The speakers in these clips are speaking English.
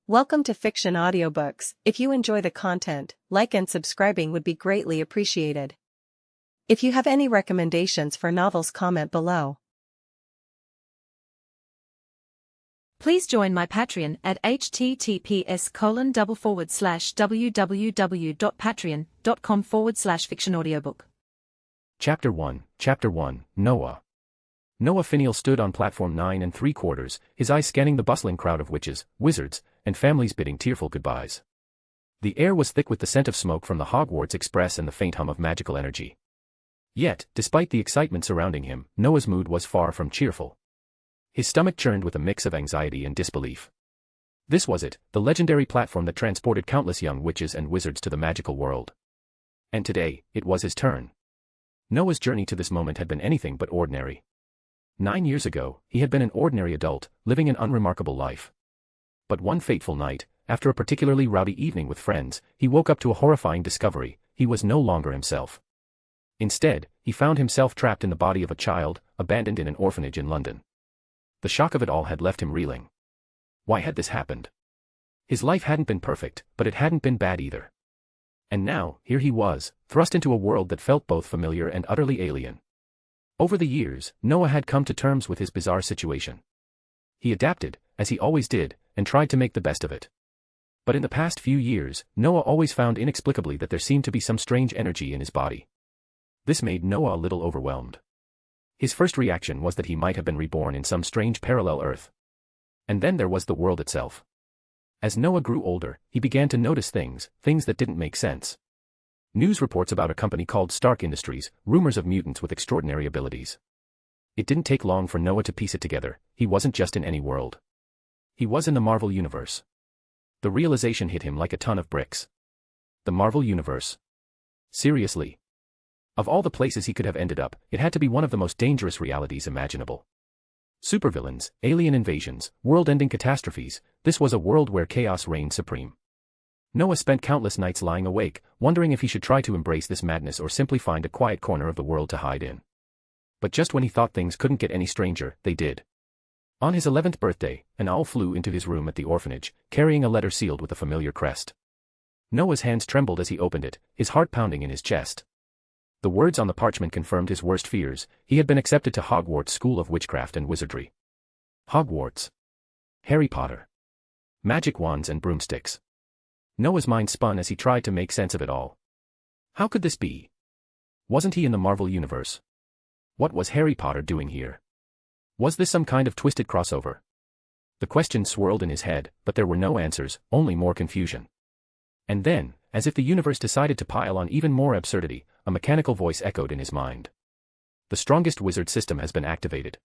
Welcome to Fiction Audiobooks. If you enjoy the content, like and subscribing would be greatly appreciated. If you have any recommendations for novels, comment below. Please join my Patreon at https://www.patreon.com/fictionaudiobook. Chapter 1, Noah. Noah Finial stood on platform 9 3/4, his eyes scanning the bustling crowd of witches, wizards, and families bidding tearful goodbyes. The air was thick with the scent of smoke from the Hogwarts Express and the faint hum of magical energy. Yet, despite the excitement surrounding him, Noah's mood was far from cheerful. His stomach churned with a mix of anxiety and disbelief. This was it, the legendary platform that transported countless young witches and wizards to the magical world. And today, it was his turn. Noah's journey to this moment had been anything but ordinary. 9 years ago, he had been an ordinary adult, living an unremarkable life. But one fateful night, after a particularly rowdy evening with friends, he woke up to a horrifying discovery: he was no longer himself. Instead, he found himself trapped in the body of a child, abandoned in an orphanage in London. The shock of it all had left him reeling. Why had this happened? His life hadn't been perfect, but it hadn't been bad either. And now, here he was, thrust into a world that felt both familiar and utterly alien. Over the years, Noah had come to terms with his bizarre situation. He adapted, as he always did, and tried to make the best of it. But in the past few years, Noah always found inexplicably that there seemed to be some strange energy in his body. This made Noah a little overwhelmed. His first reaction was that he might have been reborn in some strange parallel Earth. And then there was the world itself. As Noah grew older, he began to notice things that didn't make sense. News reports about a company called Stark Industries, rumors of mutants with extraordinary abilities. It didn't take long for Noah to piece it together: he wasn't just in any world. He was in the Marvel Universe. The realization hit him like a ton of bricks. The Marvel Universe. Seriously. Of all the places he could have ended up, it had to be one of the most dangerous realities imaginable. Supervillains, alien invasions, world-ending catastrophes, this was a world where chaos reigned supreme. Noah spent countless nights lying awake, wondering if he should try to embrace this madness or simply find a quiet corner of the world to hide in. But just when he thought things couldn't get any stranger, they did. On his 11th birthday, an owl flew into his room at the orphanage, carrying a letter sealed with a familiar crest. Noah's hands trembled as he opened it, his heart pounding in his chest. The words on the parchment confirmed his worst fears: he had been accepted to Hogwarts School of Witchcraft and Wizardry. Hogwarts. Harry Potter. Magic wands and broomsticks. Noah's mind spun as he tried to make sense of it all. How could this be? Wasn't he in the Marvel Universe? What was Harry Potter doing here? Was this some kind of twisted crossover? The questions swirled in his head, but there were no answers, only more confusion. And then, as if the universe decided to pile on even more absurdity, a mechanical voice echoed in his mind. The strongest wizard system has been activated.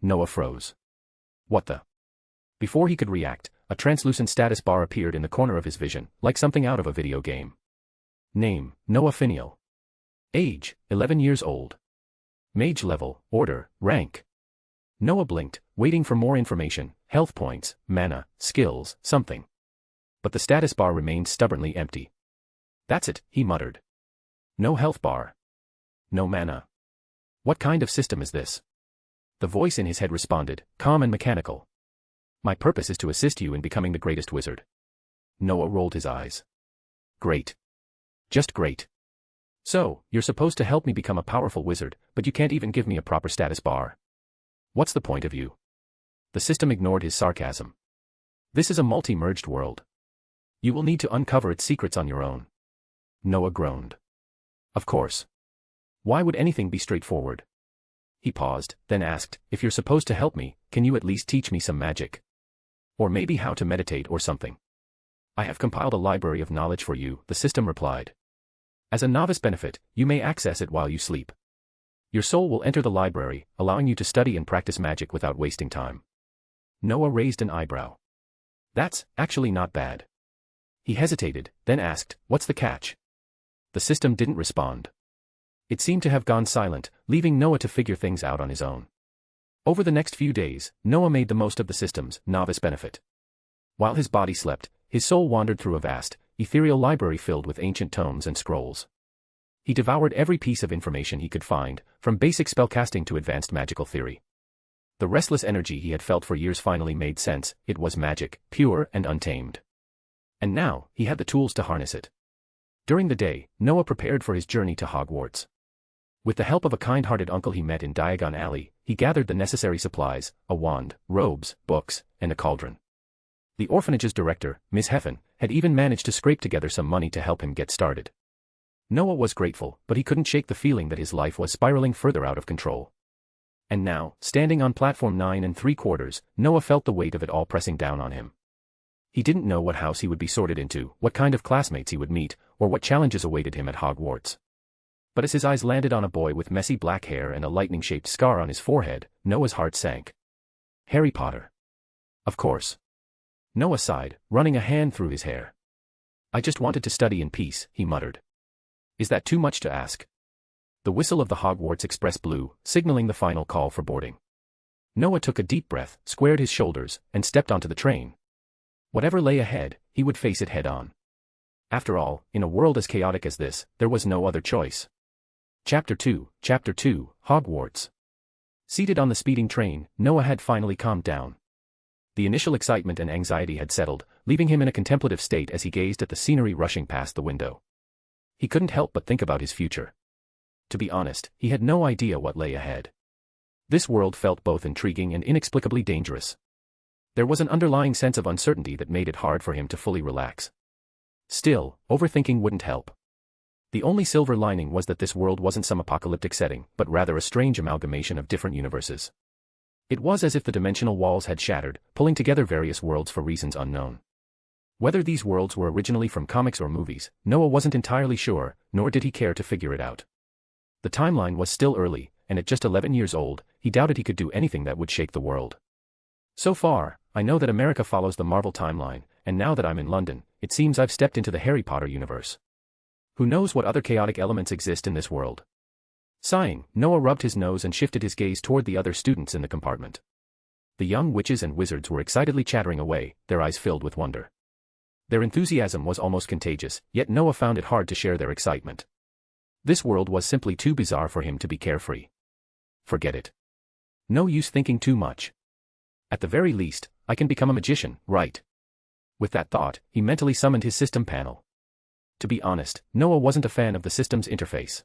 Noah froze. What the? Before he could react, a translucent status bar appeared in the corner of his vision, like something out of a video game. Name: Noah Finial. Age: 11 years old. Mage level, order, rank. Noah blinked, waiting for more information: health points, mana, skills, something. But the status bar remained stubbornly empty. That's it, he muttered. No health bar. No mana. What kind of system is this? The voice in his head responded, calm and mechanical. My purpose is to assist you in becoming the greatest wizard. Noah rolled his eyes. Great. Just great. So, you're supposed to help me become a powerful wizard, but you can't even give me a proper status bar. What's the point of you? The system ignored his sarcasm. This is a multi-merged world. You will need to uncover its secrets on your own. Noah groaned. Of course. Why would anything be straightforward? He paused, then asked, if you're supposed to help me, can you at least teach me some magic? Or maybe how to meditate or something. I have compiled a library of knowledge for you, the system replied. As a novice benefit, you may access it while you sleep. Your soul will enter the library, allowing you to study and practice magic without wasting time. Noah raised an eyebrow. That's actually not bad. He hesitated, then asked, what's the catch? The system didn't respond. It seemed to have gone silent, leaving Noah to figure things out on his own. Over the next few days, Noah made the most of the system's novice benefit. While his body slept, his soul wandered through a vast, ethereal library filled with ancient tomes and scrolls. He devoured every piece of information he could find, from basic spellcasting to advanced magical theory. The restless energy he had felt for years finally made sense. It was magic, pure and untamed. And now, he had the tools to harness it. During the day, Noah prepared for his journey to Hogwarts. With the help of a kind-hearted uncle he met in Diagon Alley, he gathered the necessary supplies, a wand, robes, books, and a cauldron. The orphanage's director, Miss Heffen, had even managed to scrape together some money to help him get started. Noah was grateful, but he couldn't shake the feeling that his life was spiraling further out of control. And now, standing on platform 9 3/4, Noah felt the weight of it all pressing down on him. He didn't know what house he would be sorted into, what kind of classmates he would meet, or what challenges awaited him at Hogwarts. But as his eyes landed on a boy with messy black hair and a lightning-shaped scar on his forehead, Noah's heart sank. Harry Potter. Of course. Noah sighed, running a hand through his hair. I just wanted to study in peace, he muttered. Is that too much to ask? The whistle of the Hogwarts Express blew, signaling the final call for boarding. Noah took a deep breath, squared his shoulders, and stepped onto the train. Whatever lay ahead, he would face it head-on. After all, in a world as chaotic as this, there was no other choice. Chapter 2, Hogwarts. Seated on the speeding train, Noah had finally calmed down. The initial excitement and anxiety had settled, leaving him in a contemplative state as he gazed at the scenery rushing past the window. He couldn't help but think about his future. To be honest, he had no idea what lay ahead. This world felt both intriguing and inexplicably dangerous. There was an underlying sense of uncertainty that made it hard for him to fully relax. Still, overthinking wouldn't help. The only silver lining was that this world wasn't some apocalyptic setting, but rather a strange amalgamation of different universes. It was as if the dimensional walls had shattered, pulling together various worlds for reasons unknown. Whether these worlds were originally from comics or movies, Noah wasn't entirely sure, nor did he care to figure it out. The timeline was still early, and at just 11 years old, he doubted he could do anything that would shake the world. So far, I know that America follows the Marvel timeline, and now that I'm in London, it seems I've stepped into the Harry Potter universe. Who knows what other chaotic elements exist in this world? Sighing, Noah rubbed his nose and shifted his gaze toward the other students in the compartment. The young witches and wizards were excitedly chattering away, their eyes filled with wonder. Their enthusiasm was almost contagious, yet Noah found it hard to share their excitement. This world was simply too bizarre for him to be carefree. Forget it. No use thinking too much. At the very least, I can become a magician, right? With that thought, he mentally summoned his system panel. To be honest, Noah wasn't a fan of the system's interface.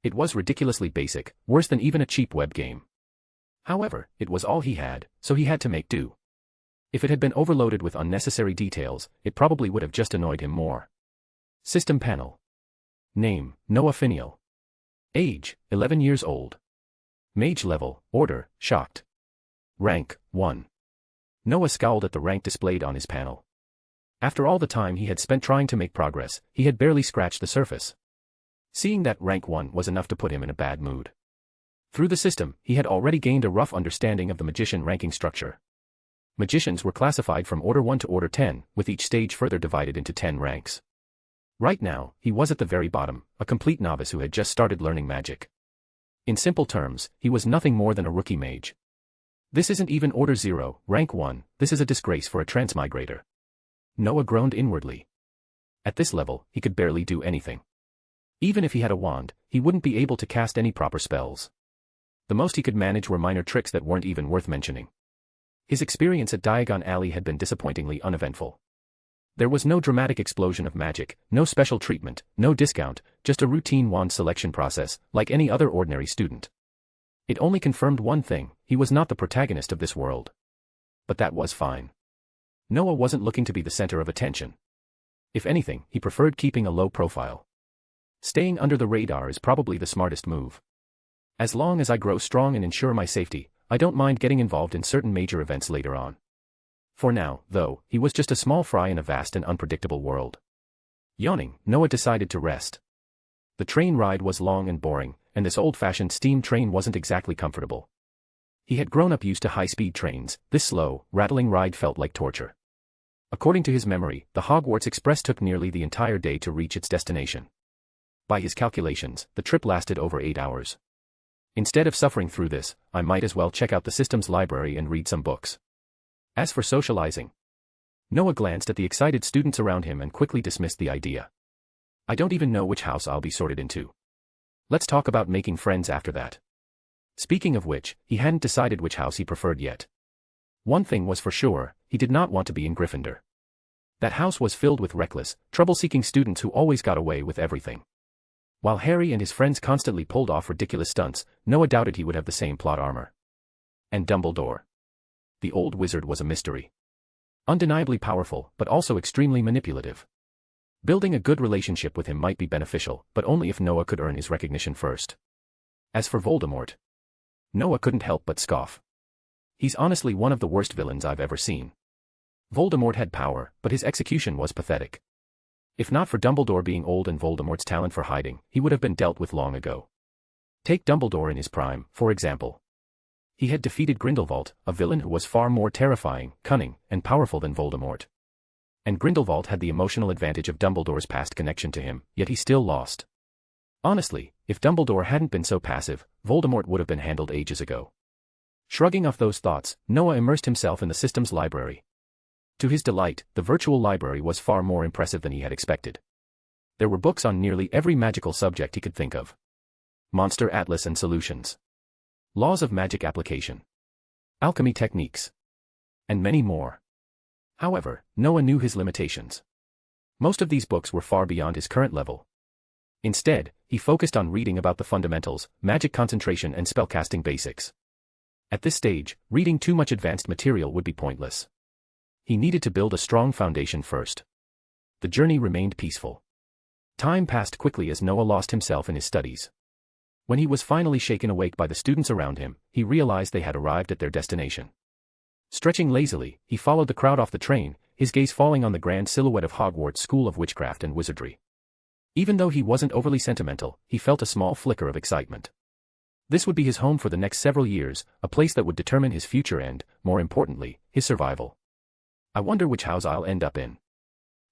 It was ridiculously basic, worse than even a cheap web game. However, it was all he had, so he had to make do. If it had been overloaded with unnecessary details, it probably would have just annoyed him more. System panel. Name, Noah Finial. Age, 11 years old. Mage level, order, shocked. Rank, 1. Noah scowled at the rank displayed on his panel. After all the time he had spent trying to make progress, he had barely scratched the surface. Seeing that rank 1 was enough to put him in a bad mood. Through the system, he had already gained a rough understanding of the magician ranking structure. Magicians were classified from Order 1 to Order 10, with each stage further divided into 10 ranks. Right now, he was at the very bottom, a complete novice who had just started learning magic. In simple terms, he was nothing more than a rookie mage. This isn't even Order 0, Rank 1, this is a disgrace for a transmigrator. Noah groaned inwardly. At this level, he could barely do anything. Even if he had a wand, he wouldn't be able to cast any proper spells. The most he could manage were minor tricks that weren't even worth mentioning. His experience at Diagon Alley had been disappointingly uneventful. There was no dramatic explosion of magic, no special treatment, no discount, just a routine wand selection process, like any other ordinary student. It only confirmed one thing, he was not the protagonist of this world. But that was fine. Noah wasn't looking to be the center of attention. If anything, he preferred keeping a low profile. Staying under the radar is probably the smartest move. As long as I grow strong and ensure my safety, I don't mind getting involved in certain major events later on. For now, though, he was just a small fry in a vast and unpredictable world. Yawning, Noah decided to rest. The train ride was long and boring, and this old-fashioned steam train wasn't exactly comfortable. He had grown up used to high-speed trains, this slow, rattling ride felt like torture. According to his memory, the Hogwarts Express took nearly the entire day to reach its destination. By his calculations, the trip lasted over 8 hours. Instead of suffering through this, I might as well check out the system's library and read some books. As for socializing, Noah glanced at the excited students around him and quickly dismissed the idea. I don't even know which house I'll be sorted into. Let's talk about making friends after that. Speaking of which, he hadn't decided which house he preferred yet. One thing was for sure, he did not want to be in Gryffindor. That house was filled with reckless, trouble-seeking students who always got away with everything. While Harry and his friends constantly pulled off ridiculous stunts, Noah doubted he would have the same plot armor. And Dumbledore. The old wizard was a mystery. Undeniably powerful, but also extremely manipulative. Building a good relationship with him might be beneficial, but only if Noah could earn his recognition first. As for Voldemort, Noah couldn't help but scoff. He's honestly one of the worst villains I've ever seen. Voldemort had power, but his execution was pathetic. If not for Dumbledore being old and Voldemort's talent for hiding, he would have been dealt with long ago. Take Dumbledore in his prime, for example. He had defeated Grindelwald, a villain who was far more terrifying, cunning, and powerful than Voldemort. And Grindelwald had the emotional advantage of Dumbledore's past connection to him, yet he still lost. Honestly, if Dumbledore hadn't been so passive, Voldemort would have been handled ages ago. Shrugging off those thoughts, Noah immersed himself in the system's library. To his delight, the virtual library was far more impressive than he had expected. There were books on nearly every magical subject he could think of. Monster Atlas and Solutions. Laws of Magic Application. Alchemy Techniques. And many more. However, Noah knew his limitations. Most of these books were far beyond his current level. Instead, he focused on reading about the fundamentals, magic concentration and spellcasting basics. At this stage, reading too much advanced material would be pointless. He needed to build a strong foundation first. The journey remained peaceful. Time passed quickly as Noah lost himself in his studies. When he was finally shaken awake by the students around him, he realized they had arrived at their destination. Stretching lazily, he followed the crowd off the train, his gaze falling on the grand silhouette of Hogwarts School of Witchcraft and Wizardry. Even though he wasn't overly sentimental, he felt a small flicker of excitement. This would be his home for the next several years, a place that would determine his future and, more importantly, his survival. I wonder which house I'll end up in.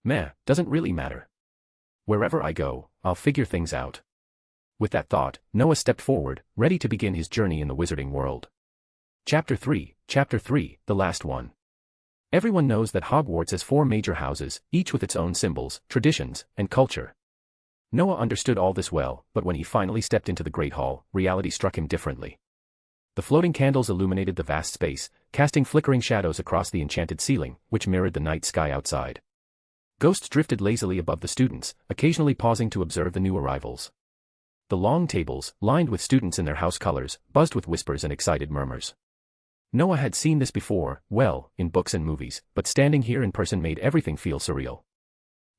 Meh, doesn't really matter. Wherever I go, I'll figure things out. With that thought, Noah stepped forward, ready to begin his journey in the wizarding world. Chapter 3, the last one. Everyone knows that Hogwarts has 4 major houses, each with its own symbols, traditions, and culture. Noah understood all this well, but when he finally stepped into the Great Hall, reality struck him differently. The floating candles illuminated the vast space, casting flickering shadows across the enchanted ceiling, which mirrored the night sky outside. Ghosts drifted lazily above the students, occasionally pausing to observe the new arrivals. The long tables, lined with students in their house colors, buzzed with whispers and excited murmurs. Noah had seen this before, well, in books and movies, but standing here in person made everything feel surreal.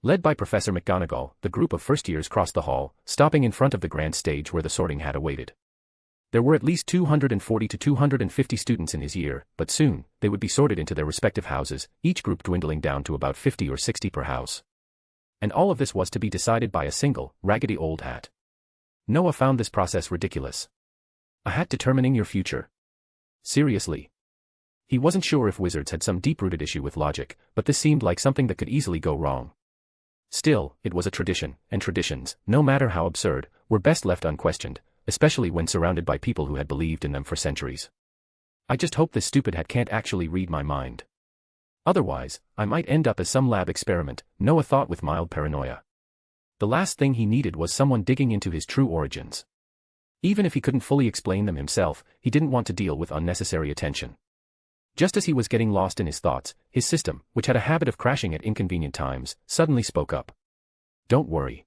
Led by Professor McGonagall, the group of first-years crossed the hall, stopping in front of the grand stage where the sorting hat awaited. There were at least 240 to 250 students in his year, but soon, they would be sorted into their respective houses, each group dwindling down to about 50 or 60 per house. And all of this was to be decided by a single, raggedy old hat. Noah found this process ridiculous. A hat determining your future? Seriously? He wasn't sure if wizards had some deep-rooted issue with logic, but this seemed like something that could easily go wrong. Still, it was a tradition, and traditions, no matter how absurd, were best left unquestioned, especially when surrounded by people who had believed in them for centuries. I just hope this stupid hat can't actually read my mind. Otherwise, I might end up as some lab experiment, Noah thought with mild paranoia. The last thing he needed was someone digging into his true origins. Even if he couldn't fully explain them himself, he didn't want to deal with unnecessary attention. Just as he was getting lost in his thoughts, his system, which had a habit of crashing at inconvenient times, suddenly spoke up. Don't worry.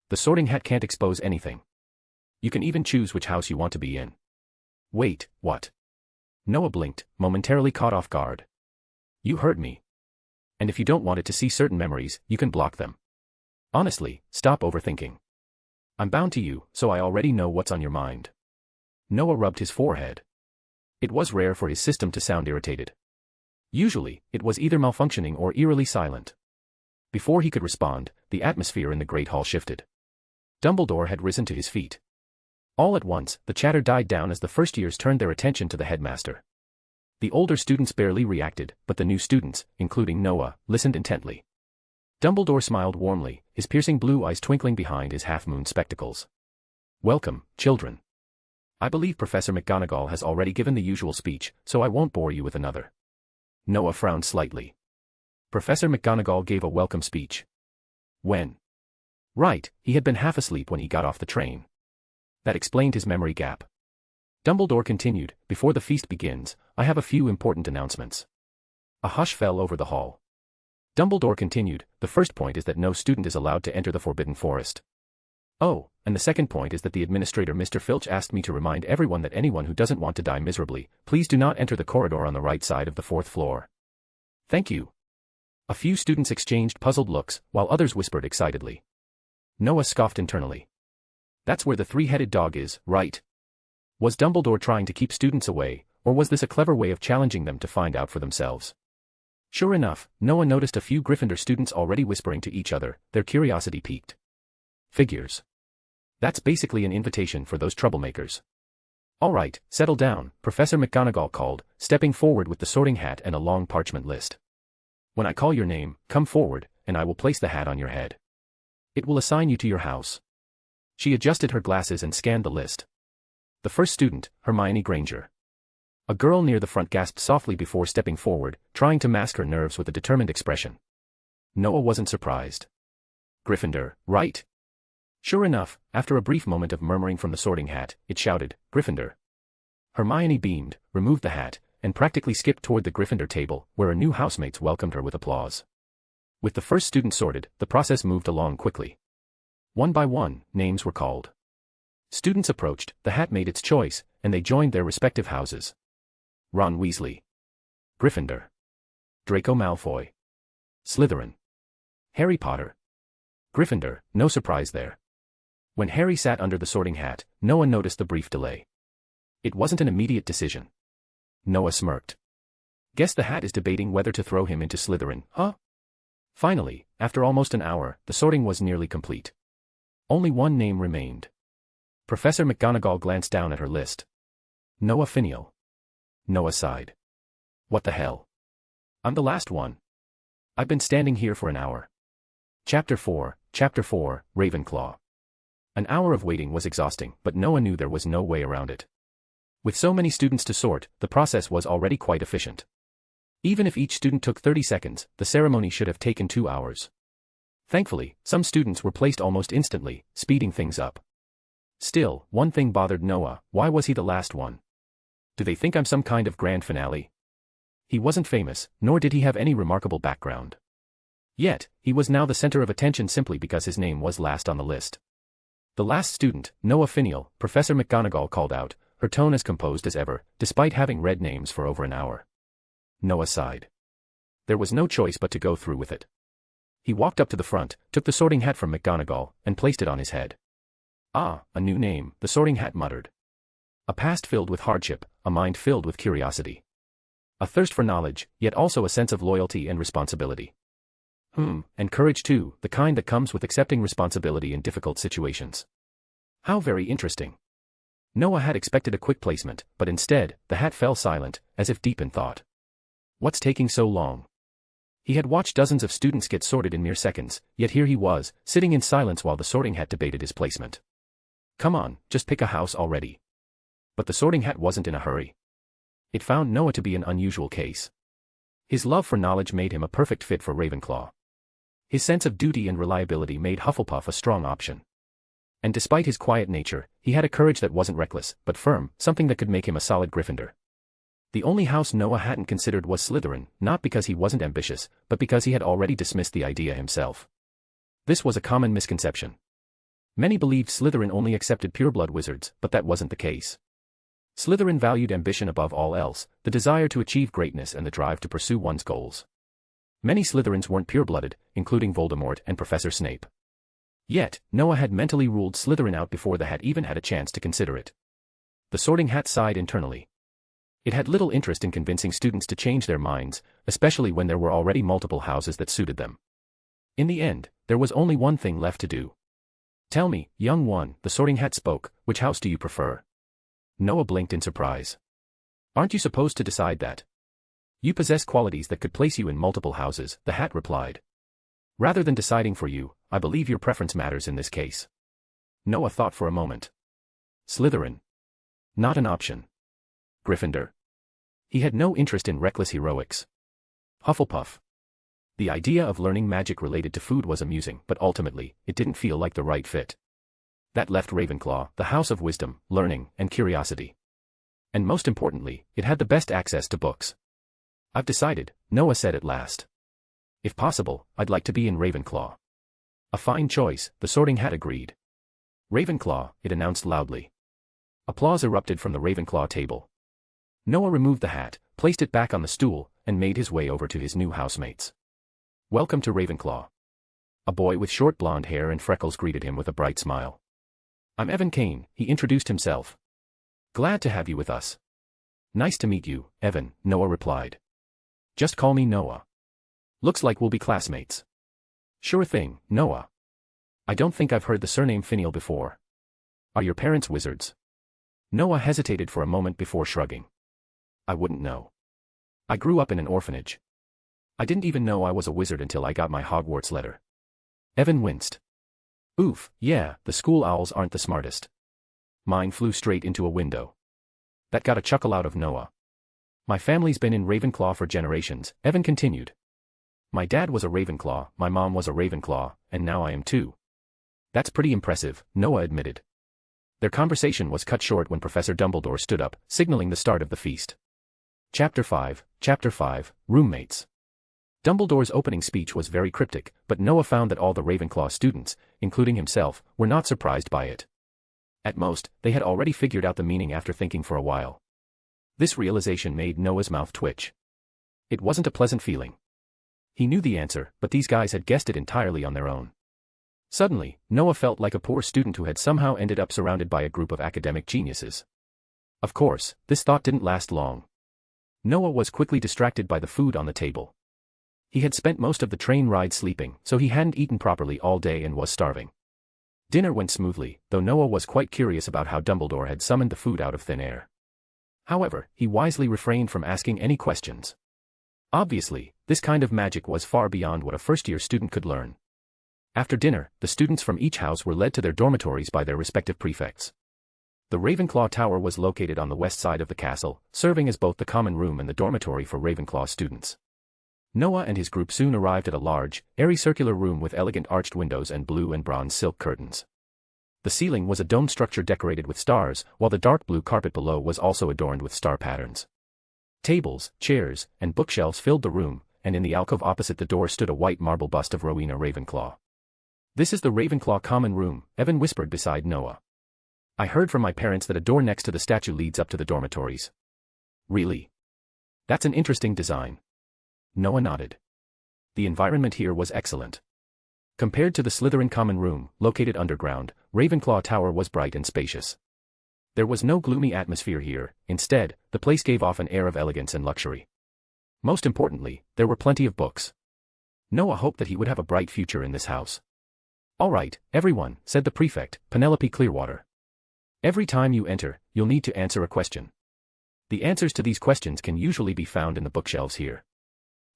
The sorting hat can't expose anything. You can even choose which house you want to be in. Wait, what? Noah blinked, momentarily caught off guard. You heard me. And if you don't want it to see certain memories, you can block them. Honestly, stop overthinking. I'm bound to you, so I already know what's on your mind. Noah rubbed his forehead. It was rare for his system to sound irritated. Usually, it was either malfunctioning or eerily silent. Before he could respond, the atmosphere in the Great Hall shifted. Dumbledore had risen to his feet. All at once, the chatter died down as the first-years turned their attention to the headmaster. The older students barely reacted, but the new students, including Noah, listened intently. Dumbledore smiled warmly, his piercing blue eyes twinkling behind his half-moon spectacles. Welcome, children. I believe Professor McGonagall has already given the usual speech, so I won't bore you with another. Noah frowned slightly. Professor McGonagall gave a welcome speech. When? Right, he had been half asleep when he got off the train. That explained his memory gap. Dumbledore continued, "Before the feast begins, I have a few important announcements." A hush fell over the hall. Dumbledore continued, "The first point is that no student is allowed to enter the Forbidden Forest. Oh, and the second point is that the administrator Mr. Filch asked me to remind everyone that anyone who doesn't want to die miserably, please do not enter the corridor on the right side of the 4th floor. Thank you." A few students exchanged puzzled looks, while others whispered excitedly. Noah scoffed internally. That's where the three-headed dog is, right? Was Dumbledore trying to keep students away, or was this a clever way of challenging them to find out for themselves? Sure enough, Noah noticed a few Gryffindor students already whispering to each other, their curiosity piqued. Figures. That's basically an invitation for those troublemakers. All right, settle down, Professor McGonagall called, stepping forward with the sorting hat and a long parchment list. When I call your name, come forward, and I will place the hat on your head. It will assign you to your house. She adjusted her glasses and scanned the list. The first student, Hermione Granger. A girl near the front gasped softly before stepping forward, trying to mask her nerves with a determined expression. Noah wasn't surprised. Gryffindor, right? Sure enough, after a brief moment of murmuring from the sorting hat, it shouted, Gryffindor. Hermione beamed, removed the hat, and practically skipped toward the Gryffindor table, where her new housemates welcomed her with applause. With the first student sorted, the process moved along quickly. One by one, names were called. Students approached, the hat made its choice, and they joined their respective houses. Ron Weasley. Gryffindor. Draco Malfoy. Slytherin. Harry Potter. Gryffindor, no surprise there. When Harry sat under the sorting hat, Noah noticed the brief delay. It wasn't an immediate decision. Noah smirked. Guess the hat is debating whether to throw him into Slytherin, huh? Finally, after almost an hour, the sorting was nearly complete. Only one name remained. Professor McGonagall glanced down at her list. Noah Finial. Noah sighed. What the hell? I'm the last one. I've been standing here for an hour. Chapter 4, Ravenclaw. An hour of waiting was exhausting, but Noah knew there was no way around it. With so many students to sort, the process was already quite efficient. Even if each student took 30 seconds, the ceremony should have taken 2 hours. Thankfully, some students were placed almost instantly, speeding things up. Still, one thing bothered Noah: why was he the last one? Do they think I'm some kind of grand finale? He wasn't famous, nor did he have any remarkable background. Yet, he was now the center of attention simply because his name was last on the list. The last student, Noah Finial, Professor McGonagall called out, her tone as composed as ever, despite having read names for over an hour. Noah sighed. There was no choice but to go through with it. He walked up to the front, took the sorting hat from McGonagall, and placed it on his head. Ah, a new name, the sorting hat muttered. A past filled with hardship, a mind filled with curiosity. A thirst for knowledge, yet also a sense of loyalty and responsibility. And courage too, the kind that comes with accepting responsibility in difficult situations. How very interesting. Noah had expected a quick placement, but instead, the hat fell silent, as if deep in thought. What's taking so long? He had watched dozens of students get sorted in mere seconds, yet here he was, sitting in silence while the sorting hat debated his placement. Come on, just pick a house already. But the sorting hat wasn't in a hurry. It found Noah to be an unusual case. His love for knowledge made him a perfect fit for Ravenclaw. His sense of duty and reliability made Hufflepuff a strong option. And despite his quiet nature, he had a courage that wasn't reckless, but firm, something that could make him a solid Gryffindor. The only house Noah hadn't considered was Slytherin, not because he wasn't ambitious, but because he had already dismissed the idea himself. This was a common misconception. Many believed Slytherin only accepted pureblood wizards, but that wasn't the case. Slytherin valued ambition above all else, the desire to achieve greatness and the drive to pursue one's goals. Many Slytherins weren't pure-blooded, including Voldemort and Professor Snape. Yet, Noah had mentally ruled Slytherin out before the hat even had a chance to consider it. The sorting hat sighed internally. It had little interest in convincing students to change their minds, especially when there were already multiple houses that suited them. In the end, there was only one thing left to do. Tell me, young one, the sorting hat spoke, which house do you prefer? Noah blinked in surprise. Aren't you supposed to decide that? You possess qualities that could place you in multiple houses, the hat replied. Rather than deciding for you, I believe your preference matters in this case. Noah thought for a moment. Slytherin. Not an option. Gryffindor. He had no interest in reckless heroics. Hufflepuff. The idea of learning magic related to food was amusing, but ultimately, it didn't feel like the right fit. That left Ravenclaw, the house of wisdom, learning, and curiosity. And most importantly, it had the best access to books. I've decided, Noah said at last. If possible, I'd like to be in Ravenclaw. A fine choice, the Sorting Hat agreed. Ravenclaw, it announced loudly. Applause erupted from the Ravenclaw table. Noah removed the hat, placed it back on the stool, and made his way over to his new housemates. Welcome to Ravenclaw. A boy with short blonde hair and freckles greeted him with a bright smile. I'm Evan Kane, he introduced himself. Glad to have you with us. Nice to meet you, Evan, Noah replied. Just call me Noah. Looks like we'll be classmates. Sure thing, Noah. I don't think I've heard the surname Finial before. Are your parents wizards? Noah hesitated for a moment before shrugging. I wouldn't know. I grew up in an orphanage. I didn't even know I was a wizard until I got my Hogwarts letter. Evan winced. Oof, yeah, the school owls aren't the smartest. Mine flew straight into a window. That got a chuckle out of Noah. My family's been in Ravenclaw for generations, Evan continued. My dad was a Ravenclaw, my mom was a Ravenclaw, and now I am too. That's pretty impressive, Noah admitted. Their conversation was cut short when Professor Dumbledore stood up, signaling the start of the feast. Chapter 5, Roommates. Dumbledore's opening speech was very cryptic, but Noah found that all the Ravenclaw students, including himself, were not surprised by it. At most, they had already figured out the meaning after thinking for a while. This realization made Noah's mouth twitch. It wasn't a pleasant feeling. He knew the answer, but these guys had guessed it entirely on their own. Suddenly, Noah felt like a poor student who had somehow ended up surrounded by a group of academic geniuses. Of course, this thought didn't last long. Noah was quickly distracted by the food on the table. He had spent most of the train ride sleeping, so he hadn't eaten properly all day and was starving. Dinner went smoothly, though Noah was quite curious about how Dumbledore had summoned the food out of thin air. However, he wisely refrained from asking any questions. Obviously, this kind of magic was far beyond what a first-year student could learn. After dinner, the students from each house were led to their dormitories by their respective prefects. The Ravenclaw Tower was located on the west side of the castle, serving as both the common room and the dormitory for Ravenclaw students. Noah and his group soon arrived at a large, airy circular room with elegant arched windows and blue and bronze silk curtains. The ceiling was a dome structure decorated with stars, while the dark blue carpet below was also adorned with star patterns. Tables, chairs, and bookshelves filled the room, and in the alcove opposite the door stood a white marble bust of Rowena Ravenclaw. This is the Ravenclaw common room, Evan whispered beside Noah. I heard from my parents that a door next to the statue leads up to the dormitories. Really? That's an interesting design. Noah nodded. The environment here was excellent. Compared to the Slytherin common room, located underground, Ravenclaw Tower was bright and spacious. There was no gloomy atmosphere here, instead, the place gave off an air of elegance and luxury. Most importantly, there were plenty of books. Noah hoped that he would have a bright future in this house. All right, everyone, said the prefect, Penelope Clearwater. Every time you enter, you'll need to answer a question. The answers to these questions can usually be found in the bookshelves here.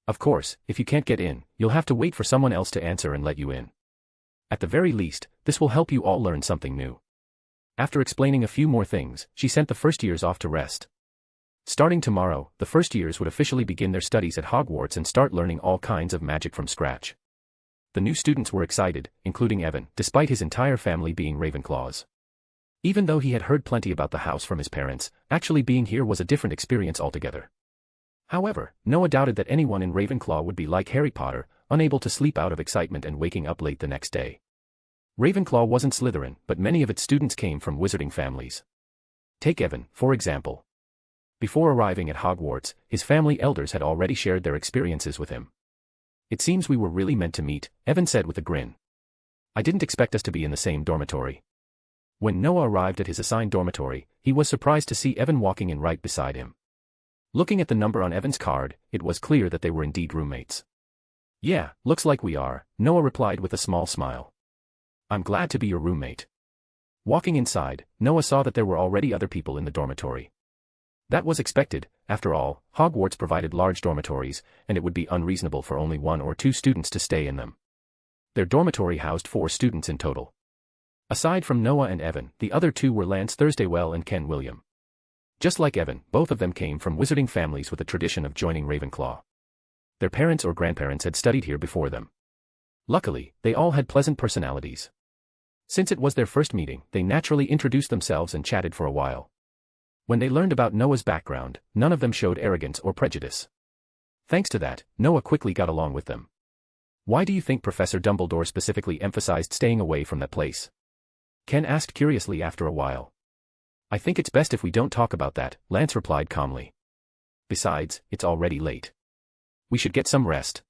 Of course, if you can't get in, you'll have to wait for someone else to answer and let you in. At the very least, this will help you all learn something new. After explaining a few more things, she sent the first years off to rest. Starting tomorrow, the first years would officially begin their studies at Hogwarts and start learning all kinds of magic from scratch. The new students were excited, including Evan, despite his entire family being Ravenclaws. Even though he had heard plenty about the house from his parents, actually being here was a different experience altogether. However, Noah doubted that anyone in Ravenclaw would be like Harry Potter, unable to sleep out of excitement and waking up late the next day. Ravenclaw wasn't Slytherin, but many of its students came from wizarding families. Take Evan, for example. Before arriving at Hogwarts, his family elders had already shared their experiences with him. It seems we were really meant to meet, Evan said with a grin. I didn't expect us to be in the same dormitory. When Noah arrived at his assigned dormitory, he was surprised to see Evan walking in right beside him. Looking at the number on Evan's card, it was clear that they were indeed roommates. Yeah, looks like we are, Noah replied with a small smile. I'm glad to be your roommate. Walking inside, Noah saw that there were already other people in the dormitory. That was expected, after all, Hogwarts provided large dormitories, and it would be unreasonable for only 1 or 2 students to stay in them. Their dormitory housed 4 students in total. Aside from Noah and Evan, the other 2 were Lance Thursdaywell and Ken William. Just like Evan, both of them came from wizarding families with a tradition of joining Ravenclaw. Their parents or grandparents had studied here before them. Luckily, they all had pleasant personalities. Since it was their first meeting, they naturally introduced themselves and chatted for a while. When they learned about Noah's background, none of them showed arrogance or prejudice. Thanks to that, Noah quickly got along with them. Why do you think Professor Dumbledore specifically emphasized staying away from that place? Ken asked curiously after a while. I think it's best if we don't talk about that, Lance replied calmly. Besides, it's already late. We should get some rest.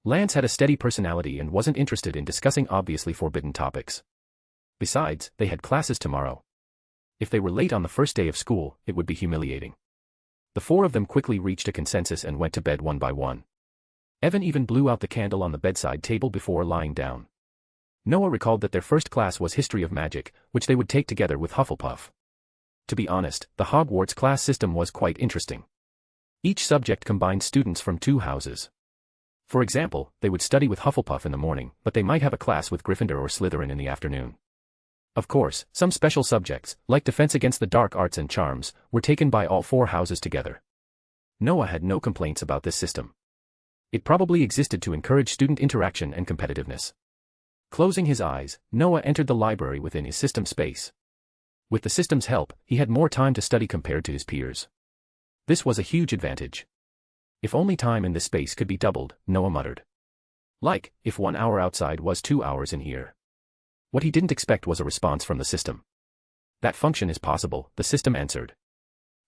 Lance had a steady personality and wasn't interested in discussing obviously forbidden topics. Besides, they had classes tomorrow. If they were late on the first day of school, it would be humiliating. The four of them quickly reached a consensus and went to bed one by one. Evan even blew out the candle on the bedside table before lying down. Noah recalled that their first class was History of Magic, which they would take together with Hufflepuff. To be honest, the Hogwarts class system was quite interesting. Each subject combined students from two houses. For example, they would study with Hufflepuff in the morning, but they might have a class with Gryffindor or Slytherin in the afternoon. Of course, some special subjects, like Defense Against the Dark Arts and Charms, were taken by all four houses together. Noah had no complaints about this system. It probably existed to encourage student interaction and competitiveness. Closing his eyes, Noah entered the library within his system space. With the system's help, he had more time to study compared to his peers. This was a huge advantage. If only time in this space could be doubled, Noah muttered. Like, if 1 hour outside was 2 hours in here. What he didn't expect was a response from the system. That function is possible, the system answered.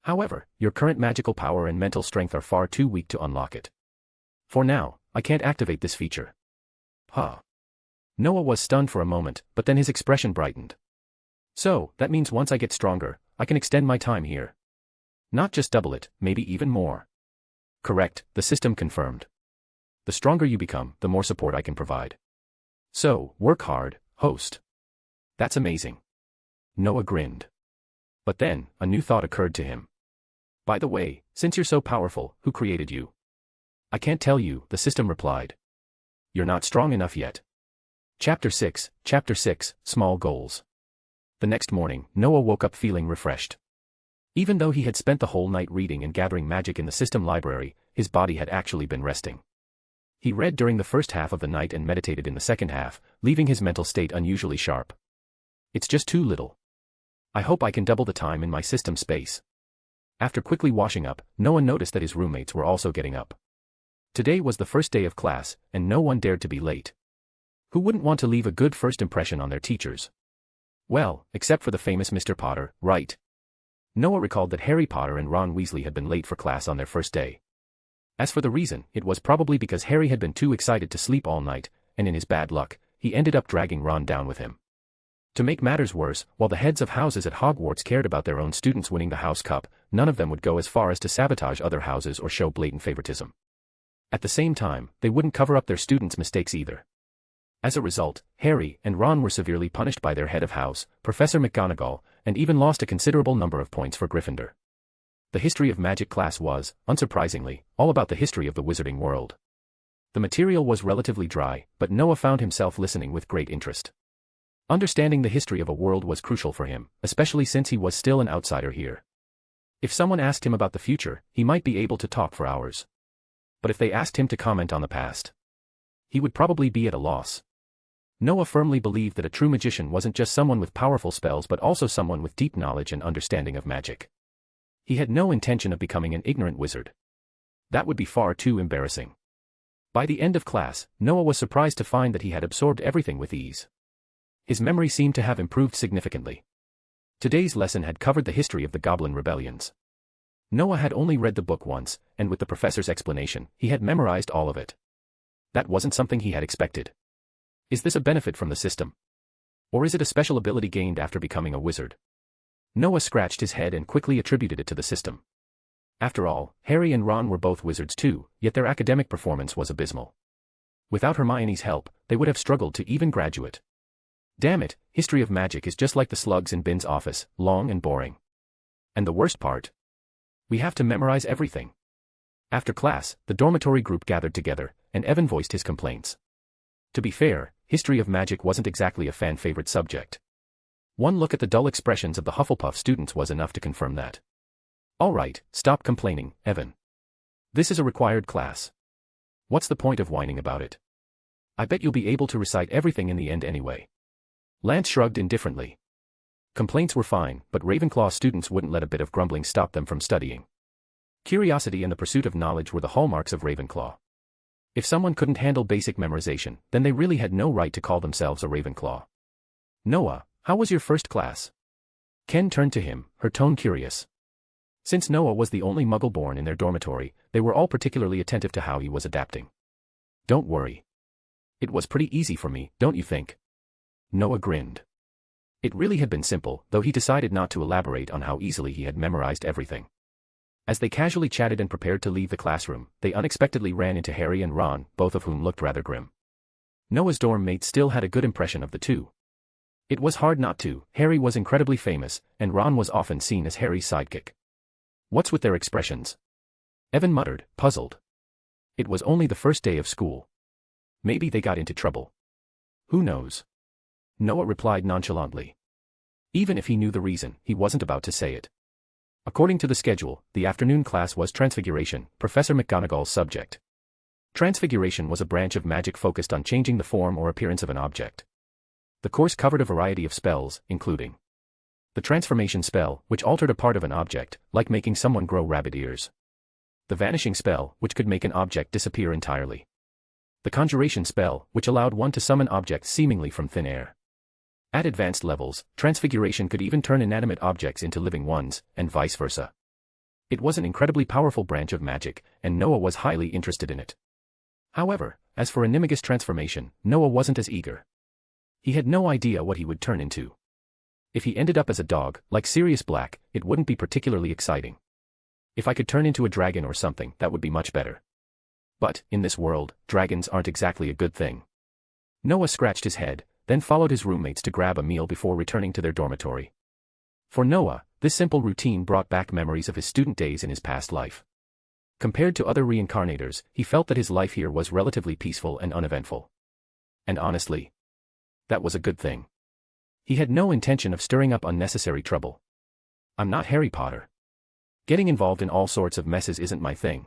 However, your current magical power and mental strength are far too weak to unlock it. For now, I can't activate this feature. Huh. Noah was stunned for a moment, but then his expression brightened. So, that means once I get stronger, I can extend my time here. Not just double it, maybe even more. Correct, the system confirmed. The stronger you become, the more support I can provide. So, work hard, host. That's amazing. Noah grinned. But then, a new thought occurred to him. By the way, since you're so powerful, who created you? I can't tell you, the system replied. You're not strong enough yet. Chapter 6, Small Goals. The next morning, Noah woke up feeling refreshed. Even though he had spent the whole night reading and gathering magic in the system library, his body had actually been resting. He read during the first half of the night and meditated in the second half, leaving his mental state unusually sharp. It's just too little. I hope I can double the time in my system space. After quickly washing up, Noah noticed that his roommates were also getting up. Today was the first day of class, and no one dared to be late. Who wouldn't want to leave a good first impression on their teachers? Well, except for the famous Mr. Potter, right? Noah recalled that Harry Potter and Ron Weasley had been late for class on their first day. As for the reason, it was probably because Harry had been too excited to sleep all night, and in his bad luck, he ended up dragging Ron down with him. To make matters worse, while the heads of houses at Hogwarts cared about their own students winning the House Cup, none of them would go as far as to sabotage other houses or show blatant favoritism. At the same time, they wouldn't cover up their students' mistakes either. As a result, Harry and Ron were severely punished by their head of house, Professor McGonagall, and even lost a considerable number of points for Gryffindor. The History of Magic class was, unsurprisingly, all about the history of the wizarding world. The material was relatively dry, but Noah found himself listening with great interest. Understanding the history of a world was crucial for him, especially since he was still an outsider here. If someone asked him about the future, he might be able to talk for hours. But if they asked him to comment on the past, he would probably be at a loss. Noah firmly believed that a true magician wasn't just someone with powerful spells but also someone with deep knowledge and understanding of magic. He had no intention of becoming an ignorant wizard. That would be far too embarrassing. By the end of class, Noah was surprised to find that he had absorbed everything with ease. His memory seemed to have improved significantly. Today's lesson had covered the history of the Goblin Rebellions. Noah had only read the book once, and with the professor's explanation, he had memorized all of it. That wasn't something he had expected. Is this a benefit from the system? Or is it a special ability gained after becoming a wizard? Noah scratched his head and quickly attributed it to the system. After all, Harry and Ron were both wizards too, yet their academic performance was abysmal. Without Hermione's help, they would have struggled to even graduate. Damn it, History of Magic is just like the slugs in Bin's office, long and boring. And the worst part? We have to memorize everything. After class, the dormitory group gathered together, and Evan voiced his complaints. To be fair, History of Magic wasn't exactly a fan-favorite subject. One look at the dull expressions of the Hufflepuff students was enough to confirm that. All right, stop complaining, Evan. This is a required class. What's the point of whining about it? I bet you'll be able to recite everything in the end anyway. Lance shrugged indifferently. Complaints were fine, but Ravenclaw students wouldn't let a bit of grumbling stop them from studying. Curiosity and the pursuit of knowledge were the hallmarks of Ravenclaw. If someone couldn't handle basic memorization, then they really had no right to call themselves a Ravenclaw. Noah, how was your first class? Ken turned to him, her tone curious. Since Noah was the only Muggle born in their dormitory, they were all particularly attentive to how he was adapting. Don't worry. It was pretty easy for me, don't you think? Noah grinned. It really had been simple, though he decided not to elaborate on how easily he had memorized everything. As they casually chatted and prepared to leave the classroom, they unexpectedly ran into Harry and Ron, both of whom looked rather grim. Noah's dorm mates still had a good impression of the two. It was hard not to. Harry was incredibly famous, and Ron was often seen as Harry's sidekick. What's with their expressions? Evan muttered, puzzled. It was only the first day of school. Maybe they got into trouble. Who knows? Noah replied nonchalantly. Even if he knew the reason, he wasn't about to say it. According to the schedule, the afternoon class was Transfiguration, Professor McGonagall's subject. Transfiguration was a branch of magic focused on changing the form or appearance of an object. The course covered a variety of spells, including the transformation spell, which altered a part of an object, like making someone grow rabbit ears. The vanishing spell, which could make an object disappear entirely. The conjuration spell, which allowed one to summon objects seemingly from thin air. At advanced levels, transfiguration could even turn inanimate objects into living ones, and vice versa. It was an incredibly powerful branch of magic, and Noah was highly interested in it. However, as for animagus transformation, Noah wasn't as eager. He had no idea what he would turn into. If he ended up as a dog, like Sirius Black, it wouldn't be particularly exciting. If I could turn into a dragon or something, that would be much better. But, in this world, dragons aren't exactly a good thing. Noah scratched his head, then followed his roommates to grab a meal before returning to their dormitory. For Noah, this simple routine brought back memories of his student days in his past life. Compared to other reincarnators, he felt that his life here was relatively peaceful and uneventful. And honestly, that was a good thing. He had no intention of stirring up unnecessary trouble. I'm not Harry Potter. Getting involved in all sorts of messes isn't my thing.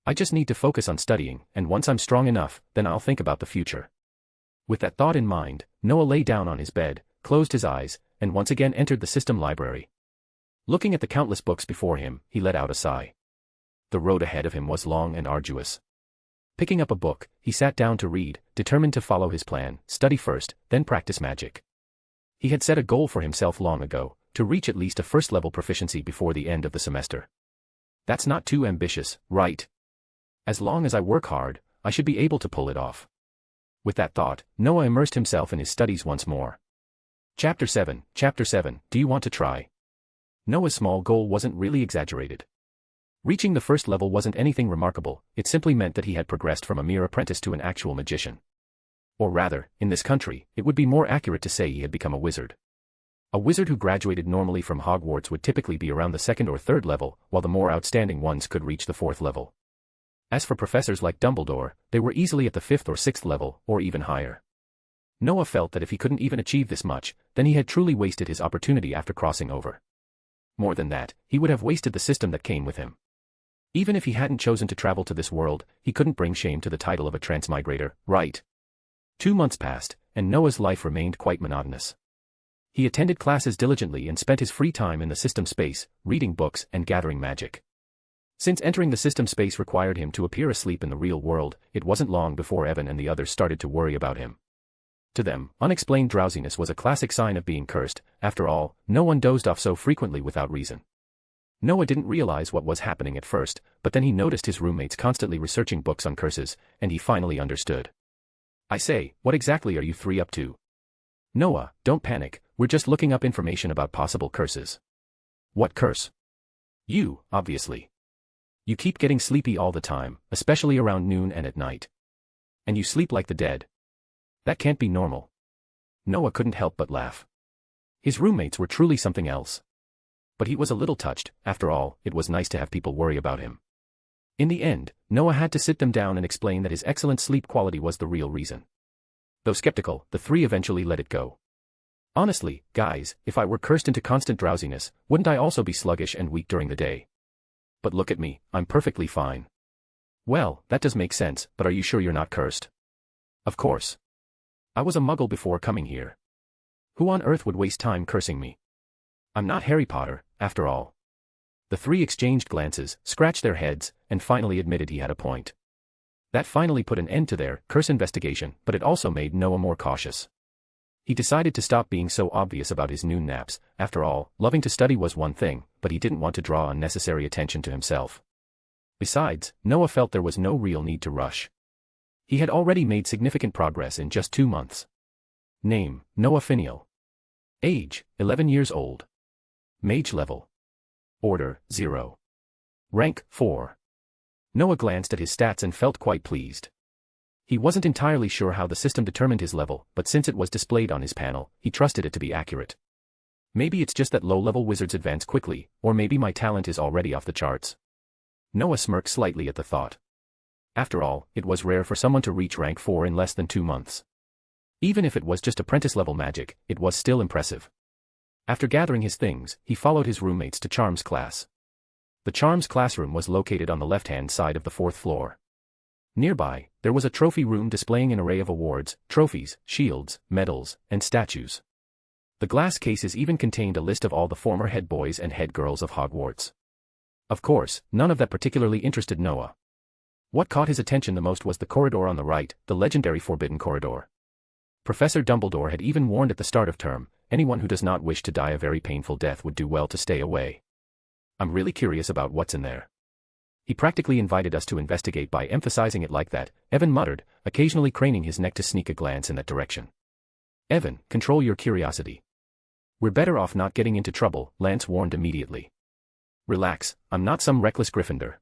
I just need to focus on studying, and once I'm strong enough, then I'll think about the future. With that thought in mind, Noah lay down on his bed, closed his eyes, and once again entered the system library. Looking at the countless books before him, he let out a sigh. The road ahead of him was long and arduous. Picking up a book, he sat down to read, determined to follow his plan, study first, then practice magic. He had set a goal for himself long ago, to reach at least a first-level proficiency before the end of the semester. That's not too ambitious, right? As long as I work hard, I should be able to pull it off. With that thought, Noah immersed himself in his studies once more. Chapter 7, do you want to try? Noah's small goal wasn't really exaggerated. Reaching the first level wasn't anything remarkable, it simply meant that he had progressed from a mere apprentice to an actual magician. Or rather, in this country, it would be more accurate to say he had become a wizard. A wizard who graduated normally from Hogwarts would typically be around the second or third level, while the more outstanding ones could reach the fourth level. As for professors like Dumbledore, they were easily at the fifth or sixth level, or even higher. Noah felt that if he couldn't even achieve this much, then he had truly wasted his opportunity after crossing over. More than that, he would have wasted the system that came with him. Even if he hadn't chosen to travel to this world, he couldn't bring shame to the title of a transmigrator, right? 2 months passed, and Noah's life remained quite monotonous. He attended classes diligently and spent his free time in the system space, reading books and gathering magic. Since entering the system space required him to appear asleep in the real world, it wasn't long before Evan and the others started to worry about him. To them, unexplained drowsiness was a classic sign of being cursed. After all, no one dozed off so frequently without reason. Noah didn't realize what was happening at first, but then he noticed his roommates constantly researching books on curses, and he finally understood. I say, what exactly are you three up to? Noah, don't panic, we're just looking up information about possible curses. What curse? You, obviously. You keep getting sleepy all the time, especially around noon and at night. And you sleep like the dead. That can't be normal. Noah couldn't help but laugh. His roommates were truly something else. But he was a little touched. After all, it was nice to have people worry about him. In the end, Noah had to sit them down and explain that his excellent sleep quality was the real reason. Though skeptical, the three eventually let it go. Honestly, guys, if I were cursed into constant drowsiness, wouldn't I also be sluggish and weak during the day? But look at me, I'm perfectly fine. Well, that does make sense, but are you sure you're not cursed? Of course. I was a muggle before coming here. Who on earth would waste time cursing me? I'm not Harry Potter, after all. The three exchanged glances, scratched their heads, and finally admitted he had a point. That finally put an end to their curse investigation, but it also made Noah more cautious. He decided to stop being so obvious about his noon naps. After all, loving to study was one thing, but he didn't want to draw unnecessary attention to himself. Besides, Noah felt there was no real need to rush. He had already made significant progress in just 2 months. Name, Noah Finial. Age, 11 years old. Mage level. Order, 0. Rank, 4. Noah glanced at his stats and felt quite pleased. He wasn't entirely sure how the system determined his level, but since it was displayed on his panel, he trusted it to be accurate. Maybe it's just that low-level wizards advance quickly, or maybe my talent is already off the charts. Noah smirked slightly at the thought. After all, it was rare for someone to reach rank 4 in less than 2 months. Even if it was just apprentice-level magic, it was still impressive. After gathering his things, he followed his roommates to Charms class. The Charms classroom was located on the left-hand side of the 4th floor. Nearby, there was a trophy room displaying an array of awards, trophies, shields, medals, and statues. The glass cases even contained a list of all the former head boys and head girls of Hogwarts. Of course, none of that particularly interested Noah. What caught his attention the most was the corridor on the right, the legendary Forbidden Corridor. Professor Dumbledore had even warned at the start of term, anyone who does not wish to die a very painful death would do well to stay away. I'm really curious about what's in there. He practically invited us to investigate by emphasizing it like that, Evan muttered, occasionally craning his neck to sneak a glance in that direction. Evan, control your curiosity. We're better off not getting into trouble, Lance warned immediately. Relax, I'm not some reckless Gryffindor.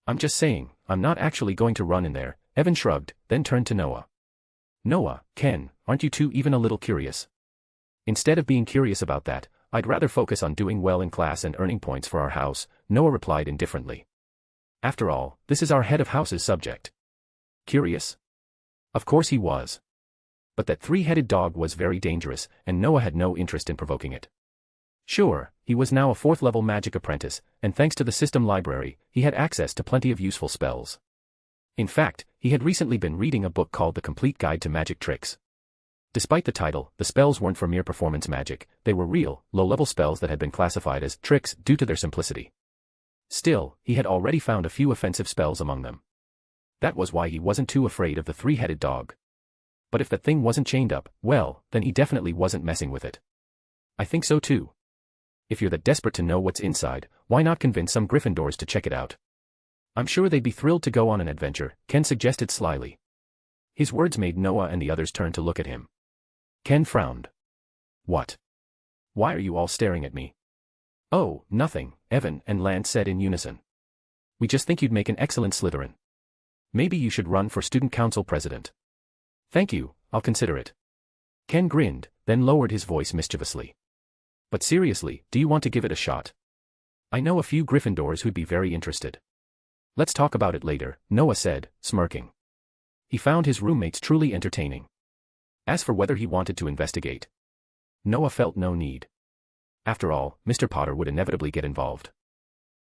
I'm just saying, I'm not actually going to run in there, Evan shrugged, then turned to Noah. Noah, Ken, aren't you two even a little curious? Instead of being curious about that, I'd rather focus on doing well in class and earning points for our house, Noah replied indifferently. After all, this is our head of house's subject. Curious? Of course he was. But that 3-headed dog was very dangerous, and Noah had no interest in provoking it. Sure, he was now a 4th-level magic apprentice, and thanks to the system library, he had access to plenty of useful spells. In fact, he had recently been reading a book called The Complete Guide to Magic Tricks. Despite the title, the spells weren't for mere performance magic, they were real, low-level spells that had been classified as tricks due to their simplicity. Still, he had already found a few offensive spells among them. That was why he wasn't too afraid of the 3-headed dog. But if that thing wasn't chained up, well, then he definitely wasn't messing with it. I think so too. If you're that desperate to know what's inside, why not convince some Gryffindors to check it out? I'm sure they'd be thrilled to go on an adventure, Ken suggested slyly. His words made Noah and the others turn to look at him. Ken frowned. What? Why are you all staring at me? Oh, nothing, Evan and Lance said in unison. We just think you'd make an excellent Slytherin. Maybe you should run for student council president. Thank you, I'll consider it. Ken grinned, then lowered his voice mischievously. But seriously, do you want to give it a shot? I know a few Gryffindors who'd be very interested. Let's talk about it later, Noah said, smirking. He found his roommates truly entertaining. As for whether he wanted to investigate, Noah felt no need. After all, Mr. Potter would inevitably get involved.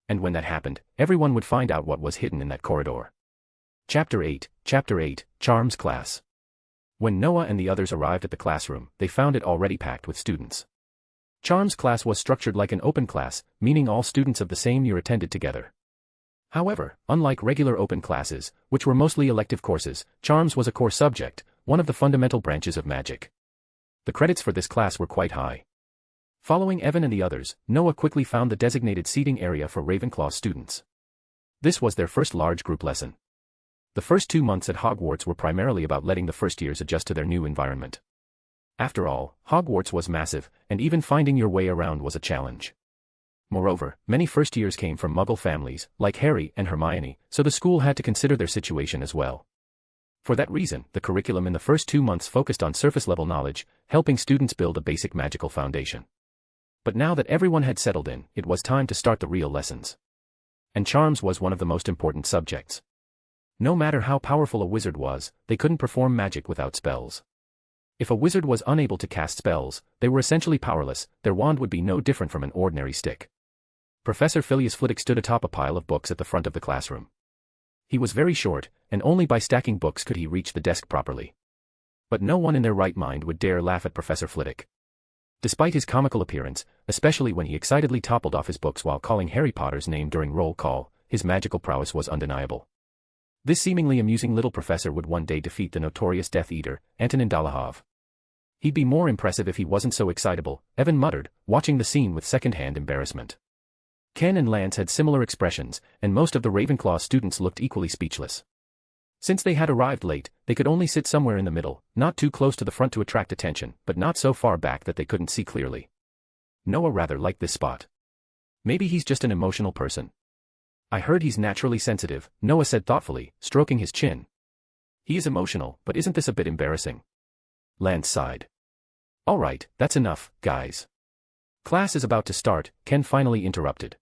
And when that happened, everyone would find out what was hidden in that corridor. Chapter 8, Charms Class. When Noah and the others arrived at the classroom, they found it already packed with students. Charms class was structured like an open class, meaning all students of the same year attended together. However, unlike regular open classes, which were mostly elective courses, Charms was a core subject, one of the fundamental branches of magic. The credits for this class were quite high. Following Evan and the others, Noah quickly found the designated seating area for Ravenclaw students. This was their first large group lesson. The first 2 months at Hogwarts were primarily about letting the first years adjust to their new environment. After all, Hogwarts was massive, and even finding your way around was a challenge. Moreover, many first years came from Muggle families, like Harry and Hermione, so the school had to consider their situation as well. For that reason, the curriculum in the first 2 months focused on surface-level knowledge, helping students build a basic magical foundation. But now that everyone had settled in, it was time to start the real lessons. And Charms was one of the most important subjects. No matter how powerful a wizard was, they couldn't perform magic without spells. If a wizard was unable to cast spells, they were essentially powerless, their wand would be no different from an ordinary stick. Professor Phileas Flitwick stood atop a pile of books at the front of the classroom. He was very short, and only by stacking books could he reach the desk properly. But no one in their right mind would dare laugh at Professor Flitwick. Despite his comical appearance, especially when he excitedly toppled off his books while calling Harry Potter's name during roll call, his magical prowess was undeniable. This seemingly amusing little professor would one day defeat the notorious Death Eater, Antonin Dolohov. He'd be more impressive if he wasn't so excitable, Evan muttered, watching the scene with second-hand embarrassment. Ken and Lance had similar expressions, and most of the Ravenclaw students looked equally speechless. Since they had arrived late, they could only sit somewhere in the middle, not too close to the front to attract attention, but not so far back that they couldn't see clearly. Noah rather liked this spot. Maybe he's just an emotional person. I heard he's naturally sensitive, Noah said thoughtfully, stroking his chin. He is emotional, but isn't this a bit embarrassing? Lance sighed. All right, that's enough, guys. Class is about to start, Ken finally interrupted.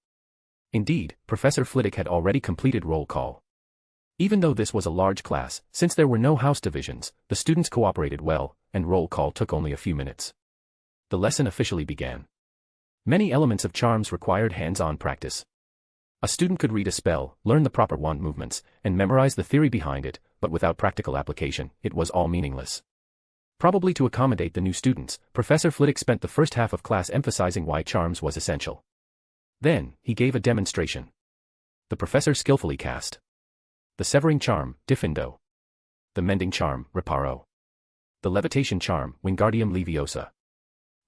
Indeed, Professor Flitwick had already completed roll call. Even though this was a large class, since there were no house divisions, the students cooperated well, and roll call took only a few minutes. The lesson officially began. Many elements of charms required hands-on practice. A student could read a spell, learn the proper wand movements, and memorize the theory behind it, but without practical application, it was all meaningless. Probably to accommodate the new students, Professor Flitwick spent the first half of class emphasizing why charms was essential. Then, he gave a demonstration. The professor skillfully cast the Severing Charm, Diffindo. The Mending Charm, Reparo. The Levitation Charm, Wingardium Leviosa.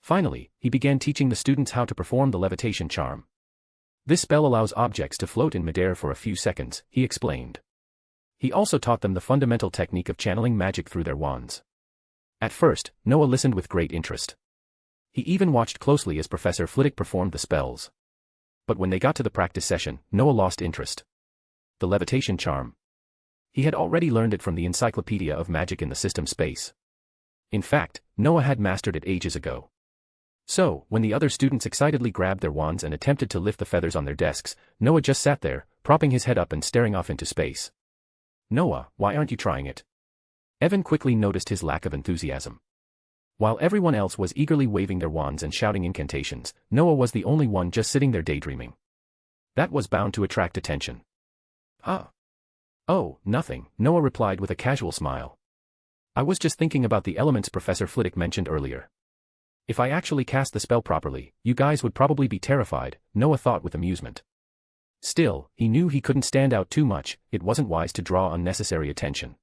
Finally, he began teaching the students how to perform the Levitation Charm. This spell allows objects to float in midair for a few seconds, he explained. He also taught them the fundamental technique of channeling magic through their wands. At first, Noah listened with great interest. He even watched closely as Professor Flitwick performed the spells. But when they got to the practice session, Noah lost interest. The Levitation Charm. He had already learned it from the Encyclopedia of Magic in the System Space. In fact, Noah had mastered it ages ago. So, when the other students excitedly grabbed their wands and attempted to lift the feathers on their desks, Noah just sat there, propping his head up and staring off into space. Noah, why aren't you trying it? Evan quickly noticed his lack of enthusiasm. While everyone else was eagerly waving their wands and shouting incantations, Noah was the only one just sitting there daydreaming. That was bound to attract attention. Oh, nothing, Noah replied with a casual smile. I was just thinking about the elements Professor Flitwick mentioned earlier. If I actually cast the spell properly, you guys would probably be terrified, Noah thought with amusement. Still, he knew he couldn't stand out too much, it wasn't wise to draw unnecessary attention.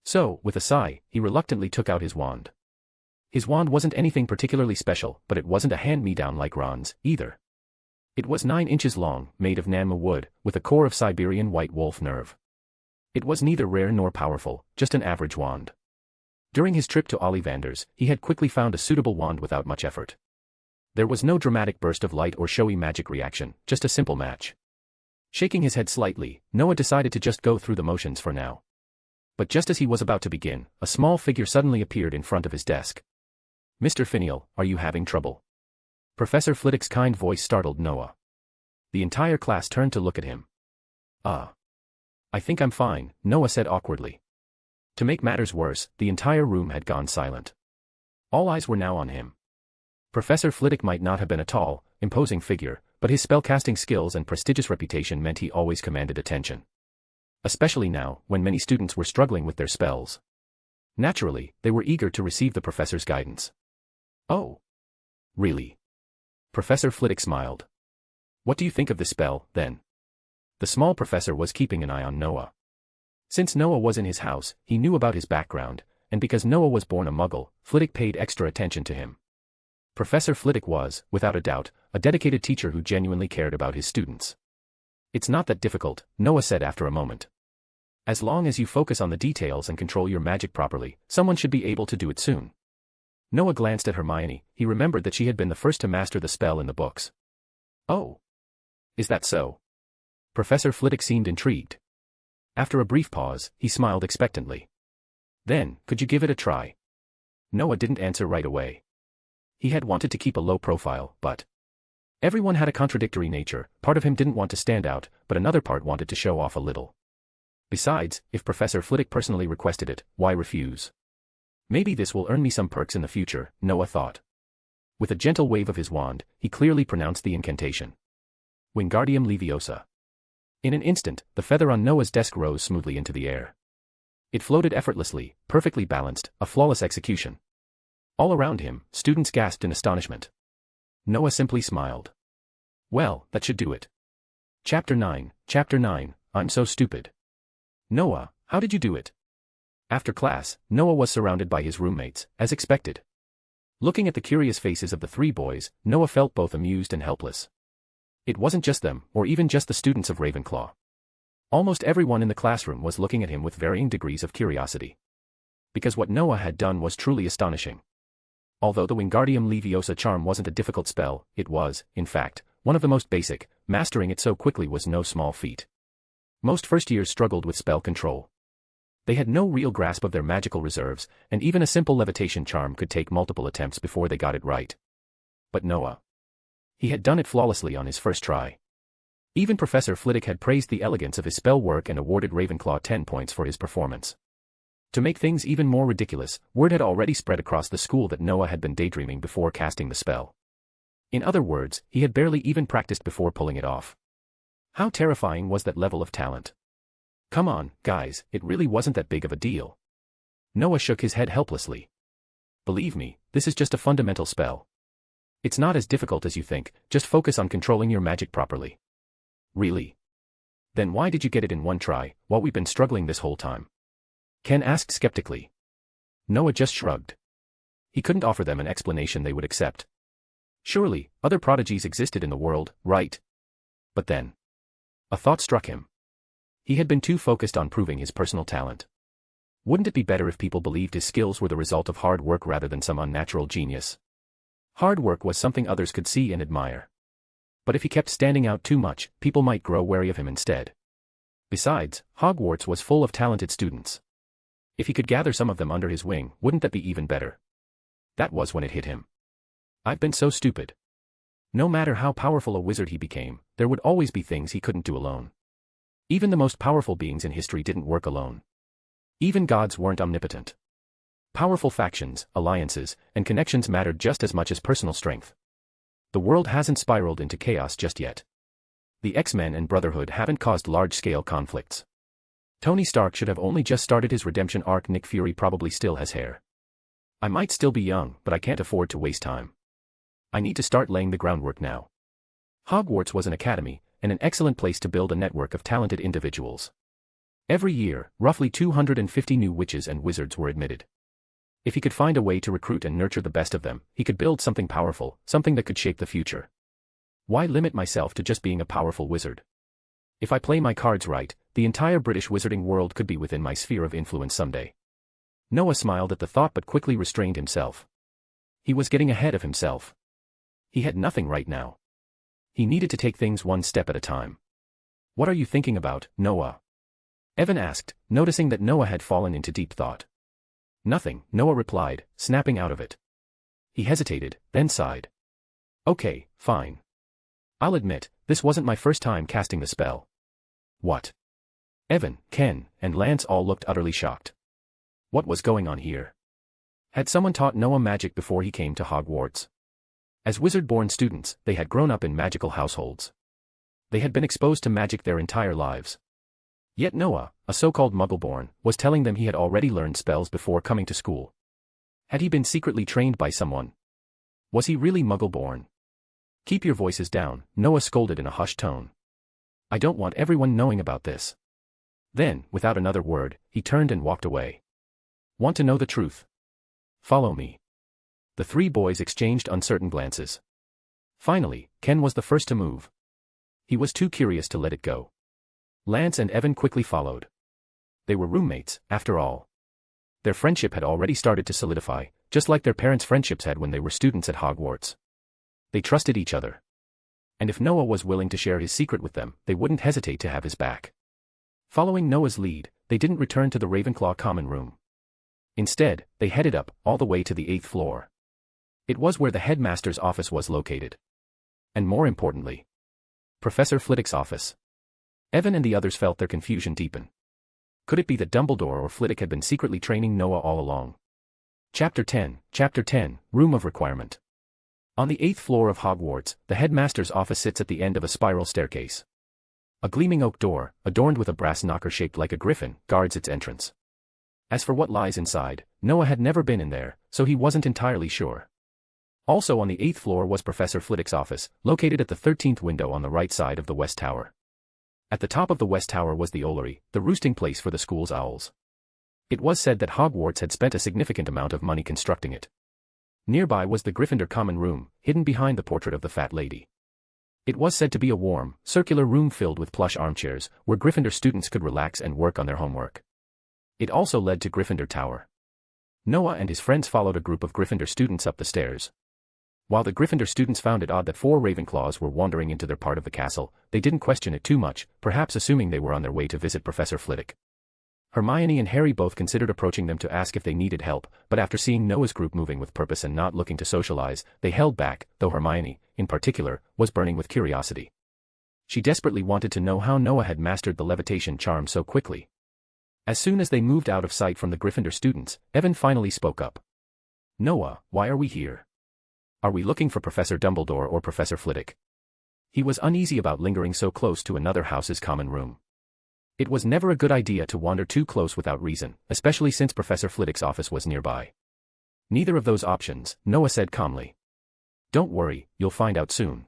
So, with a sigh, he reluctantly took out his wand. His wand wasn't anything particularly special, but it wasn't a hand-me-down like Ron's, either. It was 9 inches long, made of Nanma wood, with a core of Siberian white wolf nerve. It was neither rare nor powerful, just an average wand. During his trip to Ollivander's, he had quickly found a suitable wand without much effort. There was no dramatic burst of light or showy magic reaction, just a simple match. Shaking his head slightly, Noah decided to just go through the motions for now. But just as he was about to begin, a small figure suddenly appeared in front of his desk. Mr. Finial, are you having trouble? Professor Flitwick's kind voice startled Noah. The entire class turned to look at him. I think I'm fine, Noah said awkwardly. To make matters worse, the entire room had gone silent. All eyes were now on him. Professor Flitwick might not have been a tall, imposing figure, but his spellcasting skills and prestigious reputation meant he always commanded attention. Especially now, when many students were struggling with their spells. Naturally, they were eager to receive the professor's guidance. Oh. Really? Professor Flitwick smiled. What do you think of this spell, then? The small professor was keeping an eye on Noah. Since Noah was in his house, he knew about his background, and because Noah was born a muggle, Flitwick paid extra attention to him. Professor Flitwick was, without a doubt, a dedicated teacher who genuinely cared about his students. It's not that difficult, Noah said after a moment. As long as you focus on the details and control your magic properly, someone should be able to do it soon. Noah glanced at Hermione, he remembered that she had been the first to master the spell in the books. Oh. Is that so? Professor Flitwick seemed intrigued. After a brief pause, he smiled expectantly. Then, could you give it a try? Noah didn't answer right away. He had wanted to keep a low profile, but everyone had a contradictory nature, part of him didn't want to stand out, but another part wanted to show off a little. Besides, if Professor Flitwick personally requested it, why refuse? Maybe this will earn me some perks in the future, Noah thought. With a gentle wave of his wand, he clearly pronounced the incantation. Wingardium Leviosa. In an instant, the feather on Noah's desk rose smoothly into the air. It floated effortlessly, perfectly balanced, a flawless execution. All around him, students gasped in astonishment. Noah simply smiled. Well, that should do it. Chapter 9, I'm so stupid. Noah, how did you do it? After class, Noah was surrounded by his roommates, as expected. Looking at the curious faces of the three boys, Noah felt both amused and helpless. It wasn't just them, or even just the students of Ravenclaw. Almost everyone in the classroom was looking at him with varying degrees of curiosity. Because what Noah had done was truly astonishing. Although the Wingardium Leviosa charm wasn't a difficult spell, it was, in fact, one of the most basic. Mastering it so quickly was no small feat. Most first-years struggled with spell control. They had no real grasp of their magical reserves, and even a simple levitation charm could take multiple attempts before they got it right. But Noah. He had done it flawlessly on his first try. Even Professor Flitwick had praised the elegance of his spell work and awarded Ravenclaw 10 points for his performance. To make things even more ridiculous, word had already spread across the school that Noah had been daydreaming before casting the spell. In other words, he had barely even practiced before pulling it off. How terrifying was that level of talent? Come on, guys, it really wasn't that big of a deal. Noah shook his head helplessly. Believe me, this is just a fundamental spell. It's not as difficult as you think, just focus on controlling your magic properly. Really? Then why did you get it in one try, while we've been struggling this whole time? Ken asked skeptically. Noah just shrugged. He couldn't offer them an explanation they would accept. Surely, other prodigies existed in the world, right? But then. A thought struck him. He had been too focused on proving his personal talent. Wouldn't it be better if people believed his skills were the result of hard work rather than some unnatural genius? Hard work was something others could see and admire. But if he kept standing out too much, people might grow wary of him instead. Besides, Hogwarts was full of talented students. If he could gather some of them under his wing, wouldn't that be even better? That was when it hit him. I've been so stupid. No matter how powerful a wizard he became, there would always be things he couldn't do alone. Even the most powerful beings in history didn't work alone. Even gods weren't omnipotent. Powerful factions, alliances, and connections mattered just as much as personal strength. The world hasn't spiraled into chaos just yet. The X-Men and Brotherhood haven't caused large-scale conflicts. Tony Stark should have only just started his redemption arc. Nick Fury probably still has hair. I might still be young, but I can't afford to waste time. I need to start laying the groundwork now. Hogwarts was an academy, and an excellent place to build a network of talented individuals. Every year, roughly 250 new witches and wizards were admitted. If he could find a way to recruit and nurture the best of them, he could build something powerful, something that could shape the future. Why limit myself to just being a powerful wizard? If I play my cards right, the entire British wizarding world could be within my sphere of influence someday. Noah smiled at the thought but quickly restrained himself. He was getting ahead of himself. He had nothing right now. He needed to take things one step at a time. What are you thinking about, Noah? Evan asked, noticing that Noah had fallen into deep thought. Nothing, Noah replied, snapping out of it. He hesitated, then sighed. Okay, fine. I'll admit, this wasn't my first time casting the spell. What? Evan, Ken, and Lance all looked utterly shocked. What was going on here? Had someone taught Noah magic before he came to Hogwarts? As wizard-born students, they had grown up in magical households. They had been exposed to magic their entire lives. Yet Noah, a so-called muggle-born, was telling them he had already learned spells before coming to school. Had he been secretly trained by someone? Was he really muggle-born? Keep your voices down, Noah scolded in a hushed tone. I don't want everyone knowing about this. Then, without another word, he turned and walked away. Want to know the truth? Follow me. The three boys exchanged uncertain glances. Finally, Ken was the first to move. He was too curious to let it go. Lance and Evan quickly followed. They were roommates, after all. Their friendship had already started to solidify, just like their parents' friendships had when they were students at Hogwarts. They trusted each other. And if Noah was willing to share his secret with them, they wouldn't hesitate to have his back. Following Noah's lead, they didn't return to the Ravenclaw common room. Instead, they headed up, all the way to the 8th floor. It was where the headmaster's office was located. And more importantly, Professor Flitwick's office. Evan and the others felt their confusion deepen. Could it be that Dumbledore or Flitwick had been secretly training Noah all along? Chapter 10, Room of Requirement. On the 8th floor of Hogwarts, the headmaster's office sits at the end of a spiral staircase. A gleaming oak door, adorned with a brass knocker shaped like a griffin, guards its entrance. As for what lies inside, Noah had never been in there, so he wasn't entirely sure. Also on the 8th floor was Professor Flitwick's office, located at the 13th window on the right side of the West Tower. At the top of the West Tower was the Ollery, the roosting place for the school's owls. It was said that Hogwarts had spent a significant amount of money constructing it. Nearby was the Gryffindor common room, hidden behind the portrait of the fat lady. It was said to be a warm, circular room filled with plush armchairs, where Gryffindor students could relax and work on their homework. It also led to Gryffindor Tower. Noah and his friends followed a group of Gryffindor students up the stairs. While the Gryffindor students found it odd that 4 Ravenclaws were wandering into their part of the castle, they didn't question it too much, perhaps assuming they were on their way to visit Professor Flitwick. Hermione and Harry both considered approaching them to ask if they needed help, but after seeing Noah's group moving with purpose and not looking to socialize, they held back, though Hermione, in particular, was burning with curiosity. She desperately wanted to know how Noah had mastered the levitation charm so quickly. As soon as they moved out of sight from the Gryffindor students, Evan finally spoke up. "Noah, why are we here? Are we looking for Professor Dumbledore or Professor Flitwick?" He was uneasy about lingering so close to another house's common room. It was never a good idea to wander too close without reason, especially since Professor Flitwick's office was nearby. "Neither of those options," Noah said calmly. "Don't worry, you'll find out soon.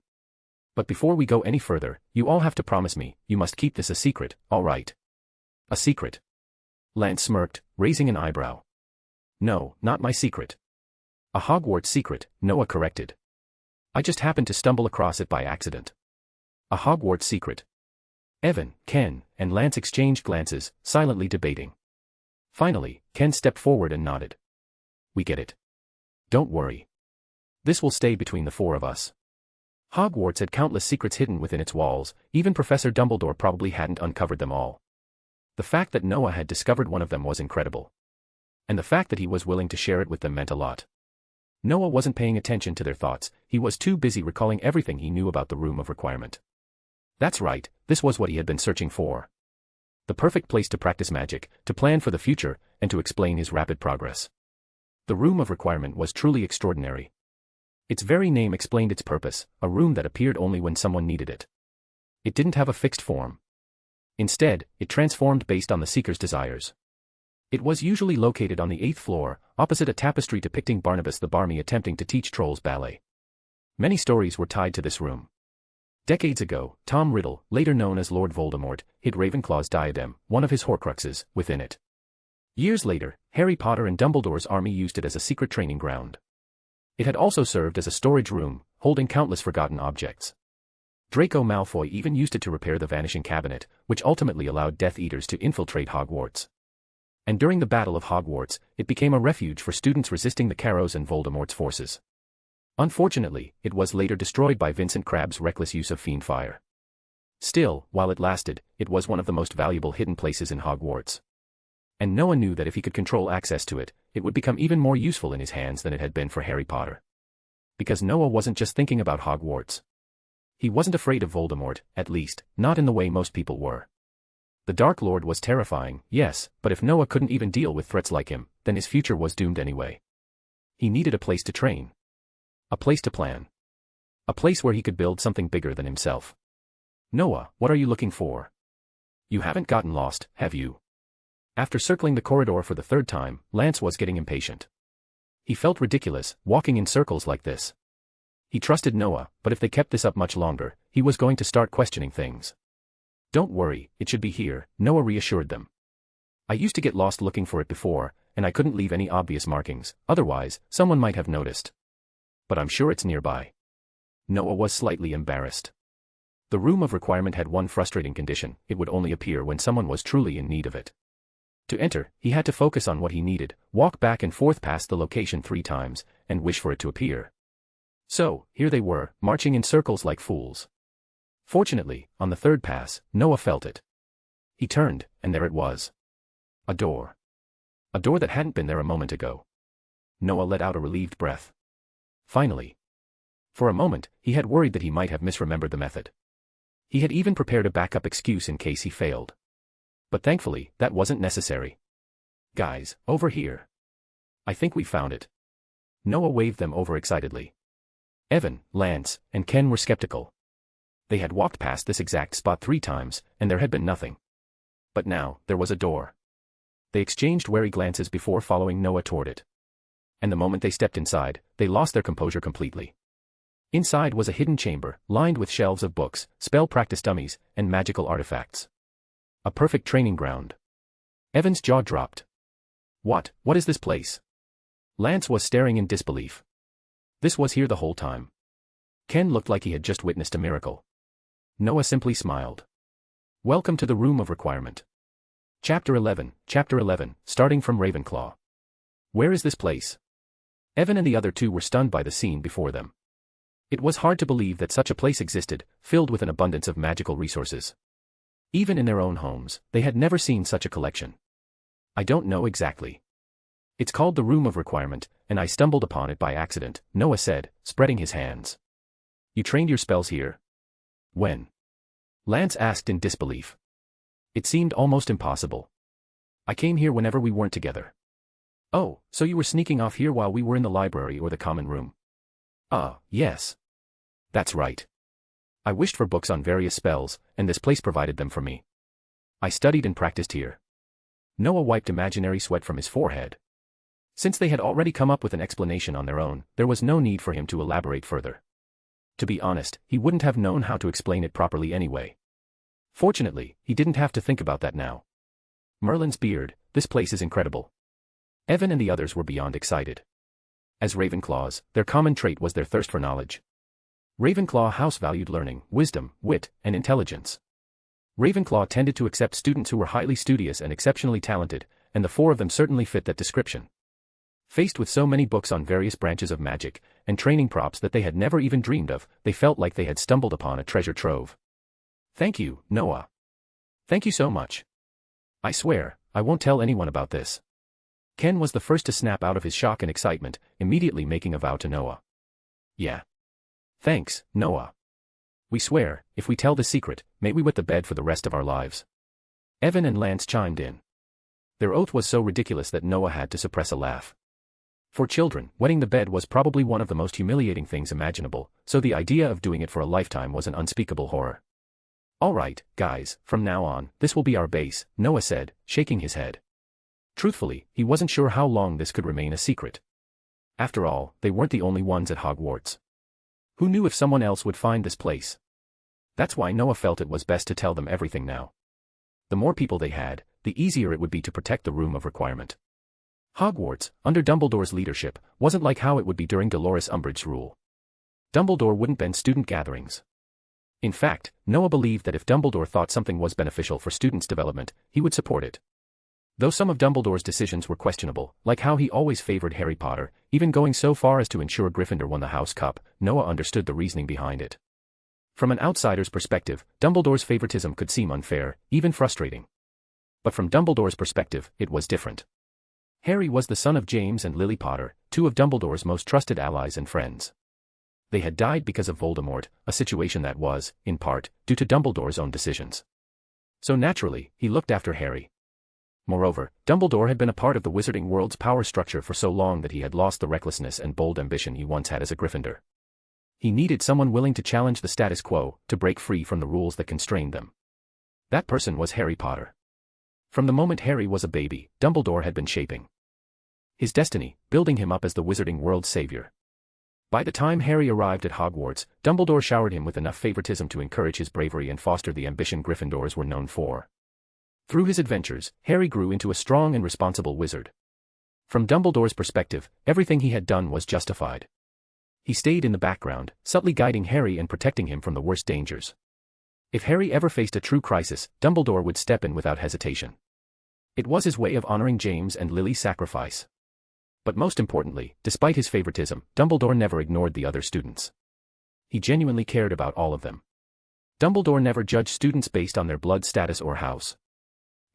But before we go any further, you all have to promise me, you must keep this a secret, all right?" "A secret?" Lance smirked, raising an eyebrow. "No, not my secret." "A Hogwarts secret," Noah corrected. "I just happened to stumble across it by accident." "A Hogwarts secret." Evan, Ken, and Lance exchanged glances, silently debating. Finally, Ken stepped forward and nodded. "We get it. Don't worry. This will stay between the 4 of us." Hogwarts had countless secrets hidden within its walls, even Professor Dumbledore probably hadn't uncovered them all. The fact that Noah had discovered one of them was incredible. And the fact that he was willing to share it with them meant a lot. Noah wasn't paying attention to their thoughts, he was too busy recalling everything he knew about the Room of Requirement. That's right, this was what he had been searching for. The perfect place to practice magic, to plan for the future, and to explain his rapid progress. The Room of Requirement was truly extraordinary. Its very name explained its purpose, a room that appeared only when someone needed it. It didn't have a fixed form. Instead, it transformed based on the seeker's desires. It was usually located on the 8th floor, opposite a tapestry depicting Barnabas the Barmy attempting to teach trolls ballet. Many stories were tied to this room. Decades ago, Tom Riddle, later known as Lord Voldemort, hid Ravenclaw's diadem, one of his Horcruxes, within it. Years later, Harry Potter and Dumbledore's army used it as a secret training ground. It had also served as a storage room, holding countless forgotten objects. Draco Malfoy even used it to repair the Vanishing Cabinet, which ultimately allowed Death Eaters to infiltrate Hogwarts. And during the Battle of Hogwarts, it became a refuge for students resisting the Carrows and Voldemort's forces. Unfortunately, it was later destroyed by Vincent Crabbe's reckless use of fiend fire. Still, while it lasted, it was one of the most valuable hidden places in Hogwarts. And Noah knew that if he could control access to it, it would become even more useful in his hands than it had been for Harry Potter. Because Noah wasn't just thinking about Hogwarts. He wasn't afraid of Voldemort, at least, not in the way most people were. The Dark Lord was terrifying, yes, but if Noah couldn't even deal with threats like him, then his future was doomed anyway. He needed a place to train. A place to plan. A place where he could build something bigger than himself. "Noah, what are you looking for? You haven't gotten lost, have you?" After circling the corridor for the 3rd time, Lance was getting impatient. He felt ridiculous, walking in circles like this. He trusted Noah, but if they kept this up much longer, he was going to start questioning things. "Don't worry, it should be here," Noah reassured them. "I used to get lost looking for it before, and I couldn't leave any obvious markings, otherwise, someone might have noticed. But I'm sure it's nearby." Noah was slightly embarrassed. The Room of Requirement had one frustrating condition: it would only appear when someone was truly in need of it. To enter, he had to focus on what he needed, walk back and forth past the location 3 times, and wish for it to appear. So, here they were, marching in circles like fools. Fortunately, on the 3rd pass, Noah felt it. He turned, and there it was. A door. A door that hadn't been there a moment ago. Noah let out a relieved breath. Finally. For a moment, he had worried that he might have misremembered the method. He had even prepared a backup excuse in case he failed. But thankfully, that wasn't necessary. "Guys, over here. I think we found it." Noah waved them over excitedly. Evan, Lance, and Ken were skeptical. They had walked past this exact spot 3 times, and there had been nothing. But now, there was a door. They exchanged wary glances before following Noah toward it. And the moment they stepped inside, they lost their composure completely. Inside was a hidden chamber, lined with shelves of books, spell practice dummies, and magical artifacts. A perfect training ground. Evan's jaw dropped. What is this place? Lance was staring in disbelief. This was here the whole time. Ken looked like he had just witnessed a miracle. Noah simply smiled. Welcome to the Room of Requirement. Chapter 11, starting from Ravenclaw. Where is this place? Evan and the other two were stunned by the scene before them. It was hard to believe that such a place existed, filled with an abundance of magical resources. Even in their own homes, they had never seen such a collection. I don't know exactly. It's called the Room of Requirement, and I stumbled upon it by accident, Noah said, spreading his hands. You trained your spells here? When? Lance asked in disbelief. It seemed almost impossible. I came here whenever we weren't together. Oh, so you were sneaking off here while we were in the library or the common room? Yes. That's right. I wished for books on various spells, and this place provided them for me. I studied and practiced here. Noah wiped imaginary sweat from his forehead. Since they had already come up with an explanation on their own, there was no need for him to elaborate further. To be honest, he wouldn't have known how to explain it properly anyway. Fortunately, he didn't have to think about that now. Merlin's beard, this place is incredible. Evan and the others were beyond excited. As Ravenclaws, their common trait was their thirst for knowledge. Ravenclaw house valued learning, wisdom, wit, and intelligence. Ravenclaw tended to accept students who were highly studious and exceptionally talented, and the four of them certainly fit that description. Faced with so many books on various branches of magic, and training props that they had never even dreamed of, they felt like they had stumbled upon a treasure trove. Thank you, Noah. Thank you so much. I swear, I won't tell anyone about this. Ken was the first to snap out of his shock and excitement, immediately making a vow to Noah. Yeah. Thanks, Noah. We swear, if we tell the secret, may we wet the bed for the rest of our lives. Evan and Lance chimed in. Their oath was so ridiculous that Noah had to suppress a laugh. For children, wetting the bed was probably one of the most humiliating things imaginable, so the idea of doing it for a lifetime was an unspeakable horror. All right, guys, from now on, this will be our base, Noah said, shaking his head. Truthfully, he wasn't sure how long this could remain a secret. After all, they weren't the only ones at Hogwarts. Who knew if someone else would find this place? That's why Noah felt it was best to tell them everything now. The more people they had, the easier it would be to protect the Room of Requirement. Hogwarts, under Dumbledore's leadership, wasn't like how it would be during Dolores Umbridge's rule. Dumbledore wouldn't bend student gatherings. In fact, Noah believed that if Dumbledore thought something was beneficial for students' development, he would support it. Though some of Dumbledore's decisions were questionable, like how he always favored Harry Potter, even going so far as to ensure Gryffindor won the House Cup, Noah understood the reasoning behind it. From an outsider's perspective, Dumbledore's favoritism could seem unfair, even frustrating. But from Dumbledore's perspective, it was different. Harry was the son of James and Lily Potter, two of Dumbledore's most trusted allies and friends. They had died because of Voldemort, a situation that was, in part, due to Dumbledore's own decisions. So naturally, he looked after Harry. Moreover, Dumbledore had been a part of the wizarding world's power structure for so long that he had lost the recklessness and bold ambition he once had as a Gryffindor. He needed someone willing to challenge the status quo, to break free from the rules that constrained them. That person was Harry Potter. From the moment Harry was a baby, Dumbledore had been shaping his destiny, building him up as the wizarding world's savior. By the time Harry arrived at Hogwarts, Dumbledore showered him with enough favoritism to encourage his bravery and foster the ambition Gryffindors were known for. Through his adventures, Harry grew into a strong and responsible wizard. From Dumbledore's perspective, everything he had done was justified. He stayed in the background, subtly guiding Harry and protecting him from the worst dangers. If Harry ever faced a true crisis, Dumbledore would step in without hesitation. It was his way of honoring James and Lily's sacrifice. But most importantly, despite his favoritism, Dumbledore never ignored the other students. He genuinely cared about all of them. Dumbledore never judged students based on their blood status or house.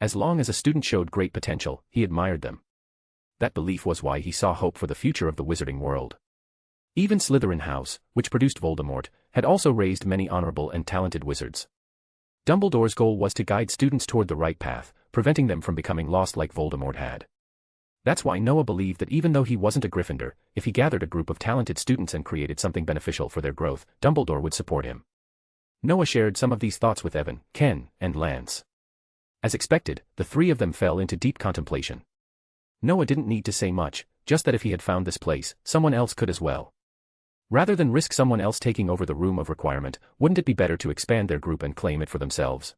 As long as a student showed great potential, he admired them. That belief was why he saw hope for the future of the wizarding world. Even Slytherin House, which produced Voldemort, had also raised many honorable and talented wizards. Dumbledore's goal was to guide students toward the right path, preventing them from becoming lost like Voldemort had. That's why Noah believed that even though he wasn't a Gryffindor, if he gathered a group of talented students and created something beneficial for their growth, Dumbledore would support him. Noah shared some of these thoughts with Evan, Ken, and Lance. As expected, the three of them fell into deep contemplation. Noah didn't need to say much, just that if he had found this place, someone else could as well. Rather than risk someone else taking over the room of requirement, wouldn't it be better to expand their group and claim it for themselves?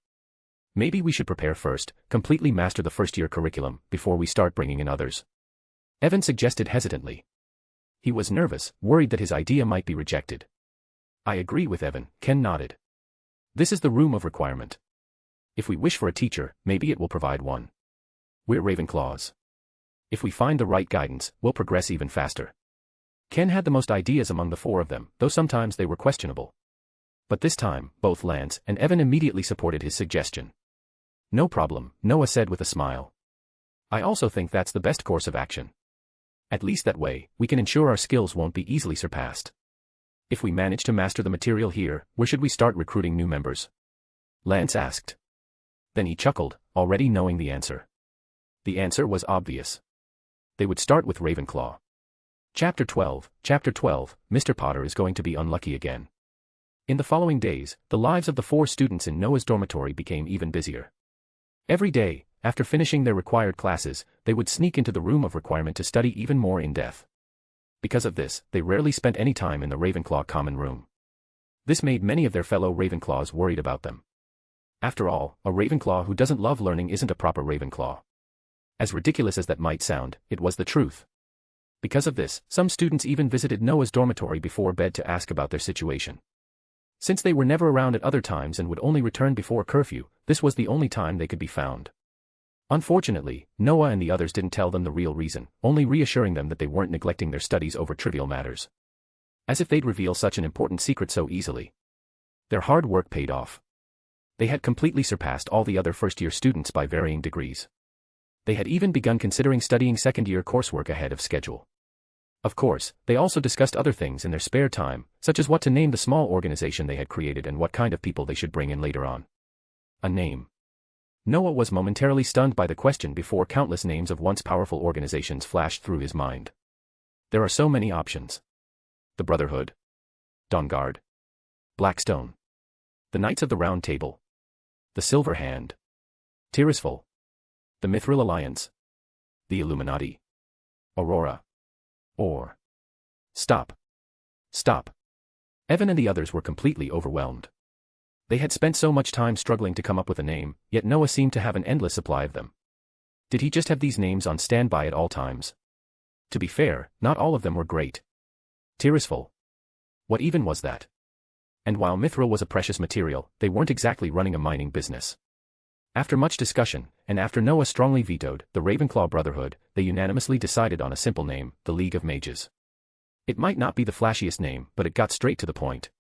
Maybe we should prepare first, completely master the first-year curriculum, before we start bringing in others. Evan suggested hesitantly. He was nervous, worried that his idea might be rejected. I agree with Evan, Ken nodded. This is the room of requirement. If we wish for a teacher, maybe it will provide one. We're Ravenclaws. If we find the right guidance, we'll progress even faster. Ken had the most ideas among the four of them, though sometimes they were questionable. But this time, both Lance and Evan immediately supported his suggestion. No problem, Noah said with a smile. I also think that's the best course of action. At least that way, we can ensure our skills won't be easily surpassed. If we manage to master the material here, where should we start recruiting new members? Lance asked. Then he chuckled, already knowing the answer. The answer was obvious. They would start with Ravenclaw. Chapter 12, Mr. Potter is going to be unlucky again. In the following days, the lives of the 4 students in Noah's dormitory became even busier. Every day, after finishing their required classes, they would sneak into the room of requirement to study even more in depth. Because of this, they rarely spent any time in the Ravenclaw common room. This made many of their fellow Ravenclaws worried about them. After all, a Ravenclaw who doesn't love learning isn't a proper Ravenclaw. As ridiculous as that might sound, it was the truth. Because of this, some students even visited Noah's dormitory before bed to ask about their situation. Since they were never around at other times and would only return before curfew, this was the only time they could be found. Unfortunately, Noah and the others didn't tell them the real reason, only reassuring them that they weren't neglecting their studies over trivial matters. As if they'd reveal such an important secret so easily. Their hard work paid off. They had completely surpassed all the other first-year students by varying degrees. They had even begun considering studying second-year coursework ahead of schedule. Of course, they also discussed other things in their spare time, such as what to name the small organization they had created and what kind of people they should bring in later on. A name. Noah was momentarily stunned by the question before countless names of once powerful organizations flashed through his mind. There are so many options. The Brotherhood. Dawnguard. Blackstone. The Knights of the Round Table. The Silver Hand. Tirisful. The Mithril Alliance. The Illuminati. Aurora. Or. Stop. Stop. Evan and the others were completely overwhelmed. They had spent so much time struggling to come up with a name, yet Noah seemed to have an endless supply of them. Did he just have these names on standby at all times? To be fair, not all of them were great. Tirisful. What even was that? And while mithril was a precious material, they weren't exactly running a mining business. After much discussion, and after Noah strongly vetoed the Ravenclaw Brotherhood, they unanimously decided on a simple name, the League of Mages. It might not be the flashiest name, but it got straight to the point.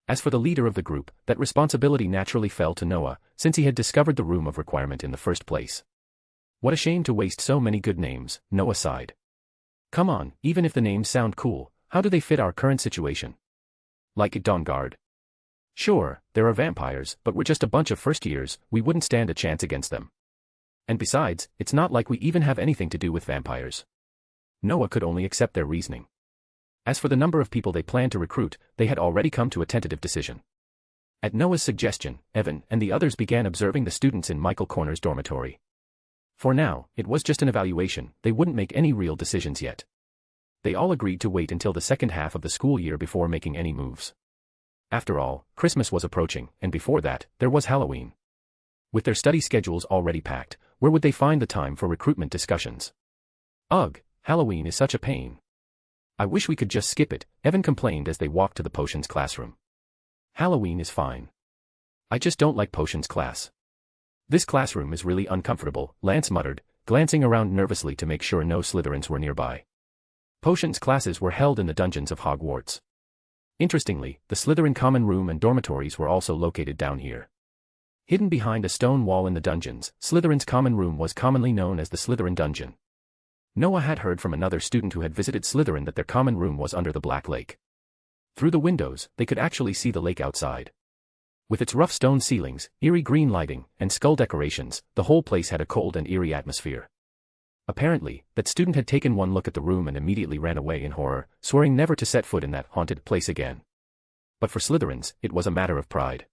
As for the leader of the group, that responsibility naturally fell to Noah, since he had discovered the room of requirement in the first place. What a shame to waste so many good names, Noah sighed. Come on, even if the names sound cool, how do they fit our current situation? Like Dawnguard. Sure, there are vampires, but we're just a bunch of first-years, we wouldn't stand a chance against them. And besides, it's not like we even have anything to do with vampires. Noah could only accept their reasoning. As for the number of people they planned to recruit, they had already come to a tentative decision. At Noah's suggestion, Evan and the others began observing the students in Michael Corner's dormitory. For now, it was just an evaluation, they wouldn't make any real decisions yet. They all agreed to wait until the second half of the school year before making any moves. After all, Christmas was approaching, and before that, there was Halloween. With their study schedules already packed, where would they find the time for recruitment discussions? Ugh, Halloween is such a pain. I wish we could just skip it, Evan complained as they walked to the potions classroom. Halloween is fine. I just don't like potions class. This classroom is really uncomfortable, Lance muttered, glancing around nervously to make sure no Slytherins were nearby. Potions classes were held in the dungeons of Hogwarts. Interestingly, the Slytherin common room and dormitories were also located down here. Hidden behind a stone wall in the dungeons, Slytherin's common room was commonly known as the Slytherin Dungeon. Noah had heard from another student who had visited Slytherin that their common room was under the Black Lake. Through the windows, they could actually see the lake outside. With its rough stone ceilings, eerie green lighting, and skull decorations, the whole place had a cold and eerie atmosphere. Apparently, that student had taken one look at the room and immediately ran away in horror, swearing never to set foot in that haunted place again. But for Slytherins, it was a matter of pride.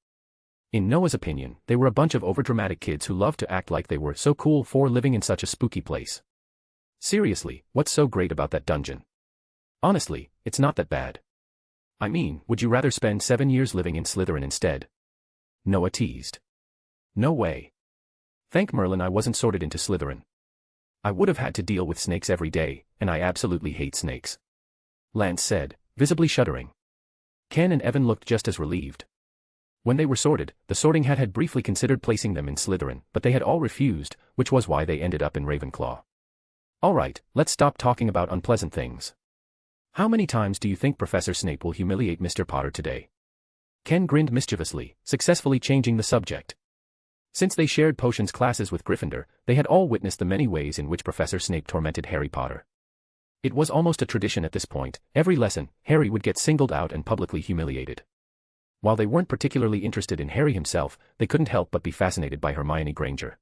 In Noah's opinion, they were a bunch of overdramatic kids who loved to act like they were so cool for living in such a spooky place. Seriously, what's so great about that dungeon? Honestly, it's not that bad. I mean, would you rather spend 7 years living in Slytherin instead? Noah teased. No way. Thank Merlin I wasn't sorted into Slytherin. I would have had to deal with snakes every day, and I absolutely hate snakes. Lance said, visibly shuddering. Ken and Evan looked just as relieved. When they were sorted, the sorting hat had briefly considered placing them in Slytherin, but they had all refused, which was why they ended up in Ravenclaw. Alright, let's stop talking about unpleasant things. How many times do you think Professor Snape will humiliate Mr. Potter today? Ken grinned mischievously, successfully changing the subject. Since they shared potions classes with Gryffindor, they had all witnessed the many ways in which Professor Snape tormented Harry Potter. It was almost a tradition at this point. Every lesson, Harry would get singled out and publicly humiliated. While they weren't particularly interested in Harry himself, they couldn't help but be fascinated by Hermione Granger.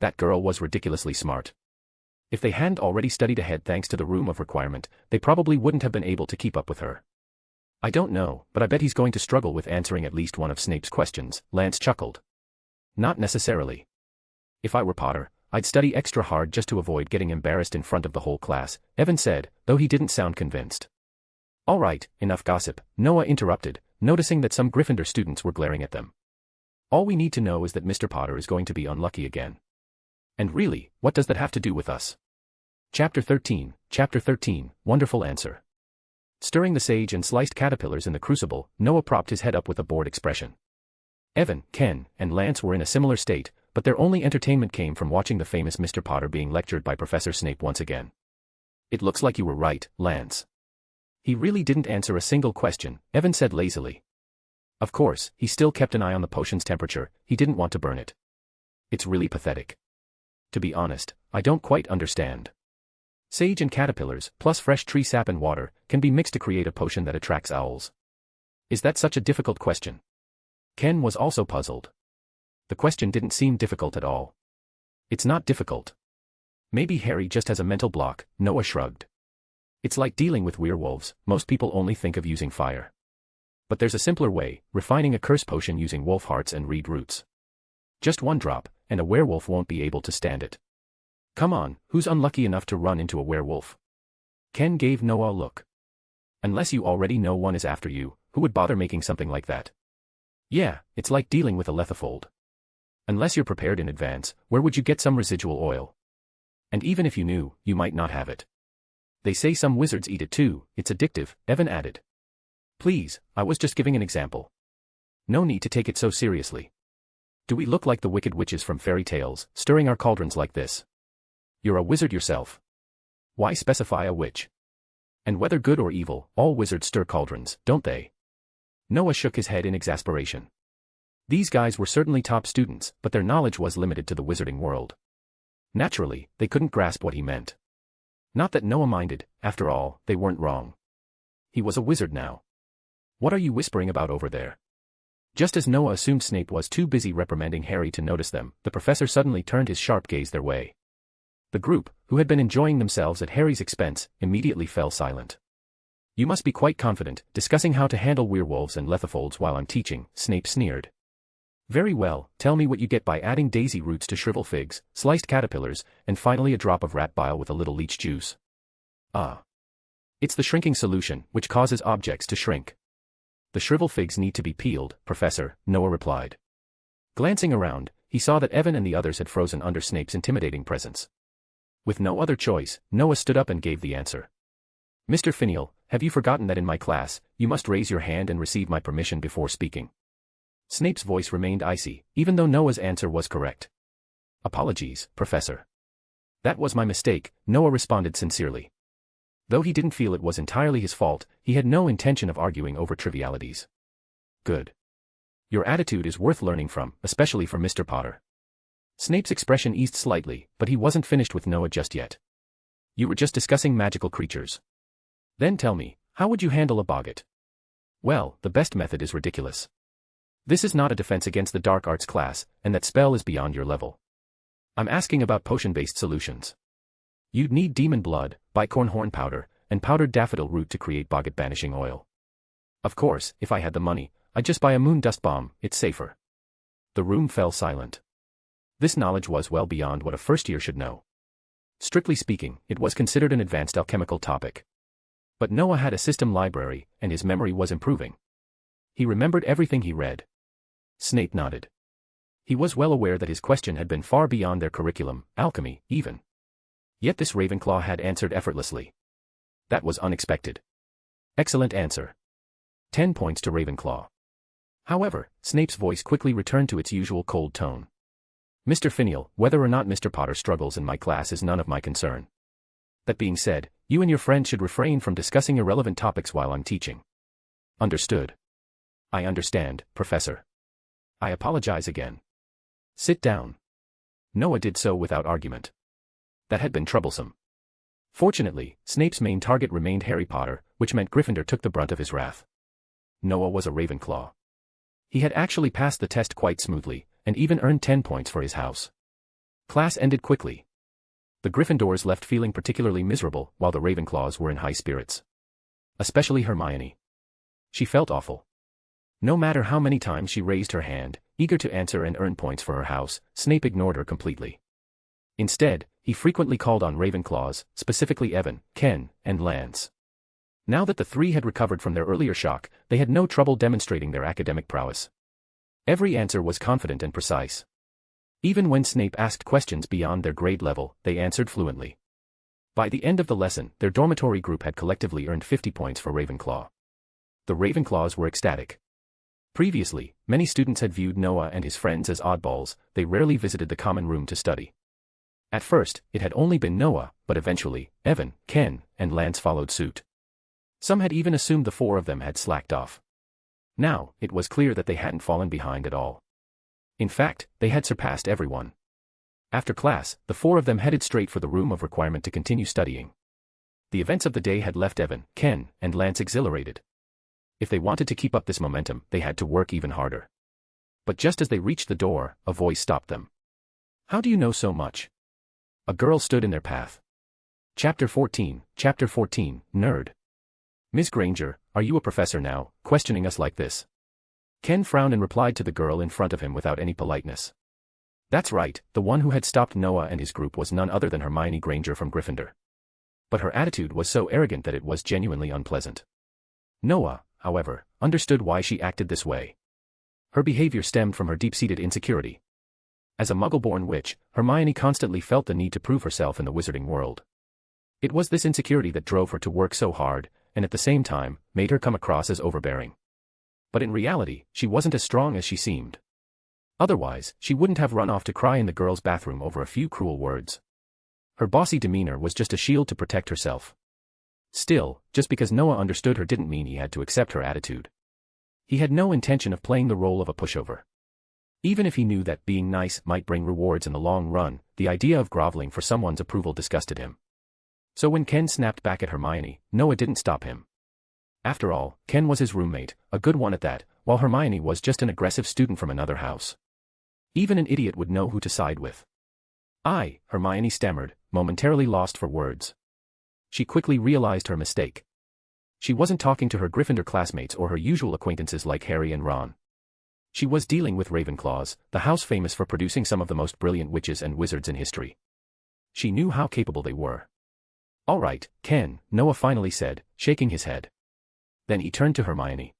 That girl was ridiculously smart. If they hadn't already studied ahead thanks to the Room of Requirement, they probably wouldn't have been able to keep up with her. I don't know, but I bet he's going to struggle with answering at least one of Snape's questions, Lance chuckled. Not necessarily. If I were Potter, I'd study extra hard just to avoid getting embarrassed in front of the whole class, Evan said, though he didn't sound convinced. All right, enough gossip, Noah interrupted, noticing that some Gryffindor students were glaring at them. All we need to know is that Mr. Potter is going to be unlucky again. And really, what does that have to do with us? Chapter 13, wonderful answer. Stirring the sage and sliced caterpillars in the crucible, Noah propped his head up with a bored expression. Evan, Ken, and Lance were in a similar state, but their only entertainment came from watching the famous Mr. Potter being lectured by Professor Snape once again. It looks like you were right, Lance. He really didn't answer a single question, Evan said lazily. Of course, he still kept an eye on the potion's temperature, he didn't want to burn it. It's really pathetic. To be honest, I don't quite understand. Sage and caterpillars, plus fresh tree sap and water, can be mixed to create a potion that attracts owls. Is that such a difficult question? Ken was also puzzled. The question didn't seem difficult at all. It's not difficult. Maybe Harry just has a mental block, Noah shrugged. It's like dealing with werewolves, most people only think of using fire. But there's a simpler way, refining a curse potion using wolf hearts and reed roots. Just one drop, and a werewolf won't be able to stand it. Come on, who's unlucky enough to run into a werewolf? Ken gave Noah a look. Unless you already know one is after you, who would bother making something like that? Yeah, it's like dealing with a lethofold. Unless you're prepared in advance, where would you get some residual oil? And even if you knew, you might not have it. They say some wizards eat it too, it's addictive, Evan added. Please, I was just giving an example. No need to take it so seriously. Do we look like the wicked witches from fairy tales, stirring our cauldrons like this? You're a wizard yourself. Why specify a witch? And whether good or evil, all wizards stir cauldrons, don't they? Noah shook his head in exasperation. These guys were certainly top students, but their knowledge was limited to the wizarding world. Naturally, they couldn't grasp what he meant. Not that Noah minded, after all, they weren't wrong. He was a wizard now. What are you whispering about over there? Just as Noah assumed Snape was too busy reprimanding Harry to notice them, the professor suddenly turned his sharp gaze their way. The group, who had been enjoying themselves at Harry's expense, immediately fell silent. You must be quite confident, discussing how to handle werewolves and lethofolds while I'm teaching, Snape sneered. Very well, tell me what you get by adding daisy roots to shrivel figs, sliced caterpillars, and finally a drop of rat bile with a little leech juice. Ah. It's the shrinking solution, which causes objects to shrink. The shrivel figs need to be peeled, Professor, Noah replied. Glancing around, he saw that Evan and the others had frozen under Snape's intimidating presence. With no other choice, Noah stood up and gave the answer. Mr. Finial, have you forgotten that in my class, you must raise your hand and receive my permission before speaking? Snape's voice remained icy, even though Noah's answer was correct. Apologies, Professor. That was my mistake, Noah responded sincerely. Though he didn't feel it was entirely his fault, he had no intention of arguing over trivialities. Good. Your attitude is worth learning from, especially for Mr. Potter. Snape's expression eased slightly, but he wasn't finished with Noah just yet. You were just discussing magical creatures. Then tell me, how would you handle a boggart? Well, the best method is ridiculous. This is not a defense against the dark arts class, and that spell is beyond your level. I'm asking about potion-based solutions. You'd need demon blood, bicorn horn powder, and powdered daffodil root to create boggart banishing oil. Of course, if I had the money, I'd just buy a moon dust bomb, it's safer. The room fell silent. This knowledge was well beyond what a first year should know. Strictly speaking, it was considered an advanced alchemical topic. But Noah had a system library, and his memory was improving. He remembered everything he read. Snape nodded. He was well aware that his question had been far beyond their curriculum, alchemy, even. Yet this Ravenclaw had answered effortlessly. That was unexpected. Excellent answer. 10 points to Ravenclaw. However, Snape's voice quickly returned to its usual cold tone. Mr. Finial, whether or not Mr. Potter struggles in my class is none of my concern. That being said, you and your friend should refrain from discussing irrelevant topics while I'm teaching. Understood. I understand, Professor. I apologize again. Sit down. Noah did so without argument. That had been troublesome. Fortunately, Snape's main target remained Harry Potter, which meant Gryffindor took the brunt of his wrath. Noah was a Ravenclaw. He had actually passed the test quite smoothly, and even earned 10 points for his house. Class ended quickly. The Gryffindors left feeling particularly miserable, while the Ravenclaws were in high spirits. Especially Hermione. She felt awful. No matter how many times she raised her hand, eager to answer and earn points for her house, Snape ignored her completely. Instead, he frequently called on Ravenclaws, specifically Evan, Ken, and Lance. Now that the three had recovered from their earlier shock, they had no trouble demonstrating their academic prowess. Every answer was confident and precise. Even when Snape asked questions beyond their grade level, they answered fluently. By the end of the lesson, their dormitory group had collectively earned 50 points for Ravenclaw. The Ravenclaws were ecstatic. Previously, many students had viewed Noah and his friends as oddballs. They rarely visited the common room to study. At first, it had only been Noah, but eventually, Evan, Ken, and Lance followed suit. Some had even assumed the four of them had slacked off. Now, it was clear that they hadn't fallen behind at all. In fact, they had surpassed everyone. After class, the four of them headed straight for the room of requirement to continue studying. The events of the day had left Evan, Ken, and Lance exhilarated. If they wanted to keep up this momentum, they had to work even harder. But just as they reached the door, a voice stopped them. How do you know so much? A girl stood in their path. Chapter 14, Nerd. Miss Granger, are you a professor now, questioning us like this? Ken frowned and replied to the girl in front of him without any politeness. That's right, the one who had stopped Noah and his group was none other than Hermione Granger from Gryffindor. But her attitude was so arrogant that it was genuinely unpleasant. Noah, however, understood why she acted this way. Her behavior stemmed from her deep-seated insecurity. As a Muggle-born witch, Hermione constantly felt the need to prove herself in the wizarding world. It was this insecurity that drove her to work so hard, and at the same time, made her come across as overbearing. But in reality, she wasn't as strong as she seemed. Otherwise, she wouldn't have run off to cry in the girls' bathroom over a few cruel words. Her bossy demeanor was just a shield to protect herself. Still, just because Noah understood her didn't mean he had to accept her attitude. He had no intention of playing the role of a pushover. Even if he knew that being nice might bring rewards in the long run, the idea of groveling for someone's approval disgusted him. So when Ken snapped back at Hermione, Noah didn't stop him. After all, Ken was his roommate, a good one at that, while Hermione was just an aggressive student from another house. Even an idiot would know who to side with. Hermione stammered, momentarily lost for words. She quickly realized her mistake. She wasn't talking to her Gryffindor classmates or her usual acquaintances like Harry and Ron. She was dealing with Ravenclaws, the house famous for producing some of the most brilliant witches and wizards in history. She knew how capable they were. All right, Ken, Noah finally said, shaking his head. Then he turned to Hermione.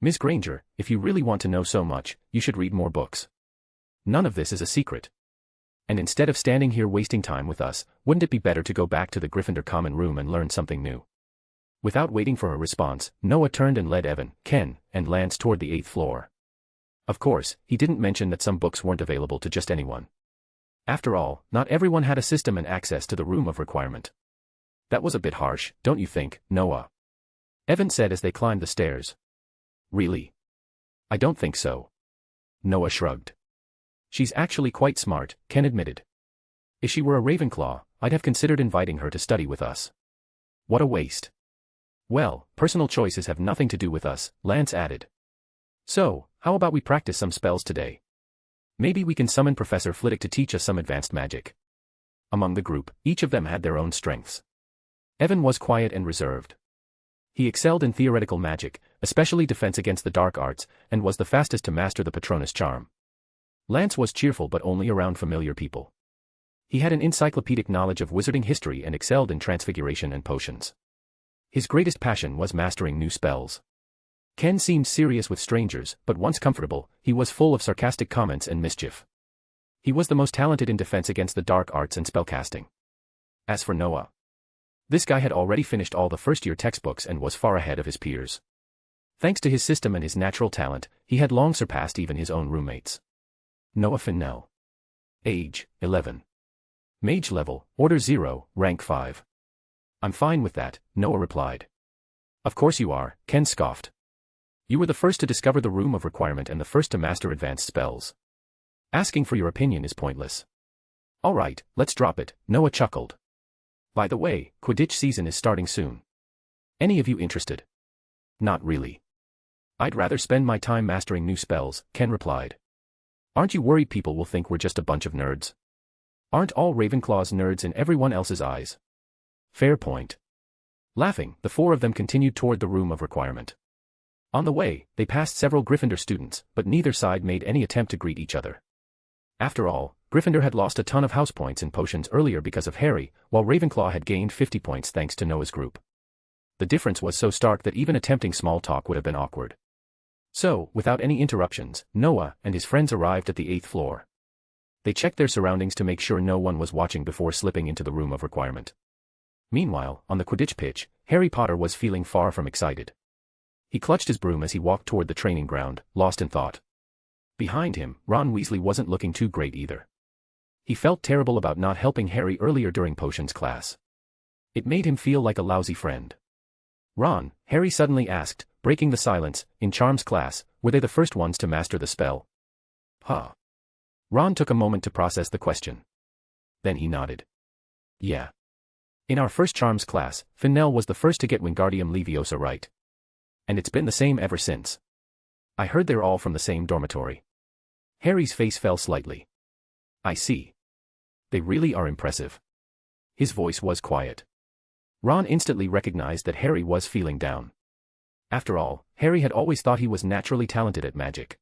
Miss Granger, if you really want to know so much, you should read more books. None of this is a secret. And instead of standing here wasting time with us, wouldn't it be better to go back to the Gryffindor common room and learn something new? Without waiting for a response, Noah turned and led Evan, Ken, and Lance toward the 8th floor. Of course, he didn't mention that some books weren't available to just anyone. After all, not everyone had a system and access to the room of requirement. That was a bit harsh, don't you think, Noah? Evan said as they climbed the stairs. Really? I don't think so. Noah shrugged. She's actually quite smart, Ken admitted. If she were a Ravenclaw, I'd have considered inviting her to study with us. What a waste. Well, personal choices have nothing to do with us, Lance added. So, how about we practice some spells today? Maybe we can summon Professor Flitwick to teach us some advanced magic. Among the group, each of them had their own strengths. Evan was quiet and reserved. He excelled in theoretical magic, especially defense against the dark arts, and was the fastest to master the Patronus charm. Lance was cheerful but only around familiar people. He had an encyclopedic knowledge of wizarding history and excelled in transfiguration and potions. His greatest passion was mastering new spells. Ken seemed serious with strangers, but once comfortable, he was full of sarcastic comments and mischief. He was the most talented in defense against the dark arts and spellcasting. As for Noah, this guy had already finished all the first-year textbooks and was far ahead of his peers. Thanks to his system and his natural talent, he had long surpassed even his own roommates. Noah Fennell. Age, 11. Mage level, Order 0, Rank 5. I'm fine with that, Noah replied. Of course you are, Ken scoffed. You were the first to discover the Room of Requirement and the first to master advanced spells. Asking for your opinion is pointless. All right, let's drop it, Noah chuckled. By the way, Quidditch season is starting soon. Any of you interested? Not really. I'd rather spend my time mastering new spells, Ken replied. Aren't you worried people will think we're just a bunch of nerds? Aren't all Ravenclaws nerds in everyone else's eyes? Fair point. Laughing, the four of them continued toward the Room of Requirement. On the way, they passed several Gryffindor students, but neither side made any attempt to greet each other. After all, Gryffindor had lost a ton of house points in potions earlier because of Harry, while Ravenclaw had gained 50 points thanks to Noah's group. The difference was so stark that even attempting small talk would have been awkward. So, without any interruptions, Noah and his friends arrived at the 8th floor. They checked their surroundings to make sure no one was watching before slipping into the Room of Requirement. Meanwhile, on the Quidditch pitch, Harry Potter was feeling far from excited. He clutched his broom as he walked toward the training ground, lost in thought. Behind him, Ron Weasley wasn't looking too great either. He felt terrible about not helping Harry earlier during potions class. It made him feel like a lousy friend. Ron, Harry suddenly asked, breaking the silence, in Charms class, were they the first ones to master the spell? Huh. Ron took a moment to process the question. Then he nodded. Yeah. In our first Charms class, Fennell was the first to get Wingardium Leviosa right. And it's been the same ever since. I heard they're all from the same dormitory. Harry's face fell slightly. I see. They really are impressive. His voice was quiet. Ron instantly recognized that Harry was feeling down. After all, Harry had always thought he was naturally talented at magic.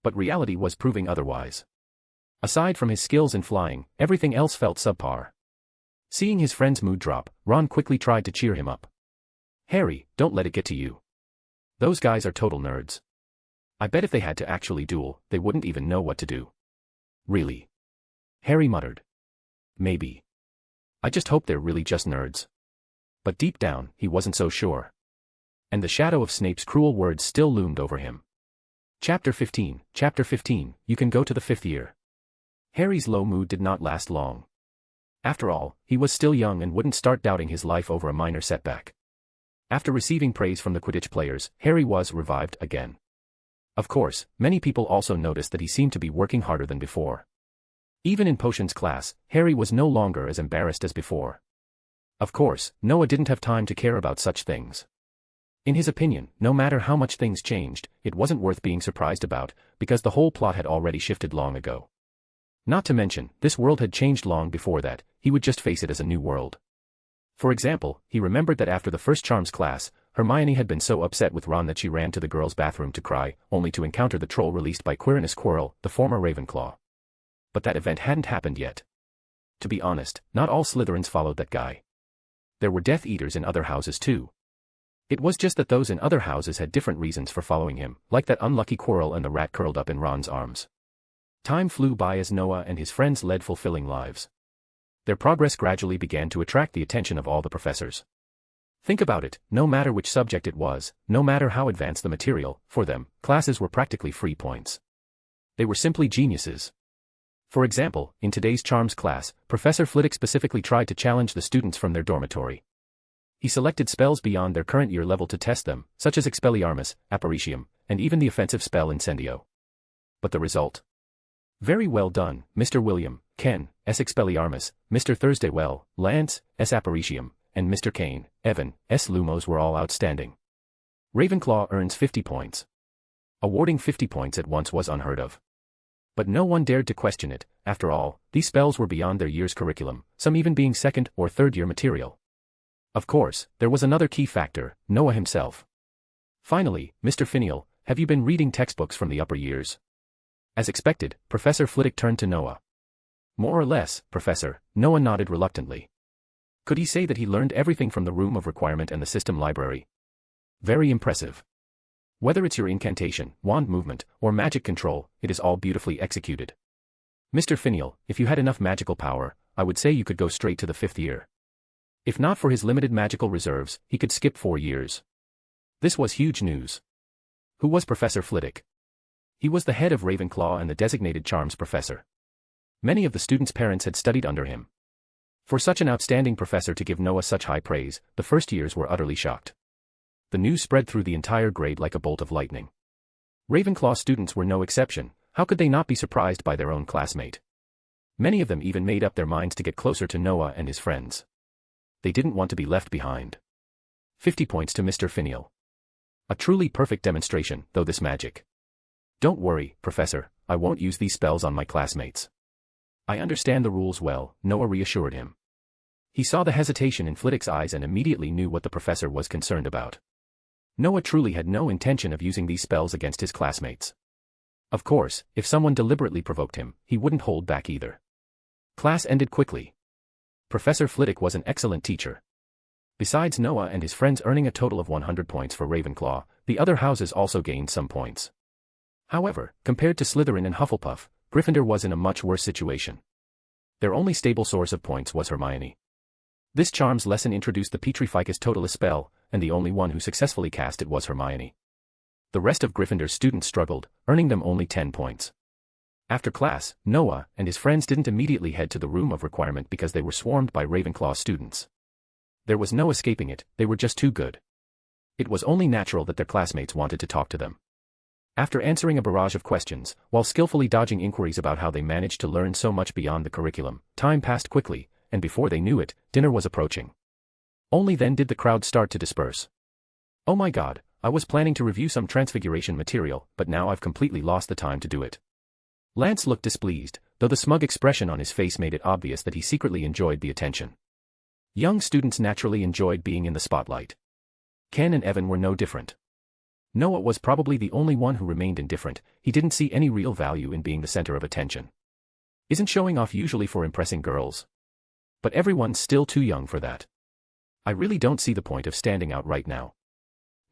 But reality was proving otherwise. Aside from his skills in flying, everything else felt subpar. Seeing his friend's mood drop, Ron quickly tried to cheer him up. Harry, don't let it get to you. Those guys are total nerds. I bet if they had to actually duel, they wouldn't even know what to do. Really? Harry muttered. Maybe. I just hope they're really just nerds. But deep down, he wasn't so sure. And the shadow of Snape's cruel words still loomed over him. Chapter 15, you can go to the 5th year. Harry's low mood did not last long. After all, he was still young and wouldn't start doubting his life over a minor setback. After receiving praise from the Quidditch players, Harry was revived again. Of course, many people also noticed that he seemed to be working harder than before. Even in potions class, Harry was no longer as embarrassed as before. Of course, Noah didn't have time to care about such things. In his opinion, no matter how much things changed, it wasn't worth being surprised about, because the whole plot had already shifted long ago. Not to mention, this world had changed long before that, he would just face it as a new world. For example, he remembered that after the first Charms class, Hermione had been so upset with Ron that she ran to the girls' bathroom to cry, only to encounter the troll released by Quirinus Quirrell, the former Ravenclaw. But that event hadn't happened yet. To be honest, not all Slytherins followed that guy. There were Death Eaters in other houses too. It was just that those in other houses had different reasons for following him, like that unlucky Quirrell and the rat curled up in Ron's arms. Time flew by as Noah and his friends led fulfilling lives. Their progress gradually began to attract the attention of all the professors. Think about it, no matter which subject it was, no matter how advanced the material, for them, classes were practically free points. They were simply geniuses. For example, in today's Charms class, Professor Flitwick specifically tried to challenge the students from their dormitory. He selected spells beyond their current year level to test them, such as Expelliarmus, Apparitium, and even the offensive spell Incendio. But the result? Very well done, Mr. William, Ken, S. Expelliarmus, Mr. Thursdaywell, Lance, S. Apparitium, and Mr. Kane, Evan, S. Lumos were all outstanding. Ravenclaw earns 50 points. Awarding 50 points at once was unheard of. But no one dared to question it. After all, these spells were beyond their year's curriculum, some even being second or third year material. Of course, there was another key factor, Noah himself. Finally, Mr. Finial, have you been reading textbooks from the upper years? As expected, Professor Flitwick turned to Noah. More or less, Professor, Noah nodded reluctantly. Could he say that he learned everything from the Room of Requirement and the System Library? Very impressive. Whether it's your incantation, wand movement, or magic control, it is all beautifully executed. Mr. Finial, if you had enough magical power, I would say you could go straight to the 5th year. If not for his limited magical reserves, he could skip 4 years. This was huge news. Who was Professor Flitwick? He was the head of Ravenclaw and the designated charms professor. Many of the students' parents had studied under him. For such an outstanding professor to give Noah such high praise, the first years were utterly shocked. The news spread through the entire grade like a bolt of lightning. Ravenclaw students were no exception. How could they not be surprised by their own classmate? Many of them even made up their minds to get closer to Noah and his friends. They didn't want to be left behind. 50 points to Mr. Finial. A truly perfect demonstration, though this magic. Don't worry, Professor, I won't use these spells on my classmates. I understand the rules well, Noah reassured him. He saw the hesitation in Flitwick's eyes and immediately knew what the professor was concerned about. Noah truly had no intention of using these spells against his classmates. Of course, if someone deliberately provoked him, he wouldn't hold back either. Class ended quickly. Professor Flitwick was an excellent teacher. Besides Noah and his friends earning a total of 100 points for Ravenclaw, the other houses also gained some points. However, compared to Slytherin and Hufflepuff, Gryffindor was in a much worse situation. Their only stable source of points was Hermione. This charms lesson introduced the Petrificus Totalis spell, and the only one who successfully cast it was Hermione. The rest of Gryffindor's students struggled, earning them only 10 points. After class, Noah and his friends didn't immediately head to the Room of Requirement because they were swarmed by Ravenclaw students. There was no escaping it, they were just too good. It was only natural that their classmates wanted to talk to them. After answering a barrage of questions, while skillfully dodging inquiries about how they managed to learn so much beyond the curriculum, time passed quickly, and before they knew it, dinner was approaching. Only then did the crowd start to disperse. Oh my God, I was planning to review some transfiguration material, but now I've completely lost the time to do it. Lance looked displeased, though the smug expression on his face made it obvious that he secretly enjoyed the attention. Young students naturally enjoyed being in the spotlight. Ken and Evan were no different. Noah was probably the only one who remained indifferent. He didn't see any real value in being the center of attention. Isn't showing off usually for impressing girls? But everyone's still too young for that. I really don't see the point of standing out right now.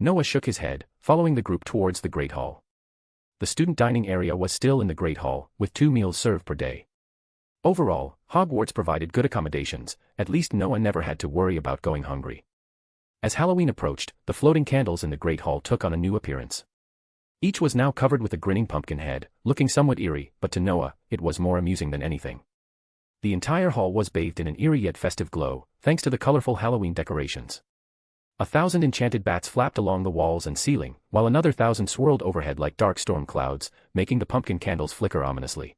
Noah shook his head, following the group towards the Great Hall. The student dining area was still in the Great Hall, with 2 meals served per day. Overall, Hogwarts provided good accommodations, at least Noah never had to worry about going hungry. As Halloween approached, the floating candles in the Great Hall took on a new appearance. Each was now covered with a grinning pumpkin head, looking somewhat eerie, but to Noah, it was more amusing than anything. The entire hall was bathed in an eerie yet festive glow, thanks to the colorful Halloween decorations. 1,000 enchanted bats flapped along the walls and ceiling, while another 1,000 swirled overhead like dark storm clouds, making the pumpkin candles flicker ominously.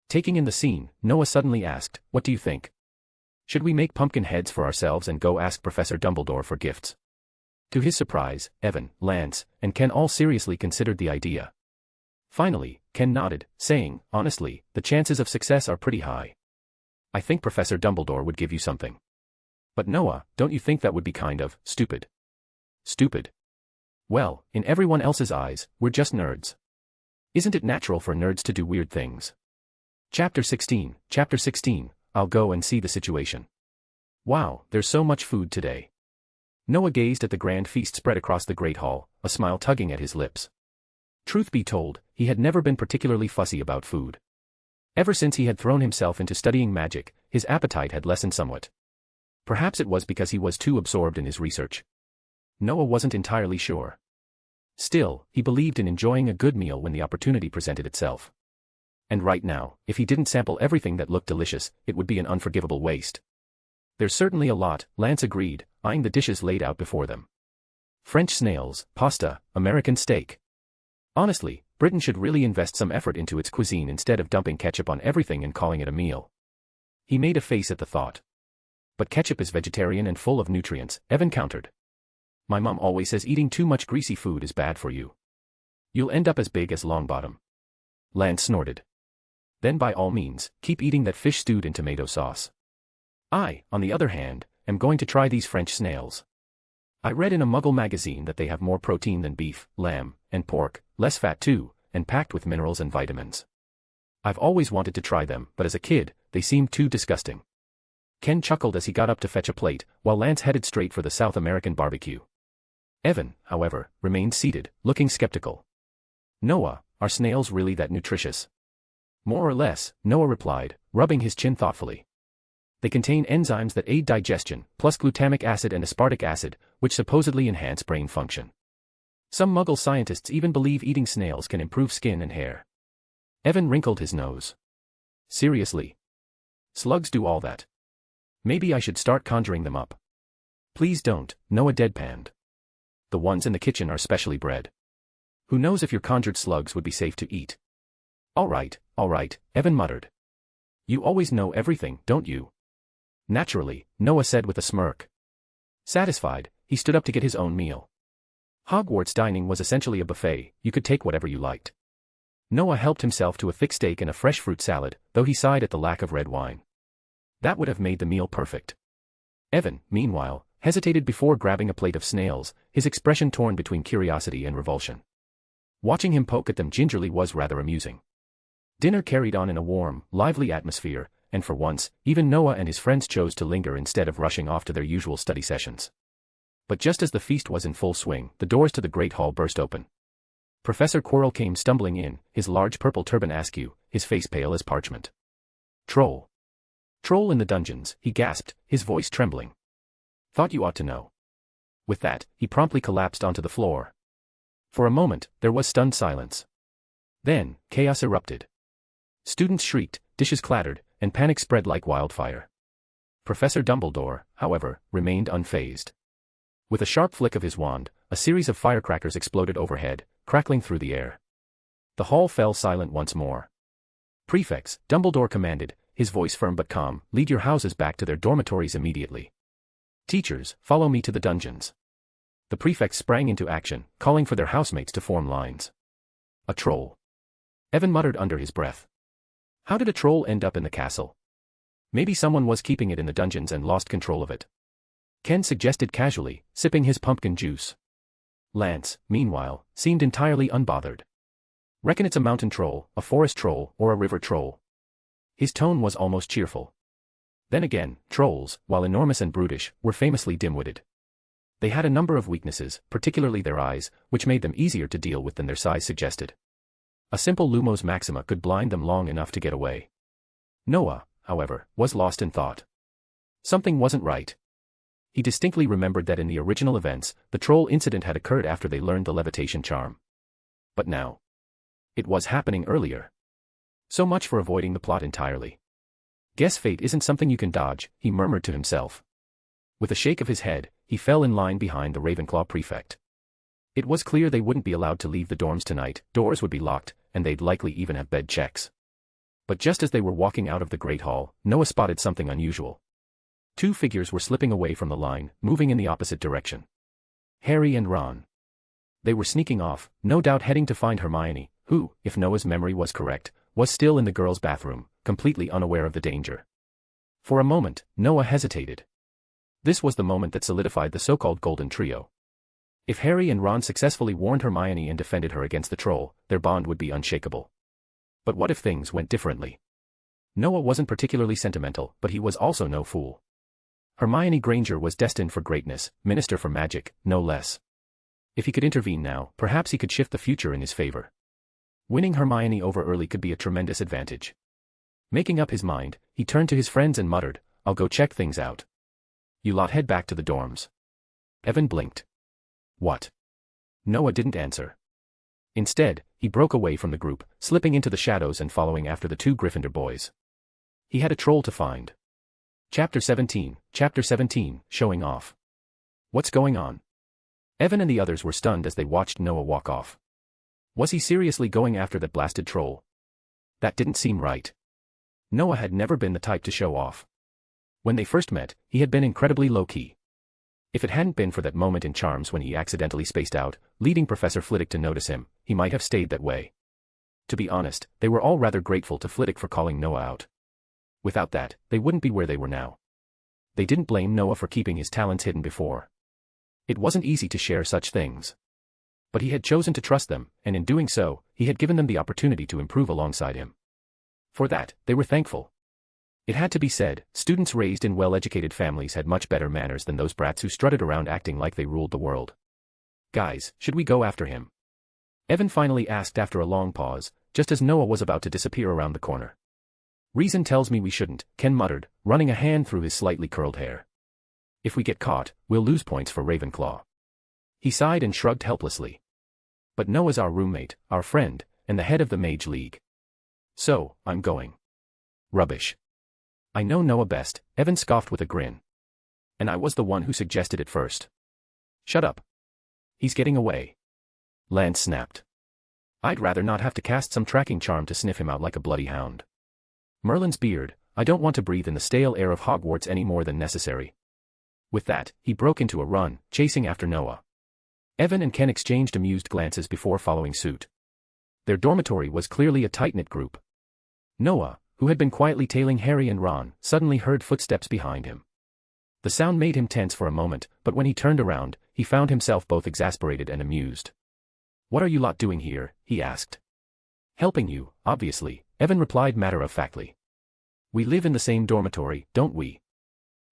Taking in the scene, Noah suddenly asked, "What do you think? Should we make pumpkin heads for ourselves and go ask Professor Dumbledore for gifts?" To his surprise, Evan, Lance, and Ken all seriously considered the idea. Finally, Ken nodded, saying, "Honestly, the chances of success are pretty high. I think Professor Dumbledore would give you something." "But Noah, don't you think that would be kind of stupid?" "Stupid? Well, in everyone else's eyes, we're just nerds. Isn't it natural for nerds to do weird things?" Chapter 16, I'll go and see the situation. Wow, there's so much food today. Noah gazed at the grand feast spread across the Great Hall, a smile tugging at his lips. Truth be told, he had never been particularly fussy about food. Ever since he had thrown himself into studying magic, his appetite had lessened somewhat. Perhaps it was because he was too absorbed in his research. Noah wasn't entirely sure. Still, he believed in enjoying a good meal when the opportunity presented itself. And right now, if he didn't sample everything that looked delicious, it would be an unforgivable waste. "There's certainly a lot," Lance agreed, eyeing the dishes laid out before them. French snails, pasta, American steak. Honestly, Britain should really invest some effort into its cuisine instead of dumping ketchup on everything and calling it a meal. He made a face at the thought. "But ketchup is vegetarian and full of nutrients," Evan countered. "My mom always says eating too much greasy food is bad for you. You'll end up as big as Longbottom." Lance snorted. "Then by all means, keep eating that fish stewed in tomato sauce. I, on the other hand, am going to try these French snails. I read in a Muggle magazine that they have more protein than beef, lamb, and pork, less fat too, and packed with minerals and vitamins. I've always wanted to try them, but as a kid, they seemed too disgusting. Ken chuckled as he got up to fetch a plate, while Lance headed straight for the South American barbecue. Evan, however, remained seated, looking skeptical. Noah, are snails really that nutritious? More or less, Noah replied, rubbing his chin thoughtfully. They contain enzymes that aid digestion, plus glutamic acid and aspartic acid, which supposedly enhance brain function. Some Muggle scientists even believe eating snails can improve skin and hair. Evan wrinkled his nose. Seriously? Slugs do all that? Maybe I should start conjuring them up. Please don't, Noah deadpanned. The ones in the kitchen are specially bred. Who knows if your conjured slugs would be safe to eat? All right, Evan muttered. You always know everything, don't you? Naturally, Noah said with a smirk. Satisfied, he stood up to get his own meal. Hogwarts dining was essentially a buffet, you could take whatever you liked. Noah helped himself to a thick steak and a fresh fruit salad, though he sighed at the lack of red wine. That would have made the meal perfect. Evan, meanwhile, hesitated before grabbing a plate of snails, his expression torn between curiosity and revulsion. Watching him poke at them gingerly was rather amusing. Dinner carried on in a warm, lively atmosphere, and for once, even Noah and his friends chose to linger instead of rushing off to their usual study sessions. But just as the feast was in full swing, the doors to the Great Hall burst open. Professor Quirrell came stumbling in, his large purple turban askew, his face pale as parchment. Troll. Troll in the dungeons, he gasped, his voice trembling. Thought you ought to know. With that, he promptly collapsed onto the floor. For a moment, there was stunned silence. Then, chaos erupted. Students shrieked, dishes clattered, and panic spread like wildfire. Professor Dumbledore, however, remained unfazed. With a sharp flick of his wand, a series of firecrackers exploded overhead, crackling through the air. The hall fell silent once more. Prefects, Dumbledore commanded, his voice firm but calm, lead your houses back to their dormitories immediately. Teachers, follow me to the dungeons. The prefects sprang into action, calling for their housemates to form lines. A troll. Evan muttered under his breath. How did a troll end up in the castle? Maybe someone was keeping it in the dungeons and lost control of it. Ken suggested casually, sipping his pumpkin juice. Lance, meanwhile, seemed entirely unbothered. Reckon it's a mountain troll, a forest troll, or a river troll. His tone was almost cheerful. Then again, trolls, while enormous and brutish, were famously dim-witted. They had a number of weaknesses, particularly their eyes, which made them easier to deal with than their size suggested. A simple Lumos Maxima could blind them long enough to get away. Noah, however, was lost in thought. Something wasn't right. He distinctly remembered that in the original events, the troll incident had occurred after they learned the levitation charm. But now, it was happening earlier. So much for avoiding the plot entirely. Guess fate isn't something you can dodge, he murmured to himself. With a shake of his head, he fell in line behind the Ravenclaw prefect. It was clear they wouldn't be allowed to leave the dorms tonight, doors would be locked, and they'd likely even have bed checks. But just as they were walking out of the Great Hall, Noah spotted something unusual. Two figures were slipping away from the line, moving in the opposite direction. Harry and Ron. They were sneaking off, no doubt heading to find Hermione, who, if Noah's memory was correct, was still in the girls' bathroom, completely unaware of the danger. For a moment, Noah hesitated. This was the moment that solidified the so-called Golden Trio. If Harry and Ron successfully warned Hermione and defended her against the troll, their bond would be unshakable. But what if things went differently? Noah wasn't particularly sentimental, but he was also no fool. Hermione Granger was destined for greatness, Minister for Magic, no less. If he could intervene now, perhaps he could shift the future in his favor. Winning Hermione over early could be a tremendous advantage. Making up his mind, he turned to his friends and muttered, I'll go check things out. You lot head back to the dorms. Evan blinked. What? Noah didn't answer. Instead, he broke away from the group, slipping into the shadows and following after the two Gryffindor boys. He had a troll to find. Chapter 17, showing off. What's going on? Evan and the others were stunned as they watched Noah walk off. Was he seriously going after that blasted troll? That didn't seem right. Noah had never been the type to show off. When they first met, he had been incredibly low-key. If it hadn't been for that moment in Charms when he accidentally spaced out, leading Professor Flitwick to notice him, he might have stayed that way. To be honest, they were all rather grateful to Flitwick for calling Noah out. Without that, they wouldn't be where they were now. They didn't blame Noah for keeping his talents hidden before. It wasn't easy to share such things. But he had chosen to trust them, and in doing so, he had given them the opportunity to improve alongside him. For that, they were thankful. It had to be said, students raised in well-educated families had much better manners than those brats who strutted around acting like they ruled the world. Guys, should we go after him? Evan finally asked after a long pause, just as Noah was about to disappear around the corner. Reason tells me we shouldn't, Ken muttered, running a hand through his slightly curled hair. If we get caught, we'll lose points for Ravenclaw. He sighed and shrugged helplessly. But Noah's our roommate, our friend, and the head of the Mage League. So, I'm going. Rubbish. I know Noah best, Evan scoffed with a grin. And I was the one who suggested it first. Shut up. He's getting away. Lance snapped. I'd rather not have to cast some tracking charm to sniff him out like a bloody hound. Merlin's beard, I don't want to breathe in the stale air of Hogwarts any more than necessary. With that, he broke into a run, chasing after Noah. Evan and Ken exchanged amused glances before following suit. Their dormitory was clearly a tight-knit group. Noah, who had been quietly tailing Harry and Ron, suddenly heard footsteps behind him. The sound made him tense for a moment, but when he turned around, he found himself both exasperated and amused. What are you lot doing here? He asked. Helping you, obviously, Evan replied matter-of-factly. We live in the same dormitory, don't we?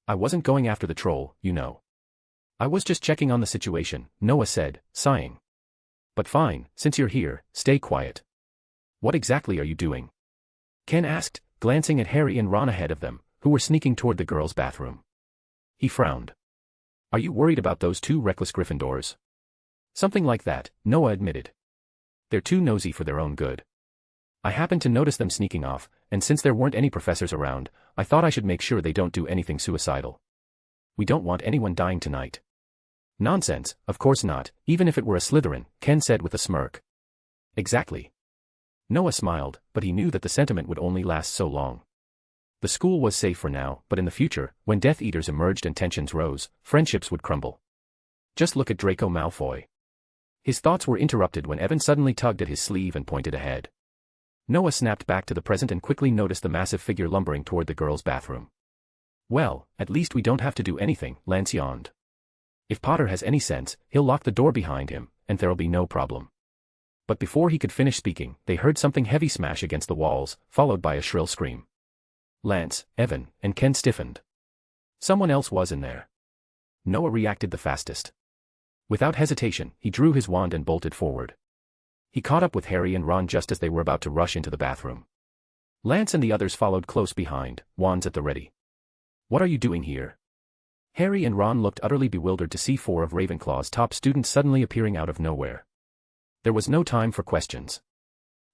I wasn't going after the troll, you know. I was just checking on the situation, Noah said, sighing. But fine, since you're here, stay quiet. What exactly are you doing? Ken asked, glancing at Harry and Ron ahead of them, who were sneaking toward the girls' bathroom. He frowned. Are you worried about those two reckless Gryffindors? Something like that, Noah admitted. They're too nosy for their own good. I happened to notice them sneaking off, and since there weren't any professors around, I thought I should make sure they don't do anything suicidal. We don't want anyone dying tonight. Nonsense, of course not, even if it were a Slytherin, Ken said with a smirk. Exactly. Noah smiled, but he knew that the sentiment would only last so long. The school was safe for now, but in the future, when Death Eaters emerged and tensions rose, friendships would crumble. Just look at Draco Malfoy. His thoughts were interrupted when Evan suddenly tugged at his sleeve and pointed ahead. Noah snapped back to the present and quickly noticed the massive figure lumbering toward the girls' bathroom. Well, at least we don't have to do anything, Lance yawned. If Potter has any sense, he'll lock the door behind him, and there'll be no problem. But before he could finish speaking, they heard something heavy smash against the walls, followed by a shrill scream. Lance, Evan, and Ken stiffened. Someone else was in there. Noah reacted the fastest. Without hesitation, he drew his wand and bolted forward. He caught up with Harry and Ron just as they were about to rush into the bathroom. Lance and the others followed close behind, wands at the ready. What are you doing here? Harry and Ron looked utterly bewildered to see four of Ravenclaw's top students suddenly appearing out of nowhere. There was no time for questions.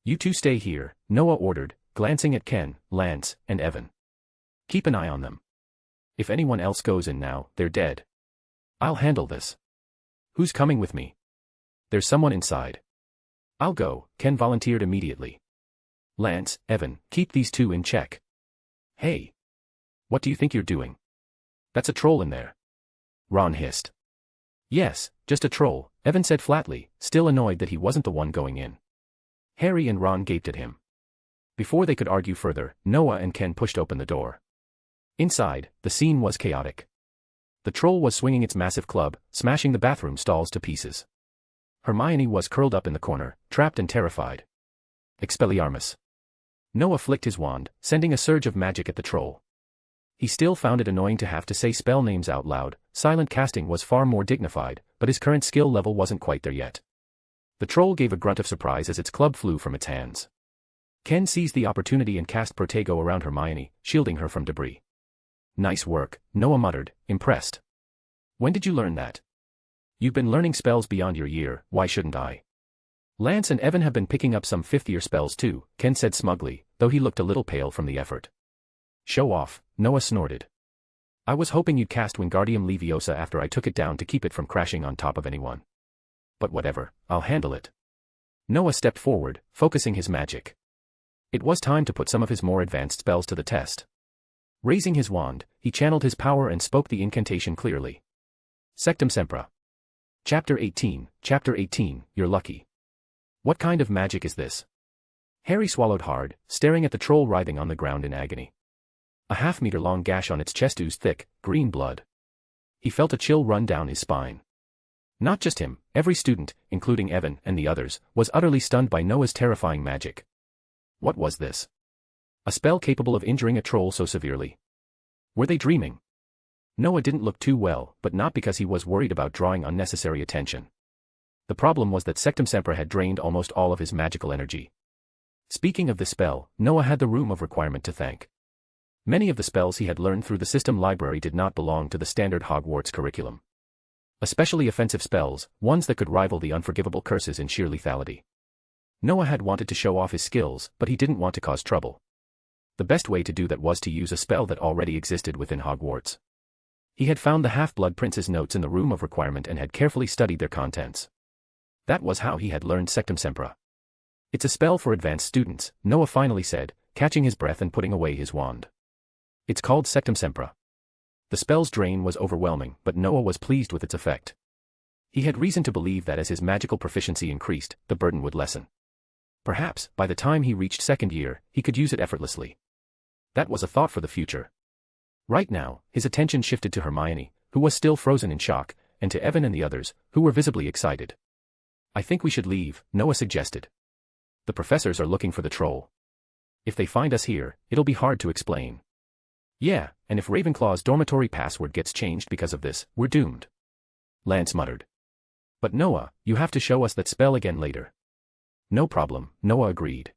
You two stay here, Noah ordered, glancing at Ken, Lance, and Evan. Keep an eye on them. If anyone else goes in now, they're dead. I'll handle this. Who's coming with me? There's someone inside. I'll go, Ken volunteered immediately. Lance, Evan, keep these two in check. Hey. What do you think you're doing? That's a troll in there. Ron hissed. Yes, just a troll, Evan said flatly, still annoyed that he wasn't the one going in. Harry and Ron gaped at him. Before they could argue further, Noah and Ken pushed open the door. Inside, the scene was chaotic. The troll was swinging its massive club, smashing the bathroom stalls to pieces. Hermione was curled up in the corner, trapped and terrified. Expelliarmus. Noah flicked his wand, sending a surge of magic at the troll. He still found it annoying to have to say spell names out loud. Silent casting was far more dignified, but his current skill level wasn't quite there yet. The troll gave a grunt of surprise as its club flew from its hands. Ken seized the opportunity and cast Protego around Hermione, shielding her from debris. Nice work, Noah muttered, impressed. When did you learn that? You've been learning spells beyond your year, why shouldn't I? Lance and Evan have been picking up some fifth-year spells too, Ken said smugly, though he looked a little pale from the effort. Show off, Noah snorted. I was hoping you'd cast Wingardium Leviosa after I took it down to keep it from crashing on top of anyone. But whatever, I'll handle it. Noah stepped forward, focusing his magic. It was time to put some of his more advanced spells to the test. Raising his wand, he channeled his power and spoke the incantation clearly. Sectum Sempra. Chapter 18, You're lucky. What kind of magic is this? Harry swallowed hard, staring at the troll writhing on the ground in agony. A half-meter-long gash on its chest oozed thick, green blood. He felt a chill run down his spine. Not just him, every student, including Evan and the others, was utterly stunned by Noah's terrifying magic. What was this? A spell capable of injuring a troll so severely? Were they dreaming? Noah didn't look too well, but not because he was worried about drawing unnecessary attention. The problem was that Sectum Sempra had drained almost all of his magical energy. Speaking of this spell, Noah had the room of requirement to thank. Many of the spells he had learned through the system library did not belong to the standard Hogwarts curriculum. Especially offensive spells, ones that could rival the unforgivable curses in sheer lethality. Noah had wanted to show off his skills, but he didn't want to cause trouble. The best way to do that was to use a spell that already existed within Hogwarts. He had found the Half-Blood Prince's notes in the room of requirement and had carefully studied their contents. That was how he had learned Sectum Sempra. It's a spell for advanced students, Noah finally said, catching his breath and putting away his wand. It's called Sectum Sempra. The spell's drain was overwhelming, but Noah was pleased with its effect. He had reason to believe that as his magical proficiency increased, the burden would lessen. Perhaps, by the time he reached second year, he could use it effortlessly. That was a thought for the future. Right now, his attention shifted to Hermione, who was still frozen in shock, and to Evan and the others, who were visibly excited. I think we should leave, Noah suggested. The professors are looking for the troll. If they find us here, it'll be hard to explain. Yeah, and if Ravenclaw's dormitory password gets changed because of this, we're doomed. Lance muttered. But Noah, you have to show us that spell again later. No problem, Noah agreed.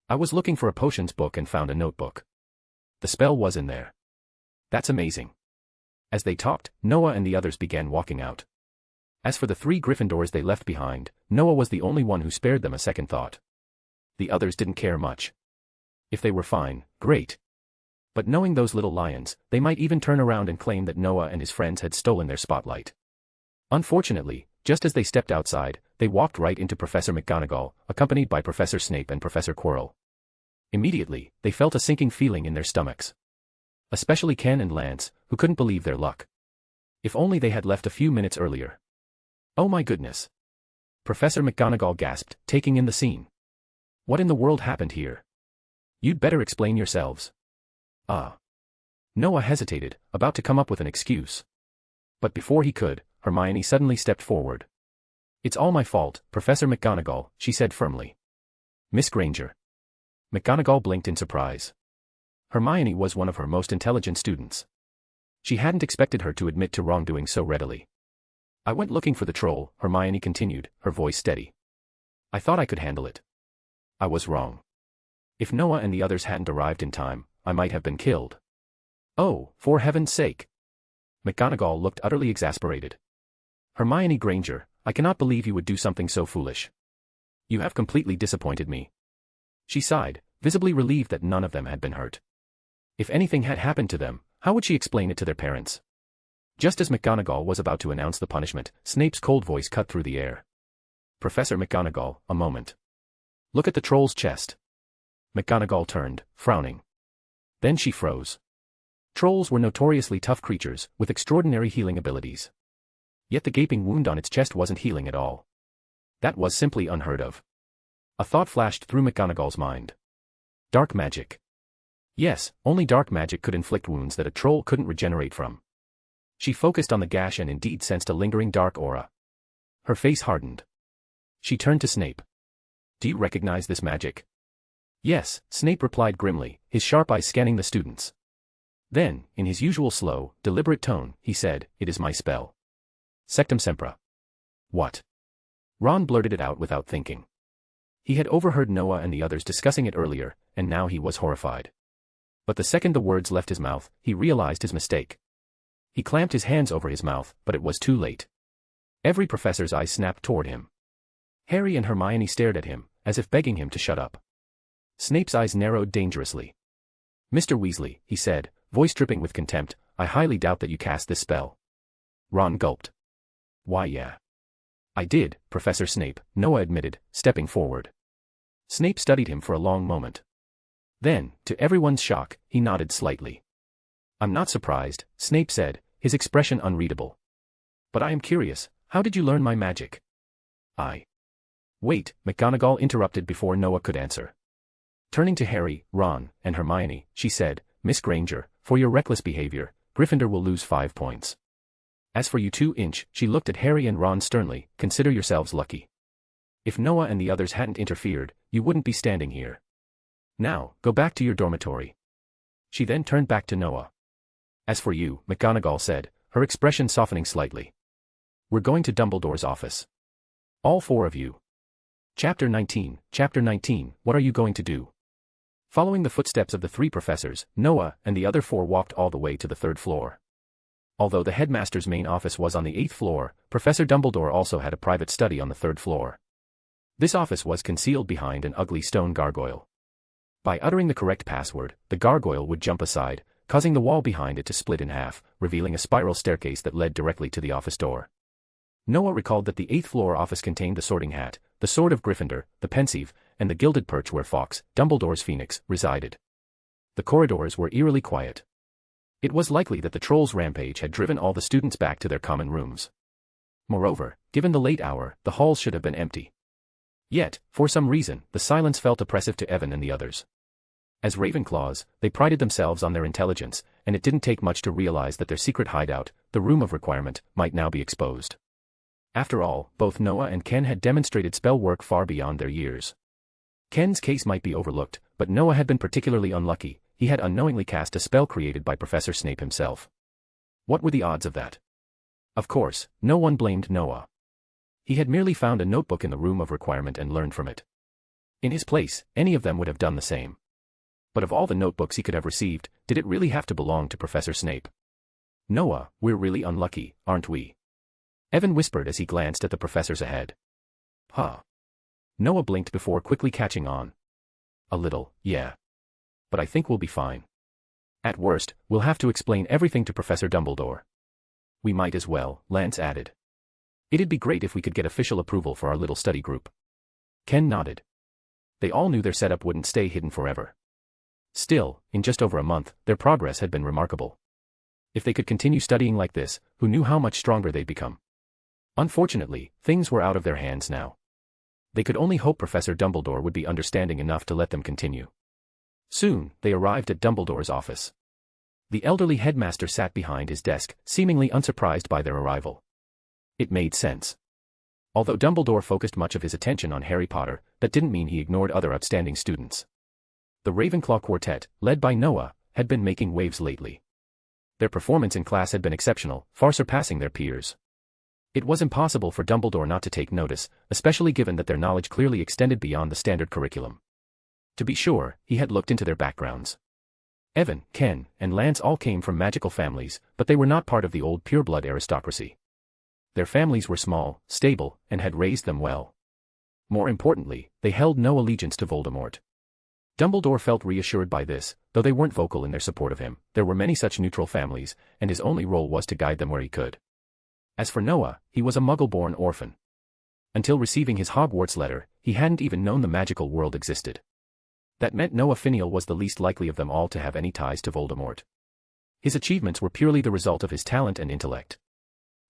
I was looking for a potions book and found a notebook. The spell was in there. That's amazing. As they talked, Noah and the others began walking out. As for the 3 Gryffindors they left behind, Noah was the only one who spared them a second thought. The others didn't care much. If they were fine, great. But knowing those little lions, they might even turn around and claim that Noah and his friends had stolen their spotlight. Unfortunately, just as they stepped outside, they walked right into Professor McGonagall, accompanied by Professor Snape and Professor Quirrell. Immediately, they felt a sinking feeling in their stomachs. Especially Ken and Lance, who couldn't believe their luck. If only they had left a few minutes earlier. Oh my goodness. Professor McGonagall gasped, taking in the scene. What in the world happened here? You'd better explain yourselves. Noah hesitated, about to come up with an excuse. But before he could, Hermione suddenly stepped forward. It's all my fault, Professor McGonagall, she said firmly. Miss Granger. McGonagall blinked in surprise. Hermione was one of her most intelligent students. She hadn't expected her to admit to wrongdoing so readily. I went looking for the troll, Hermione continued, her voice steady. I thought I could handle it. I was wrong. If Noah and the others hadn't arrived in time, I might have been killed. Oh, for heaven's sake. McGonagall looked utterly exasperated. Hermione Granger, I cannot believe you would do something so foolish. You have completely disappointed me. She sighed, visibly relieved that none of them had been hurt. If anything had happened to them, how would she explain it to their parents? Just as McGonagall was about to announce the punishment, Snape's cold voice cut through the air. Professor McGonagall, a moment. Look at the troll's chest. McGonagall turned, frowning. Then she froze. Trolls were notoriously tough creatures, with extraordinary healing abilities. Yet the gaping wound on its chest wasn't healing at all. That was simply unheard of. A thought flashed through McGonagall's mind. Dark magic. Yes, only dark magic could inflict wounds that a troll couldn't regenerate from. She focused on the gash and indeed sensed a lingering dark aura. Her face hardened. She turned to Snape. Do you recognize this magic? Yes, Snape replied grimly, his sharp eyes scanning the students. Then, in his usual slow, deliberate tone, he said, it is my spell. Sectum Sempra. What? Ron blurted it out without thinking. He had overheard Noah and the others discussing it earlier, and now he was horrified. But the second the words left his mouth, he realized his mistake. He clamped his hands over his mouth, but it was too late. Every professor's eyes snapped toward him. Harry and Hermione stared at him, as if begging him to shut up. Snape's eyes narrowed dangerously. Mr. Weasley, he said, voice dripping with contempt, I highly doubt that you cast this spell. Ron gulped. Why yeah. I did, Professor Snape, Noah admitted, stepping forward. Snape studied him for a long moment. Then, to everyone's shock, he nodded slightly. I'm not surprised, Snape said, his expression unreadable. But I am curious, how did you learn my magic? Wait, McGonagall interrupted before Noah could answer. Turning to Harry, Ron, and Hermione, she said, Miss Granger, for your reckless behavior, Gryffindor will lose 5 points. As for you 2-inch, she looked at Harry and Ron sternly, consider yourselves lucky. If Noah and the others hadn't interfered, you wouldn't be standing here. Now, go back to your dormitory. She then turned back to Noah. As for you, McGonagall said, her expression softening slightly. We're going to Dumbledore's office. All 4 of you. Chapter 19, what are you going to do? Following the footsteps of the 3 professors, Noah and the other 4 walked all the way to the 3rd floor. Although the headmaster's main office was on the 8th floor, Professor Dumbledore also had a private study on the 3rd floor. This office was concealed behind an ugly stone gargoyle. By uttering the correct password, the gargoyle would jump aside, causing the wall behind it to split in half, revealing a spiral staircase that led directly to the office door. Noah recalled that the 8th floor office contained the Sorting Hat, the Sword of Gryffindor, the Pensieve, and the Gilded Perch where Fawkes, Dumbledore's phoenix, resided. The corridors were eerily quiet. It was likely that the Trolls' rampage had driven all the students back to their common rooms. Moreover, given the late hour, the halls should have been empty. Yet, for some reason, the silence felt oppressive to Evan and the others. As Ravenclaws, they prided themselves on their intelligence, and it didn't take much to realize that their secret hideout, the Room of Requirement, might now be exposed. After all, both Noah and Ken had demonstrated spell work far beyond their years. Ken's case might be overlooked, but Noah had been particularly unlucky. He had unknowingly cast a spell created by Professor Snape himself. What were the odds of that? Of course, no one blamed Noah. He had merely found a notebook in the Room of Requirement and learned from it. In his place, any of them would have done the same. But of all the notebooks he could have received, did it really have to belong to Professor Snape? Noah, we're really unlucky, aren't we? Evan whispered as he glanced at the professors ahead. Huh. Noah blinked before quickly catching on. A little, yeah. But I think we'll be fine. At worst, we'll have to explain everything to Professor Dumbledore. We might as well, Lance added. It'd be great if we could get official approval for our little study group. Ken nodded. They all knew their setup wouldn't stay hidden forever. Still, in just over a month, their progress had been remarkable. If they could continue studying like this, who knew how much stronger they'd become? Unfortunately, things were out of their hands now. They could only hope Professor Dumbledore would be understanding enough to let them continue. Soon, they arrived at Dumbledore's office. The elderly headmaster sat behind his desk, seemingly unsurprised by their arrival. It made sense. Although Dumbledore focused much of his attention on Harry Potter, that didn't mean he ignored other outstanding students. The Ravenclaw quartet, led by Noah, had been making waves lately. Their performance in class had been exceptional, far surpassing their peers. It was impossible for Dumbledore not to take notice, especially given that their knowledge clearly extended beyond the standard curriculum. To be sure, he had looked into their backgrounds. Evan, Ken, and Lance all came from magical families, but they were not part of the old pureblood aristocracy. Their families were small, stable, and had raised them well. More importantly, they held no allegiance to Voldemort. Dumbledore felt reassured by this, though they weren't vocal in their support of him. There were many such neutral families, and his only role was to guide them where he could. As for Noah, he was a Muggle-born orphan. Until receiving his Hogwarts letter, he hadn't even known the magical world existed. That meant Noah Finial was the least likely of them all to have any ties to Voldemort. His achievements were purely the result of his talent and intellect.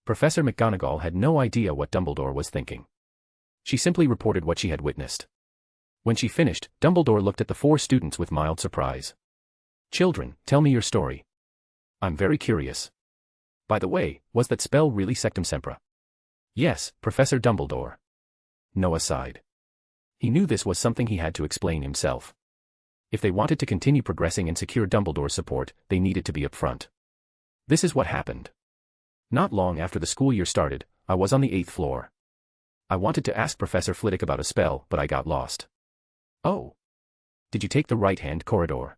Professor McGonagall had no idea what Dumbledore was thinking. She simply reported what she had witnessed. When she finished, Dumbledore looked at the 4 students with mild surprise. Children, tell me your story. I'm very curious. By the way, was that spell really Sectum Sempra? Yes, Professor Dumbledore. Noah sighed. He knew this was something he had to explain himself. If they wanted to continue progressing and secure Dumbledore's support, they needed to be upfront. This is what happened. Not long after the school year started, I was on the 8th floor. I wanted to ask Professor Flitwick about a spell, but I got lost. Oh. Did you take the right-hand corridor?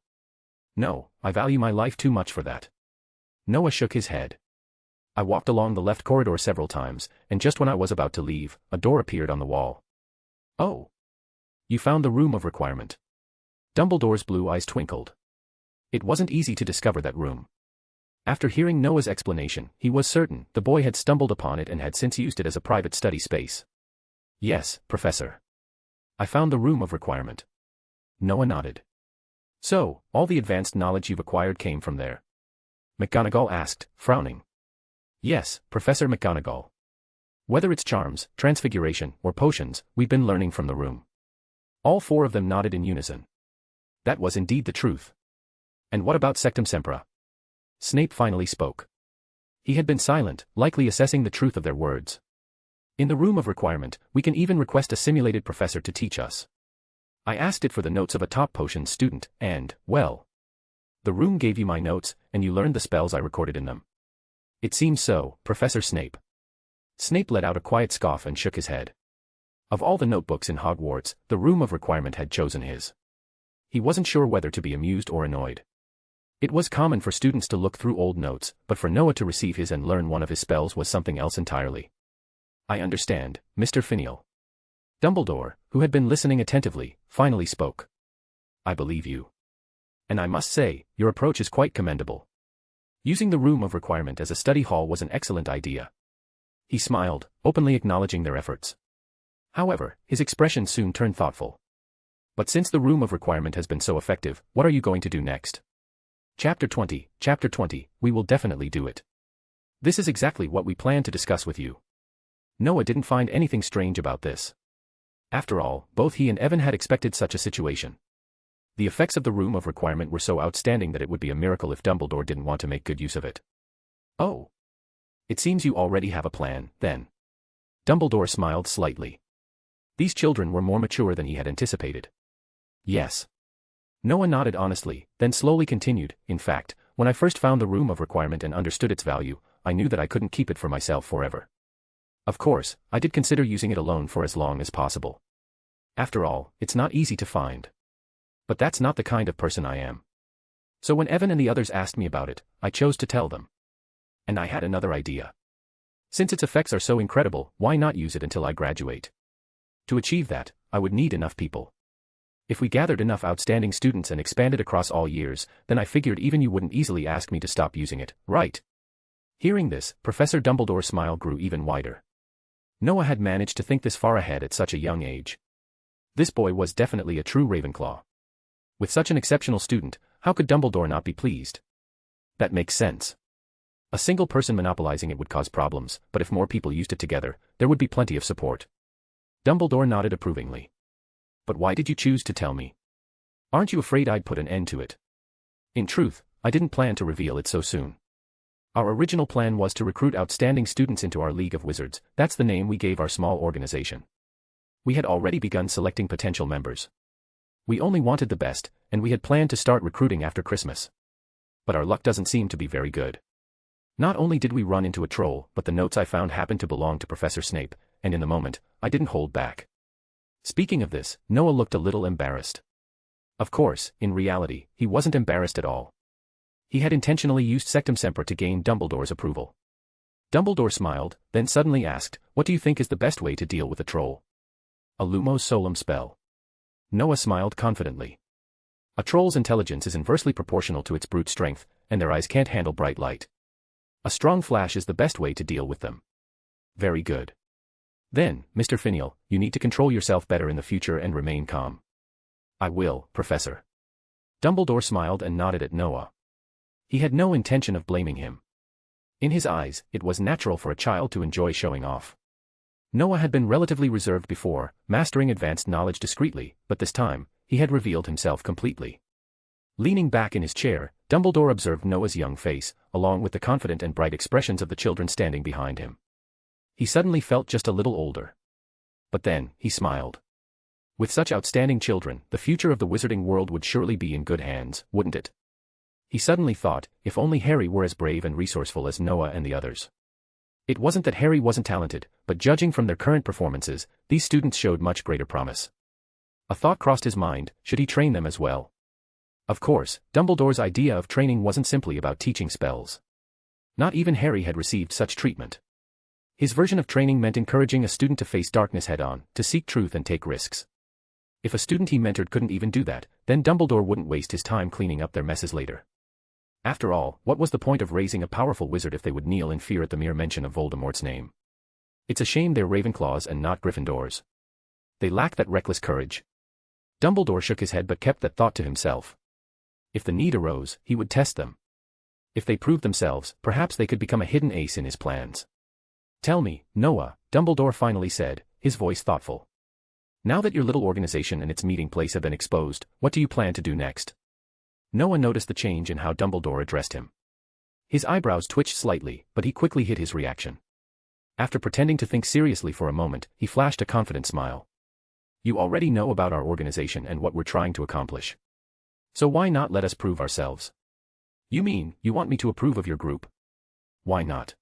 No, I value my life too much for that. Noah shook his head. I walked along the left corridor several times, and just when I was about to leave, a door appeared on the wall. Oh. You found the Room of Requirement. Dumbledore's blue eyes twinkled. It wasn't easy to discover that room. After hearing Noah's explanation, he was certain the boy had stumbled upon it and had since used it as a private study space. Yes, Professor. I found the Room of Requirement. Noah nodded. So, all the advanced knowledge you've acquired came from there? McGonagall asked, frowning. Yes, Professor McGonagall. Whether it's charms, transfiguration, or potions, we've been learning from the room. All 4 of them nodded in unison. That was indeed the truth. And what about Sectum Sempra? Snape finally spoke. He had been silent, likely assessing the truth of their words. In the room of requirement, we can even request a simulated professor to teach us. I asked it for the notes of a top potions student, and, well, the room gave you my notes, and you learned the spells I recorded in them. It seems so, Professor Snape. Snape let out a quiet scoff and shook his head. Of all the notebooks in Hogwarts, the room of requirement had chosen his. He wasn't sure whether to be amused or annoyed. It was common for students to look through old notes, but for Noah to receive his and learn one of his spells was something else entirely. I understand, Mr. Finial. Dumbledore, who had been listening attentively, finally spoke. I believe you. And I must say, your approach is quite commendable. Using the room of requirement as a study hall was an excellent idea. He smiled, openly acknowledging their efforts. However, his expression soon turned thoughtful. But since the room of requirement has been so effective, what are you going to do next? Chapter 20, we will definitely do it. This is exactly what we plan to discuss with you. Noah didn't find anything strange about this. After all, both he and Evan had expected such a situation. The effects of the room of requirement were so outstanding that it would be a miracle if Dumbledore didn't want to make good use of it. Oh. It seems you already have a plan, then. Dumbledore smiled slightly. These children were more mature than he had anticipated. Yes. Noah nodded honestly, then slowly continued, in fact, when I first found the room of requirement and understood its value, I knew that I couldn't keep it for myself forever. Of course, I did consider using it alone for as long as possible. After all, it's not easy to find. But that's not the kind of person I am. So when Evan and the others asked me about it, I chose to tell them. And I had another idea. Since its effects are so incredible, why not use it until I graduate? To achieve that, I would need enough people. If we gathered enough outstanding students and expanded across all years, then I figured even you wouldn't easily ask me to stop using it, right? Hearing this, Professor Dumbledore's smile grew even wider. Noah had managed to think this far ahead at such a young age. This boy was definitely a true Ravenclaw. With such an exceptional student, how could Dumbledore not be pleased? That makes sense. A single person monopolizing it would cause problems, but if more people used it together, there would be plenty of support. Dumbledore nodded approvingly. But why did you choose to tell me? Aren't you afraid I'd put an end to it? In truth, I didn't plan to reveal it so soon. Our original plan was to recruit outstanding students into our League of Wizards. That's the name we gave our small organization. We had already begun selecting potential members. We only wanted the best, and we had planned to start recruiting after Christmas. But our luck doesn't seem to be very good. Not only did we run into a troll, but the notes I found happened to belong to Professor Snape, and in the moment, I didn't hold back. Speaking of this, Noah looked a little embarrassed. Of course, in reality, he wasn't embarrassed at all. He had intentionally used Sectum Semper to gain Dumbledore's approval. Dumbledore smiled, then suddenly asked, "What do you think is the best way to deal with a troll?" "A Lumos Solum spell." Noah smiled confidently. A troll's intelligence is inversely proportional to its brute strength, and their eyes can't handle bright light. A strong flash is the best way to deal with them. Very good. Then, Mr. Finial, you need to control yourself better in the future and remain calm. I will, Professor. Dumbledore smiled and nodded at Noah. He had no intention of blaming him. In his eyes, it was natural for a child to enjoy showing off. Noah had been relatively reserved before, mastering advanced knowledge discreetly, but this time, he had revealed himself completely. Leaning back in his chair, Dumbledore observed Noah's young face, along with the confident and bright expressions of the children standing behind him. He suddenly felt just a little older. But then, he smiled. With such outstanding children, the future of the wizarding world would surely be in good hands, wouldn't it? He suddenly thought, if only Harry were as brave and resourceful as Noah and the others. It wasn't that Harry wasn't talented, but judging from their current performances, these students showed much greater promise. A thought crossed his mind, should he train them as well? Of course, Dumbledore's idea of training wasn't simply about teaching spells. Not even Harry had received such treatment. His version of training meant encouraging a student to face darkness head-on, to seek truth and take risks. If a student he mentored couldn't even do that, then Dumbledore wouldn't waste his time cleaning up their messes later. After all, what was the point of raising a powerful wizard if they would kneel in fear at the mere mention of Voldemort's name? It's a shame they're Ravenclaws and not Gryffindors. They lack that reckless courage. Dumbledore shook his head but kept that thought to himself. If the need arose, he would test them. If they proved themselves, perhaps they could become a hidden ace in his plans. Tell me, Noah, Dumbledore finally said, his voice thoughtful. Now that your little organization and its meeting place have been exposed, what do you plan to do next? Noah noticed the change in how Dumbledore addressed him. His eyebrows twitched slightly, but he quickly hid his reaction. After pretending to think seriously for a moment, he flashed a confident smile. You already know about our organization and what we're trying to accomplish. So why not let us prove ourselves? You mean, you want me to approve of your group? Why not?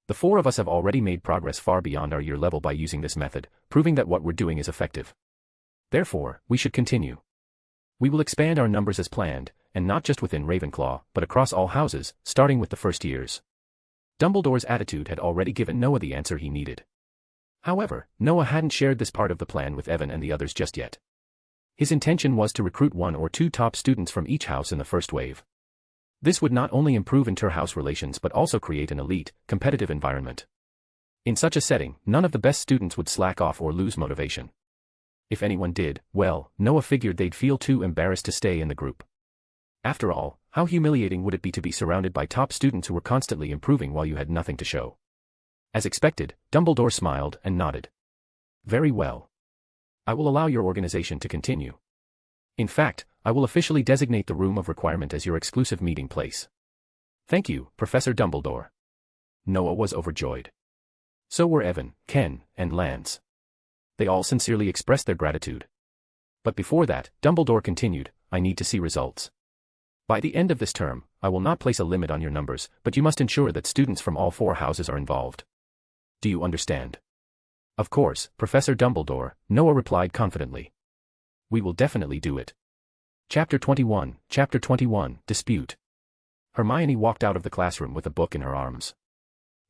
The four of us have already made progress far beyond our year level by using this method, proving that what we're doing is effective. Therefore, we should continue. We will expand our numbers as planned, and not just within Ravenclaw, but across all houses, starting with the first years. Dumbledore's attitude had already given Noah the answer he needed. However, Noah hadn't shared this part of the plan with Evan and the others just yet. His intention was to recruit 1 or 2 top students from each house in the first wave. This would not only improve inter-house relations but also create an elite, competitive environment. In such a setting, none of the best students would slack off or lose motivation. If anyone did, well, Noah figured they'd feel too embarrassed to stay in the group. After all, how humiliating would it be to be surrounded by top students who were constantly improving while you had nothing to show? As expected, Dumbledore smiled and nodded. Very well. I will allow your organization to continue. In fact, I will officially designate the Room of Requirement as your exclusive meeting place. Thank you, Professor Dumbledore. Noah was overjoyed. So were Evan, Ken, and Lance. They all sincerely expressed their gratitude. But before that, Dumbledore continued, I need to see results. By the end of this term, I will not place a limit on your numbers, but you must ensure that students from all 4 houses are involved. Do you understand? Of course, Professor Dumbledore, Noah replied confidently. We will definitely do it. Chapter 21, Dispute. Hermione walked out of the classroom with a book in her arms.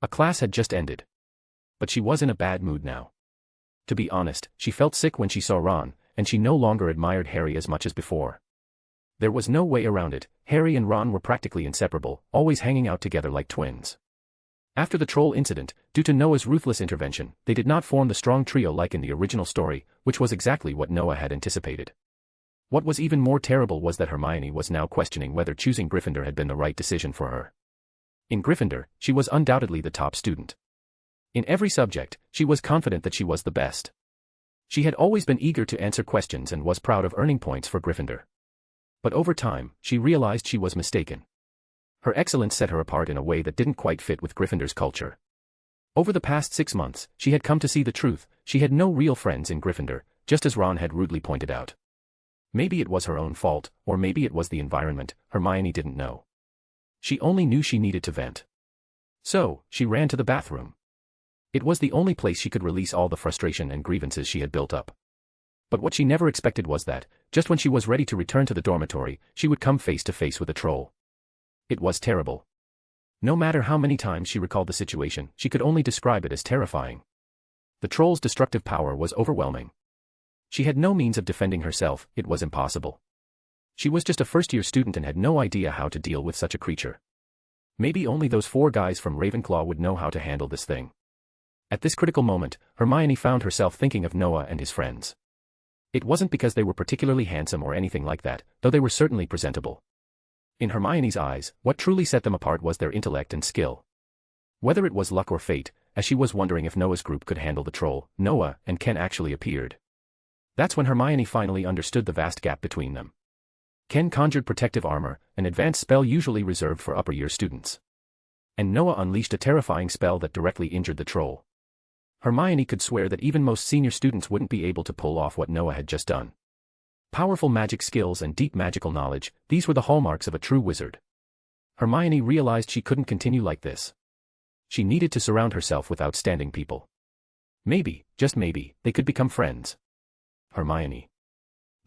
A class had just ended. But she was in a bad mood now. To be honest, she felt sick when she saw Ron, and she no longer admired Harry as much as before. There was no way around it, Harry and Ron were practically inseparable, always hanging out together like twins. After the troll incident, due to Noah's ruthless intervention, they did not form the strong trio like in the original story, which was exactly what Noah had anticipated. What was even more terrible was that Hermione was now questioning whether choosing Gryffindor had been the right decision for her. In Gryffindor, she was undoubtedly the top student. In every subject, she was confident that she was the best. She had always been eager to answer questions and was proud of earning points for Gryffindor. But over time, she realized she was mistaken. Her excellence set her apart in a way that didn't quite fit with Gryffindor's culture. Over the past 6 months, she had come to see the truth, she had no real friends in Gryffindor, just as Ron had rudely pointed out. Maybe it was her own fault, or maybe it was the environment, Hermione didn't know. She only knew she needed to vent. So, she ran to the bathroom. It was the only place she could release all the frustration and grievances she had built up. But what she never expected was that, just when she was ready to return to the dormitory, she would come face to face with a troll. It was terrible. No matter how many times she recalled the situation, she could only describe it as terrifying. The troll's destructive power was overwhelming. She had no means of defending herself, it was impossible. She was just a first-year student and had no idea how to deal with such a creature. Maybe only those 4 guys from Ravenclaw would know how to handle this thing. At this critical moment, Hermione found herself thinking of Noah and his friends. It wasn't because they were particularly handsome or anything like that, though they were certainly presentable. In Hermione's eyes, what truly set them apart was their intellect and skill. Whether it was luck or fate, as she was wondering if Noah's group could handle the troll, Noah and Ken actually appeared. That's when Hermione finally understood the vast gap between them. Ken conjured protective armor, an advanced spell usually reserved for upper-year students. And Noah unleashed a terrifying spell that directly injured the troll. Hermione could swear that even most senior students wouldn't be able to pull off what Noah had just done. Powerful magic skills and deep magical knowledge, these were the hallmarks of a true wizard. Hermione realized she couldn't continue like this. She needed to surround herself with outstanding people. Maybe, just maybe, they could become friends. Hermione.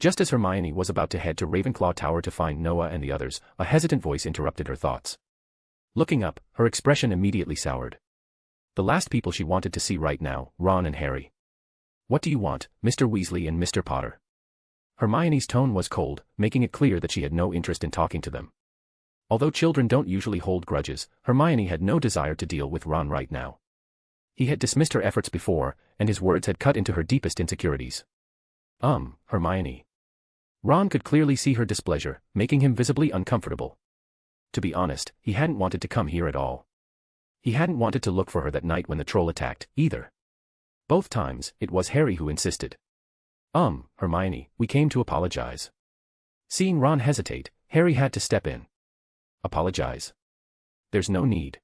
Just as Hermione was about to head to Ravenclaw Tower to find Noah and the others, a hesitant voice interrupted her thoughts. Looking up, her expression immediately soured. The last people she wanted to see right now, Ron and Harry. What do you want, Mr. Weasley and Mr. Potter? Hermione's tone was cold, making it clear that she had no interest in talking to them. Although children don't usually hold grudges, Hermione had no desire to deal with Ron right now. He had dismissed her efforts before, and his words had cut into her deepest insecurities. Hermione. Ron could clearly see her displeasure, making him visibly uncomfortable. To be honest, he hadn't wanted to come here at all. He hadn't wanted to look for her that night when the troll attacked, either. Both times, it was Harry who insisted. Hermione, we came to apologize. Seeing Ron hesitate, Harry had to step in. Apologize? There's no need.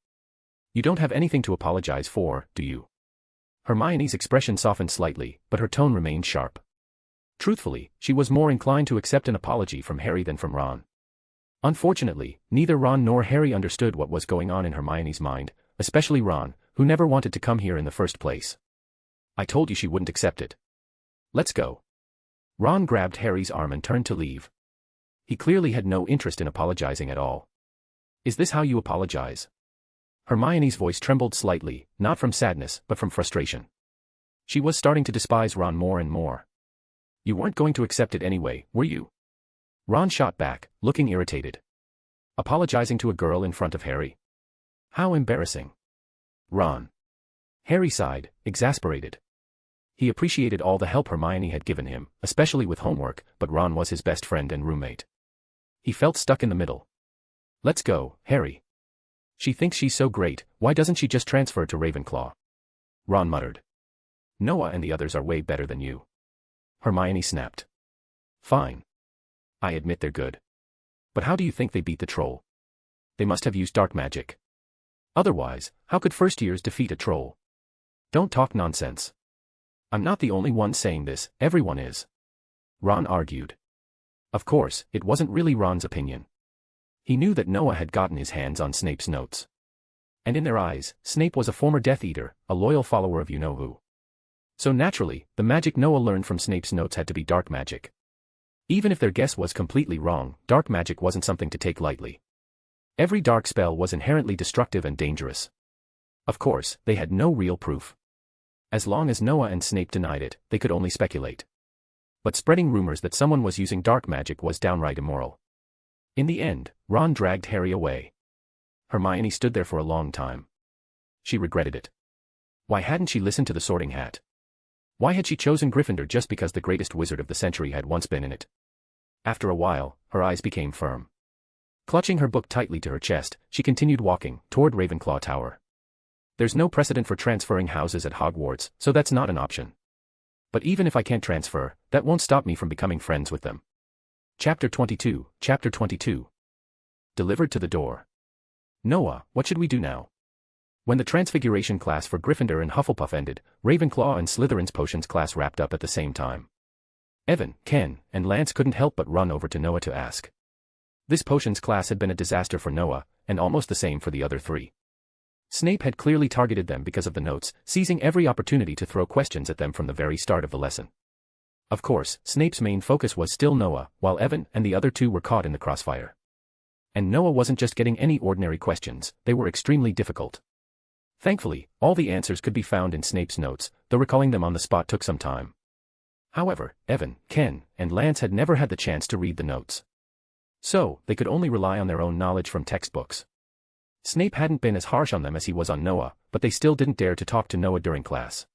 You don't have anything to apologize for, do you? Hermione's expression softened slightly, but her tone remained sharp. Truthfully, she was more inclined to accept an apology from Harry than from Ron. Unfortunately, neither Ron nor Harry understood what was going on in Hermione's mind, especially Ron, who never wanted to come here in the first place. I told you she wouldn't accept it. Let's go. Ron grabbed Harry's arm and turned to leave. He clearly had no interest in apologizing at all. Is this how you apologize? Hermione's voice trembled slightly, not from sadness, but from frustration. She was starting to despise Ron more and more. You weren't going to accept it anyway, were you? Ron shot back, looking irritated. Apologizing to a girl in front of Harry? How embarrassing. Ron. Harry sighed, exasperated. He appreciated all the help Hermione had given him, especially with homework, but Ron was his best friend and roommate. He felt stuck in the middle. Let's go, Harry. She thinks she's so great, why doesn't she just transfer to Ravenclaw? Ron muttered. Noah and the others are way better than you. Hermione snapped. Fine. I admit they're good. But how do you think they beat the troll? They must have used dark magic. Otherwise, how could first years defeat a troll? Don't talk nonsense. I'm not the only one saying this, everyone is. Ron argued. Of course, it wasn't really Ron's opinion. He knew that Noah had gotten his hands on Snape's notes. And in their eyes, Snape was a former Death Eater, a loyal follower of you-know-who. So naturally, the magic Noah learned from Snape's notes had to be dark magic. Even if their guess was completely wrong, dark magic wasn't something to take lightly. Every dark spell was inherently destructive and dangerous. Of course, they had no real proof. As long as Noah and Snape denied it, they could only speculate. But spreading rumors that someone was using dark magic was downright immoral. In the end, Ron dragged Harry away. Hermione stood there for a long time. She regretted it. Why hadn't she listened to the Sorting Hat? Why had she chosen Gryffindor just because the greatest wizard of the century had once been in it? After a while, her eyes became firm. Clutching her book tightly to her chest, she continued walking toward Ravenclaw Tower. There's no precedent for transferring houses at Hogwarts, so that's not an option. But even if I can't transfer, that won't stop me from becoming friends with them. Chapter 22, Chapter 22. Delivered to the door. Noah, what should we do now? When the Transfiguration class for Gryffindor and Hufflepuff ended, Ravenclaw and Slytherin's potions class wrapped up at the same time. Evan, Ken, and Lance couldn't help but run over to Noah to ask. This potions class had been a disaster for Noah, and almost the same for the other three. Snape had clearly targeted them because of the notes, seizing every opportunity to throw questions at them from the very start of the lesson. Of course, Snape's main focus was still Noah, while Evan and the other two were caught in the crossfire. And Noah wasn't just getting any ordinary questions, they were extremely difficult. Thankfully, all the answers could be found in Snape's notes, though recalling them on the spot took some time. However, Evan, Ken, and Lance had never had the chance to read the notes. So, they could only rely on their own knowledge from textbooks. Snape hadn't been as harsh on them as he was on Noah, but they still didn't dare to talk to Noah during class.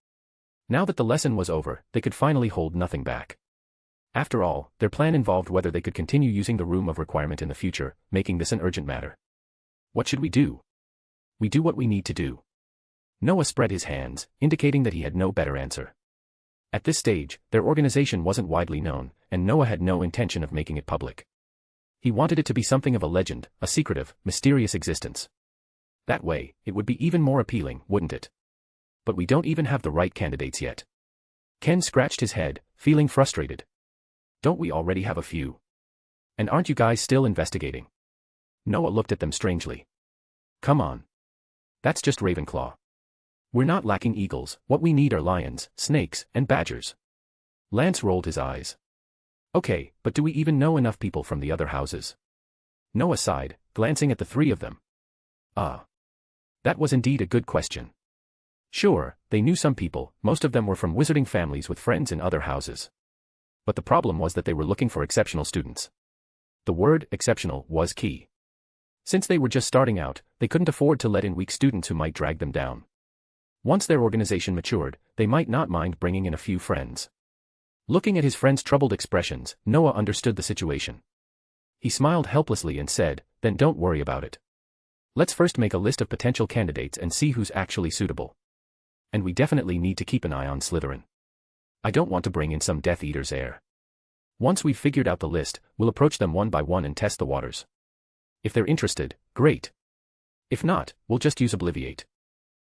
Now that the lesson was over, they could finally hold nothing back. After all, their plan involved whether they could continue using the Room of Requirement in the future, making this an urgent matter. What should we do? We do what we need to do. Noah spread his hands, indicating that he had no better answer. At this stage, their organization wasn't widely known, and Noah had no intention of making it public. He wanted it to be something of a legend, a secretive, mysterious existence. That way, it would be even more appealing, wouldn't it? But we don't even have the right candidates yet. Ken scratched his head, feeling frustrated. Don't we already have a few? And aren't you guys still investigating? Noah looked at them strangely. Come on. That's just Ravenclaw. We're not lacking eagles, what we need are lions, snakes, and badgers. Lance rolled his eyes. Okay, but do we even know enough people from the other houses? Noah sighed, glancing at the three of them. That was indeed a good question. Sure, they knew some people, most of them were from wizarding families with friends in other houses. But the problem was that they were looking for exceptional students. The word exceptional was key. Since they were just starting out, they couldn't afford to let in weak students who might drag them down. Once their organization matured, they might not mind bringing in a few friends. Looking at his friend's troubled expressions, Noah understood the situation. He smiled helplessly and said, then don't worry about it. Let's first make a list of potential candidates and see who's actually suitable. And we definitely need to keep an eye on Slytherin. I don't want to bring in some Death Eater's heir. Once we've figured out the list, we'll approach them one by one and test the waters. If they're interested, great. If not, we'll just use Obliviate.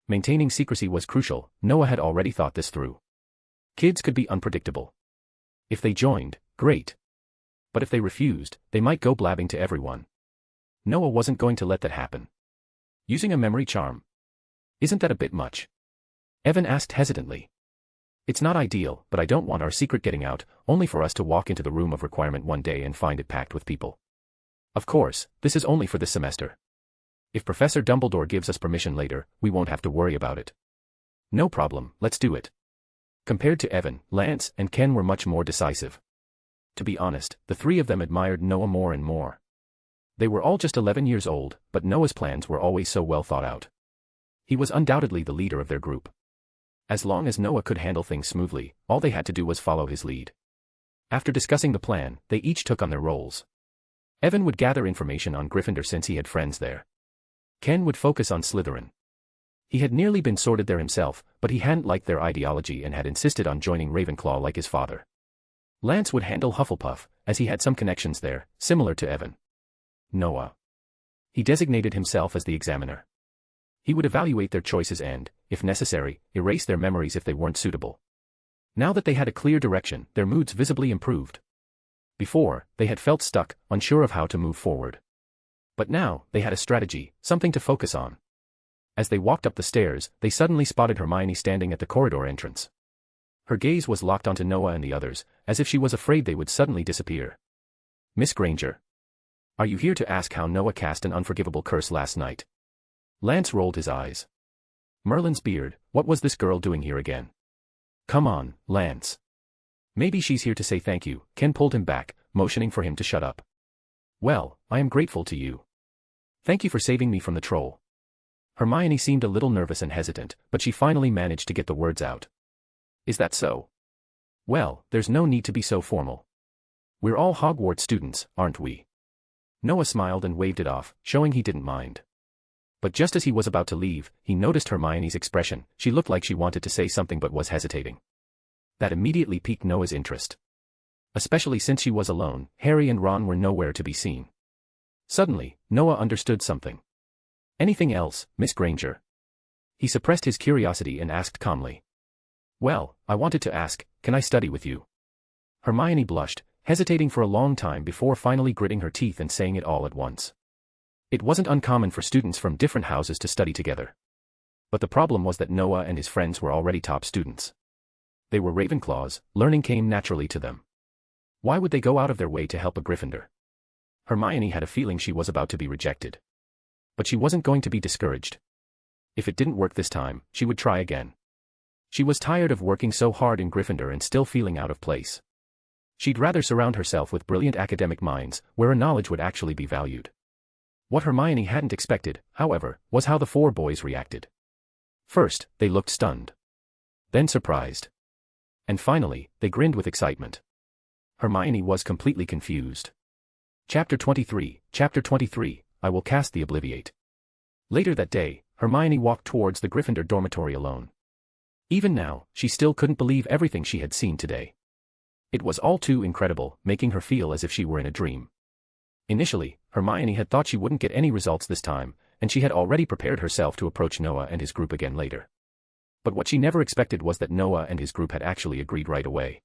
Maintaining secrecy was crucial. Noah had already thought this through. Kids could be unpredictable. If they joined, great. But if they refused, they might go blabbing to everyone. Noah wasn't going to let that happen. Using a memory charm. Isn't that a bit much? Evan asked hesitantly. It's not ideal, but I don't want our secret getting out, only for us to walk into the room of requirement one day and find it packed with people. Of course, this is only for this semester. If Professor Dumbledore gives us permission later, we won't have to worry about it. No problem, let's do it. Compared to Evan, Lance and Ken were much more decisive. To be honest, the three of them admired Noah more and more. They were all just 11 years old, but Noah's plans were always so well thought out. He was undoubtedly the leader of their group. As long as Noah could handle things smoothly, all they had to do was follow his lead. After discussing the plan, they each took on their roles. Evan would gather information on Gryffindor since he had friends there. Ken would focus on Slytherin. He had nearly been sorted there himself, but he hadn't liked their ideology and had insisted on joining Ravenclaw like his father. Lance would handle Hufflepuff, as he had some connections there, similar to Evan. Noah. He designated himself as the examiner. He would evaluate their choices and, if necessary, erase their memories if they weren't suitable. Now that they had a clear direction, their moods visibly improved. Before, they had felt stuck, unsure of how to move forward. But now, they had a strategy, something to focus on. As they walked up the stairs, they suddenly spotted Hermione standing at the corridor entrance. Her gaze was locked onto Noah and the others, as if she was afraid they would suddenly disappear. Miss Granger. Are you here to ask how Noah cast an unforgivable curse last night? Lance rolled his eyes. Merlin's beard, what was this girl doing here again? Come on, Lance. Maybe she's here to say thank you. Ken pulled him back, motioning for him to shut up. Well, I am grateful to you. Thank you for saving me from the troll. Hermione seemed a little nervous and hesitant, but she finally managed to get the words out. Is that so? Well, there's no need to be so formal. We're all Hogwarts students, aren't we? Noah smiled and waved it off, showing he didn't mind. But just as he was about to leave, he noticed Hermione's expression. She looked like she wanted to say something but was hesitating. That immediately piqued Noah's interest. Especially since she was alone, Harry and Ron were nowhere to be seen. Suddenly, Noah understood something. Anything else, Miss Granger? He suppressed his curiosity and asked calmly. Well, I wanted to ask, can I study with you? Hermione blushed, hesitating for a long time before finally gritting her teeth and saying it all at once. It wasn't uncommon for students from different houses to study together. But the problem was that Noah and his friends were already top students. They were Ravenclaws, learning came naturally to them. Why would they go out of their way to help a Gryffindor? Hermione had a feeling she was about to be rejected. But she wasn't going to be discouraged. If it didn't work this time, she would try again. She was tired of working so hard in Gryffindor and still feeling out of place. She'd rather surround herself with brilliant academic minds, where her knowledge would actually be valued. What Hermione hadn't expected, however, was how the four boys reacted. First, they looked stunned. Then surprised. And finally, they grinned with excitement. Hermione was completely confused. Chapter 23, I will cast the Obliviate. Later that day, Hermione walked towards the Gryffindor dormitory alone. Even now, she still couldn't believe everything she had seen today. It was all too incredible, making her feel as if she were in a dream. Initially, Hermione had thought she wouldn't get any results this time, and she had already prepared herself to approach Noah and his group again later. But what she never expected was that Noah and his group had actually agreed right away.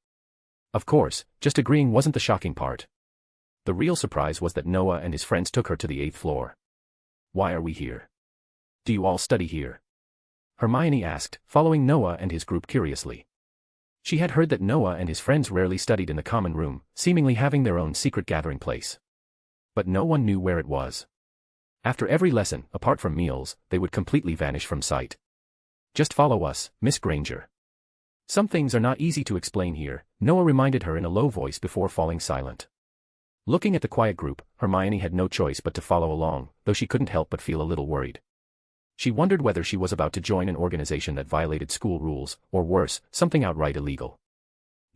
Of course, just agreeing wasn't the shocking part. The real surprise was that Noah and his friends took her to the 8th floor. Why are we here? Do you all study here? Hermione asked, following Noah and his group curiously. She had heard that Noah and his friends rarely studied in the common room, seemingly having their own secret gathering place. But no one knew where it was. After every lesson, apart from meals, they would completely vanish from sight. Just follow us, Miss Granger. Some things are not easy to explain here, Noah reminded her in a low voice before falling silent. Looking at the quiet group, Hermione had no choice but to follow along, though she couldn't help but feel a little worried. She wondered whether she was about to join an organization that violated school rules, or worse, something outright illegal.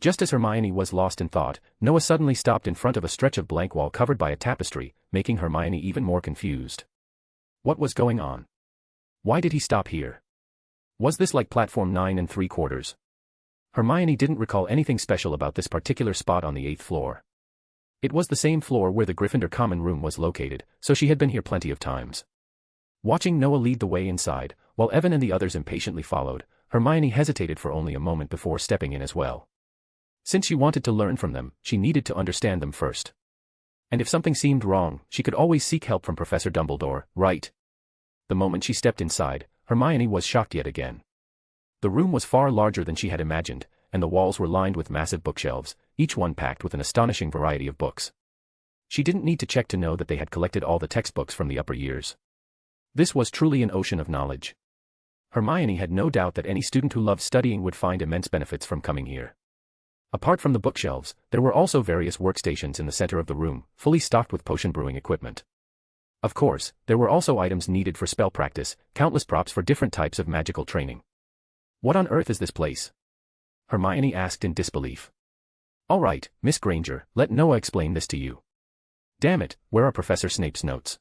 Just as Hermione was lost in thought, Noah suddenly stopped in front of a stretch of blank wall covered by a tapestry, making Hermione even more confused. What was going on? Why did he stop here? Was this like platform 9 3/4? Hermione didn't recall anything special about this particular spot on the 8th floor. It was the same floor where the Gryffindor common room was located, so she had been here plenty of times. Watching Noah lead the way inside, while Evan and the others impatiently followed, Hermione hesitated for only a moment before stepping in as well. Since she wanted to learn from them, she needed to understand them first. And if something seemed wrong, she could always seek help from Professor Dumbledore, right? The moment she stepped inside, Hermione was shocked yet again. The room was far larger than she had imagined, and the walls were lined with massive bookshelves, each one packed with an astonishing variety of books. She didn't need to check to know that they had collected all the textbooks from the upper years. This was truly an ocean of knowledge. Hermione had no doubt that any student who loved studying would find immense benefits from coming here. Apart from the bookshelves, there were also various workstations in the center of the room, fully stocked with potion brewing equipment. Of course, there were also items needed for spell practice, countless props for different types of magical training. What on earth is this place? Hermione asked in disbelief. All right, Miss Granger, let Noah explain this to you. Damn it, where are Professor Snape's notes?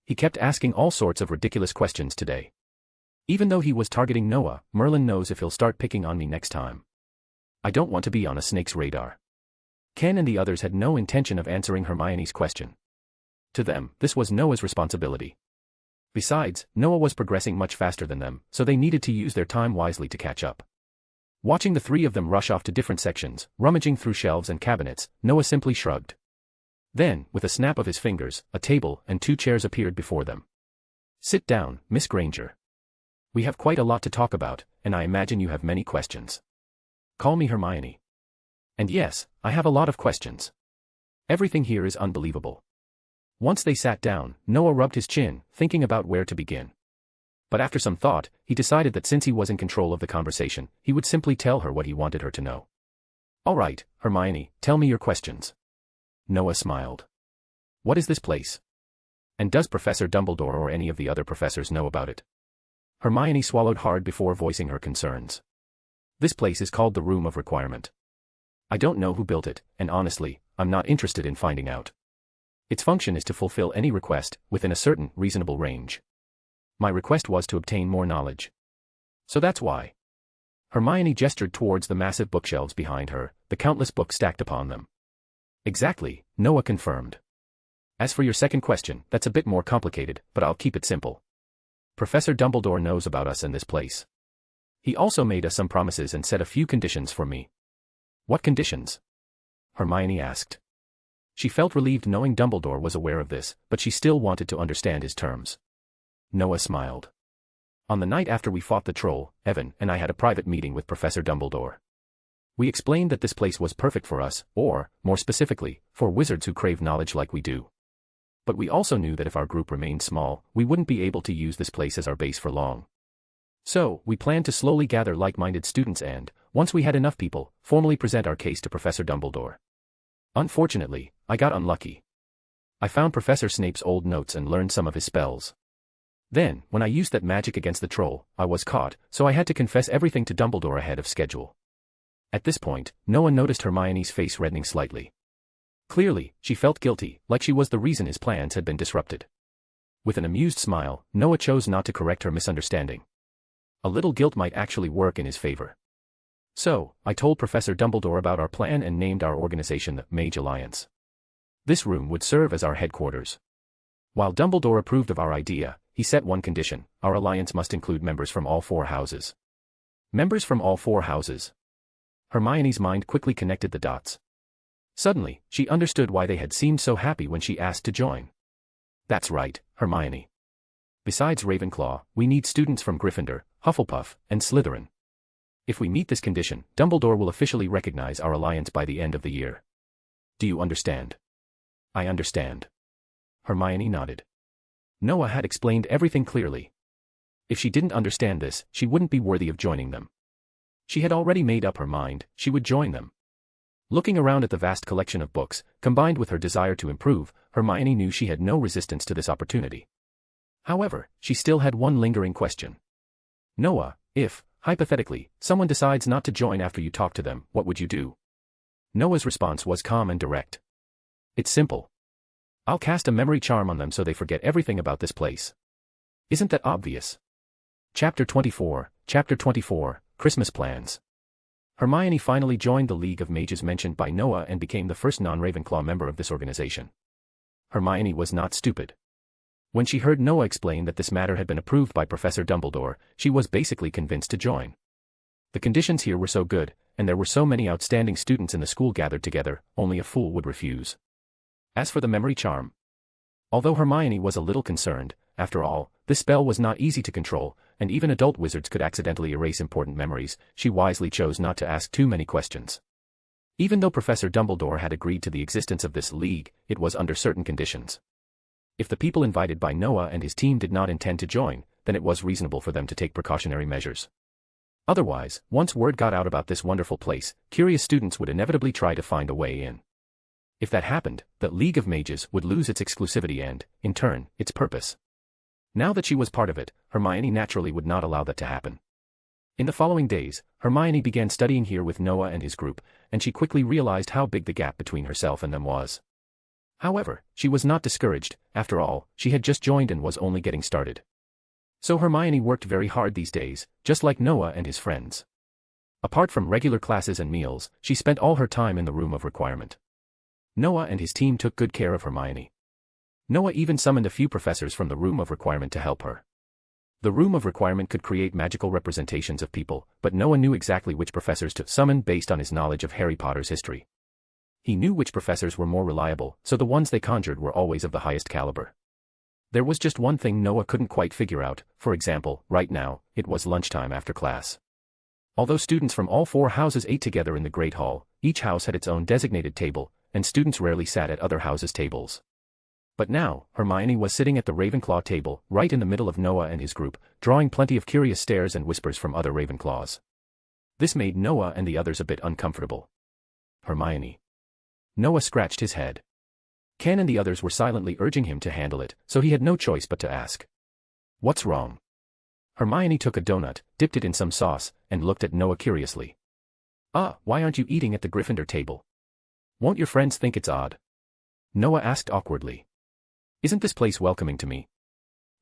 He kept asking all sorts of ridiculous questions today. Even though he was targeting Noah, Merlin knows if he'll start picking on me next time. I don't want to be on a snake's radar. Ken and the others had no intention of answering Hermione's question. To them, this was Noah's responsibility. Besides, Noah was progressing much faster than them, so they needed to use their time wisely to catch up. Watching the three of them rush off to different sections, rummaging through shelves and cabinets, Noah simply shrugged. Then, with a snap of his fingers, a table and 2 chairs appeared before them. Sit down, Miss Granger. We have quite a lot to talk about, and I imagine you have many questions. Call me Hermione. And yes, I have a lot of questions. Everything here is unbelievable. Once they sat down, Noah rubbed his chin, thinking about where to begin. But after some thought, he decided that since he was in control of the conversation, he would simply tell her what he wanted her to know. All right, Hermione, tell me your questions. Noah smiled. What is this place? And does Professor Dumbledore or any of the other professors know about it? Hermione swallowed hard before voicing her concerns. This place is called the Room of Requirement. I don't know who built it, and honestly, I'm not interested in finding out. Its function is to fulfill any request, within a certain, reasonable range. My request was to obtain more knowledge. So that's why. Hermione gestured towards the massive bookshelves behind her, the countless books stacked upon them. Exactly, Noah confirmed. As for your second question, that's a bit more complicated, but I'll keep it simple. Professor Dumbledore knows about us and this place. He also made us some promises and set a few conditions for me. What conditions? Hermione asked. She felt relieved knowing Dumbledore was aware of this, but she still wanted to understand his terms. Noah smiled. On the night after we fought the troll, Evan and I had a private meeting with Professor Dumbledore. We explained that this place was perfect for us, or, more specifically, for wizards who crave knowledge like we do. But we also knew that if our group remained small, we wouldn't be able to use this place as our base for long. So, we planned to slowly gather like-minded students and, once we had enough people, formally present our case to Professor Dumbledore. Unfortunately, I got unlucky. I found Professor Snape's old notes and learned some of his spells. Then, when I used that magic against the troll, I was caught, so I had to confess everything to Dumbledore ahead of schedule. At this point, Noah noticed Hermione's face reddening slightly. Clearly, she felt guilty, like she was the reason his plans had been disrupted. With an amused smile, Noah chose not to correct her misunderstanding. A little guilt might actually work in his favor. So, I told Professor Dumbledore about our plan and named our organization the Mage Alliance. This room would serve as our headquarters. While Dumbledore approved of our idea, he set one condition: our alliance must include members from all 4 houses. Members from all 4 houses. Hermione's mind quickly connected the dots. Suddenly, she understood why they had seemed so happy when she asked to join. That's right, Hermione. Besides Ravenclaw, we need students from Gryffindor, Hufflepuff, and Slytherin. If we meet this condition, Dumbledore will officially recognize our alliance by the end of the year. Do you understand? I understand. Hermione nodded. Noah had explained everything clearly. If she didn't understand this, she wouldn't be worthy of joining them. She had already made up her mind, she would join them. Looking around at the vast collection of books, combined with her desire to improve, Hermione knew she had no resistance to this opportunity. However, she still had one lingering question. Noah, if, hypothetically, someone decides not to join after you talk to them, what would you do? Noah's response was calm and direct. It's simple. I'll cast a memory charm on them so they forget everything about this place. Isn't that obvious? Chapter 24, Christmas Plans. Hermione finally joined the League of Mages mentioned by Noah and became the first non-Ravenclaw member of this organization. Hermione was not stupid. When she heard Noah explain that this matter had been approved by Professor Dumbledore, she was basically convinced to join. The conditions here were so good, and there were so many outstanding students in the school gathered together, only a fool would refuse. As for the memory charm, although Hermione was a little concerned, after all, this spell was not easy to control, and even adult wizards could accidentally erase important memories, she wisely chose not to ask too many questions. Even though Professor Dumbledore had agreed to the existence of this league, it was under certain conditions. If the people invited by Noah and his team did not intend to join, then it was reasonable for them to take precautionary measures. Otherwise, once word got out about this wonderful place, curious students would inevitably try to find a way in. If that happened, the League of Mages would lose its exclusivity and, in turn, its purpose. Now that she was part of it, Hermione naturally would not allow that to happen. In the following days, Hermione began studying here with Noah and his group, and she quickly realized how big the gap between herself and them was. However, she was not discouraged. After all, she had just joined and was only getting started. So Hermione worked very hard these days, just like Noah and his friends. Apart from regular classes and meals, she spent all her time in the room of requirement. Noah and his team took good care of Hermione. Noah even summoned a few professors from the room of requirement to help her. The room of requirement could create magical representations of people, but Noah knew exactly which professors to summon based on his knowledge of Harry Potter's history. He knew which professors were more reliable, so the ones they conjured were always of the highest caliber. There was just one thing Noah couldn't quite figure out. For example, right now, it was lunchtime after class. Although students from all 4 houses ate together in the Great Hall, each house had its own designated table, and students rarely sat at other houses' tables. But now, Hermione was sitting at the Ravenclaw table, right in the middle of Noah and his group, drawing plenty of curious stares and whispers from other Ravenclaws. This made Noah and the others a bit uncomfortable. Hermione. Noah scratched his head. Ken and the others were silently urging him to handle it, so he had no choice but to ask. What's wrong? Hermione took a donut, dipped it in some sauce, and looked at Noah curiously. Why aren't you eating at the Gryffindor table? Won't your friends think it's odd? Noah asked awkwardly. Isn't this place welcoming to me?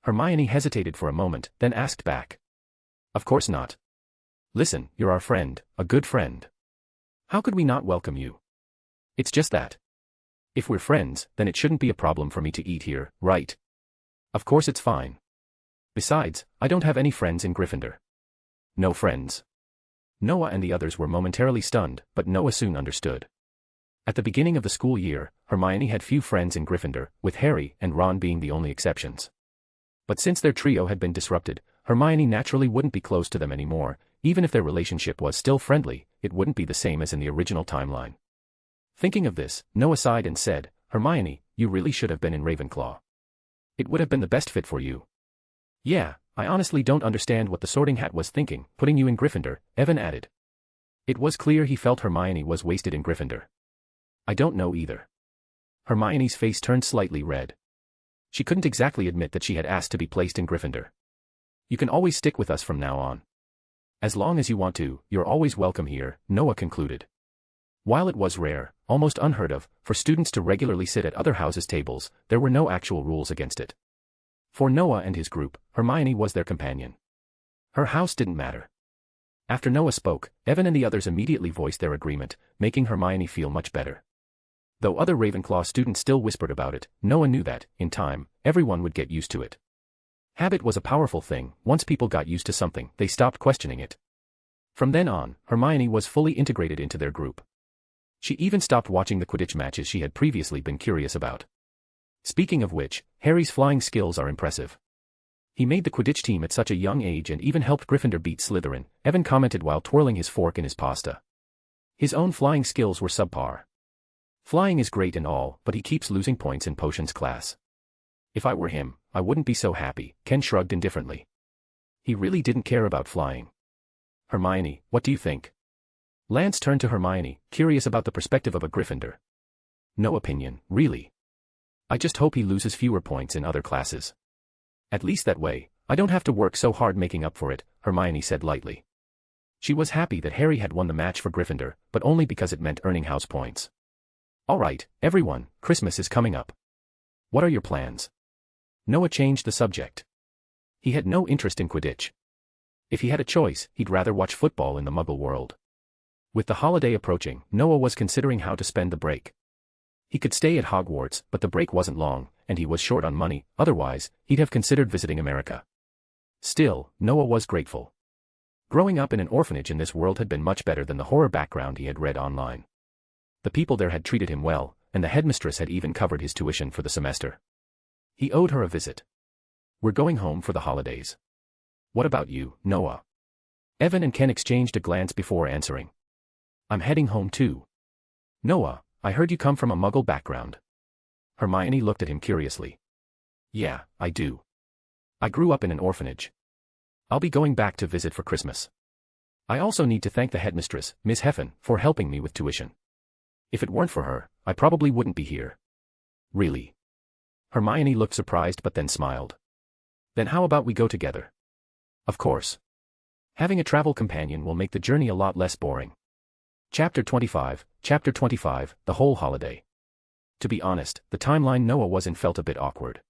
Hermione hesitated for a moment, then asked back. Of course not. Listen, you're our friend, a good friend. How could we not welcome you? It's just that. If we're friends, then it shouldn't be a problem for me to eat here, right? Of course it's fine. Besides, I don't have any friends in Gryffindor. No friends. Noah and the others were momentarily stunned, but Noah soon understood. At the beginning of the school year, Hermione had few friends in Gryffindor, with Harry and Ron being the only exceptions. But since their trio had been disrupted, Hermione naturally wouldn't be close to them anymore. Even if their relationship was still friendly, it wouldn't be the same as in the original timeline. Thinking of this, Noah sighed and said, Hermione, you really should have been in Ravenclaw. It would have been the best fit for you. Yeah, I honestly don't understand what the Sorting Hat was thinking, putting you in Gryffindor, Evan added. It was clear he felt Hermione was wasted in Gryffindor. I don't know either. Hermione's face turned slightly red. She couldn't exactly admit that she had asked to be placed in Gryffindor. You can always stick with us from now on. As long as you want to, you're always welcome here, Noah concluded. While it was rare, almost unheard of, for students to regularly sit at other houses' tables, there were no actual rules against it. For Noah and his group, Hermione was their companion. Her house didn't matter. After Noah spoke, Evan and the others immediately voiced their agreement, making Hermione feel much better. Though other Ravenclaw students still whispered about it, Noah knew that, in time, everyone would get used to it. Habit was a powerful thing. Once people got used to something, they stopped questioning it. From then on, Hermione was fully integrated into their group. She even stopped watching the Quidditch matches she had previously been curious about. Speaking of which, Harry's flying skills are impressive. He made the Quidditch team at such a young age and even helped Gryffindor beat Slytherin, Evan commented while twirling his fork in his pasta. His own flying skills were subpar. Flying is great and all, but he keeps losing points in potions class. If I were him, I wouldn't be so happy, Ken shrugged indifferently. He really didn't care about flying. Hermione, what do you think? Lance turned to Hermione, curious about the perspective of a Gryffindor. No opinion, really. I just hope he loses fewer points in other classes. At least that way, I don't have to work so hard making up for it, Hermione said lightly. She was happy that Harry had won the match for Gryffindor, but only because it meant earning house points. All right, everyone, Christmas is coming up. What are your plans? Noah changed the subject. He had no interest in Quidditch. If he had a choice, he'd rather watch football in the Muggle world. With the holiday approaching, Noah was considering how to spend the break. He could stay at Hogwarts, but the break wasn't long, and he was short on money, otherwise, he'd have considered visiting America. Still, Noah was grateful. Growing up in an orphanage in this world had been much better than the horror background he had read online. The people there had treated him well, and the headmistress had even covered his tuition for the semester. He owed her a visit. "We're going home for the holidays. What about you, Noah?" Evan and Ken exchanged a glance before answering. "I'm heading home too." "Noah, I heard you come from a Muggle background." Hermione looked at him curiously. "Yeah, I do. I grew up in an orphanage. I'll be going back to visit for Christmas. I also need to thank the headmistress, Miss Heffen, for helping me with tuition. If it weren't for her, I probably wouldn't be here." "Really?" Hermione looked surprised but then smiled. "Then how about we go together?" "Of course. Having a travel companion will make the journey a lot less boring." Chapter 25, The Whole Holiday. To be honest, the timeline Noah was in felt a bit awkward.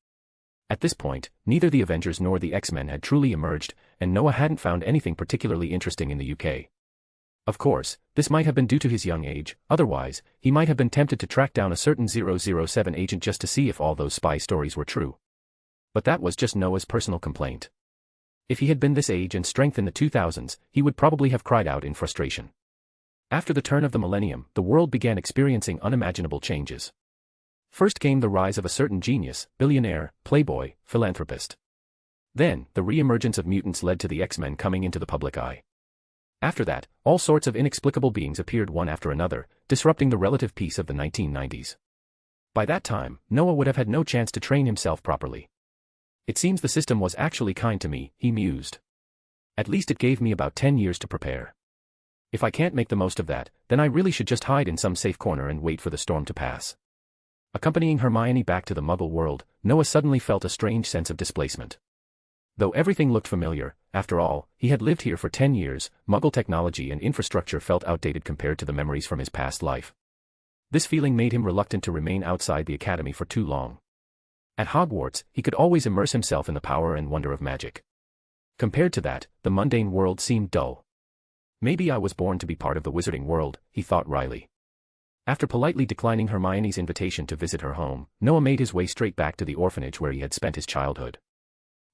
At this point, neither the Avengers nor the X-Men had truly emerged, and Noah hadn't found anything particularly interesting in the UK. Of course, this might have been due to his young age, otherwise, he might have been tempted to track down a certain 007 agent just to see if all those spy stories were true. But that was just Noah's personal complaint. If he had been this age and strength in the 2000s, he would probably have cried out in frustration. After the turn of the millennium, the world began experiencing unimaginable changes. First came the rise of a certain genius, billionaire, playboy, philanthropist. Then, the re-emergence of mutants led to the X-Men coming into the public eye. After that, all sorts of inexplicable beings appeared one after another, disrupting the relative peace of the 1990s. By that time, Noah would have had no chance to train himself properly. "It seems the system was actually kind to me," he mused. "At least it gave me about 10 years to prepare. If I can't make the most of that, then I really should just hide in some safe corner and wait for the storm to pass." Accompanying Hermione back to the Muggle world, Noah suddenly felt a strange sense of displacement. Though everything looked familiar, after all, he had lived here for 10 years, Muggle technology and infrastructure felt outdated compared to the memories from his past life. This feeling made him reluctant to remain outside the academy for too long. At Hogwarts, he could always immerse himself in the power and wonder of magic. Compared to that, the mundane world seemed dull. "Maybe I was born to be part of the wizarding world," he thought wryly. After politely declining Hermione's invitation to visit her home, Noah made his way straight back to the orphanage where he had spent his childhood.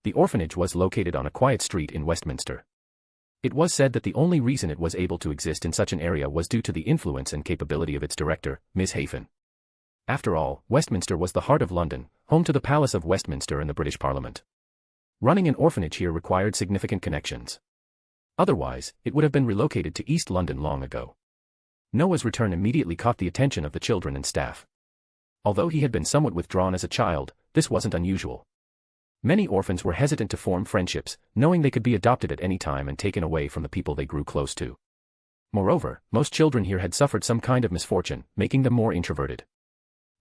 The orphanage was located on a quiet street in Westminster. It was said that the only reason it was able to exist in such an area was due to the influence and capability of its director, Miss Heffen. After all, Westminster was the heart of London, home to the Palace of Westminster and the British Parliament. Running an orphanage here required significant connections. Otherwise, it would have been relocated to East London long ago. Noah's return immediately caught the attention of the children and staff. Although he had been somewhat withdrawn as a child, this wasn't unusual. Many orphans were hesitant to form friendships, knowing they could be adopted at any time and taken away from the people they grew close to. Moreover, most children here had suffered some kind of misfortune, making them more introverted.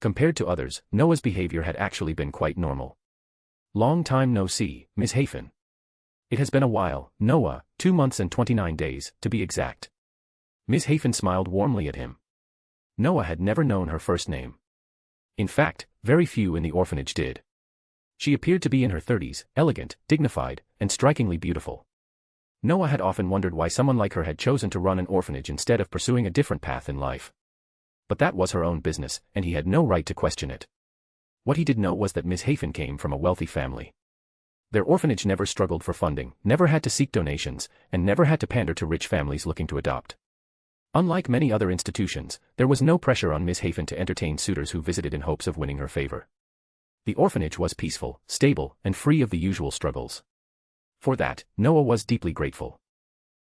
Compared to others, Noah's behavior had actually been quite normal. "Long time no see, Miss Heffen." "It has been a while, Noah, 2 months and 29 days, to be exact." Miss Heffen smiled warmly at him. Noah had never known her first name. In fact, very few in the orphanage did. She appeared to be in her 30s, elegant, dignified, and strikingly beautiful. Noah had often wondered why someone like her had chosen to run an orphanage instead of pursuing a different path in life. But that was her own business, and he had no right to question it. What he did know was that Miss Heffen came from a wealthy family. Their orphanage never struggled for funding, never had to seek donations, and never had to pander to rich families looking to adopt. Unlike many other institutions, there was no pressure on Miss Heffen to entertain suitors who visited in hopes of winning her favor. The orphanage was peaceful, stable, and free of the usual struggles. For that, Noah was deeply grateful.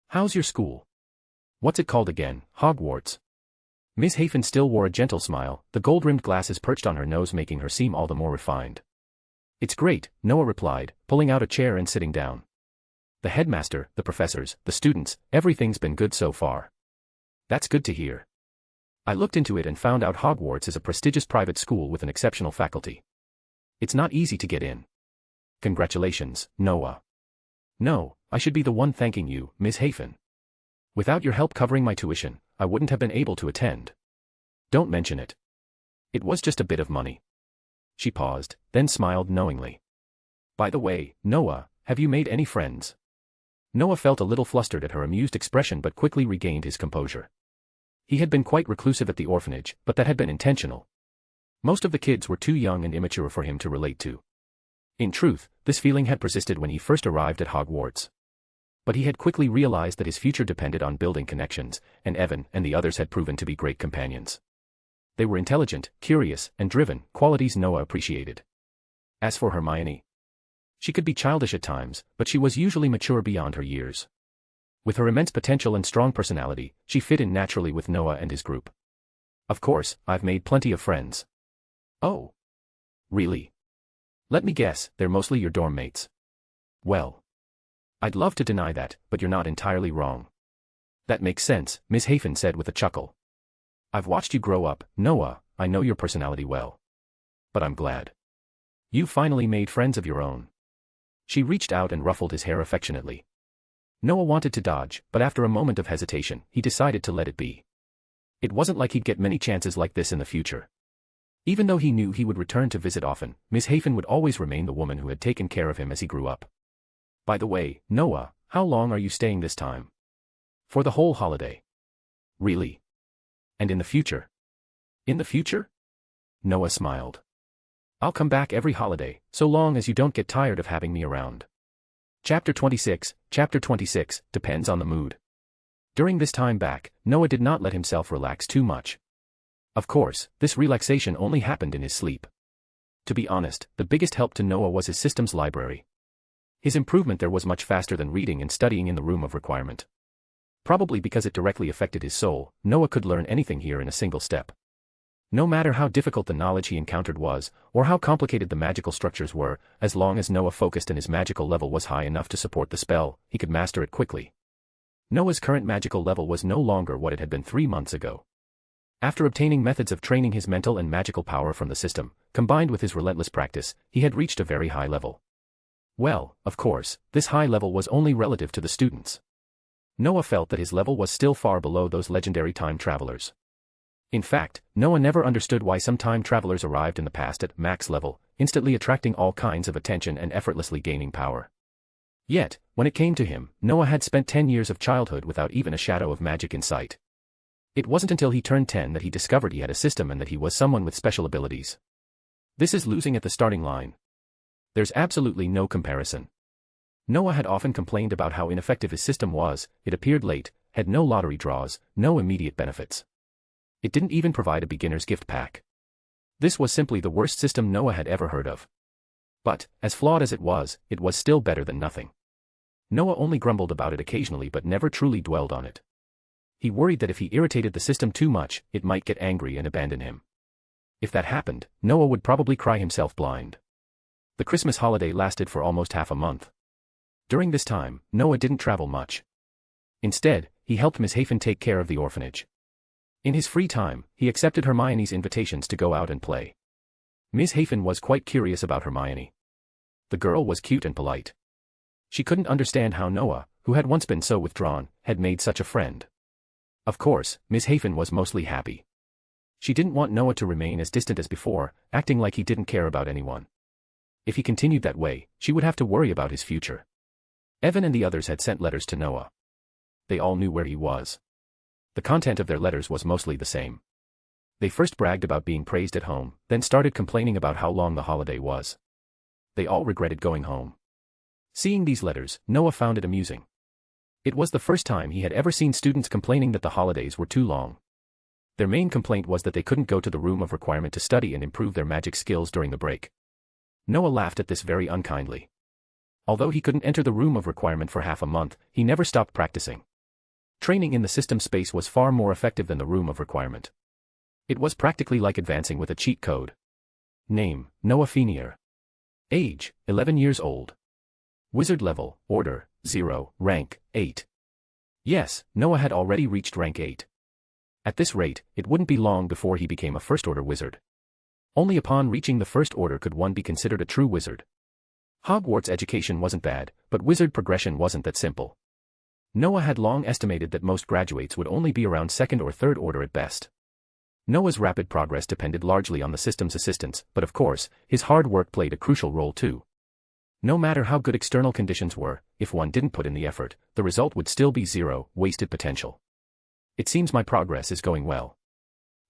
"How's your school? What's it called again, Hogwarts?" Miss Heffen still wore a gentle smile, the gold-rimmed glasses perched on her nose making her seem all the more refined. "It's great," Noah replied, pulling out a chair and sitting down. "The headmaster, the professors, the students, everything's been good so far." "That's good to hear. I looked into it and found out Hogwarts is a prestigious private school with an exceptional faculty. It's not easy to get in." "Congratulations, Noah." "No, I should be the one thanking you, Miss Heffen. Without your help covering my tuition, I wouldn't have been able to attend." "Don't mention it. It was just a bit of money." She paused, then smiled knowingly. "By the way, Noah, have you made any friends?" Noah felt a little flustered at her amused expression but quickly regained his composure. He had been quite reclusive at the orphanage, but that had been intentional. Most of the kids were too young and immature for him to relate to. In truth, this feeling had persisted when he first arrived at Hogwarts. But he had quickly realized that his future depended on building connections, and Evan and the others had proven to be great companions. They were intelligent, curious, and driven, qualities Noah appreciated. As for Hermione, she could be childish at times, but she was usually mature beyond her years. With her immense potential and strong personality, she fit in naturally with Noah and his group. Of course, I've made plenty of friends. Oh. Really? Let me guess, they're mostly your dorm mates. Well, I'd love to deny that, but you're not entirely wrong. That makes sense, Miss Hafen said with a chuckle. I've watched you grow up, Noah, I know your personality well. But I'm glad. You finally made friends of your own. She reached out and ruffled his hair affectionately. Noah wanted to dodge, but after a moment of hesitation, he decided to let it be. It wasn't like he'd get many chances like this in the future. Even though he knew he would return to visit often, Miss Hafen would always remain the woman who had taken care of him as he grew up. By the way, Noah, how long are you staying this time? For the whole holiday. Really? And in the future? In the future? Noah smiled. I'll come back every holiday, so long as you don't get tired of having me around. Chapter 26, depends on the mood. During this time back, Noah did not let himself relax too much. Of course, this relaxation only happened in his sleep. To be honest, the biggest help to Noah was his systems library. His improvement there was much faster than reading and studying in the room of requirement. Probably because it directly affected his soul, Noah could learn anything here in a single step. No matter how difficult the knowledge he encountered was, or how complicated the magical structures were, as long as Noah focused and his magical level was high enough to support the spell, he could master it quickly. Noah's current magical level was no longer what it had been 3 months ago. After obtaining methods of training his mental and magical power from the system, combined with his relentless practice, he had reached a very high level. Well, of course, this high level was only relative to the students. Noah felt that his level was still far below those legendary time travelers. In fact, Noah never understood why some time travelers arrived in the past at max level, instantly attracting all kinds of attention and effortlessly gaining power. Yet, when it came to him, Noah had spent 10 years of childhood without even a shadow of magic in sight. It wasn't until he turned 10 that he discovered he had a system and that he was someone with special abilities. This is losing at the starting line. There's absolutely no comparison. Noah had often complained about how ineffective his system was, it appeared late, had no lottery draws, no immediate benefits. It didn't even provide a beginner's gift pack. This was simply the worst system Noah had ever heard of. But, as flawed as it was still better than nothing. Noah only grumbled about it occasionally but never truly dwelled on it. He worried that if he irritated the system too much, it might get angry and abandon him. If that happened, Noah would probably cry himself blind. The Christmas holiday lasted for almost half a month. During this time, Noah didn't travel much. Instead, he helped Miss Hafen take care of the orphanage. In his free time, he accepted Hermione's invitations to go out and play. Miss Hafen was quite curious about Hermione. The girl was cute and polite. She couldn't understand how Noah, who had once been so withdrawn, had made such a friend. Of course, Miss Hafen was mostly happy. She didn't want Noah to remain as distant as before, acting like he didn't care about anyone. If he continued that way, she would have to worry about his future. Evan and the others had sent letters to Noah. They all knew where he was. The content of their letters was mostly the same. They first bragged about being praised at home, then started complaining about how long the holiday was. They all regretted going home. Seeing these letters, Noah found it amusing. It was the first time he had ever seen students complaining that the holidays were too long. Their main complaint was that they couldn't go to the room of requirement to study and improve their magic skills during the break. Noah laughed at this very unkindly. Although he couldn't enter the room of requirement for half a month, he never stopped practicing. Training in the system space was far more effective than the room of requirement. It was practically like advancing with a cheat code. Name, Noah Fenier. Age, 11 years old. Wizard level, Order, 0, rank, 8. Yes, Noah had already reached rank 8. At this rate, it wouldn't be long before he became a first-order wizard. Only upon reaching the first order could one be considered a true wizard. Hogwarts education wasn't bad, but wizard progression wasn't that simple. Noah had long estimated that most graduates would only be around second or third order at best. Noah's rapid progress depended largely on the system's assistance, but of course, his hard work played a crucial role too. No matter how good external conditions were, if one didn't put in the effort, the result would still be 0, wasted potential. It seems my progress is going well.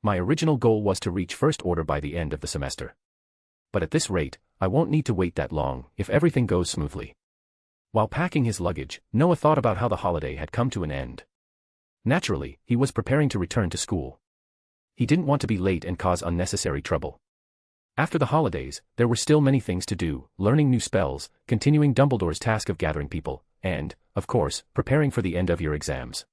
My original goal was to reach first order by the end of the semester. But at this rate, I won't need to wait that long if everything goes smoothly. While packing his luggage, Noah thought about how the holiday had come to an end. Naturally, he was preparing to return to school. He didn't want to be late and cause unnecessary trouble. After the holidays, there were still many things to do, learning new spells, continuing Dumbledore's task of gathering people, and, of course, preparing for the end-of-year exams.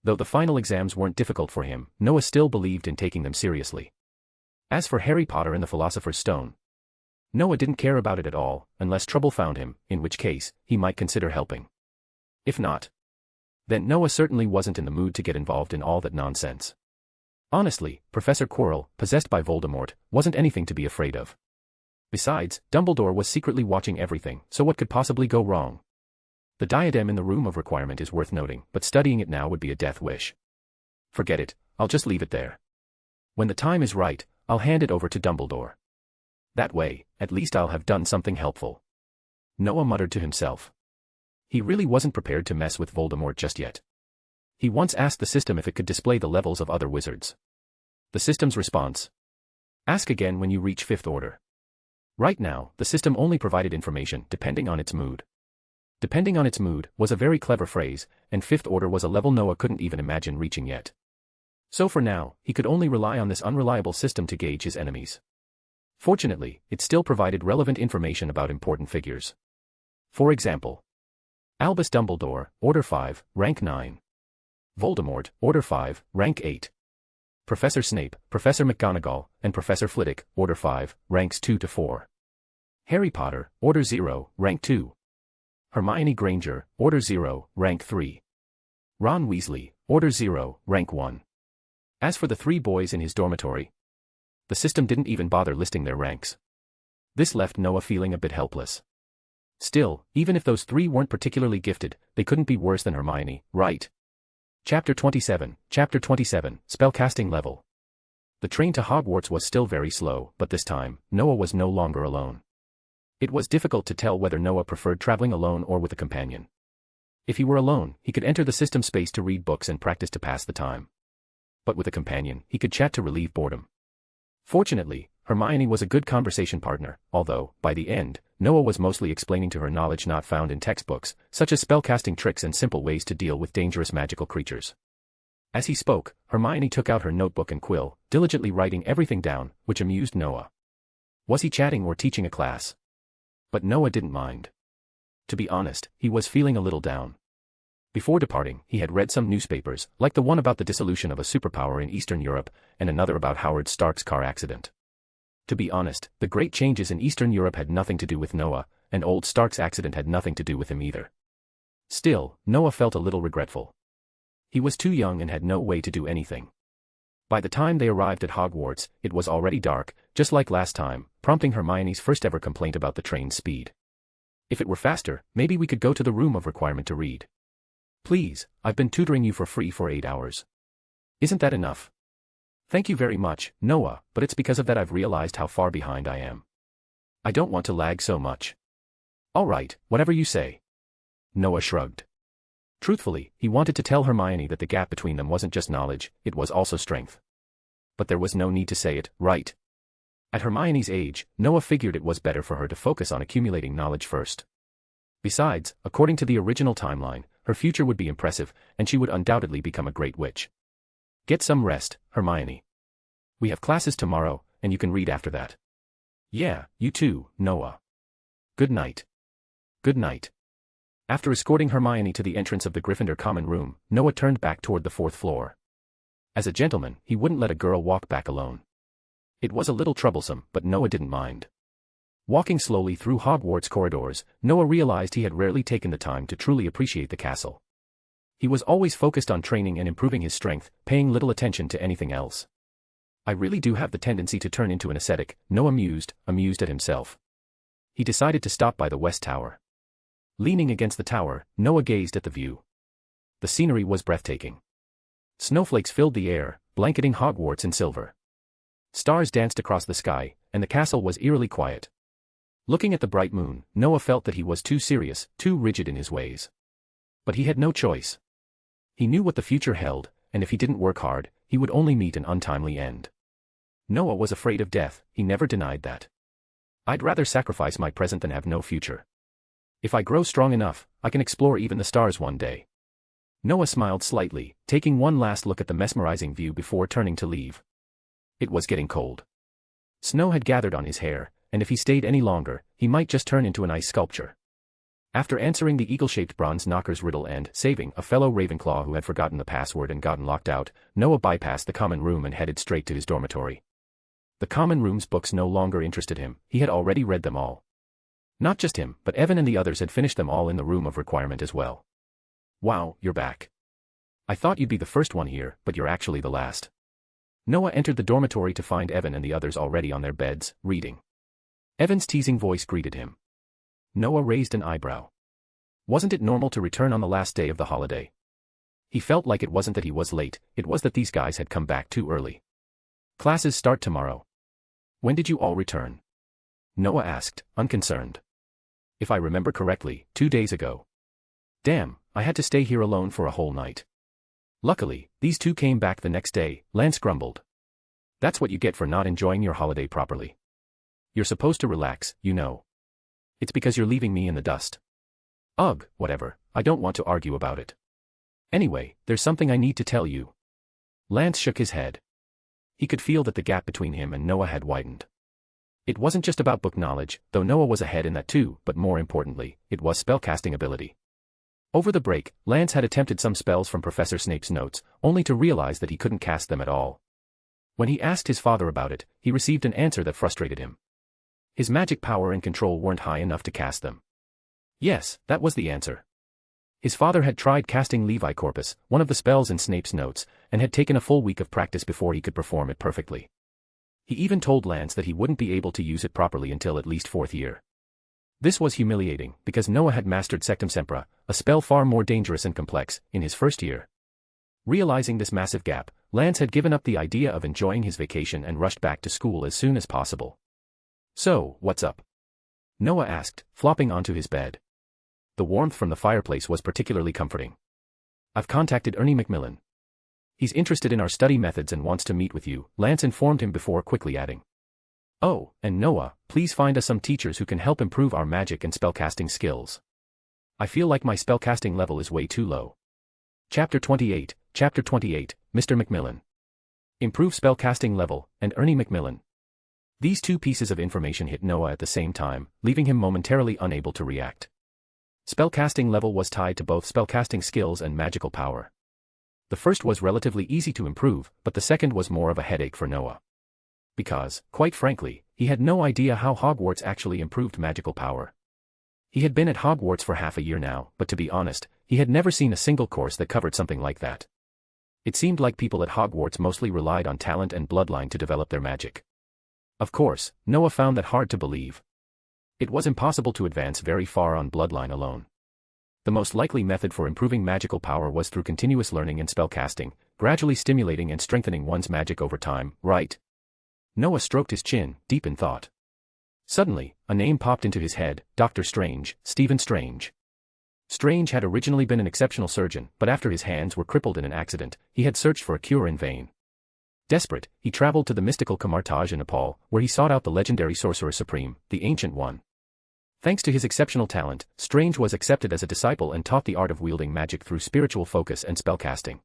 Though the final exams weren't difficult for him, Noah still believed in taking them seriously. As for Harry Potter and the Philosopher's Stone, Noah didn't care about it at all, unless trouble found him, in which case, he might consider helping. If not, then Noah certainly wasn't in the mood to get involved in all that nonsense. Honestly, Professor Quirrell, possessed by Voldemort, wasn't anything to be afraid of. Besides, Dumbledore was secretly watching everything, so what could possibly go wrong? The diadem in the room of requirement is worth noting, but studying it now would be a death wish. Forget it, I'll just leave it there. When the time is right, I'll hand it over to Dumbledore. That way, at least I'll have done something helpful. Noah muttered to himself. He really wasn't prepared to mess with Voldemort just yet. He once asked the system if it could display the levels of other wizards. The system's response: ask again when you reach fifth order. Right now, the system only provided information depending on its mood. Depending on its mood was a very clever phrase, and fifth order was a level Noah couldn't even imagine reaching yet. So for now, he could only rely on this unreliable system to gauge his enemies. Fortunately, it still provided relevant information about important figures. For example, Albus Dumbledore, Order 5, Rank 9. Voldemort, Order 5, Rank 8. Professor Snape, Professor McGonagall, and Professor Flitwick, Order 5, Ranks 2 to 4. Harry Potter, Order 0, Rank 2. Hermione Granger, Order 0, Rank 3. Ron Weasley, Order 0, Rank 1. As for the three boys in his dormitory, the system didn't even bother listing their ranks. This left Noah feeling a bit helpless. Still, even if those three weren't particularly gifted, they couldn't be worse than Hermione, right? Chapter 27, Spellcasting Level. The train to Hogwarts was still very slow, but this time, Noah was no longer alone. It was difficult to tell whether Noah preferred traveling alone or with a companion. If he were alone, he could enter the system space to read books and practice to pass the time. But with a companion, he could chat to relieve boredom. Fortunately, Hermione was a good conversation partner, although, by the end, Noah was mostly explaining to her knowledge not found in textbooks, such as spellcasting tricks and simple ways to deal with dangerous magical creatures. As he spoke, Hermione took out her notebook and quill, diligently writing everything down, which amused Noah. Was he chatting or teaching a class? But Noah didn't mind. To be honest, he was feeling a little down. Before departing, he had read some newspapers, like the one about the dissolution of a superpower in Eastern Europe, and another about Howard Stark's car accident. To be honest, the great changes in Eastern Europe had nothing to do with Noah, and old Stark's accident had nothing to do with him either. Still, Noah felt a little regretful. He was too young and had no way to do anything. By the time they arrived at Hogwarts, it was already dark, just like last time, prompting Hermione's first ever complaint about the train's speed. If it were faster, maybe we could go to the room of requirement to read. Please, I've been tutoring you for free for 8 hours. Isn't that enough? Thank you very much, Noah, but it's because of that I've realized how far behind I am. I don't want to lag so much. All right, whatever you say. Noah shrugged. Truthfully, he wanted to tell Hermione that the gap between them wasn't just knowledge, it was also strength. But there was no need to say it, right? At Hermione's age, Noah figured it was better for her to focus on accumulating knowledge first. Besides, according to the original timeline, her future would be impressive, and she would undoubtedly become a great witch. Get some rest, Hermione. We have classes tomorrow, and you can read after that. Yeah, you too, Noah. Good night. Good night. After escorting Hermione to the entrance of the Gryffindor common room, Noah turned back toward the 4th floor. As a gentleman, he wouldn't let a girl walk back alone. It was a little troublesome, but Noah didn't mind. Walking slowly through Hogwarts corridors, Noah realized he had rarely taken the time to truly appreciate the castle. He was always focused on training and improving his strength, paying little attention to anything else. I really do have the tendency to turn into an ascetic, Noah mused, amused at himself. He decided to stop by the West Tower. Leaning against the tower, Noah gazed at the view. The scenery was breathtaking. Snowflakes filled the air, blanketing Hogwarts in silver. Stars danced across the sky, and the castle was eerily quiet. Looking at the bright moon, Noah felt that he was too serious, too rigid in his ways. But he had no choice. He knew what the future held, and if he didn't work hard, he would only meet an untimely end. Noah was afraid of death, he never denied that. I'd rather sacrifice my present than have no future. If I grow strong enough, I can explore even the stars one day. Noah smiled slightly, taking one last look at the mesmerizing view before turning to leave. It was getting cold. Snow had gathered on his hair, and if he stayed any longer, he might just turn into an ice sculpture. After answering the eagle-shaped bronze knocker's riddle and saving a fellow Ravenclaw who had forgotten the password and gotten locked out, Noah bypassed the common room and headed straight to his dormitory. The common room's books no longer interested him, he had already read them all. Not just him, but Evan and the others had finished them all in the room of requirement as well. Wow, you're back. I thought you'd be the first one here, but you're actually the last. Noah entered the dormitory to find Evan and the others already on their beds, reading. Evan's teasing voice greeted him. Noah raised an eyebrow. Wasn't it normal to return on the last day of the holiday? He felt like it wasn't that he was late, it was that these guys had come back too early. Classes start tomorrow. When did you all return? Noah asked, unconcerned. If I remember correctly, 2 days ago. Damn, I had to stay here alone for a whole night. Luckily, these two came back the next day, Lance grumbled. That's what you get for not enjoying your holiday properly. You're supposed to relax, you know. It's because you're leaving me in the dust. Ugh, whatever, I don't want to argue about it. Anyway, there's something I need to tell you. Lance shook his head. He could feel that the gap between him and Noah had widened. It wasn't just about book knowledge, though Noah was ahead in that too, but more importantly, it was spellcasting ability. Over the break, Lance had attempted some spells from Professor Snape's notes, only to realize that he couldn't cast them at all. When he asked his father about it, he received an answer that frustrated him. His magic power and control weren't high enough to cast them. Yes, that was the answer. His father had tried casting Levi Corpus, one of the spells in Snape's notes, and had taken a full week of practice before he could perform it perfectly. He even told Lance that he wouldn't be able to use it properly until at least 4th year. This was humiliating, because Noah had mastered Sectum Sempra, a spell far more dangerous and complex, in his 1st year. Realizing this massive gap, Lance had given up the idea of enjoying his vacation and rushed back to school as soon as possible. So, what's up? Noah asked, flopping onto his bed. The warmth from the fireplace was particularly comforting. I've contacted Ernie Macmillan. He's interested in our study methods and wants to meet with you, Lance informed him before quickly adding. Oh, and Noah, please find us some teachers who can help improve our magic and spellcasting skills. I feel like my spellcasting level is way too low. Chapter 28, Mr. Macmillan. Improve spellcasting level, and Ernie Macmillan. These two pieces of information hit Noah at the same time, leaving him momentarily unable to react. Spellcasting level was tied to both spellcasting skills and magical power. The first was relatively easy to improve, but the second was more of a headache for Noah. Because, quite frankly, he had no idea how Hogwarts actually improved magical power. He had been at Hogwarts for half a year now, but to be honest, he had never seen a single course that covered something like that. It seemed like people at Hogwarts mostly relied on talent and bloodline to develop their magic. Of course, Noah found that hard to believe. It was impossible to advance very far on bloodline alone. The most likely method for improving magical power was through continuous learning and spellcasting, gradually stimulating and strengthening one's magic over time, right? Noah stroked his chin, deep in thought. Suddenly, a name popped into his head, Dr. Strange, Stephen Strange. Strange had originally been an exceptional surgeon, but after his hands were crippled in an accident, he had searched for a cure in vain. Desperate, he traveled to the mystical Camartage in Nepal, where he sought out the legendary Sorcerer Supreme, the Ancient One. Thanks to his exceptional talent, Strange was accepted as a disciple and taught the art of wielding magic through spiritual focus and spellcasting.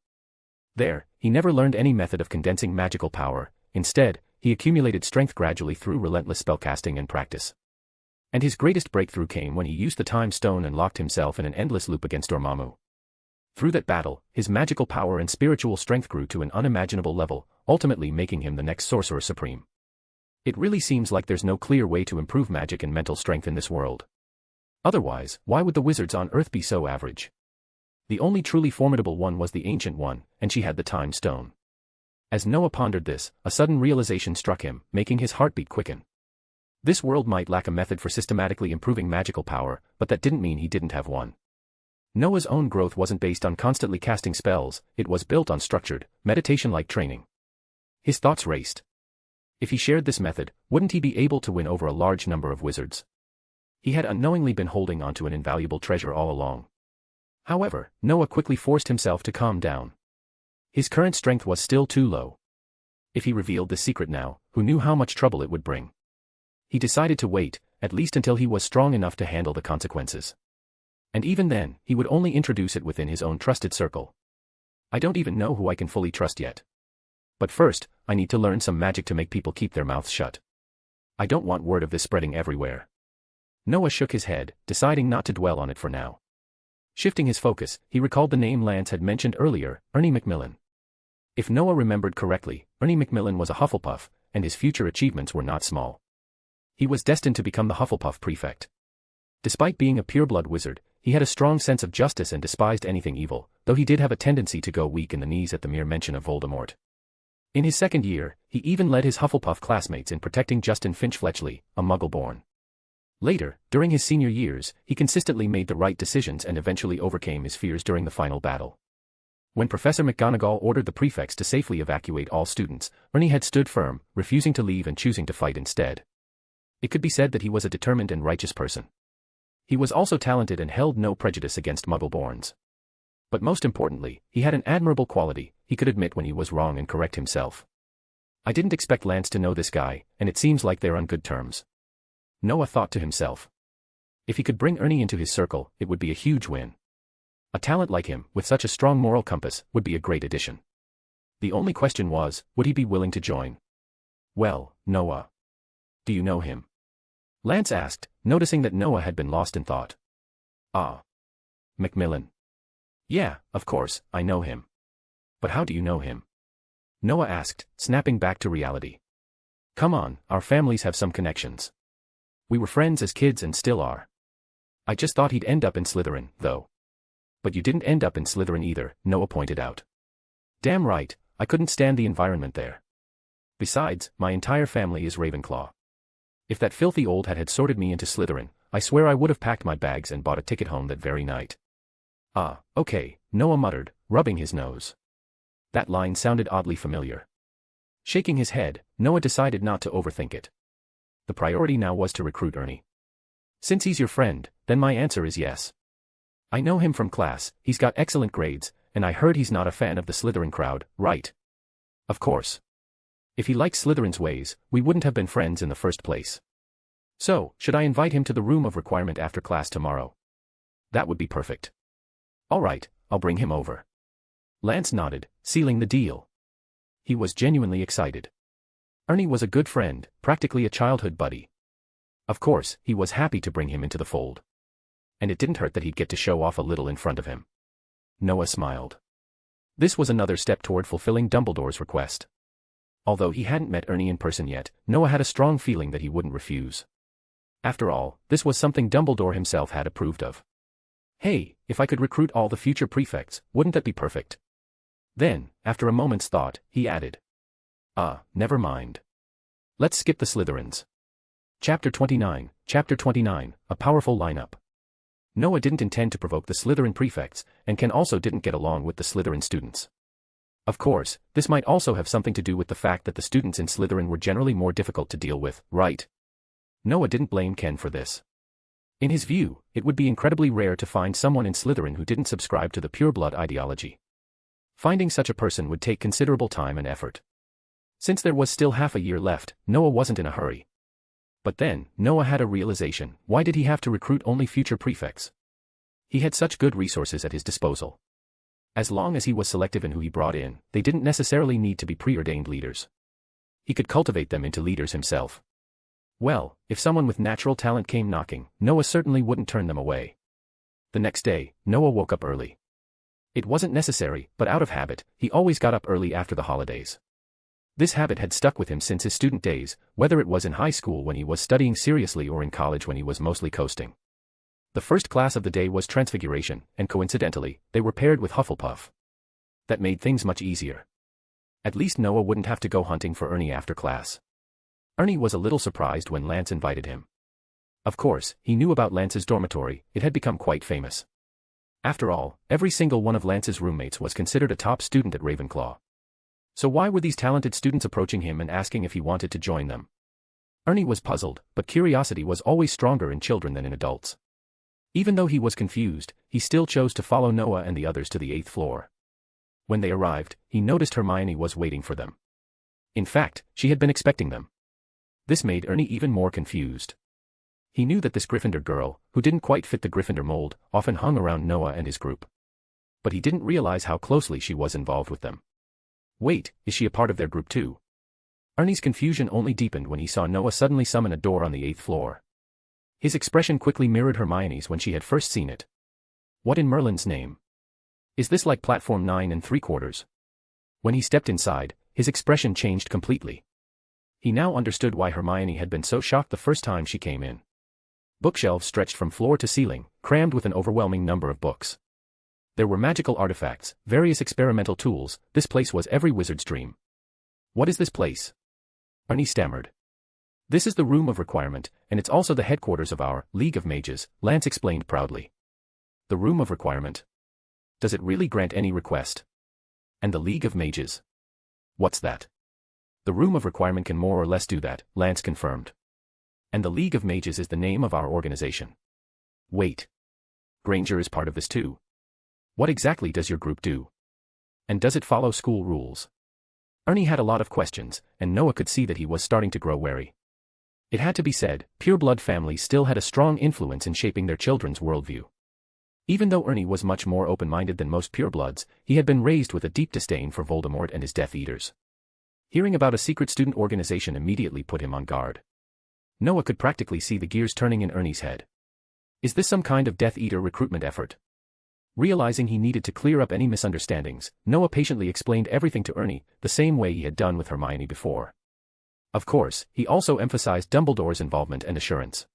There, he never learned any method of condensing magical power. Instead, he accumulated strength gradually through relentless spellcasting and practice. And his greatest breakthrough came when he used the Time Stone and locked himself in an endless loop against Dormammu. Through that battle, his magical power and spiritual strength grew to an unimaginable level, ultimately making him the next Sorcerer Supreme. It really seems like there's no clear way to improve magic and mental strength in this world. Otherwise, why would the wizards on Earth be so average? The only truly formidable one was the Ancient One, and she had the Time Stone. As Noah pondered this, a sudden realization struck him, making his heartbeat quicken. This world might lack a method for systematically improving magical power, but that didn't mean he didn't have one. Noah's own growth wasn't based on constantly casting spells, it was built on structured, meditation-like training. His thoughts raced. If he shared this method, wouldn't he be able to win over a large number of wizards? He had unknowingly been holding onto an invaluable treasure all along. However, Noah quickly forced himself to calm down. His current strength was still too low. If he revealed the secret now, who knew how much trouble it would bring? He decided to wait, at least until he was strong enough to handle the consequences. And even then, he would only introduce it within his own trusted circle. I don't even know who I can fully trust yet. But first, I need to learn some magic to make people keep their mouths shut. I don't want word of this spreading everywhere. Noah shook his head, deciding not to dwell on it for now. Shifting his focus, he recalled the name Lance had mentioned earlier, Ernie Macmillan. If Noah remembered correctly, Ernie Macmillan was a Hufflepuff, and his future achievements were not small. He was destined to become the Hufflepuff prefect. Despite being a pureblood wizard, he had a strong sense of justice and despised anything evil, though he did have a tendency to go weak in the knees at the mere mention of Voldemort. In his second year, he even led his Hufflepuff classmates in protecting Justin Finch-Fletchley, a Muggle-born. Later, during his senior years, he consistently made the right decisions and eventually overcame his fears during the final battle. When Professor McGonagall ordered the prefects to safely evacuate all students, Ernie had stood firm, refusing to leave and choosing to fight instead. It could be said that he was a determined and righteous person. He was also talented and held no prejudice against Muggle-borns. But most importantly, he had an admirable quality: he could admit when he was wrong and correct himself. I didn't expect Lance to know this guy, and it seems like they're on good terms. Noah thought to himself. If he could bring Ernie into his circle, it would be a huge win. A talent like him, with such a strong moral compass, would be a great addition. The only question was, would he be willing to join? Well, Noah. Do you know him? Lance asked, noticing that Noah had been lost in thought. Ah. Macmillan. Yeah, of course, I know him. But how do you know him? Noah asked, snapping back to reality. Come on, our families have some connections. We were friends as kids and still are. I just thought he'd end up in Slytherin, though. But you didn't end up in Slytherin either, Noah pointed out. Damn right, I couldn't stand the environment there. Besides, my entire family is Ravenclaw. If that filthy old hat had sorted me into Slytherin, I swear I would have packed my bags and bought a ticket home that very night. Ah, okay, Noah muttered, rubbing his nose. That line sounded oddly familiar. Shaking his head, Noah decided not to overthink it. The priority now was to recruit Ernie. Since he's your friend, then my answer is yes. I know him from class, he's got excellent grades, and I heard he's not a fan of the Slytherin crowd, right? Of course. If he likes Slytherin's ways, we wouldn't have been friends in the first place. So, should I invite him to the room of requirement after class tomorrow? That would be perfect. All right, I'll bring him over. Lance nodded, sealing the deal. He was genuinely excited. Ernie was a good friend, practically a childhood buddy. Of course, he was happy to bring him into the fold. And it didn't hurt that he'd get to show off a little in front of him. Noah smiled. This was another step toward fulfilling Dumbledore's request. Although he hadn't met Ernie in person yet, Noah had a strong feeling that he wouldn't refuse. After all, this was something Dumbledore himself had approved of. Hey, if I could recruit all the future prefects, wouldn't that be perfect? Then, after a moment's thought, he added. Never mind. Let's skip the Slytherins. Chapter 29, a powerful lineup. Noah didn't intend to provoke the Slytherin prefects, and Ken also didn't get along with the Slytherin students. Of course, this might also have something to do with the fact that the students in Slytherin were generally more difficult to deal with, right? Noah didn't blame Ken for this. In his view, it would be incredibly rare to find someone in Slytherin who didn't subscribe to the pureblood ideology. Finding such a person would take considerable time and effort. Since there was still half a year left, Noah wasn't in a hurry. But then, Noah had a realization: why did he have to recruit only future prefects? He had such good resources at his disposal. As long as he was selective in who he brought in, they didn't necessarily need to be preordained leaders. He could cultivate them into leaders himself. Well, if someone with natural talent came knocking, Noah certainly wouldn't turn them away. The next day, Noah woke up early. It wasn't necessary, but out of habit, he always got up early after the holidays. This habit had stuck with him since his student days, whether it was in high school when he was studying seriously or in college when he was mostly coasting. The first class of the day was Transfiguration, and coincidentally, they were paired with Hufflepuff. That made things much easier. At least Noah wouldn't have to go hunting for Ernie after class. Ernie was a little surprised when Lance invited him. Of course, he knew about Lance's dormitory, it had become quite famous. After all, every single one of Lance's roommates was considered a top student at Ravenclaw. So why were these talented students approaching him and asking if he wanted to join them? Ernie was puzzled, but curiosity was always stronger in children than in adults. Even though he was confused, he still chose to follow Noah and the others to the 8th floor. When they arrived, he noticed Hermione was waiting for them. In fact, she had been expecting them. This made Ernie even more confused. He knew that this Gryffindor girl, who didn't quite fit the Gryffindor mold, often hung around Noah and his group. But he didn't realize how closely she was involved with them. Wait, is she a part of their group too? Ernie's confusion only deepened when he saw Noah suddenly summon a door on the 8th floor. His expression quickly mirrored Hermione's when she had first seen it. What in Merlin's name? Is this like platform 9 3/4? When he stepped inside, his expression changed completely. He now understood why Hermione had been so shocked the first time she came in. Bookshelves stretched from floor to ceiling, crammed with an overwhelming number of books. There were magical artifacts, various experimental tools. This place was every wizard's dream. What is this place? Ernie stammered. This is the Room of Requirement, and it's also the headquarters of our League of Mages, Lance explained proudly. The Room of Requirement? Does it really grant any request? And the League of Mages? What's that? The Room of Requirement can more or less do that, Lance confirmed. And the League of Mages is the name of our organization. Wait. Granger is part of this too. What exactly does your group do? And does it follow school rules? Ernie had a lot of questions, and Noah could see that he was starting to grow wary. It had to be said, pureblood families still had a strong influence in shaping their children's worldview. Even though Ernie was much more open-minded than most purebloods, he had been raised with a deep disdain for Voldemort and his Death Eaters. Hearing about a secret student organization immediately put him on guard. Noah could practically see the gears turning in Ernie's head. Is this some kind of Death Eater recruitment effort? Realizing he needed to clear up any misunderstandings, Noah patiently explained everything to Ernie, the same way he had done with Hermione before. Of course, he also emphasized Dumbledore's involvement and assurance.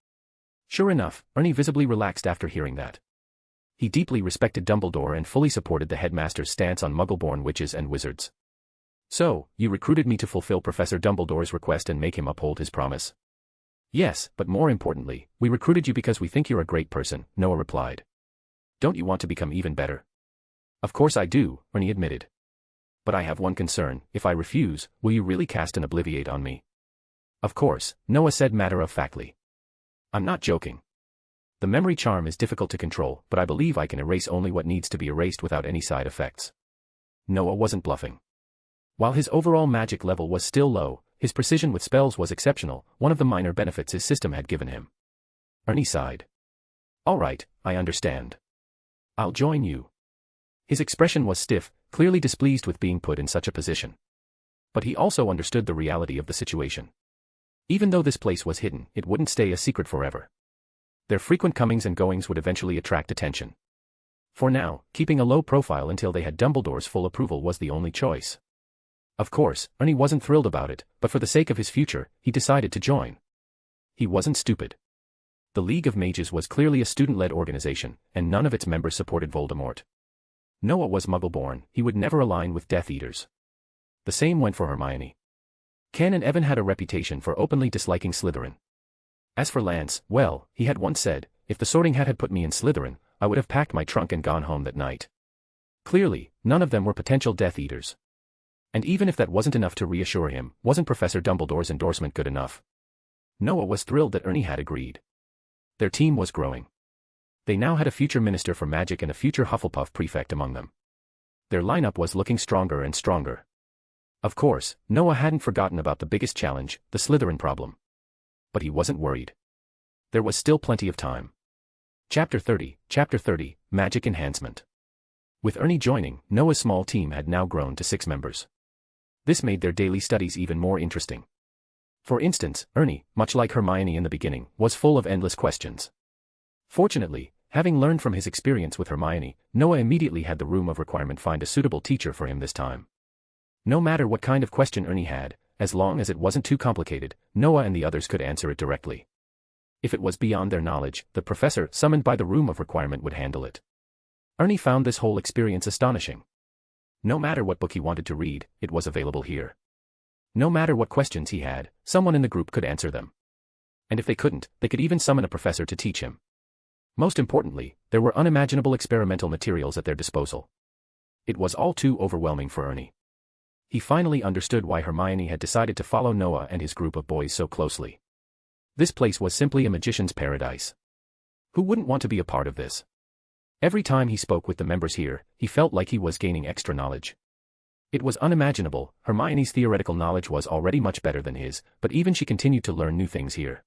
Sure enough, Ernie visibly relaxed after hearing that. He deeply respected Dumbledore and fully supported the headmaster's stance on Muggle-born witches and wizards. So, you recruited me to fulfill Professor Dumbledore's request and make him uphold his promise? Yes, but more importantly, we recruited you because we think you're a great person, Noah replied. Don't you want to become even better? Of course I do, Ernie admitted. But I have one concern: if I refuse, will you really cast an Obliviate on me? Of course, Noah said matter-of-factly. I'm not joking. The memory charm is difficult to control, but I believe I can erase only what needs to be erased without any side effects. Noah wasn't bluffing. While his overall magic level was still low, his precision with spells was exceptional, one of the minor benefits his system had given him. Ernie sighed. All right, I understand. I'll join you. His expression was stiff, clearly displeased with being put in such a position. But he also understood the reality of the situation. Even though this place was hidden, it wouldn't stay a secret forever. Their frequent comings and goings would eventually attract attention. For now, keeping a low profile until they had Dumbledore's full approval was the only choice. Of course, Ernie wasn't thrilled about it, but for the sake of his future, he decided to join. He wasn't stupid. The League of Mages was clearly a student-led organization, and none of its members supported Voldemort. Noah was Muggle-born, he would never align with Death Eaters. The same went for Hermione. Ken and Evan had a reputation for openly disliking Slytherin. As for Lance, well, he had once said, if the Sorting Hat had put me in Slytherin, I would have packed my trunk and gone home that night. Clearly, none of them were potential Death Eaters. And even if that wasn't enough to reassure him, wasn't Professor Dumbledore's endorsement good enough? Noah was thrilled that Ernie had agreed. Their team was growing. They now had a future Minister for Magic and a future Hufflepuff prefect among them. Their lineup was looking stronger and stronger. Of course, Noah hadn't forgotten about the biggest challenge, the Slytherin problem. But he wasn't worried. There was still plenty of time. Chapter 30, Magic Enhancement. With Ernie joining, Noah's small team had now grown to 6 members. This made their daily studies even more interesting. For instance, Ernie, much like Hermione in the beginning, was full of endless questions. Fortunately, having learned from his experience with Hermione, Noah immediately had the Room of Requirement find a suitable teacher for him this time. No matter what kind of question Ernie had, as long as it wasn't too complicated, Noah and the others could answer it directly. If it was beyond their knowledge, the professor summoned by the Room of Requirement would handle it. Ernie found this whole experience astonishing. No matter what book he wanted to read, it was available here. No matter what questions he had, someone in the group could answer them. And if they couldn't, they could even summon a professor to teach him. Most importantly, there were unimaginable experimental materials at their disposal. It was all too overwhelming for Ernie. He finally understood why Hermione had decided to follow Noah and his group of boys so closely. This place was simply a magician's paradise. Who wouldn't want to be a part of this? Every time he spoke with the members here, he felt like he was gaining extra knowledge. It was unimaginable. Hermione's theoretical knowledge was already much better than his, but even she continued to learn new things here.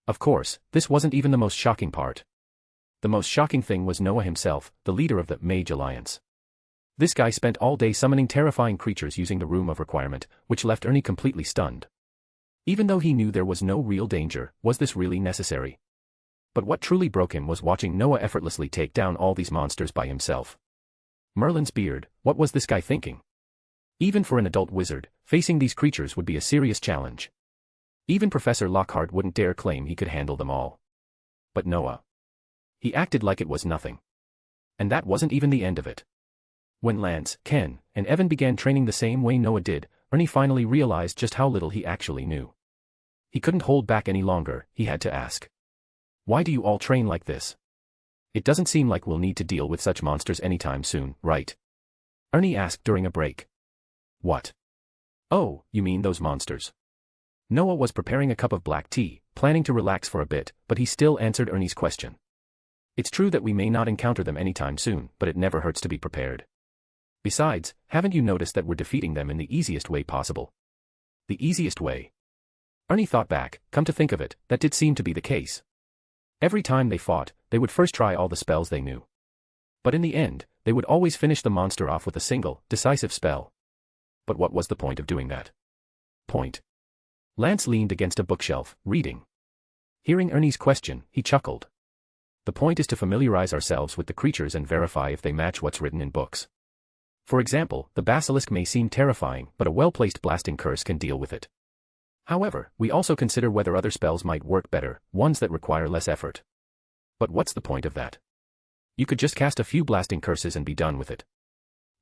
Of course, this wasn't even the most shocking part. The most shocking thing was Noah himself, the leader of the Mage Alliance. This guy spent all day summoning terrifying creatures using the Room of Requirement, which left Ernie completely stunned. Even though he knew there was no real danger, was this really necessary? But what truly broke him was watching Noah effortlessly take down all these monsters by himself. Merlin's beard, what was this guy thinking? Even for an adult wizard, facing these creatures would be a serious challenge. Even Professor Lockhart wouldn't dare claim he could handle them all. But Noah. He acted like it was nothing. And that wasn't even the end of it. When Lance, Ken, and Evan began training the same way Noah did, Ernie finally realized just how little he actually knew. He couldn't hold back any longer, he had to ask. Why do you all train like this? It doesn't seem like we'll need to deal with such monsters anytime soon, right? Ernie asked during a break. What? Oh, you mean those monsters? Noah was preparing a cup of black tea, planning to relax for a bit, but he still answered Ernie's question. It's true that we may not encounter them anytime soon, but it never hurts to be prepared. Besides, haven't you noticed that we're defeating them in the easiest way possible? The easiest way? Ernie thought back. Come to think of it, that did seem to be the case. Every time they fought, they would first try all the spells they knew. But in the end, they would always finish the monster off with a single, decisive spell. But what was the point of doing that? Point. Lance leaned against a bookshelf, reading. Hearing Ernie's question, he chuckled. The point is to familiarize ourselves with the creatures and verify if they match what's written in books. For example, the basilisk may seem terrifying, but a well-placed blasting curse can deal with it. However, we also consider whether other spells might work better, ones that require less effort. But what's the point of that? You could just cast a few blasting curses and be done with it.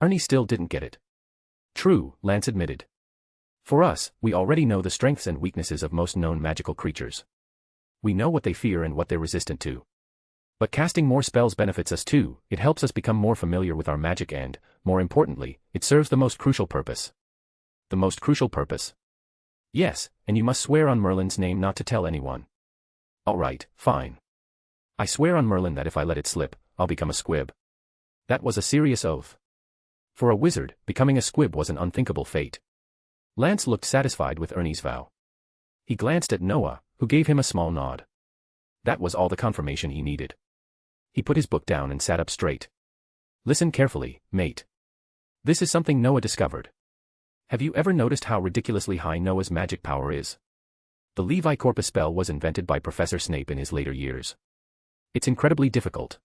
Ernie still didn't get it. True, Lance admitted. For us, we already know the strengths and weaknesses of most known magical creatures. We know what they fear and what they're resistant to. But casting more spells benefits us too. It helps us become more familiar with our magic and, more importantly, it serves the most crucial purpose. The most crucial purpose? Yes, and you must swear on Merlin's name not to tell anyone. All right, fine. I swear on Merlin that if I let it slip, I'll become a squib. That was a serious oath. For a wizard, becoming a squib was an unthinkable fate. Lance looked satisfied with Ernie's vow. He glanced at Noah, who gave him a small nod. That was all the confirmation he needed. He put his book down and sat up straight. Listen carefully, mate. This is something Noah discovered. Have you ever noticed how ridiculously high Noah's magic power is? The Levi Corpus spell was invented by Professor Snape in his later years. It's incredibly difficult.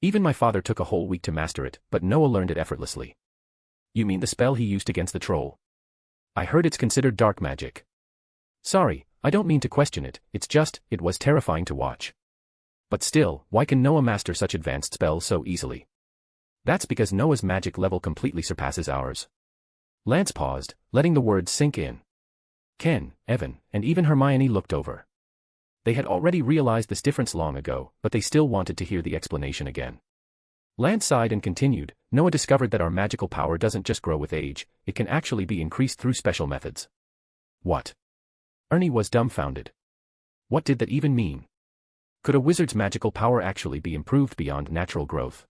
Even my father took a whole week to master it, but Noah learned it effortlessly. You mean the spell he used against the troll? I heard it's considered dark magic. Sorry, I don't mean to question it, it's just, it was terrifying to watch. But still, why can Noah master such advanced spells so easily? That's because Noah's magic level completely surpasses ours. Lance paused, letting the words sink in. Ken, Evan, and even Hermione looked over. They had already realized this difference long ago, but they still wanted to hear the explanation again. Lance sighed and continued, Noah discovered that our magical power doesn't just grow with age, it can actually be increased through special methods. What? Ernie was dumbfounded. What did that even mean? Could a wizard's magical power actually be improved beyond natural growth?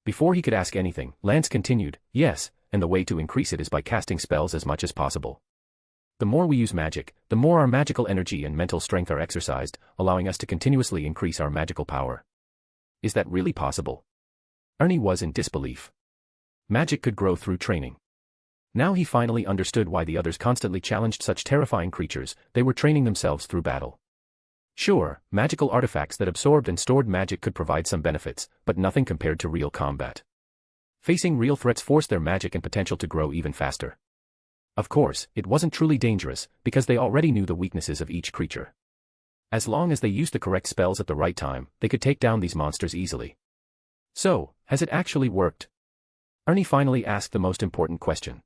Before he could ask anything, Lance continued, yes, and the way to increase it is by casting spells as much as possible. The more we use magic, the more our magical energy and mental strength are exercised, allowing us to continuously increase our magical power. Is that really possible? Ernie was in disbelief. Magic could grow through training. Now he finally understood why the others constantly challenged such terrifying creatures. They were training themselves through battle. Sure, magical artifacts that absorbed and stored magic could provide some benefits, but nothing compared to real combat. Facing real threats forced their magic and potential to grow even faster. Of course, it wasn't truly dangerous, because they already knew the weaknesses of each creature. As long as they used the correct spells at the right time, they could take down these monsters easily. So, has it actually worked? Ernie finally asked the most important question.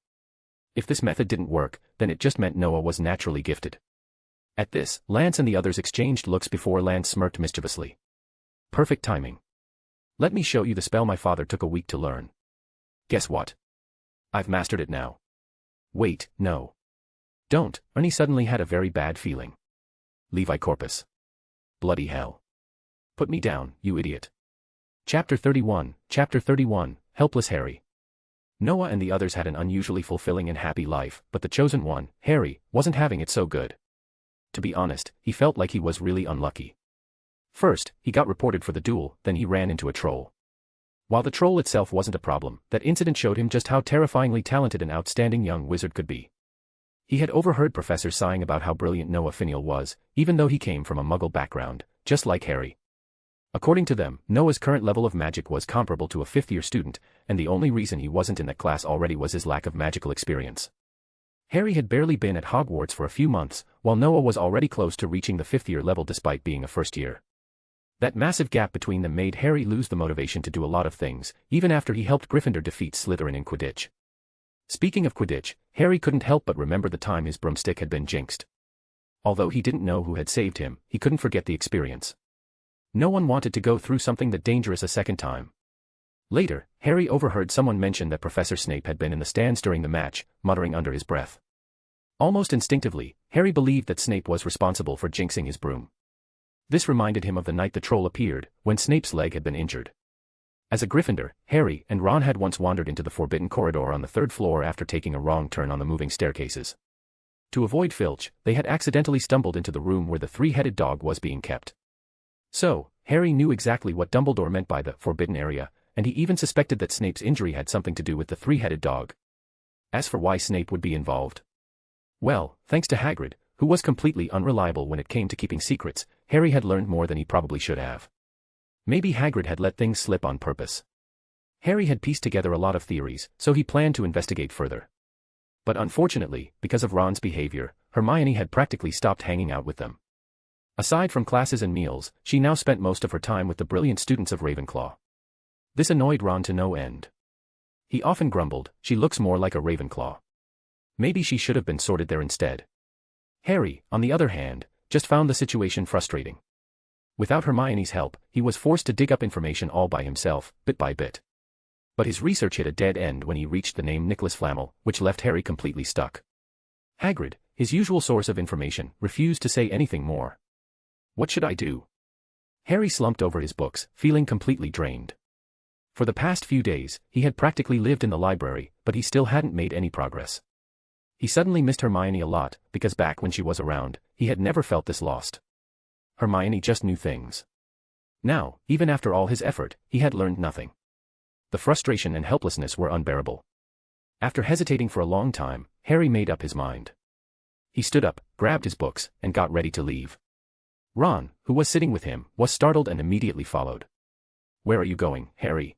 If this method didn't work, then it just meant Noah was naturally gifted. At this, Lance and the others exchanged looks before Lance smirked mischievously. Perfect timing. Let me show you the spell my father took a week to learn. Guess what? I've mastered it now. Wait, no. Don't, Ernie suddenly had a very bad feeling. Levi Corpus. Bloody hell. Put me down, you idiot. Chapter 31, Helpless Harry. Noah and the others had an unusually fulfilling and happy life, but the chosen one, Harry, wasn't having it so good. To be honest, he felt like he was really unlucky. First, he got reported for the duel, then he ran into a troll. While the troll itself wasn't a problem, that incident showed him just how terrifyingly talented an outstanding young wizard could be. He had overheard professors sighing about how brilliant Noah Finial was, even though he came from a muggle background, just like Harry. According to them, Noah's current level of magic was comparable to a fifth-year student, and the only reason he wasn't in that class already was his lack of magical experience. Harry had barely been at Hogwarts for a few months, while Noah was already close to reaching the fifth-year level despite being a first-year. That massive gap between them made Harry lose the motivation to do a lot of things, even after he helped Gryffindor defeat Slytherin in Quidditch. Speaking of Quidditch, Harry couldn't help but remember the time his broomstick had been jinxed. Although he didn't know who had saved him, he couldn't forget the experience. No one wanted to go through something that dangerous a second time. Later, Harry overheard someone mention that Professor Snape had been in the stands during the match, muttering under his breath. Almost instinctively, Harry believed that Snape was responsible for jinxing his broom. This reminded him of the night the troll appeared, when Snape's leg had been injured. As a Gryffindor, Harry and Ron had once wandered into the forbidden corridor on the third floor after taking a wrong turn on the moving staircases. To avoid Filch, they had accidentally stumbled into the room where the three-headed dog was being kept. So, Harry knew exactly what Dumbledore meant by the forbidden area, and he even suspected that Snape's injury had something to do with the three-headed dog. As for why Snape would be involved, well, thanks to Hagrid, who was completely unreliable when it came to keeping secrets, Harry had learned more than he probably should have. Maybe Hagrid had let things slip on purpose. Harry had pieced together a lot of theories, so he planned to investigate further. But unfortunately, because of Ron's behavior, Hermione had practically stopped hanging out with them. Aside from classes and meals, she now spent most of her time with the brilliant students of Ravenclaw. This annoyed Ron to no end. He often grumbled, "She looks more like a Ravenclaw. Maybe she should have been sorted there instead." Harry, on the other hand, just found the situation frustrating. Without Hermione's help, he was forced to dig up information all by himself, bit by bit. But his research hit a dead end when he reached the name Nicholas Flamel, which left Harry completely stuck. Hagrid, his usual source of information, refused to say anything more. What should I do? Harry slumped over his books, feeling completely drained. For the past few days, he had practically lived in the library, but he still hadn't made any progress. He suddenly missed Hermione a lot, because back when she was around, he had never felt this lost. Hermione just knew things. Now, even after all his effort, he had learned nothing. The frustration and helplessness were unbearable. After hesitating for a long time, Harry made up his mind. He stood up, grabbed his books, and got ready to leave. Ron, who was sitting with him, was startled and immediately followed. "Where are you going, Harry?"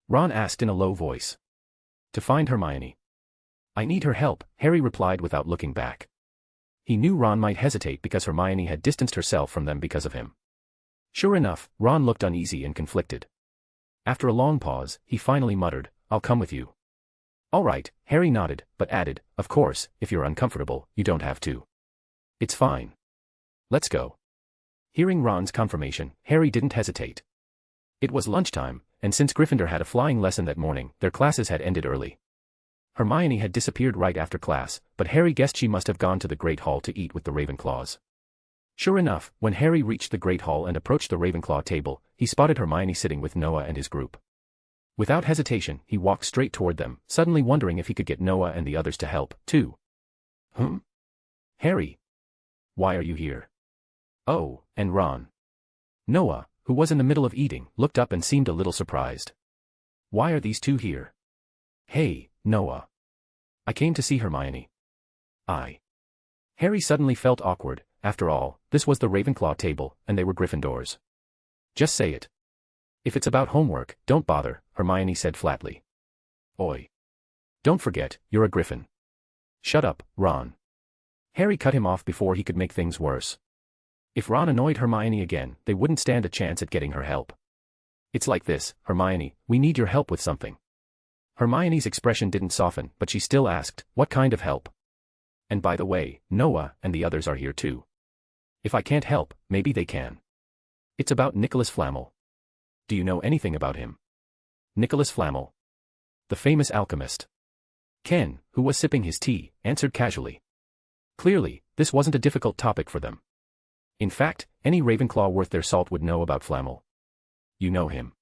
Ron asked in a low voice. "To find Hermione." "I need her help," Harry replied without looking back. He knew Ron might hesitate because Hermione had distanced herself from them because of him. Sure enough, Ron looked uneasy and conflicted. After a long pause, he finally muttered, "I'll come with you." "All right," Harry nodded, but added, "Of course, if you're uncomfortable, you don't have to." "It's fine. Let's go." Hearing Ron's confirmation, Harry didn't hesitate. It was lunchtime, and since Gryffindor had a flying lesson that morning, their classes had ended early. Hermione had disappeared right after class, but Harry guessed she must have gone to the Great Hall to eat with the Ravenclaws. Sure enough, when Harry reached the Great Hall and approached the Ravenclaw table, he spotted Hermione sitting with Noah and his group. Without hesitation, he walked straight toward them, suddenly wondering if he could get Noah and the others to help, too. Harry? Why are you here?" "Oh, and Ron." Noah, who was in the middle of eating, looked up and seemed a little surprised. "Why are these two here?" "Hey, Noah. I came to see Hermione." Harry suddenly felt awkward. After all, this was the Ravenclaw table, and they were Gryffindors. "Just say it. If it's about homework, don't bother," Hermione said flatly. "Oi. Don't forget, you're a Griffin." "Shut up, Ron." Harry cut him off before he could make things worse. If Ron annoyed Hermione again, they wouldn't stand a chance at getting her help. "It's like this, Hermione, we need your help with something." Hermione's expression didn't soften, but she still asked, "What kind of help? And by the way, Noah and the others are here too. If I can't help, maybe they can." "It's about Nicholas Flamel." "Do you know anything about him?" "Nicholas Flamel? The famous alchemist." Ken, who was sipping his tea, answered casually. Clearly, this wasn't a difficult topic for them. In fact, any Ravenclaw worth their salt would know about Flamel. "You know him?"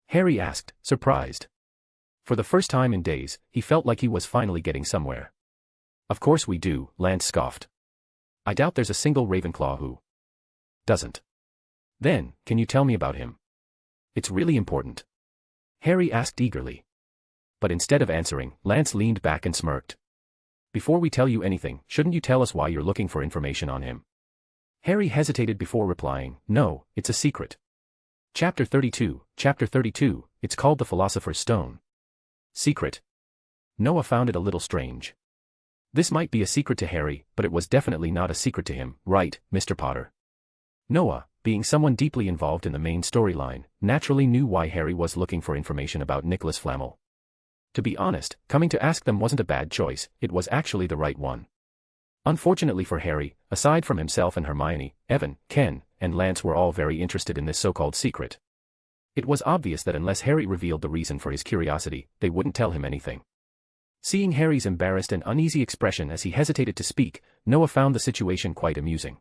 Harry asked, surprised. For the first time in days, he felt like he was finally getting somewhere. Of course we do, Lance scoffed. I doubt there's a single Ravenclaw who doesn't. Then, can you tell me about him? It's really important. Harry asked eagerly. But instead of answering, Lance leaned back and smirked. Before we tell you anything, shouldn't you tell us why you're looking for information on him? Harry hesitated before replying, no, it's a secret. Chapter 32, it's called the Philosopher's Stone. Secret. Noah found it a little strange. This might be a secret to Harry, but it was definitely not a secret to him, right, Mr. Potter? Noah, being someone deeply involved in the main storyline, naturally knew why Harry was looking for information about Nicholas Flamel. To be honest, coming to ask them wasn't a bad choice, it was actually the right one. Unfortunately for Harry, aside from himself and Hermione, Evan, Ken, and Lance were all very interested in this so-called secret. It was obvious that unless Harry revealed the reason for his curiosity, they wouldn't tell him anything. Seeing Harry's embarrassed and uneasy expression as he hesitated to speak, Noah found the situation quite amusing.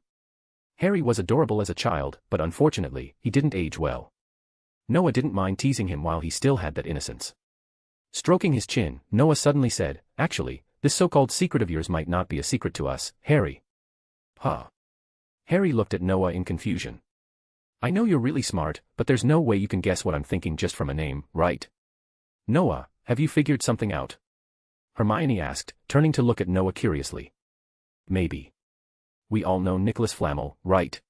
Harry was adorable as a child, but unfortunately, he didn't age well. Noah didn't mind teasing him while he still had that innocence. Stroking his chin, Noah suddenly said, actually, this so-called secret of yours might not be a secret to us, Harry. Huh? Harry looked at Noah in confusion. I know you're really smart, but there's no way you can guess what I'm thinking just from a name, right? Noah, have you figured something out? Hermione asked, turning to look at Noah curiously. Maybe. We all know Nicholas Flamel, right?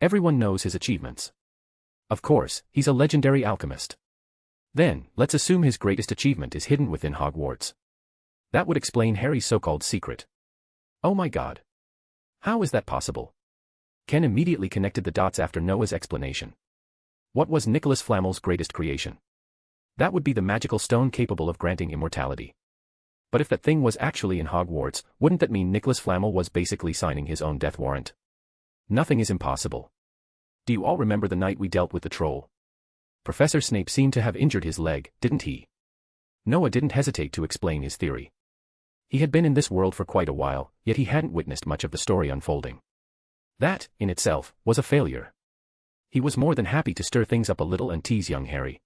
Everyone knows his achievements. Of course, he's a legendary alchemist. Then, let's assume his greatest achievement is hidden within Hogwarts. That would explain Harry's so-called secret. Oh my god. How is that possible? Ken immediately connected the dots after Noah's explanation. What was Nicholas Flamel's greatest creation? That would be the magical stone capable of granting immortality. But if that thing was actually in Hogwarts, wouldn't that mean Nicholas Flamel was basically signing his own death warrant? Nothing is impossible. Do you all remember the night we dealt with the troll? Professor Snape seemed to have injured his leg, didn't he? Noah didn't hesitate to explain his theory. He had been in this world for quite a while, yet he hadn't witnessed much of the story unfolding. That, in itself, was a failure. He was more than happy to stir things up a little and tease young Harry.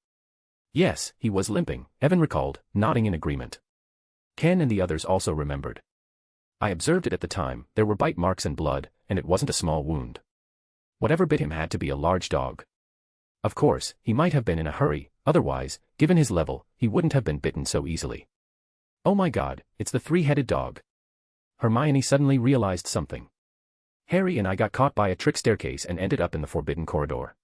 Yes, he was limping, Evan recalled, nodding in agreement. Ken and the others also remembered. I observed it at the time, there were bite marks and blood, and it wasn't a small wound. Whatever bit him had to be a large dog. Of course, he might have been in a hurry, otherwise, given his level, he wouldn't have been bitten so easily. Oh my god, it's the three-headed dog. Hermione suddenly realized something. Harry and I got caught by a trick staircase and ended up in the forbidden corridor.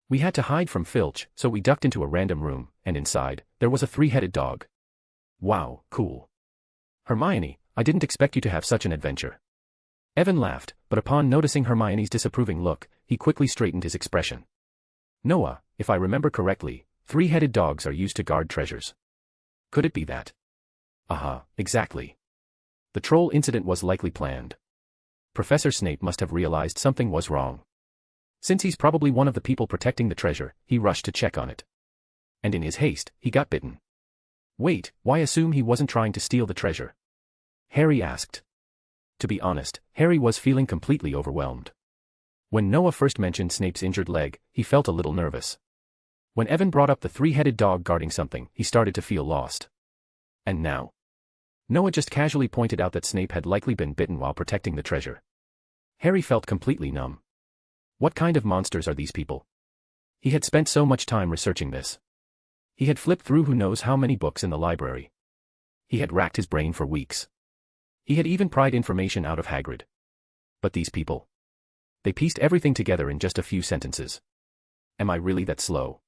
We had to hide from Filch, so we ducked into a random room, and inside, there was a three-headed dog. Wow, cool. Hermione, I didn't expect you to have such an adventure. Evan laughed, but upon noticing Hermione's disapproving look, he quickly straightened his expression. Noah, if I remember correctly, three-headed dogs are used to guard treasures. Could it be that? Exactly. The troll incident was likely planned. Professor Snape must have realized something was wrong. Since he's probably one of the people protecting the treasure, he rushed to check on it. And in his haste, he got bitten. Wait, why assume he wasn't trying to steal the treasure? Harry asked. To be honest, Harry was feeling completely overwhelmed. When Noah first mentioned Snape's injured leg, he felt a little nervous. When Evan brought up the three-headed dog guarding something, he started to feel lost. And now? Noah just casually pointed out that Snape had likely been bitten while protecting the treasure. Harry felt completely numb. What kind of monsters are these people? He had spent so much time researching this. He had flipped through who knows how many books in the library. He had racked his brain for weeks. He had even pried information out of Hagrid. But these people? They pieced everything together in just a few sentences. Am I really that slow?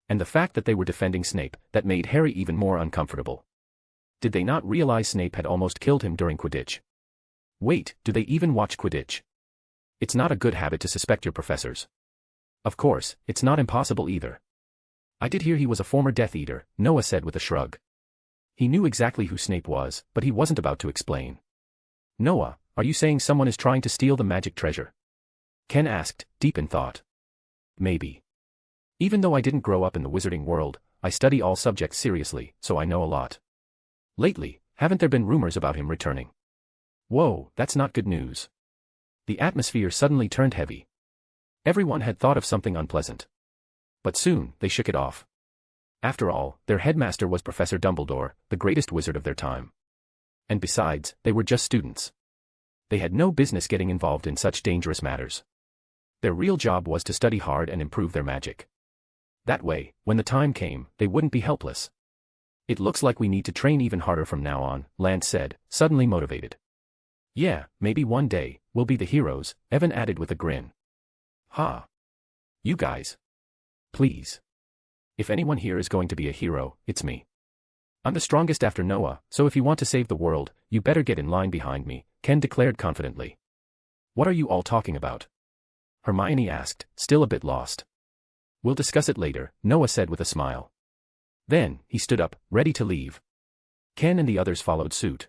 And the fact that they were defending Snape, that made Harry even more uncomfortable. Did they not realize Snape had almost killed him during Quidditch? Wait, do they even watch Quidditch? It's not a good habit to suspect your professors. Of course, it's not impossible either. I did hear he was a former Death Eater, Noah said with a shrug. He knew exactly who Snape was, but he wasn't about to explain. Noah, are you saying someone is trying to steal the magic treasure? Ken asked, deep in thought. Maybe. Even though I didn't grow up in the wizarding world, I study all subjects seriously, so I know a lot. Lately, haven't there been rumors about him returning? Whoa, that's not good news. The atmosphere suddenly turned heavy. Everyone had thought of something unpleasant. But soon, they shook it off. After all, their headmaster was Professor Dumbledore, the greatest wizard of their time. And besides, they were just students. They had no business getting involved in such dangerous matters. Their real job was to study hard and improve their magic. That way, when the time came, they wouldn't be helpless. It looks like we need to train even harder from now on, Lance said, suddenly motivated. Yeah, maybe one day, we'll be the heroes, Evan added with a grin. Ha! You guys. Please. If anyone here is going to be a hero, it's me. I'm the strongest after Noah, so if you want to save the world, you better get in line behind me, Ken declared confidently. What are you all talking about? Hermione asked, still a bit lost. We'll discuss it later, Noah said with a smile. Then, he stood up, ready to leave. Ken and the others followed suit.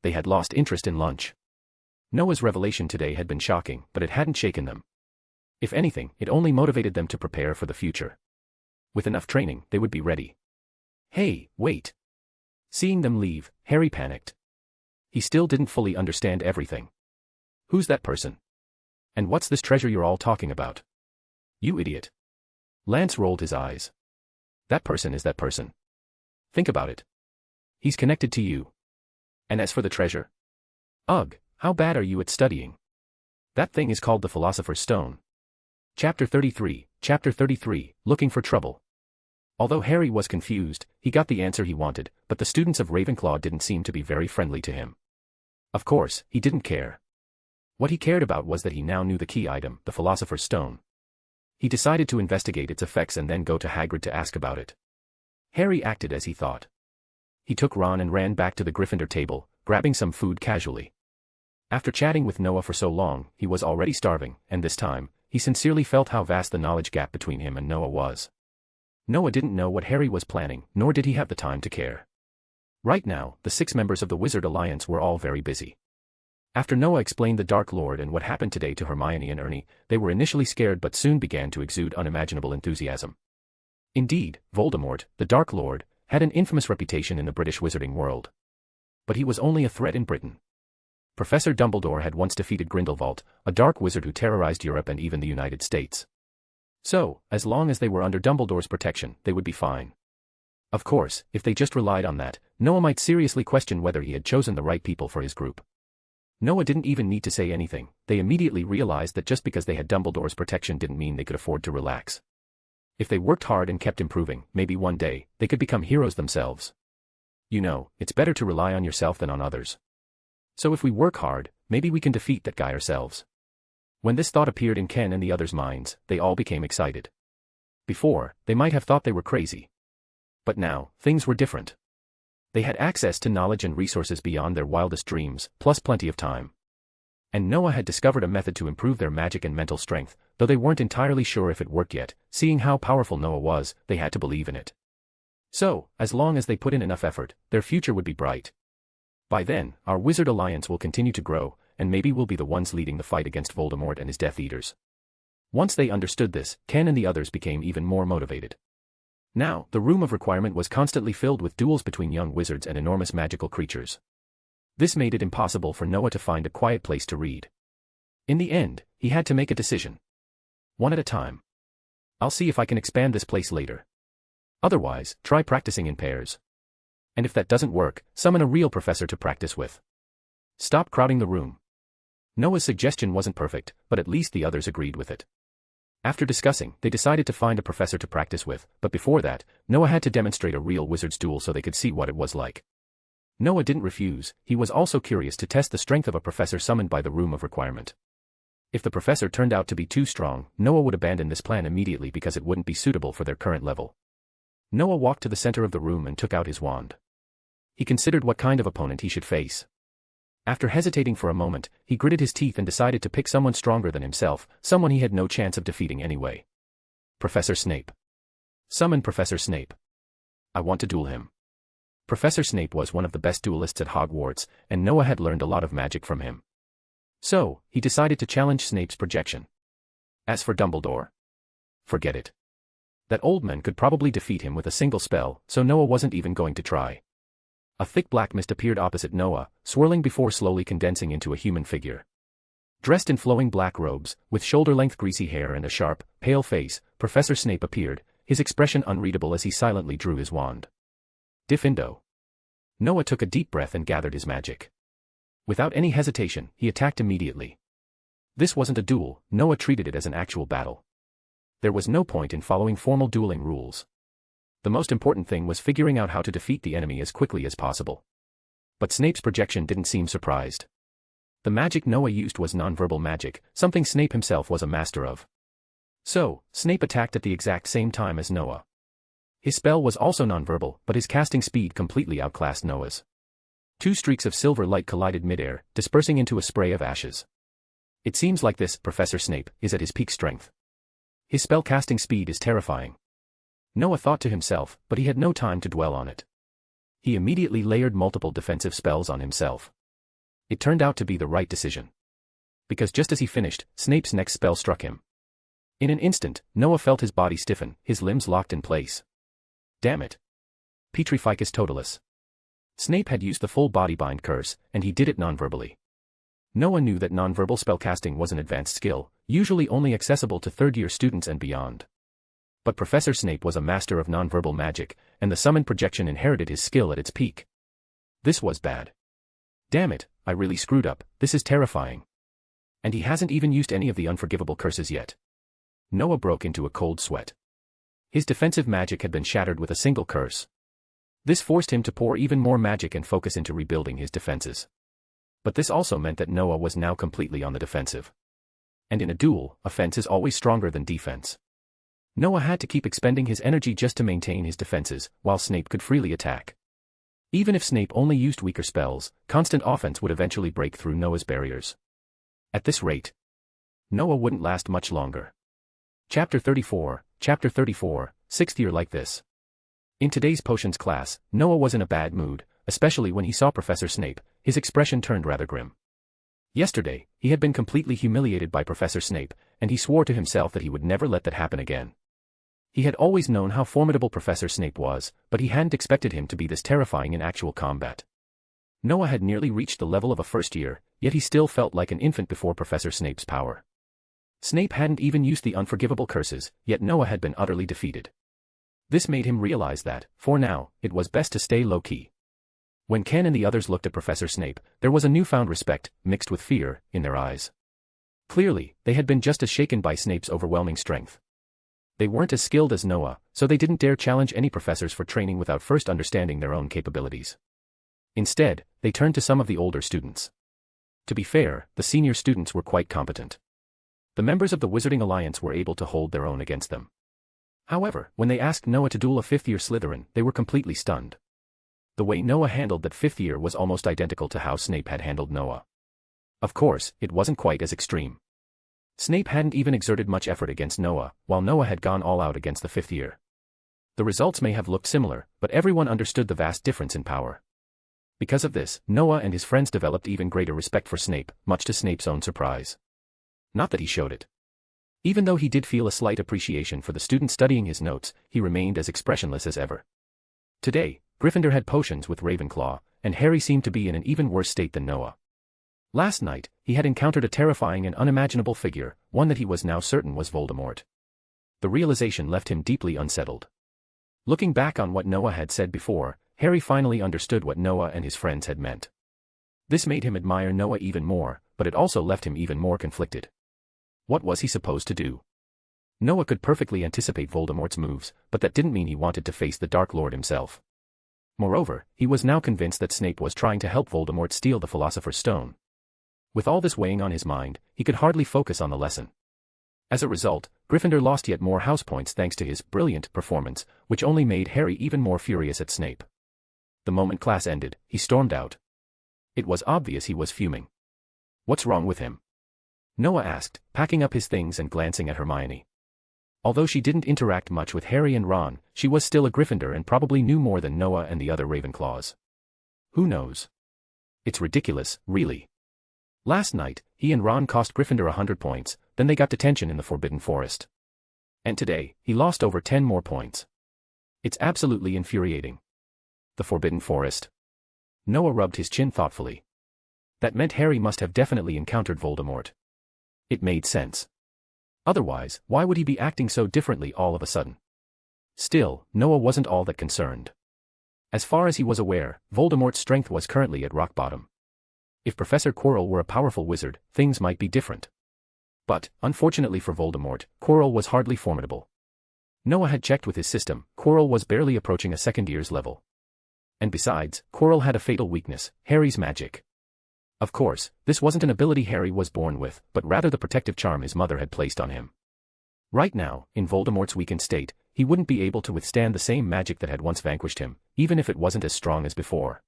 They had lost interest in lunch. Noah's revelation today had been shocking, but it hadn't shaken them. If anything, it only motivated them to prepare for the future. With enough training, they would be ready. Hey, wait. Seeing them leave, Harry panicked. He still didn't fully understand everything. Who's that person? And what's this treasure you're all talking about? You idiot. Lance rolled his eyes. That person is that person. Think about it. He's connected to you. And as for the treasure? Ugh, how bad are you at studying? That thing is called the Philosopher's Stone. Chapter 33, Looking for Trouble. Although Harry was confused, he got the answer he wanted, but the students of Ravenclaw didn't seem to be very friendly to him. Of course, he didn't care. What he cared about was that he now knew the key item, the Philosopher's Stone. He decided to investigate its effects and then go to Hagrid to ask about it. Harry acted as he thought. He took Ron and ran back to the Gryffindor table, grabbing some food casually. After chatting with Noah for so long, he was already starving, and this time, he sincerely felt how vast the knowledge gap between him and Noah was. Noah didn't know what Harry was planning, nor did he have the time to care. Right now, the 6 members of the Wizard Alliance were all very busy. After Noah explained the Dark Lord and what happened today to Hermione and Ernie, they were initially scared but soon began to exude unimaginable enthusiasm. Indeed, Voldemort, the Dark Lord, had an infamous reputation in the British wizarding world. But he was only a threat in Britain. Professor Dumbledore had once defeated Grindelwald, a dark wizard who terrorized Europe and even the United States. So, as long as they were under Dumbledore's protection, they would be fine. Of course, if they just relied on that, Noah might seriously question whether he had chosen the right people for his group. Noah didn't even need to say anything, they immediately realized that just because they had Dumbledore's protection didn't mean they could afford to relax. If they worked hard and kept improving, maybe one day, they could become heroes themselves. You know, it's better to rely on yourself than on others. So if we work hard, maybe we can defeat that guy ourselves. When this thought appeared in Ken and the others' minds, they all became excited. Before, they might have thought they were crazy. But now, things were different. They had access to knowledge and resources beyond their wildest dreams, plus plenty of time. And Noah had discovered a method to improve their magic and mental strength, though they weren't entirely sure if it worked yet. Seeing how powerful Noah was, they had to believe in it. So, as long as they put in enough effort, their future would be bright. By then, our Wizard Alliance will continue to grow, and maybe we'll be the ones leading the fight against Voldemort and his Death Eaters. Once they understood this, Ken and the others became even more motivated. Now, the room of requirement was constantly filled with duels between young wizards and enormous magical creatures. This made it impossible for Noah to find a quiet place to read. In the end, he had to make a decision. One at a time. I'll see if I can expand this place later. Otherwise, try practicing in pairs. And if that doesn't work, summon a real professor to practice with. Stop crowding the room. Noah's suggestion wasn't perfect, but at least the others agreed with it. After discussing, they decided to find a professor to practice with, but before that, Noah had to demonstrate a real wizard's duel so they could see what it was like. Noah didn't refuse, he was also curious to test the strength of a professor summoned by the room of requirement. If the professor turned out to be too strong, Noah would abandon this plan immediately because it wouldn't be suitable for their current level. Noah walked to the center of the room and took out his wand. He considered what kind of opponent he should face. After hesitating for a moment, he gritted his teeth and decided to pick someone stronger than himself, someone he had no chance of defeating anyway. Professor Snape. Summon Professor Snape. I want to duel him. Professor Snape was one of the best duelists at Hogwarts, and Noah had learned a lot of magic from him. So, he decided to challenge Snape's projection. As for Dumbledore, forget it. That old man could probably defeat him with a single spell, so Noah wasn't even going to try. A thick black mist appeared opposite Noah, swirling before slowly condensing into a human figure. Dressed in flowing black robes, with shoulder-length greasy hair and a sharp, pale face, Professor Snape appeared, his expression unreadable as he silently drew his wand. Diffindo. Noah took a deep breath and gathered his magic. Without any hesitation, he attacked immediately. This wasn't a duel, Noah treated it as an actual battle. There was no point in following formal dueling rules. The most important thing was figuring out how to defeat the enemy as quickly as possible. But Snape's projection didn't seem surprised. The magic Noah used was nonverbal magic, something Snape himself was a master of. So, Snape attacked at the exact same time as Noah. His spell was also nonverbal, but his casting speed completely outclassed Noah's. 2 streaks of silver light collided midair, dispersing into a spray of ashes. It seems like this Professor Snape is at his peak strength. His spell casting speed is terrifying. Noah thought to himself, but he had no time to dwell on it. He immediately layered multiple defensive spells on himself. It turned out to be the right decision. Because just as he finished, Snape's next spell struck him. In an instant, Noah felt his body stiffen, his limbs locked in place. Damn it. Petrificus totalis. Snape had used the full body bind curse, and he did it nonverbally. Noah knew that nonverbal spellcasting was an advanced skill, usually only accessible to third-year students and beyond. But Professor Snape was a master of nonverbal magic, and the summoned projection inherited his skill at its peak. This was bad. Damn it, I really screwed up, this is terrifying. And he hasn't even used any of the unforgivable curses yet. Noah broke into a cold sweat. His defensive magic had been shattered with a single curse. This forced him to pour even more magic and focus into rebuilding his defenses. But this also meant that Noah was now completely on the defensive. And in a duel, offense is always stronger than defense. Noah had to keep expending his energy just to maintain his defenses, while Snape could freely attack. Even if Snape only used weaker spells, constant offense would eventually break through Noah's barriers. At this rate, Noah wouldn't last much longer. Chapter 34, 6th year like this. In today's potions class, Noah was in a bad mood, especially when he saw Professor Snape. His expression turned rather grim. Yesterday, he had been completely humiliated by Professor Snape, and he swore to himself that he would never let that happen again. He had always known how formidable Professor Snape was, but he hadn't expected him to be this terrifying in actual combat. Noah had nearly reached the level of a first year, yet he still felt like an infant before Professor Snape's power. Snape hadn't even used the unforgivable curses, yet Noah had been utterly defeated. This made him realize that, for now, it was best to stay low-key. When Ken and the others looked at Professor Snape, there was a newfound respect, mixed with fear, in their eyes. Clearly, they had been just as shaken by Snape's overwhelming strength. They weren't as skilled as Noah, so they didn't dare challenge any professors for training without first understanding their own capabilities. Instead, they turned to some of the older students. To be fair, the senior students were quite competent. The members of the Wizarding Alliance were able to hold their own against them. However, when they asked Noah to duel a fifth-year Slytherin, they were completely stunned. The way Noah handled that fifth year was almost identical to how Snape had handled Noah. Of course, it wasn't quite as extreme. Snape hadn't even exerted much effort against Noah, while Noah had gone all out against the fifth year. The results may have looked similar, but everyone understood the vast difference in power. Because of this, Noah and his friends developed even greater respect for Snape, much to Snape's own surprise. Not that he showed it. Even though he did feel a slight appreciation for the student studying his notes, he remained as expressionless as ever. Today, Gryffindor had potions with Ravenclaw, and Harry seemed to be in an even worse state than Noah. Last night, he had encountered a terrifying and unimaginable figure, one that he was now certain was Voldemort. The realization left him deeply unsettled. Looking back on what Noah had said before, Harry finally understood what Noah and his friends had meant. This made him admire Noah even more, but it also left him even more conflicted. What was he supposed to do? Noah could perfectly anticipate Voldemort's moves, but that didn't mean he wanted to face the Dark Lord himself. Moreover, he was now convinced that Snape was trying to help Voldemort steal the Philosopher's Stone. With all this weighing on his mind, he could hardly focus on the lesson. As a result, Gryffindor lost yet more house points thanks to his brilliant performance, which only made Harry even more furious at Snape. The moment class ended, he stormed out. It was obvious he was fuming. What's wrong with him? Noah asked, packing up his things and glancing at Hermione. Although she didn't interact much with Harry and Ron, she was still a Gryffindor and probably knew more than Noah and the other Ravenclaws. Who knows? It's ridiculous, really. Last night, he and Ron cost Gryffindor 100 points, then they got detention in the Forbidden Forest. And today, he lost over 10 more points. It's absolutely infuriating. The Forbidden Forest. Noah rubbed his chin thoughtfully. That meant Harry must have definitely encountered Voldemort. It made sense. Otherwise, why would he be acting so differently all of a sudden? Still, Noah wasn't all that concerned. As far as he was aware, Voldemort's strength was currently at rock bottom. If Professor Quirrell were a powerful wizard, things might be different. But, unfortunately for Voldemort, Quirrell was hardly formidable. Noah had checked with his system, Quirrell was barely approaching a second year's level. And besides, Quirrell had a fatal weakness, Harry's magic. Of course, this wasn't an ability Harry was born with, but rather the protective charm his mother had placed on him. Right now, in Voldemort's weakened state, he wouldn't be able to withstand the same magic that had once vanquished him, even if it wasn't as strong as before.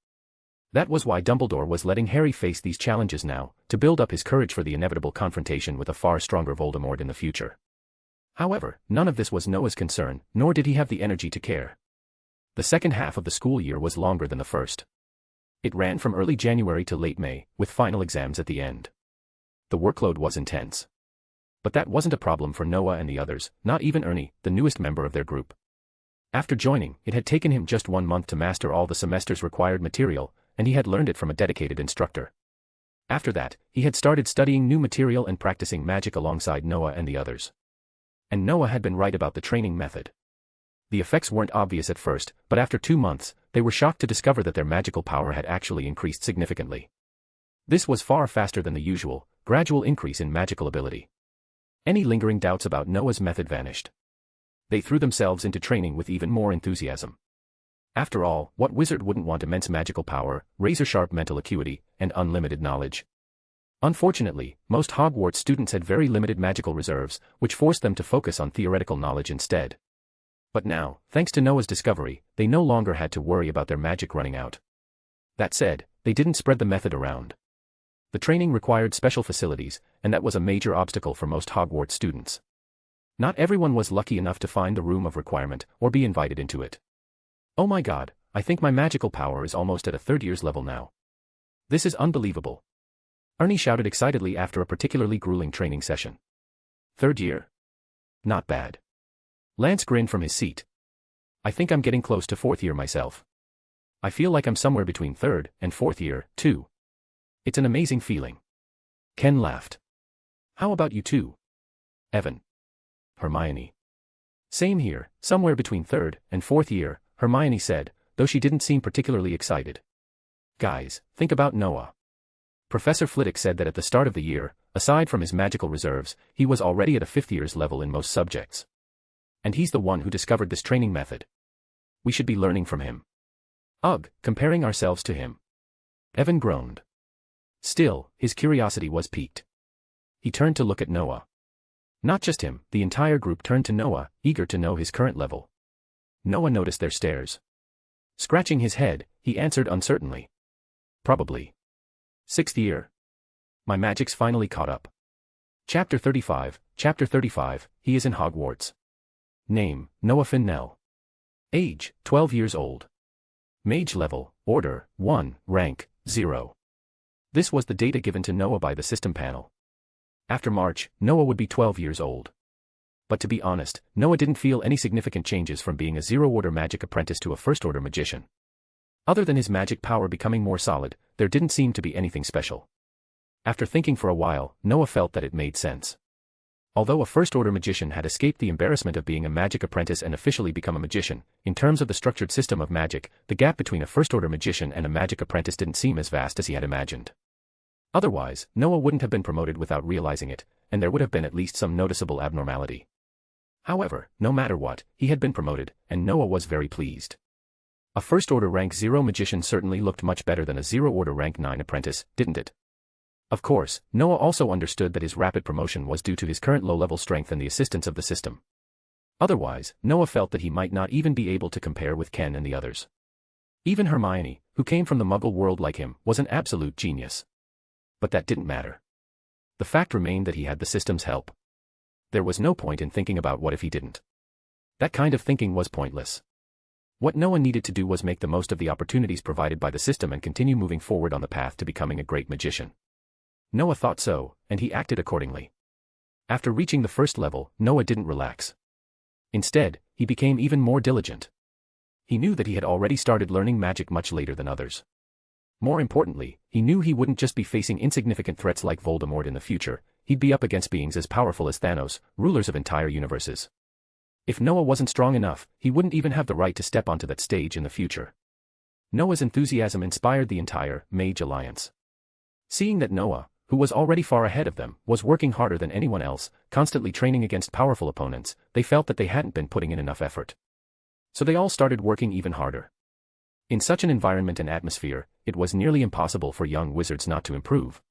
That was why Dumbledore was letting Harry face these challenges now, to build up his courage for the inevitable confrontation with a far stronger Voldemort in the future. However, none of this was Noah's concern, nor did he have the energy to care. The second half of the school year was longer than the first. It ran from early January to late May, with final exams at the end. The workload was intense. But that wasn't a problem for Noah and the others, not even Ernie, the newest member of their group. After joining, it had taken him just 1 month to master all the semester's required material, and he had learned it from a dedicated instructor. After that, he had started studying new material and practicing magic alongside Noah and the others. And Noah had been right about the training method. The effects weren't obvious at first, but after 2 months, they were shocked to discover that their magical power had actually increased significantly. This was far faster than the usual, gradual increase in magical ability. Any lingering doubts about Noah's method vanished. They threw themselves into training with even more enthusiasm. After all, what wizard wouldn't want immense magical power, razor-sharp mental acuity, and unlimited knowledge? Unfortunately, most Hogwarts students had very limited magical reserves, which forced them to focus on theoretical knowledge instead. But now, thanks to Noah's discovery, they no longer had to worry about their magic running out. That said, they didn't spread the method around. The training required special facilities, and that was a major obstacle for most Hogwarts students. Not everyone was lucky enough to find the room of requirement, or be invited into it. Oh my god, I think my magical power is almost at a third year's level now. This is unbelievable. Ernie shouted excitedly after a particularly grueling training session. Third year? Not bad. Lance grinned from his seat. I think I'm getting close to fourth year myself. I feel like I'm somewhere between third and fourth year, too. It's an amazing feeling. Ken laughed. How about you two? Evan. Hermione. Same here, somewhere between third and fourth year, Hermione said, though she didn't seem particularly excited. Guys, think about Noah. Professor Flitwick said that at the start of the year, aside from his magical reserves, he was already at a fifth year's level in most subjects. And he's the one who discovered this training method. We should be learning from him. Ugh, comparing ourselves to him. Evan groaned. Still, his curiosity was piqued. He turned to look at Noah. Not just him, the entire group turned to Noah, eager to know his current level. Noah noticed their stares. Scratching his head, he answered uncertainly. Probably. Sixth year. My magic's finally caught up. Chapter 35, he is in Hogwarts. Name, Noah Fennell. Age, 12 years old. Mage level, Order, 1, rank, 0. This was the data given to Noah by the system panel. After March, Noah would be 12 years old. But to be honest, Noah didn't feel any significant changes from being a zero-order magic apprentice to a first-order magician. Other than his magic power becoming more solid, there didn't seem to be anything special. After thinking for a while, Noah felt that it made sense. Although a first-order magician had escaped the embarrassment of being a magic apprentice and officially become a magician, in terms of the structured system of magic, the gap between a first-order magician and a magic apprentice didn't seem as vast as he had imagined. Otherwise, Noah wouldn't have been promoted without realizing it, and there would have been at least some noticeable abnormality. However, no matter what, he had been promoted, and Noah was very pleased. A first-order rank 0 magician certainly looked much better than a zero-order rank 9 apprentice, didn't it? Of course, Noah also understood that his rapid promotion was due to his current low-level strength and the assistance of the system. Otherwise, Noah felt that he might not even be able to compare with Ken and the others. Even Hermione, who came from the Muggle world like him, was an absolute genius. But that didn't matter. The fact remained that he had the system's help. There was no point in thinking about what if he didn't. That kind of thinking was pointless. What Noah needed to do was make the most of the opportunities provided by the system and continue moving forward on the path to becoming a great magician. Noah thought so, and he acted accordingly. After reaching the first level, Noah didn't relax. Instead, he became even more diligent. He knew that he had already started learning magic much later than others. More importantly, he knew he wouldn't just be facing insignificant threats like Voldemort in the future, he'd be up against beings as powerful as Thanos, rulers of entire universes. If Noah wasn't strong enough, he wouldn't even have the right to step onto that stage in the future. Noah's enthusiasm inspired the entire Mage Alliance. Seeing that Noah, who was already far ahead of them, was working harder than anyone else, constantly training against powerful opponents, they felt that they hadn't been putting in enough effort. So they all started working even harder. In such an environment and atmosphere, it was nearly impossible for young wizards not to improve.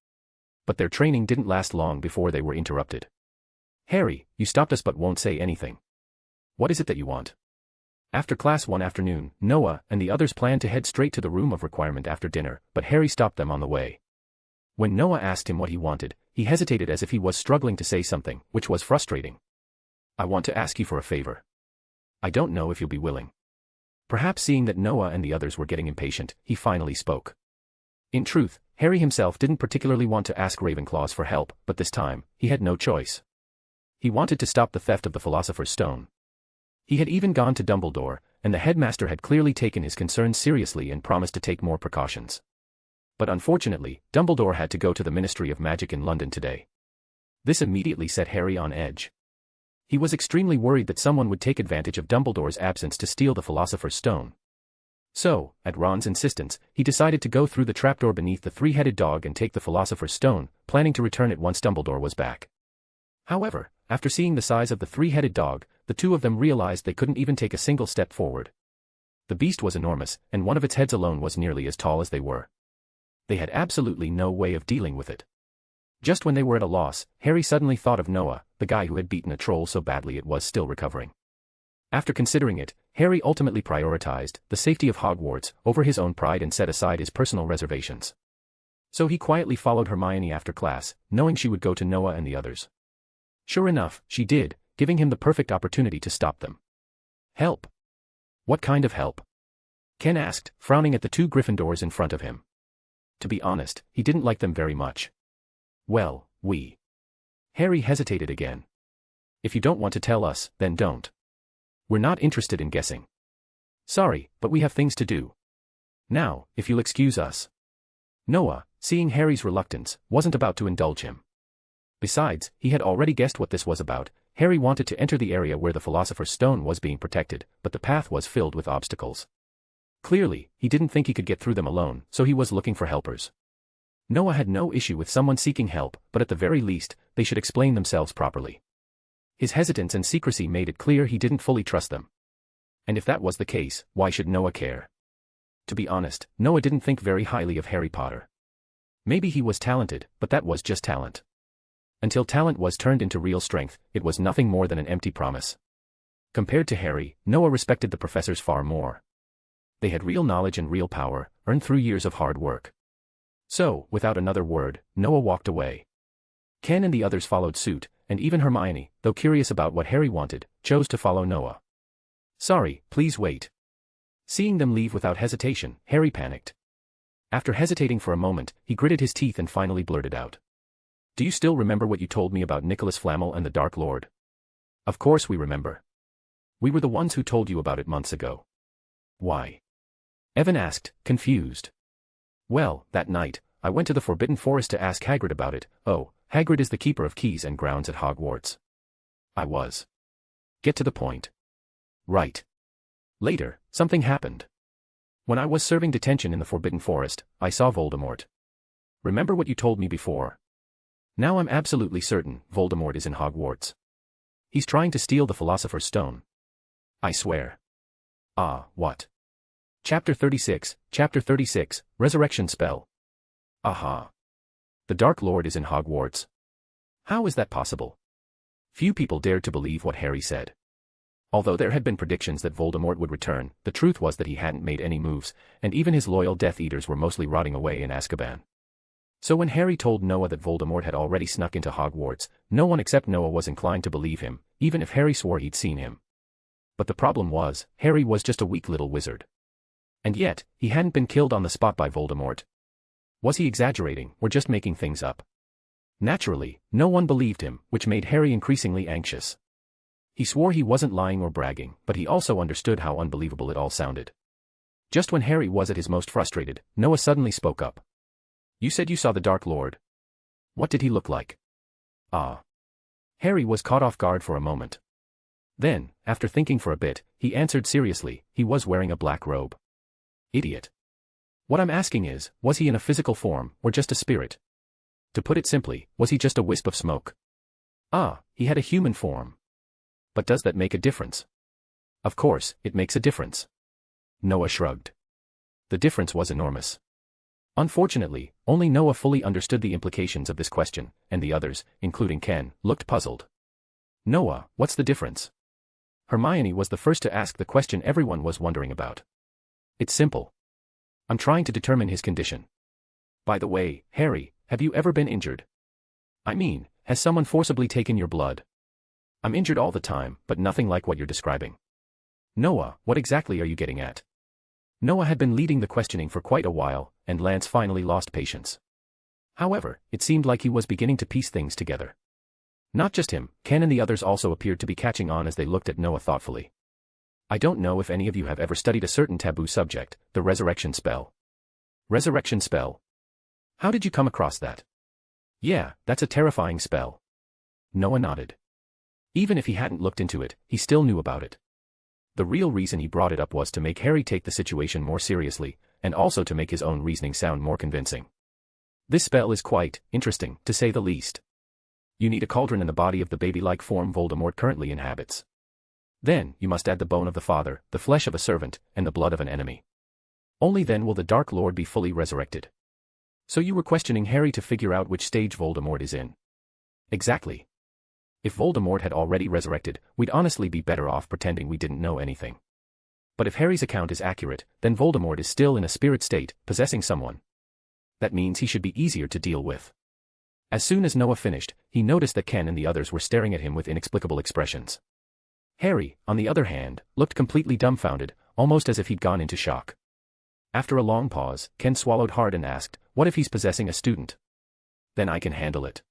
But their training didn't last long before they were interrupted. "Harry, you stopped us but won't say anything. What is it that you want?" After class one afternoon, Noah and the others planned to head straight to the room of requirement after dinner, but Harry stopped them on the way. When Noah asked him what he wanted, he hesitated as if he was struggling to say something, which was frustrating. "I want to ask you for a favor. I don't know if you'll be willing." Perhaps seeing that Noah and the others were getting impatient, he finally spoke. In truth, Harry himself didn't particularly want to ask Ravenclaws for help, but this time, he had no choice. He wanted to stop the theft of the Philosopher's Stone. He had even gone to Dumbledore, and the headmaster had clearly taken his concerns seriously and promised to take more precautions. But unfortunately, Dumbledore had to go to the Ministry of Magic in London today. This immediately set Harry on edge. He was extremely worried that someone would take advantage of Dumbledore's absence to steal the Philosopher's Stone. So, at Ron's insistence, he decided to go through the trapdoor beneath the three-headed dog and take the Philosopher's Stone, planning to return it once Dumbledore was back. However, after seeing the size of the three-headed dog, the two of them realized they couldn't even take a single step forward. The beast was enormous, and one of its heads alone was nearly as tall as they were. They had absolutely no way of dealing with it. Just when they were at a loss, Harry suddenly thought of Noah, the guy who had beaten a troll so badly it was still recovering. After considering it, Harry ultimately prioritized the safety of Hogwarts over his own pride and set aside his personal reservations. So he quietly followed Hermione after class, knowing she would go to Noah and the others. Sure enough, she did, giving him the perfect opportunity to stop them. "Help? What kind of help?" Ken asked, frowning at the two Gryffindors in front of him. To be honest, he didn't like them very much. "Well, Harry hesitated again. "If you don't want to tell us, then don't. We're not interested in guessing." "Sorry, but we have things to do. Now, if you'll excuse us." Noah, seeing Harry's reluctance, wasn't about to indulge him. Besides, he had already guessed what this was about. Harry wanted to enter the area where the Philosopher's Stone was being protected, but the path was filled with obstacles. Clearly, he didn't think he could get through them alone, so he was looking for helpers. Noah had no issue with someone seeking help, but at the very least, they should explain themselves properly. His hesitance and secrecy made it clear he didn't fully trust them. And if that was the case, why should Noah care? To be honest, Noah didn't think very highly of Harry Potter. Maybe he was talented, but that was just talent. Until talent was turned into real strength, it was nothing more than an empty promise. Compared to Harry, Noah respected the professors far more. They had real knowledge and real power, earned through years of hard work. So, without another word, Noah walked away. Ken and the others followed suit, and even Hermione, though curious about what Harry wanted, chose to follow Noah. "Sorry, please wait." Seeing them leave without hesitation, Harry panicked. After hesitating for a moment, he gritted his teeth and finally blurted out. "Do you still remember what you told me about Nicholas Flamel and the Dark Lord?" "Of course we remember. We were the ones who told you about it months ago." "Why?" Evan asked, confused. "Well, that night, I went to the Forbidden Forest to ask Hagrid about it." "Oh, Hagrid is the keeper of keys and grounds at Hogwarts." "I was." "Get to the point." "Right. Later, something happened. When I was serving detention in the Forbidden Forest, I saw Voldemort. Remember what you told me before? Now I'm absolutely certain Voldemort is in Hogwarts. He's trying to steal the Philosopher's Stone. I swear." "Ah, what?" Chapter 36, Resurrection Spell. Aha. The Dark Lord is in Hogwarts. How is that possible? Few people dared to believe what Harry said. Although there had been predictions that Voldemort would return, the truth was that he hadn't made any moves, and even his loyal Death Eaters were mostly rotting away in Azkaban. So when Harry told Noah that Voldemort had already snuck into Hogwarts, no one except Noah was inclined to believe him, even if Harry swore he'd seen him. But the problem was, Harry was just a weak little wizard. And yet, he hadn't been killed on the spot by Voldemort. Was he exaggerating, or just making things up? Naturally, no one believed him, which made Harry increasingly anxious. He swore he wasn't lying or bragging, but he also understood how unbelievable it all sounded. Just when Harry was at his most frustrated, Noah suddenly spoke up. "You said you saw the Dark Lord. What did he look like?" Ah. Harry was caught off guard for a moment. Then, after thinking for a bit, he answered seriously, he was wearing a black robe. Idiot. What I'm asking is, was he in a physical form, or just a spirit? To put it simply, was he just a wisp of smoke? Ah, he had a human form. But does that make a difference? Of course, it makes a difference. Noah shrugged. The difference was enormous. Unfortunately, only Noah fully understood the implications of this question, and the others, including Ken, looked puzzled. Noah, what's the difference? Hermione was the first to ask the question everyone was wondering about. It's simple. I'm trying to determine his condition. By the way, Harry, have you ever been injured? I mean, has someone forcibly taken your blood? I'm injured all the time, but nothing like what you're describing. Noah, what exactly are you getting at? Noah had been leading the questioning for quite a while, and Lance finally lost patience. However, it seemed like he was beginning to piece things together. Not just him, Ken and the others also appeared to be catching on as they looked at Noah thoughtfully. I don't know if any of you have ever studied a certain taboo subject, the resurrection spell. Resurrection spell? How did you come across that? Yeah, that's a terrifying spell. Noah nodded. Even if he hadn't looked into it, he still knew about it. The real reason he brought it up was to make Harry take the situation more seriously, and also to make his own reasoning sound more convincing. This spell is quite interesting, to say the least. You need a cauldron in the body of the baby-like form Voldemort currently inhabits. Then, you must add the bone of the father, the flesh of a servant, and the blood of an enemy. Only then will the Dark Lord be fully resurrected. So you were questioning Harry to figure out which stage Voldemort is in. Exactly. If Voldemort had already resurrected, we'd honestly be better off pretending we didn't know anything. But if Harry's account is accurate, then Voldemort is still in a spirit state, possessing someone. That means he should be easier to deal with. As soon as Noah finished, he noticed that Ken and the others were staring at him with inexplicable expressions. Harry, on the other hand, looked completely dumbfounded, almost as if he'd gone into shock. After a long pause, Ken swallowed hard and asked, "What if he's possessing a student?" "Then I can handle it."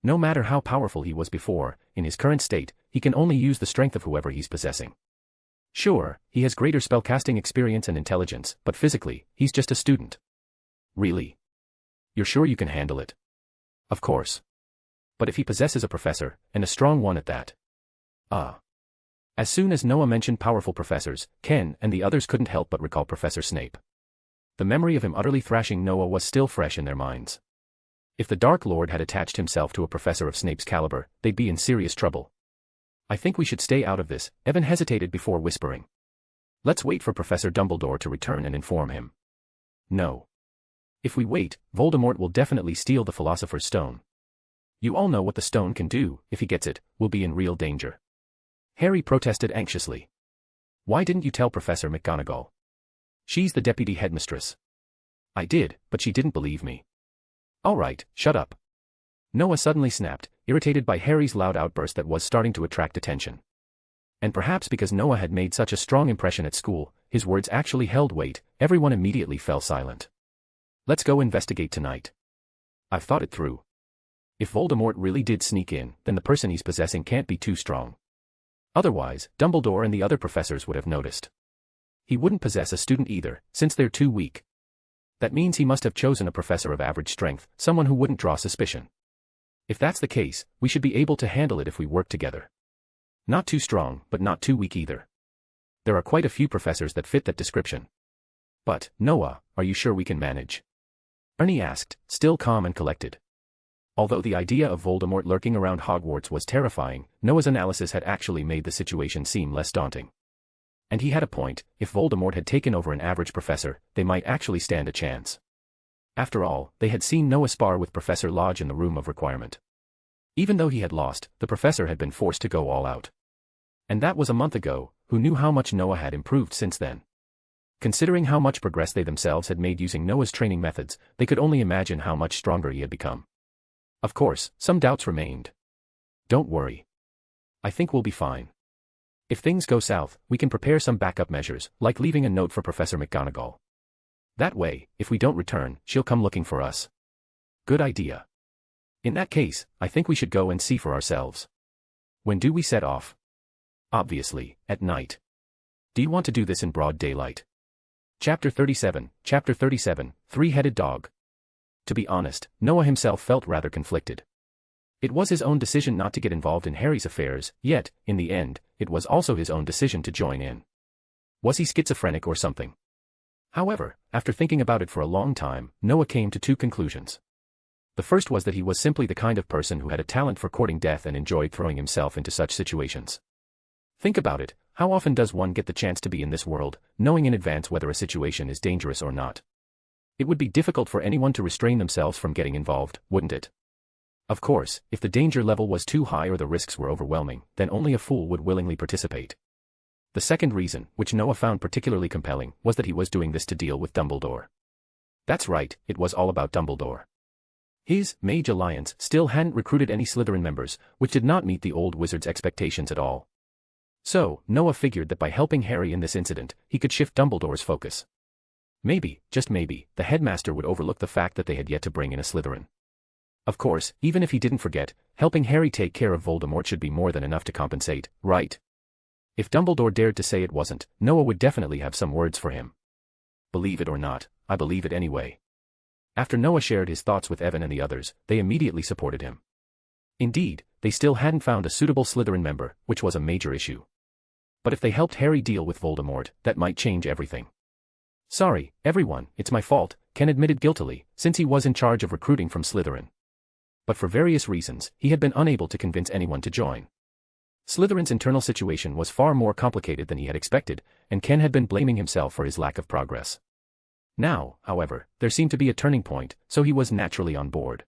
No matter how powerful he was before, in his current state, he can only use the strength of whoever he's possessing. Sure, he has greater spellcasting experience and intelligence, but physically, he's just a student. Really? You're sure you can handle it? Of course. But if he possesses a professor, and a strong one at that? As soon as Noah mentioned powerful professors, Ken and the others couldn't help but recall Professor Snape. The memory of him utterly thrashing Noah was still fresh in their minds. If the Dark Lord had attached himself to a professor of Snape's caliber, they'd be in serious trouble. I think we should stay out of this, Evan hesitated before whispering. Let's wait for Professor Dumbledore to return and inform him. No. If we wait, Voldemort will definitely steal the Philosopher's Stone. You all know what the stone can do. If he gets it, we'll be in real danger. Harry protested anxiously. Why didn't you tell Professor McGonagall? She's the deputy headmistress. I did, but she didn't believe me. All right, shut up. Noah suddenly snapped, irritated by Harry's loud outburst that was starting to attract attention. And perhaps because Noah had made such a strong impression at school, his words actually held weight. Everyone immediately fell silent. Let's go investigate tonight. I've thought it through. If Voldemort really did sneak in, then the person he's possessing can't be too strong. Otherwise, Dumbledore and the other professors would have noticed. He wouldn't possess a student either, since they're too weak. That means he must have chosen a professor of average strength, someone who wouldn't draw suspicion. If that's the case, we should be able to handle it if we work together. Not too strong, but not too weak either. There are quite a few professors that fit that description. But, Noah, are you sure we can manage? Ernie asked, still calm and collected. Although the idea of Voldemort lurking around Hogwarts was terrifying, Noah's analysis had actually made the situation seem less daunting. And he had a point, if Voldemort had taken over an average professor, they might actually stand a chance. After all, they had seen Noah spar with Professor Lodge in the Room of Requirement. Even though he had lost, the professor had been forced to go all out. And that was a month ago. Who knew how much Noah had improved since then? Considering how much progress they themselves had made using Noah's training methods, they could only imagine how much stronger he had become. Of course, some doubts remained. Don't worry. I think we'll be fine. If things go south, we can prepare some backup measures, like leaving a note for Professor McGonagall. That way, if we don't return, she'll come looking for us. Good idea. In that case, I think we should go and see for ourselves. When do we set off? Obviously, at night. Do you want to do this in broad daylight? Chapter 37, Three-Headed Dog. To be honest, Noah himself felt rather conflicted. It was his own decision not to get involved in Harry's affairs, yet, in the end, it was also his own decision to join in. Was he schizophrenic or something? However, after thinking about it for a long time, Noah came to two conclusions. The first was that he was simply the kind of person who had a talent for courting death and enjoyed throwing himself into such situations. Think about it, how often does one get the chance to be in this world, knowing in advance whether a situation is dangerous or not? It would be difficult for anyone to restrain themselves from getting involved, wouldn't it? Of course, if the danger level was too high or the risks were overwhelming, then only a fool would willingly participate. The second reason, which Noah found particularly compelling, was that he was doing this to deal with Dumbledore. That's right, it was all about Dumbledore. His Mage Alliance still hadn't recruited any Slytherin members, which did not meet the old wizard's expectations at all. So, Noah figured that by helping Harry in this incident, he could shift Dumbledore's focus. Maybe, just maybe, the headmaster would overlook the fact that they had yet to bring in a Slytherin. Of course, even if he didn't forget, helping Harry take care of Voldemort should be more than enough to compensate, right? If Dumbledore dared to say it wasn't, Noah would definitely have some words for him. Believe it or not, I believe it anyway. After Noah shared his thoughts with Evan and the others, they immediately supported him. Indeed, they still hadn't found a suitable Slytherin member, which was a major issue. But if they helped Harry deal with Voldemort, that might change everything. Sorry, everyone, it's my fault, Ken admitted guiltily, since he was in charge of recruiting from Slytherin. But for various reasons, he had been unable to convince anyone to join. Slytherin's internal situation was far more complicated than he had expected, and Ken had been blaming himself for his lack of progress. Now, however, there seemed to be a turning point, so he was naturally on board.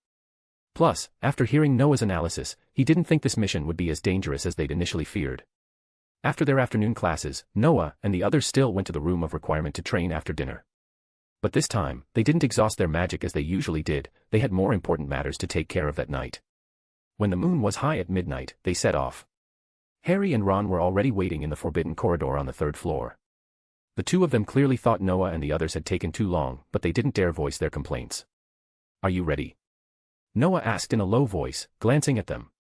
Plus, after hearing Noah's analysis, he didn't think this mission would be as dangerous as they'd initially feared. After their afternoon classes, Noah and the others still went to the room of requirement to train after dinner. But this time, they didn't exhaust their magic as they usually did, they had more important matters to take care of that night. When the moon was high at midnight, they set off. Harry and Ron were already waiting in the forbidden corridor on the third floor. The two of them clearly thought Noah and the others had taken too long, but they didn't dare voice their complaints. Are you ready? Noah asked in a low voice, glancing at them.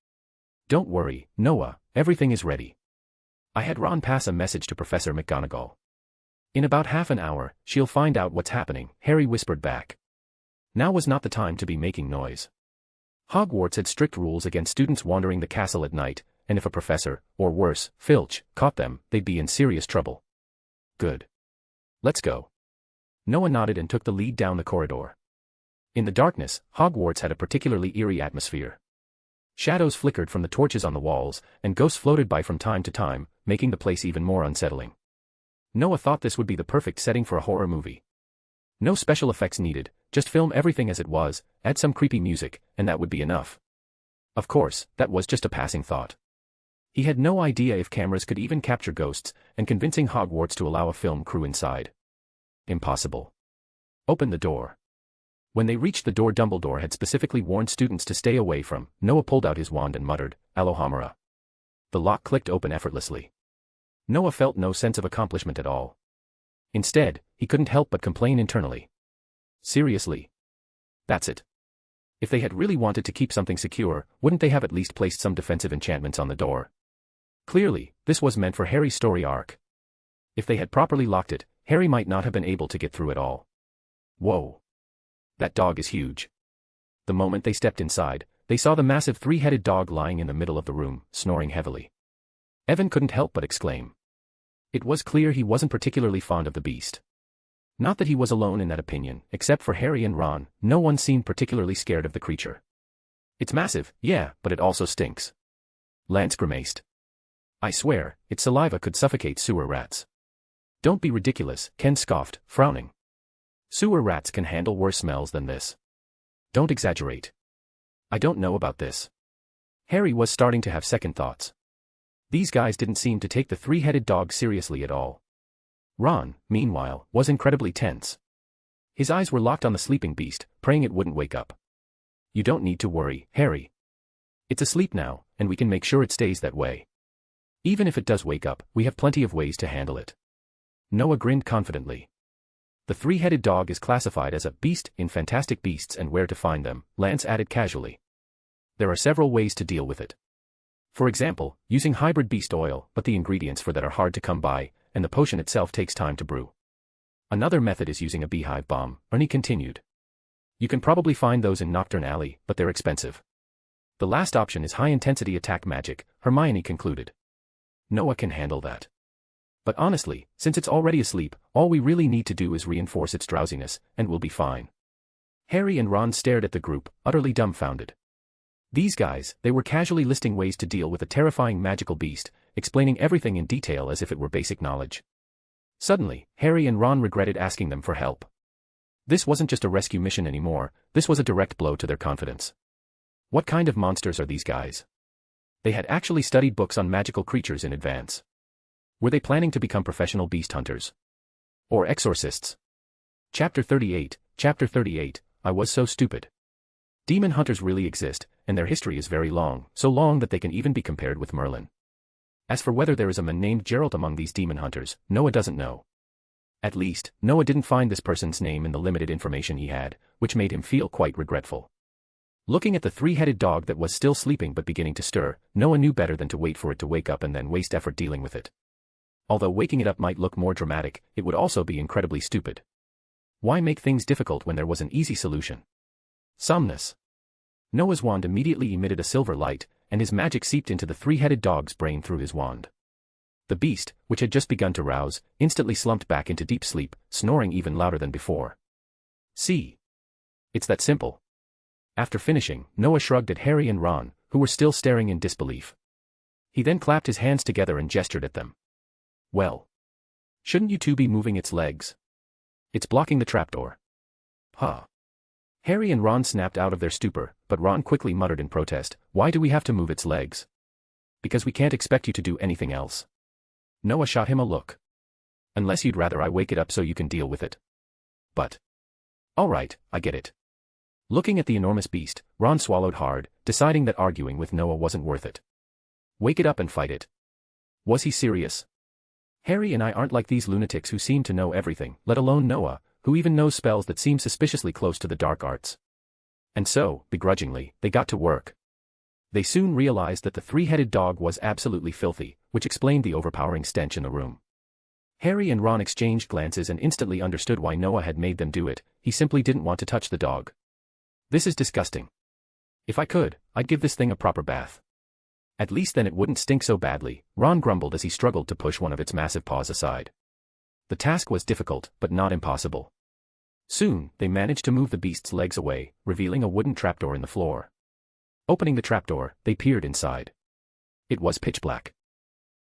Don't worry, Noah, everything is ready. I had Ron pass a message to Professor McGonagall. In about half an hour, she'll find out what's happening, Harry whispered back. Now was not the time to be making noise. Hogwarts had strict rules against students wandering the castle at night, and if a professor, or worse, Filch, caught them, they'd be in serious trouble. Good. Let's go. Noah nodded and took the lead down the corridor. In the darkness, Hogwarts had a particularly eerie atmosphere. Shadows flickered from the torches on the walls, and ghosts floated by from time to time, making the place even more unsettling. Noah thought this would be the perfect setting for a horror movie. No special effects needed, just film everything as it was, add some creepy music, and that would be enough. Of course, that was just a passing thought. He had no idea if cameras could even capture ghosts, and convincing Hogwarts to allow a film crew inside. Impossible. Open the door. When they reached the door Dumbledore had specifically warned students to stay away from, Noah pulled out his wand and muttered, Alohomora. The lock clicked open effortlessly. Noah felt no sense of accomplishment at all. Instead, he couldn't help but complain internally. Seriously? That's it. If they had really wanted to keep something secure, wouldn't they have at least placed some defensive enchantments on the door? Clearly, this was meant for Harry's story arc. If they had properly locked it, Harry might not have been able to get through it all. Whoa. That dog is huge. The moment they stepped inside, they saw the massive three-headed dog lying in the middle of the room, snoring heavily. Evan couldn't help but exclaim. It was clear he wasn't particularly fond of the beast. Not that he was alone in that opinion, except for Harry and Ron, no one seemed particularly scared of the creature. It's massive, yeah, but it also stinks. Lance grimaced. I swear, its saliva could suffocate sewer rats. Don't be ridiculous, Ken scoffed, frowning. Sewer rats can handle worse smells than this. Don't exaggerate. I don't know about this. Harry was starting to have second thoughts. These guys didn't seem to take the three-headed dog seriously at all. Ron, meanwhile, was incredibly tense. His eyes were locked on the sleeping beast, praying it wouldn't wake up. You don't need to worry, Harry. It's asleep now, and we can make sure it stays that way. Even if it does wake up, we have plenty of ways to handle it. Noah grinned confidently. The three-headed dog is classified as a beast in Fantastic Beasts and Where to Find Them, Lance added casually. There are several ways to deal with it. For example, using hybrid beast oil, but the ingredients for that are hard to come by, and the potion itself takes time to brew. Another method is using a beehive bomb, Ernie continued. You can probably find those in Nocturne Alley, but they're expensive. The last option is high-intensity attack magic, Hermione concluded. Noah can handle that. But honestly, since it's already asleep, all we really need to do is reinforce its drowsiness, and we'll be fine. Harry and Ron stared at the group, utterly dumbfounded. These guys, they were casually listing ways to deal with a terrifying magical beast, explaining everything in detail as if it were basic knowledge. Suddenly, Harry and Ron regretted asking them for help. This wasn't just a rescue mission anymore, this was a direct blow to their confidence. What kind of monsters are these guys? They had actually studied books on magical creatures in advance. Were they planning to become professional beast hunters? Or exorcists? Chapter 38, I was so stupid. Demon hunters really exist, and their history is very long, so long that they can even be compared with Merlin. As for whether there is a man named Geralt among these demon hunters, Noah doesn't know. At least, Noah didn't find this person's name in the limited information he had, which made him feel quite regretful. Looking at the three-headed dog that was still sleeping but beginning to stir, Noah knew better than to wait for it to wake up and then waste effort dealing with it. Although waking it up might look more dramatic, it would also be incredibly stupid. Why make things difficult when there was an easy solution? Somnus. Noah's wand immediately emitted a silver light, and his magic seeped into the three-headed dog's brain through his wand. The beast, which had just begun to rouse, instantly slumped back into deep sleep, snoring even louder than before. See? It's that simple. After finishing, Noah shrugged at Harry and Ron, who were still staring in disbelief. He then clapped his hands together and gestured at them. Well. Shouldn't you two be moving its legs? It's blocking the trapdoor. Huh. Harry and Ron snapped out of their stupor, but Ron quickly muttered in protest, "Why do we have to move its legs?" "Because we can't expect you to do anything else." Noah shot him a look. "Unless you'd rather I wake it up so you can deal with it." "But." "All right, I get it." Looking at the enormous beast, Ron swallowed hard, deciding that arguing with Noah wasn't worth it. Wake it up and fight it. Was he serious? Harry and I aren't like these lunatics who seem to know everything, let alone Noah, who even knows spells that seem suspiciously close to the dark arts. And so, begrudgingly, they got to work. They soon realized that the three-headed dog was absolutely filthy, which explained the overpowering stench in the room. Harry and Ron exchanged glances and instantly understood why Noah had made them do it. He simply didn't want to touch the dog. "This is disgusting. If I could, I'd give this thing a proper bath. At least then it wouldn't stink so badly," Ron grumbled as he struggled to push one of its massive paws aside. The task was difficult, but not impossible. Soon, they managed to move the beast's legs away, revealing a wooden trapdoor in the floor. Opening the trapdoor, they peered inside. It was pitch black.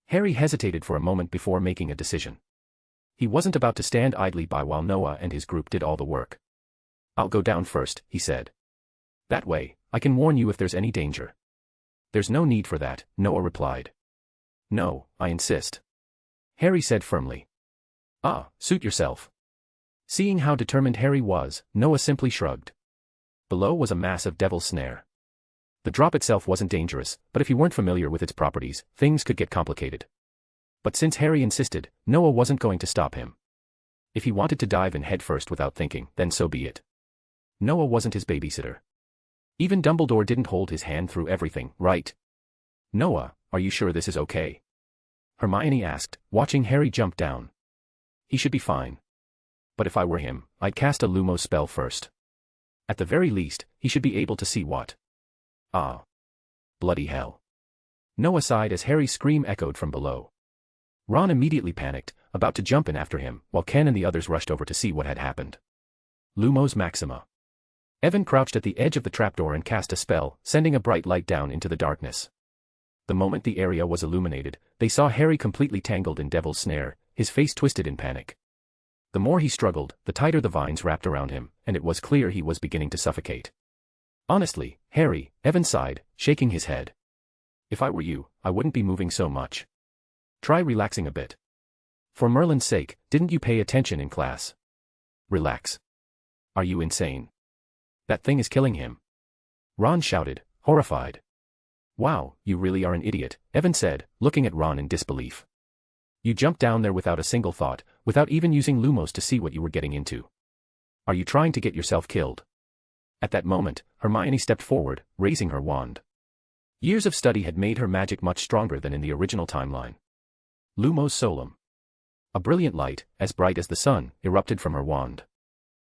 Harry hesitated for a moment before making a decision. He wasn't about to stand idly by while Noah and his group did all the work. "I'll go down first," he said. "That way, I can warn you if there's any danger." "There's no need for that," Noah replied. "No, I insist," Harry said firmly. "Ah, suit yourself." Seeing how determined Harry was, Noah simply shrugged. Below was a massive devil's snare. The drop itself wasn't dangerous, but if you weren't familiar with its properties, things could get complicated. But since Harry insisted, Noah wasn't going to stop him. If he wanted to dive in headfirst without thinking, then so be it. Noah wasn't his babysitter. Even Dumbledore didn't hold his hand through everything, right? "Noah, are you sure this is okay?" Hermione asked, watching Harry jump down. "He should be fine. But if I were him, I'd cast a Lumos spell first. At the very least, he should be able to see what." "Ah. Bloody hell." Noah sighed as Harry's scream echoed from below. Ron immediately panicked, about to jump in after him, while Ken and the others rushed over to see what had happened. Lumos Maxima. Evan crouched at the edge of the trapdoor and cast a spell, sending a bright light down into the darkness. The moment the area was illuminated, they saw Harry completely tangled in Devil's Snare, his face twisted in panic. The more he struggled, the tighter the vines wrapped around him, and it was clear he was beginning to suffocate. "Honestly, Harry," Evan sighed, shaking his head. "If I were you, I wouldn't be moving so much. Try relaxing a bit. For Merlin's sake, didn't you pay attention in class? Relax. Are you insane? That thing is killing him." Ron shouted, horrified. "Wow, you really are an idiot," Evan said, looking at Ron in disbelief. "You jumped down there without a single thought, without even using Lumos to see what you were getting into. Are you trying to get yourself killed?" At that moment, Hermione stepped forward, raising her wand. Years of study had made her magic much stronger than in the original timeline. Lumos Solum. A brilliant light, as bright as the sun, erupted from her wand.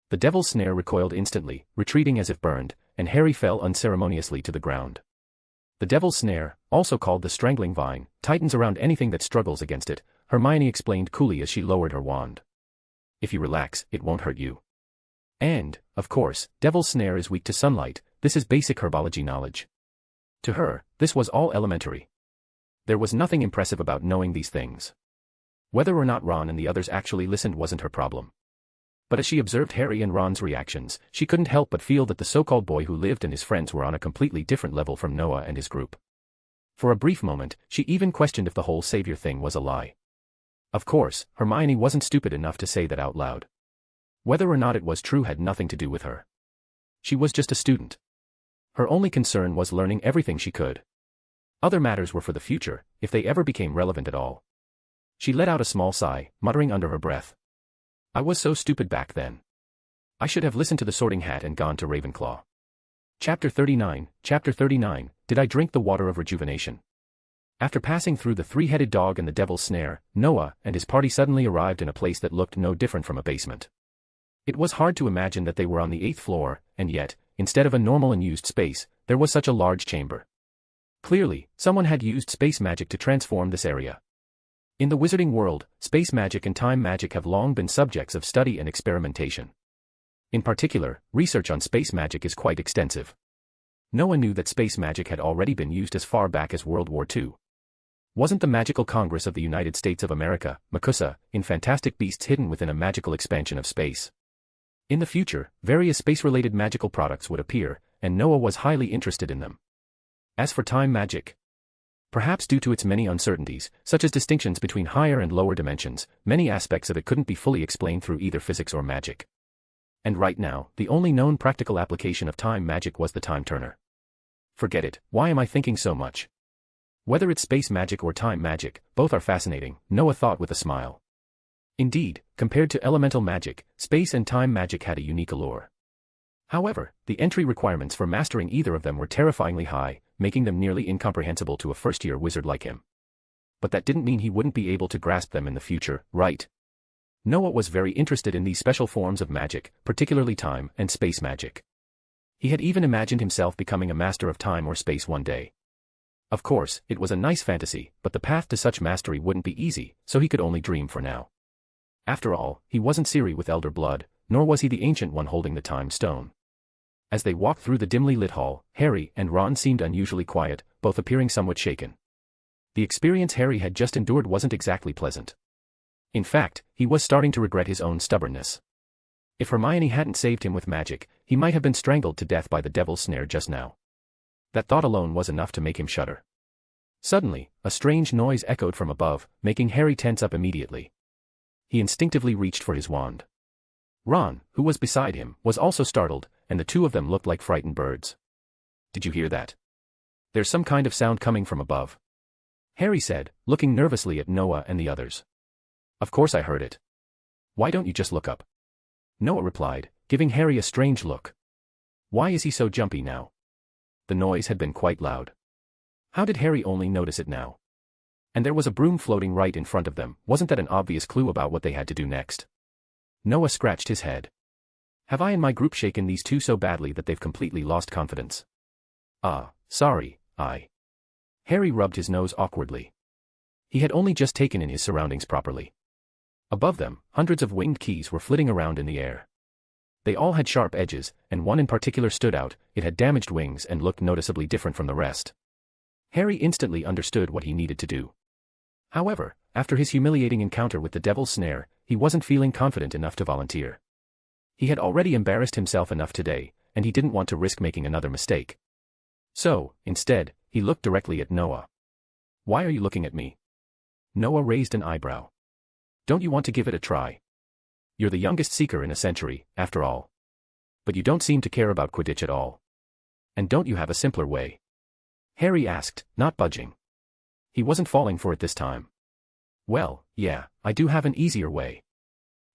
The Devil's Snare recoiled instantly, retreating as if burned, and Harry fell unceremoniously to the ground. The devil's snare, also called the strangling vine, tightens around anything that struggles against it, Hermione explained coolly as she lowered her wand. If you relax, it won't hurt you. And, of course, devil's snare is weak to sunlight. This is basic herbology knowledge. To her, this was all elementary. There was nothing impressive about knowing these things. Whether or not Ron and the others actually listened wasn't her problem. But as she observed Harry and Ron's reactions, she couldn't help but feel that the so-called boy who lived and his friends were on a completely different level from Noah and his group. For a brief moment, she even questioned if the whole savior thing was a lie. Of course, Hermione wasn't stupid enough to say that out loud. Whether or not it was true had nothing to do with her. She was just a student. Her only concern was learning everything she could. Other matters were for the future, if they ever became relevant at all. She let out a small sigh, muttering under her breath. I was so stupid back then. I should have listened to the Sorting Hat and gone to Ravenclaw. Chapter 39, Did I Drink the Water of Rejuvenation? After passing through the three-headed dog and the devil's snare, Noah and his party suddenly arrived in a place that looked no different from a basement. It was hard to imagine that they were on the 8th floor, and yet, instead of a normal unused space, there was such a large chamber. Clearly, someone had used space magic to transform this area. In the wizarding world, space magic and time magic have long been subjects of study and experimentation. In particular, research on space magic is quite extensive. Noah knew that space magic had already been used as far back as World War II. Wasn't the Magical Congress of the United States of America, MACUSA, in Fantastic Beasts hidden within a magical expansion of space? In the future, various space-related magical products would appear, and Noah was highly interested in them. As for time magic, perhaps due to its many uncertainties, such as distinctions between higher and lower dimensions, many aspects of it couldn't be fully explained through either physics or magic. And right now, the only known practical application of time magic was the time turner. Forget it, why am I thinking so much? Whether it's space magic or time magic, both are fascinating, Noah thought with a smile. Indeed, compared to elemental magic, space and time magic had a unique allure. However, the entry requirements for mastering either of them were terrifyingly high, making them nearly incomprehensible to a first-year wizard like him. But that didn't mean he wouldn't be able to grasp them in the future, right? Noah was very interested in these special forms of magic, particularly time and space magic. He had even imagined himself becoming a master of time or space one day. Of course, it was a nice fantasy, but the path to such mastery wouldn't be easy, so he could only dream for now. After all, he wasn't Ciri with elder blood, nor was he the ancient one holding the time stone. As they walked through the dimly lit hall, Harry and Ron seemed unusually quiet, both appearing somewhat shaken. The experience Harry had just endured wasn't exactly pleasant. In fact, he was starting to regret his own stubbornness. If Hermione hadn't saved him with magic, he might have been strangled to death by the devil's snare just now. That thought alone was enough to make him shudder. Suddenly, a strange noise echoed from above, making Harry tense up immediately. He instinctively reached for his wand. Ron, who was beside him, was also startled, and the two of them looked like frightened birds. Did you hear that? There's some kind of sound coming from above. Harry said, looking nervously at Noah and the others. Of course I heard it. Why don't you just look up? Noah replied, giving Harry a strange look. Why is he so jumpy now? The noise had been quite loud. How did Harry only notice it now? And there was a broom floating right in front of them, wasn't that an obvious clue about what they had to do next? Noah scratched his head. Have I and my group shaken these two so badly that they've completely lost confidence? Sorry, Harry rubbed his nose awkwardly. He had only just taken in his surroundings properly. Above them, hundreds of winged keys were flitting around in the air. They all had sharp edges, and one in particular stood out. It had damaged wings and looked noticeably different from the rest. Harry instantly understood what he needed to do. However, after his humiliating encounter with the devil's snare, he wasn't feeling confident enough to volunteer. He had already embarrassed himself enough today, and he didn't want to risk making another mistake. So, instead, he looked directly at Noah. Why are you looking at me? Noah raised an eyebrow. Don't you want to give it a try? You're the youngest seeker in a century, after all. But you don't seem to care about Quidditch at all. And don't you have a simpler way? Harry asked, not budging. He wasn't falling for it this time. Well, yeah, I do have an easier way.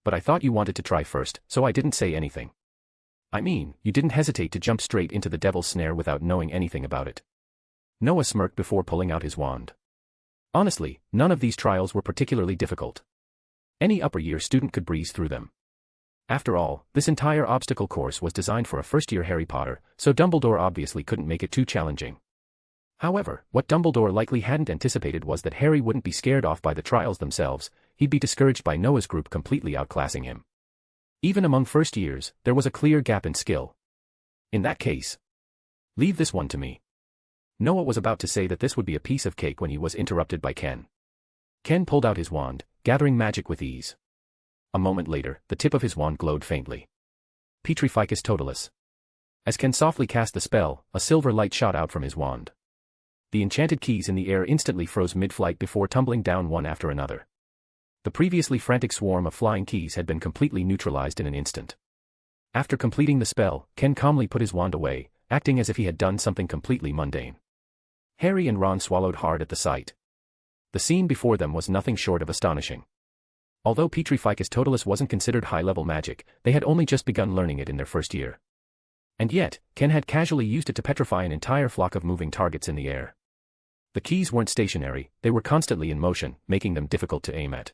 But I thought you wanted to try first, so I didn't say anything. I mean, you didn't hesitate to jump straight into the devil's snare without knowing anything about it. Noah smirked before pulling out his wand. Honestly, none of these trials were particularly difficult. Any upper-year student could breeze through them. After all, this entire obstacle course was designed for a first-year Harry Potter, so Dumbledore obviously couldn't make it too challenging. However, what Dumbledore likely hadn't anticipated was that Harry wouldn't be scared off by the trials themselves, he'd be discouraged by Noah's group completely outclassing him. Even among first years, there was a clear gap in skill. In that case, leave this one to me. Noah was about to say that this would be a piece of cake when he was interrupted by Ken. Ken pulled out his wand, gathering magic with ease. A moment later, the tip of his wand glowed faintly. Petrificus totalis. As Ken softly cast the spell, a silver light shot out from his wand. The enchanted keys in the air instantly froze mid-flight before tumbling down one after another. The previously frantic swarm of flying keys had been completely neutralized in an instant. After completing the spell, Ken calmly put his wand away, acting as if he had done something completely mundane. Harry and Ron swallowed hard at the sight. The scene before them was nothing short of astonishing. Although Petrificus totalis wasn't considered high-level magic, they had only just begun learning it in their first year. And yet, Ken had casually used it to petrify an entire flock of moving targets in the air. The keys weren't stationary, they were constantly in motion, making them difficult to aim at.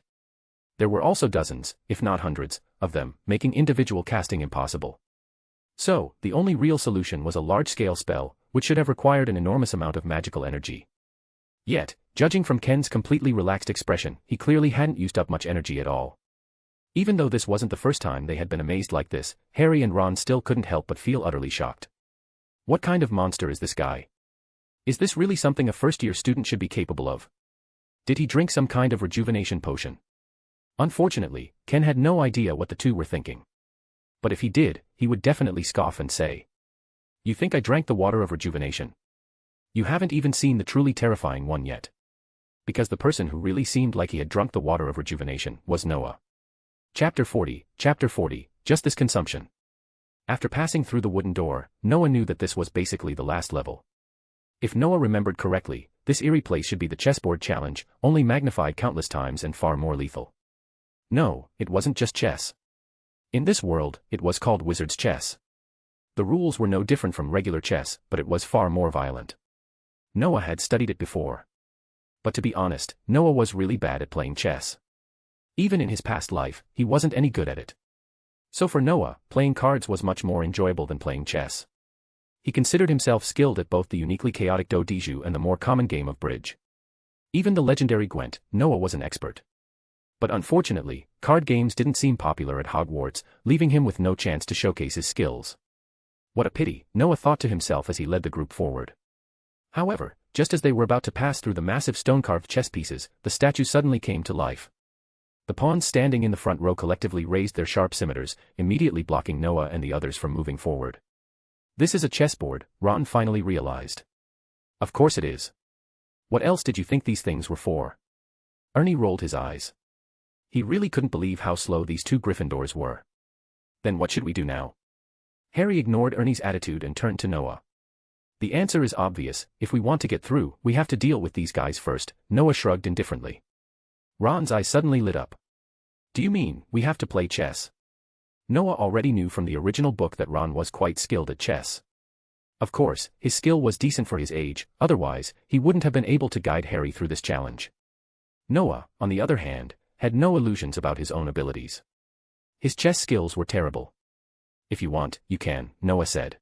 There were also dozens, if not hundreds, of them, making individual casting impossible. So, the only real solution was a large-scale spell, which should have required an enormous amount of magical energy. Yet, judging from Ken's completely relaxed expression, he clearly hadn't used up much energy at all. Even though this wasn't the first time they had been amazed like this, Harry and Ron still couldn't help but feel utterly shocked. What kind of monster is this guy? Is this really something a first-year student should be capable of? Did he drink some kind of rejuvenation potion? Unfortunately, Ken had no idea what the two were thinking. But if he did, he would definitely scoff and say, "You think I drank the water of rejuvenation? You haven't even seen the truly terrifying one yet." Because the person who really seemed like he had drunk the water of rejuvenation was Noah. Chapter 40, Just this consumption. After passing through the wooden door, Noah knew that this was basically the last level. If Noah remembered correctly, this eerie place should be the chessboard challenge, only magnified countless times and far more lethal. No, it wasn't just chess. In this world, it was called wizard's chess. The rules were no different from regular chess, but it was far more violent. Noah had studied it before. But to be honest, Noah was really bad at playing chess. Even in his past life, he wasn't any good at it. So for Noah, playing cards was much more enjoyable than playing chess. He considered himself skilled at both the uniquely chaotic do de jeu and the more common game of bridge. Even the legendary Gwent, Noah was an expert. But unfortunately, card games didn't seem popular at Hogwarts, leaving him with no chance to showcase his skills. What a pity, Noah thought to himself as he led the group forward. However, just as they were about to pass through the massive stone-carved chess pieces, the statue suddenly came to life. The pawns standing in the front row collectively raised their sharp scimitars, immediately blocking Noah and the others from moving forward. This is a chessboard, Ron finally realized. Of course it is. What else did you think these things were for? Ernie rolled his eyes. He really couldn't believe how slow these two Gryffindors were. Then what should we do now? Harry ignored Ernie's attitude and turned to Noah. The answer is obvious, if we want to get through, we have to deal with these guys first, Noah shrugged indifferently. Ron's eyes suddenly lit up. Do you mean, we have to play chess? Noah already knew from the original book that Ron was quite skilled at chess. Of course, his skill was decent for his age, otherwise, he wouldn't have been able to guide Harry through this challenge. Noah, on the other hand, had no illusions about his own abilities. His chess skills were terrible. If you want, you can, Noah said.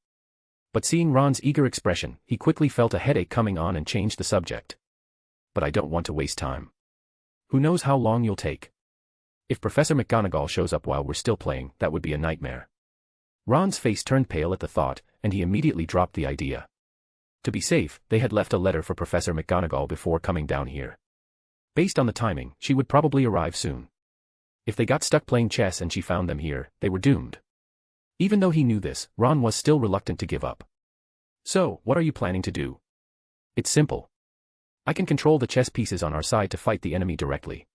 But seeing Ron's eager expression, he quickly felt a headache coming on and changed the subject. But I don't want to waste time. Who knows how long you'll take? If Professor McGonagall shows up while we're still playing, that would be a nightmare. Ron's face turned pale at the thought, and he immediately dropped the idea. To be safe, they had left a letter for Professor McGonagall before coming down here. Based on the timing, she would probably arrive soon. If they got stuck playing chess and she found them here, they were doomed. Even though he knew this, Ron was still reluctant to give up. So, what are you planning to do? It's simple. I can control the chess pieces on our side to fight the enemy directly.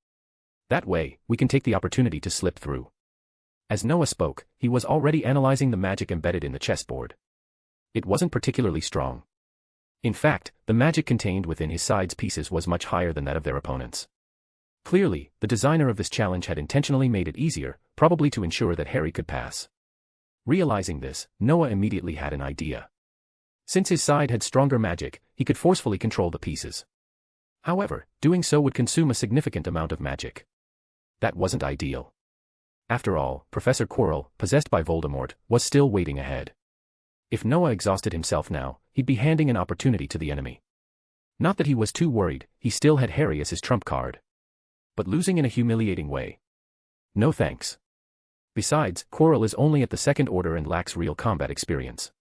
That way, we can take the opportunity to slip through. As Noah spoke, he was already analyzing the magic embedded in the chessboard. It wasn't particularly strong. In fact, the magic contained within his side's pieces was much higher than that of their opponents. Clearly, the designer of this challenge had intentionally made it easier, probably to ensure that Harry could pass. Realizing this, Noah immediately had an idea. Since his side had stronger magic, he could forcefully control the pieces. However, doing so would consume a significant amount of magic. That wasn't ideal. After all, Professor Quirrell, possessed by Voldemort, was still waiting ahead. If Noah exhausted himself now, he'd be handing an opportunity to the enemy. Not that he was too worried, he still had Harry as his trump card. But losing in a humiliating way. No thanks. Besides, Quirrell is only at the second order and lacks real combat experience.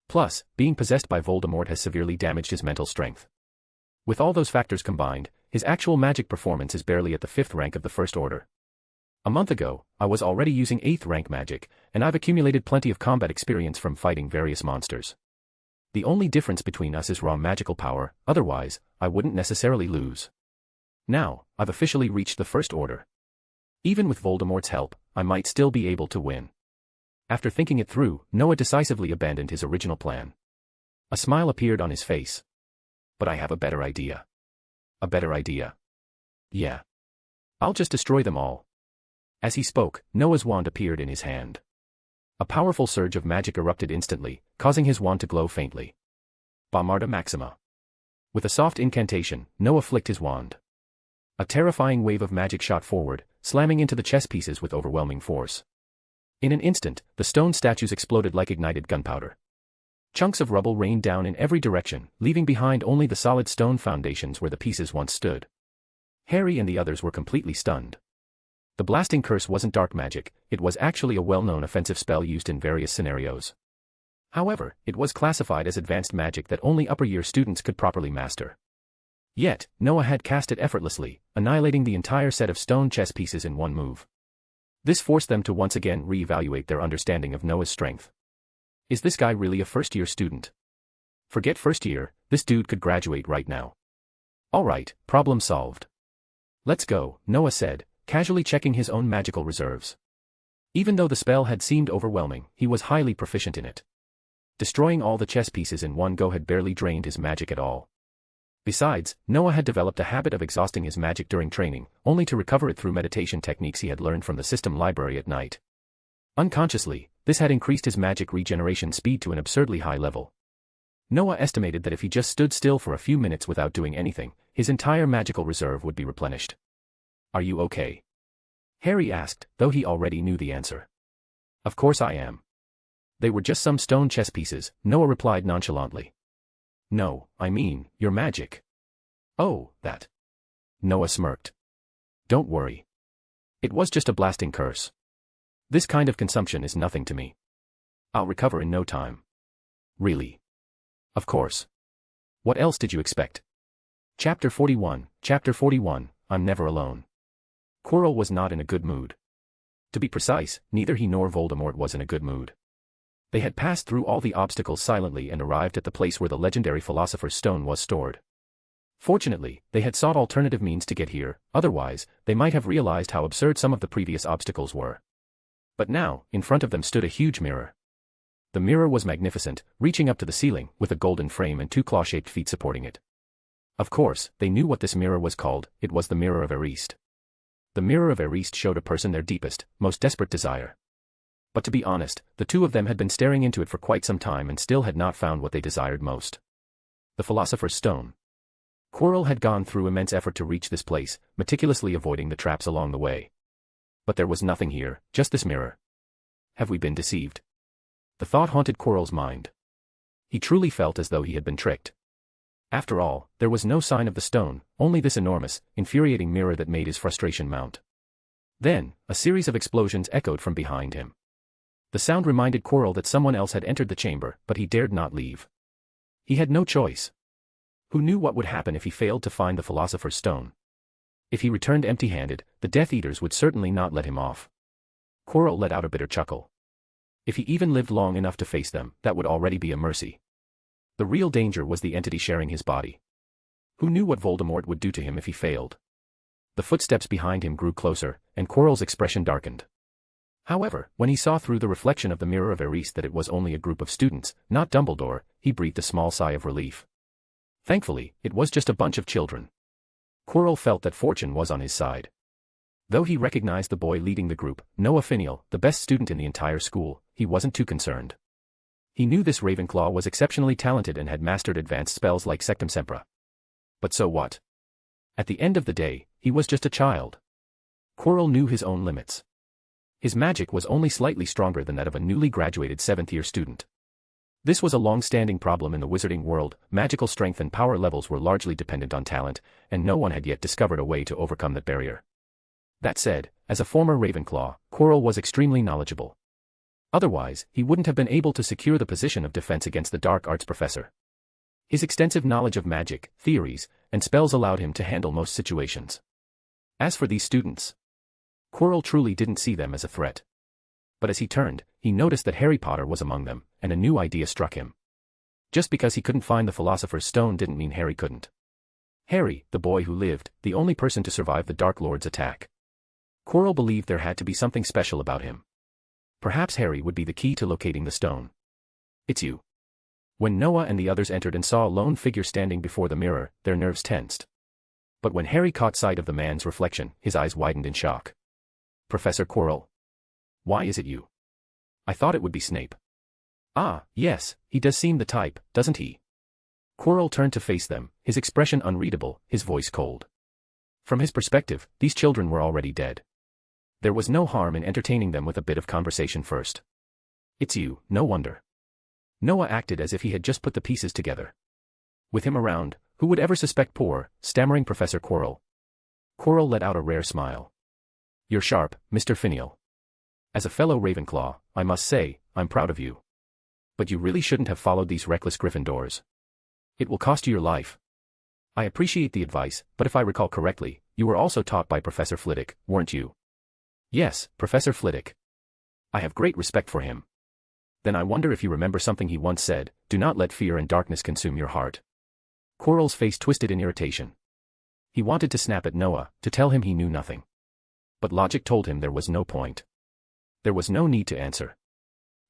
Plus, being possessed by Voldemort has severely damaged his mental strength. With all those factors combined, his actual magic performance is barely at the 5th rank of the First Order. A month ago, I was already using 8th rank magic, and I've accumulated plenty of combat experience from fighting various monsters. The only difference between us is raw magical power, otherwise, I wouldn't necessarily lose. Now, I've officially reached the First Order. Even with Voldemort's help, I might still be able to win. After thinking it through, Noah decisively abandoned his original plan. A smile appeared on his face. But I have a better idea. A better idea. Yeah. I'll just destroy them all. As he spoke, Noah's wand appeared in his hand. A powerful surge of magic erupted instantly, causing his wand to glow faintly. Bombarda Maxima. With a soft incantation, Noah flicked his wand. A terrifying wave of magic shot forward, slamming into the chess pieces with overwhelming force. In an instant, the stone statues exploded like ignited gunpowder. Chunks of rubble rained down in every direction, leaving behind only the solid stone foundations where the pieces once stood. Harry and the others were completely stunned. The blasting curse wasn't dark magic, it was actually a well-known offensive spell used in various scenarios. However, it was classified as advanced magic that only upper-year students could properly master. Yet, Noah had cast it effortlessly, annihilating the entire set of stone chess pieces in one move. This forced them to once again re-evaluate their understanding of Noah's strength. Is this guy really a first-year student? Forget first year, this dude could graduate right now. Alright, problem solved. Let's go, Noah said, casually checking his own magical reserves. Even though the spell had seemed overwhelming, he was highly proficient in it. Destroying all the chess pieces in one go had barely drained his magic at all. Besides, Noah had developed a habit of exhausting his magic during training, only to recover it through meditation techniques he had learned from the system library at night. Unconsciously, this had increased his magic regeneration speed to an absurdly high level. Noah estimated that if he just stood still for a few minutes without doing anything, his entire magical reserve would be replenished. Are you okay? Harry asked, though he already knew the answer. Of course I am. They were just some stone chess pieces, Noah replied nonchalantly. No, I mean, your magic. Oh, that. Noah smirked. Don't worry. It was just a blasting curse. This kind of consumption is nothing to me. I'll recover in no time. Really? Of course. What else did you expect? Chapter 41, I'm never alone. Quirrell was not in a good mood. To be precise, neither he nor Voldemort was in a good mood. They had passed through all the obstacles silently and arrived at the place where the legendary philosopher's stone was stored. Fortunately, they had sought alternative means to get here, otherwise, they might have realized how absurd some of the previous obstacles were. But now, in front of them stood a huge mirror. The mirror was magnificent, reaching up to the ceiling, with a golden frame and 2 claw-shaped feet supporting it. Of course, they knew what this mirror was called, it was the Mirror of Erist. The Mirror of Erist showed a person their deepest, most desperate desire. But to be honest, the two of them had been staring into it for quite some time and still had not found what they desired most. The Philosopher's Stone. Quirrell had gone through immense effort to reach this place, meticulously avoiding the traps along the way. But there was nothing here, just this mirror. Have we been deceived? The thought haunted Quirrell's mind. He truly felt as though he had been tricked. After all, there was no sign of the stone, only this enormous, infuriating mirror that made his frustration mount. Then, a series of explosions echoed from behind him. The sound reminded Quirrell that someone else had entered the chamber, but he dared not leave. He had no choice. Who knew what would happen if he failed to find the Philosopher's Stone? If he returned empty-handed, the Death Eaters would certainly not let him off. Quirrell let out a bitter chuckle. If he even lived long enough to face them, that would already be a mercy. The real danger was the entity sharing his body. Who knew what Voldemort would do to him if he failed? The footsteps behind him grew closer, and Quirrell's expression darkened. However, when he saw through the reflection of the Mirror of Erist that it was only a group of students, not Dumbledore, he breathed a small sigh of relief. Thankfully, it was just a bunch of children. Quirrell felt that fortune was on his side. Though he recognized the boy leading the group, Noah Finial, the best student in the entire school, he wasn't too concerned. He knew this Ravenclaw was exceptionally talented and had mastered advanced spells like Sectum Sempra. But so what? At the end of the day, he was just a child. Quirrell knew his own limits. His magic was only slightly stronger than that of a newly graduated 7th-year student. This was a long-standing problem in the wizarding world. Magical strength and power levels were largely dependent on talent, and no one had yet discovered a way to overcome that barrier. That said, as a former Ravenclaw, Quirrell was extremely knowledgeable. Otherwise, he wouldn't have been able to secure the position of defense against the dark arts professor. His extensive knowledge of magic, theories, and spells allowed him to handle most situations. As for these students, Quirrell truly didn't see them as a threat. But as he turned, he noticed that Harry Potter was among them, and a new idea struck him. Just because he couldn't find the Philosopher's Stone didn't mean Harry couldn't. Harry, the boy who lived, the only person to survive the Dark Lord's attack. Quirrell believed there had to be something special about him. Perhaps Harry would be the key to locating the stone. It's you. When Noah and the others entered and saw a lone figure standing before the mirror, their nerves tensed. But when Harry caught sight of the man's reflection, his eyes widened in shock. Professor Quirrell. Why is it you? I thought it would be Snape. Ah, yes, he does seem the type, doesn't he? Quirrell turned to face them, his expression unreadable, his voice cold. From his perspective, these children were already dead. There was no harm in entertaining them with a bit of conversation first. It's you, no wonder. Noah acted as if he had just put the pieces together. With him around, who would ever suspect poor, stammering Professor Quirrell? Quirrell let out a rare smile. You're sharp, Mr. Finial. As a fellow Ravenclaw, I must say, I'm proud of you. But you really shouldn't have followed these reckless Gryffindors. It will cost you your life. I appreciate the advice, but if I recall correctly, you were also taught by Professor Flitwick, weren't you? Yes, Professor Flitwick. I have great respect for him. Then I wonder if you remember something he once said, do not let fear and darkness consume your heart. Quirrell's face twisted in irritation. He wanted to snap at Noah, to tell him he knew nothing. But logic told him there was no point. There was no need to answer.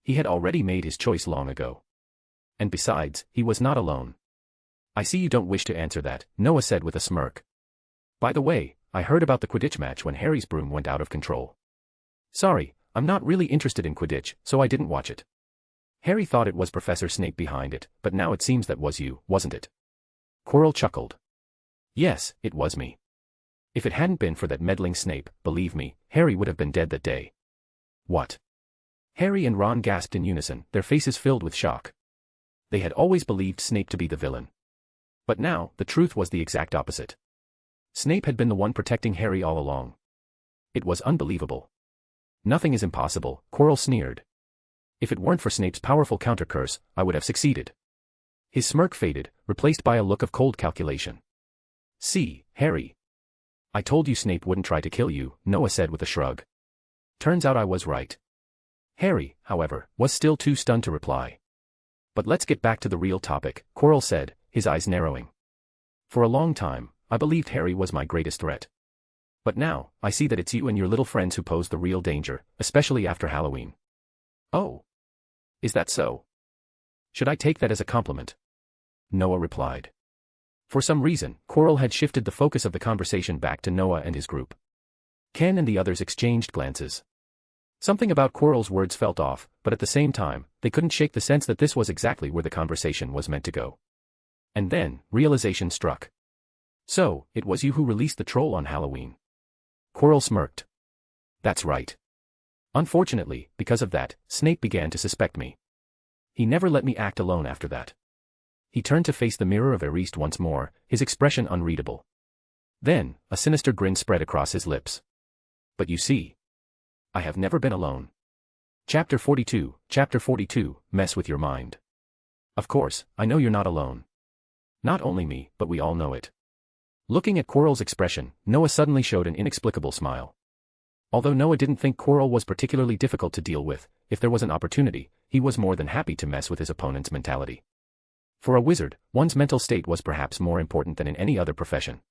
He had already made his choice long ago. And besides, he was not alone. I see you don't wish to answer that, Noah said with a smirk. By the way, I heard about the Quidditch match when Harry's broom went out of control. Sorry, I'm not really interested in Quidditch, so I didn't watch it. Harry thought it was Professor Snape behind it, but now it seems that was you, wasn't it? Quirrell chuckled. Yes, it was me. If it hadn't been for that meddling Snape, believe me, Harry would have been dead that day. What? Harry and Ron gasped in unison, their faces filled with shock. They had always believed Snape to be the villain. But now, the truth was the exact opposite. Snape had been the one protecting Harry all along. It was unbelievable. Nothing is impossible, Quirrell sneered. If it weren't for Snape's powerful counter-curse, I would have succeeded. His smirk faded, replaced by a look of cold calculation. See, Harry. I told you Snape wouldn't try to kill you, Noah said with a shrug. Turns out I was right. Harry, however, was still too stunned to reply. But let's get back to the real topic, Quirrell said, his eyes narrowing. For a long time, I believed Harry was my greatest threat. But now, I see that it's you and your little friends who pose the real danger, especially after Halloween. Oh. Is that so? Should I take that as a compliment? Noah replied. For some reason, Quirrell had shifted the focus of the conversation back to Noah and his group. Ken and the others exchanged glances. Something about Quirrell's words felt off, but at the same time, they couldn't shake the sense that this was exactly where the conversation was meant to go. And then, realization struck. So, it was you who released the troll on Halloween. Quirrell smirked. That's right. Unfortunately, because of that, Snape began to suspect me. He never let me act alone after that. He turned to face the mirror of Erased once more, his expression unreadable. Then, a sinister grin spread across his lips. But you see, I have never been alone. Chapter 42, mess with your mind. Of course, I know you're not alone. Not only me, but we all know it. Looking at Quirrell's expression, Noah suddenly showed an inexplicable smile. Although Noah didn't think Quirrell was particularly difficult to deal with, if there was an opportunity, he was more than happy to mess with his opponent's mentality. For a wizard, one's mental state was perhaps more important than in any other profession.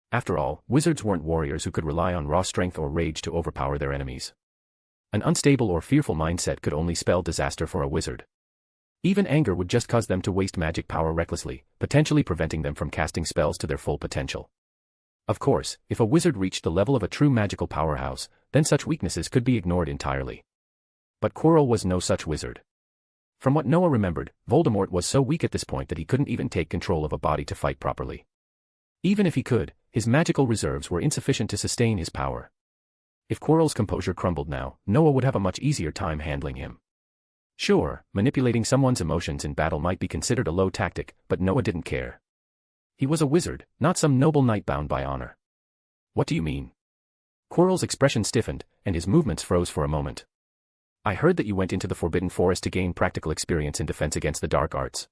After all, wizards weren't warriors who could rely on raw strength or rage to overpower their enemies. An unstable or fearful mindset could only spell disaster for a wizard. Even anger would just cause them to waste magic power recklessly, potentially preventing them from casting spells to their full potential. Of course, if a wizard reached the level of a true magical powerhouse, then such weaknesses could be ignored entirely. But Quirrell was no such wizard. From what Noah remembered, Voldemort was so weak at this point that he couldn't even take control of a body to fight properly. Even if he could, his magical reserves were insufficient to sustain his power. If Quirrell's composure crumbled now, Noah would have a much easier time handling him. Sure, manipulating someone's emotions in battle might be considered a low tactic, but Noah didn't care. He was a wizard, not some noble knight bound by honor. What do you mean? Quirrell's expression stiffened, and his movements froze for a moment. I heard that you went into the Forbidden Forest to gain practical experience in defense against the dark arts.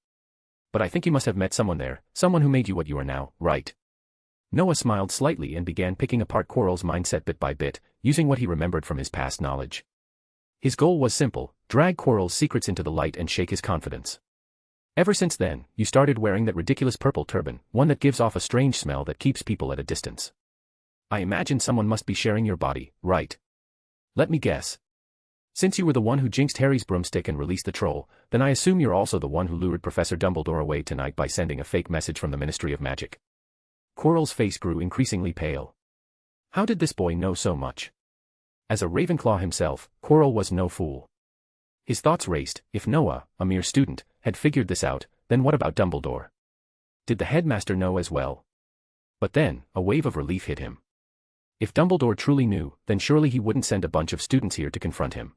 But I think you must have met someone there, someone who made you what you are now, right? Noah smiled slightly and began picking apart Quirrell's mindset bit by bit, using what he remembered from his past knowledge. His goal was simple: drag Quirrell's secrets into the light and shake his confidence. Ever since then, you started wearing that ridiculous purple turban, one that gives off a strange smell that keeps people at a distance. I imagine someone must be sharing your body, right? Let me guess. Since you were the one who jinxed Harry's broomstick and released the troll, then I assume you're also the one who lured Professor Dumbledore away tonight by sending a fake message from the Ministry of Magic. Quirrell's face grew increasingly pale. How did this boy know so much? As a Ravenclaw himself, Quirrell was no fool. His thoughts raced. If Noah, a mere student, had figured this out, then what about Dumbledore? Did the headmaster know as well? But then, a wave of relief hit him. If Dumbledore truly knew, then surely he wouldn't send a bunch of students here to confront him.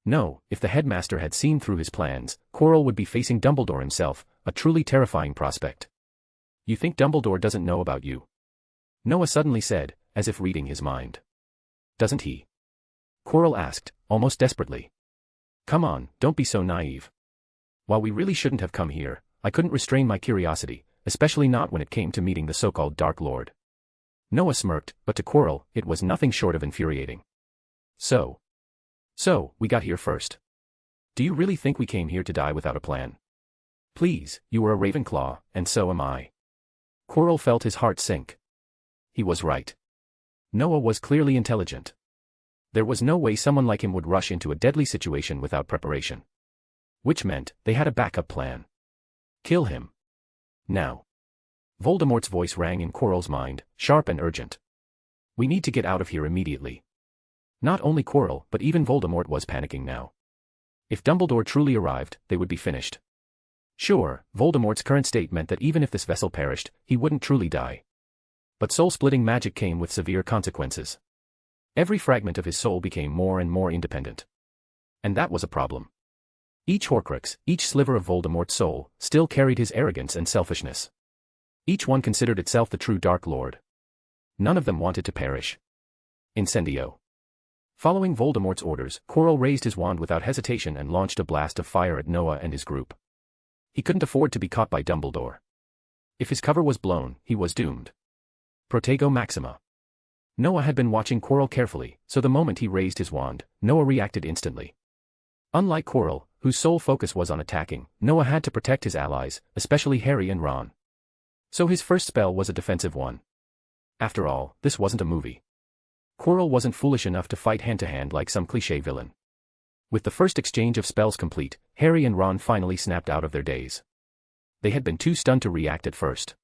No, if the headmaster had seen through his plans, Quirrell would be facing Dumbledore himself, a truly terrifying prospect. You think Dumbledore doesn't know about you? Noah suddenly said, as if reading his mind. Doesn't he? Quirrell asked, almost desperately. Come on, don't be so naive. While we really shouldn't have come here, I couldn't restrain my curiosity, especially not when it came to meeting the so-called Dark Lord. Noah smirked, but to Quirrell, it was nothing short of infuriating. So, we got here first. Do you really think we came here to die without a plan? Please, you were a Ravenclaw, and so am I. Quirrell felt his heart sink. He was right. Noah was clearly intelligent. There was no way someone like him would rush into a deadly situation without preparation. Which meant, they had a backup plan. Kill him. Now. Voldemort's voice rang in Quirrell's mind, sharp and urgent. We need to get out of here immediately. Not only Quirrell, but even Voldemort was panicking now. If Dumbledore truly arrived, they would be finished. Sure, Voldemort's current state meant that even if this vessel perished, he wouldn't truly die. But soul-splitting magic came with severe consequences. Every fragment of his soul became more and more independent. And that was a problem. Each Horcrux, each sliver of Voldemort's soul, still carried his arrogance and selfishness. Each one considered itself the true Dark Lord. None of them wanted to perish. Incendio. Following Voldemort's orders, Quirrell raised his wand without hesitation and launched a blast of fire at Noah and his group. He couldn't afford to be caught by Dumbledore. If his cover was blown, he was doomed. Protego Maxima. Noah had been watching Quirrell carefully, so the moment he raised his wand, Noah reacted instantly. Unlike Quirrell, whose sole focus was on attacking, Noah had to protect his allies, especially Harry and Ron. So his first spell was a defensive one. After all, this wasn't a movie. Quirrell wasn't foolish enough to fight hand-to-hand like some cliché villain. With the first exchange of spells complete, Harry and Ron finally snapped out of their daze. They had been too stunned to react at first.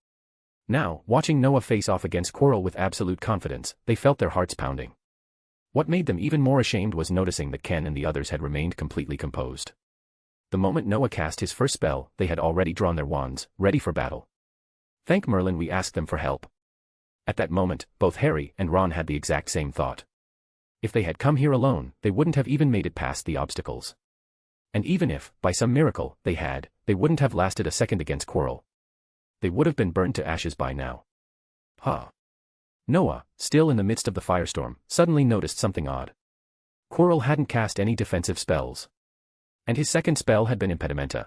Now, watching Noah face off against Quirrell with absolute confidence, they felt their hearts pounding. What made them even more ashamed was noticing that Ken and the others had remained completely composed. The moment Noah cast his first spell, they had already drawn their wands, ready for battle. Thank Merlin we asked them for help. At that moment, both Harry and Ron had the exact same thought. If they had come here alone, they wouldn't have even made it past the obstacles. And even if, by some miracle, they wouldn't have lasted a second against Quirrell. They would have been burned to ashes by now. Noah, still in the midst of the firestorm, suddenly noticed something odd. Quirrell hadn't cast any defensive spells. And his second spell had been Impedimenta.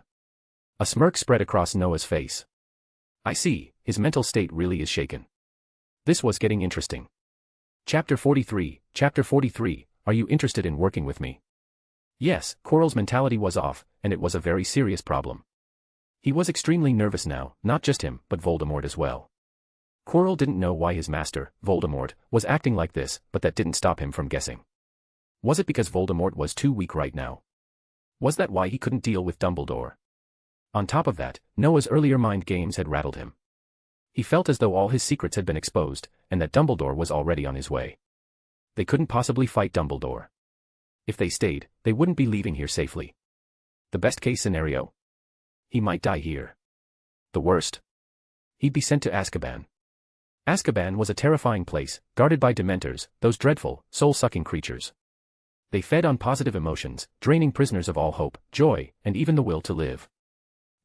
A smirk spread across Noah's face. I see, his mental state really is shaken. This was getting interesting. Chapter 43, are you interested in working with me? Yes, Quirrell's mentality was off, and it was a very serious problem. He was extremely nervous now, not just him, but Voldemort as well. Quirrell didn't know why his master, Voldemort, was acting like this, but that didn't stop him from guessing. Was it because Voldemort was too weak right now? Was that why he couldn't deal with Dumbledore? On top of that, Noah's earlier mind games had rattled him. He felt as though all his secrets had been exposed, and that Dumbledore was already on his way. They couldn't possibly fight Dumbledore. If they stayed, they wouldn't be leaving here safely. The best-case scenario? He might die here. The worst? He'd be sent to Azkaban. Azkaban was a terrifying place, guarded by Dementors, those dreadful, soul-sucking creatures. They fed on positive emotions, draining prisoners of all hope, joy, and even the will to live.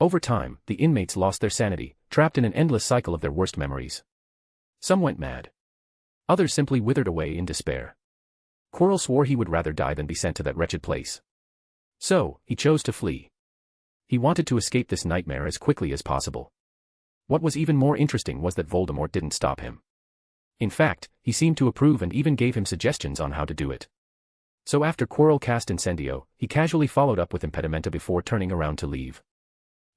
Over time, the inmates lost their sanity, trapped in an endless cycle of their worst memories. Some went mad. Others simply withered away in despair. Quirrell swore he would rather die than be sent to that wretched place. So, he chose to flee. He wanted to escape this nightmare as quickly as possible. What was even more interesting was that Voldemort didn't stop him. In fact, he seemed to approve and even gave him suggestions on how to do it. So after Quirrell cast Incendio, he casually followed up with Impedimenta before turning around to leave.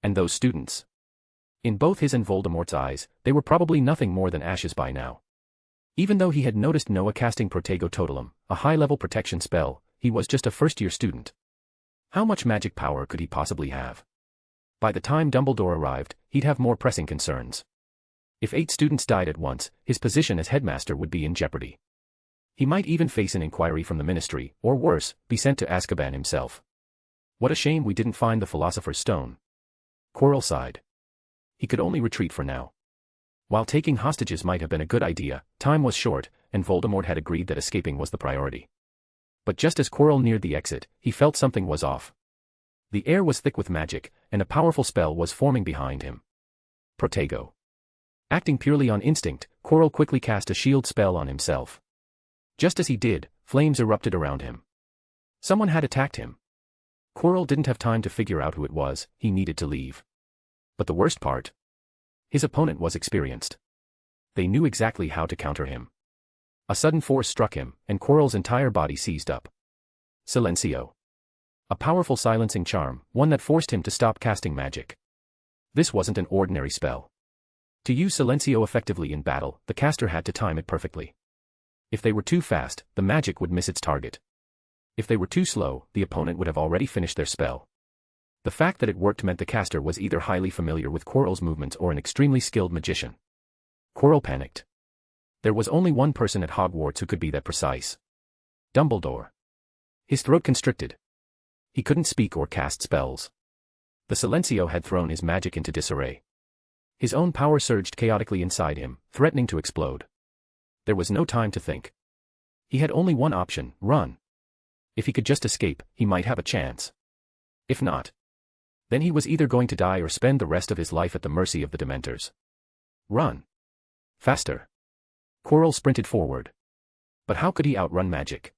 And those students? In both his and Voldemort's eyes, they were probably nothing more than ashes by now. Even though he had noticed Noah casting Protego Totalum, a high-level protection spell, he was just a first-year student. How much magic power could he possibly have? By the time Dumbledore arrived, he'd have more pressing concerns. If 8 students died at once, his position as headmaster would be in jeopardy. He might even face an inquiry from the ministry, or worse, be sent to Azkaban himself. What a shame we didn't find the Philosopher's Stone. Quirrell sighed. He could only retreat for now. While taking hostages might have been a good idea, time was short, and Voldemort had agreed that escaping was the priority. But just as Quirrell neared the exit, he felt something was off. The air was thick with magic, and a powerful spell was forming behind him. Protego. Acting purely on instinct, Quirrell quickly cast a shield spell on himself. Just as he did, flames erupted around him. Someone had attacked him. Quirrell didn't have time to figure out who it was, he needed to leave. But the worst part? His opponent was experienced. They knew exactly how to counter him. A sudden force struck him, and Quirrell's entire body seized up. Silencio. A powerful silencing charm, one that forced him to stop casting magic. This wasn't an ordinary spell. To use Silencio effectively in battle, the caster had to time it perfectly. If they were too fast, the magic would miss its target. If they were too slow, the opponent would have already finished their spell. The fact that it worked meant the caster was either highly familiar with Quirrell's movements or an extremely skilled magician. Quirrell panicked. There was only one person at Hogwarts who could be that precise. Dumbledore. His throat constricted. He couldn't speak or cast spells. The Silencio had thrown his magic into disarray. His own power surged chaotically inside him, threatening to explode. There was no time to think. He had only one option: run. If he could just escape, he might have a chance. If not, then he was either going to die or spend the rest of his life at the mercy of the Dementors. Run. Faster. Quirrell sprinted forward. But how could he outrun magic?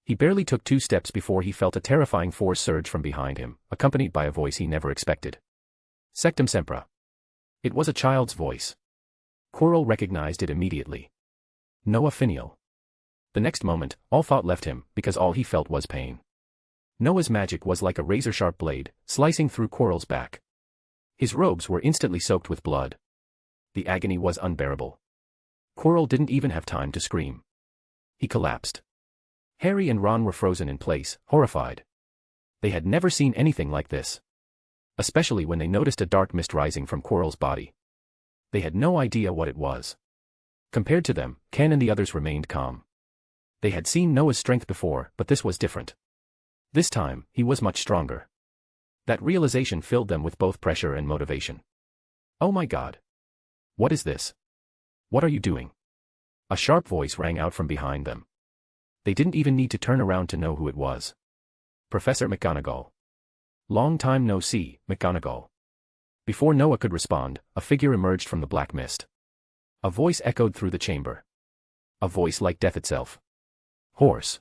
He barely took 2 steps before he felt a terrifying force surge from behind him, accompanied by a voice he never expected. Sectum Sempra. It was a child's voice. Quirrell recognized it immediately. Noah Finial. The next moment, all thought left him, because all he felt was pain. Noah's magic was like a razor-sharp blade, slicing through Quirrell's back. His robes were instantly soaked with blood. The agony was unbearable. Quirrell didn't even have time to scream. He collapsed. Harry and Ron were frozen in place, horrified. They had never seen anything like this. Especially when they noticed a dark mist rising from Quirrell's body. They had no idea what it was. Compared to them, Ken and the others remained calm. They had seen Noah's strength before, but this was different. This time, he was much stronger. That realization filled them with both pressure and motivation. Oh my God. What is this? What are you doing? A sharp voice rang out from behind them. They didn't even need to turn around to know who it was. Professor McGonagall. Long time no see, McGonagall. Before Noah could respond, a figure emerged from the black mist. A voice echoed through the chamber. A voice like death itself. Hoarse.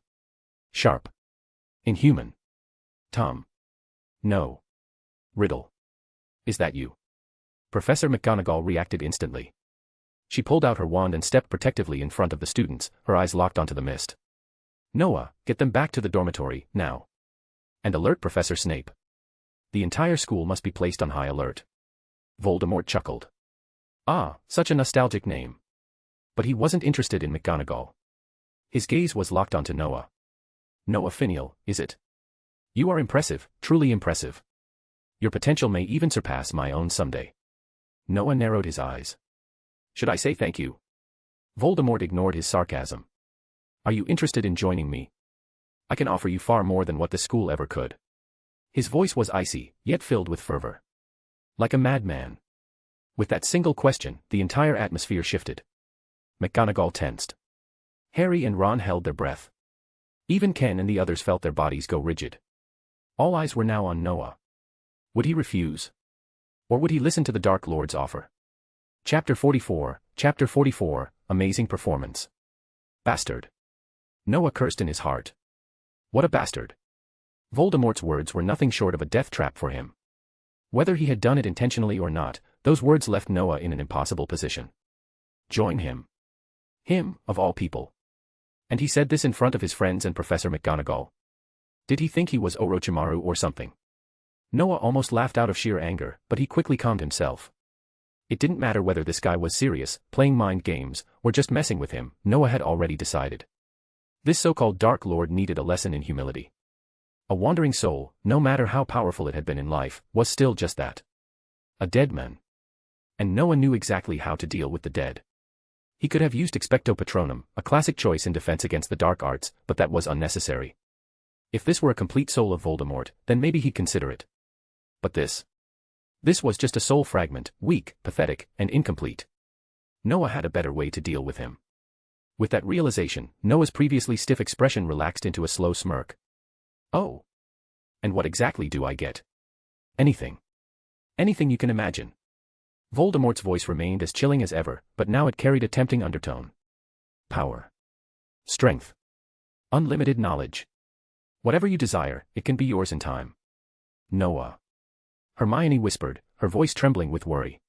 Sharp. Inhuman. Tom. No. Riddle. Is that you? Professor McGonagall reacted instantly. She pulled out her wand and stepped protectively in front of the students, her eyes locked onto the mist. Noah, get them back to the dormitory, now. And alert Professor Snape. The entire school must be placed on high alert. Voldemort chuckled. Ah, such a nostalgic name. But he wasn't interested in McGonagall. His gaze was locked onto Noah. Noah Finial, is it? You are impressive, truly impressive. Your potential may even surpass my own someday. Noah narrowed his eyes. Should I say thank you? Voldemort ignored his sarcasm. Are you interested in joining me? I can offer you far more than what the school ever could. His voice was icy, yet filled with fervor. Like a madman. With that single question, the entire atmosphere shifted. McGonagall tensed. Harry and Ron held their breath. Even Ken and the others felt their bodies go rigid. All eyes were now on Noah. Would he refuse? Or would he listen to the Dark Lord's offer? Chapter 44, Amazing Performance. Bastard. Noah cursed in his heart. What a bastard. Voldemort's words were nothing short of a death trap for him. Whether he had done it intentionally or not, those words left Noah in an impossible position. Join him. Him, of all people. And he said this in front of his friends and Professor McGonagall. Did he think he was Orochimaru or something? Noah almost laughed out of sheer anger, but he quickly calmed himself. It didn't matter whether this guy was serious, playing mind games, or just messing with him, Noah had already decided. This so-called Dark Lord needed a lesson in humility. A wandering soul, no matter how powerful it had been in life, was still just that. A dead man. And Noah knew exactly how to deal with the dead. He could have used Expecto Patronum, a classic choice in defense against the dark arts, but that was unnecessary. If this were a complete soul of Voldemort, then maybe he'd consider it. But this was just a soul fragment, weak, pathetic, and incomplete. Noah had a better way to deal with him. With that realization, Noah's previously stiff expression relaxed into a slow smirk. Oh. And what exactly do I get? Anything. Anything you can imagine. Voldemort's voice remained as chilling as ever, but now it carried a tempting undertone. Power. Strength. Unlimited knowledge. Whatever you desire, it can be yours in time. Noah. Hermione whispered, her voice trembling with worry.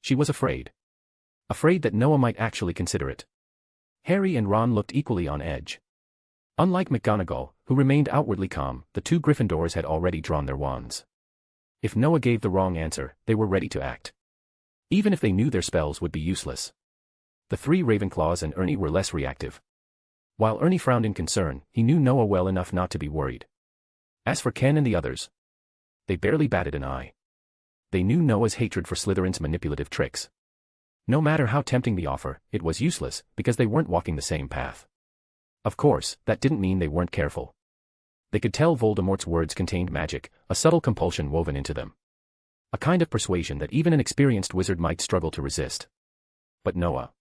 She was afraid. Afraid that Noah might actually consider it. Harry and Ron looked equally on edge. Unlike McGonagall, who remained outwardly calm, the two Gryffindors had already drawn their wands. If Noah gave the wrong answer, they were ready to act. Even if they knew their spells would be useless. The three Ravenclaws and Ernie were less reactive. While Ernie frowned in concern, he knew Noah well enough not to be worried. As for Ken and the others, they barely batted an eye. They knew Noah's hatred for Slytherin's manipulative tricks. No matter how tempting the offer, it was useless, because they weren't walking the same path. Of course, that didn't mean they weren't careful. They could tell Voldemort's words contained magic, a subtle compulsion woven into them. A kind of persuasion that even an experienced wizard might struggle to resist. But Noah.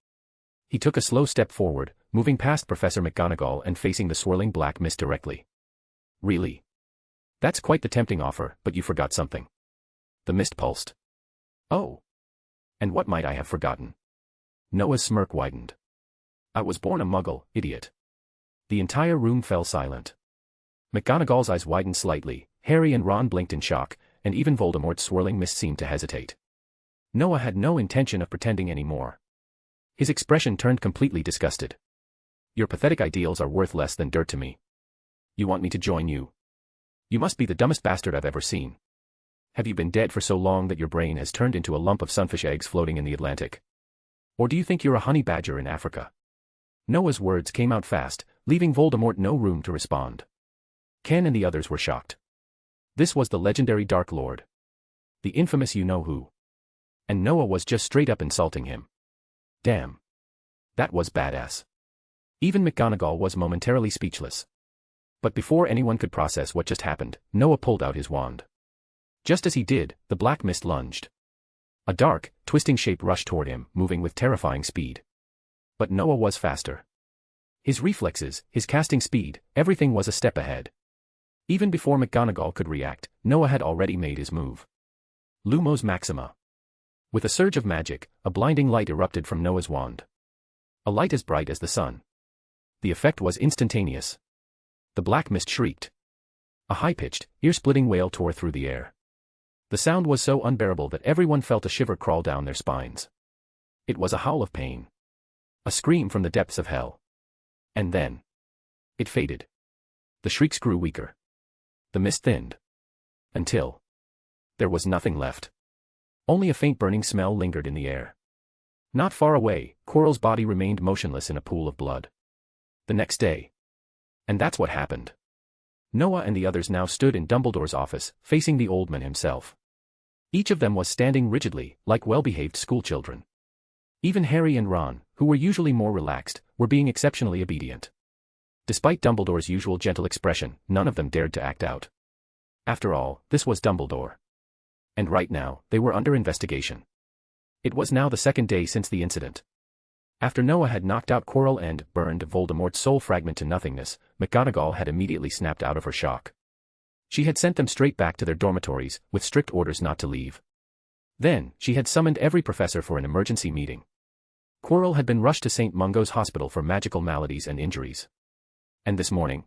He took a slow step forward, moving past Professor McGonagall and facing the swirling black mist directly. Really? That's quite the tempting offer, but you forgot something. The mist pulsed. Oh. And what might I have forgotten? Noah's smirk widened. I was born a muggle, idiot. The entire room fell silent. McGonagall's eyes widened slightly, Harry and Ron blinked in shock, and even Voldemort's swirling mist seemed to hesitate. Noah had no intention of pretending anymore. His expression turned completely disgusted. Your pathetic ideals are worth less than dirt to me. You want me to join you? You must be the dumbest bastard I've ever seen. Have you been dead for so long that your brain has turned into a lump of sunfish eggs floating in the Atlantic? Or do you think you're a honey badger in Africa? Noah's words came out fast, leaving Voldemort no room to respond. Ken and the others were shocked. This was the legendary Dark Lord. The infamous you-know-who. And Noah was just straight up insulting him. Damn. That was badass. Even McGonagall was momentarily speechless. But before anyone could process what just happened, Noah pulled out his wand. Just as he did, the black mist lunged. A dark, twisting shape rushed toward him, moving with terrifying speed. But Noah was faster. His reflexes, his casting speed, everything was a step ahead. Even before McGonagall could react, Noah had already made his move. Lumos Maxima. With a surge of magic, a blinding light erupted from Noah's wand. A light as bright as the sun. The effect was instantaneous. The black mist shrieked. A high-pitched, ear-splitting wail tore through the air. The sound was so unbearable that everyone felt a shiver crawl down their spines. It was a howl of pain. A scream from the depths of hell. And then it faded. The shrieks grew weaker. The mist thinned. Until there was nothing left. Only a faint burning smell lingered in the air. Not far away, Quirrell's body remained motionless in a pool of blood. The next day. And that's what happened. Noah and the others now stood in Dumbledore's office, facing the old man himself. Each of them was standing rigidly, like well-behaved schoolchildren. Even Harry and Ron, who were usually more relaxed, were being exceptionally obedient. Despite Dumbledore's usual gentle expression, none of them dared to act out. After all, this was Dumbledore. And right now, they were under investigation. It was now the second day since the incident. After Noah had knocked out Quirrell and burned Voldemort's soul fragment to nothingness, McGonagall had immediately snapped out of her shock. She had sent them straight back to their dormitories, with strict orders not to leave. Then, she had summoned every professor for an emergency meeting. Quirrell had been rushed to St. Mungo's Hospital for magical maladies and injuries. And this morning,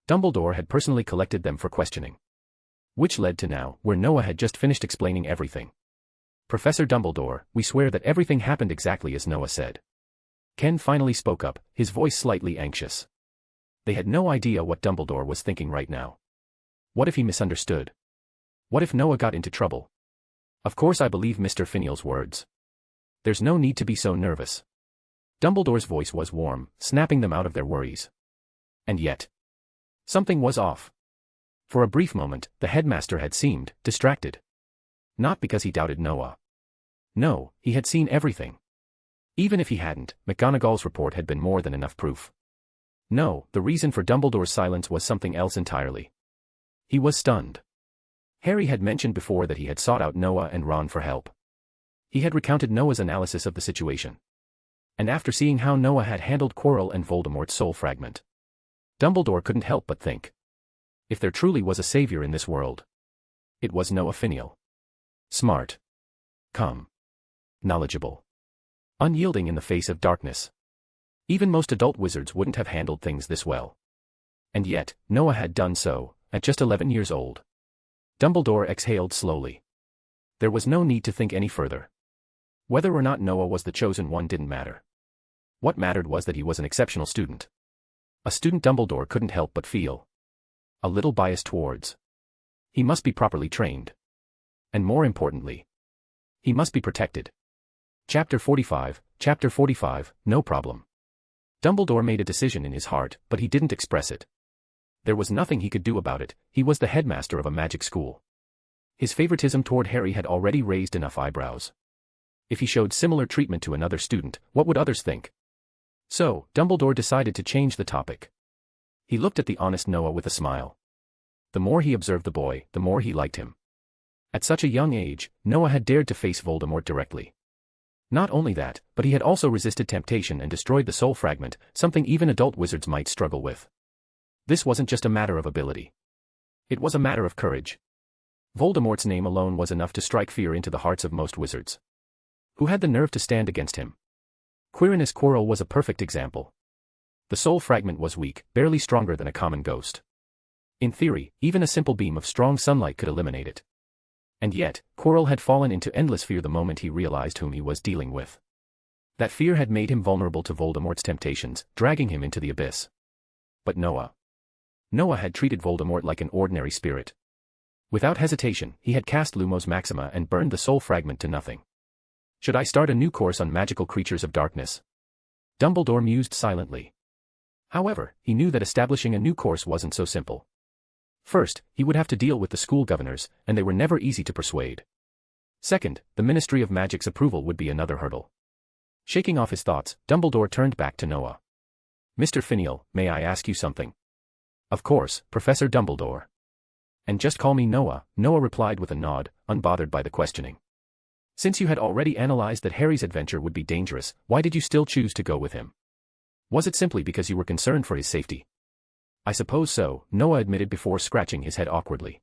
Dumbledore had personally collected them for questioning. Which led to now, where Noah had just finished explaining everything. "Professor Dumbledore, we swear that everything happened exactly as Noah said." Ken finally spoke up, his voice slightly anxious. They had no idea what Dumbledore was thinking right now. What if he misunderstood? What if Noah got into trouble? Of course I believe Mr. Finial's words. There's no need to be so nervous. Dumbledore's voice was warm, snapping them out of their worries. And yet, something was off. For a brief moment, the headmaster had seemed distracted. Not because he doubted Noah. No, he had seen everything. Even if he hadn't, McGonagall's report had been more than enough proof. No, the reason for Dumbledore's silence was something else entirely. He was stunned. Harry had mentioned before that he had sought out Noah and Ron for help. He had recounted Noah's analysis of the situation. And after seeing how Noah had handled Quirrell and Voldemort's soul fragment, Dumbledore couldn't help but think. If there truly was a savior in this world, it was Noah Finial. Smart. Calm. Knowledgeable. Unyielding in the face of darkness. Even most adult wizards wouldn't have handled things this well. And yet, Noah had done so, at just 11 years old. Dumbledore exhaled slowly. There was no need to think any further. Whether or not Noah was the chosen one didn't matter. What mattered was that he was an exceptional student. A student Dumbledore couldn't help but feel a little biased towards. He must be properly trained. And more importantly, he must be protected. Chapter 45, no problem. Dumbledore made a decision in his heart, but he didn't express it. There was nothing he could do about it, he was the headmaster of a magic school. His favoritism toward Harry had already raised enough eyebrows. If he showed similar treatment to another student, what would others think? So, Dumbledore decided to change the topic. He looked at the honest Noah with a smile. The more he observed the boy, the more he liked him. At such a young age, Noah had dared to face Voldemort directly. Not only that, but he had also resisted temptation and destroyed the soul fragment, something even adult wizards might struggle with. This wasn't just a matter of ability. It was a matter of courage. Voldemort's name alone was enough to strike fear into the hearts of most wizards. Who had the nerve to stand against him? Quirinus Quirrell was a perfect example. The soul fragment was weak, barely stronger than a common ghost. In theory, even a simple beam of strong sunlight could eliminate it. And yet, Quirrell had fallen into endless fear the moment he realized whom he was dealing with. That fear had made him vulnerable to Voldemort's temptations, dragging him into the abyss. But Noah had treated Voldemort like an ordinary spirit. Without hesitation, he had cast Lumos Maxima and burned the soul fragment to nothing. Should I start a new course on magical creatures of darkness? Dumbledore mused silently. However, he knew that establishing a new course wasn't so simple. First, he would have to deal with the school governors, and they were never easy to persuade. Second, the Ministry of Magic's approval would be another hurdle. Shaking off his thoughts, Dumbledore turned back to Noah. "Mr. Finial, may I ask you something?" "Of course, Professor Dumbledore." "And just call me Noah," Noah replied with a nod, unbothered by the questioning. "Since you had already analyzed that Harry's adventure would be dangerous, why did you still choose to go with him? Was it simply because you were concerned for his safety?" "I suppose so," Noah admitted before scratching his head awkwardly.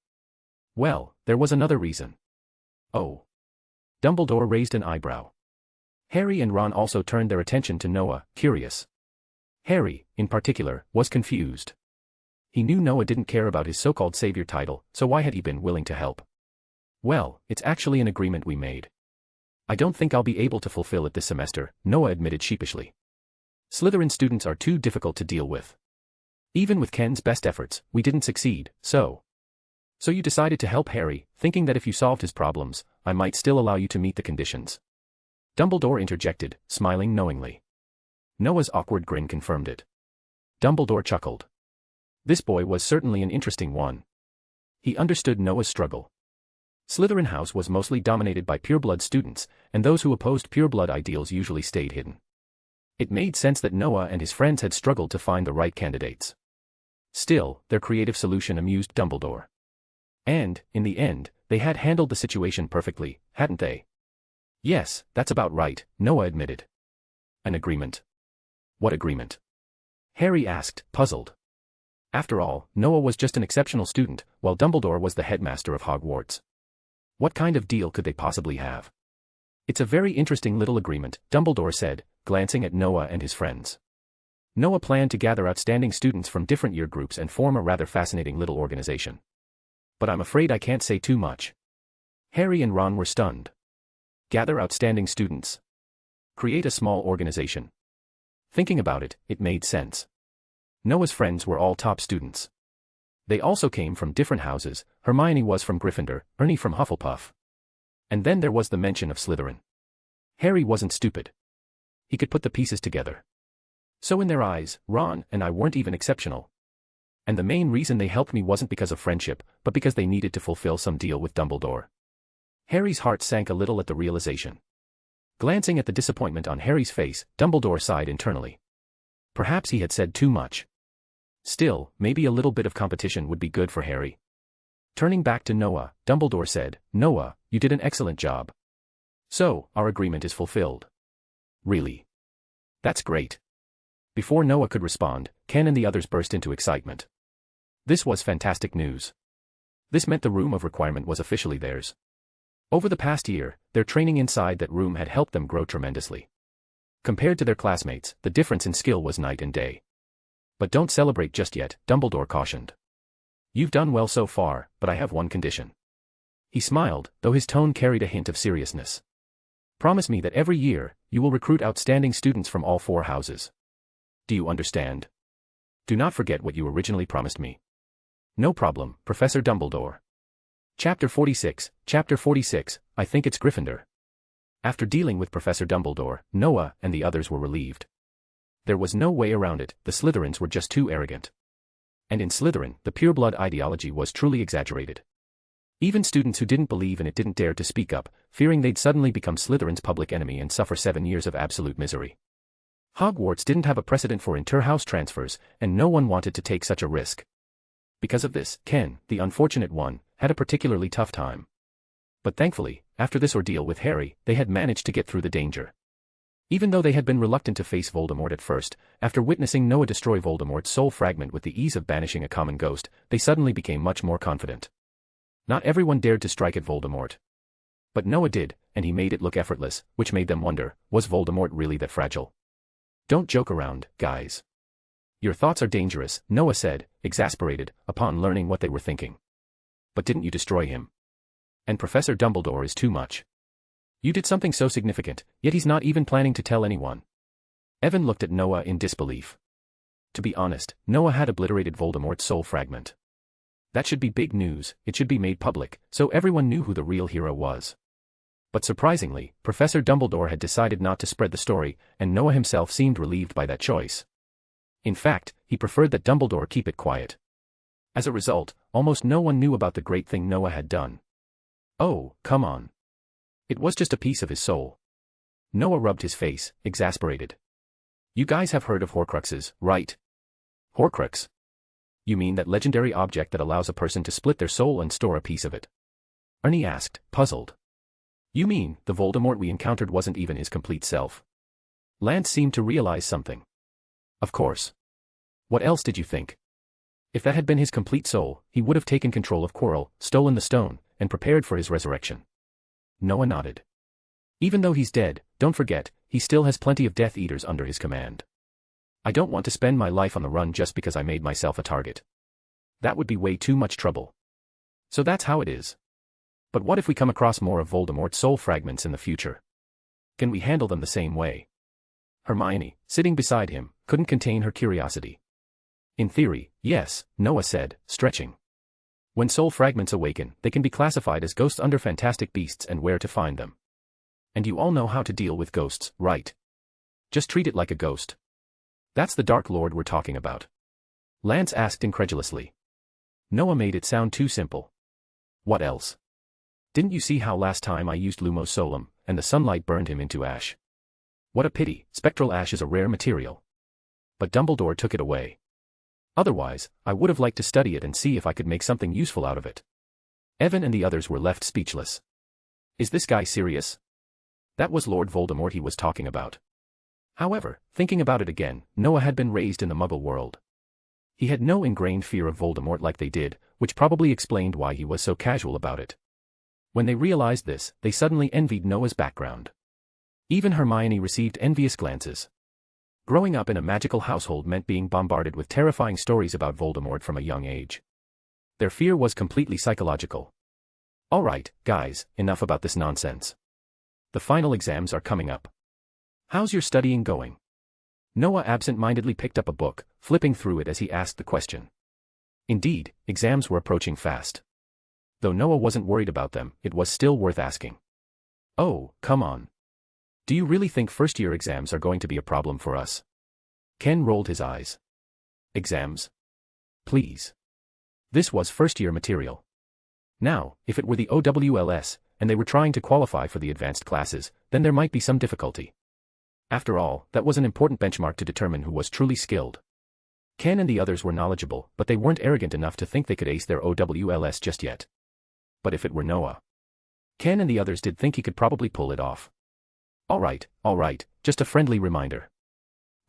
"Well, there was another reason." "Oh." Dumbledore raised an eyebrow. Harry and Ron also turned their attention to Noah, curious. Harry, in particular, was confused. He knew Noah didn't care about his so-called savior title, so why had he been willing to help? "Well, it's actually an agreement we made. I don't think I'll be able to fulfill it this semester," Noah admitted sheepishly. "Slytherin students are too difficult to deal with. Even with Ken's best efforts, we didn't succeed, so you decided to help Harry, thinking that if you solved his problems, I might still allow you to meet the conditions." Dumbledore interjected, smiling knowingly. Noah's awkward grin confirmed it. Dumbledore chuckled. This boy was certainly an interesting one. He understood Noah's struggle. Slytherin House was mostly dominated by pureblood students, and those who opposed pureblood ideals usually stayed hidden. It made sense that Noah and his friends had struggled to find the right candidates. Still, their creative solution amused Dumbledore. And, in the end, they had handled the situation perfectly, hadn't they? "Yes, that's about right," Noah admitted. An agreement. What agreement? Harry asked, puzzled. After all, Noah was just an exceptional student, while Dumbledore was the headmaster of Hogwarts. What kind of deal could they possibly have? It's a very interesting little agreement, Dumbledore said, glancing at Noah and his friends. Noah planned to gather outstanding students from different year groups and form a rather fascinating little organization. But I'm afraid I can't say too much. Harry and Ron were stunned. Gather outstanding students. Create a small organization. Thinking about it, it made sense. Noah's friends were all top students. They also came from different houses. Hermione was from Gryffindor, Ernie from Hufflepuff. And then there was the mention of Slytherin. Harry wasn't stupid. He could put the pieces together. So in their eyes, Ron and I weren't even exceptional. And the main reason they helped me wasn't because of friendship, but because they needed to fulfill some deal with Dumbledore. Harry's heart sank a little at the realization. Glancing at the disappointment on Harry's face, Dumbledore sighed internally. Perhaps he had said too much. Still, maybe a little bit of competition would be good for Harry. Turning back to Noah, Dumbledore said, Noah, you did an excellent job. So, our agreement is fulfilled. Really? That's great. Before Noah could respond, Ken and the others burst into excitement. This was fantastic news. This meant the room of requirement was officially theirs. Over the past year, their training inside that room had helped them grow tremendously. Compared to their classmates, the difference in skill was night and day. But don't celebrate just yet, Dumbledore cautioned. You've done well so far, but I have one condition. He smiled, though his tone carried a hint of seriousness. Promise me that every year, you will recruit outstanding students from all 4 houses. Do you understand? Do not forget what you originally promised me. No problem, Professor Dumbledore. Chapter 46, I think it's Gryffindor. After dealing with Professor Dumbledore, Noah and the others were relieved. There was no way around it, the Slytherins were just too arrogant. And in Slytherin, the pureblood ideology was truly exaggerated. Even students who didn't believe in it didn't dare to speak up, fearing they'd suddenly become Slytherin's public enemy and suffer 7 years of absolute misery. Hogwarts didn't have a precedent for inter-house transfers, and no one wanted to take such a risk. Because of this, Ken, the unfortunate one, had a particularly tough time. But thankfully, after this ordeal with Harry, they had managed to get through the danger. Even though they had been reluctant to face Voldemort at first, after witnessing Noah destroy Voldemort's soul fragment with the ease of banishing a common ghost, they suddenly became much more confident. Not everyone dared to strike at Voldemort. But Noah did, and he made it look effortless, which made them wonder, was Voldemort really that fragile? Don't joke around, guys. Your thoughts are dangerous, Noah said, exasperated, upon learning what they were thinking. But didn't you destroy him? And Professor Dumbledore is too much. You did something so significant, yet he's not even planning to tell anyone. Evan looked at Noah in disbelief. To be honest, Noah had obliterated Voldemort's soul fragment. That should be big news, it should be made public, so everyone knew who the real hero was. But surprisingly, Professor Dumbledore had decided not to spread the story, and Noah himself seemed relieved by that choice. In fact, he preferred that Dumbledore keep it quiet. As a result, almost no one knew about the great thing Noah had done. Oh, come on. It was just a piece of his soul. Noah rubbed his face, exasperated. You guys have heard of Horcruxes, right? Horcrux? You mean that legendary object that allows a person to split their soul and store a piece of it? Ernie asked, puzzled. You mean, the Voldemort we encountered wasn't even his complete self? Lance seemed to realize something. Of course. What else did you think? If that had been his complete soul, he would have taken control of Quirrell, stolen the stone, and prepared for his resurrection. Noah nodded. Even though he's dead, don't forget, he still has plenty of Death Eaters under his command. I don't want to spend my life on the run just because I made myself a target. That would be way too much trouble. So that's how it is. But what if we come across more of Voldemort's soul fragments in the future? Can we handle them the same way? Hermione, sitting beside him, couldn't contain her curiosity. In theory, yes, Noah said, stretching. When soul fragments awaken, they can be classified as ghosts under Fantastic Beasts and where to find them. And you all know how to deal with ghosts, right? Just treat it like a ghost. That's the Dark Lord we're talking about. Lance asked incredulously. Noah made it sound too simple. What else? Didn't you see how last time I used Lumos Solum, and the sunlight burned him into ash? What a pity, spectral ash is a rare material. But Dumbledore took it away. Otherwise, I would have liked to study it and see if I could make something useful out of it. Evan and the others were left speechless. Is this guy serious? That was Lord Voldemort he was talking about. However, thinking about it again, Noah had been raised in the Muggle world. He had no ingrained fear of Voldemort like they did, which probably explained why he was so casual about it. When they realized this, they suddenly envied Noah's background. Even Hermione received envious glances. Growing up in a magical household meant being bombarded with terrifying stories about Voldemort from a young age. Their fear was completely psychological. Alright, guys, enough about this nonsense. The final exams are coming up. How's your studying going? Noah absent-mindedly picked up a book, flipping through it as he asked the question. Indeed, exams were approaching fast. Though Noah wasn't worried about them, it was still worth asking. Oh, come on. Do you really think first-year exams are going to be a problem for us? Ken rolled his eyes. Exams? Please. This was first-year material. Now, if it were the OWLS, and they were trying to qualify for the advanced classes, then there might be some difficulty. After all, that was an important benchmark to determine who was truly skilled. Ken and the others were knowledgeable, but they weren't arrogant enough to think they could ace their OWLS just yet. But if it were Noah, Ken and the others did think he could probably pull it off. Alright, just a friendly reminder.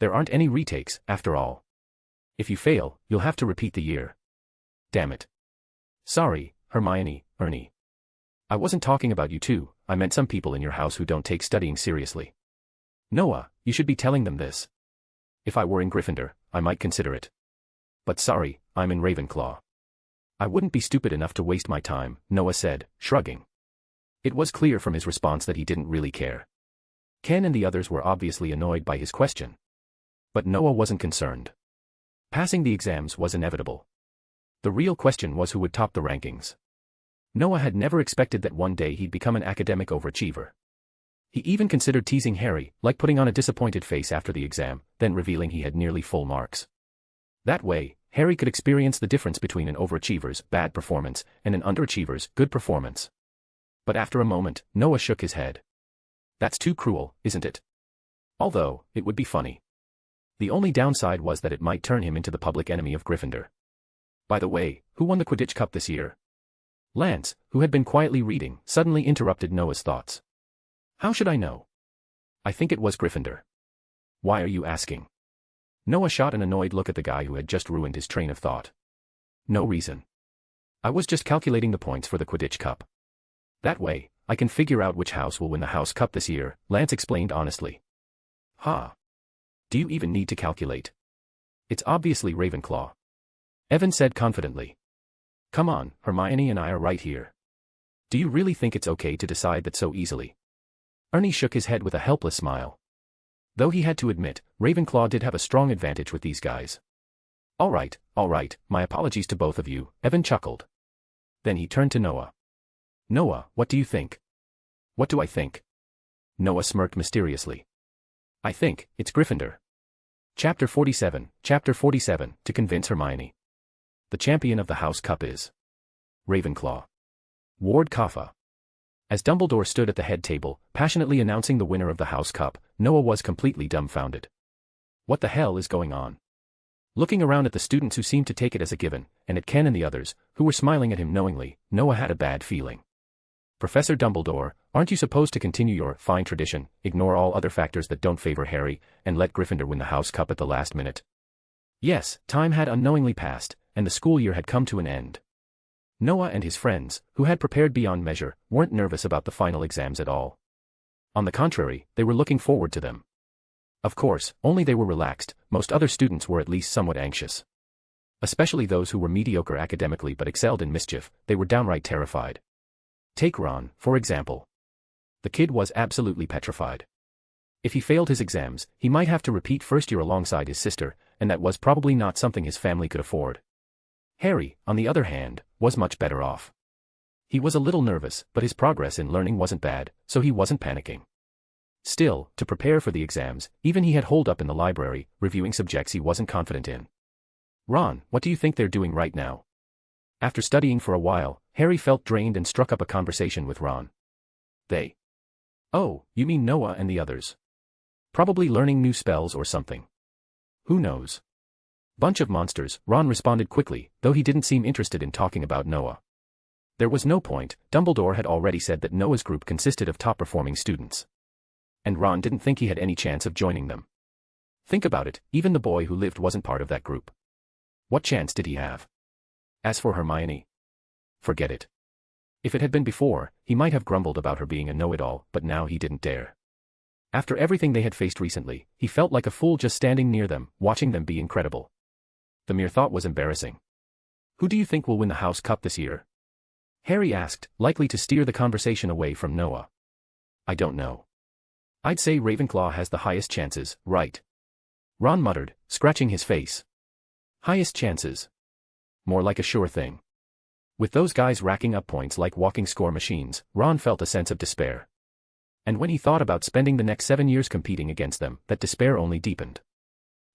There aren't any retakes, after all. If you fail, you'll have to repeat the year. Damn it. Sorry, Hermione, Ernie. I wasn't talking about you two, I meant some people in your house who don't take studying seriously. Noah, you should be telling them this. If I were in Gryffindor, I might consider it. But sorry, I'm in Ravenclaw. I wouldn't be stupid enough to waste my time, Noah said, shrugging. It was clear from his response that he didn't really care. Ken and the others were obviously annoyed by his question. But Noah wasn't concerned. Passing the exams was inevitable. The real question was who would top the rankings. Noah had never expected that one day he'd become an academic overachiever. He even considered teasing Harry, like putting on a disappointed face after the exam, then revealing he had nearly full marks. That way, Harry could experience the difference between an overachiever's bad performance and an underachiever's good performance. But after a moment, Noah shook his head. That's too cruel, isn't it? Although, it would be funny. The only downside was that it might turn him into the public enemy of Gryffindor. By the way, who won the Quidditch Cup this year? Lance, who had been quietly reading, suddenly interrupted Noah's thoughts. How should I know? I think it was Gryffindor. Why are you asking? Noah shot an annoyed look at the guy who had just ruined his train of thought. No reason. I was just calculating the points for the Quidditch Cup. That way, I can figure out which house will win the House Cup this year, Lance explained honestly. Ha! Do you even need to calculate? It's obviously Ravenclaw. Evan said confidently. Come on, Hermione and I are right here. Do you really think it's okay to decide that so easily? Ernie shook his head with a helpless smile. Though he had to admit, Ravenclaw did have a strong advantage with these guys. Alright, my apologies to both of you, Evan chuckled. Then he turned to Noah. Noah, what do you think? What do I think? Noah smirked mysteriously. I think, it's Gryffindor. Chapter 47, to convince Hermione. The champion of the House Cup is Ravenclaw. Ward Kaffa. As Dumbledore stood at the head table, passionately announcing the winner of the House Cup, Noah was completely dumbfounded. What the hell is going on? Looking around at the students who seemed to take it as a given, and at Ken and the others, who were smiling at him knowingly, Noah had a bad feeling. Professor Dumbledore, aren't you supposed to continue your fine tradition, ignore all other factors that don't favor Harry, and let Gryffindor win the House Cup at the last minute? Yes, time had unknowingly passed, and the school year had come to an end. Noah and his friends, who had prepared beyond measure, weren't nervous about the final exams at all. On the contrary, they were looking forward to them. Of course, only they were relaxed, most other students were at least somewhat anxious. Especially those who were mediocre academically but excelled in mischief, they were downright terrified. Take Ron, for example. The kid was absolutely petrified. If he failed his exams, he might have to repeat first year alongside his sister, and that was probably not something his family could afford. Harry, on the other hand, was much better off. He was a little nervous, but his progress in learning wasn't bad, so he wasn't panicking. Still, to prepare for the exams, even he had holed up in the library, reviewing subjects he wasn't confident in. Ron, what do you think they're doing right now? After studying for a while, Harry felt drained and struck up a conversation with Ron. They? Oh, you mean Noah and the others? Probably learning new spells or something. Who knows? Bunch of monsters, Ron responded quickly, though he didn't seem interested in talking about Noah. There was no point, Dumbledore had already said that Noah's group consisted of top-performing students. And Ron didn't think he had any chance of joining them. Think about it, even the boy who lived wasn't part of that group. What chance did he have? As for Hermione, forget it. If it had been before, he might have grumbled about her being a know-it-all, but now he didn't dare. After everything they had faced recently, he felt like a fool just standing near them, watching them be incredible. The mere thought was embarrassing. Who do you think will win the House Cup this year? Harry asked, likely to steer the conversation away from Noah. I don't know. I'd say Ravenclaw has the highest chances, right? Ron muttered, scratching his face. Highest chances. More like a sure thing. With those guys racking up points like walking score machines, Ron felt a sense of despair. And when he thought about spending the next 7 years competing against them, that despair only deepened.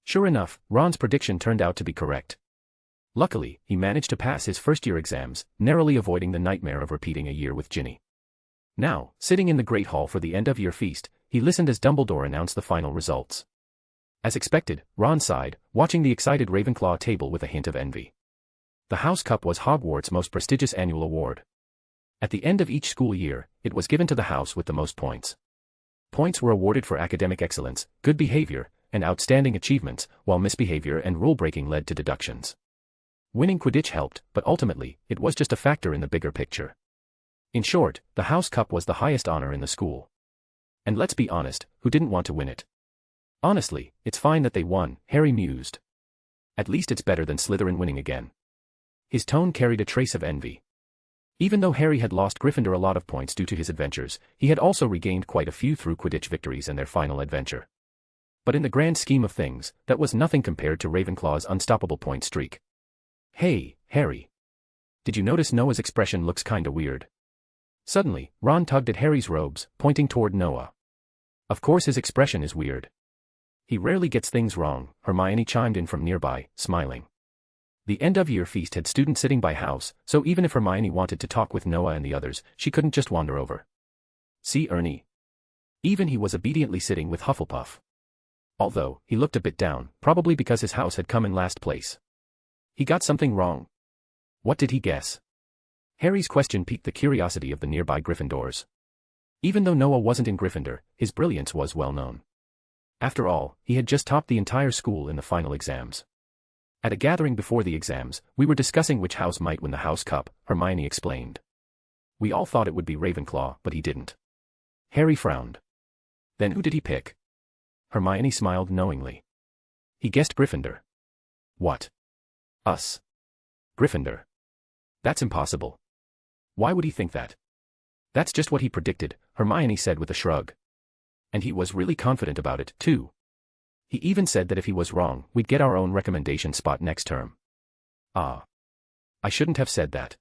Sure enough, Ron's prediction turned out to be correct. Luckily, he managed to pass his first-year exams, narrowly avoiding the nightmare of repeating a year with Ginny. Now, sitting in the Great Hall for the end-of-year feast, he listened as Dumbledore announced the final results. As expected, Ron sighed, watching the excited Ravenclaw table with a hint of envy. The House Cup was Hogwarts' most prestigious annual award. At the end of each school year, it was given to the house with the most points. Points were awarded for academic excellence, good behavior, and outstanding achievements, while misbehavior and rule-breaking led to deductions. Winning Quidditch helped, but ultimately, it was just a factor in the bigger picture. In short, the House Cup was the highest honor in the school. And let's be honest, who didn't want to win it? Honestly, it's fine that they won, Harry mused. At least it's better than Slytherin winning again. His tone carried a trace of envy. Even though Harry had lost Gryffindor a lot of points due to his adventures, he had also regained quite a few through Quidditch victories and their final adventure. But in the grand scheme of things, that was nothing compared to Ravenclaw's unstoppable point streak. Hey, Harry. Did you notice Noah's expression looks kinda weird? Suddenly, Ron tugged at Harry's robes, pointing toward Noah. Of course his expression is weird. He rarely gets things wrong, Hermione chimed in from nearby, smiling. The end-of-year feast had students sitting by house, so even if Hermione wanted to talk with Noah and the others, she couldn't just wander over. See Ernie. Even he was obediently sitting with Hufflepuff. Although, he looked a bit down, probably because his house had come in last place. He got something wrong. What did he guess? Harry's question piqued the curiosity of the nearby Gryffindors. Even though Noah wasn't in Gryffindor, his brilliance was well known. After all, he had just topped the entire school in the final exams. At a gathering before the exams, we were discussing which house might win the House Cup, Hermione explained. We all thought it would be Ravenclaw, but he didn't. Harry frowned. Then who did he pick? Hermione smiled knowingly. He guessed Gryffindor. What? Us. Gryffindor. That's impossible. Why would he think that? That's just what he predicted, Hermione said with a shrug. And he was really confident about it, too. He even said that if he was wrong, we'd get our own recommendation spot next term. Ah. I shouldn't have said that.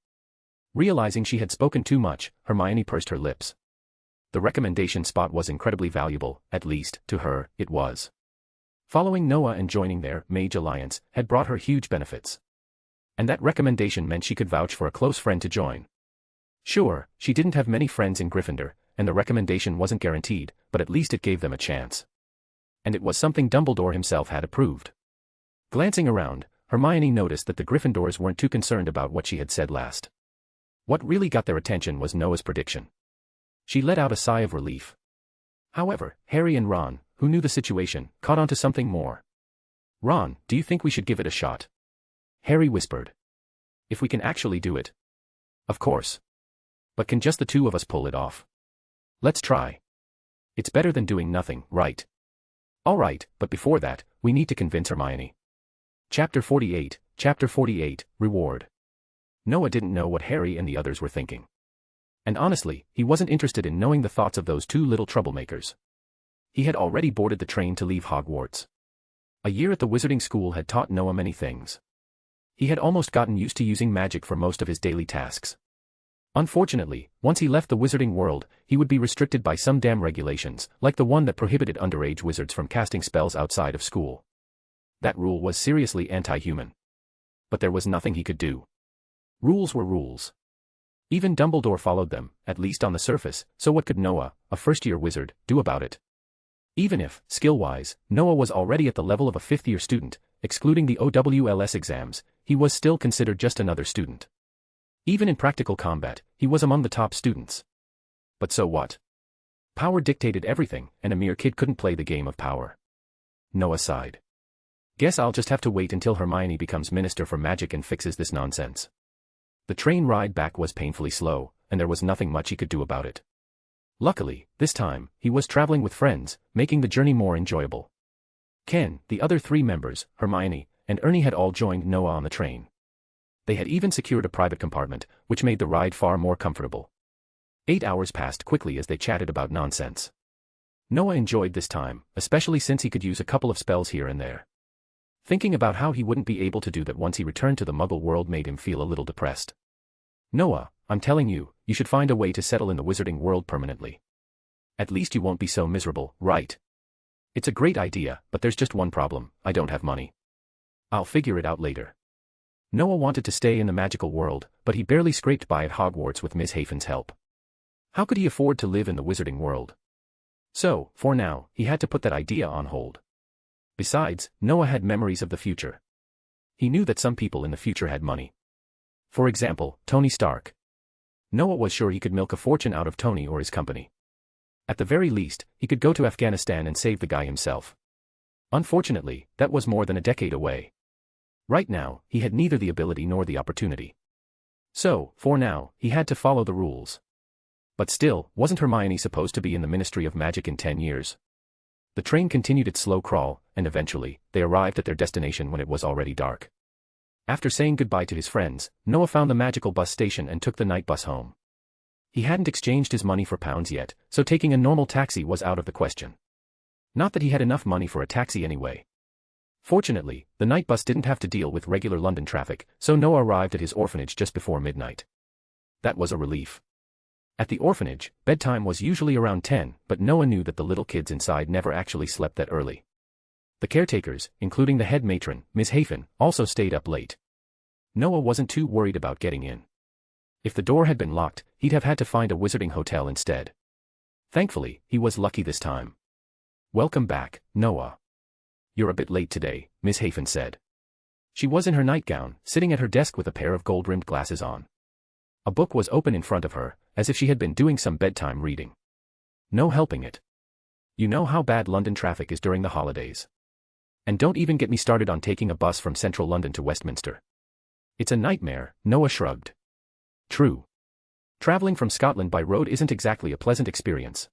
Realizing she had spoken too much, Hermione pursed her lips. The recommendation spot was incredibly valuable, at least, to her, it was. Following Noah and joining their mage alliance had brought her huge benefits. And that recommendation meant she could vouch for a close friend to join. Sure, she didn't have many friends in Gryffindor, and the recommendation wasn't guaranteed, but at least it gave them a chance. And it was something Dumbledore himself had approved. Glancing around, Hermione noticed that the Gryffindors weren't too concerned about what she had said last. What really got their attention was Noah's prediction. She let out a sigh of relief. However, Harry and Ron, who knew the situation, caught on to something more. Ron, do you think we should give it a shot? Harry whispered. If we can actually do it. Of course. But can just the two of us pull it off? Let's try. It's better than doing nothing, right? All right, but before that, we need to convince Hermione. Chapter 48, Reward. Noah didn't know what Harry and the others were thinking. And honestly, he wasn't interested in knowing the thoughts of those two little troublemakers. He had already boarded the train to leave Hogwarts. A year at the wizarding school had taught Noah many things. He had almost gotten used to using magic for most of his daily tasks. Unfortunately, once he left the wizarding world, he would be restricted by some damn regulations, like the one that prohibited underage wizards from casting spells outside of school. That rule was seriously anti-human. But there was nothing he could do. Rules were rules. Even Dumbledore followed them, at least on the surface, so what could Noah, a first-year wizard, do about it? Even if, skill-wise, Noah was already at the level of a fifth-year student, excluding the OWLS exams, he was still considered just another student. Even in practical combat, he was among the top students. But so what? Power dictated everything, and a mere kid couldn't play the game of power. Noah sighed. Guess I'll just have to wait until Hermione becomes Minister for Magic and fixes this nonsense. The train ride back was painfully slow, and there was nothing much he could do about it. Luckily, this time, he was traveling with friends, making the journey more enjoyable. Ken, the other 3 members, Hermione, and Ernie had all joined Noah on the train. They had even secured a private compartment, which made the ride far more comfortable. 8 hours passed quickly as they chatted about nonsense. Noah enjoyed this time, especially since he could use a couple of spells here and there. Thinking about how he wouldn't be able to do that once he returned to the Muggle world made him feel a little depressed. Noah, I'm telling you, you should find a way to settle in the wizarding world permanently. At least you won't be so miserable, right? It's a great idea, but there's just one problem: I don't have money. I'll figure it out later. Noah wanted to stay in the magical world, but he barely scraped by at Hogwarts with Miss Hafen's help. How could he afford to live in the wizarding world? So, for now, he had to put that idea on hold. Besides, Noah had memories of the future. He knew that some people in the future had money. For example, Tony Stark. Noah was sure he could milk a fortune out of Tony or his company. At the very least, he could go to Afghanistan and save the guy himself. Unfortunately, that was more than a decade away. Right now, he had neither the ability nor the opportunity. So, for now, he had to follow the rules. But still, wasn't Hermione supposed to be in the Ministry of Magic in 10 years? The train continued its slow crawl, and eventually, they arrived at their destination when it was already dark. After saying goodbye to his friends, Noah found the magical bus station and took the night bus home. He hadn't exchanged his money for pounds yet, so taking a normal taxi was out of the question. Not that he had enough money for a taxi anyway. Fortunately, the night bus didn't have to deal with regular London traffic, so Noah arrived at his orphanage just before midnight. That was a relief. At the orphanage, bedtime was usually around 10, but Noah knew that the little kids inside never actually slept that early. The caretakers, including the head matron, Miss Hafen, also stayed up late. Noah wasn't too worried about getting in. If the door had been locked, he'd have had to find a wizarding hotel instead. Thankfully, he was lucky this time. Welcome back, Noah. You're a bit late today, Miss Hafen said. She was in her nightgown, sitting at her desk with a pair of gold-rimmed glasses on. A book was open in front of her, as if she had been doing some bedtime reading. No helping it. You know how bad London traffic is during the holidays. And don't even get me started on taking a bus from central London to Westminster. It's a nightmare, Noah shrugged. True. Traveling from Scotland by road isn't exactly a pleasant experience.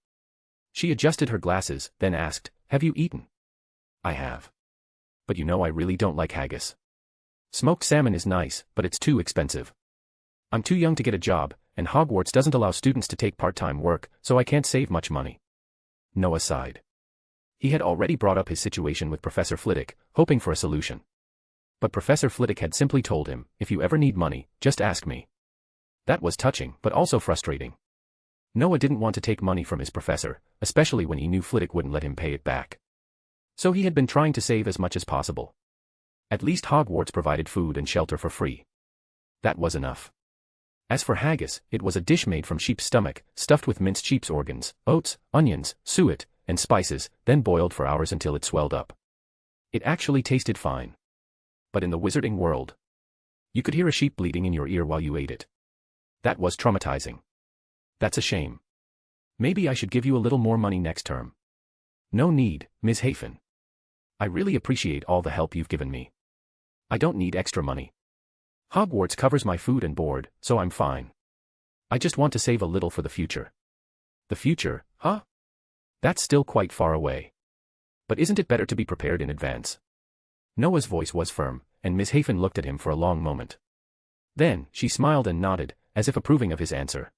She adjusted her glasses, then asked, "Have you eaten?" "I have. But you know I really don't like haggis. Smoked salmon is nice, but it's too expensive. I'm too young to get a job, and Hogwarts doesn't allow students to take part-time work, so I can't save much money." Noah sighed. He had already brought up his situation with Professor Flitwick, hoping for a solution. But Professor Flitwick had simply told him, "If you ever need money, just ask me." That was touching, but also frustrating. Noah didn't want to take money from his professor, especially when he knew Flitwick wouldn't let him pay it back. So he had been trying to save as much as possible. At least Hogwarts provided food and shelter for free. That was enough. As for haggis, it was a dish made from sheep's stomach, stuffed with minced sheep's organs, oats, onions, suet, and spices, then boiled for hours until it swelled up. It actually tasted fine. But in the wizarding world, you could hear a sheep bleating in your ear while you ate it. That was traumatizing. That's a shame. Maybe I should give you a little more money next term. No need, Ms. Hafen. I really appreciate all the help you've given me. I don't need extra money. Hogwarts covers my food and board, so I'm fine. I just want to save a little for the future. The future, huh? That's still quite far away. But isn't it better to be prepared in advance? Noah's voice was firm, and Miss Hafen looked at him for a long moment. Then, she smiled and nodded, as if approving of his answer.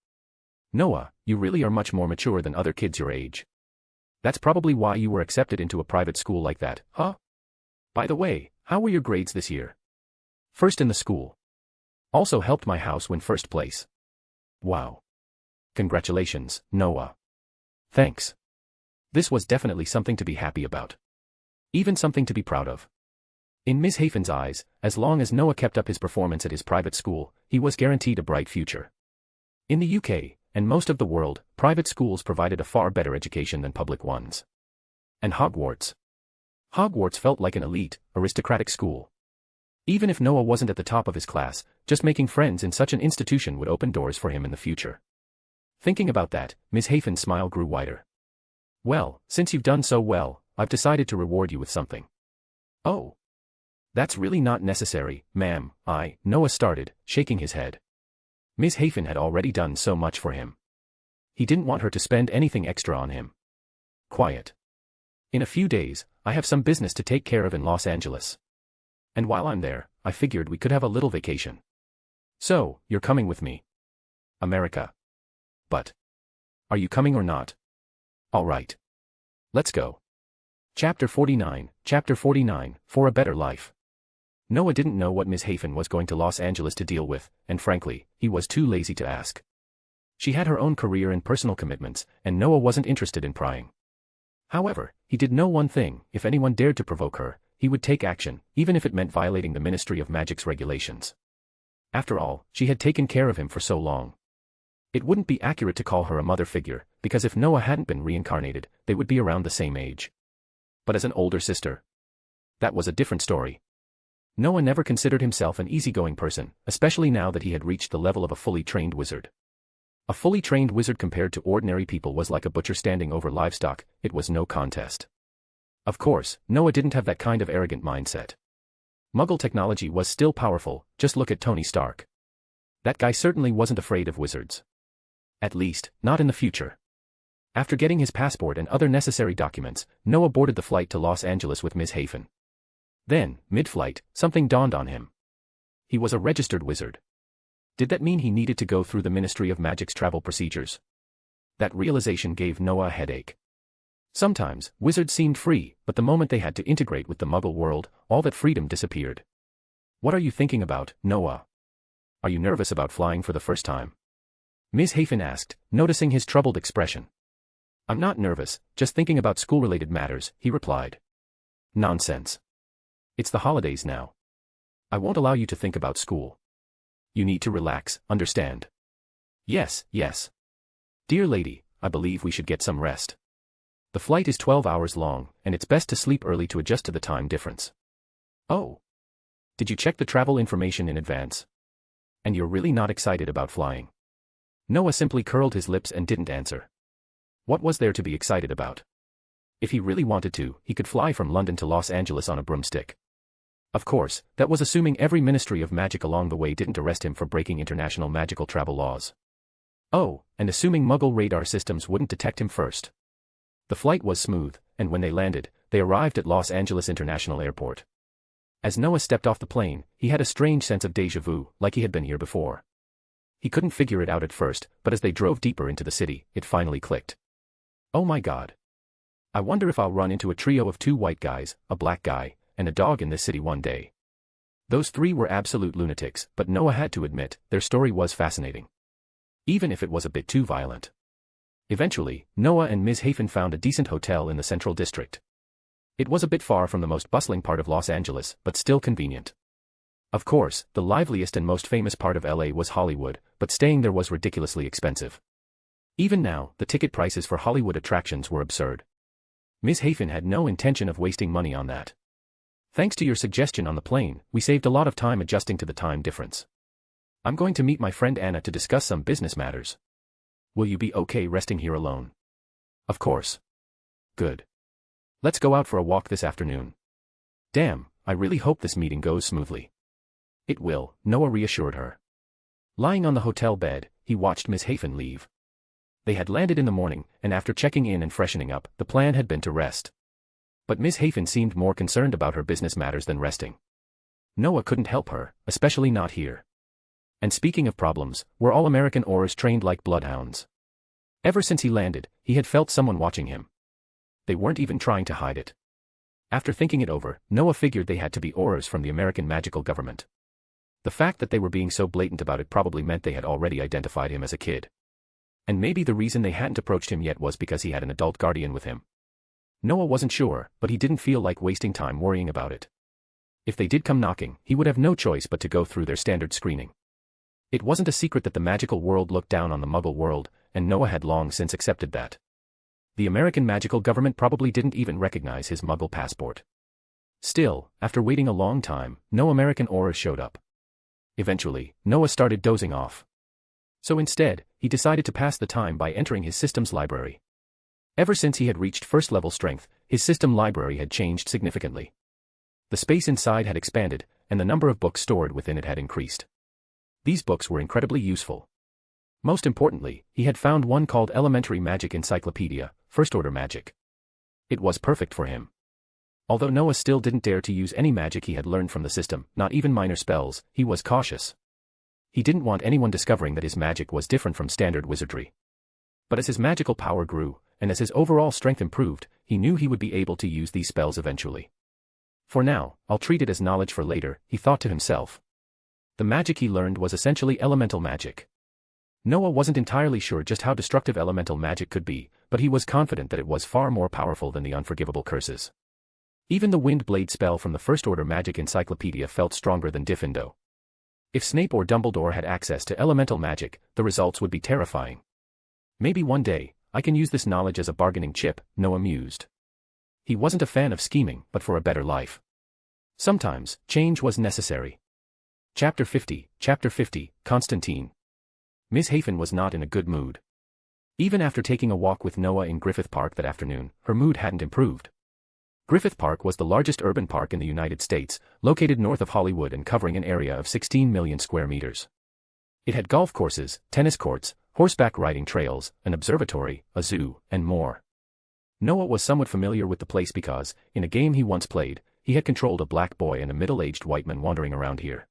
Noah, you really are much more mature than other kids your age. That's probably why you were accepted into a private school like that, huh? By the way, how were your grades this year? First in the school. Also helped my house win first place. Wow. Congratulations, Noah. Thanks. This was definitely something to be happy about. Even something to be proud of. In Miss Hafen's eyes, as long as Noah kept up his performance at his private school, he was guaranteed a bright future. In the UK, and most of the world, private schools provided a far better education than public ones. And Hogwarts. Hogwarts felt like an elite, aristocratic school. Even if Noah wasn't at the top of his class, just making friends in such an institution would open doors for him in the future. Thinking about that, Miss Hafen's smile grew wider. Well, since you've done so well, I've decided to reward you with something. Oh. That's really not necessary, ma'am. Noah started, shaking his head. Miss Hafen had already done so much for him. He didn't want her to spend anything extra on him. Quiet. In a few days, I have some business to take care of in Los Angeles. And while I'm there, I figured we could have a little vacation. So, you're coming with me. America. But. Are you coming or not? All right. Let's go. Chapter 49, For a Better Life. Noah didn't know what Miss Hafen was going to Los Angeles to deal with, and frankly, he was too lazy to ask. She had her own career and personal commitments, and Noah wasn't interested in prying. However, he did know one thing: if anyone dared to provoke her, he would take action, even if it meant violating the Ministry of Magic's regulations. After all, she had taken care of him for so long. It wouldn't be accurate to call her a mother figure, because if Noah hadn't been reincarnated, they would be around the same age. But as an older sister, that was a different story. Noah never considered himself an easygoing person, especially now that he had reached the level of a fully trained wizard. A fully trained wizard compared to ordinary people was like a butcher standing over livestock. It was no contest. Of course, Noah didn't have that kind of arrogant mindset. Muggle technology was still powerful. Just look at Tony Stark. That guy certainly wasn't afraid of wizards. At least, not in the future. After getting his passport and other necessary documents, Noah boarded the flight to Los Angeles with Miss Hafen. Then, mid-flight, something dawned on him. He was a registered wizard. Did that mean he needed to go through the Ministry of Magic's travel procedures? That realization gave Noah a headache. Sometimes, wizards seemed free, but the moment they had to integrate with the Muggle world, all that freedom disappeared. What are you thinking about, Noah? Are you nervous about flying for the first time? Miss Hafen asked, noticing his troubled expression. I'm not nervous, just thinking about school-related matters, he replied. Nonsense. It's the holidays now. I won't allow you to think about school. You need to relax, understand? Yes. Dear lady, I believe we should get some rest. The flight is 12 hours long, and it's best to sleep early to adjust to the time difference. Oh. Did you check the travel information in advance? And you're really not excited about flying? Noah simply curled his lips and didn't answer. What was there to be excited about? If he really wanted to, he could fly from London to Los Angeles on a broomstick. Of course, that was assuming every Ministry of Magic along the way didn't arrest him for breaking international magical travel laws. Oh, and assuming Muggle radar systems wouldn't detect him first. The flight was smooth, and when they landed, they arrived at Los Angeles International Airport. As Noah stepped off the plane, he had a strange sense of déjà vu, like he had been here before. He couldn't figure it out at first, but as they drove deeper into the city, it finally clicked. Oh my God. I wonder if I'll run into a trio of 2 white guys, a black guy, and a dog in this city one day. Those 3 were absolute lunatics, but Noah had to admit, their story was fascinating. Even if it was a bit too violent. Eventually, Noah and Ms. Hafen found a decent hotel in the Central District. It was a bit far from the most bustling part of Los Angeles, but still convenient. Of course, the liveliest and most famous part of LA was Hollywood, but staying there was ridiculously expensive. Even now, the ticket prices for Hollywood attractions were absurd. Ms. Hafen had no intention of wasting money on that. Thanks to your suggestion on the plane, we saved a lot of time adjusting to the time difference. I'm going to meet my friend Anna to discuss some business matters. Will you be okay resting here alone? Of course. Good. Let's go out for a walk this afternoon. Damn, I really hope this meeting goes smoothly. It will, Noah reassured her. Lying on the hotel bed, he watched Miss Hafen leave. They had landed in the morning, and after checking in and freshening up, the plan had been to rest. But Miss Hafen seemed more concerned about her business matters than resting. Noah couldn't help her, especially not here. And speaking of problems, were all American Aurors trained like bloodhounds? Ever since he landed, he had felt someone watching him. They weren't even trying to hide it. After thinking it over, Noah figured they had to be Aurors from the American magical government. The fact that they were being so blatant about it probably meant they had already identified him as a kid. And maybe the reason they hadn't approached him yet was because he had an adult guardian with him. Noah wasn't sure, but he didn't feel like wasting time worrying about it. If they did come knocking, he would have no choice but to go through their standard screening. It wasn't a secret that the magical world looked down on the Muggle world, and Noah had long since accepted that. The American magical government probably didn't even recognize his Muggle passport. Still, after waiting a long time, no American Aurors showed up. Eventually, Noah started dozing off. So instead, he decided to pass the time by entering his systems library. Ever since he had reached first-level strength, his system library had changed significantly. The space inside had expanded, and the number of books stored within it had increased. These books were incredibly useful. Most importantly, he had found one called Elementary Magic Encyclopedia, First-Order Magic. It was perfect for him. Although Noah still didn't dare to use any magic he had learned from the system, not even minor spells, he was cautious. He didn't want anyone discovering that his magic was different from standard wizardry. But as his magical power grew, and as his overall strength improved, he knew he would be able to use these spells eventually. For now, I'll treat it as knowledge for later, he thought to himself. The magic he learned was essentially elemental magic. Noah wasn't entirely sure just how destructive elemental magic could be, but he was confident that it was far more powerful than the unforgivable curses. Even the Wind Blade spell from the First Order Magic Encyclopedia felt stronger than Diffindo. If Snape or Dumbledore had access to elemental magic, the results would be terrifying. Maybe one day, I can use this knowledge as a bargaining chip, Noah mused. He wasn't a fan of scheming, but for a better life. Sometimes, change was necessary. Chapter 50, Confronting. Miss Hafen was not in a good mood. Even after taking a walk with Noah in Griffith Park that afternoon, her mood hadn't improved. Griffith Park was the largest urban park in the United States, located north of Hollywood and covering an area of 16 million square meters. It had golf courses, tennis courts, horseback riding trails, an observatory, a zoo, and more. Noah was somewhat familiar with the place because, in a game he once played, he had controlled a black boy and a middle-aged white man wandering around here.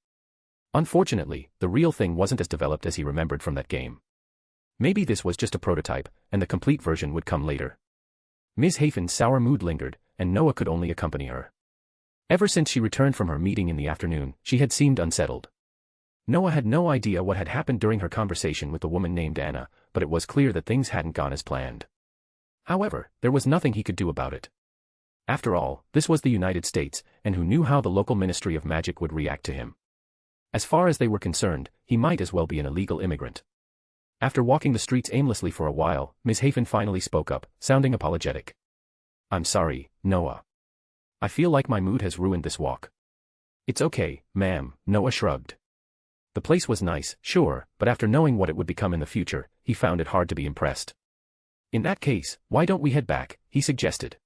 Unfortunately, the real thing wasn't as developed as he remembered from that game. Maybe this was just a prototype, and the complete version would come later. Ms. Hafen's sour mood lingered, and Noah could only accompany her. Ever since she returned from her meeting in the afternoon, she had seemed unsettled. Noah had no idea what had happened during her conversation with the woman named Anna, but it was clear that things hadn't gone as planned. However, there was nothing he could do about it. After all, this was the United States, and who knew how the local Ministry of Magic would react to him? As far as they were concerned, he might as well be an illegal immigrant. After walking the streets aimlessly for a while, Ms. Hafen finally spoke up, sounding apologetic. "I'm sorry, Noah. I feel like my mood has ruined this walk." "It's okay, ma'am," Noah shrugged. The place was nice, sure, but after knowing what it would become in the future, he found it hard to be impressed. "In that case, why don't we head back?" he suggested.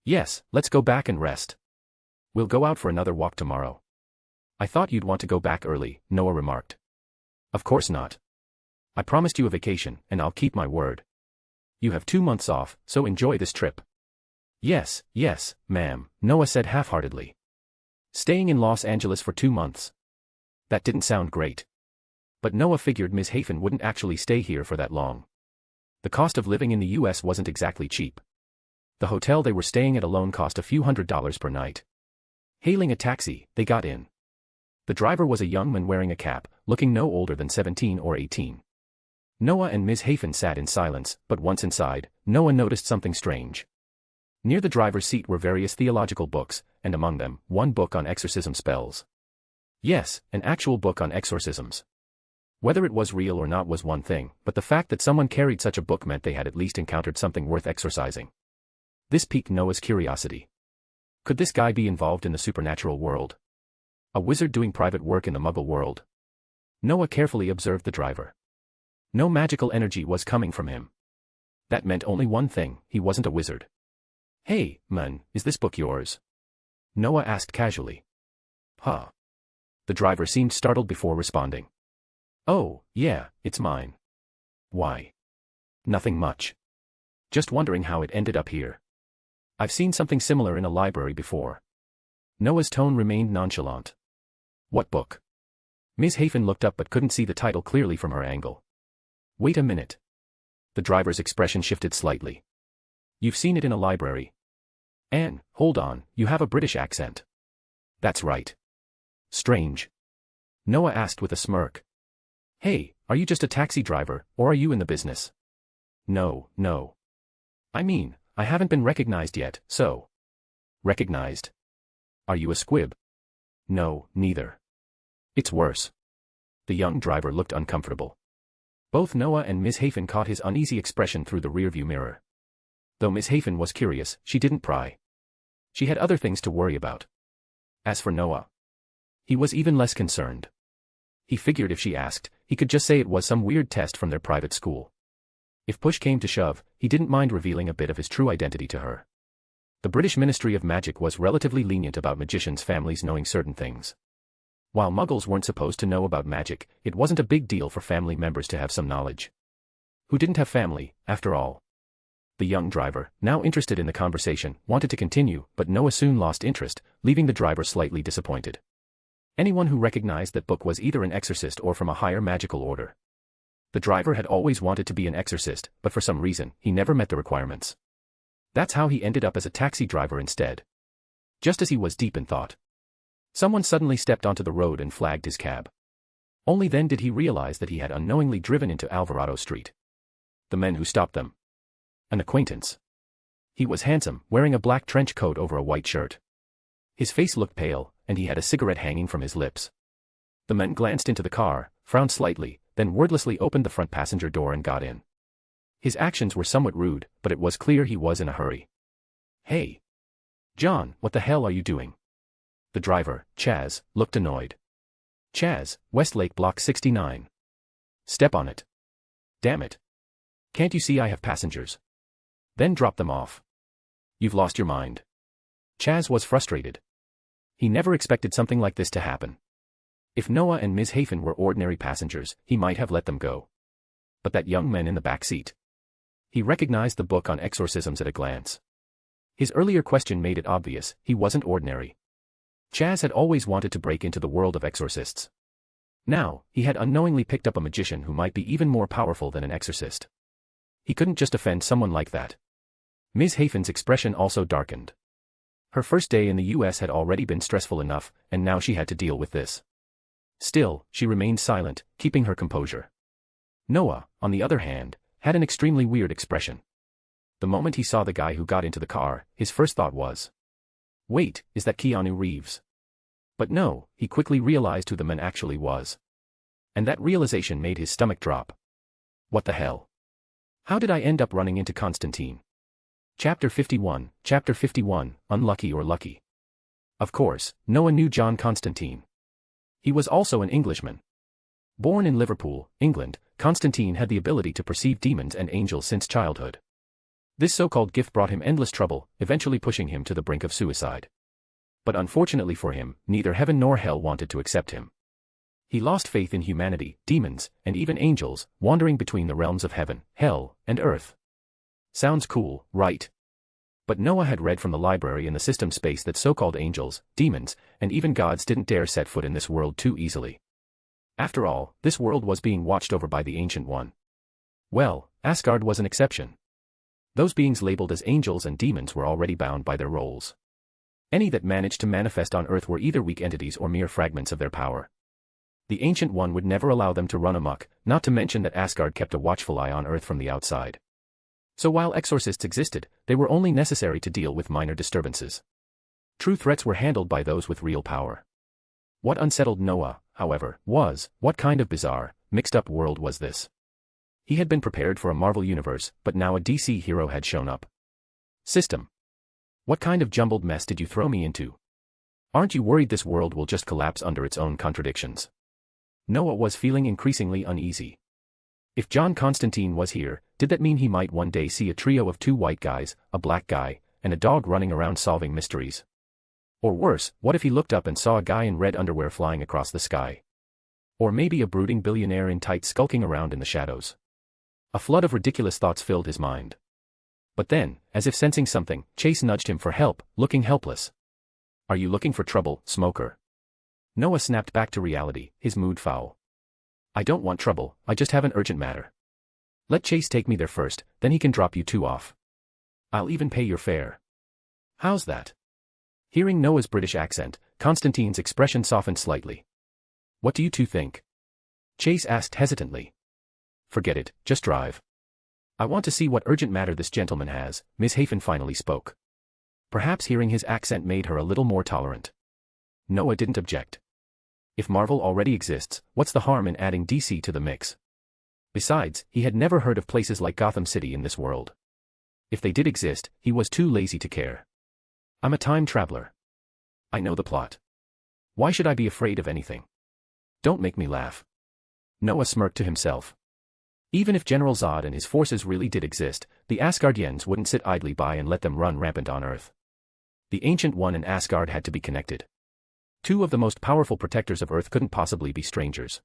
"Yes, let's go back and rest. We'll go out for another walk tomorrow." "I thought you'd want to go back early," Noah remarked. "Of course not. I promised you a vacation, and I'll keep my word. You have 2 months off, so enjoy this trip." Yes, ma'am," Noah said half-heartedly. Staying in Los Angeles for 2 months. That didn't sound great. But Noah figured Ms. Hafen wouldn't actually stay here for that long. The cost of living in the US wasn't exactly cheap. The hotel they were staying at alone cost a few $100s per night. Hailing a taxi, they got in. The driver was a young man wearing a cap, looking no older than 17 or 18. Noah and Ms. Hafen sat in silence, but once inside, Noah noticed something strange. Near the driver's seat were various theological books, and among them, one book on exorcism spells. Yes, an actual book on exorcisms. Whether it was real or not was one thing, but the fact that someone carried such a book meant they had at least encountered something worth exorcising. This piqued Noah's curiosity. Could this guy be involved in the supernatural world? A wizard doing private work in the Muggle world? Noah carefully observed the driver. No magical energy was coming from him. That meant only one thing: he wasn't a wizard. "Hey, man, is this book yours?" Noah asked casually. "Huh?" The driver seemed startled before responding. "Oh, yeah, it's mine." "Why?" "Nothing much. Just wondering how it ended up here. I've seen something similar in a library before." Noah's tone remained nonchalant. "What book?" Ms. Hafen looked up but couldn't see the title clearly from her angle. "Wait a minute." The driver's expression shifted slightly. "You've seen it in a library. And, hold on, you have a British accent." "That's right." "Strange." Noah asked with a smirk. "Hey, are you just a taxi driver, or are you in the business?" No. I mean, I haven't been recognized yet, so." "Recognized? Are you a squib?" "No, neither." "It's worse." The young driver looked uncomfortable. Both Noah and Ms. Hafen caught his uneasy expression through the rearview mirror. Though Ms. Hafen was curious, she didn't pry. She had other things to worry about. As for Noah, he was even less concerned. He figured if she asked, he could just say it was some weird test from their private school. If push came to shove, he didn't mind revealing a bit of his true identity to her. The British Ministry of Magic was relatively lenient about magicians' families knowing certain things. While muggles weren't supposed to know about magic, it wasn't a big deal for family members to have some knowledge. Who didn't have family, after all? The young driver, now interested in the conversation, wanted to continue, but Noah soon lost interest, leaving the driver slightly disappointed. Anyone who recognized that book was either an exorcist or from a higher magical order. The driver had always wanted to be an exorcist, but for some reason, he never met the requirements. That's how he ended up as a taxi driver instead. Just as he was deep in thought, someone suddenly stepped onto the road and flagged his cab. Only then did he realize that he had unknowingly driven into Alvarado Street. The men who stopped them. An acquaintance. He was handsome, wearing a black trench coat over a white shirt. His face looked pale, and he had a cigarette hanging from his lips. The men glanced into the car, frowned slightly, then wordlessly opened the front passenger door and got in. His actions were somewhat rude, but it was clear he was in a hurry. "Hey, John, what the hell are you doing?" The driver, Chaz, looked annoyed. "Chaz, Westlake Block 69. Step on it. Damn it. Can't you see I have passengers? Then drop them off. You've lost your mind." Chaz was frustrated. He never expected something like this to happen. If Noah and Ms. Hafen were ordinary passengers, he might have let them go. But that young man in the back seat. He recognized the book on exorcisms at a glance. His earlier question made it obvious, he wasn't ordinary. Chaz had always wanted to break into the world of exorcists. Now, he had unknowingly picked up a magician who might be even more powerful than an exorcist. He couldn't just offend someone like that. Ms. Hafen's expression also darkened. Her first day in the US had already been stressful enough, and now she had to deal with this. Still, she remained silent, keeping her composure. Noah, on the other hand, had an extremely weird expression. The moment he saw the guy who got into the car, his first thought was, "Wait, is that Keanu Reeves?" But no, he quickly realized who the man actually was. And that realization made his stomach drop. What the hell? How did I end up running into Constantine? Chapter 51, Unlucky or Lucky. Of course, Noah knew John Constantine. He was also an Englishman. Born in Liverpool, England, Constantine had the ability to perceive demons and angels since childhood. This so-called gift brought him endless trouble, eventually pushing him to the brink of suicide. But unfortunately for him, neither heaven nor hell wanted to accept him. He lost faith in humanity, demons, and even angels, wandering between the realms of heaven, hell, and earth. Sounds cool, right? But Noah had read from the library in the system space that so-called angels, demons, and even gods didn't dare set foot in this world too easily. After all, this world was being watched over by the Ancient One. Well, Asgard was an exception. Those beings labeled as angels and demons were already bound by their roles. Any that managed to manifest on Earth were either weak entities or mere fragments of their power. The Ancient One would never allow them to run amok, not to mention that Asgard kept a watchful eye on Earth from the outside. So while exorcists existed, they were only necessary to deal with minor disturbances. True threats were handled by those with real power. What unsettled Noah, however, was, what kind of bizarre, mixed-up world was this? He had been prepared for a Marvel universe, but now a DC hero had shown up. System. What kind of jumbled mess did you throw me into? Aren't you worried this world will just collapse under its own contradictions? Noah was feeling increasingly uneasy. If John Constantine was here, did that mean he might one day see a trio of two white guys, a black guy, and a dog running around solving mysteries? Or worse, what if he looked up and saw a guy in red underwear flying across the sky? Or maybe a brooding billionaire in tights skulking around in the shadows? A flood of ridiculous thoughts filled his mind. But then, as if sensing something, Chase nudged him for help, looking helpless. "Are you looking for trouble, smoker?" Noah snapped back to reality, his mood foul. "I don't want trouble, I just have an urgent matter. Let Chase take me there first, then he can drop you two off. I'll even pay your fare." "How's that?" Hearing Noah's British accent, Constantine's expression softened slightly. "What do you two think?" Chase asked hesitantly. "Forget it, just drive." "I want to see what urgent matter this gentleman has," Miss Hafen finally spoke. Perhaps hearing his accent made her a little more tolerant. Noah didn't object. If Marvel already exists, what's the harm in adding DC to the mix? Besides, he had never heard of places like Gotham City in this world. If they did exist, he was too lazy to care. "I'm a time traveler. I know the plot. Why should I be afraid of anything? Don't make me laugh." Noah smirked to himself. Even if General Zod and his forces really did exist, the Asgardians wouldn't sit idly by and let them run rampant on Earth. The Ancient One and Asgard had to be connected. Two of the most powerful protectors of Earth couldn't possibly be strangers.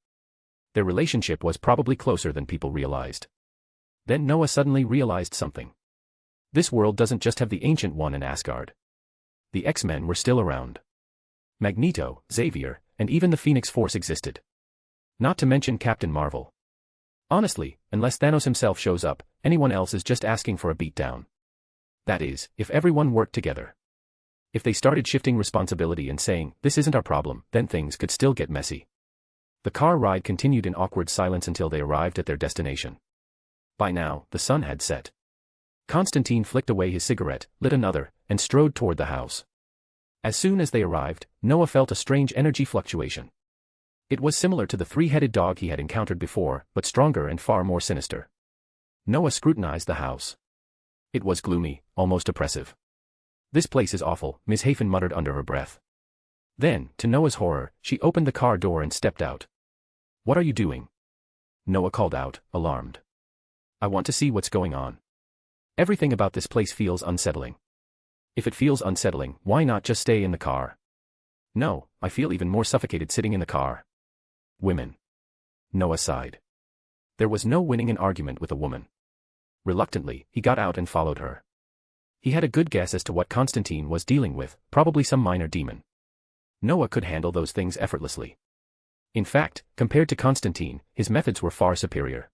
Their relationship was probably closer than people realized. Then Noah suddenly realized something. This world doesn't just have the Ancient One and Asgard. The X-Men were still around. Magneto, Xavier, and even the Phoenix Force existed. Not to mention Captain Marvel. Honestly, unless Thanos himself shows up, anyone else is just asking for a beatdown. That is, if everyone worked together. If they started shifting responsibility and saying, "This isn't our problem," then things could still get messy. The car ride continued in awkward silence until they arrived at their destination. By now, the sun had set. Constantine flicked away his cigarette, lit another, and strode toward the house. As soon as they arrived, Noah felt a strange energy fluctuation. It was similar to the three-headed dog he had encountered before, but stronger and far more sinister. Noah scrutinized the house. It was gloomy, almost oppressive. "This place is awful," Miss Hafen muttered under her breath. Then, to Noah's horror, she opened the car door and stepped out. "What are you doing?" Noah called out, alarmed. "I want to see what's going on. Everything about this place feels unsettling." "If it feels unsettling, why not just stay in the car?" "No, I feel even more suffocated sitting in the car." "Women." Noah sighed. There was no winning an argument with a woman. Reluctantly, he got out and followed her. He had a good guess as to what Constantine was dealing with, probably some minor demon. Noah could handle those things effortlessly. In fact, compared to Constantine, his methods were far superior.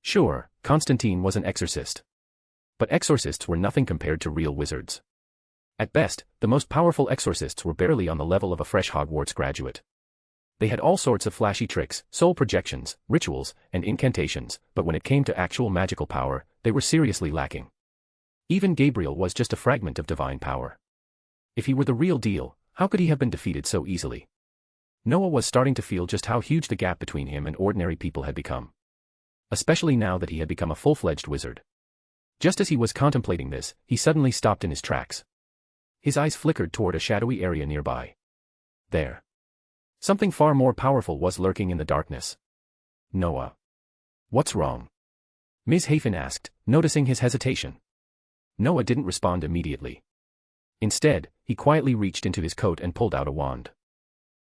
Sure, Constantine was an exorcist. But exorcists were nothing compared to real wizards. At best, the most powerful exorcists were barely on the level of a fresh Hogwarts graduate. They had all sorts of flashy tricks, soul projections, rituals, and incantations, but when it came to actual magical power, they were seriously lacking. Even Gabriel was just a fragment of divine power. If he were the real deal, how could he have been defeated so easily? Noah was starting to feel just how huge the gap between him and ordinary people had become. Especially now that he had become a full-fledged wizard. Just as he was contemplating this, he suddenly stopped in his tracks. His eyes flickered toward a shadowy area nearby. There. Something far more powerful was lurking in the darkness. "Noah. What's wrong?" Ms. Hafen asked, noticing his hesitation. Noah didn't respond immediately. Instead, he quietly reached into his coat and pulled out a wand.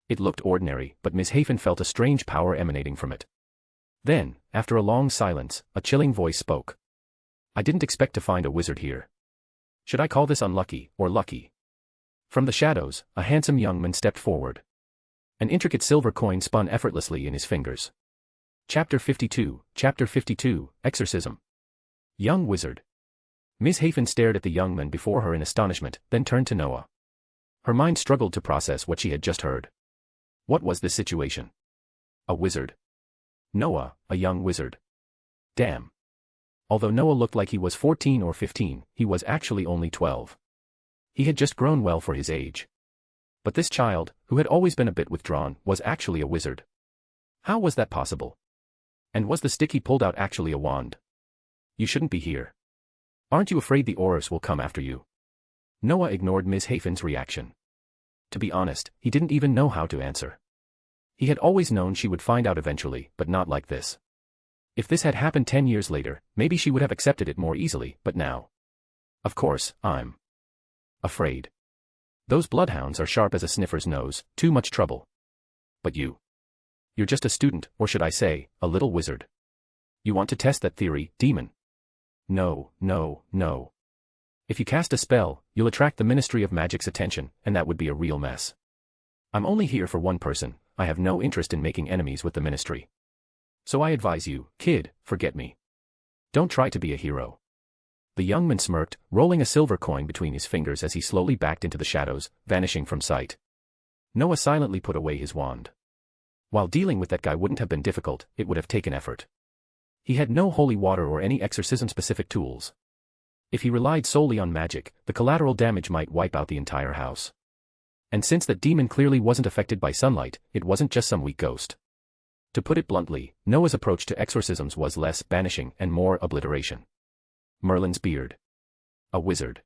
It looked ordinary, but Ms. Hafen felt a strange power emanating from it. Then, after a long silence, a chilling voice spoke. "I didn't expect to find a wizard here. Should I call this unlucky, or lucky?" From the shadows, a handsome young man stepped forward. An intricate silver coin spun effortlessly in his fingers. Chapter 52, Exorcism. Young wizard. Ms. Hafen stared at the young man before her in astonishment, then turned to Noah. Her mind struggled to process what she had just heard. What was this situation? A wizard. Noah, a young wizard. Damn. Although Noah looked like he was 14 or 15, he was actually only 12. He had just grown well for his age. But this child, who had always been a bit withdrawn, was actually a wizard. How was that possible? And was the stick he pulled out actually a wand? "You shouldn't be here. Aren't you afraid the Aurors will come after you?" Noah ignored Ms. Hafen's reaction. To be honest, he didn't even know how to answer. He had always known she would find out eventually, but not like this. If this had happened 10 years later, maybe she would have accepted it more easily, but now. "Of course, I'm afraid. Those bloodhounds are sharp as a sniffer's nose, too much trouble. But you're just a student, or should I say, a little wizard. You want to test that theory, demon?" No. If you cast a spell, you'll attract the Ministry of Magic's attention, and that would be a real mess. I'm only here for one person. I have no interest in making enemies with the Ministry. So I advise you, kid, forget me. Don't try to be a hero. The young man smirked, rolling a silver coin between his fingers as he slowly backed into the shadows, vanishing from sight. Noah silently put away his wand. While dealing with that guy wouldn't have been difficult, it would have taken effort. He had no holy water or any exorcism-specific tools. If he relied solely on magic, the collateral damage might wipe out the entire house. And since that demon clearly wasn't affected by sunlight, it wasn't just some weak ghost. To put it bluntly, Noah's approach to exorcisms was less banishing and more obliteration. Merlin's beard. A wizard.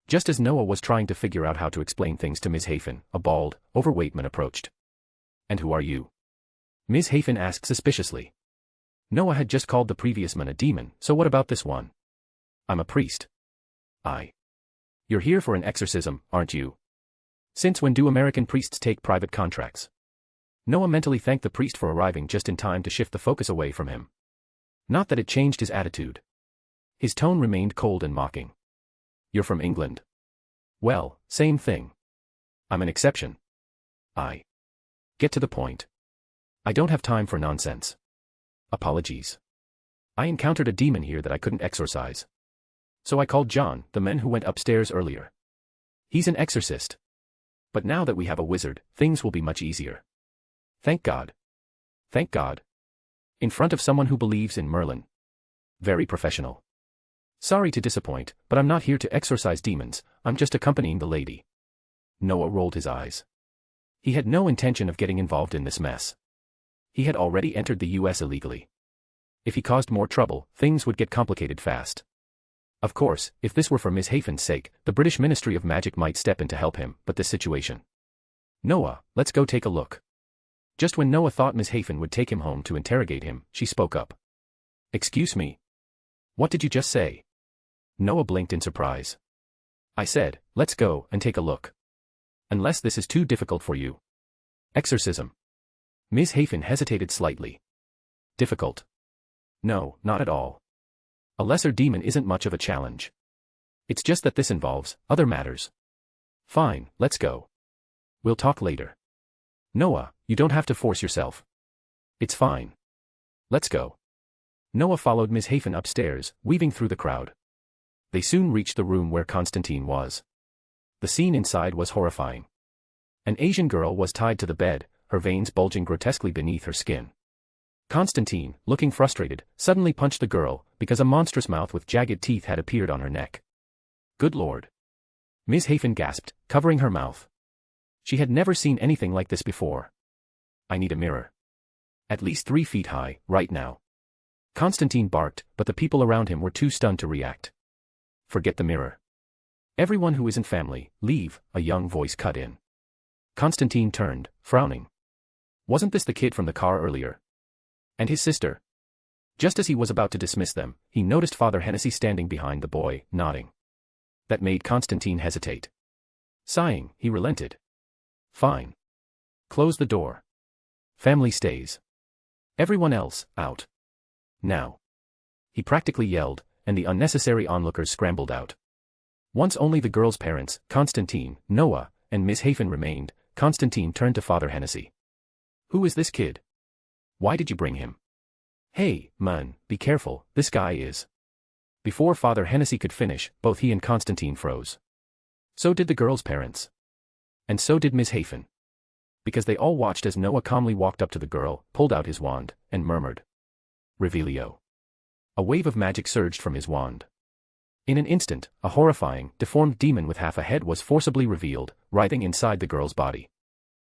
Just as Noah was trying to figure out how to explain things to Ms. Hafen, a bald, overweight man approached. "And who are you?" Ms. Hafen asked suspiciously. Noah had just called the previous man a demon, so what about this one? I'm a priest. You're here for an exorcism, aren't you? Since when do American priests take private contracts? Noah mentally thanked the priest for arriving just in time to shift the focus away from him. Not that it changed his attitude. His tone remained cold and mocking. You're from England. Well, same thing. I'm an exception. Get to the point. I don't have time for nonsense. Apologies. I encountered a demon here that I couldn't exorcise. So I called John, the man who went upstairs earlier. He's an exorcist. But now that we have a wizard, things will be much easier. Thank God. Thank God. In front of someone who believes in Merlin. Very professional. Sorry to disappoint, but I'm not here to exorcise demons, I'm just accompanying the lady. Noah rolled his eyes. He had no intention of getting involved in this mess. He had already entered the US illegally. If he caused more trouble, things would get complicated fast. Of course, if this were for Miss Hafen's sake, the British Ministry of Magic might step in to help him, but this situation. Noah, let's go take a look. Just when Noah thought Miss Hafen would take him home to interrogate him, she spoke up. Excuse me. What did you just say? Noah blinked in surprise. I said, let's go and take a look. Unless this is too difficult for you. Exorcism. Ms. Hafen hesitated slightly. Difficult? No, not at all. A lesser demon isn't much of a challenge. It's just that this involves other matters. Fine, let's go. We'll talk later. Noah, you don't have to force yourself. It's fine. Let's go. Noah followed Miss Hafen upstairs, weaving through the crowd. They soon reached the room where Constantine was. The scene inside was horrifying. An Asian girl was tied to the bed, her veins bulging grotesquely beneath her skin. Constantine, looking frustrated, suddenly punched the girl, because a monstrous mouth with jagged teeth had appeared on her neck. Good Lord. Ms. Hafen gasped, covering her mouth. She had never seen anything like this before. I need a mirror. At least 3 feet high, right now. Constantine barked, but the people around him were too stunned to react. Forget the mirror. Everyone who isn't family, leave, a young voice cut in. Constantine turned, frowning. Wasn't this the kid from the car earlier? And his sister? Just as he was about to dismiss them, he noticed Father Hennessy standing behind the boy, nodding. That made Constantine hesitate. Sighing, he relented. Fine. Close the door. Family stays. Everyone else, out. Now. He practically yelled, and the unnecessary onlookers scrambled out. Once only the girl's parents, Constantine, Noah, and Miss Hafen remained, Constantine turned to Father Hennessy. Who is this kid? Why did you bring him? Hey, man, be careful, this guy is. Before Father Hennessy could finish, both he and Constantine froze. So did the girl's parents. And so did Miss Hafen. Because they all watched as Noah calmly walked up to the girl, pulled out his wand, and murmured. Revelio. A wave of magic surged from his wand. In an instant, a horrifying, deformed demon with half a head was forcibly revealed, writhing inside the girl's body.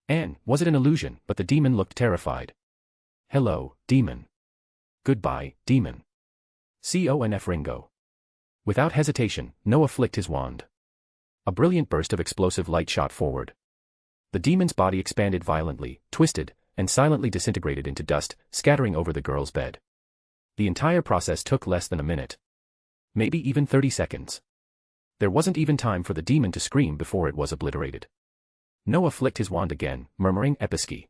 And, was it an illusion, but the demon looked terrified. Hello, demon. Goodbye, demon. Conf Ringo. Without hesitation, Noah flicked his wand. A brilliant burst of explosive light shot forward. The demon's body expanded violently, twisted, and silently disintegrated into dust, scattering over the girl's bed. The entire process took less than a minute. Maybe even 30 seconds. There wasn't even time for the demon to scream before it was obliterated. Noah flicked his wand again, murmuring Episki.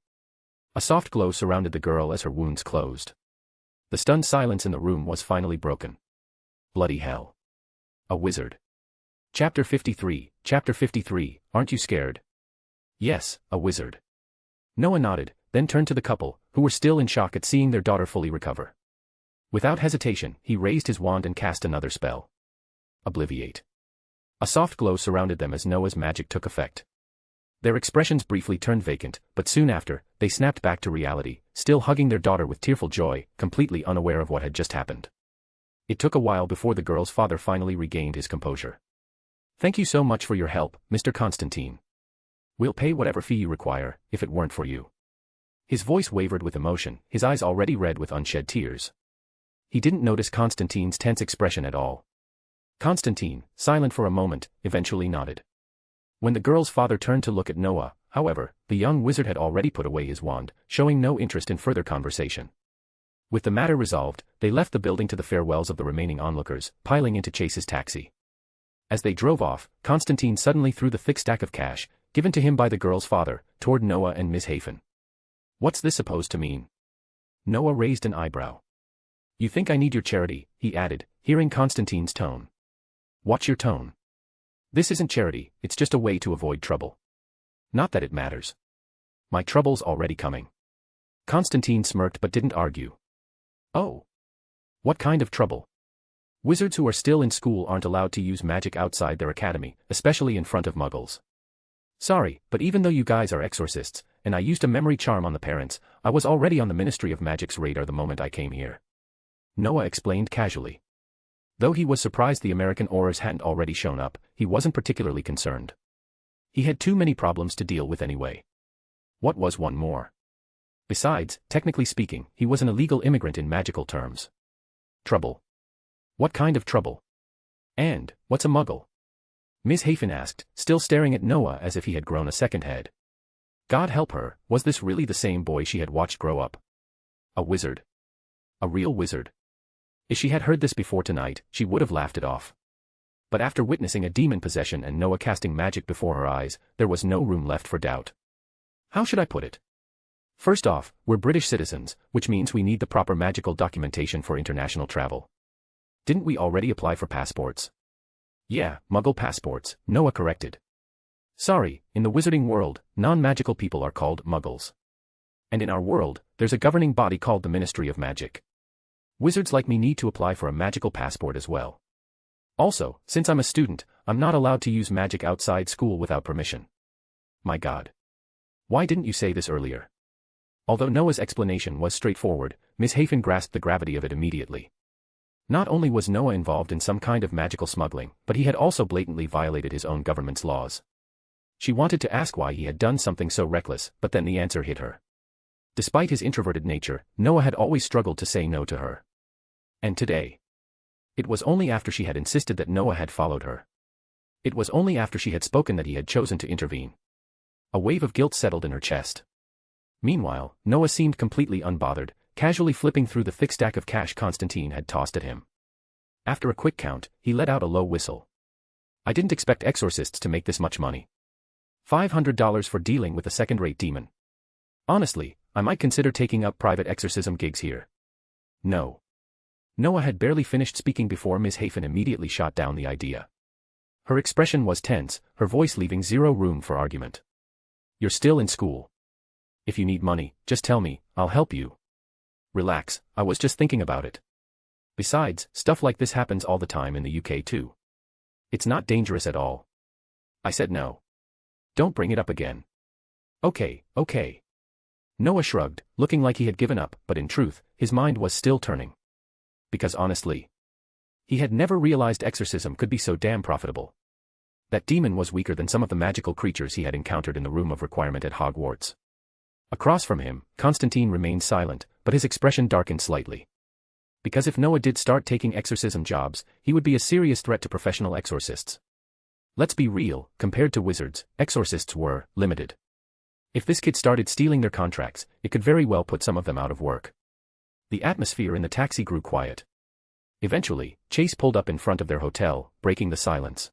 A soft glow surrounded the girl as her wounds closed. The stunned silence in the room was finally broken. Bloody hell. A wizard. Chapter 53, aren't you scared? Yes, a wizard. Noah nodded, then turned to the couple, who were still in shock at seeing their daughter fully recover. Without hesitation, he raised his wand and cast another spell. Obliviate. A soft glow surrounded them as Noah's magic took effect. Their expressions briefly turned vacant, but soon after, they snapped back to reality, still hugging their daughter with tearful joy, completely unaware of what had just happened. It took a while before the girl's father finally regained his composure. Thank you so much for your help, Mr. Constantine. We'll pay whatever fee you require, if it weren't for you. His voice wavered with emotion, his eyes already red with unshed tears. He didn't notice Constantine's tense expression at all. Constantine, silent for a moment, eventually nodded. When the girl's father turned to look at Noah, however, the young wizard had already put away his wand, showing no interest in further conversation. With the matter resolved, they left the building to the farewells of the remaining onlookers, piling into Chase's taxi. As they drove off, Constantine suddenly threw the thick stack of cash, given to him by the girl's father, toward Noah and Miss Hafen. What's this supposed to mean? Noah raised an eyebrow. You think I need your charity, he added, hearing Constantine's tone. Watch your tone. This isn't charity, it's just a way to avoid trouble. Not that it matters. My trouble's already coming. Constantine smirked but didn't argue. Oh. What kind of trouble? Wizards who are still in school aren't allowed to use magic outside their academy, especially in front of muggles. Sorry, but even though you guys are exorcists, and I used a memory charm on the parents, I was already on the Ministry of Magic's radar the moment I came here. Noah explained casually. Though he was surprised the American Aurors hadn't already shown up, he wasn't particularly concerned. He had too many problems to deal with anyway. What was one more? Besides, technically speaking, he was an illegal immigrant in magical terms. Trouble. What kind of trouble? And, what's a muggle? Miss Hafen asked, still staring at Noah as if he had grown a second head. God help her, was this really the same boy she had watched grow up? A wizard. A real wizard. If she had heard this before tonight, she would have laughed it off. But after witnessing a demon possession and Noah casting magic before her eyes, there was no room left for doubt. How should I put it? First off, we're British citizens, which means we need the proper magical documentation for international travel. Didn't we already apply for passports? Yeah, muggle passports, Noah corrected. Sorry, in the wizarding world, non-magical people are called muggles. And in our world, there's a governing body called the Ministry of Magic. Wizards like me need to apply for a magical passport as well. Also, since I'm a student, I'm not allowed to use magic outside school without permission. My God. Why didn't you say this earlier? Although Noah's explanation was straightforward, Miss Hafen grasped the gravity of it immediately. Not only was Noah involved in some kind of magical smuggling, but he had also blatantly violated his own government's laws. She wanted to ask why he had done something so reckless, but then the answer hit her. Despite his introverted nature, Noah had always struggled to say no to her. And today. It was only after she had insisted that Noah had followed her. It was only after she had spoken that he had chosen to intervene. A wave of guilt settled in her chest. Meanwhile, Noah seemed completely unbothered, casually flipping through the thick stack of cash Constantine had tossed at him. After a quick count, he let out a low whistle. I didn't expect exorcists to make this much money. $500 for dealing with a second-rate demon. Honestly, I might consider taking up private exorcism gigs here. No. Noah had barely finished speaking before Miss Hafen immediately shot down the idea. Her expression was tense, her voice leaving zero room for argument. You're still in school. If you need money, just tell me, I'll help you. Relax, I was just thinking about it. Besides, stuff like this happens all the time in the UK too. It's not dangerous at all. I said no. Don't bring it up again. Okay. Noah shrugged, looking like he had given up, but in truth, his mind was still turning. Because honestly, he had never realized exorcism could be so damn profitable. That demon was weaker than some of the magical creatures he had encountered in the room of requirement at Hogwarts. Across from him, Constantine remained silent, but his expression darkened slightly. Because if Noah did start taking exorcism jobs, he would be a serious threat to professional exorcists. Let's be real, compared to wizards, exorcists were limited. If this kid started stealing their contracts, it could very well put some of them out of work. The atmosphere in the taxi grew quiet. Eventually, Chase pulled up in front of their hotel, breaking the silence.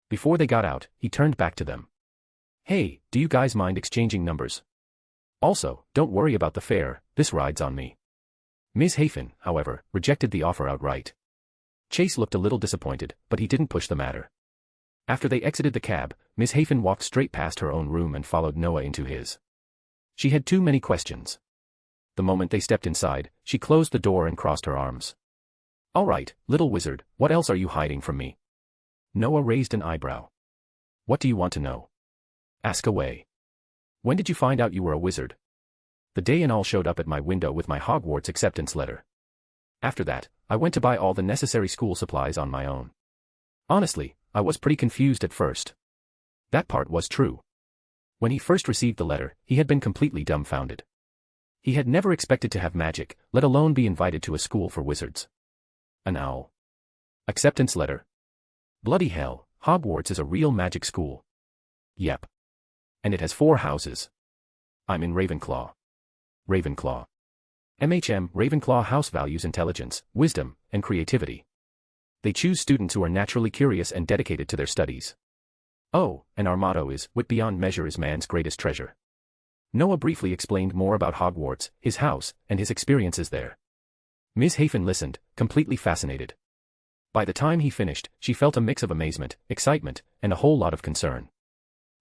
Before they got out, he turned back to them. Hey, do you guys mind exchanging numbers? Also, don't worry about the fare, this ride's on me. Miss Hafen, however, rejected the offer outright. Chase looked a little disappointed, but he didn't push the matter. After they exited the cab, Miss Hafen walked straight past her own room and followed Noah into his. She had too many questions. The moment they stepped inside, she closed the door and crossed her arms. All right, little wizard, what else are you hiding from me? Noah raised an eyebrow. What do you want to know? Ask away. When did you find out you were a wizard? The day Anal showed up at my window with my Hogwarts acceptance letter. After that, I went to buy all the necessary school supplies on my own. Honestly, I was pretty confused at first. That part was true. When he first received the letter, he had been completely dumbfounded. He had never expected to have magic, let alone be invited to a school for wizards. An owl. Acceptance letter. Bloody hell, Hogwarts is a real magic school. Yep. And it has 4 houses. I'm in Ravenclaw. Ravenclaw. Ravenclaw house values intelligence, wisdom, and creativity. They choose students who are naturally curious and dedicated to their studies. Oh, and our motto is, wit beyond measure is man's greatest treasure. Noah briefly explained more about Hogwarts, his house, and his experiences there. Ms. Hafen listened, completely fascinated. By the time he finished, she felt a mix of amazement, excitement, and a whole lot of concern.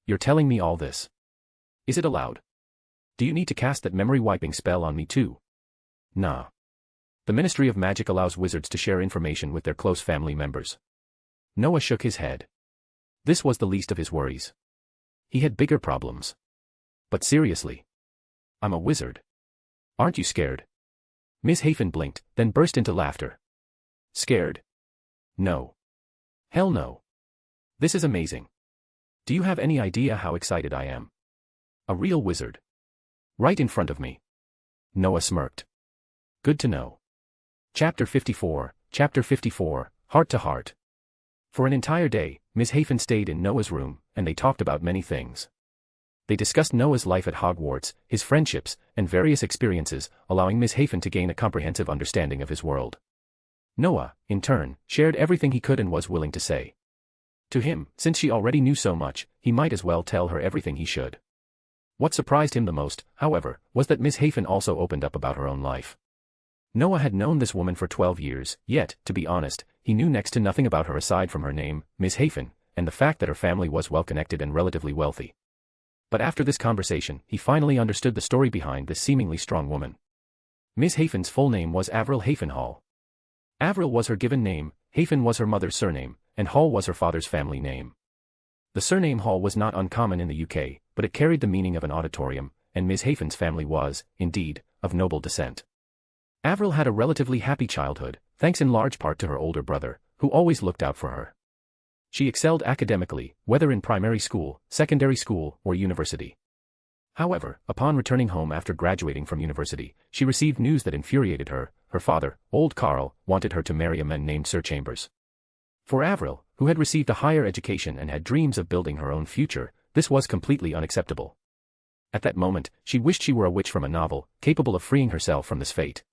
You're telling me all this? Is it allowed? Do you need to cast that memory-wiping spell on me too? Nah. The Ministry of Magic allows wizards to share information with their close family members. Noah shook his head. This was the least of his worries. He had bigger problems. But seriously. I'm a wizard. Aren't you scared? Ms. Hafen blinked, then burst into laughter. Scared? No. Hell no. This is amazing. Do you have any idea how excited I am? A real wizard. Right in front of me. Noah smirked. Good to know. Chapter 54, Heart to Heart. For an entire day, Ms. Hafen stayed in Noah's room, and they talked about many things. They discussed Noah's life at Hogwarts, his friendships, and various experiences, allowing Ms. Hafen to gain a comprehensive understanding of his world. Noah, in turn, shared everything he could and was willing to say. To him, since she already knew so much, he might as well tell her everything he should. What surprised him the most, however, was that Ms. Hafen also opened up about her own life. Noah had known this woman for 12 years, yet, to be honest, he knew next to nothing about her aside from her name, Ms. Hafen, and the fact that her family was well-connected and relatively wealthy. But after this conversation, he finally understood the story behind this seemingly strong woman. Ms. Hafen's full name was Avril Hafen Hall. Avril was her given name, Hafen was her mother's surname, and Hall was her father's family name. The surname Hall was not uncommon in the UK, but it carried the meaning of an auditorium, and Ms. Hafen's family was, indeed, of noble descent. Avril had a relatively happy childhood, thanks in large part to her older brother, who always looked out for her. She excelled academically, whether in primary school, secondary school, or university. However, upon returning home after graduating from university, she received news that infuriated her. Her father, old Carl, wanted her to marry a man named Sir Chambers. For Avril, who had received a higher education and had dreams of building her own future, this was completely unacceptable. At that moment, she wished she were a witch from a novel, capable of freeing herself from this fate.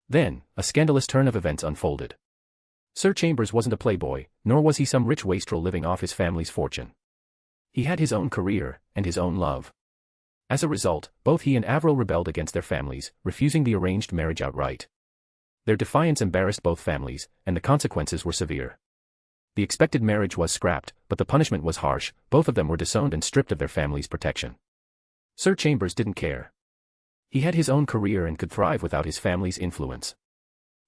Then, a scandalous turn of events unfolded. Sir Chambers wasn't a playboy, nor was he some rich wastrel living off his family's fortune. He had his own career, and his own love. As a result, both he and Avril rebelled against their families, refusing the arranged marriage outright. Their defiance embarrassed both families, and the consequences were severe. The expected marriage was scrapped, but the punishment was harsh. Both of them were disowned and stripped of their family's protection. Sir Chambers didn't care. He had his own career and could thrive without his family's influence.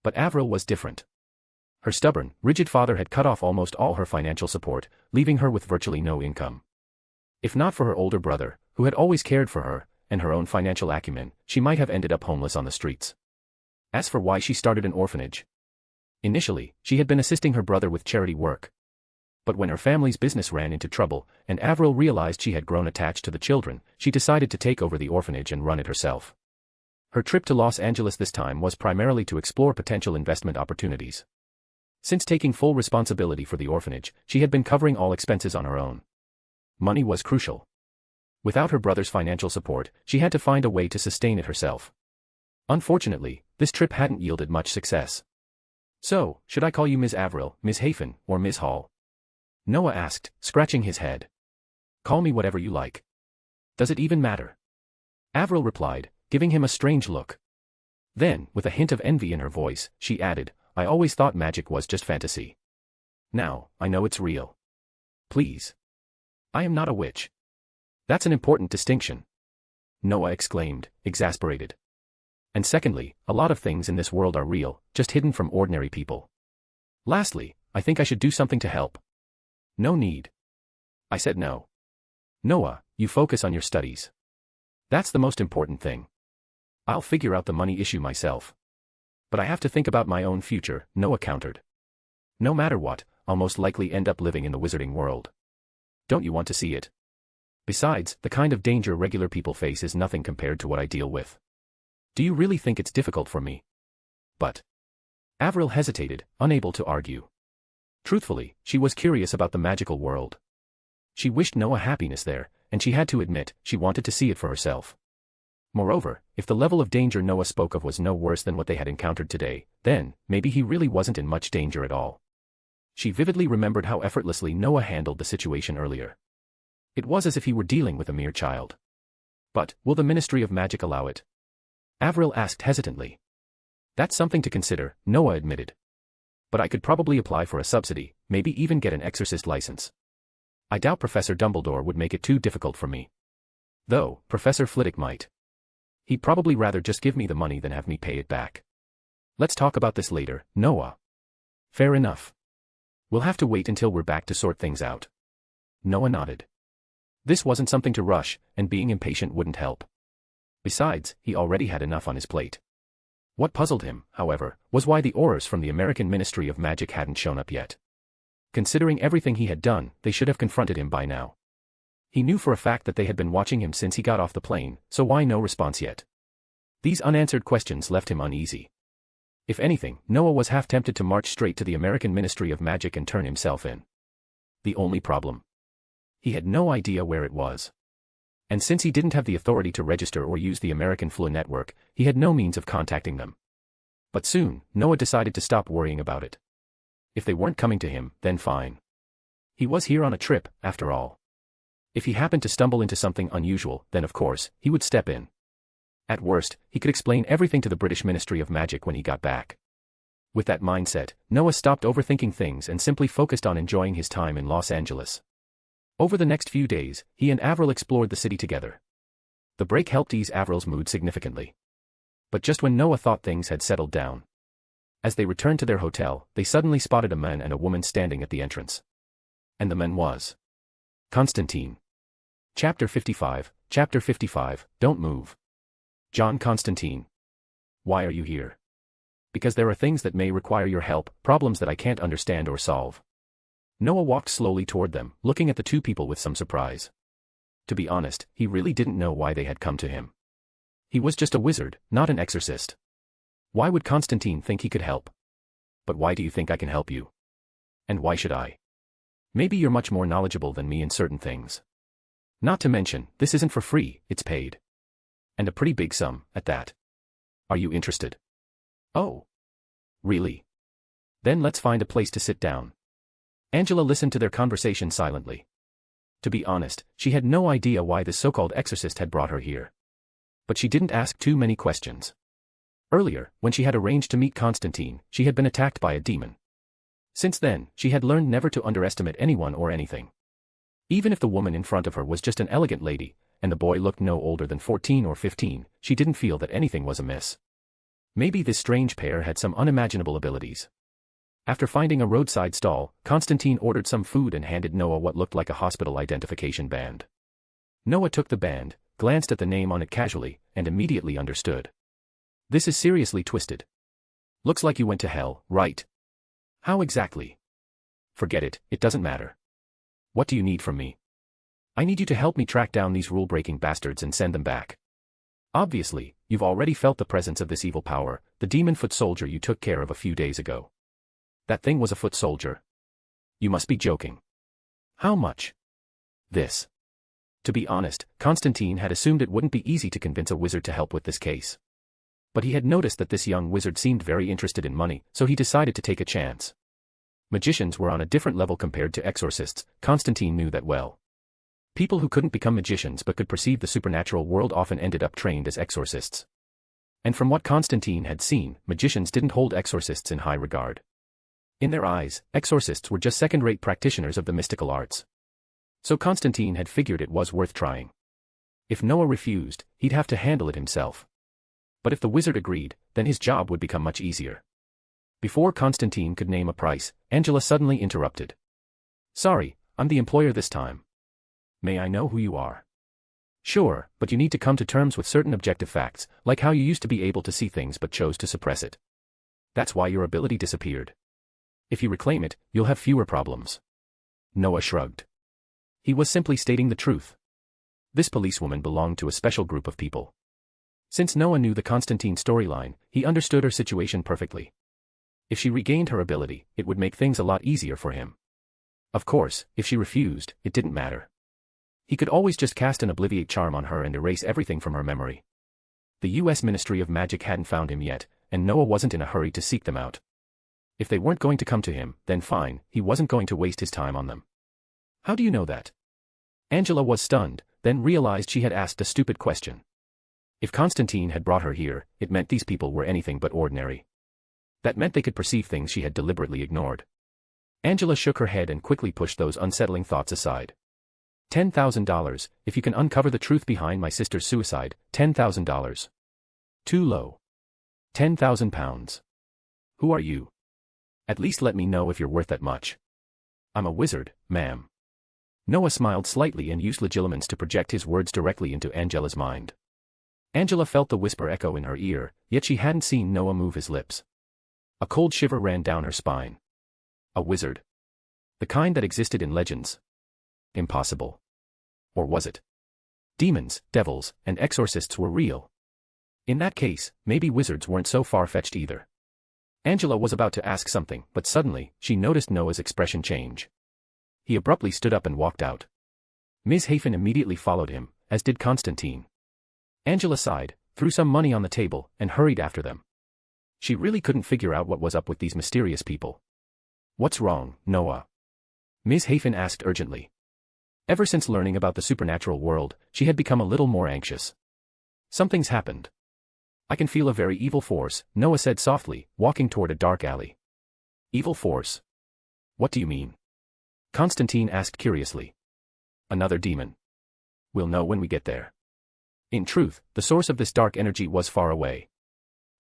But Avril was different. Her stubborn, rigid father had cut off almost all her financial support, leaving her with virtually no income. If not for her older brother, who had always cared for her, and her own financial acumen, she might have ended up homeless on the streets. As for why she started an orphanage. Initially, she had been assisting her brother with charity work. But when her family's business ran into trouble, and Avril realized she had grown attached to the children, she decided to take over the orphanage and run it herself. Her trip to Los Angeles this time was primarily to explore potential investment opportunities. Since taking full responsibility for the orphanage, she had been covering all expenses on her own. Money was crucial. Without her brother's financial support, she had to find a way to sustain it herself. Unfortunately, this trip hadn't yielded much success. So, should I call you Ms. Avril, Ms. Hafen, or Ms. Hall? Noah asked, scratching his head. Call me whatever you like. Does it even matter? Avril replied, giving him a strange look. Then, with a hint of envy in her voice, she added, I always thought magic was just fantasy. Now, I know it's real. Please. I am not a witch. That's an important distinction. Noah exclaimed, exasperated. And secondly, a lot of things in this world are real, just hidden from ordinary people. Lastly, I think I should do something to help. No need. I said no. Noah, you focus on your studies. That's the most important thing. I'll figure out the money issue myself. But I have to think about my own future, Noah countered. No matter what, I'll most likely end up living in the wizarding world. Don't you want to see it? Besides, the kind of danger regular people face is nothing compared to what I deal with. Do you really think it's difficult for me? But. Avril hesitated, unable to argue. Truthfully, she was curious about the magical world. She wished Noah happiness there, and she had to admit, she wanted to see it for herself. Moreover, if the level of danger Noah spoke of was no worse than what they had encountered today, then, maybe he really wasn't in much danger at all. She vividly remembered how effortlessly Noah handled the situation earlier. It was as if he were dealing with a mere child. But, will the Ministry of Magic allow it? Avril asked hesitantly. That's something to consider, Noah admitted. But I could probably apply for a subsidy, maybe even get an exorcist license. I doubt Professor Dumbledore would make it too difficult for me. Though, Professor Flitwick might. He'd probably rather just give me the money than have me pay it back. Let's talk about this later, Noah. Fair enough. We'll have to wait until we're back to sort things out. Noah nodded. This wasn't something to rush, and being impatient wouldn't help. Besides, he already had enough on his plate. What puzzled him, however, was why the Aurors from the American Ministry of Magic hadn't shown up yet. Considering everything he had done, they should have confronted him by now. He knew for a fact that they had been watching him since he got off the plane, so why no response yet? These unanswered questions left him uneasy. If anything, Noah was half tempted to march straight to the American Ministry of Magic and turn himself in. The only problem. He had no idea where it was. And since he didn't have the authority to register or use the American Flu network, he had no means of contacting them. But soon, Noah decided to stop worrying about it. If they weren't coming to him, then fine. He was here on a trip, after all. If he happened to stumble into something unusual, then of course, he would step in. At worst, he could explain everything to the British Ministry of Magic when he got back. With that mindset, Noah stopped overthinking things and simply focused on enjoying his time in Los Angeles. Over the next few days, he and Avril explored the city together. The break helped ease Avril's mood significantly. But just when Noah thought things had settled down. As they returned to their hotel, they suddenly spotted a man and a woman standing at the entrance. And the man was Constantine. Chapter 55, Don't Move. John Constantine. Why are you here? Because there are things that may require your help, problems that I can't understand or solve. Noah walked slowly toward them, looking at the two people with some surprise. To be honest, he really didn't know why they had come to him. He was just a wizard, not an exorcist. Why would Constantine think he could help? But why do you think I can help you? And why should I? Maybe you're much more knowledgeable than me in certain things. Not to mention, this isn't for free, it's paid. And a pretty big sum, at that. Are you interested? Oh. Really? Then let's find a place to sit down. Angela listened to their conversation silently. To be honest, she had no idea why this so-called exorcist had brought her here. But she didn't ask too many questions. Earlier, when she had arranged to meet Constantine, she had been attacked by a demon. Since then, she had learned never to underestimate anyone or anything. Even if the woman in front of her was just an elegant lady, and the boy looked no older than 14 or 15, she didn't feel that anything was amiss. Maybe this strange pair had some unimaginable abilities. After finding a roadside stall, Constantine ordered some food and handed Noah what looked like a hospital identification band. Noah took the band, glanced at the name on it casually, and immediately understood. This is seriously twisted. Looks like you went to hell, right? How exactly? Forget it, it doesn't matter. What do you need from me? I need you to help me track down these rule-breaking bastards and send them back. Obviously, you've already felt the presence of this evil power, the demon foot soldier you took care of a few days ago. That thing was a foot soldier. You must be joking. How much? This. To be honest, Constantine had assumed it wouldn't be easy to convince a wizard to help with this case. But he had noticed that this young wizard seemed very interested in money, so he decided to take a chance. Magicians were on a different level compared to exorcists, Constantine knew that well. People who couldn't become magicians but could perceive the supernatural world often ended up trained as exorcists. And from what Constantine had seen, magicians didn't hold exorcists in high regard. In their eyes, exorcists were just second-rate practitioners of the mystical arts. So Constantine had figured it was worth trying. If Noah refused, he'd have to handle it himself. But if the wizard agreed, then his job would become much easier. Before Constantine could name a price, Angela suddenly interrupted. Sorry, I'm the employer this time. May I know who you are? Sure, but you need to come to terms with certain objective facts, like how you used to be able to see things but chose to suppress it. That's why your ability disappeared. If you reclaim it, you'll have fewer problems. Noah shrugged. He was simply stating the truth. This policewoman belonged to a special group of people. Since Noah knew the Constantine storyline, he understood her situation perfectly. If she regained her ability, it would make things a lot easier for him. Of course, if she refused, it didn't matter. He could always just cast an obliviate charm on her and erase everything from her memory. The US Ministry of Magic hadn't found him yet, and Noah wasn't in a hurry to seek them out. If they weren't going to come to him, then fine, he wasn't going to waste his time on them. How do you know that? Angela was stunned, then realized she had asked a stupid question. If Constantine had brought her here, it meant these people were anything but ordinary. That meant they could perceive things she had deliberately ignored. Angela shook her head and quickly pushed those unsettling thoughts aside. $10,000, if you can uncover the truth behind my sister's suicide, $10,000. Too low. £10,000. Who are you? At least let me know if you're worth that much. I'm a wizard, ma'am. Noah smiled slightly and used legilimens to project his words directly into Angela's mind. Angela felt the whisper echo in her ear, yet she hadn't seen Noah move his lips. A cold shiver ran down her spine. A wizard. The kind that existed in legends. Impossible. Or was it? Demons, devils, and exorcists were real. In that case, maybe wizards weren't so far-fetched either. Angela was about to ask something, but suddenly, she noticed Noah's expression change. He abruptly stood up and walked out. Ms. Hafen immediately followed him, as did Constantine. Angela sighed, threw some money on the table, and hurried after them. She really couldn't figure out what was up with these mysterious people. What's wrong, Noah? Ms. Hafen asked urgently. Ever since learning about the supernatural world, she had become a little more anxious. Something's happened. I can feel a very evil force, Noah said softly, walking toward a dark alley. Evil force? What do you mean? Constantine asked curiously. Another demon. We'll know when we get there. In truth, the source of this dark energy was far away.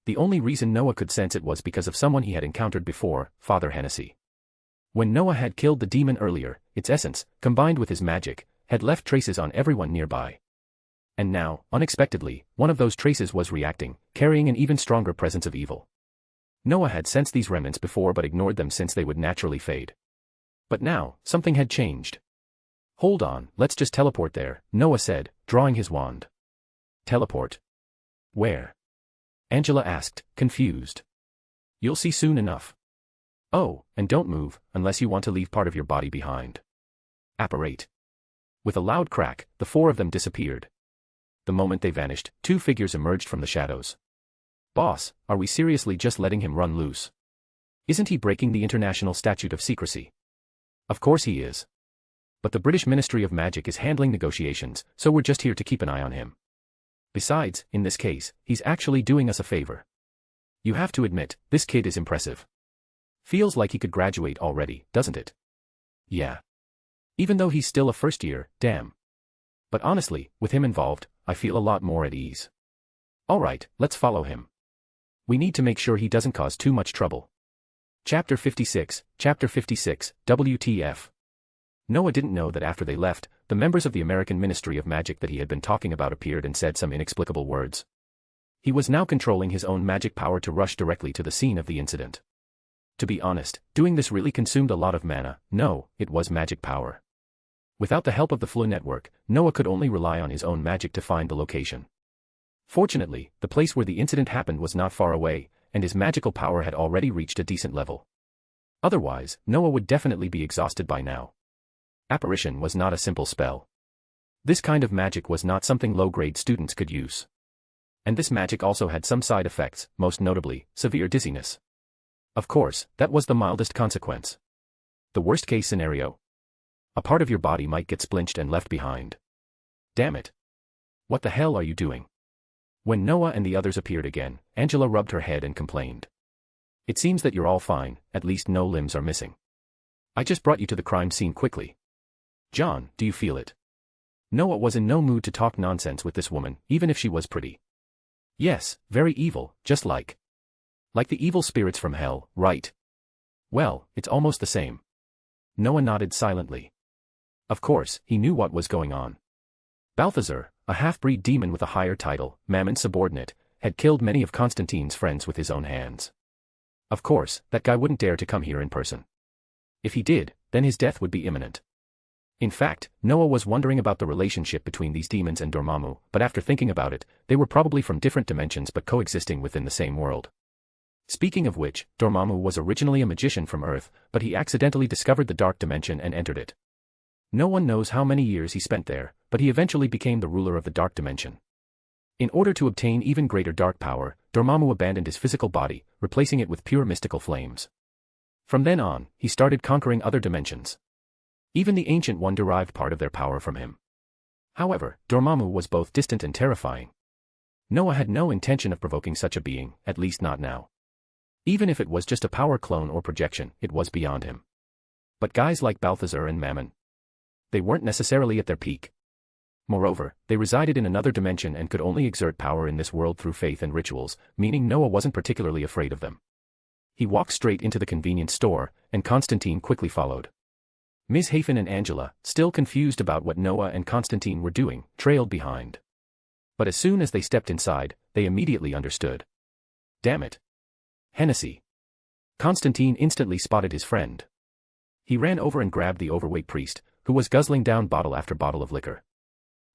The only reason Noah could sense it was because of someone he had encountered before, Father Hennessy. When Noah had killed the demon earlier, its essence, combined with his magic, had left traces on everyone nearby. And now, unexpectedly, one of those traces was reacting, carrying an even stronger presence of evil. Noah had sensed these remnants before but ignored them since they would naturally fade. But now, something had changed. Hold on, let's just teleport there, Noah said, drawing his wand. Teleport? Where? Angela asked, confused. You'll see soon enough. Oh, and don't move, unless you want to leave part of your body behind. Apparate. With a loud crack, the four of them disappeared. The moment they vanished, two figures emerged from the shadows. Boss, are we seriously just letting him run loose? Isn't he breaking the international statute of secrecy? Of course he is. But the British Ministry of Magic is handling negotiations, so we're just here to keep an eye on him. Besides, in this case, he's actually doing us a favor. You have to admit, this kid is impressive. Feels like he could graduate already, doesn't it? Yeah. Even though he's still a first year, damn. But honestly, with him involved, I feel a lot more at ease. Alright, let's follow him. We need to make sure he doesn't cause too much trouble. Chapter 56, WTF. Noah didn't know that after they left, the members of the American Ministry of Magic that he had been talking about appeared and said some inexplicable words. He was now controlling his own magic power to rush directly to the scene of the incident. To be honest, doing this really consumed a lot of mana. No, it was magic power. Without the help of the Flow network, Noah could only rely on his own magic to find the location. Fortunately, the place where the incident happened was not far away, and his magical power had already reached a decent level. Otherwise, Noah would definitely be exhausted by now. Apparition was not a simple spell. This kind of magic was not something low-grade students could use. And this magic also had some side effects, most notably, severe dizziness. Of course, that was the mildest consequence. The worst-case scenario. A part of your body might get splinched and left behind. Damn it. What the hell are you doing? When Noah and the others appeared again, Angela rubbed her head and complained. It seems that you're all fine, at least no limbs are missing. I just brought you to the crime scene quickly. John, do you feel it? Noah was in no mood to talk nonsense with this woman, even if she was pretty. Yes, very evil, just like the evil spirits from hell, right? Well, it's almost the same. Noah nodded silently. Of course, he knew what was going on. Balthazar, a half-breed demon with a higher title, Mammon's subordinate, had killed many of Constantine's friends with his own hands. Of course, that guy wouldn't dare to come here in person. If he did, then his death would be imminent. In fact, Noah was wondering about the relationship between these demons and Dormammu, but after thinking about it, they were probably from different dimensions but coexisting within the same world. Speaking of which, Dormammu was originally a magician from Earth, but he accidentally discovered the dark dimension and entered it. No one knows how many years he spent there, but he eventually became the ruler of the dark dimension. In order to obtain even greater dark power, Dormammu abandoned his physical body, replacing it with pure mystical flames. From then on, he started conquering other dimensions. Even the Ancient One derived part of their power from him. However, Dormammu was both distant and terrifying. Noah had no intention of provoking such a being, at least not now. Even if it was just a power clone or projection, it was beyond him. But guys like Balthazar and Mammon, they weren't necessarily at their peak. Moreover, they resided in another dimension and could only exert power in this world through faith and rituals, meaning Noah wasn't particularly afraid of them. He walked straight into the convenience store, and Constantine quickly followed. Ms. Hafen and Angela, still confused about what Noah and Constantine were doing, trailed behind. But as soon as they stepped inside, they immediately understood. Damn it. Hennessy. Constantine instantly spotted his friend. He ran over and grabbed the overweight priest, who was guzzling down bottle after bottle of liquor.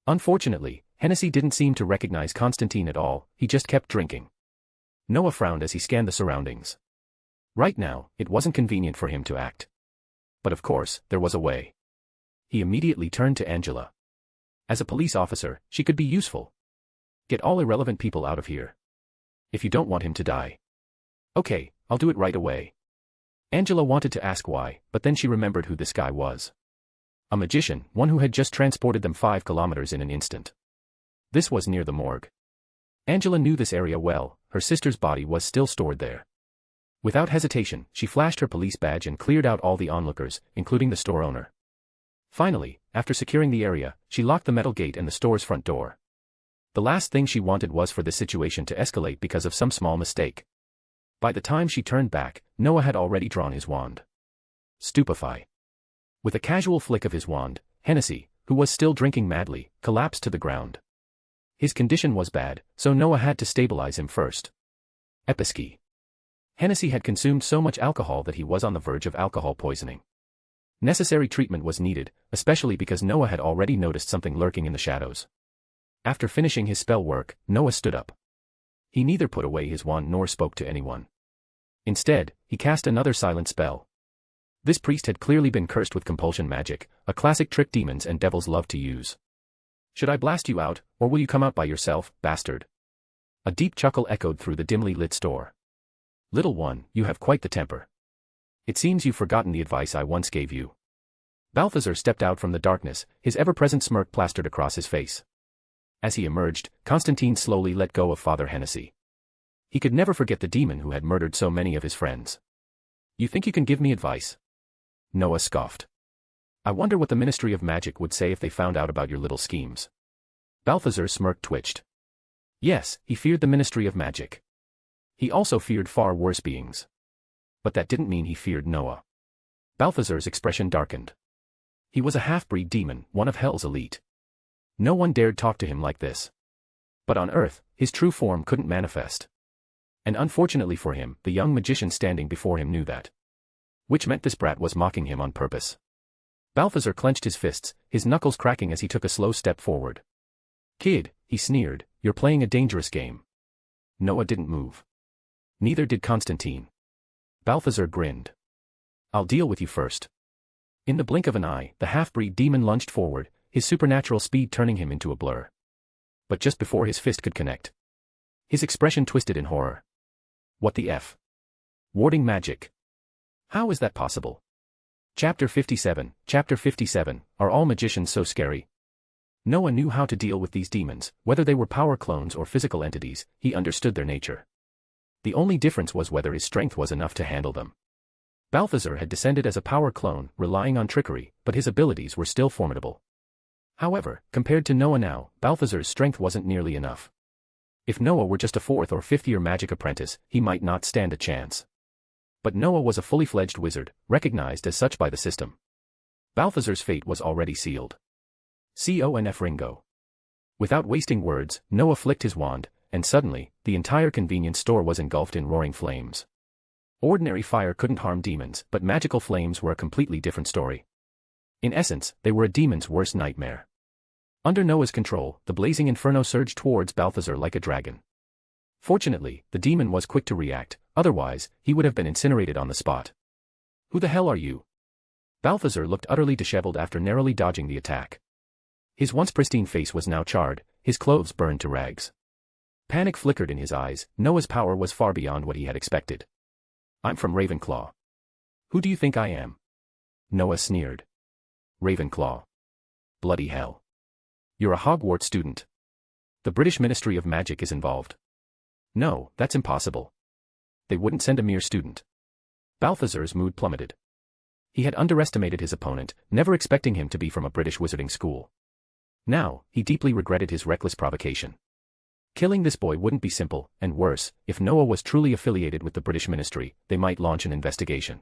Unfortunately, Hennessy didn't seem to recognize Constantine at all, he just kept drinking. Noah frowned as he scanned the surroundings. Right now, it wasn't convenient for him to act. But of course, there was a way. He immediately turned to Angela. As a police officer, she could be useful. Get all irrelevant people out of here. If you don't want him to die. Okay, I'll do it right away. Angela wanted to ask why, but then she remembered who this guy was. A magician, one who had just transported them 5 kilometers in an instant. This was near the morgue. Angela knew this area well, her sister's body was still stored there. Without hesitation, she flashed her police badge and cleared out all the onlookers, including the store owner. Finally, after securing the area, she locked the metal gate and the store's front door. The last thing she wanted was for this situation to escalate because of some small mistake. By the time she turned back, Noah had already drawn his wand. Stupefy. With a casual flick of his wand, Hennessy, who was still drinking madly, collapsed to the ground. His condition was bad, so Noah had to stabilize him first. Episki. Hennessy had consumed so much alcohol that he was on the verge of alcohol poisoning. Necessary treatment was needed, especially because Noah had already noticed something lurking in the shadows. After finishing his spell work, Noah stood up. He neither put away his wand nor spoke to anyone. Instead, he cast another silent spell. This priest had clearly been cursed with compulsion magic, a classic trick demons and devils love to use. Should I blast you out, or will you come out by yourself, bastard? A deep chuckle echoed through the dimly lit store. Little one, you have quite the temper. It seems you've forgotten the advice I once gave you. Balthazar stepped out from the darkness, his ever-present smirk plastered across his face. As he emerged, Constantine slowly let go of Father Hennessy. He could never forget the demon who had murdered so many of his friends. You think you can give me advice? Noah scoffed. I wonder what the Ministry of Magic would say if they found out about your little schemes. Balthazar's smirk twitched. Yes, he feared the Ministry of Magic. He also feared far worse beings. But that didn't mean he feared Noah. Balthazar's expression darkened. He was a half-breed demon, one of Hell's elite. No one dared talk to him like this. But on Earth, his true form couldn't manifest. And unfortunately for him, the young magician standing before him knew that. Which meant this brat was mocking him on purpose. Balthazar clenched his fists, his knuckles cracking as he took a slow step forward. Kid, he sneered, you're playing a dangerous game. Noah didn't move. Neither did Constantine. Balthazar grinned. I'll deal with you first. In the blink of an eye, the half-breed demon lunged forward, his supernatural speed turning him into a blur. But just before his fist could connect, his expression twisted in horror. What the F? Warding magic. How is that possible? Chapter 57, Are all magicians so scary? Noah knew how to deal with these demons, whether they were power clones or physical entities, he understood their nature. The only difference was whether his strength was enough to handle them. Balthazar had descended as a power clone, relying on trickery, but his abilities were still formidable. However, compared to Noah now, Balthazar's strength wasn't nearly enough. If Noah were just a 4th or 5th year magic apprentice, he might not stand a chance. But Noah was a fully fledged wizard, recognized as such by the system. Balthazar's fate was already sealed. Conf Ringo. Without wasting words, Noah flicked his wand, and suddenly, the entire convenience store was engulfed in roaring flames. Ordinary fire couldn't harm demons, but magical flames were a completely different story. In essence, they were a demon's worst nightmare. Under Noah's control, the blazing inferno surged towards Balthazar like a dragon. Fortunately, the demon was quick to react, otherwise, he would have been incinerated on the spot. Who the hell are you? Balthazar looked utterly disheveled after narrowly dodging the attack. His once pristine face was now charred, his clothes burned to rags. Panic flickered in his eyes. Noah's power was far beyond what he had expected. I'm from Ravenclaw. Who do you think I am? Noah sneered. Ravenclaw. Bloody hell. You're a Hogwarts student. The British Ministry of Magic is involved. No, that's impossible. They wouldn't send a mere student. Balthazar's mood plummeted. He had underestimated his opponent, never expecting him to be from a British wizarding school. Now, he deeply regretted his reckless provocation. Killing this boy wouldn't be simple, and worse, if Noah was truly affiliated with the British ministry, they might launch an investigation.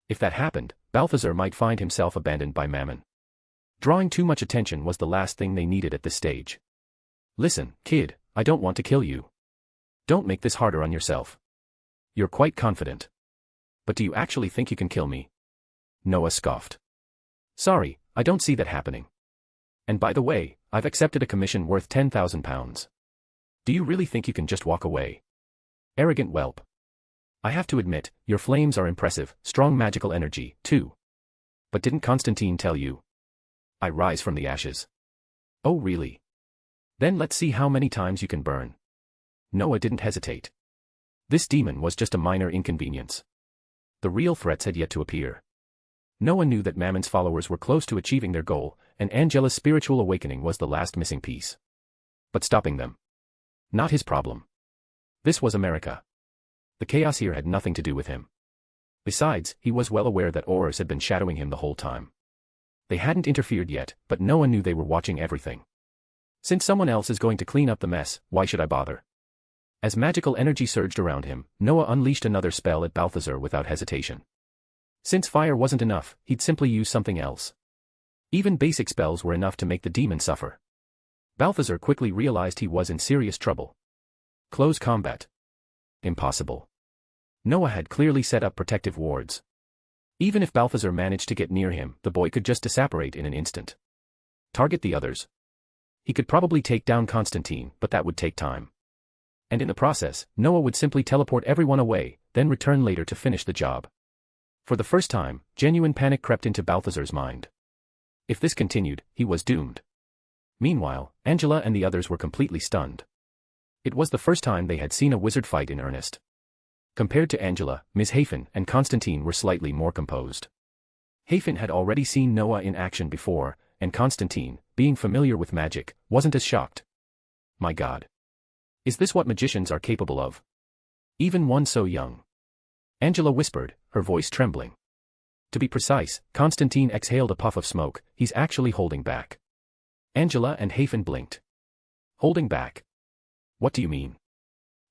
If that happened, Balthazar might find himself abandoned by Mammon. Drawing too much attention was the last thing they needed at this stage. Listen, kid, I don't want to kill you. Don't make this harder on yourself. You're quite confident. But do you actually think you can kill me? Noah scoffed. Sorry, I don't see that happening. And by the way, I've accepted a commission worth £10,000. Do you really think you can just walk away? Arrogant whelp. I have to admit, your flames are impressive, strong magical energy, too. But didn't Constantine tell you? I rise from the ashes. Oh really? Then let's see how many times you can burn. Noah didn't hesitate. This demon was just a minor inconvenience. The real threats had yet to appear. Noah knew that Mammon's followers were close to achieving their goal, and Angela's spiritual awakening was the last missing piece. But stopping them? Not his problem. This was America. The chaos here had nothing to do with him. Besides, he was well aware that Aurors had been shadowing him the whole time. They hadn't interfered yet, but Noah knew they were watching everything. Since someone else is going to clean up the mess, why should I bother? As magical energy surged around him, Noah unleashed another spell at Balthazar without hesitation. Since fire wasn't enough, he'd simply use something else. Even basic spells were enough to make the demon suffer. Balthazar quickly realized he was in serious trouble. Close combat. Impossible. Noah had clearly set up protective wards. Even if Balthazar managed to get near him, the boy could just disapparate in an instant. Target the others. He could probably take down Constantine, but that would take time. And in the process, Noah would simply teleport everyone away, then return later to finish the job. For the first time, genuine panic crept into Balthazar's mind. If this continued, he was doomed. Meanwhile, Angela and the others were completely stunned. It was the first time they had seen a wizard fight in earnest. Compared to Angela, Ms. Hafen and Constantine were slightly more composed. Hafen had already seen Noah in action before, and Constantine, being familiar with magic, wasn't as shocked. My God. Is this what magicians are capable of? Even one so young? Angela whispered, her voice trembling. To be precise, Constantine exhaled a puff of smoke. He's actually holding back. Angela and Hafen blinked. Holding back? What do you mean?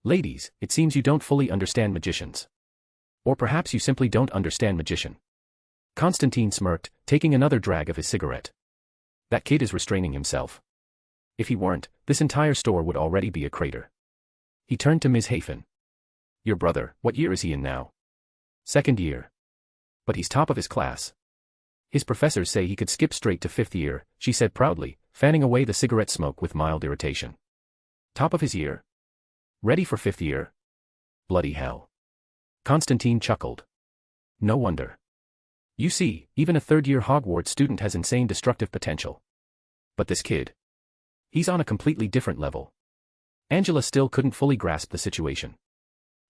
Ladies, it seems you don't fully understand magicians. Or perhaps you simply don't understand magician. Constantine smirked, taking another drag of his cigarette. That kid is restraining himself. If he weren't, this entire store would already be a crater. He turned to Ms. Hafen. Your brother, what year is he in now? Second year. But he's top of his class. His professors say he could skip straight to fifth year, she said proudly, fanning away the cigarette smoke with mild irritation. Top of his year? Ready for fifth year? Bloody hell. Constantine chuckled. No wonder. You see, even a third-year Hogwarts student has insane destructive potential. But this kid? He's on a completely different level. Angela still couldn't fully grasp the situation.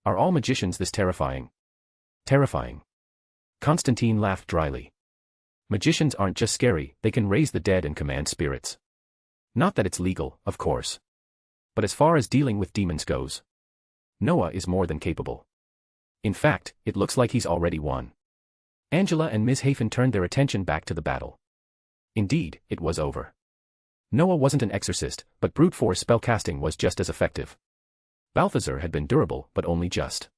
Are all magicians this terrifying? Terrifying. Constantine laughed dryly. Magicians aren't just scary, they can raise the dead and command spirits. Not that it's legal, of course. But as far as dealing with demons goes, Noah is more than capable. In fact, it looks like he's already won. Angela and Ms. Hafen turned their attention back to the battle. Indeed, it was over. Noah wasn't an exorcist, but brute force spellcasting was just as effective. Balthazar had been durable, but only just.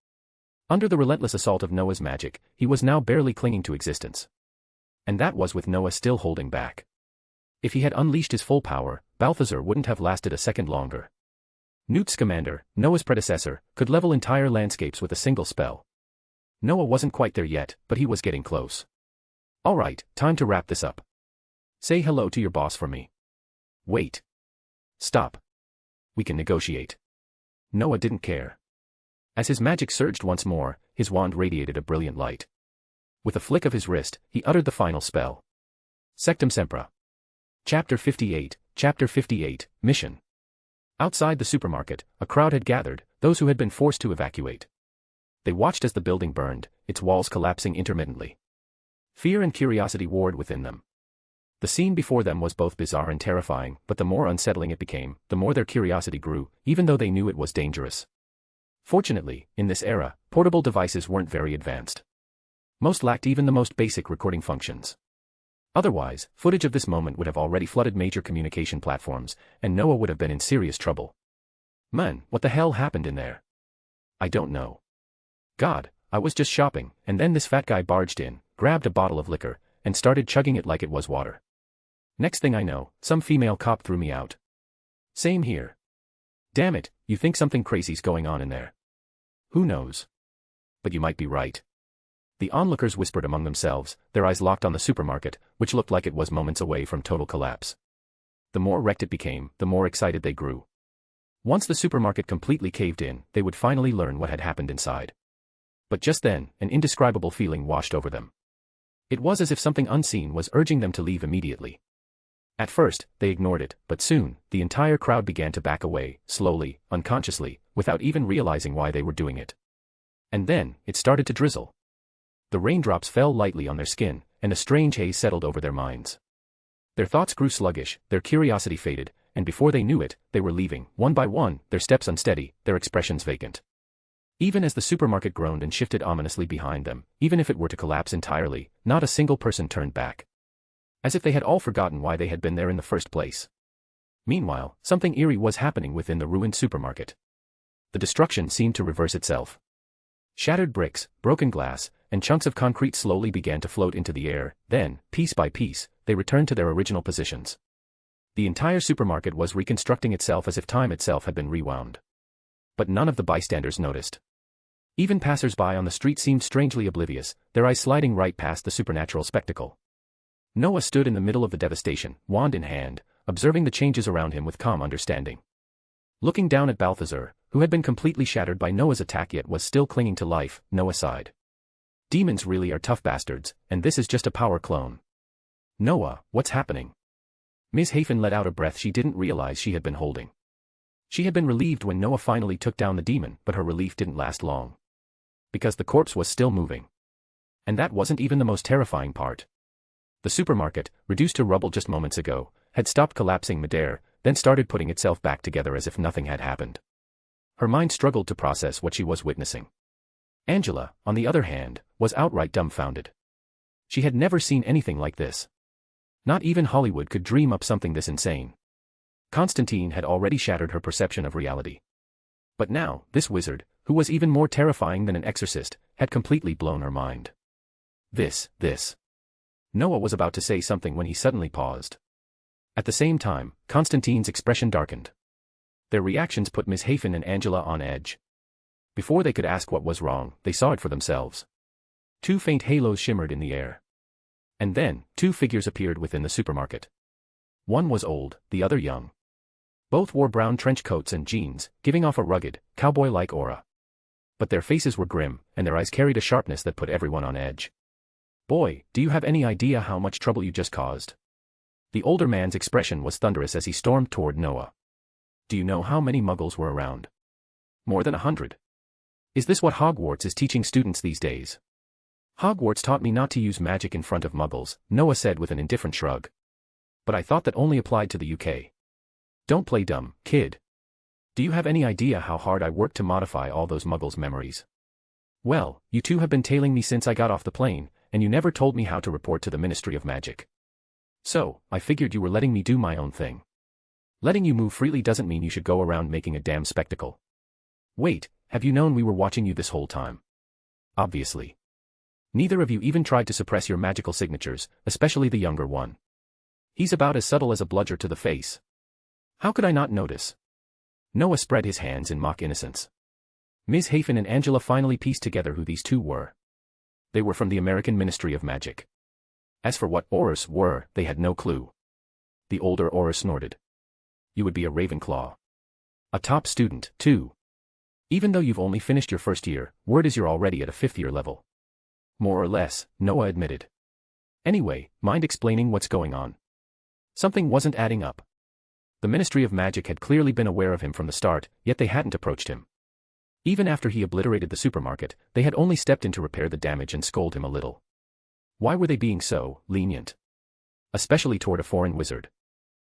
Under the relentless assault of Noah's magic, he was now barely clinging to existence. And that was with Noah still holding back. If he had unleashed his full power, Balthazar wouldn't have lasted a second longer. Newt Scamander, Noah's predecessor, could level entire landscapes with a single spell. Noah wasn't quite there yet, but he was getting close. Alright, time to wrap this up. Say hello to your boss for me. Wait. Stop. We can negotiate. Noah didn't care. As his magic surged once more, his wand radiated a brilliant light. With a flick of his wrist, he uttered the final spell. Sectum Sempra. Chapter 58, Mission. Outside the supermarket, a crowd had gathered, those who had been forced to evacuate. They watched as the building burned, its walls collapsing intermittently. Fear and curiosity warred within them. The scene before them was both bizarre and terrifying, but the more unsettling it became, the more their curiosity grew, even though they knew it was dangerous. Fortunately, in this era, portable devices weren't very advanced. Most lacked even the most basic recording functions. Otherwise, footage of this moment would have already flooded major communication platforms, and Noah would have been in serious trouble. Man, what the hell happened in there? I don't know. God, I was just shopping, and then this fat guy barged in, grabbed a bottle of liquor, and started chugging it like it was water. Next thing I know, some female cop threw me out. Same here. Damn it, you think something crazy's going on in there? Who knows? But you might be right. The onlookers whispered among themselves, their eyes locked on the supermarket, which looked like it was moments away from total collapse. The more wrecked it became, the more excited they grew. Once the supermarket completely caved in, they would finally learn what had happened inside. But just then, an indescribable feeling washed over them. It was as if something unseen was urging them to leave immediately. At first, they ignored it, but soon, the entire crowd began to back away, slowly, unconsciously, without even realizing why they were doing it. And then, it started to drizzle. The raindrops fell lightly on their skin, and a strange haze settled over their minds. Their thoughts grew sluggish, their curiosity faded, and before they knew it, they were leaving, one by one, their steps unsteady, their expressions vacant. Even as the supermarket groaned and shifted ominously behind them, even if it were to collapse entirely, not a single person turned back. As if they had all forgotten why they had been there in the first place. Meanwhile, something eerie was happening within the ruined supermarket. The destruction seemed to reverse itself. Shattered bricks, broken glass, and chunks of concrete slowly began to float into the air, then, piece by piece, they returned to their original positions. The entire supermarket was reconstructing itself as if time itself had been rewound. But none of the bystanders noticed. Even passers-by on the street seemed strangely oblivious, their eyes sliding right past the supernatural spectacle. Noah stood in the middle of the devastation, wand in hand, observing the changes around him with calm understanding. Looking down at Balthazar, who had been completely shattered by Noah's attack yet was still clinging to life, Noah sighed. Demons really are tough bastards, and this is just a power clone. Noah, what's happening? Ms. Hafen let out a breath she didn't realize she had been holding. She had been relieved when Noah finally took down the demon, but her relief didn't last long. Because the corpse was still moving. And that wasn't even the most terrifying part. The supermarket, reduced to rubble just moments ago, had stopped collapsing midair, then started putting itself back together as if nothing had happened. Her mind struggled to process what she was witnessing. Angela, on the other hand, was outright dumbfounded. She had never seen anything like this. Not even Hollywood could dream up something this insane. Constantine had already shattered her perception of reality. But now, this wizard, who was even more terrifying than an exorcist, had completely blown her mind. This. Noah was about to say something when he suddenly paused. At the same time, Constantine's expression darkened. Their reactions put Miss Hafen and Angela on edge. Before they could ask what was wrong, they saw it for themselves. Two faint halos shimmered in the air. And then, two figures appeared within the supermarket. One was old, the other young. Both wore brown trench coats and jeans, giving off a rugged, cowboy-like aura. But their faces were grim, and their eyes carried a sharpness that put everyone on edge. Boy, do you have any idea how much trouble you just caused? The older man's expression was thunderous as he stormed toward Noah. Do you know how many muggles were around? More than 100. Is this what Hogwarts is teaching students these days? Hogwarts taught me not to use magic in front of muggles, Noah said with an indifferent shrug. But I thought that only applied to the UK. Don't play dumb, kid. Do you have any idea how hard I worked to modify all those muggles' memories? Well, you two have been tailing me since I got off the plane, and you never told me how to report to the Ministry of Magic. So, I figured you were letting me do my own thing. Letting you move freely doesn't mean you should go around making a damn spectacle. Wait, have you known we were watching you this whole time? Obviously. Neither of you even tried to suppress your magical signatures, especially the younger one. He's about as subtle as a bludger to the face. How could I not notice? Noah spread his hands in mock innocence. Ms. Hafen and Angela finally pieced together who these two were. They were from the American Ministry of Magic. As for what Aurors were, they had no clue. The older Auror snorted. You would be a Ravenclaw. A top student, too. Even though you've only finished your first year, word is you're already at a fifth-year level. More or less, Noah admitted. Anyway, mind explaining what's going on? Something wasn't adding up. The Ministry of Magic had clearly been aware of him from the start, yet they hadn't approached him. Even after he obliterated the supermarket, they had only stepped in to repair the damage and scold him a little. Why were they being so lenient? Especially toward a foreign wizard.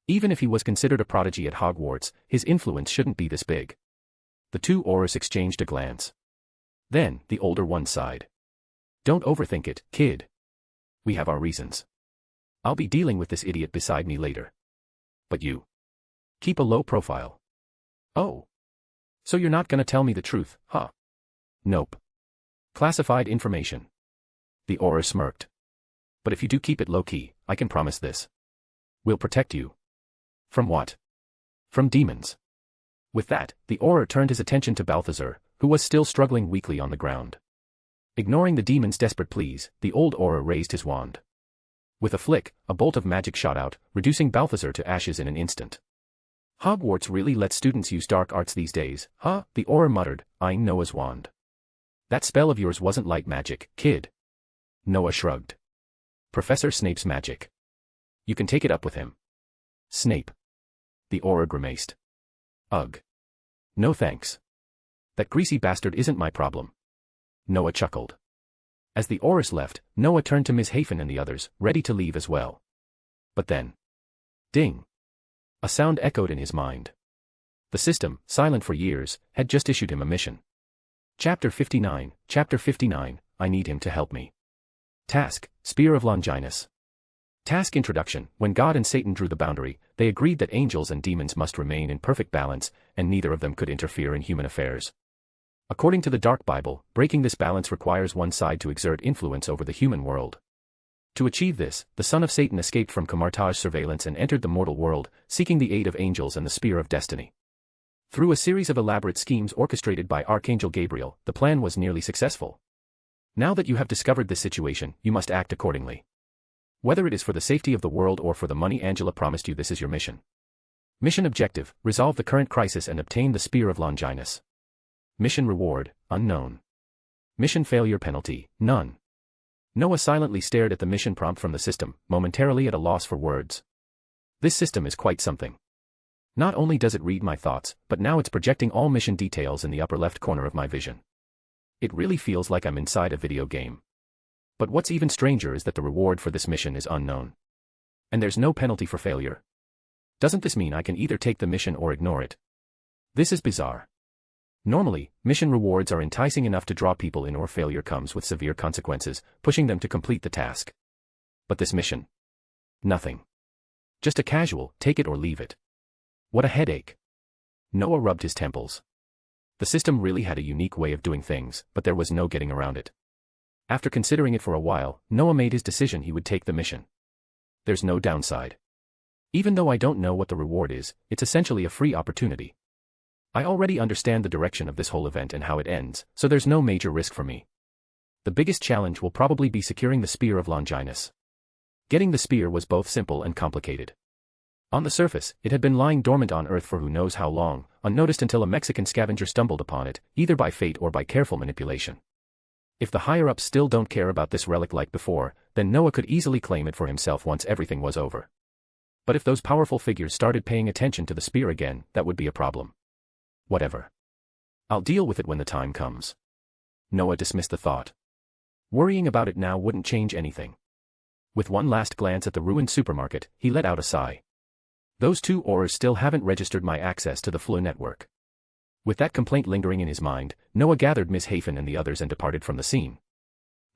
Even if he was considered a prodigy at Hogwarts, his influence shouldn't be this big. The two Aurors exchanged a glance. Then, the older one sighed. Don't overthink it, kid. We have our reasons. I'll be dealing with this idiot beside me later. But you. Keep a low profile. Oh. So you're not gonna tell me the truth, huh? Nope. Classified information. The Auror smirked. But if you do keep it low-key, I can promise this. We'll protect you. From what? From demons. With that, the Auror turned his attention to Balthazar, who was still struggling weakly on the ground. Ignoring the demon's desperate pleas, the old Auror raised his wand. With a flick, a bolt of magic shot out, reducing Balthazar to ashes in an instant. Hogwarts really lets students use dark arts these days, huh? The Auror muttered, eyeing Noah's wand. That spell of yours wasn't light magic, kid. Noah shrugged. Professor Snape's magic. You can take it up with him. Snape. The Auror grimaced. Ugh. No thanks. That greasy bastard isn't my problem. Noah chuckled. As the Aurors left, Noah turned to Ms. Hafen and the others, ready to leave as well. But then. Ding. A sound echoed in his mind. The system, silent for years, had just issued him a mission. Chapter 59, I need him to help me. Task, Spear of Longinus. Task introduction. When God and Satan drew the boundary, they agreed that angels and demons must remain in perfect balance, and neither of them could interfere in human affairs. According to the Dark Bible, breaking this balance requires one side to exert influence over the human world. To achieve this, the son of Satan escaped from Camartage's surveillance and entered the mortal world, seeking the aid of angels and the Spear of Destiny. Through a series of elaborate schemes orchestrated by Archangel Gabriel, the plan was nearly successful. Now that you have discovered this situation, you must act accordingly. Whether it is for the safety of the world or for the money Angela promised you, this is your mission. Mission objective, resolve the current crisis and obtain the Spear of Longinus. Mission reward, unknown. Mission failure penalty, none. Noah silently stared at the mission prompt from the system, momentarily at a loss for words. This system is quite something. Not only does it read my thoughts, but now it's projecting all mission details in the upper left corner of my vision. It really feels like I'm inside a video game. But what's even stranger is that the reward for this mission is unknown. And there's no penalty for failure. Doesn't this mean I can either take the mission or ignore it? This is bizarre. Normally, mission rewards are enticing enough to draw people in, or failure comes with severe consequences, pushing them to complete the task. But this mission? Nothing. Just a casual, take it or leave it. What a headache. Noah rubbed his temples. The system really had a unique way of doing things, but there was no getting around it. After considering it for a while, Noah made his decision: he would take the mission. There's no downside. Even though I don't know what the reward is, it's essentially a free opportunity. I already understand the direction of this whole event and how it ends, so there's no major risk for me. The biggest challenge will probably be securing the Spear of Longinus. Getting the spear was both simple and complicated. On the surface, it had been lying dormant on Earth for who knows how long, unnoticed until a Mexican scavenger stumbled upon it, either by fate or by careful manipulation. If the higher-ups still don't care about this relic like before, then Noah could easily claim it for himself once everything was over. But if those powerful figures started paying attention to the spear again, that would be a problem. Whatever. I'll deal with it when the time comes. Noah dismissed the thought. Worrying about it now wouldn't change anything. With one last glance at the ruined supermarket, he let out a sigh. Those two Aurors still haven't registered my access to the Fleur network. With that complaint lingering in his mind, Noah gathered Ms. Hafen and the others and departed from the scene.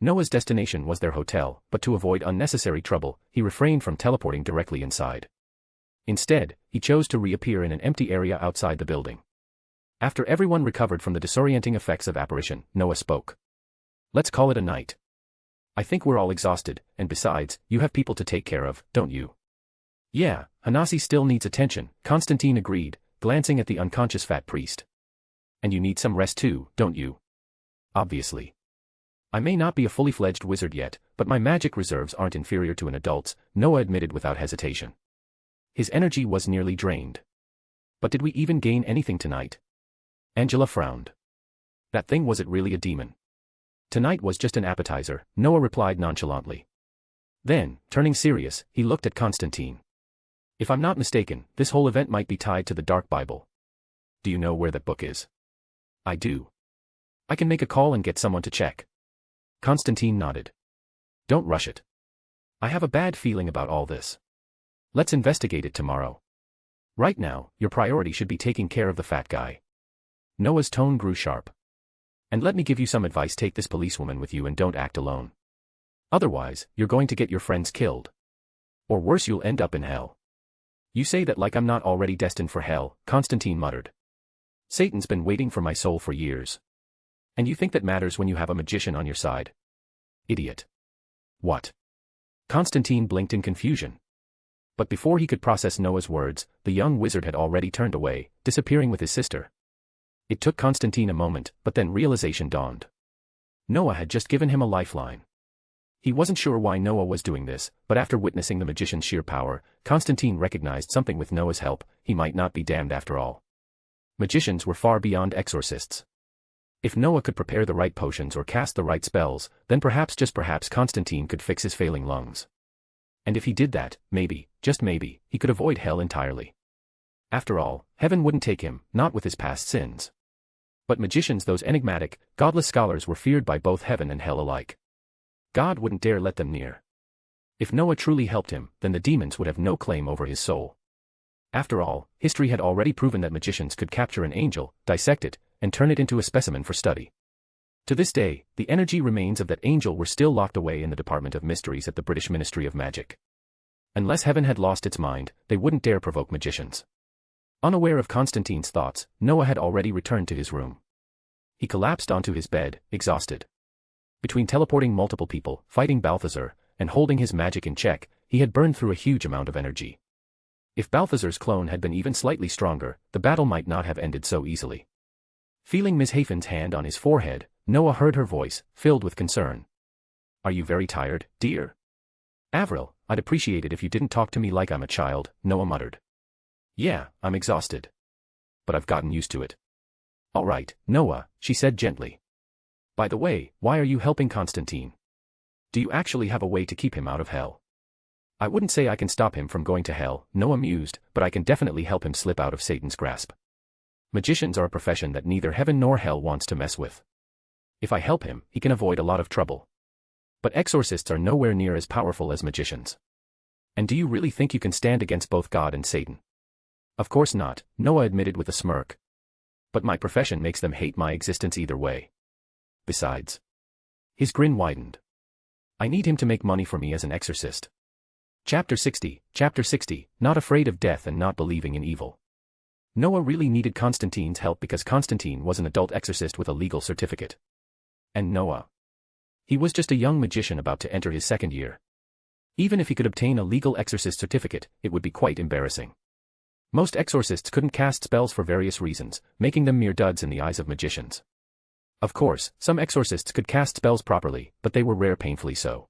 Noah's destination was their hotel, but to avoid unnecessary trouble, he refrained from teleporting directly inside. Instead, he chose to reappear in an empty area outside the building. After everyone recovered from the disorienting effects of apparition, Noah spoke. Let's call it a night. I think we're all exhausted, and besides, you have people to take care of, don't you? Yeah, Hanasi still needs attention, Constantine agreed, glancing at the unconscious fat priest. And you need some rest too, don't you? Obviously. I may not be a fully fledged wizard yet, but my magic reserves aren't inferior to an adult's, Noah admitted without hesitation. His energy was nearly drained. But did we even gain anything tonight? Angela frowned. That thing, was it really a demon? Tonight was just an appetizer, Noah replied nonchalantly. Then, turning serious, he looked at Constantine. If I'm not mistaken, this whole event might be tied to the Dark Bible. Do you know where that book is? I do. I can make a call and get someone to check. Constantine nodded. Don't rush it. I have a bad feeling about all this. Let's investigate it tomorrow. Right now, your priority should be taking care of the fat guy. Noah's tone grew sharp. And let me give you some advice: take this policewoman with you and don't act alone. Otherwise, you're going to get your friends killed. Or worse, you'll end up in hell. You say that like I'm not already destined for hell, Constantine muttered. Satan's been waiting for my soul for years. And you think that matters when you have a magician on your side? Idiot. What? Constantine blinked in confusion. But before he could process Noah's words, the young wizard had already turned away, disappearing with his sister. It took Constantine a moment, but then realization dawned. Noah had just given him a lifeline. He wasn't sure why Noah was doing this, but after witnessing the magician's sheer power, Constantine recognized something: with Noah's help, he might not be damned after all. Magicians were far beyond exorcists. If Noah could prepare the right potions or cast the right spells, then perhaps, just perhaps, Constantine could fix his failing lungs. And if he did that, maybe, just maybe, he could avoid hell entirely. After all, heaven wouldn't take him, not with his past sins. But magicians, those enigmatic, godless scholars, were feared by both heaven and hell alike. God wouldn't dare let them near. If Noah truly helped him, then the demons would have no claim over his soul. After all, history had already proven that magicians could capture an angel, dissect it, and turn it into a specimen for study. To this day, the energy remains of that angel were still locked away in the Department of Mysteries at the British Ministry of Magic. Unless heaven had lost its mind, they wouldn't dare provoke magicians. Unaware of Constantine's thoughts, Noah had already returned to his room. He collapsed onto his bed, exhausted. Between teleporting multiple people, fighting Balthazar, and holding his magic in check, he had burned through a huge amount of energy. If Balthazar's clone had been even slightly stronger, the battle might not have ended so easily. Feeling Miss Haven's hand on his forehead, Noah heard her voice, filled with concern. Are you very tired, dear? Avril, I'd appreciate it if you didn't talk to me like I'm a child, Noah muttered. Yeah, I'm exhausted. But I've gotten used to it. All right, Noah, she said gently. By the way, why are you helping Constantine? Do you actually have a way to keep him out of hell? I wouldn't say I can stop him from going to hell, Noah mused, but I can definitely help him slip out of Satan's grasp. Magicians are a profession that neither heaven nor hell wants to mess with. If I help him, he can avoid a lot of trouble. But exorcists are nowhere near as powerful as magicians. And do you really think you can stand against both God and Satan? Of course not, Noah admitted with a smirk. But my profession makes them hate my existence either way. Besides. His grin widened. I need him to make money for me as an exorcist. Chapter 60, Not afraid of death and not believing in evil. Noah really needed Constantine's help because Constantine was an adult exorcist with a legal certificate. And Noah. He was just a young magician about to enter his second year. Even if he could obtain a legal exorcist certificate, it would be quite embarrassing. Most exorcists couldn't cast spells for various reasons, making them mere duds in the eyes of magicians. Of course, some exorcists could cast spells properly, but they were rare, painfully so.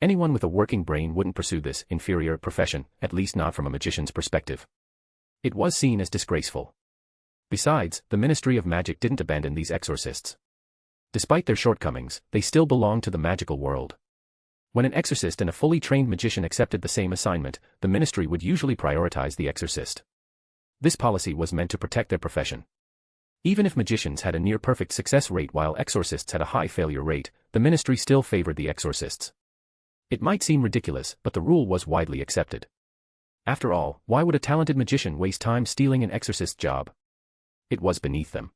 Anyone with a working brain wouldn't pursue this inferior profession, at least not from a magician's perspective. It was seen as disgraceful. Besides, the Ministry of Magic didn't abandon these exorcists. Despite their shortcomings, they still belonged to the magical world. When an exorcist and a fully trained magician accepted the same assignment, the ministry would usually prioritize the exorcist. This policy was meant to protect their profession. Even if magicians had a near-perfect success rate while exorcists had a high failure rate, the ministry still favored the exorcists. It might seem ridiculous, but the rule was widely accepted. After all, why would a talented magician waste time stealing an exorcist's job? It was beneath them.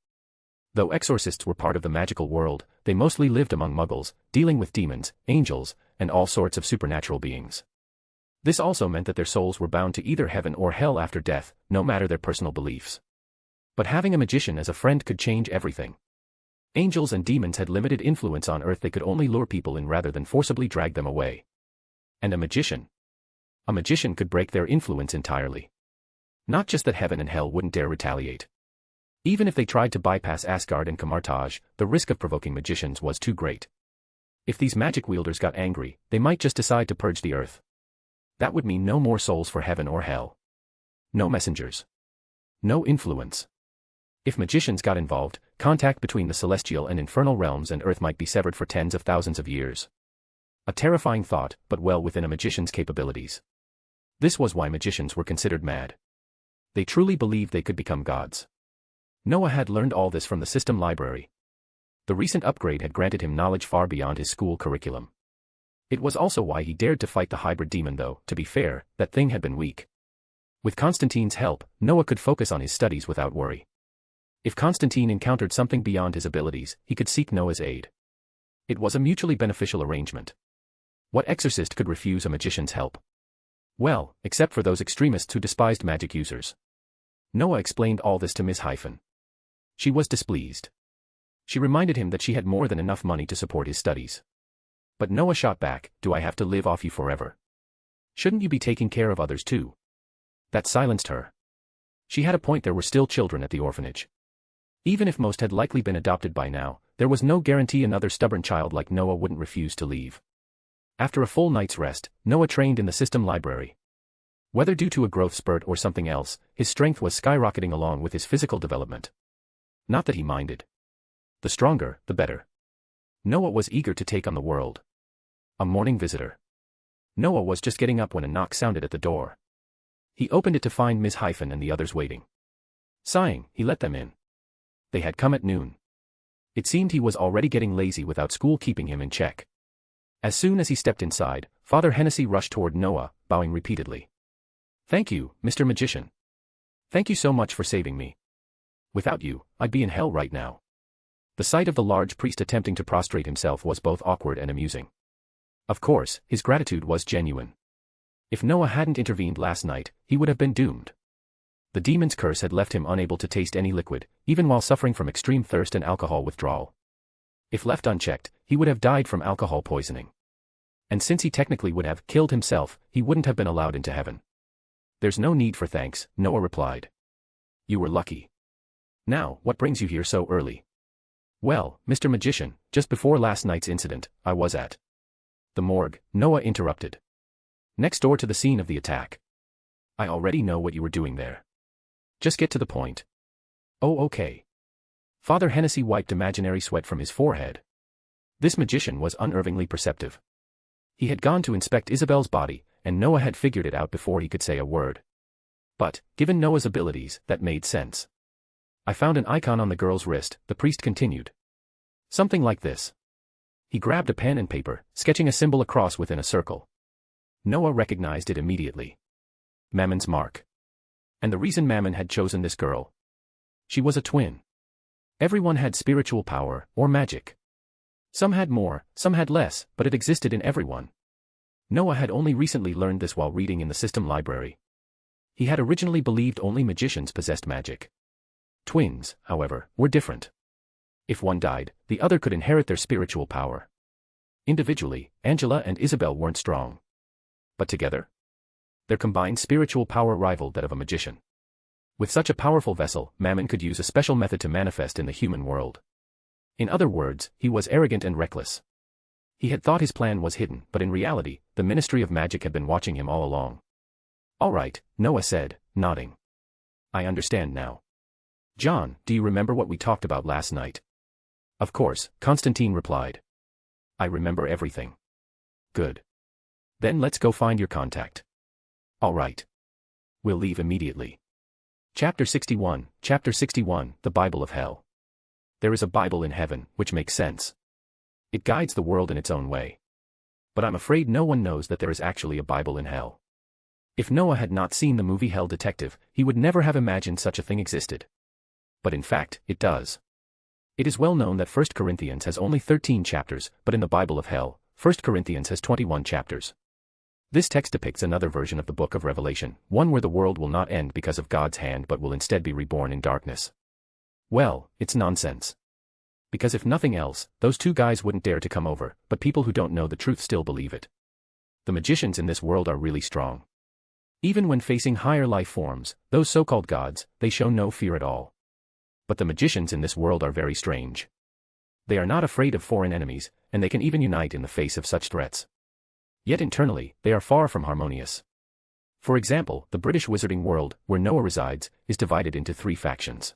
Though exorcists were part of the magical world, they mostly lived among muggles, dealing with demons, angels, and all sorts of supernatural beings. This also meant that their souls were bound to either heaven or hell after death, no matter their personal beliefs. But having a magician as a friend could change everything. Angels and demons had limited influence on Earth; they could only lure people in rather than forcibly drag them away. And a magician could break their influence entirely. Not just that heaven and hell wouldn't dare retaliate. Even if they tried to bypass Asgard and Camartage, the risk of provoking magicians was too great. If these magic wielders got angry, they might just decide to purge the Earth. That would mean no more souls for heaven or hell. No messengers. No influence. If magicians got involved, contact between the celestial and infernal realms and Earth might be severed for tens of thousands of years. A terrifying thought, but well within a magician's capabilities. This was why magicians were considered mad. They truly believed they could become gods. Noah had learned all this from the system library. The recent upgrade had granted him knowledge far beyond his school curriculum. It was also why he dared to fight the hybrid demon, though, to be fair, that thing had been weak. With Constantine's help, Noah could focus on his studies without worry. If Constantine encountered something beyond his abilities, he could seek Noah's aid. It was a mutually beneficial arrangement. What exorcist could refuse a magician's help? Well, except for those extremists who despised magic users. Noah explained all this to Ms. Hyphen. She was displeased. She reminded him that she had more than enough money to support his studies. But Noah shot back, "Do I have to live off you forever? Shouldn't you be taking care of others too?" That silenced her. She had a point. There were still children at the orphanage. Even if most had likely been adopted by now, there was no guarantee another stubborn child like Noah wouldn't refuse to leave. After a full night's rest, Noah trained in the system library. Whether due to a growth spurt or something else, his strength was skyrocketing along with his physical development. Not that he minded. The stronger, the better. Noah was eager to take on the world. A morning visitor. Noah was just getting up when a knock sounded at the door. He opened it to find Ms. Hyphen and the others waiting. Sighing, he let them in. They had come at noon. It seemed he was already getting lazy without school keeping him in check. As soon as he stepped inside, Father Hennessy rushed toward Noah, bowing repeatedly. "Thank you, Mr. Magician. Thank you so much for saving me. Without you, I'd be in hell right now." The sight of the large priest attempting to prostrate himself was both awkward and amusing. Of course, his gratitude was genuine. If Noah hadn't intervened last night, he would have been doomed. The demon's curse had left him unable to taste any liquid, even while suffering from extreme thirst and alcohol withdrawal. If left unchecked, he would have died from alcohol poisoning. And since he technically would have killed himself, he wouldn't have been allowed into heaven. "There's no need for thanks," Noah replied. "You were lucky. Now, what brings you here so early?" "Well, Mr. Magician, just before last night's incident, I was at the morgue," Noah interrupted. "Next door to the scene of the attack. I already know what you were doing there. Just get to the point." "Oh, okay." Father Hennessy wiped imaginary sweat from his forehead. This magician was unnervingly perceptive. He had gone to inspect Isabel's body, and Noah had figured it out before he could say a word. But, given Noah's abilities, that made sense. "I found an icon on the girl's wrist," the priest continued. "Something like this." He grabbed a pen and paper, sketching a symbol across within a circle. Noah recognized it immediately. Mammon's mark. And the reason Mammon had chosen this girl. She was a twin. Everyone had spiritual power, or magic. Some had more, some had less, but it existed in everyone. Noah had only recently learned this while reading in the system library. He had originally believed only magicians possessed magic. Twins, however, were different. If one died, the other could inherit their spiritual power. Individually, Angela and Isabel weren't strong. But together? Their combined spiritual power rivaled that of a magician. With such a powerful vessel, Mammon could use a special method to manifest in the human world. In other words, he was arrogant and reckless. He had thought his plan was hidden, but in reality, the Ministry of Magic had been watching him all along. "All right," Noah said, nodding. "I understand now. John, do you remember what we talked about last night?" "Of course," Constantine replied. "I remember everything." "Good. Then let's go find your contact." "All right. We'll leave immediately." Chapter 61, The Bible of Hell. There is a Bible in heaven, which makes sense. It guides the world in its own way. But I'm afraid no one knows that there is actually a Bible in hell. If Noah had not seen the movie Hell Detective, he would never have imagined such a thing existed. But in fact, it does. It is well known that 1 Corinthians has only 13 chapters, but in the Bible of Hell, 1 Corinthians has 21 chapters. This text depicts another version of the book of Revelation, one where the world will not end because of God's hand but will instead be reborn in darkness. Well, it's nonsense. Because if nothing else, those two guys wouldn't dare to come over, but people who don't know the truth still believe it. The magicians in this world are really strong. Even when facing higher life forms, those so-called gods, they show no fear at all. But the magicians in this world are very strange. They are not afraid of foreign enemies, and they can even unite in the face of such threats. Yet internally, they are far from harmonious. For example, the British wizarding world, where Noah resides, is divided into 3 factions.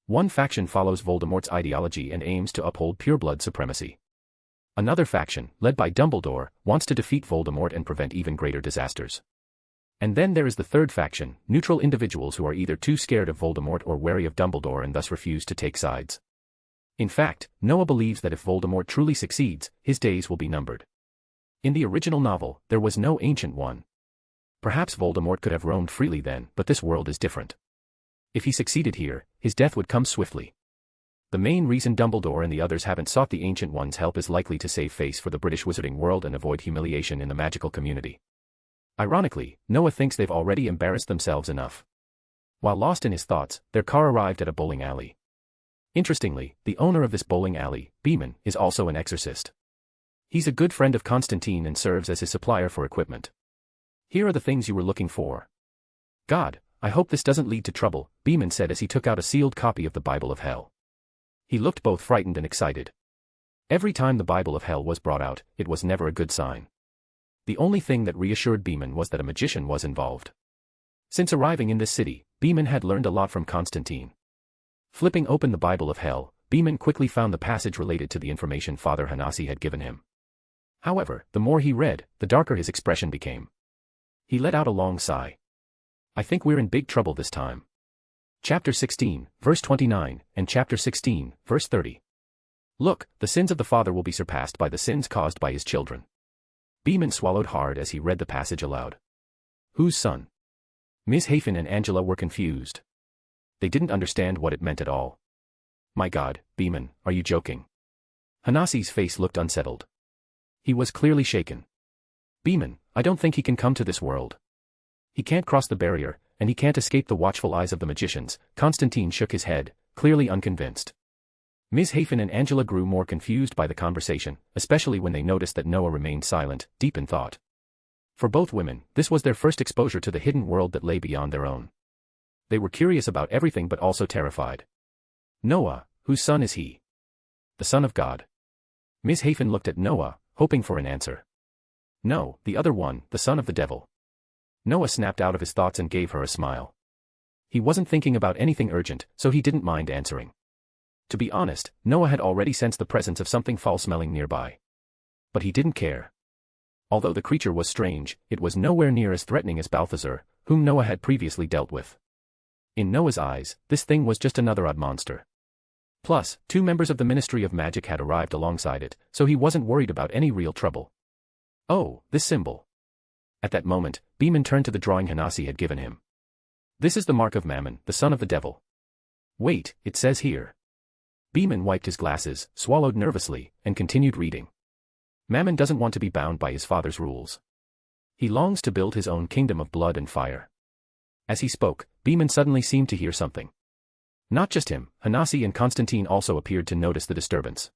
One faction follows Voldemort's ideology and aims to uphold pureblood supremacy. Another faction, led by Dumbledore, wants to defeat Voldemort and prevent even greater disasters. And then there is the third faction, neutral individuals who are either too scared of Voldemort or wary of Dumbledore and thus refuse to take sides. In fact, Noah believes that if Voldemort truly succeeds, his days will be numbered. In the original novel, there was no Ancient One. Perhaps Voldemort could have roamed freely then, but this world is different. If he succeeded here, his death would come swiftly. The main reason Dumbledore and the others haven't sought the Ancient One's help is likely to save face for the British wizarding world and avoid humiliation in the magical community. Ironically, Noah thinks they've already embarrassed themselves enough. While lost in his thoughts, their car arrived at a bowling alley. Interestingly, the owner of this bowling alley, Beeman, is also an exorcist. He's a good friend of Constantine and serves as his supplier for equipment. Here are the things you were looking for. God, I hope this doesn't lead to trouble, Beeman said as he took out a sealed copy of the Bible of Hell. He looked both frightened and excited. Every time the Bible of Hell was brought out, it was never a good sign. The only thing that reassured Beeman was that a magician was involved. Since arriving in this city, Beeman had learned a lot from Constantine. Flipping open the Bible of Hell, Beeman quickly found the passage related to the information Father Hanasi had given him. However, the more he read, the darker his expression became. He let out a long sigh. I think we're in big trouble this time. Chapter 16, verse 29, and Chapter 16, verse 30. Look, the sins of the father will be surpassed by the sins caused by his children. Beeman swallowed hard as he read the passage aloud. Whose son? Miss Hafen and Angela were confused. They didn't understand what it meant at all. My God, Beeman, are you joking? Hanasi's face looked unsettled. He was clearly shaken. Beeman, I don't think he can come to this world. He can't cross the barrier, and he can't escape the watchful eyes of the magicians. Constantine shook his head, clearly unconvinced. Ms. Hafen and Angela grew more confused by the conversation, especially when they noticed that Noah remained silent, deep in thought. For both women, this was their first exposure to the hidden world that lay beyond their own. They were curious about everything but also terrified. Noah, whose son is he? The Son of God. Ms. Hafen looked at Noah, hoping for an answer. No, the other one, the son of the devil. Noah snapped out of his thoughts and gave her a smile. He wasn't thinking about anything urgent, so he didn't mind answering. To be honest, Noah had already sensed the presence of something foul-smelling nearby. But he didn't care. Although the creature was strange, it was nowhere near as threatening as Balthazar, whom Noah had previously dealt with. In Noah's eyes, this thing was just another odd monster. Plus, 2 members of the Ministry of Magic had arrived alongside it, so he wasn't worried about any real trouble. Oh, this symbol. At that moment, Beeman turned to the drawing Hanasi had given him. This is the mark of Mammon, the son of the devil. Wait, it says here. Beeman wiped his glasses, swallowed nervously, and continued reading. Mammon doesn't want to be bound by his father's rules. He longs to build his own kingdom of blood and fire. As he spoke, Beeman suddenly seemed to hear something. Not just him, Hanasi and Constantine also appeared to notice the disturbance.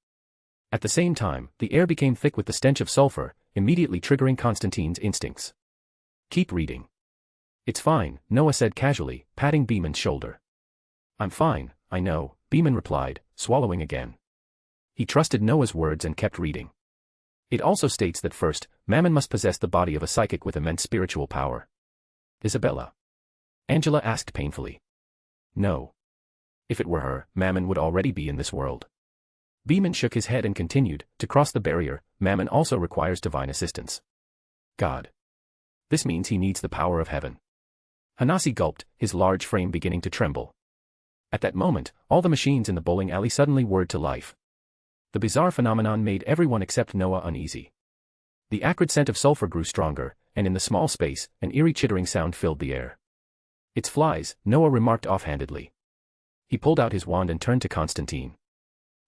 At the same time, the air became thick with the stench of sulfur, immediately triggering Constantine's instincts. Keep reading. It's fine, Noah said casually, patting Beeman's shoulder. I'm fine, I know, Beeman replied, swallowing again. He trusted Noah's words and kept reading. It also states that first, Mammon must possess the body of a psychic with immense spiritual power. Isabella? Angela asked painfully. No. If it were her, Mammon would already be in this world. Beeman shook his head and continued, to cross the barrier, Mammon also requires divine assistance. God. This means he needs the power of heaven. Hanasi gulped, his large frame beginning to tremble. At that moment, all the machines in the bowling alley suddenly whirred to life. The bizarre phenomenon made everyone except Noah uneasy. The acrid scent of sulfur grew stronger, and in the small space, an eerie chittering sound filled the air. It's flies, Noah remarked offhandedly. He pulled out his wand and turned to Constantine.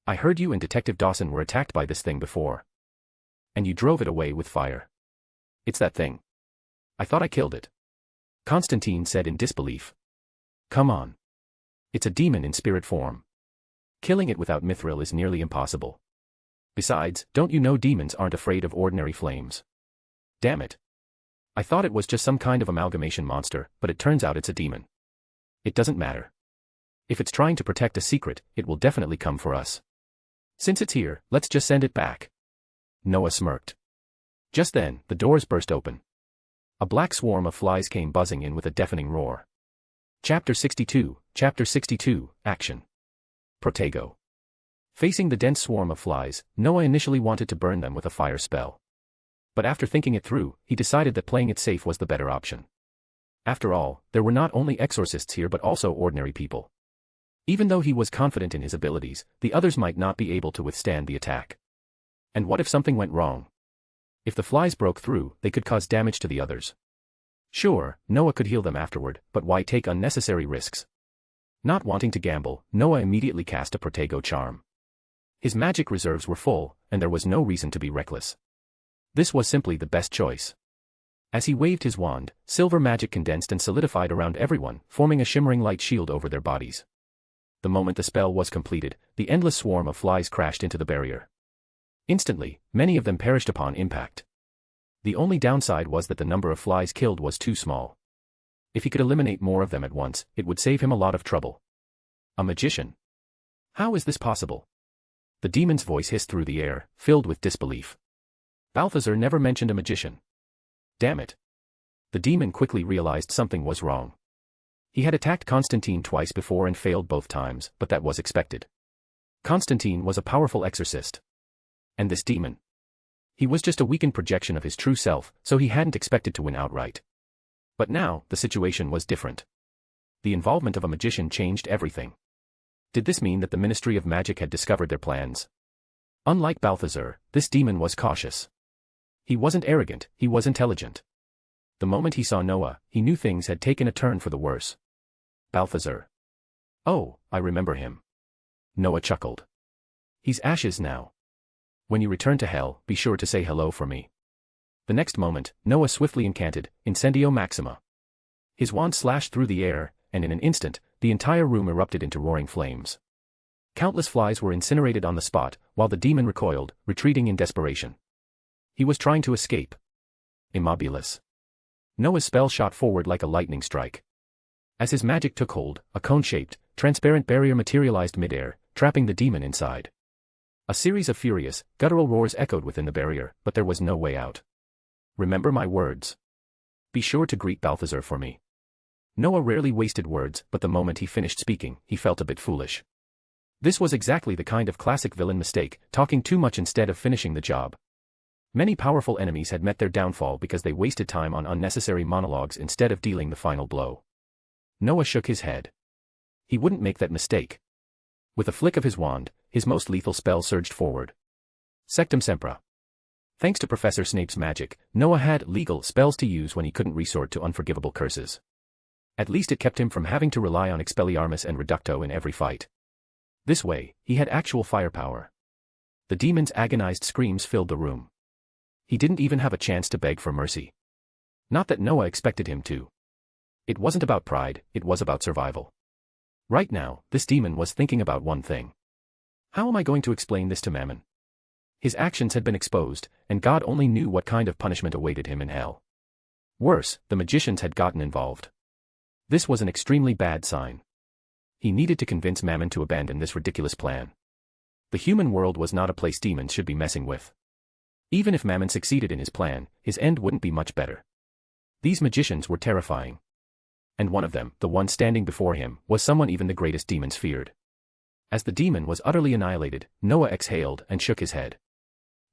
I heard you and Detective Dawson were attacked by this thing before. And you drove it away with fire. It's that thing. I thought I killed it. Constantine said in disbelief. Come on. It's a demon in spirit form. Killing it without mithril is nearly impossible. Besides, don't you know demons aren't afraid of ordinary flames? Damn it. I thought it was just some kind of amalgamation monster, but it turns out it's a demon. It doesn't matter. If it's trying to protect a secret, it will definitely come for us. Since it's here, let's just send it back. Noah smirked. Just then, the doors burst open. A black swarm of flies came buzzing in with a deafening roar. Chapter 62, Action. Protego. Facing the dense swarm of flies, Noah initially wanted to burn them with a fire spell. But after thinking it through, he decided that playing it safe was the better option. After all, there were not only exorcists here but also ordinary people. Even though he was confident in his abilities, the others might not be able to withstand the attack. And what if something went wrong? If the flies broke through, they could cause damage to the others. Sure, Noah could heal them afterward, but why take unnecessary risks? Not wanting to gamble, Noah immediately cast a Protego charm. His magic reserves were full, and there was no reason to be reckless. This was simply the best choice. As he waved his wand, silver magic condensed and solidified around everyone, forming a shimmering light shield over their bodies. The moment the spell was completed, the endless swarm of flies crashed into the barrier. Instantly, many of them perished upon impact. The only downside was that the number of flies killed was too small. If he could eliminate more of them at once, it would save him a lot of trouble. A magician? How is this possible? The demon's voice hissed through the air, filled with disbelief. Balthazar never mentioned a magician. Damn it. The demon quickly realized something was wrong. He had attacked Constantine twice before and failed both times, but that was expected. Constantine was a powerful exorcist. And this demon? He was just a weakened projection of his true self, so he hadn't expected to win outright. But now, the situation was different. The involvement of a magician changed everything. Did this mean that the Ministry of Magic had discovered their plans? Unlike Balthazar, this demon was cautious. He wasn't arrogant, he was intelligent. The moment he saw Noah, he knew things had taken a turn for the worse. Balthazar. Oh, I remember him. Noah chuckled. He's ashes now. When you return to hell, be sure to say hello for me. The next moment, Noah swiftly incanted, Incendio Maxima. His wand slashed through the air, and in an instant, the entire room erupted into roaring flames. Countless flies were incinerated on the spot, while the demon recoiled, retreating in desperation. He was trying to escape. Immobilis. Noah's spell shot forward like a lightning strike. As his magic took hold, a cone-shaped, transparent barrier materialized midair, trapping the demon inside. A series of furious, guttural roars echoed within the barrier, but there was no way out. Remember my words. Be sure to greet Balthazar for me. Noah rarely wasted words, but the moment he finished speaking, he felt a bit foolish. This was exactly the kind of classic villain mistake, talking too much instead of finishing the job. Many powerful enemies had met their downfall because they wasted time on unnecessary monologues instead of dealing the final blow. Noah shook his head. He wouldn't make that mistake. With a flick of his wand, his most lethal spell surged forward. Sectum Sempra. Thanks to Professor Snape's magic, Noah had legal spells to use when he couldn't resort to unforgivable curses. At least it kept him from having to rely on Expelliarmus and Reducto in every fight. This way, he had actual firepower. The demon's agonized screams filled the room. He didn't even have a chance to beg for mercy. Not that Noah expected him to. It wasn't about pride, it was about survival. Right now, this demon was thinking about one thing. How am I going to explain this to Mammon? His actions had been exposed, and God only knew what kind of punishment awaited him in hell. Worse, the magicians had gotten involved. This was an extremely bad sign. He needed to convince Mammon to abandon this ridiculous plan. The human world was not a place demons should be messing with. Even if Mammon succeeded in his plan, his end wouldn't be much better. These magicians were terrifying. And one of them, the one standing before him, was someone even the greatest demons feared. As the demon was utterly annihilated, Noah exhaled and shook his head.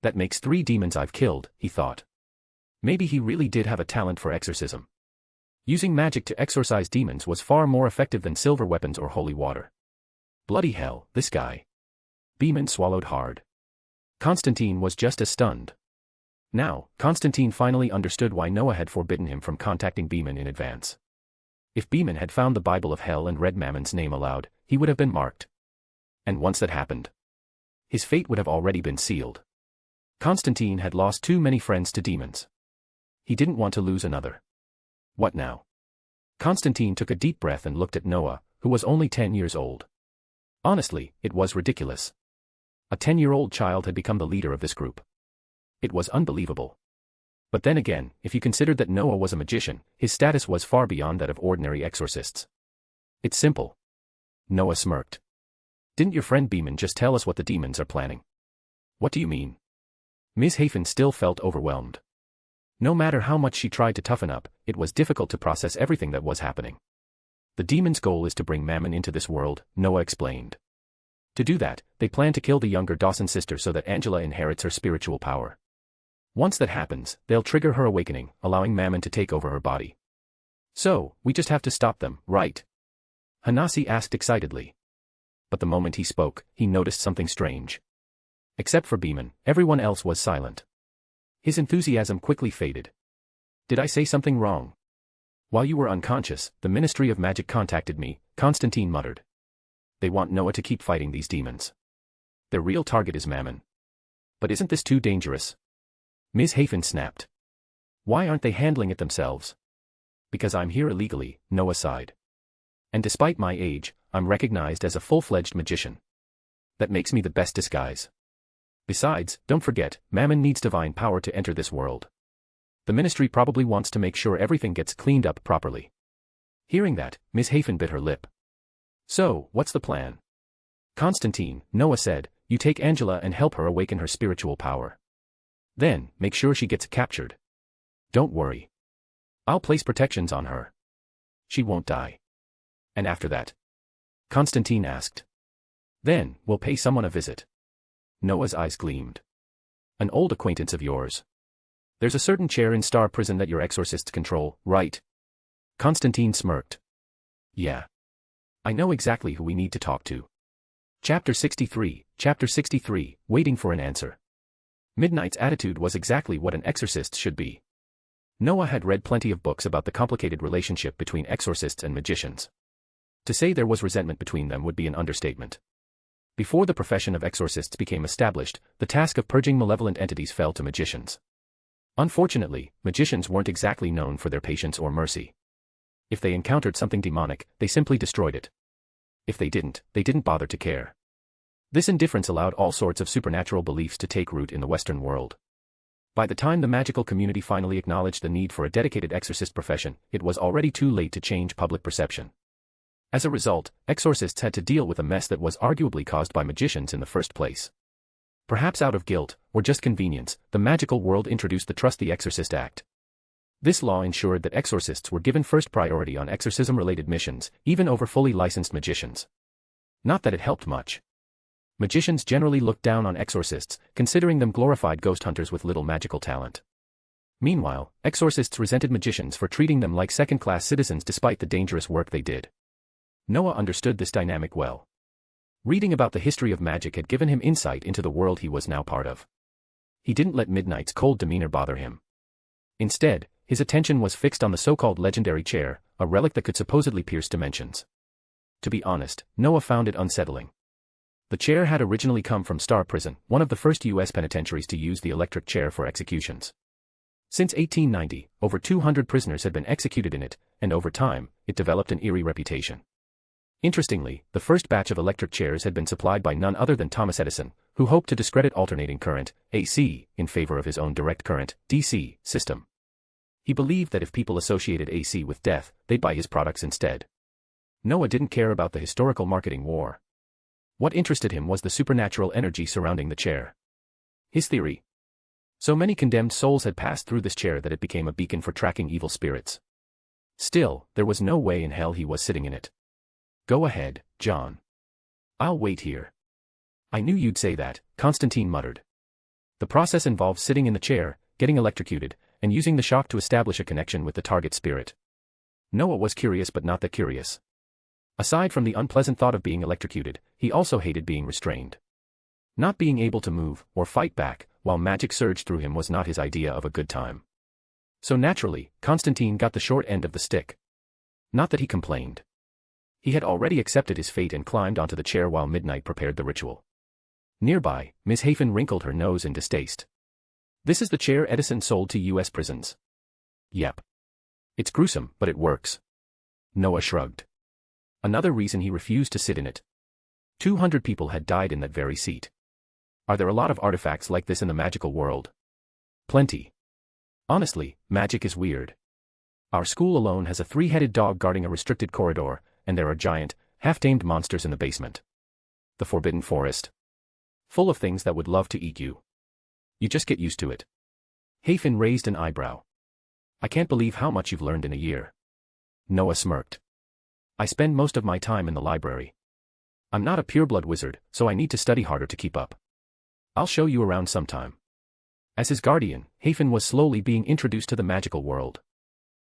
That makes 3 demons I've killed, he thought. Maybe he really did have a talent for exorcism. Using magic to exorcise demons was far more effective than silver weapons or holy water. Bloody hell, this guy. Beeman swallowed hard. Constantine was just as stunned. Now, Constantine finally understood why Noah had forbidden him from contacting Beeman in advance. If Beeman had found the Bible of Hell and read Mammon's name aloud, he would have been marked. And once that happened, his fate would have already been sealed. Constantine had lost too many friends to demons. He didn't want to lose another. What now? Constantine took a deep breath and looked at Noah, who was only 10 years old. Honestly, it was ridiculous. A 10-year-old child had become the leader of this group. It was unbelievable. But then again, if you considered that Noah was a magician, his status was far beyond that of ordinary exorcists. It's simple. Noah smirked. Didn't your friend Beeman just tell us what the demons are planning? What do you mean? Ms. Hafen still felt overwhelmed. No matter how much she tried to toughen up, it was difficult to process everything that was happening. The demon's goal is to bring Mammon into this world, Noah explained. To do that, they plan to kill the younger Dawson sister so that Angela inherits her spiritual power. Once that happens, they'll trigger her awakening, allowing Mammon to take over her body. So, we just have to stop them, right? Hanasi asked excitedly. But the moment he spoke, he noticed something strange. Except for Beeman, everyone else was silent. His enthusiasm quickly faded. Did I say something wrong? While you were unconscious, the Ministry of Magic contacted me, Constantine muttered. They want Noah to keep fighting these demons. Their real target is Mammon. But isn't this too dangerous? Ms. Hafen snapped. Why aren't they handling it themselves? Because I'm here illegally, Noah sighed. And despite my age, I'm recognized as a full-fledged magician. That makes me the best disguise. Besides, don't forget, Mammon needs divine power to enter this world. The Ministry probably wants to make sure everything gets cleaned up properly. Hearing that, Ms. Hafen bit her lip. So, what's the plan? Constantine, Noah said, you take Angela and help her awaken her spiritual power. Then, make sure she gets captured. Don't worry. I'll place protections on her. She won't die. And after that? Constantine asked. Then, we'll pay someone a visit. Noah's eyes gleamed. An old acquaintance of yours. There's a certain chair in Star Prison that your exorcists control, right? Constantine smirked. Yeah. I know exactly who we need to talk to. Chapter 63, Waiting for an answer. Midnight's attitude was exactly what an exorcist should be. Noah had read plenty of books about the complicated relationship between exorcists and magicians. To say there was resentment between them would be an understatement. Before the profession of exorcists became established, the task of purging malevolent entities fell to magicians. Unfortunately, magicians weren't exactly known for their patience or mercy. If they encountered something demonic, they simply destroyed it. If they didn't bother to care. This indifference allowed all sorts of supernatural beliefs to take root in the Western world. By the time the magical community finally acknowledged the need for a dedicated exorcist profession, it was already too late to change public perception. As a result, exorcists had to deal with a mess that was arguably caused by magicians in the first place. Perhaps out of guilt, or just convenience, the magical world introduced the Trust the Exorcist Act. This law ensured that exorcists were given first priority on exorcism-related missions, even over fully licensed magicians. Not that it helped much. Magicians generally looked down on exorcists, considering them glorified ghost hunters with little magical talent. Meanwhile, exorcists resented magicians for treating them like second-class citizens despite the dangerous work they did. Noah understood this dynamic well. Reading about the history of magic had given him insight into the world he was now part of. He didn't let Midnight's cold demeanor bother him. Instead, his attention was fixed on the so-called legendary chair, a relic that could supposedly pierce dimensions. To be honest, Noah found it unsettling. The chair had originally come from Star Prison, one of the first U.S. penitentiaries to use the electric chair for executions. Since 1890, over 200 prisoners had been executed in it, and over time, it developed an eerie reputation. Interestingly, the first batch of electric chairs had been supplied by none other than Thomas Edison, who hoped to discredit alternating current, AC, in favor of his own direct current, DC, system. He believed that if people associated AC with death, they'd buy his products instead. Noah didn't care about the historical marketing war. What interested him was the supernatural energy surrounding the chair. His theory. So many condemned souls had passed through this chair that it became a beacon for tracking evil spirits. Still, there was no way in hell he was sitting in it. Go ahead, John. I'll wait here. I knew you'd say that, Constantine muttered. The process involves sitting in the chair, getting electrocuted, and using the shock to establish a connection with the target spirit. Noah was curious but not that curious. Aside from the unpleasant thought of being electrocuted, he also hated being restrained. Not being able to move, or fight back, while magic surged through him was not his idea of a good time. So naturally, Constantine got the short end of the stick. Not that he complained. He had already accepted his fate and climbed onto the chair while Midnight prepared the ritual. Nearby, Ms. Hafen wrinkled her nose in distaste. This is the chair Edison sold to U.S. prisons. Yep. It's gruesome, but it works. Noah shrugged. Another reason he refused to sit in it. 200 people had died in that very seat. Are there a lot of artifacts like this in the magical world? Plenty. Honestly, magic is weird. Our school alone has a 3-headed dog guarding a restricted corridor, and there are giant, half-tamed monsters in the basement. The Forbidden Forest. Full of things that would love to eat you. You just get used to it. Hafen raised an eyebrow. I can't believe how much you've learned in a year. Noah smirked. I spend most of my time in the library. I'm not a pureblood wizard, so I need to study harder to keep up. I'll show you around sometime. As his guardian, Hafen was slowly being introduced to the magical world.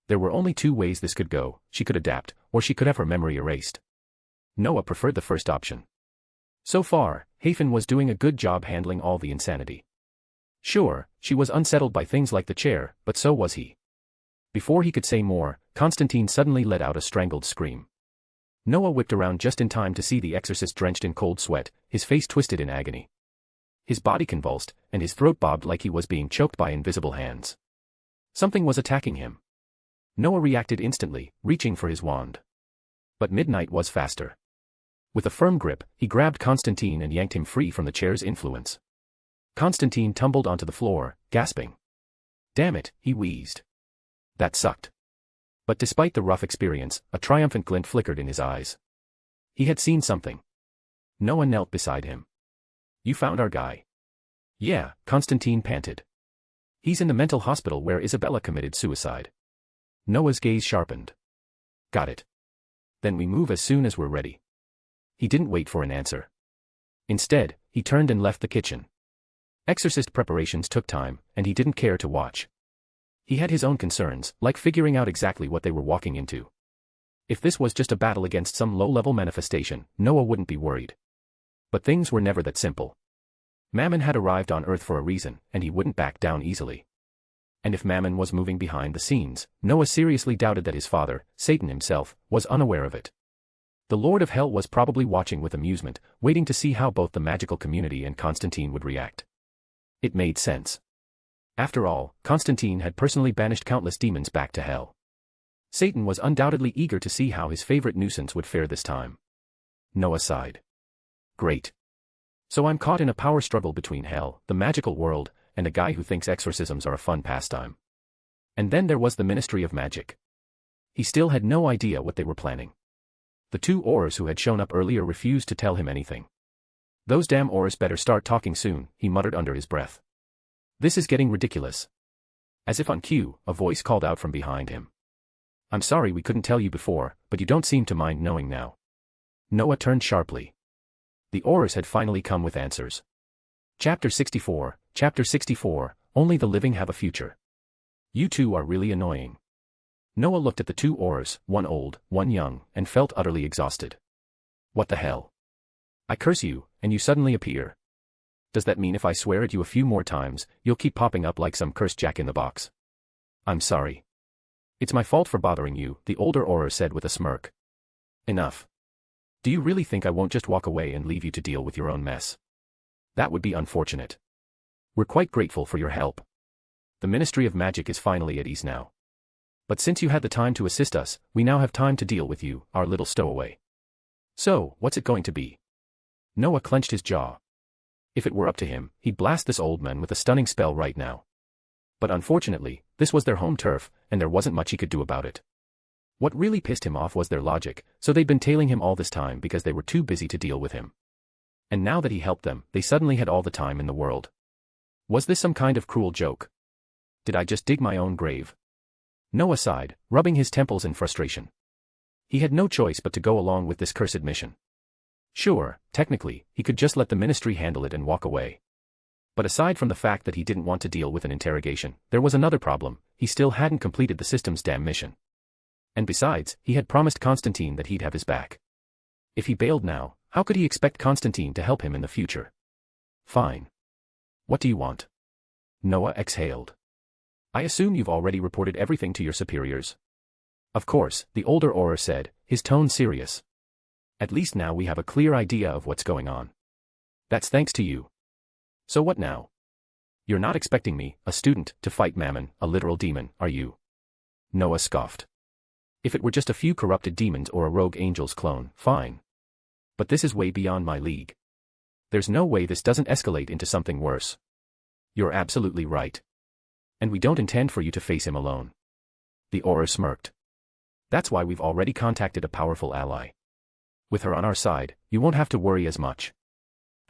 There were only two ways this could go: she could adapt, or she could have her memory erased. Noah preferred the first option. So far, Hafen was doing a good job handling all the insanity. Sure, she was unsettled by things like the chair, but so was he. Before he could say more, Constantine suddenly let out a strangled scream. Noah whipped around just in time to see the exorcist drenched in cold sweat, his face twisted in agony. His body convulsed, and his throat bobbed like he was being choked by invisible hands. Something was attacking him. Noah reacted instantly, reaching for his wand. But midnight was faster. With a firm grip, he grabbed Constantine and yanked him free from the chair's influence. Constantine tumbled onto the floor, gasping. Damn it, he wheezed. That sucked. But despite the rough experience, a triumphant glint flickered in his eyes. He had seen something. Noah knelt beside him. You found our guy? Yeah, Constantine panted. He's in the mental hospital where Isabella committed suicide. Noah's gaze sharpened. Got it. Then we move as soon as we're ready. He didn't wait for an answer. Instead, he turned and left the kitchen. Exorcist preparations took time, and he didn't care to watch. He had his own concerns, like figuring out exactly what they were walking into. If this was just a battle against some low-level manifestation, Noah wouldn't be worried. But things were never that simple. Mammon had arrived on Earth for a reason, and he wouldn't back down easily. And if Mammon was moving behind the scenes, Noah seriously doubted that his father, Satan himself, was unaware of it. The Lord of Hell was probably watching with amusement, waiting to see how both the magical community and Constantine would react. It made sense. After all, Constantine had personally banished countless demons back to hell. Satan was undoubtedly eager to see how his favorite nuisance would fare this time. Noah sighed. Great. So I'm caught in a power struggle between hell, the magical world, and a guy who thinks exorcisms are a fun pastime. And then there was the Ministry of Magic. He still had no idea what they were planning. The two Aurors who had shown up earlier refused to tell him anything. Those damn Aurors better start talking soon, he muttered under his breath. This is getting ridiculous. As if on cue, a voice called out from behind him. I'm sorry we couldn't tell you before, but you don't seem to mind knowing now. Noah turned sharply. The Aurors had finally come with answers. Chapter 64, Only the Living Have a Future. You two are really annoying. Noah looked at the two Aurors, one old, one young, and felt utterly exhausted. What the hell? I curse you, and you suddenly appear. Does that mean if I swear at you a few more times, you'll keep popping up like some cursed jack-in-the-box? I'm sorry. It's my fault for bothering you, the older Auror said with a smirk. Enough. Do you really think I won't just walk away and leave you to deal with your own mess? That would be unfortunate. We're quite grateful for your help. The Ministry of Magic is finally at ease now. But since you had the time to assist us, we now have time to deal with you, our little stowaway. So, what's it going to be? Noah clenched his jaw. If it were up to him, he'd blast this old man with a stunning spell right now. But unfortunately, this was their home turf, and there wasn't much he could do about it. What really pissed him off was their logic, so they'd been tailing him all this time because they were too busy to deal with him. And now that he helped them, they suddenly had all the time in the world. Was this some kind of cruel joke? Did I just dig my own grave? Noah sighed, rubbing his temples in frustration. He had no choice but to go along with this cursed mission. Sure, technically, he could just let the ministry handle it and walk away. But aside from the fact that he didn't want to deal with an interrogation, there was another problem: he still hadn't completed the system's damn mission. And besides, he had promised Constantine that he'd have his back. If he bailed now, how could he expect Constantine to help him in the future? Fine. What do you want? Noah exhaled. I assume you've already reported everything to your superiors. Of course, the older Auror said, his tone serious. At least now we have a clear idea of what's going on. That's thanks to you. So what now? You're not expecting me, a student, to fight Mammon, a literal demon, are you? Noah scoffed. If it were just a few corrupted demons or a rogue angel's clone, fine. But this is way beyond my league. There's no way this doesn't escalate into something worse. You're absolutely right. And we don't intend for you to face him alone. The Auror smirked. That's why we've already contacted a powerful ally. With her on our side, you won't have to worry as much.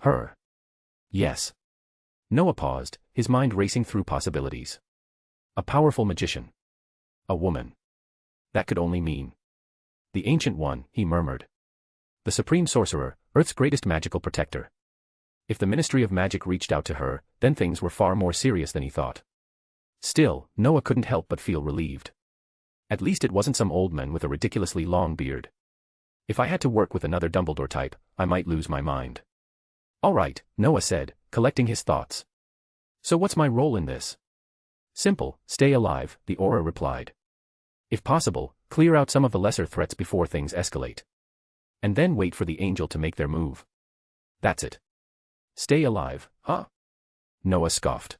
Her? Yes. Noah paused, his mind racing through possibilities. A powerful magician. A woman. That could only mean the Ancient One, he murmured. The Supreme Sorcerer, Earth's greatest magical protector. If the Ministry of Magic reached out to her, then things were far more serious than he thought. Still, Noah couldn't help but feel relieved. At least it wasn't some old man with a ridiculously long beard. If I had to work with another Dumbledore type, I might lose my mind. All right, Noah said, collecting his thoughts. So what's my role in this? Simple, stay alive, the aura replied. If possible, clear out some of the lesser threats before things escalate. And then wait for the angel to make their move. That's it. Stay alive, huh? Noah scoffed.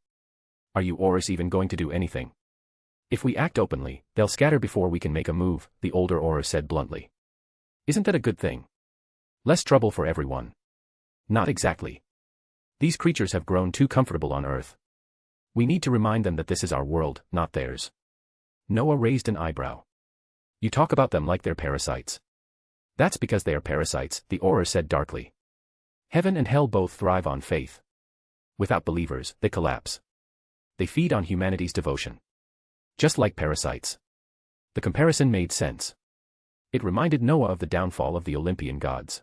Are you Aurors even going to do anything? If we act openly, they'll scatter before we can make a move, the older Auror said bluntly. Isn't that a good thing? Less trouble for everyone. Not exactly. These creatures have grown too comfortable on Earth. We need to remind them that this is our world, not theirs. Noah raised an eyebrow. You talk about them like they're parasites. That's because they are parasites, the Auror said darkly. Heaven and hell both thrive on faith. Without believers, they collapse. They feed on humanity's devotion. Just like parasites. The comparison made sense. It reminded Noah of the downfall of the Olympian gods.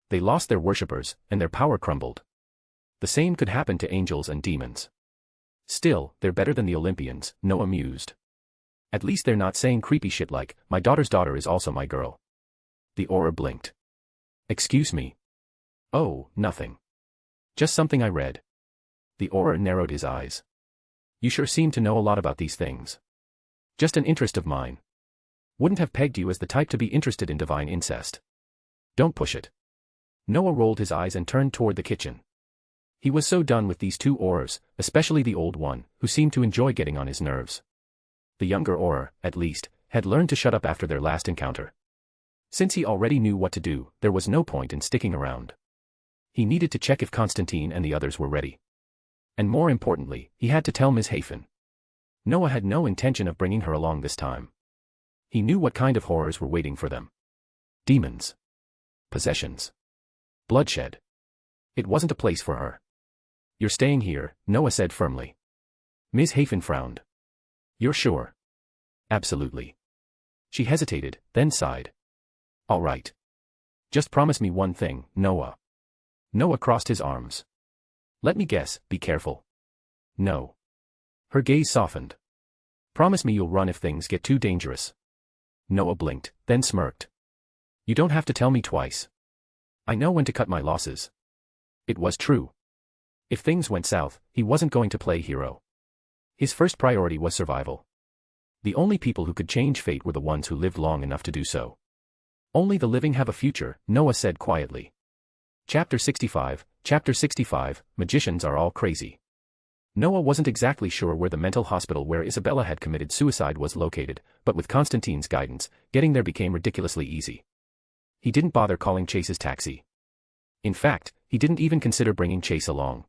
They lost their worshippers, and their power crumbled. The same could happen to angels and demons. Still, they're better than the Olympians, Noah mused. At least they're not saying creepy shit like, my daughter's daughter is also my girl. The Auror blinked. Excuse me. Oh, nothing. Just something I read. The Auror narrowed his eyes. You sure seem to know a lot about these things. Just an interest of mine. Wouldn't have pegged you as the type to be interested in divine incest. Don't push it. Noah rolled his eyes and turned toward the kitchen. He was so done with these two Aurors, especially the old one, who seemed to enjoy getting on his nerves. The younger Auror, at least, had learned to shut up after their last encounter. Since he already knew what to do, there was no point in sticking around. He needed to check if Constantine and the others were ready. And more importantly, he had to tell Ms. Hafen. Noah had no intention of bringing her along this time. He knew what kind of horrors were waiting for them. Demons. Possessions. Bloodshed. It wasn't a place for her. You're staying here, Noah said firmly. Ms. Hafen frowned. You're sure? Absolutely. She hesitated, then sighed. All right. Just promise me one thing, Noah. Noah crossed his arms. Let me guess, be careful. No. Her gaze softened. Promise me you'll run if things get too dangerous. Noah blinked, then smirked. You don't have to tell me twice. I know when to cut my losses. It was true. If things went south, he wasn't going to play hero. His first priority was survival. The only people who could change fate were the ones who lived long enough to do so. Only the living have a future, Noah said quietly. Chapter 65, Magicians are all crazy. Noah wasn't exactly sure where the mental hospital where Isabella had committed suicide was located, but with Constantine's guidance, getting there became ridiculously easy. He didn't bother calling Chase's taxi. In fact, he didn't even consider bringing Chase along.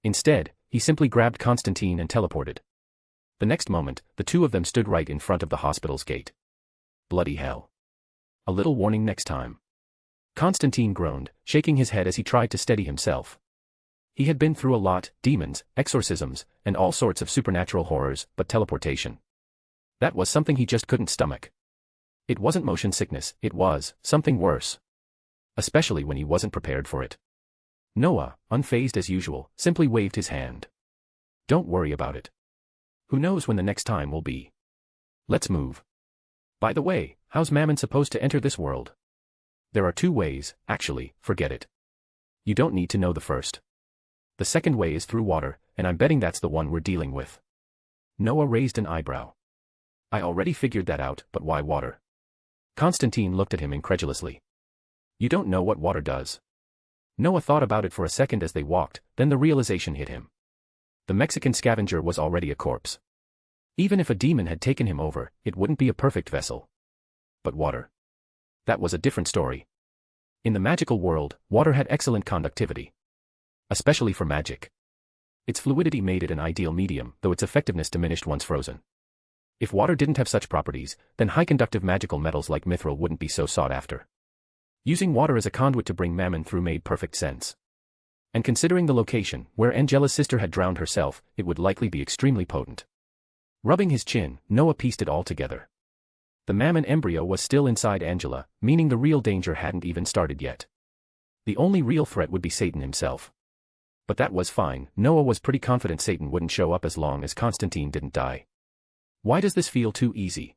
Instead, he simply grabbed Constantine and teleported. The next moment, the two of them stood right in front of the hospital's gate. Bloody hell. A little warning next time. Constantine groaned, shaking his head as he tried to steady himself. He had been through a lot, demons, exorcisms, and all sorts of supernatural horrors, but teleportation. That was something he just couldn't stomach. It wasn't motion sickness, it was something worse. Especially when he wasn't prepared for it. Noah, unfazed as usual, simply waved his hand. Don't worry about it. Who knows when the next time will be. Let's move. By the way, how's Mammon supposed to enter this world? There are two ways, actually, forget it. You don't need to know the first. The second way is through water, and I'm betting that's the one we're dealing with. Noah raised an eyebrow. I already figured that out, but why water? Constantine looked at him incredulously. You don't know what water does. Noah thought about it for a second as they walked, then the realization hit him. The Mexican scavenger was already a corpse. Even if a demon had taken him over, it wouldn't be a perfect vessel. But water. That was a different story. In the magical world, water had excellent conductivity. Especially for magic. Its fluidity made it an ideal medium, though its effectiveness diminished once frozen. If water didn't have such properties, then high-conductive magical metals like mithril wouldn't be so sought after. Using water as a conduit to bring Mammon through made perfect sense. And considering the location, where Angela's sister had drowned herself, it would likely be extremely potent. Rubbing his chin, Noah pieced it all together. The Mammon embryo was still inside Angela, meaning the real danger hadn't even started yet. The only real threat would be Satan himself. But that was fine, Noah was pretty confident Satan wouldn't show up as long as Constantine didn't die. Why does this feel too easy?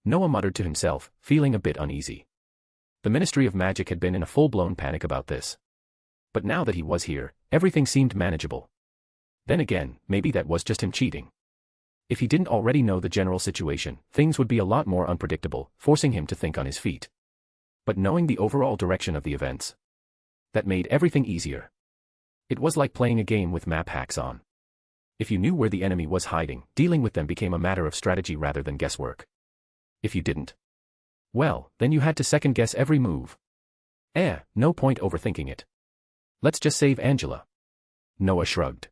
Noah muttered to himself, feeling a bit uneasy. The Ministry of Magic had been in a full-blown panic about this. But now that he was here, everything seemed manageable. Then again, maybe that was just him cheating. If he didn't already know the general situation, things would be a lot more unpredictable, forcing him to think on his feet. But knowing the overall direction of the events, that made everything easier. It was like playing a game with map hacks on. If you knew where the enemy was hiding, dealing with them became a matter of strategy rather than guesswork. If you didn't, well, then you had to second-guess every move. No point overthinking it. Let's just save Angela. Noah shrugged.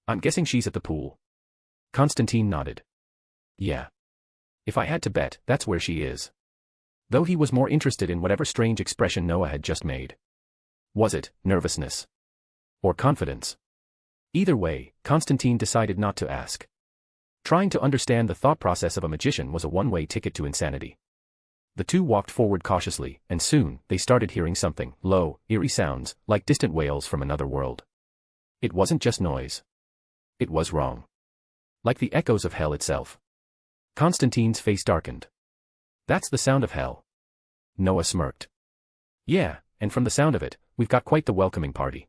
I'm guessing she's at the pool. Constantine nodded. Yeah. If I had to bet, that's where she is. Though he was more interested in whatever strange expression Noah had just made. Was it nervousness? Or confidence? Either way, Constantine decided not to ask. Trying to understand the thought process of a magician was a one-way ticket to insanity. The two walked forward cautiously, and soon, they started hearing something, low, eerie sounds, like distant wails from another world. It wasn't just noise. It was wrong. Like the echoes of hell itself. Constantine's face darkened. That's the sound of hell. Noah smirked. Yeah, and from the sound of it, we've got quite the welcoming party.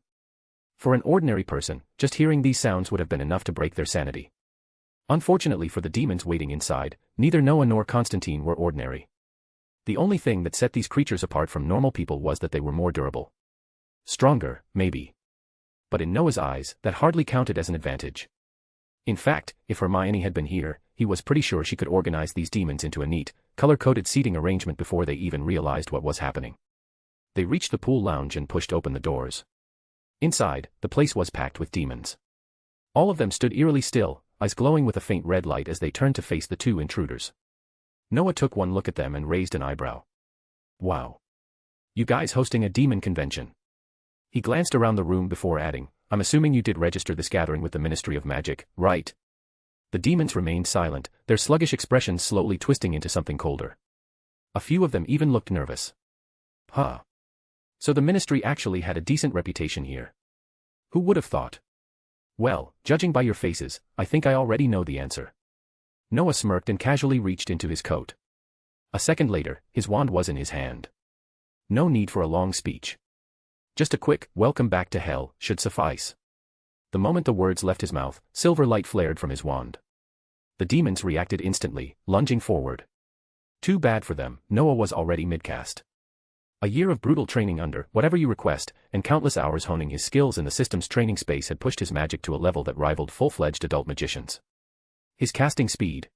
For an ordinary person, just hearing these sounds would have been enough to break their sanity. Unfortunately for the demons waiting inside, neither Noah nor Constantine were ordinary. The only thing that set these creatures apart from normal people was that they were more durable. Stronger, maybe. But in Noah's eyes, that hardly counted as an advantage. In fact, if Hermione had been here, he was pretty sure she could organize these demons into a neat, color-coded seating arrangement before they even realized what was happening. They reached the pool lounge and pushed open the doors. Inside, the place was packed with demons. All of them stood eerily still, eyes glowing with a faint red light as they turned to face the two intruders. Noah took one look at them and raised an eyebrow. Wow. You guys hosting a demon convention? He glanced around the room before adding, I'm assuming you did register this gathering with the Ministry of Magic, right? The demons remained silent, their sluggish expressions slowly twisting into something colder. A few of them even looked nervous. Huh. So the Ministry actually had a decent reputation here. Who would have thought? Well, judging by your faces, I think I already know the answer. Noah smirked and casually reached into his coat. A second later, his wand was in his hand. No need for a long speech. Just a quick, welcome back to hell, should suffice. The moment the words left his mouth, silver light flared from his wand. The demons reacted instantly, lunging forward. Too bad for them, Noah was already midcast. A year of brutal training under whatever you request, and countless hours honing his skills in the system's training space had pushed his magic to a level that rivaled full-fledged adult magicians. His casting speed.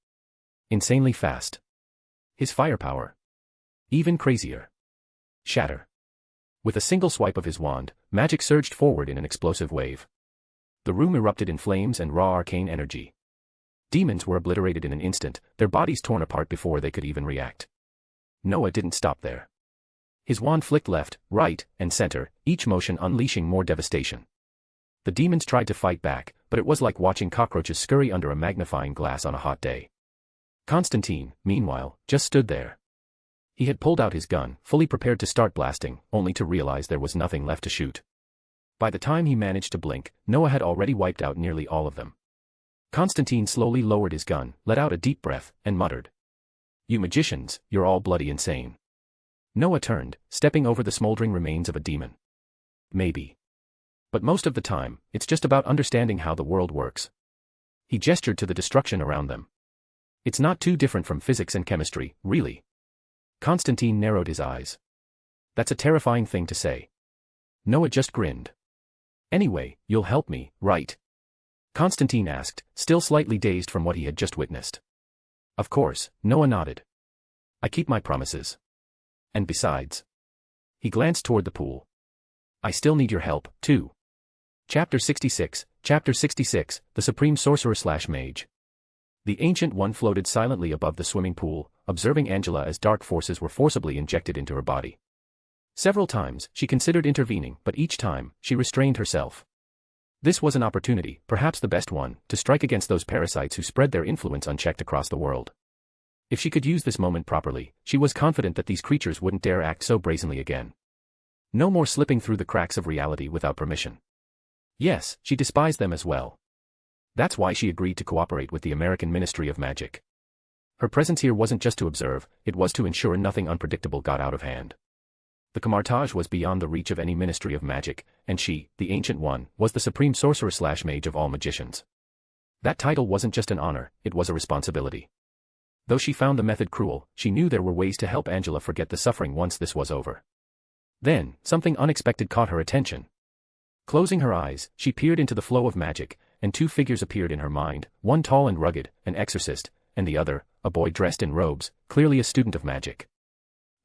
Insanely fast. His firepower. Even crazier. Shatter. With a single swipe of his wand, magic surged forward in an explosive wave. The room erupted in flames and raw arcane energy. Demons were obliterated in an instant, their bodies torn apart before they could even react. Noah didn't stop there. His wand flicked left, right, and center, each motion unleashing more devastation. The demons tried to fight back, but it was like watching cockroaches scurry under a magnifying glass on a hot day. Constantine, meanwhile, just stood there. He had pulled out his gun, fully prepared to start blasting, only to realize there was nothing left to shoot. By the time he managed to blink, Noah had already wiped out nearly all of them. Constantine slowly lowered his gun, let out a deep breath, and muttered. You magicians, you're all bloody insane. Noah turned, stepping over the smoldering remains of a demon. Maybe. But most of the time, it's just about understanding how the world works. He gestured to the destruction around them. It's not too different from physics and chemistry, really. Constantine narrowed his eyes. That's a terrifying thing to say. Noah just grinned. Anyway, you'll help me, right? Constantine asked, still slightly dazed from what he had just witnessed. Of course, Noah nodded. I keep my promises. And besides. He glanced toward the pool. I still need your help, too. Chapter 66, The Supreme Sorcerer/Mage. The Ancient One floated silently above the swimming pool, observing Angela as dark forces were forcibly injected into her body. Several times, she considered intervening, but each time, she restrained herself. This was an opportunity, perhaps the best one, to strike against those parasites who spread their influence unchecked across the world. If she could use this moment properly, she was confident that these creatures wouldn't dare act so brazenly again. No more slipping through the cracks of reality without permission. Yes, she despised them as well. That's why she agreed to cooperate with the American Ministry of Magic. Her presence here wasn't just to observe, it was to ensure nothing unpredictable got out of hand. The Camartage was beyond the reach of any ministry of magic, and she, the Ancient One, was the supreme sorcerer/mage of all magicians. That title wasn't just an honor, it was a responsibility. Though she found the method cruel, she knew there were ways to help Angela forget the suffering once this was over. Then, something unexpected caught her attention. Closing her eyes, she peered into the flow of magic, and two figures appeared in her mind, one tall and rugged, an exorcist, and the other, a boy dressed in robes, clearly a student of magic.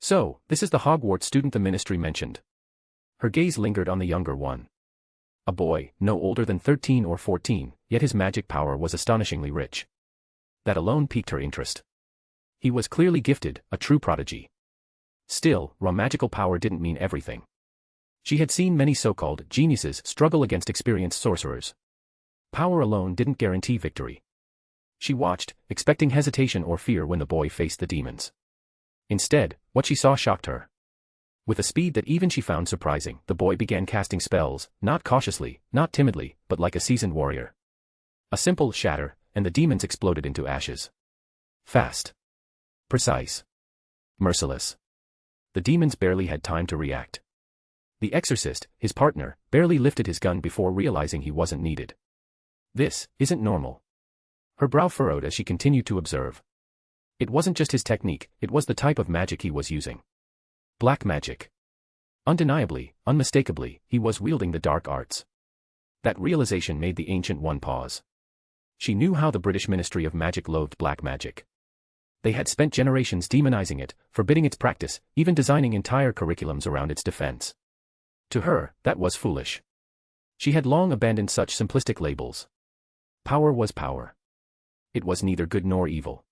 So, this is the Hogwarts student the ministry mentioned. Her gaze lingered on the younger one. A boy, no older than 13 or 14, yet his magic power was astonishingly rich. That alone piqued her interest. He was clearly gifted, a true prodigy. Still, raw magical power didn't mean everything. She had seen many so-called geniuses struggle against experienced sorcerers. Power alone didn't guarantee victory. She watched, expecting hesitation or fear when the boy faced the demons. Instead, what she saw shocked her. With a speed that even she found surprising, the boy began casting spells, not cautiously, not timidly, but like a seasoned warrior. A simple shatter, and the demons exploded into ashes. Fast. Precise. Merciless. The demons barely had time to react. The exorcist, his partner, barely lifted his gun before realizing he wasn't needed. This isn't normal. Her brow furrowed as she continued to observe. It wasn't just his technique, it was the type of magic he was using. Black magic. Undeniably, unmistakably, he was wielding the dark arts. That realization made the Ancient One pause. She knew how the British Ministry of Magic loathed black magic. They had spent generations demonizing it, forbidding its practice, even designing entire curriculums around its defense. To her, that was foolish. She had long abandoned such simplistic labels. Power was power. It was neither good nor evil.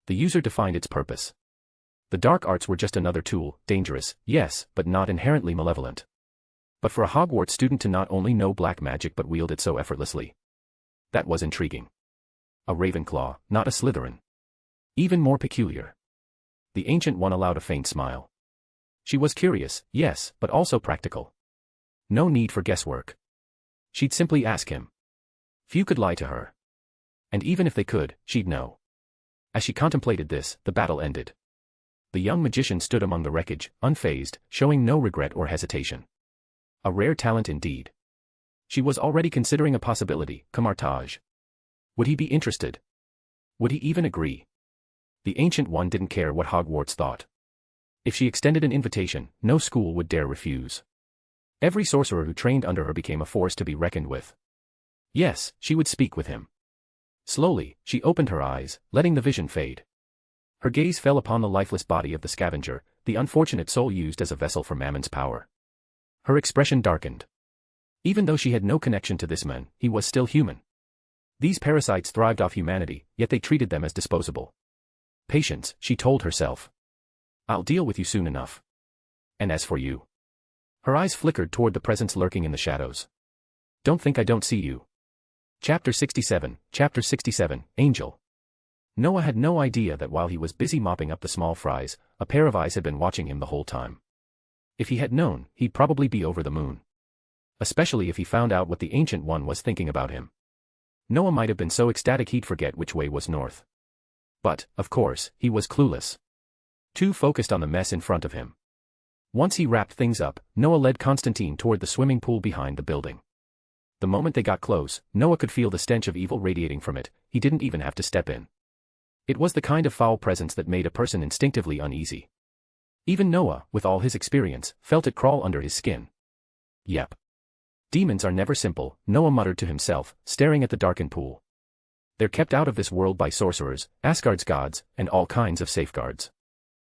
The user defined its purpose. The dark arts were just another tool, dangerous, yes, but not inherently malevolent. But for a Hogwarts student to not only know black magic but wield it so effortlessly. That was intriguing. A Ravenclaw, not a Slytherin. Even more peculiar. The Ancient One allowed a faint smile. She was curious, yes, but also practical. No need for guesswork. She'd simply ask him. Few could lie to her. And even if they could, she'd know. As she contemplated this, the battle ended. The young magician stood among the wreckage, unfazed, showing no regret or hesitation. A rare talent indeed. She was already considering a possibility, Camartage. Would he be interested? Would he even agree? The Ancient One didn't care what Hogwarts thought. If she extended an invitation, no school would dare refuse. Every sorcerer who trained under her became a force to be reckoned with. Yes, she would speak with him. Slowly, she opened her eyes, letting the vision fade. Her gaze fell upon the lifeless body of the scavenger, the unfortunate soul used as a vessel for Mammon's power. Her expression darkened. Even though she had no connection to this man, he was still human. These parasites thrived off humanity, yet they treated them as disposable. Patience, she told herself. I'll deal with you soon enough. And as for you. Her eyes flickered toward the presence lurking in the shadows. Don't think I don't see you. Chapter 67, Angel. Noah had no idea that while he was busy mopping up the small fries, a pair of eyes had been watching him the whole time. If he had known, he'd probably be over the moon. Especially if he found out what the Ancient One was thinking about him. Noah might have been so ecstatic he'd forget which way was north. But, of course, he was clueless. Too focused on the mess in front of him. Once he wrapped things up, Noah led Constantine toward the swimming pool behind the building. The moment they got close, Noah could feel the stench of evil radiating from it, he didn't even have to step in. It was the kind of foul presence that made a person instinctively uneasy. Even Noah, with all his experience, felt it crawl under his skin. Yep. Demons are never simple, Noah muttered to himself, staring at the darkened pool. They're kept out of this world by sorcerers, Asgard's gods, and all kinds of safeguards.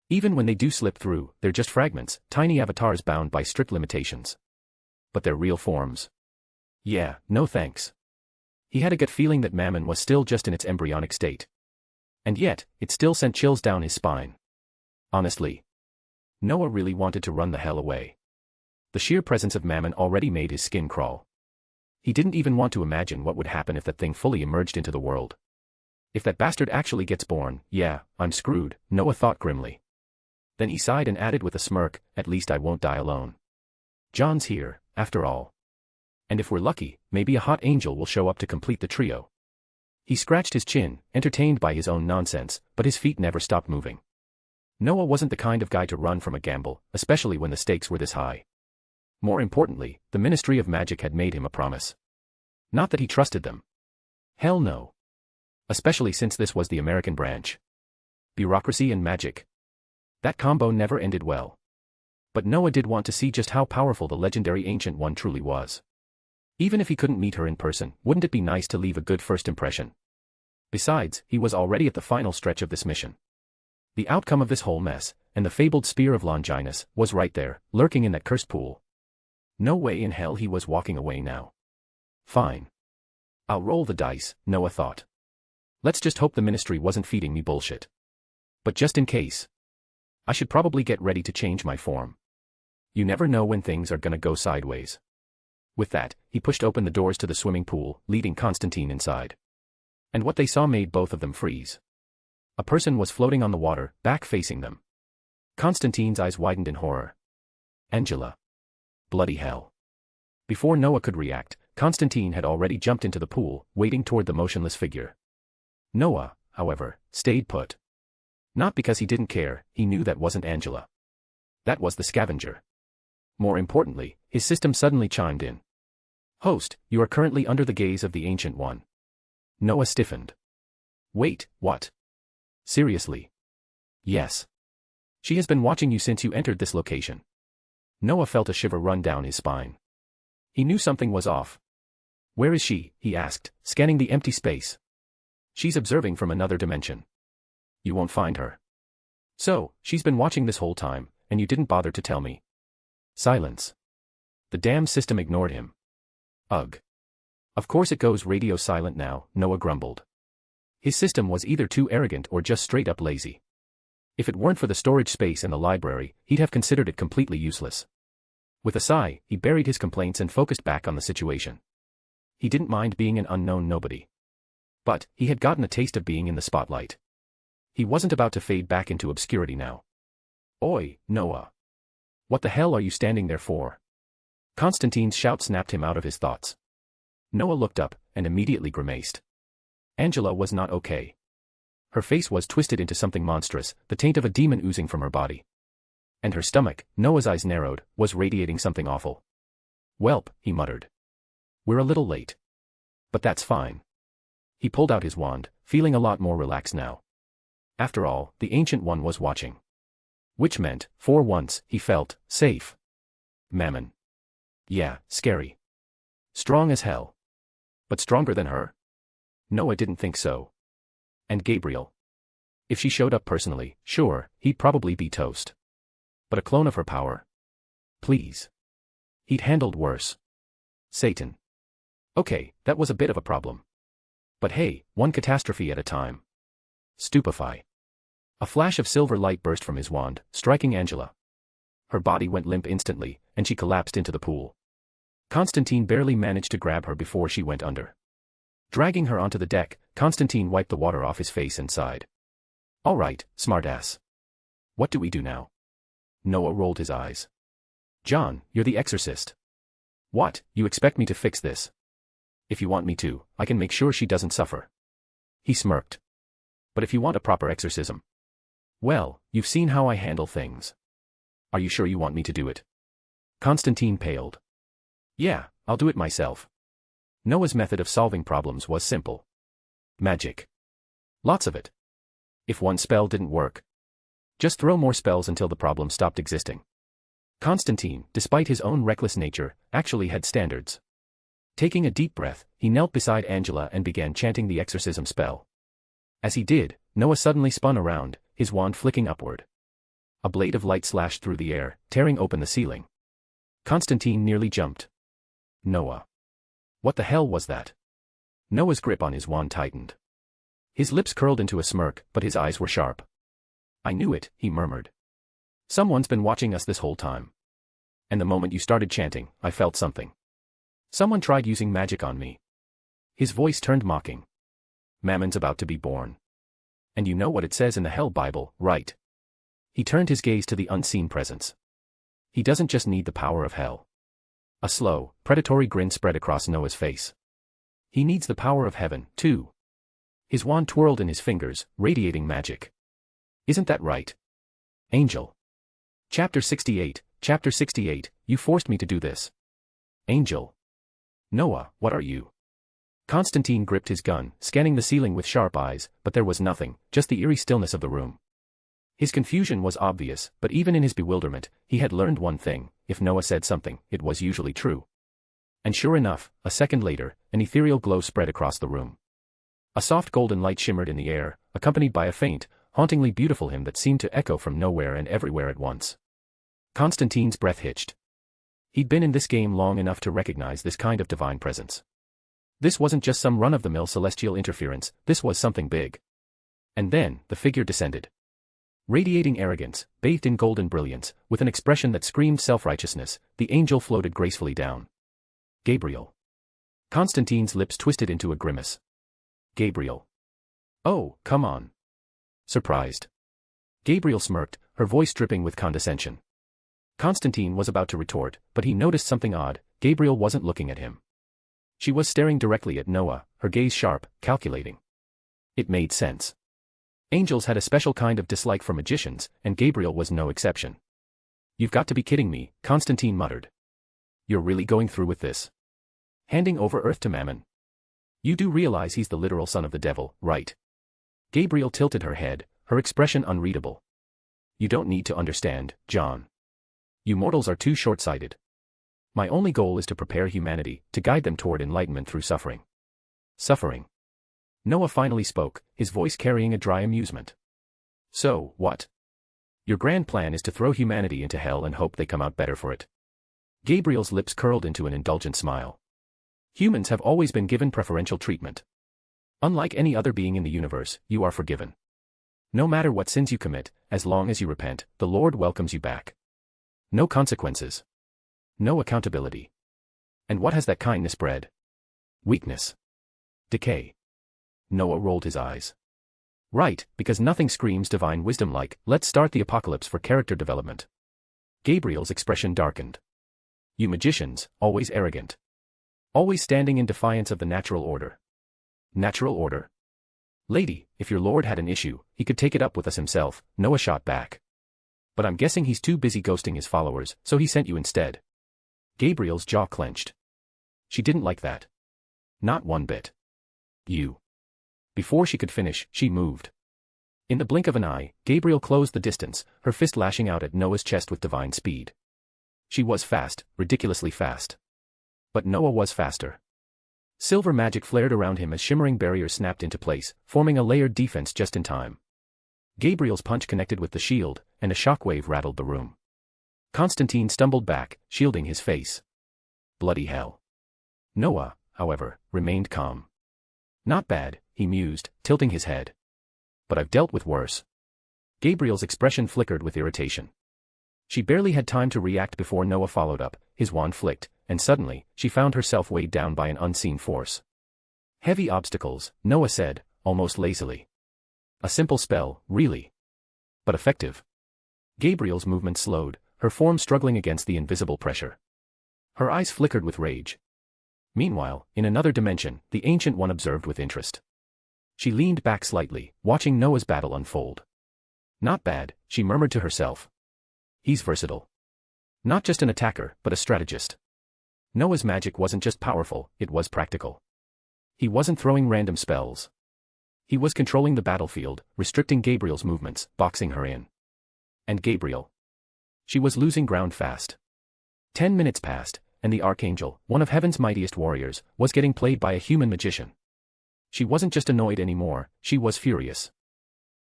Even when they do slip through, they're just fragments, tiny avatars bound by strict limitations. But they're real forms. Yeah, no thanks. He had a gut feeling that Mammon was still just in its embryonic state. And yet, it still sent chills down his spine. Honestly. Noah really wanted to run the hell away. The sheer presence of Mammon already made his skin crawl. He didn't even want to imagine what would happen if that thing fully emerged into the world. If that bastard actually gets born, yeah, I'm screwed, Noah thought grimly. Then he sighed and added with a smirk, at least I won't die alone. John's here, after all. And if we're lucky, maybe a hot angel will show up to complete the trio. He scratched his chin, entertained by his own nonsense, but his feet never stopped moving. Noah wasn't the kind of guy to run from a gamble, especially when the stakes were this high. More importantly, the Ministry of Magic had made him a promise. Not that he trusted them. Hell no. Especially since this was the American branch. Bureaucracy and magic. That combo never ended well. But Noah did want to see just how powerful the legendary Ancient One truly was. Even if he couldn't meet her in person, wouldn't it be nice to leave a good first impression? Besides, he was already at the final stretch of this mission. The outcome of this whole mess, and the fabled Spear of Longinus, was right there, lurking in that cursed pool. No way in hell he was walking away now. Fine. I'll roll the dice, Noah thought. Let's just hope the ministry wasn't feeding me bullshit. But just in case, I should probably get ready to change my form. You never know when things are gonna go sideways. With that, he pushed open the doors to the swimming pool, leading Constantine inside. And what they saw made both of them freeze. A person was floating on the water, back facing them. Constantine's eyes widened in horror. Angela. Bloody hell. Before Noah could react, Constantine had already jumped into the pool, wading toward the motionless figure. Noah, however, stayed put. Not because he didn't care, he knew that wasn't Angela. That was the scavenger. More importantly, his system suddenly chimed in. Host, you are currently under the gaze of the Ancient One. Noah stiffened. Wait, what? Seriously? Yes. She has been watching you since you entered this location. Noah felt a shiver run down his spine. He knew something was off. Where is she? He asked, scanning the empty space. She's observing from another dimension. You won't find her. So, she's been watching this whole time, and you didn't bother to tell me. Silence. The damn system ignored him. Ugh. Of course it goes radio silent now, Noah grumbled. His system was either too arrogant or just straight up lazy. If it weren't for the storage space and the library, he'd have considered it completely useless. With a sigh, he buried his complaints and focused back on the situation. He didn't mind being an unknown nobody. But, he had gotten a taste of being in the spotlight. He wasn't about to fade back into obscurity now. Oi, Noah. What the hell are you standing there for? Constantine's shout snapped him out of his thoughts. Noah looked up, and immediately grimaced. Angela was not okay. Her face was twisted into something monstrous, the taint of a demon oozing from her body. And her stomach, Noah's eyes narrowed, was radiating something awful. Welp, he muttered. We're a little late. But that's fine. He pulled out his wand, feeling a lot more relaxed now. After all, the Ancient One was watching. Which meant, for once, he felt safe. Mammon. Yeah, scary. Strong as hell. But stronger than her? Noah didn't think so. And Gabriel. If she showed up personally, sure, he'd probably be toast. But a clone of her power? Please. He'd handled worse. Satan. Okay, that was a bit of a problem. But hey, one catastrophe at a time. Stupefy. A flash of silver light burst from his wand, striking Angela. Her body went limp instantly, and she collapsed into the pool. Constantine barely managed to grab her before she went under. Dragging her onto the deck, Constantine wiped the water off his face and sighed. All right, smartass. What do we do now? Noah rolled his eyes. John, you're the exorcist. What, you expect me to fix this? If you want me to, I can make sure she doesn't suffer. He smirked. But if you want a proper exorcism? Well, you've seen how I handle things. Are you sure you want me to do it? Constantine paled. Yeah, I'll do it myself. Noah's method of solving problems was simple. Magic. Lots of it. If one spell didn't work, just throw more spells until the problem stopped existing. Constantine, despite his own reckless nature, actually had standards. Taking a deep breath, he knelt beside Angela and began chanting the exorcism spell. As he did, Noah suddenly spun around, his wand flicking upward. A blade of light slashed through the air, tearing open the ceiling. Constantine nearly jumped. Noah. What the hell was that? Noah's grip on his wand tightened. His lips curled into a smirk, but his eyes were sharp. I knew it, he murmured. Someone's been watching us this whole time. And the moment you started chanting, I felt something. Someone tried using magic on me. His voice turned mocking. Mammon's about to be born. And you know what it says in the Hell Bible, right? He turned his gaze to the unseen presence. He doesn't just need the power of hell. A slow, predatory grin spread across Noah's face. He needs the power of heaven, too. His wand twirled in his fingers, radiating magic. Isn't that right? Angel. Chapter 68, Chapter 68, You forced me to do this. Angel. Noah, what are you? Constantine gripped his gun, scanning the ceiling with sharp eyes, but there was nothing, just the eerie stillness of the room. His confusion was obvious, but even in his bewilderment, he had learned one thing: if Noah said something, it was usually true. And sure enough, a second later, an ethereal glow spread across the room. A soft golden light shimmered in the air, accompanied by a faint, hauntingly beautiful hymn that seemed to echo from nowhere and everywhere at once. Constantine's breath hitched. He'd been in this game long enough to recognize this kind of divine presence. This wasn't just some run-of-the-mill celestial interference, this was something big. And then, the figure descended. Radiating arrogance, bathed in golden brilliance, with an expression that screamed self-righteousness, the angel floated gracefully down. Gabriel. Constantine's lips twisted into a grimace. Gabriel. Oh, come on. Surprised. Gabriel smirked, her voice dripping with condescension. Constantine was about to retort, but he noticed something odd. Gabriel wasn't looking at him. She was staring directly at Noah, her gaze sharp, calculating. It made sense. Angels had a special kind of dislike for magicians, and Gabriel was no exception. You've got to be kidding me, Constantine muttered. You're really going through with this? Handing over Earth to Mammon? You do realize he's the literal son of the devil, right? Gabriel tilted her head, her expression unreadable. You don't need to understand, John. You mortals are too short-sighted. My only goal is to prepare humanity, to guide them toward enlightenment through suffering. Suffering. Noah finally spoke, his voice carrying a dry amusement. So, what? Your grand plan is to throw humanity into hell and hope they come out better for it. Gabriel's lips curled into an indulgent smile. Humans have always been given preferential treatment. Unlike any other being in the universe, you are forgiven. No matter what sins you commit, as long as you repent, the Lord welcomes you back. No consequences. No accountability. And what has that kindness bred? Weakness. Decay. Noah rolled his eyes. Right, because nothing screams divine wisdom like, let's start the apocalypse for character development. Gabriel's expression darkened. You magicians, always arrogant. Always standing in defiance of the natural order. Natural order? Lady, if your lord had an issue, he could take it up with us himself, Noah shot back. But I'm guessing he's too busy ghosting his followers, so he sent you instead. Gabriel's jaw clenched. She didn't like that. Not one bit. You. Before she could finish, she moved. In the blink of an eye, Gabriel closed the distance, her fist lashing out at Noah's chest with divine speed. She was fast, ridiculously fast. But Noah was faster. Silver magic flared around him as shimmering barriers snapped into place, forming a layered defense just in time. Gabriel's punch connected with the shield, and a shockwave rattled the room. Constantine stumbled back, shielding his face. Bloody hell. Noah, however, remained calm. Not bad, he mused, tilting his head. But I've dealt with worse. Gabriel's expression flickered with irritation. She barely had time to react before Noah followed up, his wand flicked, and suddenly, she found herself weighed down by an unseen force. Heavy obstacles, Noah said, almost lazily. A simple spell, really. But effective. Gabriel's movement slowed, her form struggling against the invisible pressure. Her eyes flickered with rage. Meanwhile, in another dimension, the Ancient One observed with interest. She leaned back slightly, watching Noah's battle unfold. Not bad, she murmured to herself. He's versatile. Not just an attacker, but a strategist. Noah's magic wasn't just powerful, it was practical. He wasn't throwing random spells. He was controlling the battlefield, restricting Gabriel's movements, boxing her in. And Gabriel. She was losing ground fast. 10 minutes passed, and the Archangel, one of heaven's mightiest warriors, was getting played by a human magician. She wasn't just annoyed anymore, she was furious.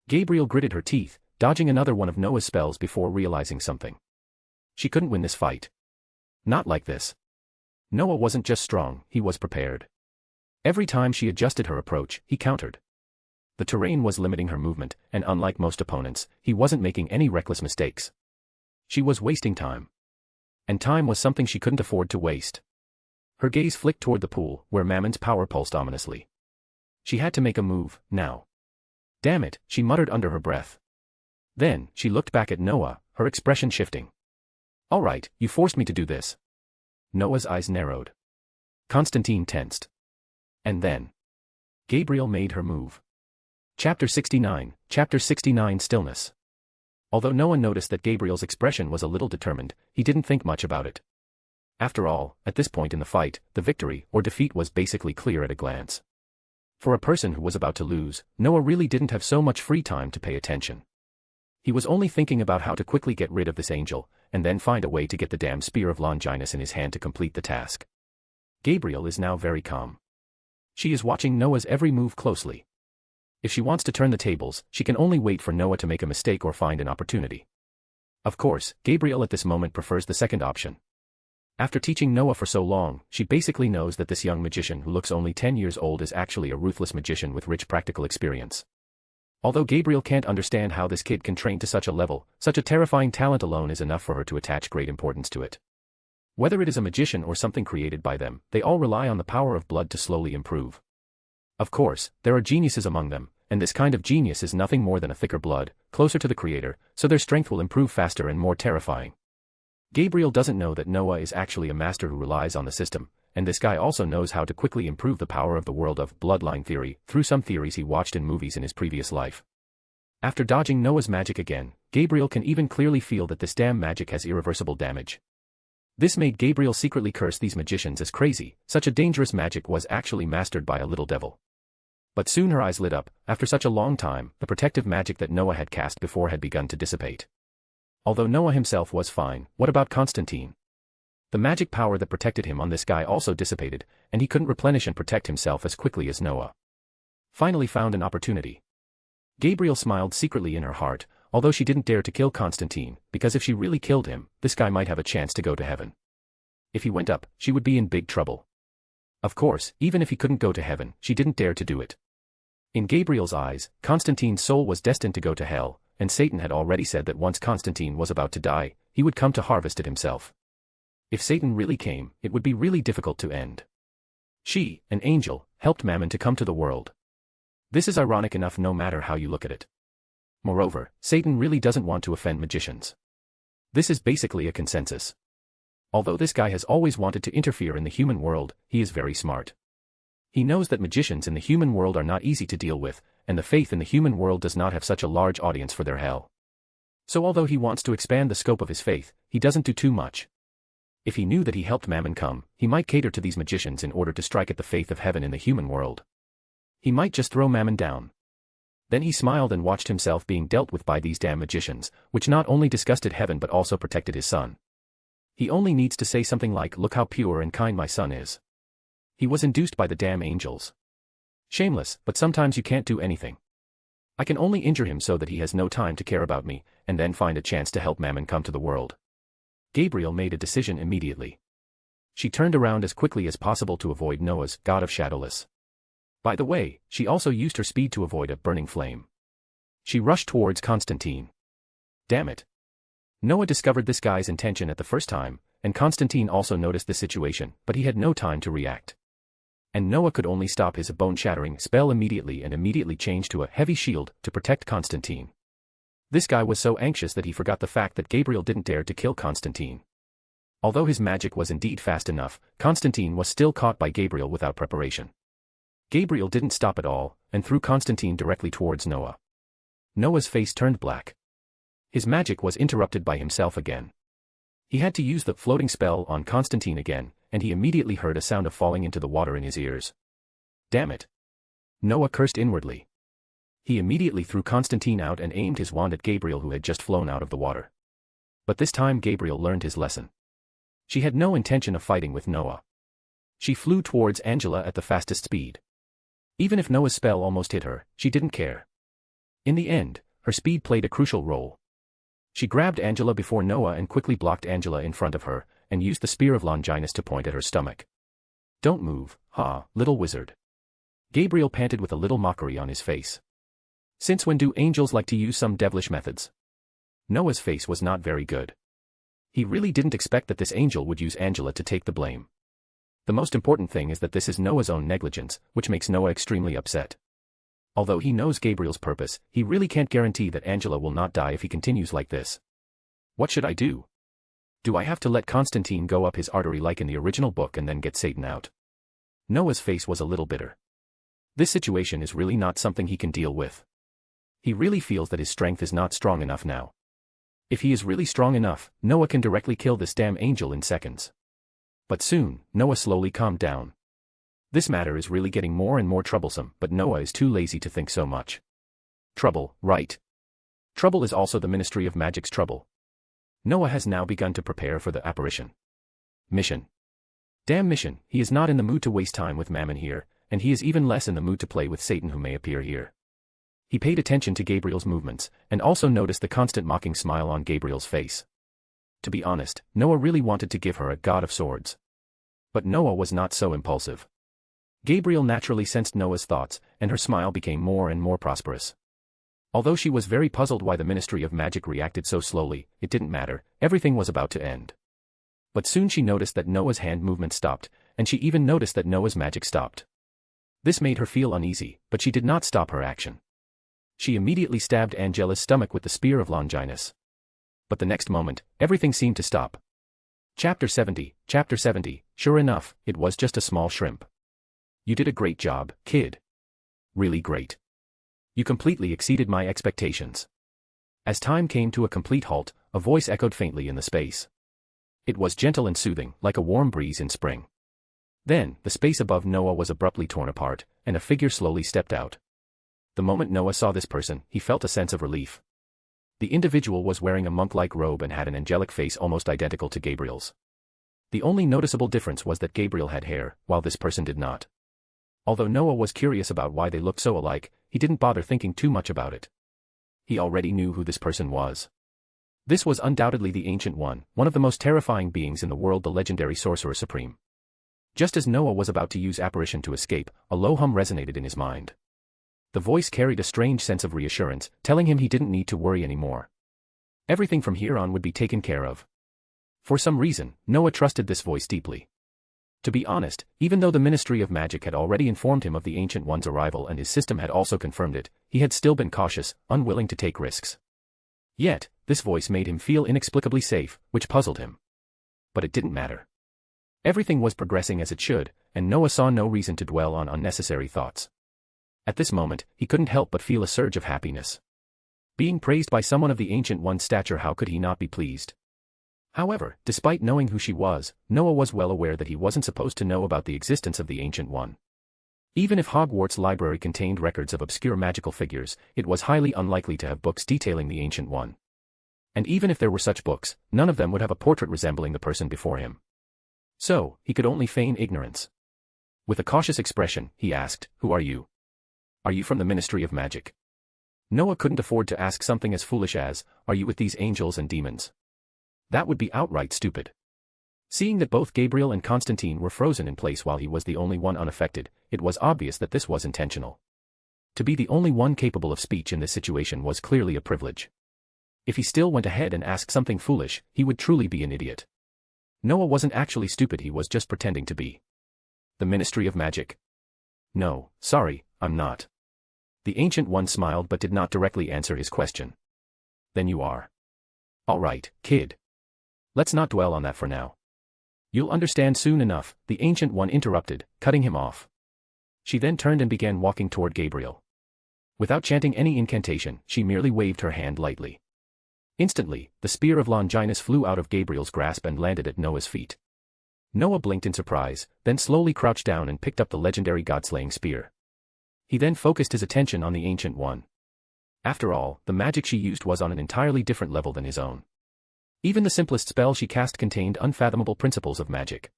Gabriel gritted her teeth, dodging another one of Noah's spells before realizing something. She couldn't win this fight. Not like this. Noah wasn't just strong, he was prepared. Every time she adjusted her approach, he countered. The terrain was limiting her movement, and unlike most opponents, he wasn't making any reckless mistakes. She was wasting time. And time was something she couldn't afford to waste. Her gaze flicked toward the pool, where Mammon's power pulsed ominously. She had to make a move, now. Damn it, she muttered under her breath. Then, she looked back at Noah, her expression shifting. All right, you forced me to do this. Noah's eyes narrowed. Constantine tensed. And then. Gabriel made her move. Chapter 69 Stillness. Although Noah noticed that Gabriel's expression was a little determined, he didn't think much about it. After all, at this point in the fight, the victory or defeat was basically clear at a glance. For a person who was about to lose, Noah really didn't have so much free time to pay attention. He was only thinking about how to quickly get rid of this angel, and then find a way to get the damn spear of Longinus in his hand to complete the task. Gabriel is now very calm. She is watching Noah's every move closely. If she wants to turn the tables, she can only wait for Noah to make a mistake or find an opportunity. Of course, Gabriel at this moment prefers the second option. After teaching Noah for so long, she basically knows that this young magician who looks only 10 years old is actually a ruthless magician with rich practical experience. Although Gabriel can't understand how this kid can train to such a level, such a terrifying talent alone is enough for her to attach great importance to it. Whether it is a magician or something created by them, they all rely on the power of blood to slowly improve. Of course, there are geniuses among them, and this kind of genius is nothing more than a thicker blood, closer to the creator, so their strength will improve faster and more terrifying. Gabriel doesn't know that Noah is actually a master who relies on the system, and this guy also knows how to quickly improve the power of the world of bloodline theory through some theories he watched in movies in his previous life. After dodging Noah's magic again, Gabriel can even clearly feel that this damn magic has irreversible damage. This made Gabriel secretly curse these magicians as crazy. Such a dangerous magic was actually mastered by a little devil. But soon her eyes lit up. After such a long time, the protective magic that Noah had cast before had begun to dissipate. Although Noah himself was fine, what about Constantine? The magic power that protected him on this guy also dissipated, and he couldn't replenish and protect himself as quickly as Noah. Finally found an opportunity. Gabriel smiled secretly in her heart, although she didn't dare to kill Constantine, because if she really killed him, this guy might have a chance to go to heaven. If he went up, she would be in big trouble. Of course, even if he couldn't go to heaven, she didn't dare to do it. In Gabriel's eyes, Constantine's soul was destined to go to hell, and Satan had already said that once Constantine was about to die, he would come to harvest it himself. If Satan really came, it would be really difficult to end. She, an angel, helped Mammon to come to the world. This is ironic enough no matter how you look at it. Moreover, Satan really doesn't want to offend magicians. This is basically a consensus. Although this guy has always wanted to interfere in the human world, he is very smart. He knows that magicians in the human world are not easy to deal with, and the faith in the human world does not have such a large audience for their hell. So although he wants to expand the scope of his faith, he doesn't do too much. If he knew that he helped Mammon come, he might cater to these magicians in order to strike at the faith of heaven in the human world. He might just throw Mammon down. Then he smiled and watched himself being dealt with by these damn magicians, which not only disgusted heaven but also protected his son. He only needs to say something like, "Look how pure and kind my son is." He was induced by the damn angels. Shameless, but sometimes you can't do anything. I can only injure him so that he has no time to care about me, and then find a chance to help Mammon come to the world. Gabriel made a decision immediately. She turned around as quickly as possible to avoid Noah's god of shadowless. By the way, she also used her speed to avoid a burning flame. She rushed towards Constantine. Damn it. Noah discovered this guy's intention at the first time, and Constantine also noticed the situation, but he had no time to react. And Noah could only stop his bone-shattering spell immediately and immediately change to a heavy shield to protect Constantine. This guy was so anxious that he forgot the fact that Gabriel didn't dare to kill Constantine. Although his magic was indeed fast enough, Constantine was still caught by Gabriel without preparation. Gabriel didn't stop at all, and threw Constantine directly towards Noah. Noah's face turned black. His magic was interrupted by himself again. He had to use the floating spell on Constantine again, and he immediately heard a sound of falling into the water in his ears. Damn it. Noah cursed inwardly. He immediately threw Constantine out and aimed his wand at Gabriel, who had just flown out of the water. But this time Gabriel learned his lesson. She had no intention of fighting with Noah. She flew towards Angela at the fastest speed. Even if Noah's spell almost hit her, she didn't care. In the end, her speed played a crucial role. She grabbed Angela before Noah and quickly blocked Angela in front of her, and used the spear of Longinus to point at her stomach. Don't move, little wizard. Gabriel panted with a little mockery on his face. Since when do angels like to use some devilish methods? Noah's face was not very good. He really didn't expect that this angel would use Angela to take the blame. The most important thing is that this is Noah's own negligence, which makes Noah extremely upset. Although he knows Gabriel's purpose, he really can't guarantee that Angela will not die if he continues like this. What should I do? Do I have to let Constantine go up his artery like in the original book and then get Satan out? Noah's face was a little bitter. This situation is really not something he can deal with. He really feels that his strength is not strong enough now. If he is really strong enough, Noah can directly kill this damn angel in seconds. But soon, Noah slowly calmed down. This matter is really getting more and more troublesome, but Noah is too lazy to think so much. Trouble, right? Trouble is also the Ministry of Magic's trouble. Noah has now begun to prepare for the apparition. Mission. Damn mission, he is not in the mood to waste time with Mammon here, and he is even less in the mood to play with Satan who may appear here. He paid attention to Gabriel's movements, and also noticed the constant mocking smile on Gabriel's face. To be honest, Noah really wanted to give her a God of Swords. But Noah was not so impulsive. Gabriel naturally sensed Noah's thoughts, and her smile became more and more prosperous. Although she was very puzzled why the Ministry of Magic reacted so slowly, it didn't matter, everything was about to end. But soon she noticed that Noah's hand movement stopped, and she even noticed that Noah's magic stopped. This made her feel uneasy, but she did not stop her action. She immediately stabbed Angela's stomach with the Spear of Longinus. But the next moment, everything seemed to stop. Chapter 70, sure enough, it was just a small shrimp. You did a great job, kid. Really great. You completely exceeded my expectations. As time came to a complete halt, a voice echoed faintly in the space. It was gentle and soothing, like a warm breeze in spring. Then, the space above Noah was abruptly torn apart, and a figure slowly stepped out. The moment Noah saw this person, he felt a sense of relief. The individual was wearing a monk-like robe and had an angelic face almost identical to Gabriel's. The only noticeable difference was that Gabriel had hair, while this person did not. Although Noah was curious about why they looked so alike, he didn't bother thinking too much about it. He already knew who this person was. This was undoubtedly the Ancient One of the most terrifying beings in the world, the legendary Sorcerer Supreme. Just as Noah was about to use apparition to escape, a low hum resonated in his mind. The voice carried a strange sense of reassurance, telling him he didn't need to worry anymore. Everything from here on would be taken care of. For some reason, Noah trusted this voice deeply. To be honest, even though the Ministry of Magic had already informed him of the Ancient One's arrival and his system had also confirmed it, he had still been cautious, unwilling to take risks. Yet, this voice made him feel inexplicably safe, which puzzled him. But it didn't matter. Everything was progressing as it should, and Noah saw no reason to dwell on unnecessary thoughts. At this moment, he couldn't help but feel a surge of happiness. Being praised by someone of the Ancient One's stature, how could he not be pleased? However, despite knowing who she was, Noah was well aware that he wasn't supposed to know about the existence of the Ancient One. Even if Hogwarts' library contained records of obscure magical figures, it was highly unlikely to have books detailing the Ancient One. And even if there were such books, none of them would have a portrait resembling the person before him. So, he could only feign ignorance. With a cautious expression, he asked, "Who are you? Are you from the Ministry of Magic?" Noah couldn't afford to ask something as foolish as, "Are you with these angels and demons?" That would be outright stupid. Seeing that both Gabriel and Constantine were frozen in place while he was the only one unaffected, it was obvious that this was intentional. To be the only one capable of speech in this situation was clearly a privilege. If he still went ahead and asked something foolish, he would truly be an idiot. Noah wasn't actually stupid, he was just pretending to be. The Ministry of Magic? No, sorry, I'm not. The Ancient One smiled but did not directly answer his question. Then you are. All right, kid. Let's not dwell on that for now. You'll understand soon enough, the Ancient One interrupted, cutting him off. She then turned and began walking toward Gabriel. Without chanting any incantation, she merely waved her hand lightly. Instantly, the Spear of Longinus flew out of Gabriel's grasp and landed at Noah's feet. Noah blinked in surprise, then slowly crouched down and picked up the legendary god-slaying spear. He then focused his attention on the Ancient One. After all, the magic she used was on an entirely different level than his own. Even the simplest spell she cast contained unfathomable principles of magic.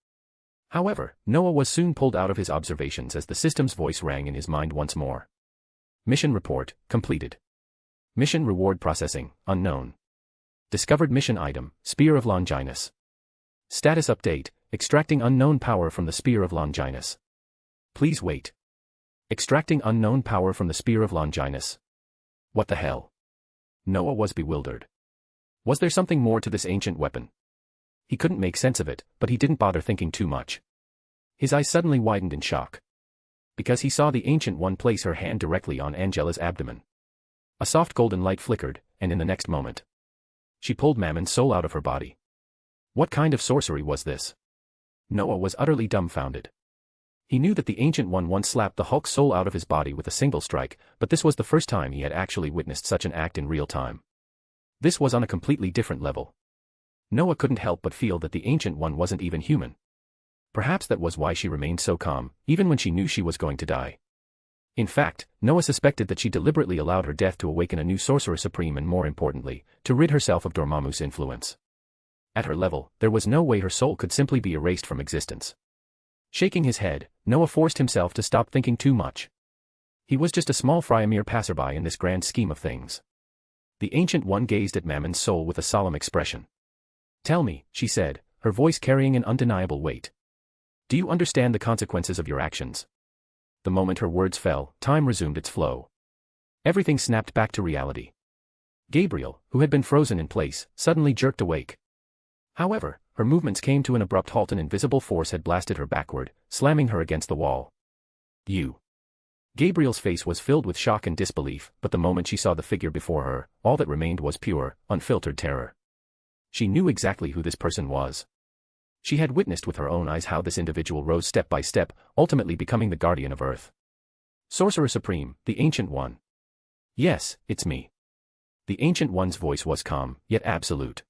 However, Noah was soon pulled out of his observations as the system's voice rang in his mind once more. Mission report, completed. Mission reward processing, unknown. Discovered mission item, Spear of Longinus. Status update, extracting unknown power from the Spear of Longinus. Please wait. Extracting unknown power from the Spear of Longinus. What the hell? Noah was bewildered. Was there something more to this ancient weapon? He couldn't make sense of it, but he didn't bother thinking too much. His eyes suddenly widened in shock. Because he saw the Ancient One place her hand directly on Angela's abdomen. A soft golden light flickered, and in the next moment, she pulled Mammon's soul out of her body. What kind of sorcery was this? Noah was utterly dumbfounded. He knew that the Ancient One once slapped the Hulk's soul out of his body with a single strike, but this was the first time he had actually witnessed such an act in real time. This was on a completely different level. Noah couldn't help but feel that the Ancient One wasn't even human. Perhaps that was why she remained so calm, even when she knew she was going to die. In fact, Noah suspected that she deliberately allowed her death to awaken a new Sorcerer Supreme and, more importantly, to rid herself of Dormammu's influence. At her level, there was no way her soul could simply be erased from existence. Shaking his head, Noah forced himself to stop thinking too much. He was just a small fry, a mere passerby in this grand scheme of things. The Ancient One gazed at Mammon's soul with a solemn expression. "Tell me," she said, her voice carrying an undeniable weight. "Do you understand the consequences of your actions?" The moment her words fell, time resumed its flow. Everything snapped back to reality. Gabriel, who had been frozen in place, suddenly jerked awake. However, her movements came to an abrupt halt. An invisible force had blasted her backward, slamming her against the wall. "You." Gabriel's face was filled with shock and disbelief, but the moment she saw the figure before her, all that remained was pure, unfiltered terror. She knew exactly who this person was. She had witnessed with her own eyes how this individual rose step by step, ultimately becoming the guardian of Earth. Sorcerer Supreme, the Ancient One. "Yes, it's me." The Ancient One's voice was calm, yet absolute.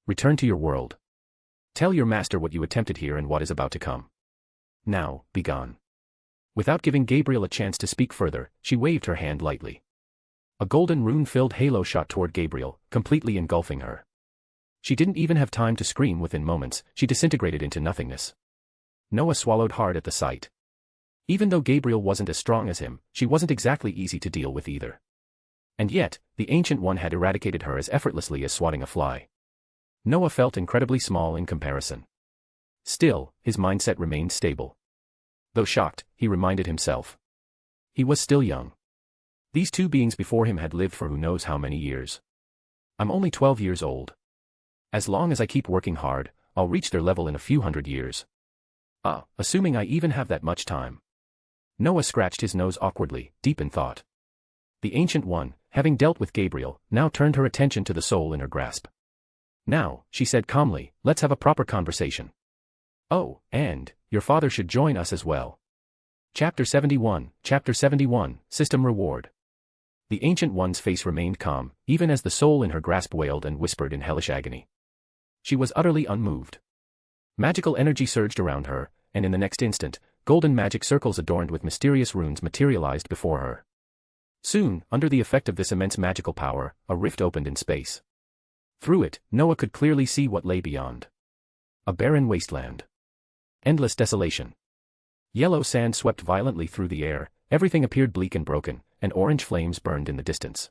"Return to your world. Tell your master what you attempted here and what is about to come. Now, be gone." Without giving Gabriel a chance to speak further, she waved her hand lightly. A golden rune-filled halo shot toward Gabriel, completely engulfing her. She didn't even have time to scream. Within moments, she disintegrated into nothingness. Noah swallowed hard at the sight. Even though Gabriel wasn't as strong as him, she wasn't exactly easy to deal with either. And yet, the Ancient One had eradicated her as effortlessly as swatting a fly. Noah felt incredibly small in comparison. Still, his mindset remained stable. Though shocked, he reminded himself. He was still young. These two beings before him had lived for who knows how many years. I'm only 12 years old. As long as I keep working hard, I'll reach their level in a few hundred years. Assuming I even have that much time. Noah scratched his nose awkwardly, deep in thought. The Ancient One, having dealt with Gabriel, now turned her attention to the soul in her grasp. "Now," she said calmly, "let's have a proper conversation. Oh, and your father should join us as well." Chapter 71, System Reward. The Ancient One's face remained calm, even as the soul in her grasp wailed and whispered in hellish agony. She was utterly unmoved. Magical energy surged around her, and in the next instant, golden magic circles adorned with mysterious runes materialized before her. Soon, under the effect of this immense magical power, a rift opened in space. Through it, Noah could clearly see what lay beyond. A barren wasteland. Endless desolation. Yellow sand swept violently through the air, everything appeared bleak and broken, and orange flames burned in the distance.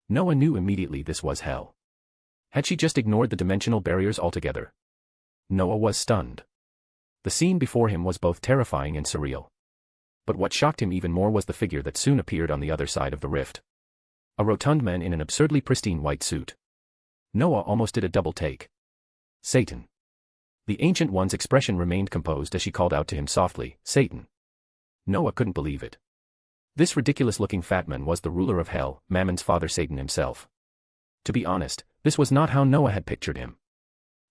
Noah knew immediately this was hell. Had she just ignored the dimensional barriers altogether? Noah was stunned. The scene before him was both terrifying and surreal. But what shocked him even more was the figure that soon appeared on the other side of the rift. A rotund man in an absurdly pristine white suit. Noah almost did a double take. Satan. The Ancient One's expression remained composed as she called out to him softly, "Satan." Noah couldn't believe it. This ridiculous-looking fat man was the ruler of hell, Mammon's father Satan himself. To be honest, this was not how Noah had pictured him.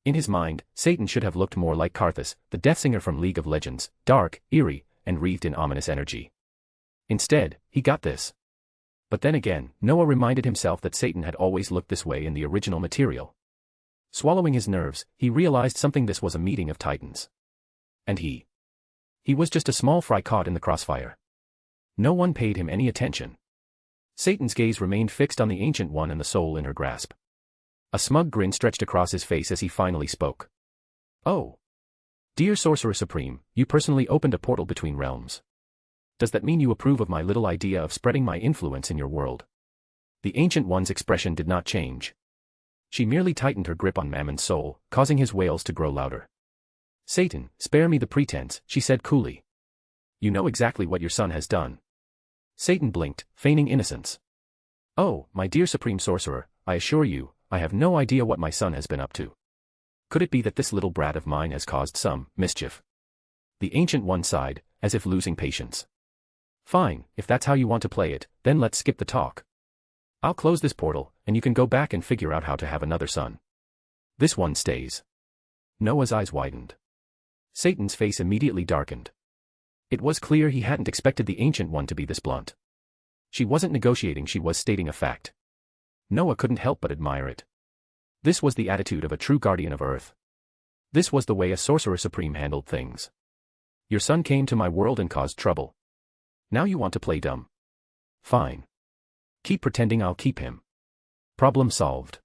In his mind, Satan should have looked more like Karthus, the Deathsinger from League of Legends, dark, eerie, and wreathed in ominous energy. Instead, he got this. But then again, Noah reminded himself that Satan had always looked this way in the original material. Swallowing his nerves, he realized something: this was a meeting of titans. And he was just a small fry caught in the crossfire. No one paid him any attention. Satan's gaze remained fixed on the Ancient One and the soul in her grasp. A smug grin stretched across his face as he finally spoke. "Oh. Dear Sorcerer Supreme, you personally opened a portal between realms. Does that mean you approve of my little idea of spreading my influence in your world?" The Ancient One's expression did not change. She merely tightened her grip on Mammon's soul, causing his wails to grow louder. "Satan, spare me the pretense," she said coolly. "You know exactly what your son has done." Satan blinked, feigning innocence. "Oh, my dear Supreme Sorcerer, I assure you, I have no idea what my son has been up to. Could it be that this little brat of mine has caused some mischief?" The Ancient One sighed, as if losing patience. "Fine, if that's how you want to play it, then let's skip the talk. I'll close this portal, and you can go back and figure out how to have another son. This one stays." Noah's eyes widened. Satan's face immediately darkened. It was clear he hadn't expected the Ancient One to be this blunt. She wasn't negotiating, she was stating a fact. Noah couldn't help but admire it. This was the attitude of a true guardian of Earth. This was the way a Sorcerer Supreme handled things. Your son came to my world and caused trouble. Now you want to play dumb. Fine. Keep pretending I'll keep him. Problem solved.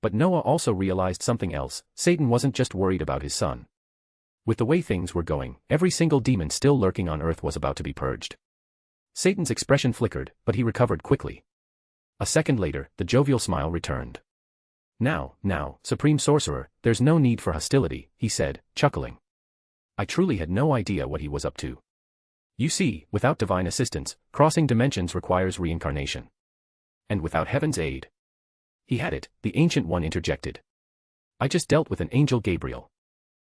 But Noah also realized something else. Satan wasn't just worried about his son. With the way things were going, every single demon still lurking on Earth was about to be purged. Satan's expression flickered, but he recovered quickly. A second later, the jovial smile returned. Now, Supreme Sorcerer, there's no need for hostility, he said, chuckling. I truly had no idea what he was up to. You see, without divine assistance, crossing dimensions requires reincarnation. And without heaven's aid. He had it, the Ancient One interjected. I just dealt with an angel Gabriel.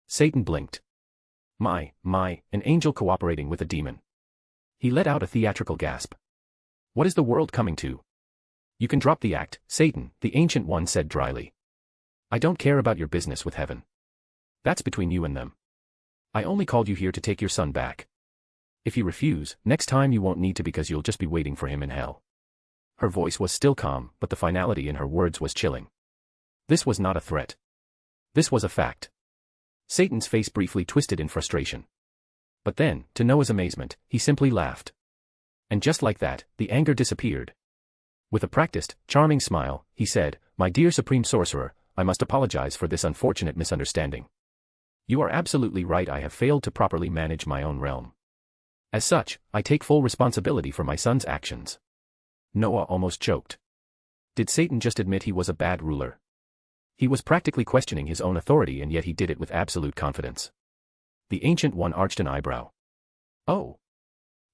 Satan blinked. My, an angel cooperating with a demon. He let out a theatrical gasp. What is the world coming to? You can drop the act, Satan, the Ancient One said dryly. I don't care about your business with heaven. That's between you and them. I only called you here to take your son back. If you refuse, next time you won't need to because you'll just be waiting for him in hell. Her voice was still calm, but the finality in her words was chilling. This was not a threat. This was a fact. Satan's face briefly twisted in frustration. But then, to Noah's amazement, he simply laughed. And just like that, the anger disappeared. With a practiced, charming smile, he said, My dear Supreme Sorcerer, I must apologize for this unfortunate misunderstanding. You are absolutely right, I have failed to properly manage my own realm. As such, I take full responsibility for my son's actions. Noah almost choked. Did Satan just admit he was a bad ruler? He was practically questioning his own authority, and yet he did it with absolute confidence. The Ancient One arched an eyebrow. Oh.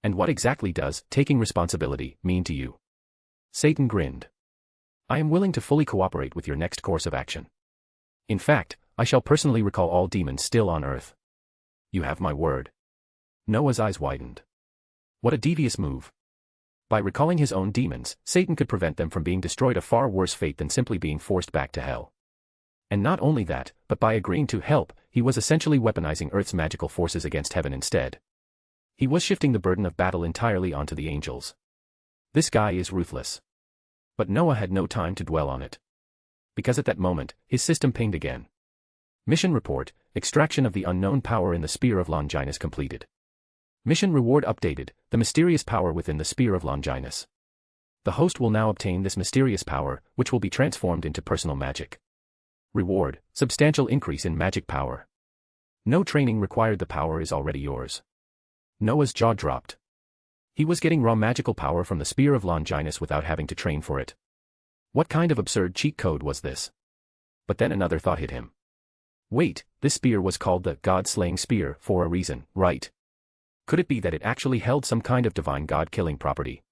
And what exactly does taking responsibility mean to you? Satan grinned. I am willing to fully cooperate with your next course of action. In fact, I shall personally recall all demons still on Earth. You have my word. Noah's eyes widened. What a devious move. By recalling his own demons, Satan could prevent them from being destroyed, a far worse fate than simply being forced back to hell. And not only that, but by agreeing to help, he was essentially weaponizing Earth's magical forces against heaven instead. He was shifting the burden of battle entirely onto the angels. This guy is ruthless. But Noah had no time to dwell on it. Because at that moment, his system pinged again. Mission report, extraction of the unknown power in the Spear of Longinus completed. Mission reward updated, the mysterious power within the Spear of Longinus. The host will now obtain this mysterious power, which will be transformed into personal magic. Reward, substantial increase in magic power. No training required, the power is already yours. Noah's jaw dropped. He was getting raw magical power from the Spear of Longinus without having to train for it. What kind of absurd cheat code was this? But then another thought hit him. Wait, this spear was called the God-slaying spear for a reason, right? Could it be that it actually held some kind of divine god-killing property?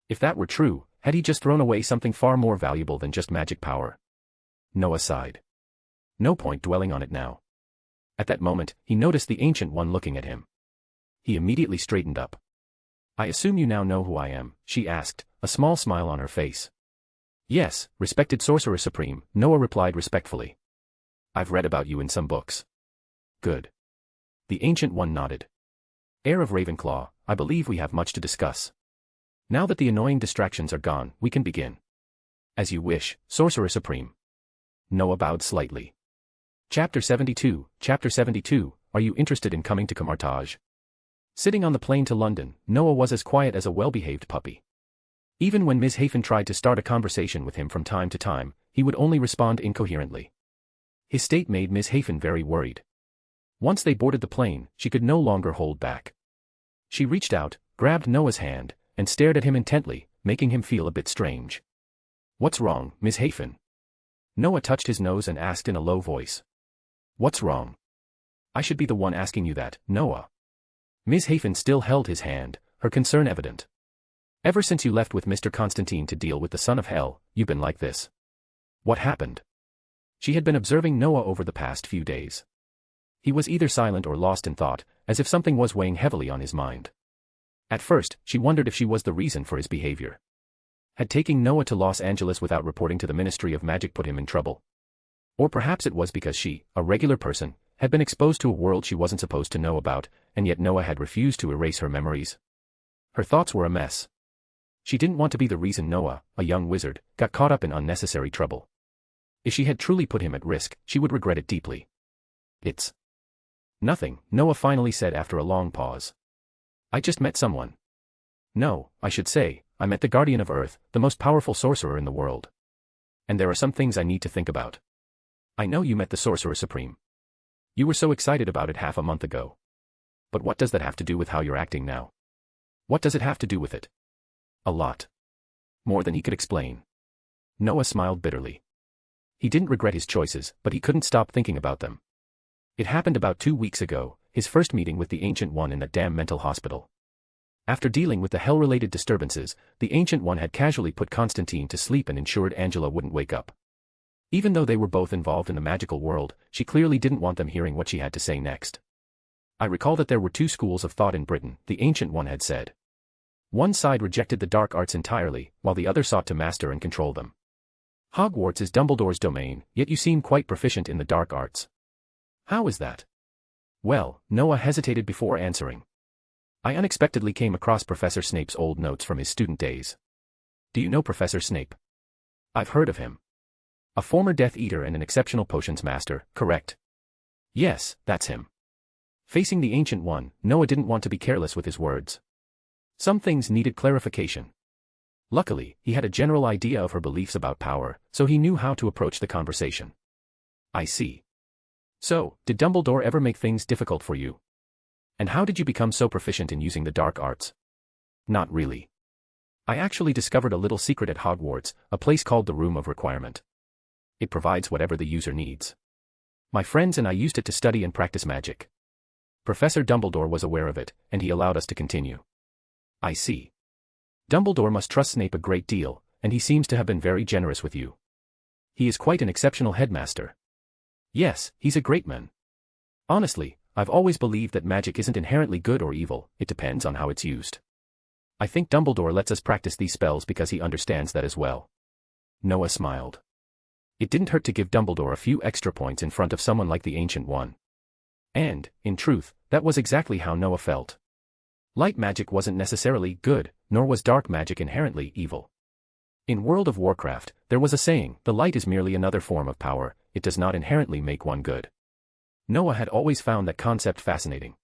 If that were true, had he just thrown away something far more valuable than just magic power? Noah sighed. No point dwelling on it now. At that moment, he noticed the Ancient One looking at him. He immediately straightened up. I assume you now know who I am, she asked, a small smile on her face. Yes, respected Sorcerer Supreme, Noah replied respectfully. I've read about you in some books. Good. The Ancient One nodded. Heir of Ravenclaw, I believe we have much to discuss. Now that the annoying distractions are gone, we can begin. As you wish, Sorcerer Supreme. Noah bowed slightly. Chapter 72, are you interested in coming to Camartage? Sitting on the plane to London, Noah was as quiet as a well-behaved puppy. Even when Ms. Hafen tried to start a conversation with him from time to time, he would only respond incoherently. His state made Ms. Hafen very worried. Once they boarded the plane, she could no longer hold back. She reached out, grabbed Noah's hand, and stared at him intently, making him feel a bit strange. What's wrong, Ms. Hafen? Noah touched his nose and asked in a low voice. What's wrong? I should be the one asking you that, Noah. Ms. Hafen still held his hand, her concern evident. Ever since you left with Mr. Constantine to deal with the son of hell, you've been like this. What happened? She had been observing Noah over the past few days. He was either silent or lost in thought, as if something was weighing heavily on his mind. At first, she wondered if she was the reason for his behavior. Had taking Noah to Los Angeles without reporting to the Ministry of Magic put him in trouble? Or perhaps it was because she, a regular person, had been exposed to a world she wasn't supposed to know about, and yet Noah had refused to erase her memories. Her thoughts were a mess. She didn't want to be the reason Noah, a young wizard, got caught up in unnecessary trouble. If she had truly put him at risk, she would regret it deeply. It's nothing, Noah finally said after a long pause. I just met someone. No, I should say, I met the Guardian of Earth, the most powerful sorcerer in the world. And there are some things I need to think about. I know you met the Sorcerer Supreme. You were so excited about it half a month ago. But what does that have to do with how you're acting now? What does it have to do with it? A lot. More than he could explain. Noah smiled bitterly. He didn't regret his choices, but he couldn't stop thinking about them. It happened about 2 weeks ago, his first meeting with the Ancient One in that damn mental hospital. After dealing with the hell-related disturbances, the Ancient One had casually put Constantine to sleep and ensured Angela wouldn't wake up. Even though they were both involved in the magical world, she clearly didn't want them hearing what she had to say next. I recall that there were 2 schools of thought in Britain, the Ancient One had said. One side rejected the dark arts entirely, while the other sought to master and control them. Hogwarts is Dumbledore's domain, yet you seem quite proficient in the dark arts. How is that? Well, Noah hesitated before answering. I unexpectedly came across Professor Snape's old notes from his student days. Do you know Professor Snape? I've heard of him. A former Death Eater and an exceptional potions master, correct? Yes, that's him. Facing the Ancient One, Noah didn't want to be careless with his words. Some things needed clarification. Luckily, he had a general idea of her beliefs about power, so he knew how to approach the conversation. I see. So, did Dumbledore ever make things difficult for you? And how did you become so proficient in using the dark arts? Not really. I actually discovered a little secret at Hogwarts, a place called the Room of Requirement. It provides whatever the user needs. My friends and I used it to study and practice magic. Professor Dumbledore was aware of it, and he allowed us to continue. I see. Dumbledore must trust Snape a great deal, and he seems to have been very generous with you. He is quite an exceptional headmaster. Yes, he's a great man. Honestly, I've always believed that magic isn't inherently good or evil, it depends on how it's used. I think Dumbledore lets us practice these spells because he understands that as well. Noah smiled. It didn't hurt to give Dumbledore a few extra points in front of someone like the Ancient One. And, in truth, that was exactly how Noah felt. Light magic wasn't necessarily good, nor was dark magic inherently evil. In World of Warcraft, there was a saying, the light is merely another form of power, it does not inherently make one good. Noah had always found that concept fascinating.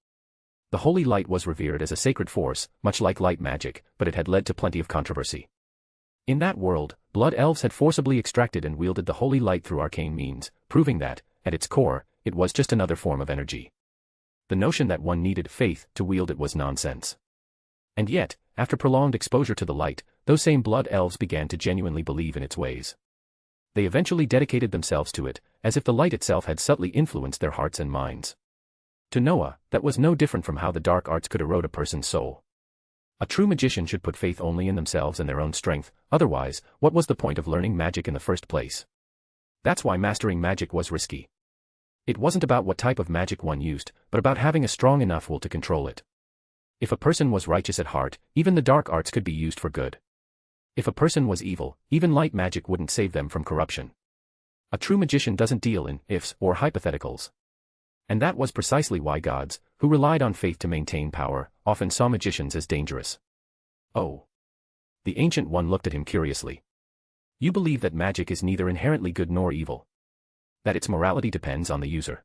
The holy light was revered as a sacred force, much like light magic, but it had led to plenty of controversy. In that world, blood elves had forcibly extracted and wielded the holy light through arcane means, proving that, at its core, it was just another form of energy. The notion that one needed faith to wield it was nonsense. And yet, after prolonged exposure to the light, those same blood elves began to genuinely believe in its ways. They eventually dedicated themselves to it, as if the light itself had subtly influenced their hearts and minds. To Noah, that was no different from how the dark arts could erode a person's soul. A true magician should put faith only in themselves and their own strength, otherwise, what was the point of learning magic in the first place? That's why mastering magic was risky. It wasn't about what type of magic one used, but about having a strong enough will to control it. If a person was righteous at heart, even the dark arts could be used for good. If a person was evil, even light magic wouldn't save them from corruption. A true magician doesn't deal in ifs or hypotheticals. And that was precisely why gods, who relied on faith to maintain power, often saw magicians as dangerous. Oh. The Ancient One looked at him curiously. You believe that magic is neither inherently good nor evil. That its morality depends on the user.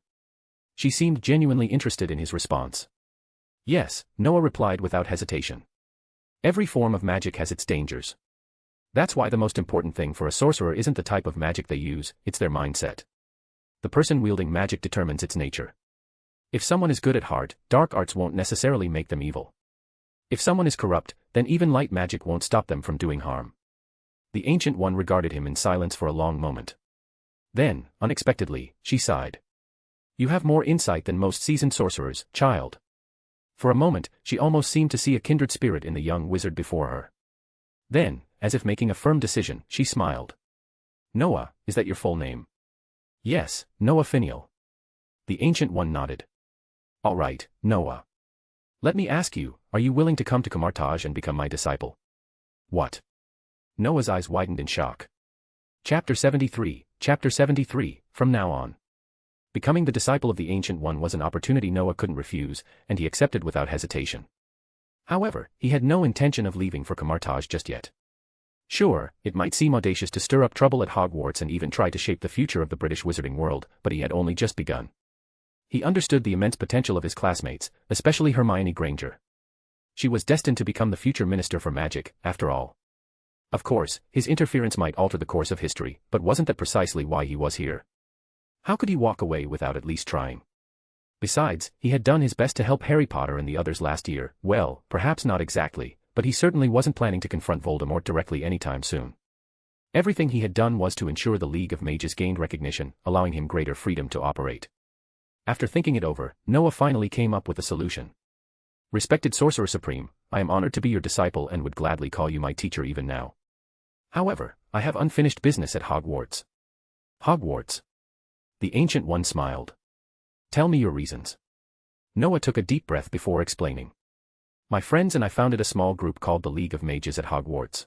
She seemed genuinely interested in his response. Yes, Noah replied without hesitation. Every form of magic has its dangers. That's why the most important thing for a sorcerer isn't the type of magic they use, it's their mindset. The person wielding magic determines its nature. If someone is good at heart, dark arts won't necessarily make them evil. If someone is corrupt, then even light magic won't stop them from doing harm. The Ancient One regarded him in silence for a long moment. Then, unexpectedly, she sighed. You have more insight than most seasoned sorcerers, child. For a moment, she almost seemed to see a kindred spirit in the young wizard before her. Then, as if making a firm decision, she smiled. Noah, is that your full name? Yes, Noah Finial. The Ancient One nodded. All right, Noah. Let me ask you, are you willing to come to Camartage and become my disciple? What? Noah's eyes widened in shock. Chapter 73, from now on. Becoming the disciple of the Ancient One was an opportunity Noah couldn't refuse, and he accepted without hesitation. However, he had no intention of leaving for Camartage just yet. Sure, it might seem audacious to stir up trouble at Hogwarts and even try to shape the future of the British wizarding world, but he had only just begun. He understood the immense potential of his classmates, especially Hermione Granger. She was destined to become the future Minister for Magic, after all. Of course, his interference might alter the course of history, but wasn't that precisely why he was here? How could he walk away without at least trying? Besides, he had done his best to help Harry Potter and the others last year. Well, perhaps not exactly, but he certainly wasn't planning to confront Voldemort directly anytime soon. Everything he had done was to ensure the League of Mages gained recognition, allowing him greater freedom to operate. After thinking it over, Noah finally came up with a solution. Respected Sorcerer Supreme, I am honored to be your disciple and would gladly call you my teacher even now. However, I have unfinished business at Hogwarts. Hogwarts? The Ancient One smiled. Tell me your reasons. Noah took a deep breath before explaining. My friends and I founded a small group called the League of Mages at Hogwarts.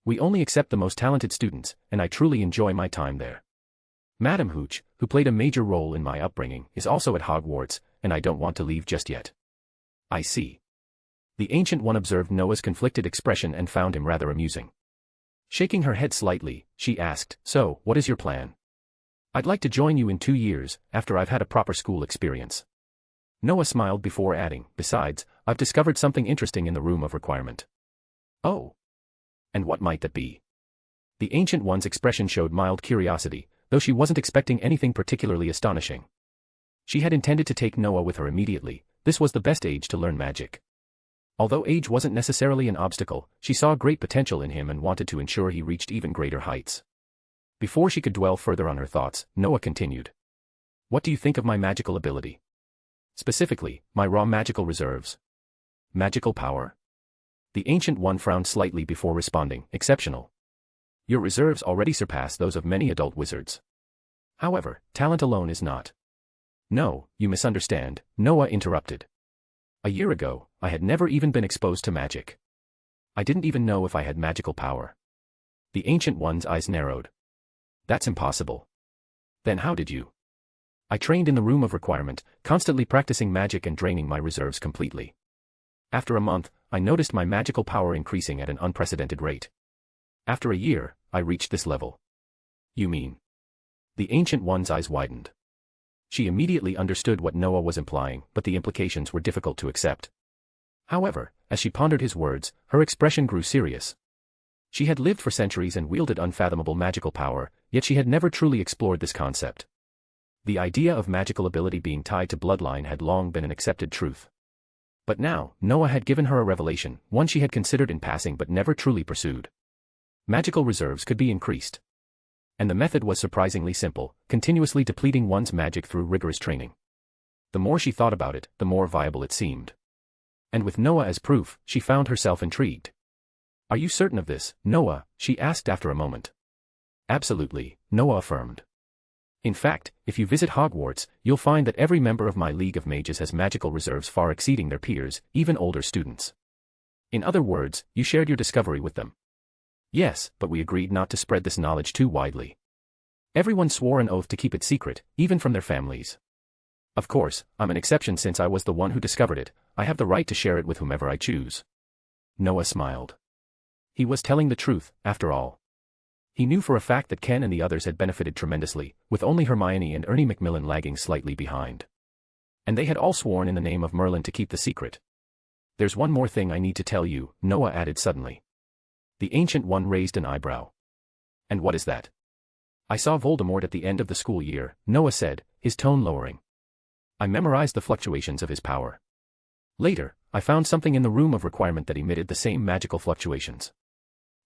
We only accept the most talented students, and I truly enjoy my time there. Madam Hooch, who played a major role in my upbringing, is also at Hogwarts, and I don't want to leave just yet. I see. The Ancient One observed Noah's conflicted expression and found him rather amusing. Shaking her head slightly, she asked, So, what is your plan? I'd like to join you in 2 years, after I've had a proper school experience. Noah smiled before adding, Besides, I've discovered something interesting in the Room of Requirement. Oh. And what might that be? The Ancient One's expression showed mild curiosity, though she wasn't expecting anything particularly astonishing. She had intended to take Noah with her immediately. This was the best age to learn magic. Although age wasn't necessarily an obstacle, she saw great potential in him and wanted to ensure he reached even greater heights. Before she could dwell further on her thoughts, Noah continued. What do you think of my magical ability? Specifically, my raw magical reserves. Magical power? The Ancient One frowned slightly before responding, Exceptional. Your reserves already surpass those of many adult wizards. However, talent alone is not. No, you misunderstand, Noah interrupted. A year ago, I had never even been exposed to magic. I didn't even know if I had magical power. The Ancient One's eyes narrowed. That's impossible. Then how did you? I trained in the Room of Requirement, constantly practicing magic and draining my reserves completely. After a month, I noticed my magical power increasing at an unprecedented rate. After a year, I reached this level. You mean? The Ancient One's eyes widened. She immediately understood what Noah was implying, but the implications were difficult to accept. However, as she pondered his words, her expression grew serious. She had lived for centuries and wielded unfathomable magical power, yet she had never truly explored this concept. The idea of magical ability being tied to bloodline had long been an accepted truth. But now, Noah had given her a revelation, one she had considered in passing but never truly pursued. Magical reserves could be increased. And the method was surprisingly simple, continuously depleting one's magic through rigorous training. The more she thought about it, the more viable it seemed. And with Noah as proof, she found herself intrigued. Are you certain of this, Noah? She asked after a moment. Absolutely, Noah affirmed. In fact, if you visit Hogwarts, you'll find that every member of my League of Mages has magical reserves far exceeding their peers, even older students. In other words, you shared your discovery with them. Yes, but we agreed not to spread this knowledge too widely. Everyone swore an oath to keep it secret, even from their families. Of course, I'm an exception since I was the one who discovered it. I have the right to share it with whomever I choose. Noah smiled. He was telling the truth, after all. He knew for a fact that Ken and the others had benefited tremendously, with only Hermione and Ernie Macmillan lagging slightly behind. And they had all sworn in the name of Merlin to keep the secret. There's one more thing I need to tell you, Noah added suddenly. The Ancient One raised an eyebrow. And what is that? I saw Voldemort at the end of the school year, Noah said, his tone lowering. I memorized the fluctuations of his power. Later, I found something in the Room of Requirement that emitted the same magical fluctuations.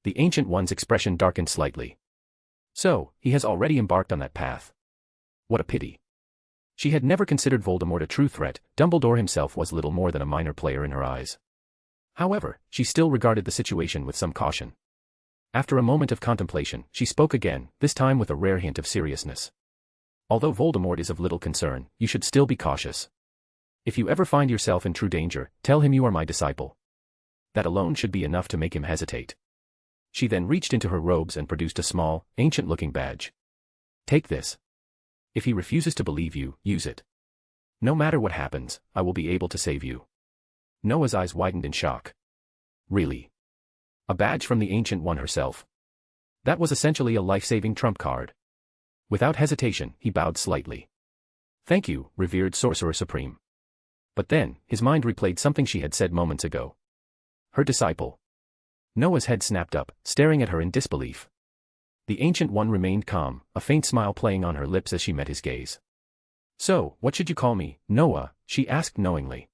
The Ancient One's expression darkened slightly. So, he has already embarked on that path. What a pity. She had never considered Voldemort a true threat. Dumbledore himself was little more than a minor player in her eyes. However, she still regarded the situation with some caution. After a moment of contemplation, she spoke again, this time with a rare hint of seriousness. Although Voldemort is of little concern, you should still be cautious. If you ever find yourself in true danger, tell him you are my disciple. That alone should be enough to make him hesitate. She then reached into her robes and produced a small, ancient-looking badge. Take this. If he refuses to believe you, use it. No matter what happens, I will be able to save you. Noah's eyes widened in shock. Really? A badge from the Ancient One herself. That was essentially a life-saving trump card. Without hesitation, he bowed slightly. Thank you, revered Sorcerer Supreme. But then, his mind replayed something she had said moments ago. Her disciple. Noah's head snapped up, staring at her in disbelief. The Ancient One remained calm, a faint smile playing on her lips as she met his gaze. So, what should you call me, Noah? She asked knowingly.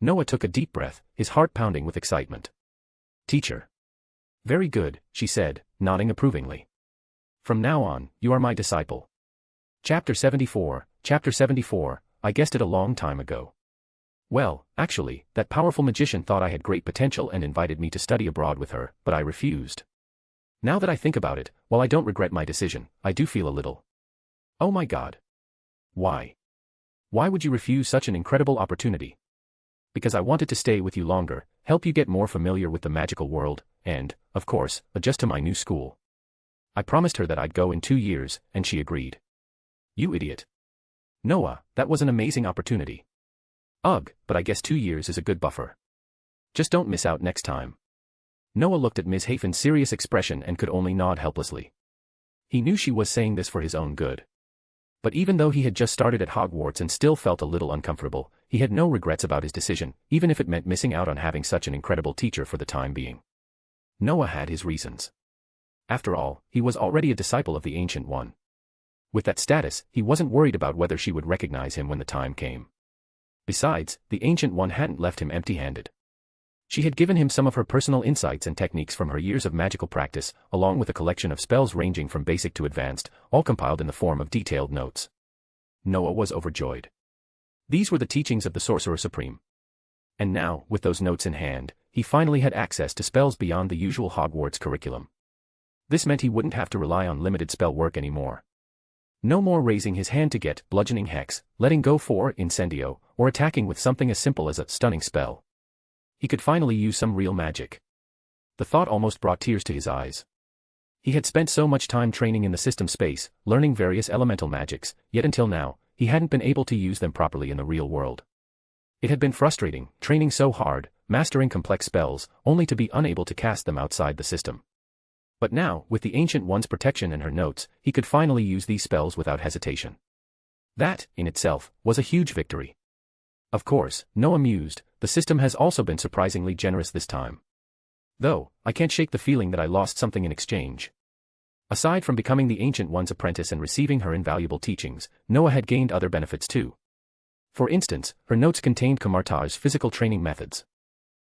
Noah took a deep breath, his heart pounding with excitement. Teacher. Very good, she said, nodding approvingly. From now on, you are my disciple. Chapter 74, I guessed it a long time ago. Well, actually, that powerful magician thought I had great potential and invited me to study abroad with her, but I refused. Now that I think about it, while I don't regret my decision, I do feel a little. Oh my God. Why? Why would you refuse such an incredible opportunity? Because I wanted to stay with you longer, help you get more familiar with the magical world, and, of course, adjust to my new school. I promised her that I'd go in 2 years, and she agreed. You idiot. Noah, that was an amazing opportunity. Ugh, but I guess 2 years is a good buffer. Just don't miss out next time. Noah looked at Ms. Haven's serious expression and could only nod helplessly. He knew she was saying this for his own good. But even though he had just started at Hogwarts and still felt a little uncomfortable, he had no regrets about his decision, even if it meant missing out on having such an incredible teacher for the time being. Noah had his reasons. After all, he was already a disciple of the Ancient One. With that status, he wasn't worried about whether she would recognize him when the time came. Besides, the Ancient One hadn't left him empty-handed. She had given him some of her personal insights and techniques from her years of magical practice, along with a collection of spells ranging from basic to advanced, all compiled in the form of detailed notes. Noah was overjoyed. These were the teachings of the Sorcerer Supreme. And now, with those notes in hand, he finally had access to spells beyond the usual Hogwarts curriculum. This meant he wouldn't have to rely on limited spell work anymore. No more raising his hand to get bludgeoning hex, letting go for incendio, or attacking with something as simple as a stunning spell. He could finally use some real magic. The thought almost brought tears to his eyes. He had spent so much time training in the system space, learning various elemental magics, yet until now, he hadn't been able to use them properly in the real world. It had been frustrating, training so hard, mastering complex spells, only to be unable to cast them outside the system. But now, with the Ancient One's protection and her notes, he could finally use these spells without hesitation. That, in itself, was a huge victory. Of course, Noah mused, the system has also been surprisingly generous this time. Though, I can't shake the feeling that I lost something in exchange. Aside from becoming the Ancient One's apprentice and receiving her invaluable teachings, Noah had gained other benefits too. For instance, her notes contained Kamartaj's physical training methods.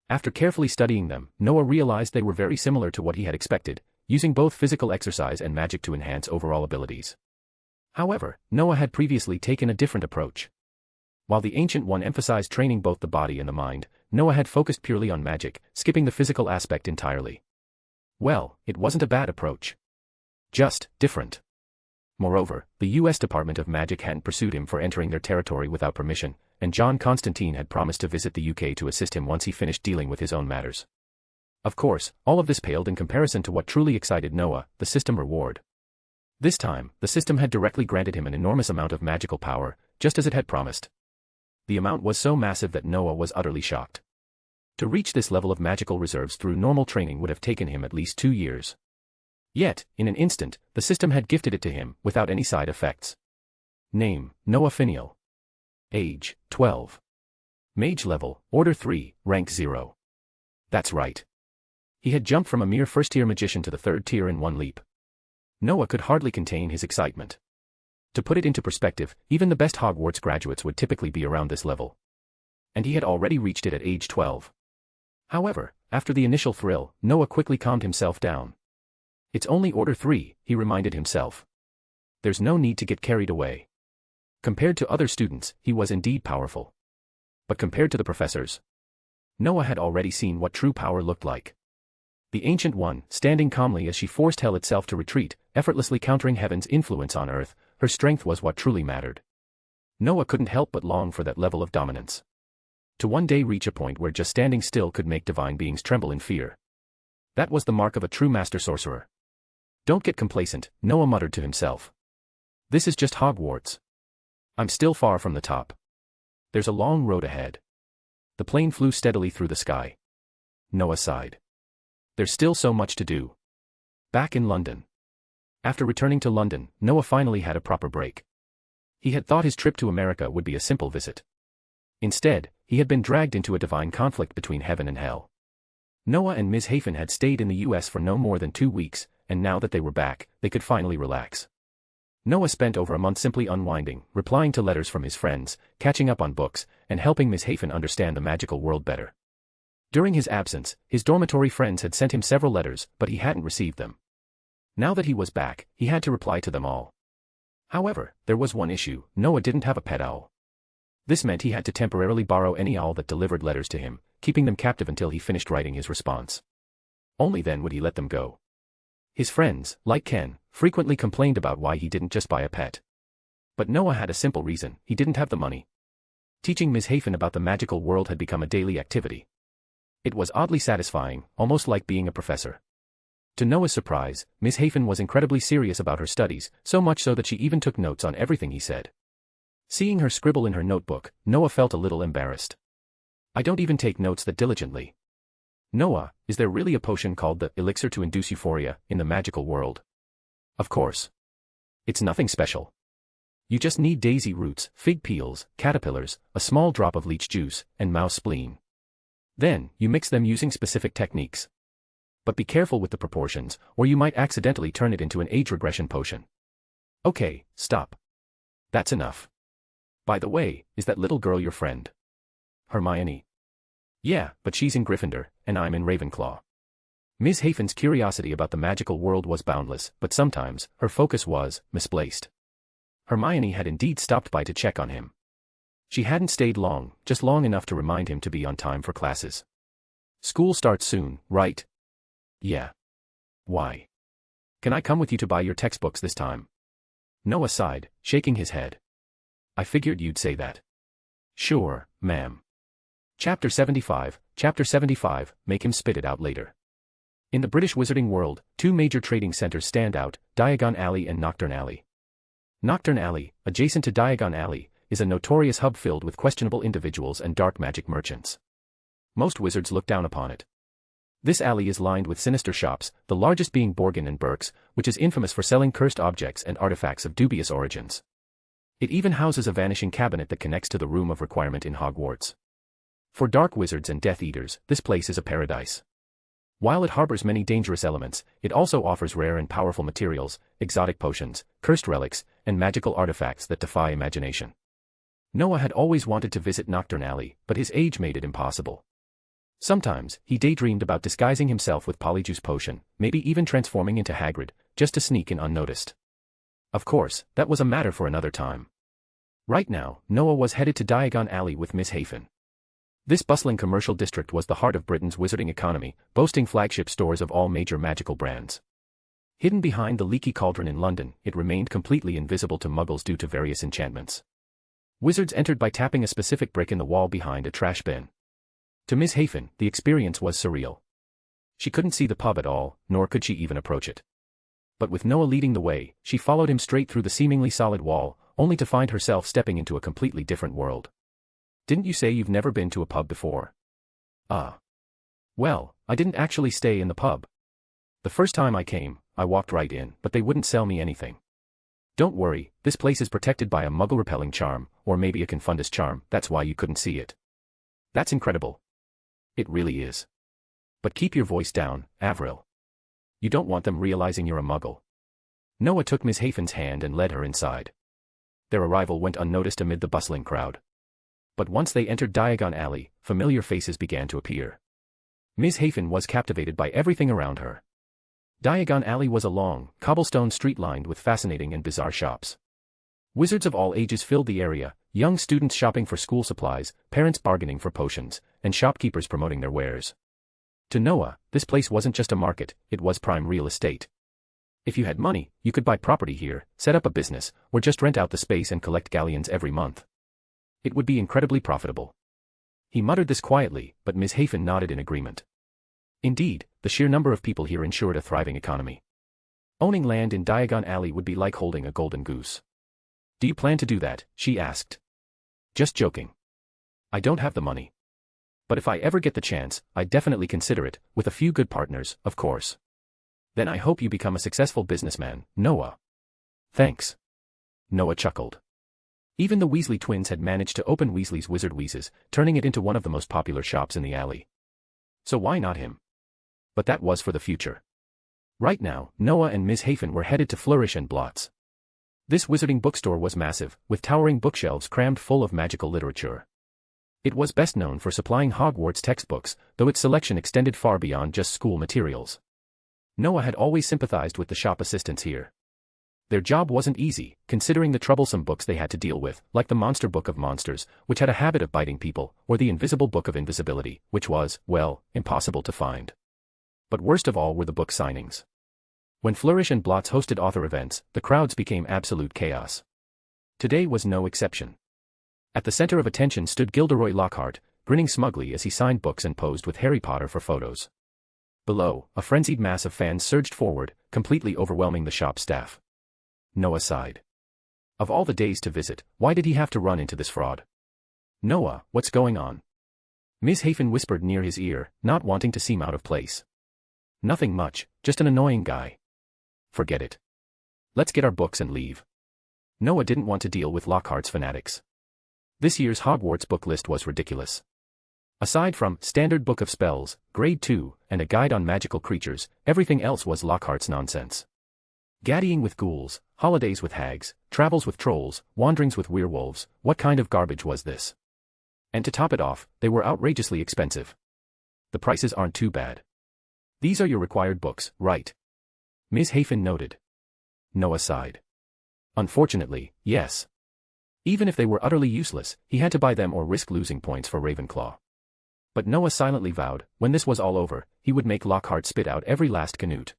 After carefully studying them, Noah realized they were very similar to what he had expected, using both physical exercise and magic to enhance overall abilities. However, Noah had previously taken a different approach. While the Ancient One emphasized training both the body and the mind, Noah had focused purely on magic, skipping the physical aspect entirely. Well, it wasn't a bad approach. Just different. Moreover, the U.S. Department of Magic hadn't pursued him for entering their territory without permission, and John Constantine had promised to visit the UK to assist him once he finished dealing with his own matters. Of course, all of this paled in comparison to what truly excited Noah, the system reward. This time, the system had directly granted him an enormous amount of magical power, just as it had promised. The amount was so massive that Noah was utterly shocked. To reach this level of magical reserves through normal training would have taken him at least 2 years. Yet, in an instant, the system had gifted it to him, without any side effects. Name, Noah Finial. Age, 12. Mage level, Order 3, Rank 0. That's right. He had jumped from a mere first-tier magician to the 3rd tier in one leap. Noah could hardly contain his excitement. To put it into perspective, even the best Hogwarts graduates would typically be around this level. And he had already reached it at age 12. However, after the initial thrill, Noah quickly calmed himself down. It's only Order 3, he reminded himself. There's no need to get carried away. Compared to other students, he was indeed powerful. But compared to the professors, Noah had already seen what true power looked like. The Ancient One, standing calmly as she forced hell itself to retreat, effortlessly countering heaven's influence on earth, her strength was what truly mattered. Noah couldn't help but long for that level of dominance. To one day reach a point where just standing still could make divine beings tremble in fear. That was the mark of a true master sorcerer. Don't get complacent, Noah muttered to himself. This is just Hogwarts. I'm still far from the top. There's a long road ahead. The plane flew steadily through the sky. Noah sighed. There's still so much to do. Back in London. After returning to London, Noah finally had a proper break. He had thought his trip to America would be a simple visit. Instead, he had been dragged into a divine conflict between heaven and hell. Noah and Ms. Hafen had stayed in the US for no more than 2 weeks, and now that they were back, they could finally relax. Noah spent over a month simply unwinding, replying to letters from his friends, catching up on books, and helping Ms. Hafen understand the magical world better. During his absence, his dormitory friends had sent him several letters, but he hadn't received them. Now that he was back, he had to reply to them all. However, there was one issue: Noah didn't have a pet owl. This meant he had to temporarily borrow any owl that delivered letters to him, keeping them captive until he finished writing his response. Only then would he let them go. His friends, like Ken, frequently complained about why he didn't just buy a pet. But Noah had a simple reason: he didn't have the money. Teaching Ms. Hafen about the magical world had become a daily activity. It was oddly satisfying, almost like being a professor. To Noah's surprise, Ms. Hafen was incredibly serious about her studies, so much so that she even took notes on everything he said. Seeing her scribble in her notebook, Noah felt a little embarrassed. I don't even take notes that diligently. Noah, is there really a potion called the elixir to induce euphoria in the magical world? Of course. It's nothing special. You just need daisy roots, fig peels, caterpillars, a small drop of leech juice, and mouse spleen. Then, you mix them using specific techniques. But be careful with the proportions, or you might accidentally turn it into an age regression potion. Okay, stop. That's enough. By the way, is that little girl your friend? Hermione. Yeah, but she's in Gryffindor, and I'm in Ravenclaw. Ms. Hafen's curiosity about the magical world was boundless, but sometimes, her focus was misplaced. Hermione had indeed stopped by to check on him. She hadn't stayed long, just long enough to remind him to be on time for classes. School starts soon, right? Yeah. Why? Can I come with you to buy your textbooks this time? Noah sighed, shaking his head. I figured you'd say that. Sure, ma'am. Chapter 75, make him spit it out later. In the British wizarding world, 2 major trading centers stand out, Diagon Alley and Knockturn Alley. Knockturn Alley, adjacent to Diagon Alley, is a notorious hub filled with questionable individuals and dark magic merchants. Most wizards look down upon it. This alley is lined with sinister shops, the largest being Borgin and Burke's, which is infamous for selling cursed objects and artifacts of dubious origins. It even houses a vanishing cabinet that connects to the Room of Requirement in Hogwarts. For dark wizards and Death Eaters, this place is a paradise. While it harbors many dangerous elements, it also offers rare and powerful materials, exotic potions, cursed relics, and magical artifacts that defy imagination. Noah had always wanted to visit Knockturn Alley, but his age made it impossible. Sometimes, he daydreamed about disguising himself with Polyjuice Potion, maybe even transforming into Hagrid, just to sneak in unnoticed. Of course, that was a matter for another time. Right now, Noah was headed to Diagon Alley with Ms. Hafen. This bustling commercial district was the heart of Britain's wizarding economy, boasting flagship stores of all major magical brands. Hidden behind the leaky cauldron in London, it remained completely invisible to muggles due to various enchantments. Wizards entered by tapping a specific brick in the wall behind a trash bin. To Ms. Hafen, the experience was surreal. She couldn't see the pub at all, nor could she even approach it. But with Noah leading the way, she followed him straight through the seemingly solid wall, only to find herself stepping into a completely different world. Didn't you say you've never been to a pub before? Well, I didn't actually stay in the pub. The first time I came, I walked right in, but they wouldn't sell me anything. Don't worry, this place is protected by a muggle-repelling charm, or maybe a confundus charm, that's why you couldn't see it. That's incredible. It really is. But keep your voice down, Avril. You don't want them realizing you're a muggle. Noah took Ms. Hafen's hand and led her inside. Their arrival went unnoticed amid the bustling crowd. But once they entered Diagon Alley, familiar faces began to appear. Ms. Hafen was captivated by everything around her. Diagon Alley was a long, cobblestone street lined with fascinating and bizarre shops. Wizards of all ages filled the area, young students shopping for school supplies, parents bargaining for potions, and shopkeepers promoting their wares. To Noah, this place wasn't just a market, it was prime real estate. If you had money, you could buy property here, set up a business, or just rent out the space and collect galleons every month. It would be incredibly profitable. He muttered this quietly, but Ms. Hafen nodded in agreement. Indeed, the sheer number of people here ensured a thriving economy. Owning land in Diagon Alley would be like holding a golden goose. Do you plan to do that? She asked. Just joking. I don't have the money. But if I ever get the chance, I'd definitely consider it, with a few good partners, of course. Then I hope you become a successful businessman, Noah. Thanks. Noah chuckled. Even the Weasley twins had managed to open Weasley's Wizard Wheezes, turning it into one of the most popular shops in the alley. So why not him? But that was for the future. Right now, Noah and Ms. Hafen were headed to Flourish and Blots. This wizarding bookstore was massive, with towering bookshelves crammed full of magical literature. It was best known for supplying Hogwarts textbooks, though its selection extended far beyond just school materials. Noah had always sympathized with the shop assistants here. Their job wasn't easy, considering the troublesome books they had to deal with, like the Monster Book of Monsters, which had a habit of biting people, or the Invisible Book of Invisibility, which was, well, impossible to find. But worst of all were the book signings. When Flourish and Blots hosted author events, the crowds became absolute chaos. Today was no exception. At the center of attention stood Gilderoy Lockhart, grinning smugly as he signed books and posed with Harry Potter for photos. Below, a frenzied mass of fans surged forward, completely overwhelming the shop staff. Noah sighed. Of all the days to visit, why did he have to run into this fraud? Noah, what's going on? Ms. Hafen whispered near his ear, not wanting to seem out of place. Nothing much, just an annoying guy. Forget it. Let's get our books and leave. Noah didn't want to deal with Lockhart's fanatics. This year's Hogwarts book list was ridiculous. Aside from Standard Book of Spells, Grade 2, and a guide on magical creatures, everything else was Lockhart's nonsense. Gaddying with ghouls, holidays with hags, travels with trolls, wanderings with werewolves, what kind of garbage was this? And to top it off, they were outrageously expensive. The prices aren't too bad. These are your required books, right? Ms. Hafen noted. Noah sighed. Unfortunately, yes. Even if they were utterly useless, he had to buy them or risk losing points for Ravenclaw. But Noah silently vowed, when this was all over, he would make Lockhart spit out every last canute.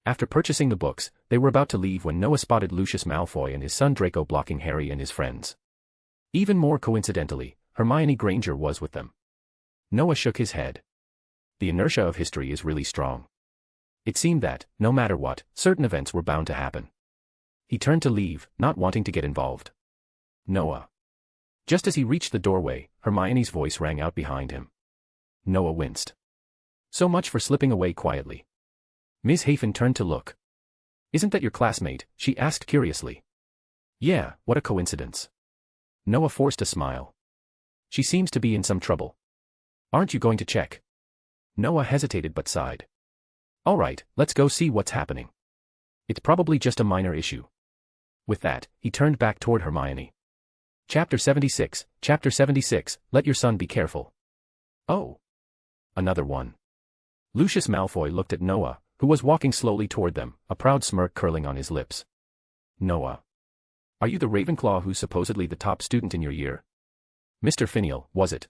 After purchasing the books, they were about to leave when Noah spotted Lucius Malfoy and his son Draco blocking Harry and his friends. Even more coincidentally, Hermione Granger was with them. Noah shook his head. The inertia of history is really strong. It seemed that, no matter what, certain events were bound to happen. He turned to leave, not wanting to get involved. Noah. Just as he reached the doorway, Hermione's voice rang out behind him. Noah winced. So much for slipping away quietly. Ms. Hafen turned to look. Isn't that your classmate? She asked curiously. Yeah, what a coincidence. Noah forced a smile. She seems to be in some trouble. Aren't you going to check? Noah hesitated but sighed. All right, let's go see what's happening. It's probably just a minor issue. With that, he turned back toward Hermione. Chapter 76, let your son be careful. Oh. Another one. Lucius Malfoy looked at Noah, who was walking slowly toward them, a proud smirk curling on his lips. Noah. Are you the Ravenclaw who's supposedly the top student in your year? Mr. Finial, was it?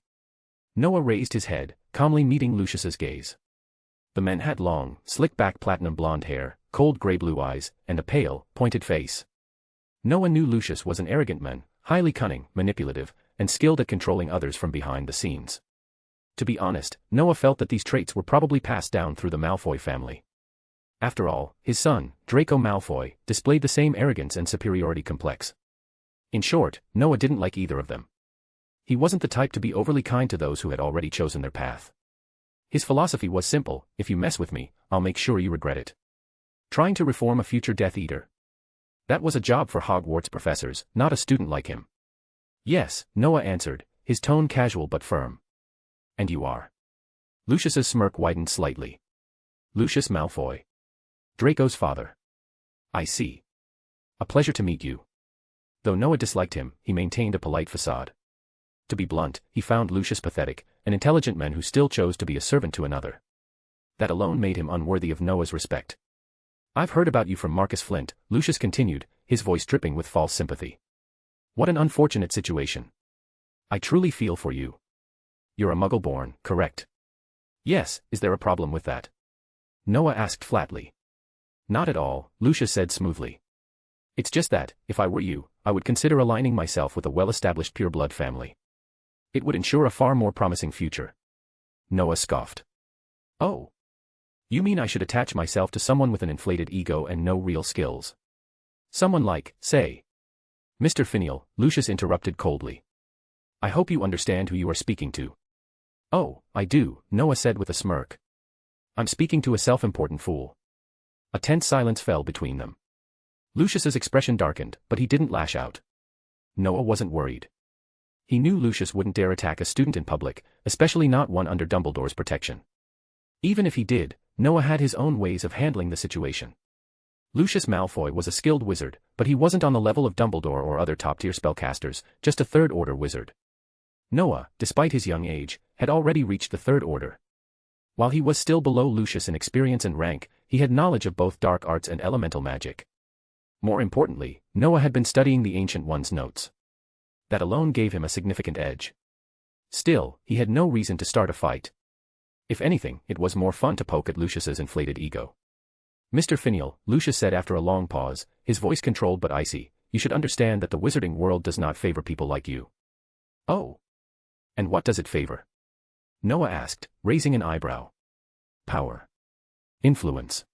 Noah raised his head, calmly meeting Lucius's gaze. The man had long, slick-back platinum blonde hair, cold gray-blue eyes, and a pale, pointed face. Noah knew Lucius was an arrogant man, highly cunning, manipulative, and skilled at controlling others from behind the scenes. To be honest, Noah felt that these traits were probably passed down through the Malfoy family. After all, his son, Draco Malfoy, displayed the same arrogance and superiority complex. In short, Noah didn't like either of them. He wasn't the type to be overly kind to those who had already chosen their path. His philosophy was simple: if you mess with me, I'll make sure you regret it. Trying to reform a future Death Eater. That was a job for Hogwarts professors, not a student like him. Yes, Noah answered, his tone casual but firm. And you are? Lucius's smirk widened slightly. Lucius Malfoy. Draco's father. I see. A pleasure to meet you. Though Noah disliked him, he maintained a polite facade. To be blunt, he found Lucius pathetic, an intelligent man who still chose to be a servant to another. That alone made him unworthy of Noah's respect. I've heard about you from Marcus Flint, Lucius continued, his voice dripping with false sympathy. What an unfortunate situation. I truly feel for you. You're a Muggle-born, correct? Yes, is there a problem with that? Noah asked flatly. Not at all, Lucius said smoothly. It's just that, if I were you, I would consider aligning myself with a well-established pure-blood family. It would ensure a far more promising future. Noah scoffed. Oh. You mean I should attach myself to someone with an inflated ego and no real skills? Someone like, say, Mr. Finial, Lucius interrupted coldly. I hope you understand who you are speaking to. Oh, I do, Noah said with a smirk. I'm speaking to a self-important fool. A tense silence fell between them. Lucius's expression darkened, but he didn't lash out. Noah wasn't worried. He knew Lucius wouldn't dare attack a student in public, especially not one under Dumbledore's protection. Even if he did, Noah had his own ways of handling the situation. Lucius Malfoy was a skilled wizard, but he wasn't on the level of Dumbledore or other top-tier spellcasters, just a third-order wizard. Noah, despite his young age, had already reached the Third Order. While he was still below Lucius in experience and rank, he had knowledge of both dark arts and elemental magic. More importantly, Noah had been studying the Ancient One's notes. That alone gave him a significant edge. Still, he had no reason to start a fight. If anything, it was more fun to poke at Lucius's inflated ego. Mr. Finial, Lucius said after a long pause, his voice controlled but icy, you should understand that the wizarding world does not favor people like you. Oh. And what does it favor? Noah asked, raising an eyebrow. Power. Influence.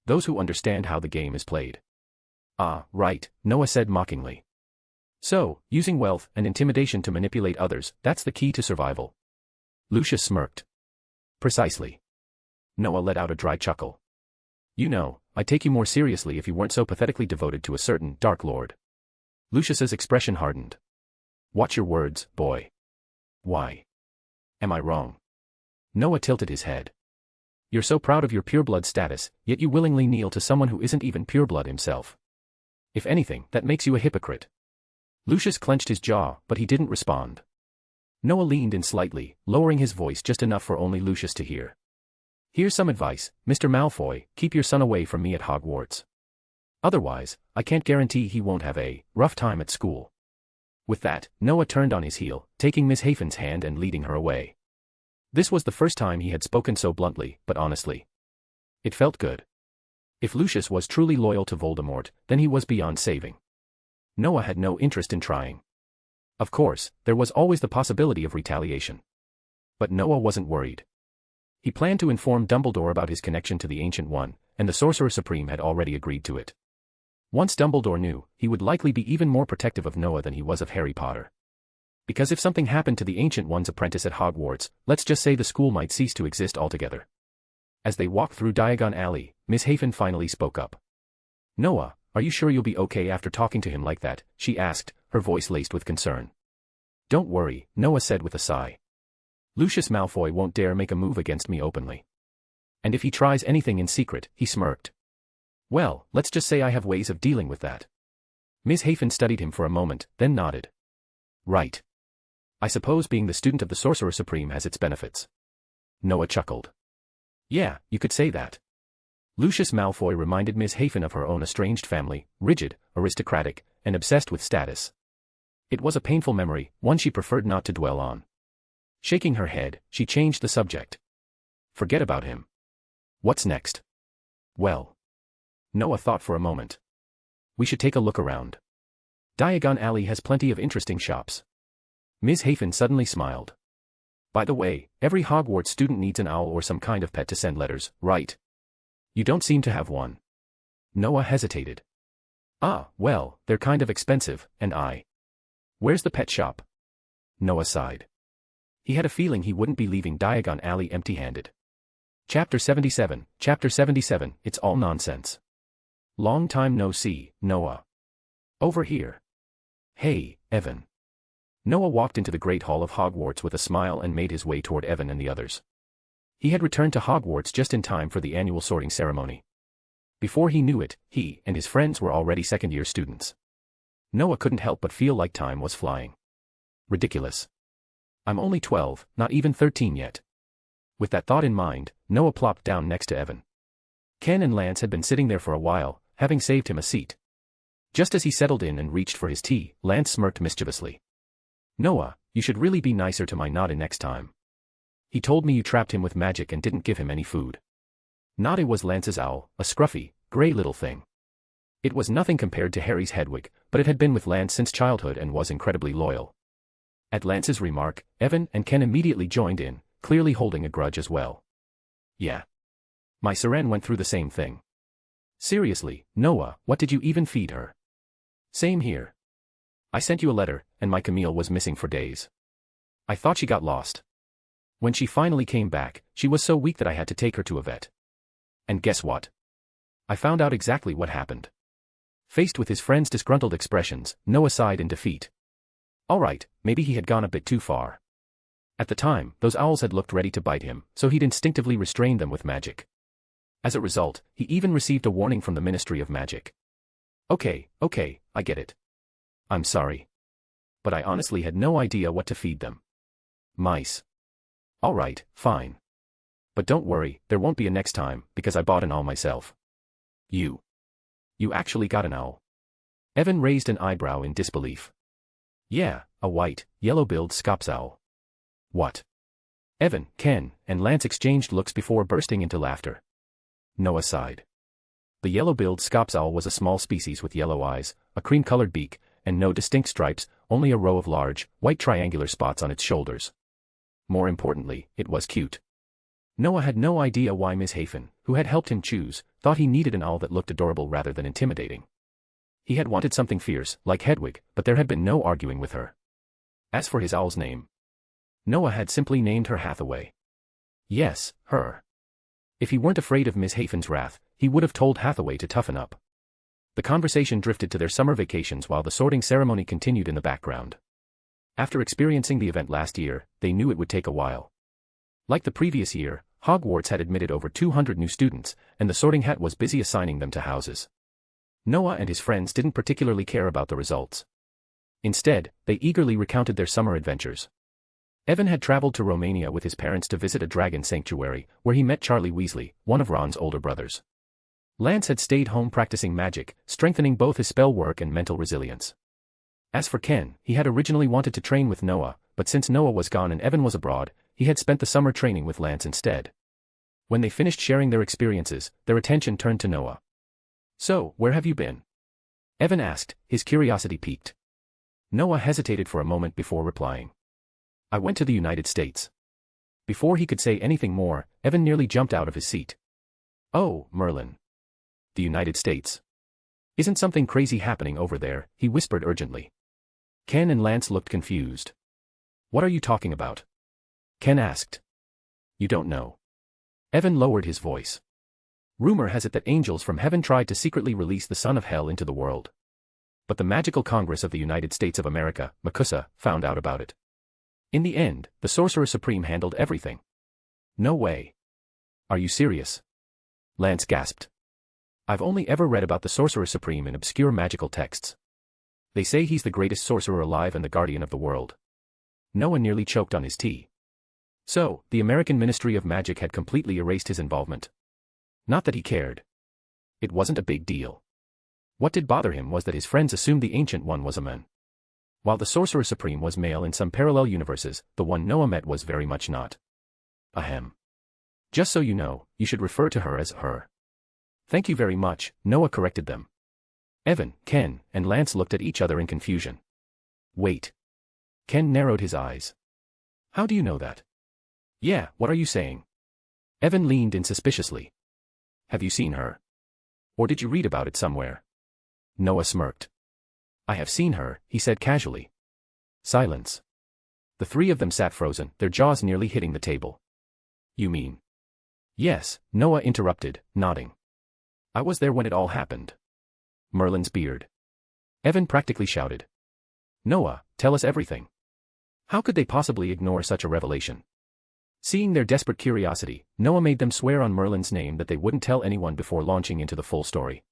Those who understand how the game is played. Ah, right, Noah said mockingly. So, using wealth and intimidation to manipulate others, that's the key to survival. Lucius smirked. Precisely. Noah let out a dry chuckle. You know, I'd take you more seriously if you weren't so pathetically devoted to a certain Dark Lord. Lucius's expression hardened. Watch your words, boy. Why? Am I wrong? Noah tilted his head. You're so proud of your pureblood status, yet you willingly kneel to someone who isn't even pureblood himself. If anything, that makes you a hypocrite. Lucius clenched his jaw, but he didn't respond. Noah leaned in slightly, lowering his voice just enough for only Lucius to hear. Here's some advice, Mr. Malfoy, keep your son away from me at Hogwarts. Otherwise, I can't guarantee he won't have a rough time at school. With that, Noah turned on his heel, taking Miss Haven's hand and leading her away. This was the first time he had spoken so bluntly, but honestly. It felt good. If Lucius was truly loyal to Voldemort, then he was beyond saving. Noah had no interest in trying. Of course, there was always the possibility of retaliation. But Noah wasn't worried. He planned to inform Dumbledore about his connection to the Ancient One, and the Sorcerer Supreme had already agreed to it. Once Dumbledore knew, he would likely be even more protective of Noah than he was of Harry Potter. Because if something happened to the Ancient One's apprentice at Hogwarts, let's just say the school might cease to exist altogether. As they walked through Diagon Alley, Miss Haven finally spoke up. Noah, are you sure you'll be okay after talking to him like that? She asked, her voice laced with concern. Don't worry, Noah said with a sigh. Lucius Malfoy won't dare make a move against me openly. And if he tries anything in secret, he smirked. Well, let's just say I have ways of dealing with that. Miss Haven studied him for a moment, then nodded. Right. I suppose being the student of the Sorcerer Supreme has its benefits. Noah chuckled. Yeah, you could say that. Lucius Malfoy reminded Miss Haven of her own estranged family, rigid, aristocratic, and obsessed with status. It was a painful memory, one she preferred not to dwell on. Shaking her head, she changed the subject. Forget about him. What's next? Well. Noah thought for a moment. We should take a look around. Diagon Alley has plenty of interesting shops. Ms. Hafen suddenly smiled. By the way, every Hogwarts student needs an owl or some kind of pet to send letters, right? You don't seem to have one. Noah hesitated. Ah, well, they're kind of expensive, and Where's the pet shop? Noah sighed. He had a feeling he wouldn't be leaving Diagon Alley empty-handed. Chapter 77, It's all nonsense. Long time no see, Noah. Over here. Hey, Evan. Noah walked into the Great Hall of Hogwarts with a smile and made his way toward Evan and the others. He had returned to Hogwarts just in time for the annual sorting ceremony. Before he knew it, he and his friends were already second-year students. Noah couldn't help but feel like time was flying. Ridiculous. I'm only 12, not even 13 yet. With that thought in mind, Noah plopped down next to Evan. Ken and Lance had been sitting there for a while, having saved him a seat. Just as he settled in and reached for his tea, Lance smirked mischievously. Noah, you should really be nicer to my Noddy next time. He told me you trapped him with magic and didn't give him any food. Noddy was Lance's owl, a scruffy, gray little thing. It was nothing compared to Harry's Hedwig, but it had been with Lance since childhood and was incredibly loyal. At Lance's remark, Evan and Ken immediately joined in, clearly holding a grudge as well. Yeah. My Siren went through the same thing. Seriously, Noah, what did you even feed her? Same here. I sent you a letter, and my Camille was missing for days. I thought she got lost. When she finally came back, she was so weak that I had to take her to a vet. And guess what? I found out exactly what happened. Faced with his friend's disgruntled expressions, Noah sighed in defeat. Alright, maybe he had gone a bit too far. At the time, those owls had looked ready to bite him, so he'd instinctively restrained them with magic. As a result, he even received a warning from the Ministry of Magic. Okay, I get it. I'm sorry. But I honestly had no idea what to feed them. Mice. Alright, fine. But don't worry, there won't be a next time, because I bought an owl myself. You actually got an owl? Evan raised an eyebrow in disbelief. Yeah, a white, yellow-billed scops owl. What? Evan, Ken, and Lance exchanged looks before bursting into laughter. Noah sighed. The yellow-billed scops owl was a small species with yellow eyes, a cream-colored beak, and no distinct stripes, only a row of large, white triangular spots on its shoulders. More importantly, it was cute. Noah had no idea why Miss Hafen, who had helped him choose, thought he needed an owl that looked adorable rather than intimidating. He had wanted something fierce, like Hedwig, but there had been no arguing with her. As for his owl's name, Noah had simply named her Hathaway. Yes, her. If he weren't afraid of Miss Hafen's wrath, he would have told Hathaway to toughen up. The conversation drifted to their summer vacations while the sorting ceremony continued in the background. After experiencing the event last year, they knew it would take a while. Like the previous year, Hogwarts had admitted over 200 new students, and the sorting hat was busy assigning them to houses. Noah and his friends didn't particularly care about the results. Instead, they eagerly recounted their summer adventures. Evan had traveled to Romania with his parents to visit a dragon sanctuary, where he met Charlie Weasley, one of Ron's older brothers. Lance had stayed home practicing magic, strengthening both his spell work and mental resilience. As for Ken, he had originally wanted to train with Noah, but since Noah was gone and Evan was abroad, he had spent the summer training with Lance instead. When they finished sharing their experiences, their attention turned to Noah. So, where have you been? Evan asked, his curiosity piqued. Noah hesitated for a moment before replying. I went to the United States. Before he could say anything more, Evan nearly jumped out of his seat. Oh, Merlin. The United States. Isn't something crazy happening over there? He whispered urgently. Ken and Lance looked confused. What are you talking about? Ken asked. You don't know. Evan lowered his voice. Rumor has it that angels from heaven tried to secretly release the son of hell into the world. But the Magical Congress of the United States of America, MACUSA, found out about it. In the end, the Sorcerer Supreme handled everything. No way. Are you serious? Lance gasped. I've only ever read about the Sorcerer Supreme in obscure magical texts. They say he's the greatest sorcerer alive and the guardian of the world. Noah nearly choked on his tea. So, the American Ministry of Magic had completely erased his involvement. Not that he cared. It wasn't a big deal. What did bother him was that his friends assumed the Ancient One was a man. While the Sorcerer Supreme was male in some parallel universes, the one Noah met was very much not. Ahem. Just so you know, you should refer to her as her. Thank you very much, Noah corrected them. Evan, Ken, and Lance looked at each other in confusion. Wait. Ken narrowed his eyes. How do you know that? Yeah, what are you saying? Evan leaned in suspiciously. Have you seen her? Or did you read about it somewhere? Noah smirked. I have seen her, he said casually. Silence. The three of them sat frozen, their jaws nearly hitting the table. You mean? Yes, Noah interrupted, nodding. I was there when it all happened. Merlin's beard. Evan practically shouted. Noah, tell us everything. How could they possibly ignore such a revelation? Seeing their desperate curiosity, Noah made them swear on Merlin's name that they wouldn't tell anyone before launching into the full story.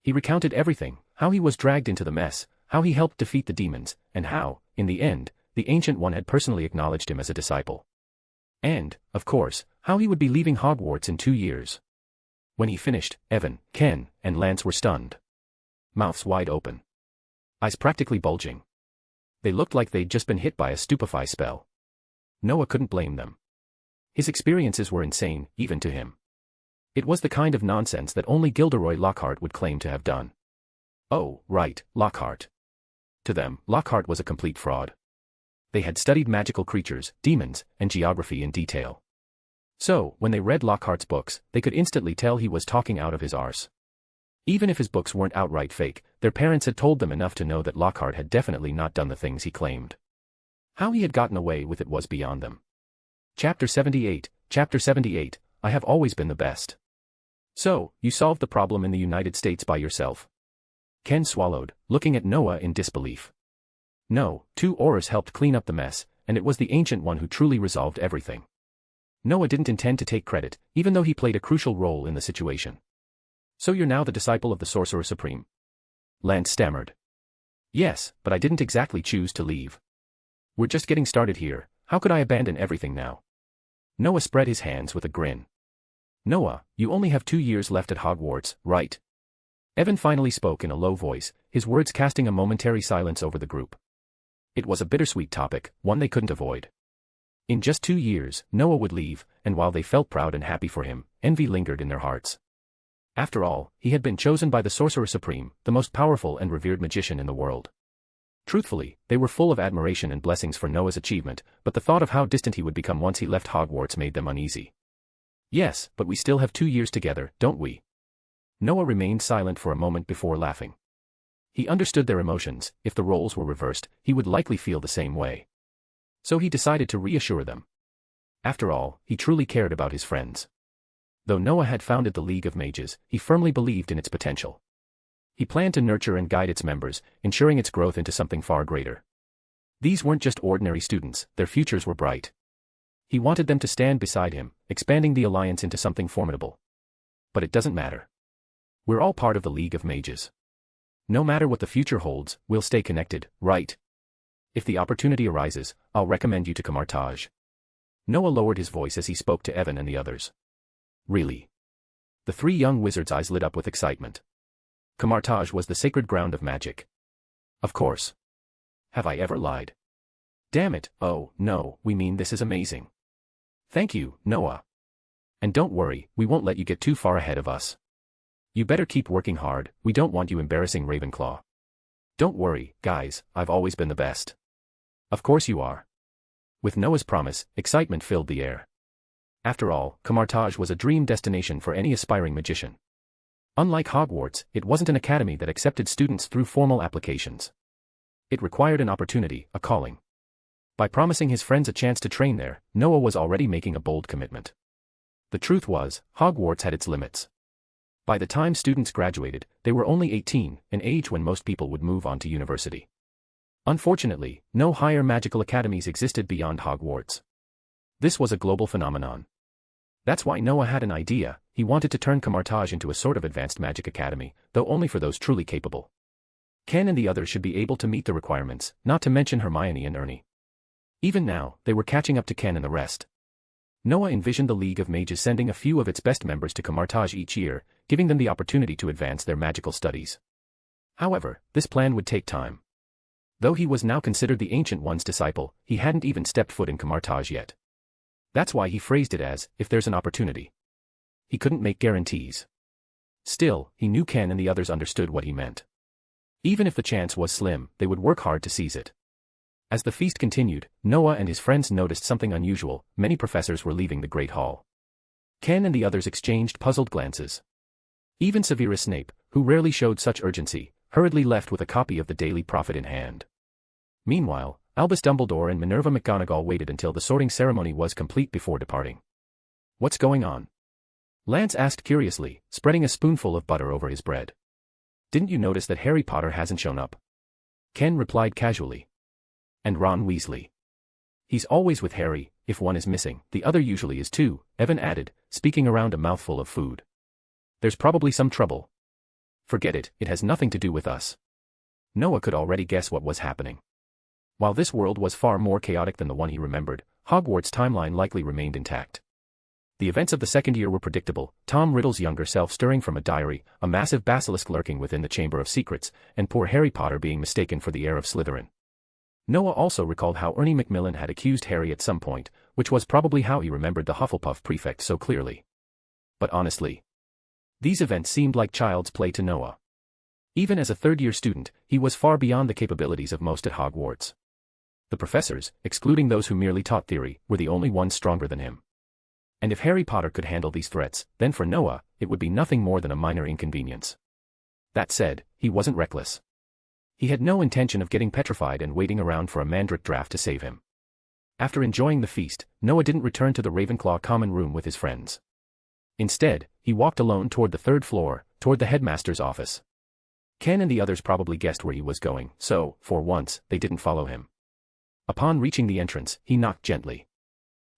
He recounted everything, how he was dragged into the mess, how he helped defeat the demons, and how, in the end, the Ancient One had personally acknowledged him as a disciple. And, of course, how he would be leaving Hogwarts in 2 years. When he finished, Evan, Ken, and Lance were stunned. Mouths wide open. Eyes practically bulging. They looked like they'd just been hit by a stupefy spell. Noah couldn't blame them. His experiences were insane, even to him. It was the kind of nonsense that only Gilderoy Lockhart would claim to have done. Oh, right, Lockhart. To them, Lockhart was a complete fraud. They had studied magical creatures, demons, and geography in detail. So, when they read Lockhart's books, they could instantly tell he was talking out of his arse. Even if his books weren't outright fake, their parents had told them enough to know that Lockhart had definitely not done the things he claimed. How he had gotten away with it was beyond them. Chapter 78, I have always been the best. So, you solved the problem in the United States by yourself? Ken swallowed, looking at Noah in disbelief. No, 2 Aurors helped clean up the mess, and it was the Ancient One who truly resolved everything. Noah didn't intend to take credit, even though he played a crucial role in the situation. So you're now the disciple of the Sorcerer Supreme? Lance stammered. Yes, but I didn't exactly choose to leave. We're just getting started here, how could I abandon everything now? Noah spread his hands with a grin. Noah, you only have 2 years left at Hogwarts, right? Evan finally spoke in a low voice, his words casting a momentary silence over the group. It was a bittersweet topic, one they couldn't avoid. In just 2 years, Noah would leave, and while they felt proud and happy for him, envy lingered in their hearts. After all, he had been chosen by the Sorcerer Supreme, the most powerful and revered magician in the world. Truthfully, they were full of admiration and blessings for Noah's achievement, but the thought of how distant he would become once he left Hogwarts made them uneasy. Yes, but we still have 2 years together, don't we? Noah remained silent for a moment before laughing. He understood their emotions, if the roles were reversed, he would likely feel the same way. So he decided to reassure them. After all, he truly cared about his friends. Though Noah had founded the League of Mages, he firmly believed in its potential. He planned to nurture and guide its members, ensuring its growth into something far greater. These weren't just ordinary students, their futures were bright. He wanted them to stand beside him, expanding the alliance into something formidable. But it doesn't matter. We're all part of the League of Mages. No matter what the future holds, we'll stay connected, right? If the opportunity arises, I'll recommend you to Camartage. Noah lowered his voice as he spoke to Evan and the others. Really? The 3 young wizards' eyes lit up with excitement. Camartage was the sacred ground of magic. Of course. Have I ever lied? Damn it, oh, no, we mean this is amazing. Thank you, Noah. And don't worry, we won't let you get too far ahead of us. You better keep working hard, we don't want you embarrassing Ravenclaw. Don't worry, guys, I've always been the best. Of course you are. With Noah's promise, excitement filled the air. After all, Camartage was a dream destination for any aspiring magician. Unlike Hogwarts, it wasn't an academy that accepted students through formal applications. It required an opportunity, a calling. By promising his friends a chance to train there, Noah was already making a bold commitment. The truth was, Hogwarts had its limits. By the time students graduated, they were only 18, an age when most people would move on to university. Unfortunately, no higher magical academies existed beyond Hogwarts. This was a global phenomenon. That's why Noah had an idea, he wanted to turn Camartage into a sort of advanced magic academy, though only for those truly capable. Ken and the others should be able to meet the requirements, not to mention Hermione and Ernie. Even now, they were catching up to Ken and the rest. Noah envisioned the League of Mages sending a few of its best members to Camartage each year, giving them the opportunity to advance their magical studies. However, this plan would take time. Though he was now considered the Ancient One's disciple, he hadn't even stepped foot in Camartage yet. That's why he phrased it as, if there's an opportunity. He couldn't make guarantees. Still, he knew Ken and the others understood what he meant. Even if the chance was slim, they would work hard to seize it. As the feast continued, Noah and his friends noticed something unusual, many professors were leaving the Great Hall. Ken and the others exchanged puzzled glances. Even Severus Snape, who rarely showed such urgency, hurriedly left with a copy of the Daily Prophet in hand. Meanwhile, Albus Dumbledore and Minerva McGonagall waited until the sorting ceremony was complete before departing. What's going on? Lance asked curiously, spreading a spoonful of butter over his bread. Didn't you notice that Harry Potter hasn't shown up? Ken replied casually. And Ron Weasley. He's always with Harry, if one is missing, the other usually is too, Evan added, speaking around a mouthful of food. There's probably some trouble. Forget it, it has nothing to do with us. Noah could already guess what was happening. While this world was far more chaotic than the one he remembered, Hogwarts' timeline likely remained intact. The events of the second year were predictable, Tom Riddle's younger self stirring from a diary, a massive basilisk lurking within the Chamber of Secrets, and poor Harry Potter being mistaken for the heir of Slytherin. Noah also recalled how Ernie Macmillan had accused Harry at some point, which was probably how he remembered the Hufflepuff prefect so clearly. But honestly, these events seemed like child's play to Noah. Even as a third-year student, he was far beyond the capabilities of most at Hogwarts. The professors, excluding those who merely taught theory, were the only ones stronger than him. And if Harry Potter could handle these threats, then for Noah, it would be nothing more than a minor inconvenience. That said, he wasn't reckless. He had no intention of getting petrified and waiting around for a mandrake draft to save him. After enjoying the feast, Noah didn't return to the Ravenclaw common room with his friends. Instead, he walked alone toward the third floor, toward the headmaster's office. Ken and the others probably guessed where he was going, so, for once, they didn't follow him. Upon reaching the entrance, he knocked gently.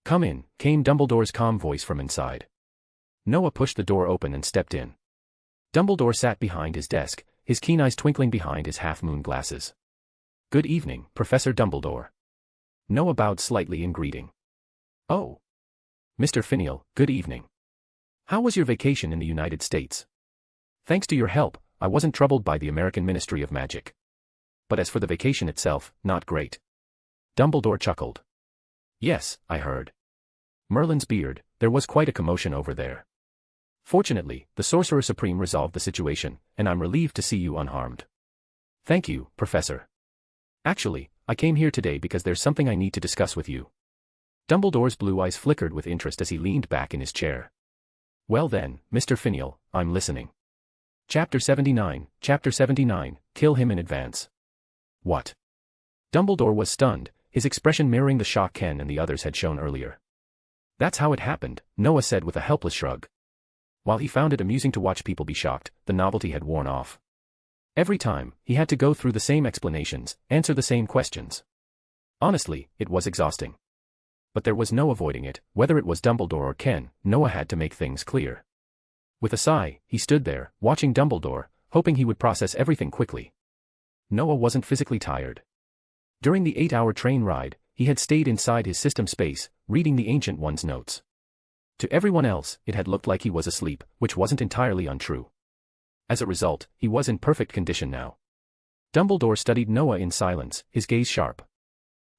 "Come in," came Dumbledore's calm voice from inside. Noah pushed the door open and stepped in. Dumbledore sat behind his desk, his keen eyes twinkling behind his half-moon glasses. "Good evening, Professor Dumbledore." Noah bowed slightly in greeting. "Oh. Mr. Finial, good evening. How was your vacation in the United States? Thanks to your help, I wasn't troubled by the American Ministry of Magic. But as for the vacation itself, not great." Dumbledore chuckled. "Yes, I heard. Merlin's beard, there was quite a commotion over there. Fortunately, the Sorcerer Supreme resolved the situation, and I'm relieved to see you unharmed." "Thank you, Professor. Actually, I came here today because there's something I need to discuss with you." Dumbledore's blue eyes flickered with interest as he leaned back in his chair. "Well then, Mr. Finial, I'm listening." Chapter 79, Kill him in advance. What? Dumbledore was stunned, his expression mirroring the shock Ken and the others had shown earlier. "That's how it happened," Noah said with a helpless shrug. While he found it amusing to watch people be shocked, the novelty had worn off. Every time, he had to go through the same explanations, answer the same questions. Honestly, it was exhausting. But there was no avoiding it, whether it was Dumbledore or Ken, Noah had to make things clear. With a sigh, he stood there, watching Dumbledore, hoping he would process everything quickly. Noah wasn't physically tired. During the 8-hour train ride, he had stayed inside his system space, reading the Ancient One's notes. To everyone else, it had looked like he was asleep, which wasn't entirely untrue. As a result, he was in perfect condition now. Dumbledore studied Noah in silence, his gaze sharp.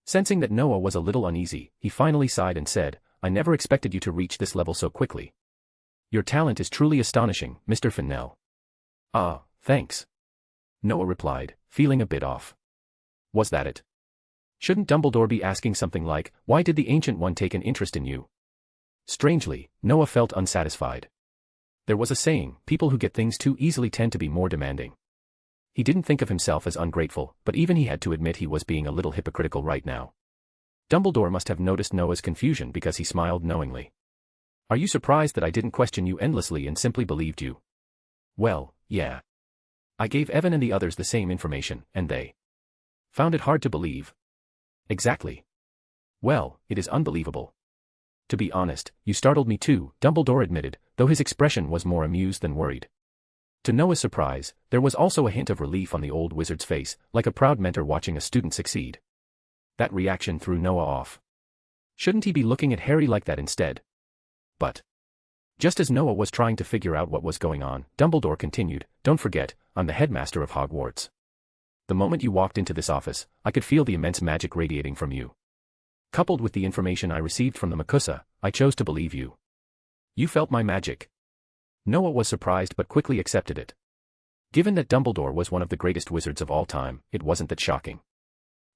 Sensing that Noah was a little uneasy, he finally sighed and said, "I never expected you to reach this level so quickly. Your talent is truly astonishing, Mr. Fennell." "Ah, thanks," Noah replied, feeling a bit off. Was that it? Shouldn't Dumbledore be asking something like, "Why did the Ancient One take an interest in you?" Strangely, Noah felt unsatisfied. There was a saying, people who get things too easily tend to be more demanding. He didn't think of himself as ungrateful, but even he had to admit he was being a little hypocritical right now. Dumbledore must have noticed Noah's confusion because he smiled knowingly. "Are you surprised that I didn't question you endlessly and simply believed you?" "Well, yeah. I gave Evan and the others the same information, and they found it hard to believe." "Exactly. Well, it is unbelievable." "To be honest, you startled me too," Dumbledore admitted, though his expression was more amused than worried. To Noah's surprise, there was also a hint of relief on the old wizard's face, like a proud mentor watching a student succeed. That reaction threw Noah off. Shouldn't he be looking at Harry like that instead? But just as Noah was trying to figure out what was going on, Dumbledore continued, "Don't forget, I'm the headmaster of Hogwarts. The moment you walked into this office, I could feel the immense magic radiating from you. Coupled with the information I received from the Makusa, I chose to believe you. You felt my magic." Noah was surprised but quickly accepted it. Given that Dumbledore was one of the greatest wizards of all time, it wasn't that shocking.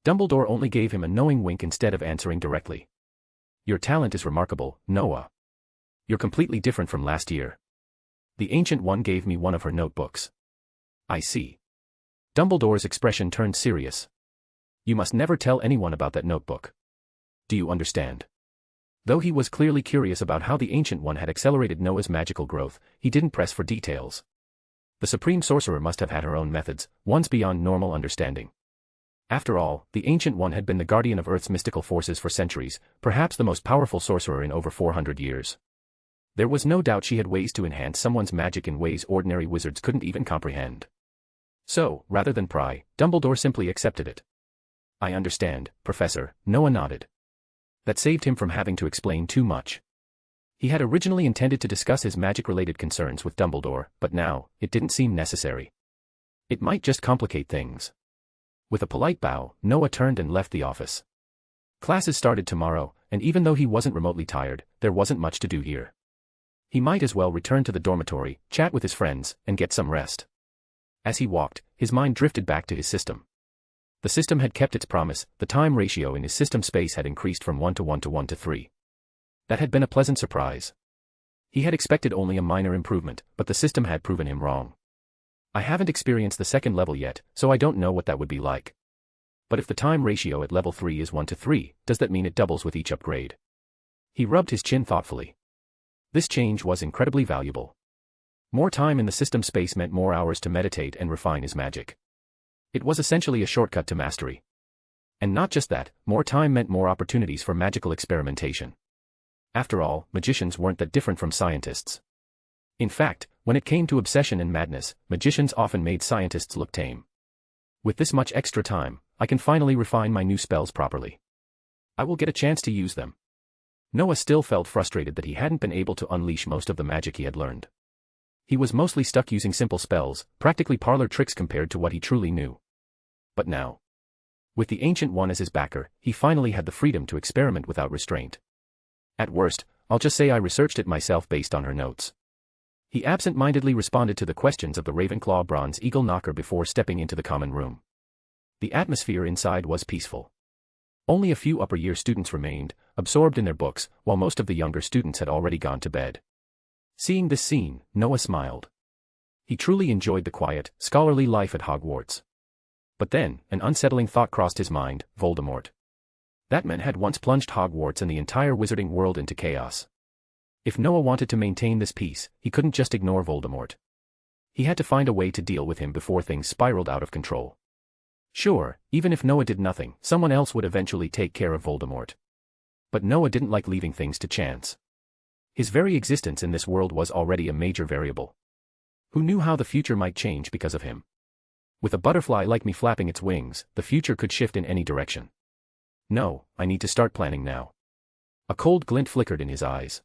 Dumbledore only gave him a knowing wink instead of answering directly. "Your talent is remarkable, Noah. You're completely different from last year. The Ancient One gave me one of her notebooks." "I see." Dumbledore's expression turned serious. "You must never tell anyone about that notebook. Do you understand?" Though he was clearly curious about how the Ancient One had accelerated Noah's magical growth, he didn't press for details. The Supreme Sorcerer must have had her own methods, ones beyond normal understanding. After all, the Ancient One had been the guardian of Earth's mystical forces for centuries, perhaps the most powerful sorcerer in over 400 years. There was no doubt she had ways to enhance someone's magic in ways ordinary wizards couldn't even comprehend. So, rather than pry, Dumbledore simply accepted it. "I understand, Professor," Noah nodded. That saved him from having to explain too much. He had originally intended to discuss his magic-related concerns with Dumbledore, but now, it didn't seem necessary. It might just complicate things. With a polite bow, Noah turned and left the office. Classes started tomorrow, and even though he wasn't remotely tired, there wasn't much to do here. He might as well return to the dormitory, chat with his friends, and get some rest. As he walked, his mind drifted back to his system. The system had kept its promise, the time ratio in his system space had increased from 1 to 1 to 1 to 3. That had been a pleasant surprise. He had expected only a minor improvement, but the system had proven him wrong. I haven't experienced the second level yet, so I don't know what that would be like. But if the time ratio at level 3 is 1 to 3, does that mean it doubles with each upgrade? He rubbed his chin thoughtfully. This change was incredibly valuable. More time in the system space meant more hours to meditate and refine his magic. It was essentially a shortcut to mastery. And not just that, more time meant more opportunities for magical experimentation. After all, magicians weren't that different from scientists. In fact, when it came to obsession and madness, magicians often made scientists look tame. With this much extra time, I can finally refine my new spells properly. I will get a chance to use them. Noah still felt frustrated that he hadn't been able to unleash most of the magic he had learned. He was mostly stuck using simple spells, practically parlor tricks compared to what he truly knew. But now, with the Ancient One as his backer, he finally had the freedom to experiment without restraint. At worst, I'll just say I researched it myself based on her notes. He absent-mindedly responded to the questions of the Ravenclaw Bronze Eagle Knocker before stepping into the common room. The atmosphere inside was peaceful. Only a few upper-year students remained, absorbed in their books, while most of the younger students had already gone to bed. Seeing this scene, Noah smiled. He truly enjoyed the quiet, scholarly life at Hogwarts. But then, an unsettling thought crossed his mind: Voldemort. That man had once plunged Hogwarts and the entire wizarding world into chaos. If Noah wanted to maintain this peace, he couldn't just ignore Voldemort. He had to find a way to deal with him before things spiraled out of control. Sure, even if Noah did nothing, someone else would eventually take care of Voldemort. But Noah didn't like leaving things to chance. His very existence in this world was already a major variable. Who knew how the future might change because of him? With a butterfly like me flapping its wings, the future could shift in any direction. No, I need to start planning now. A cold glint flickered in his eyes.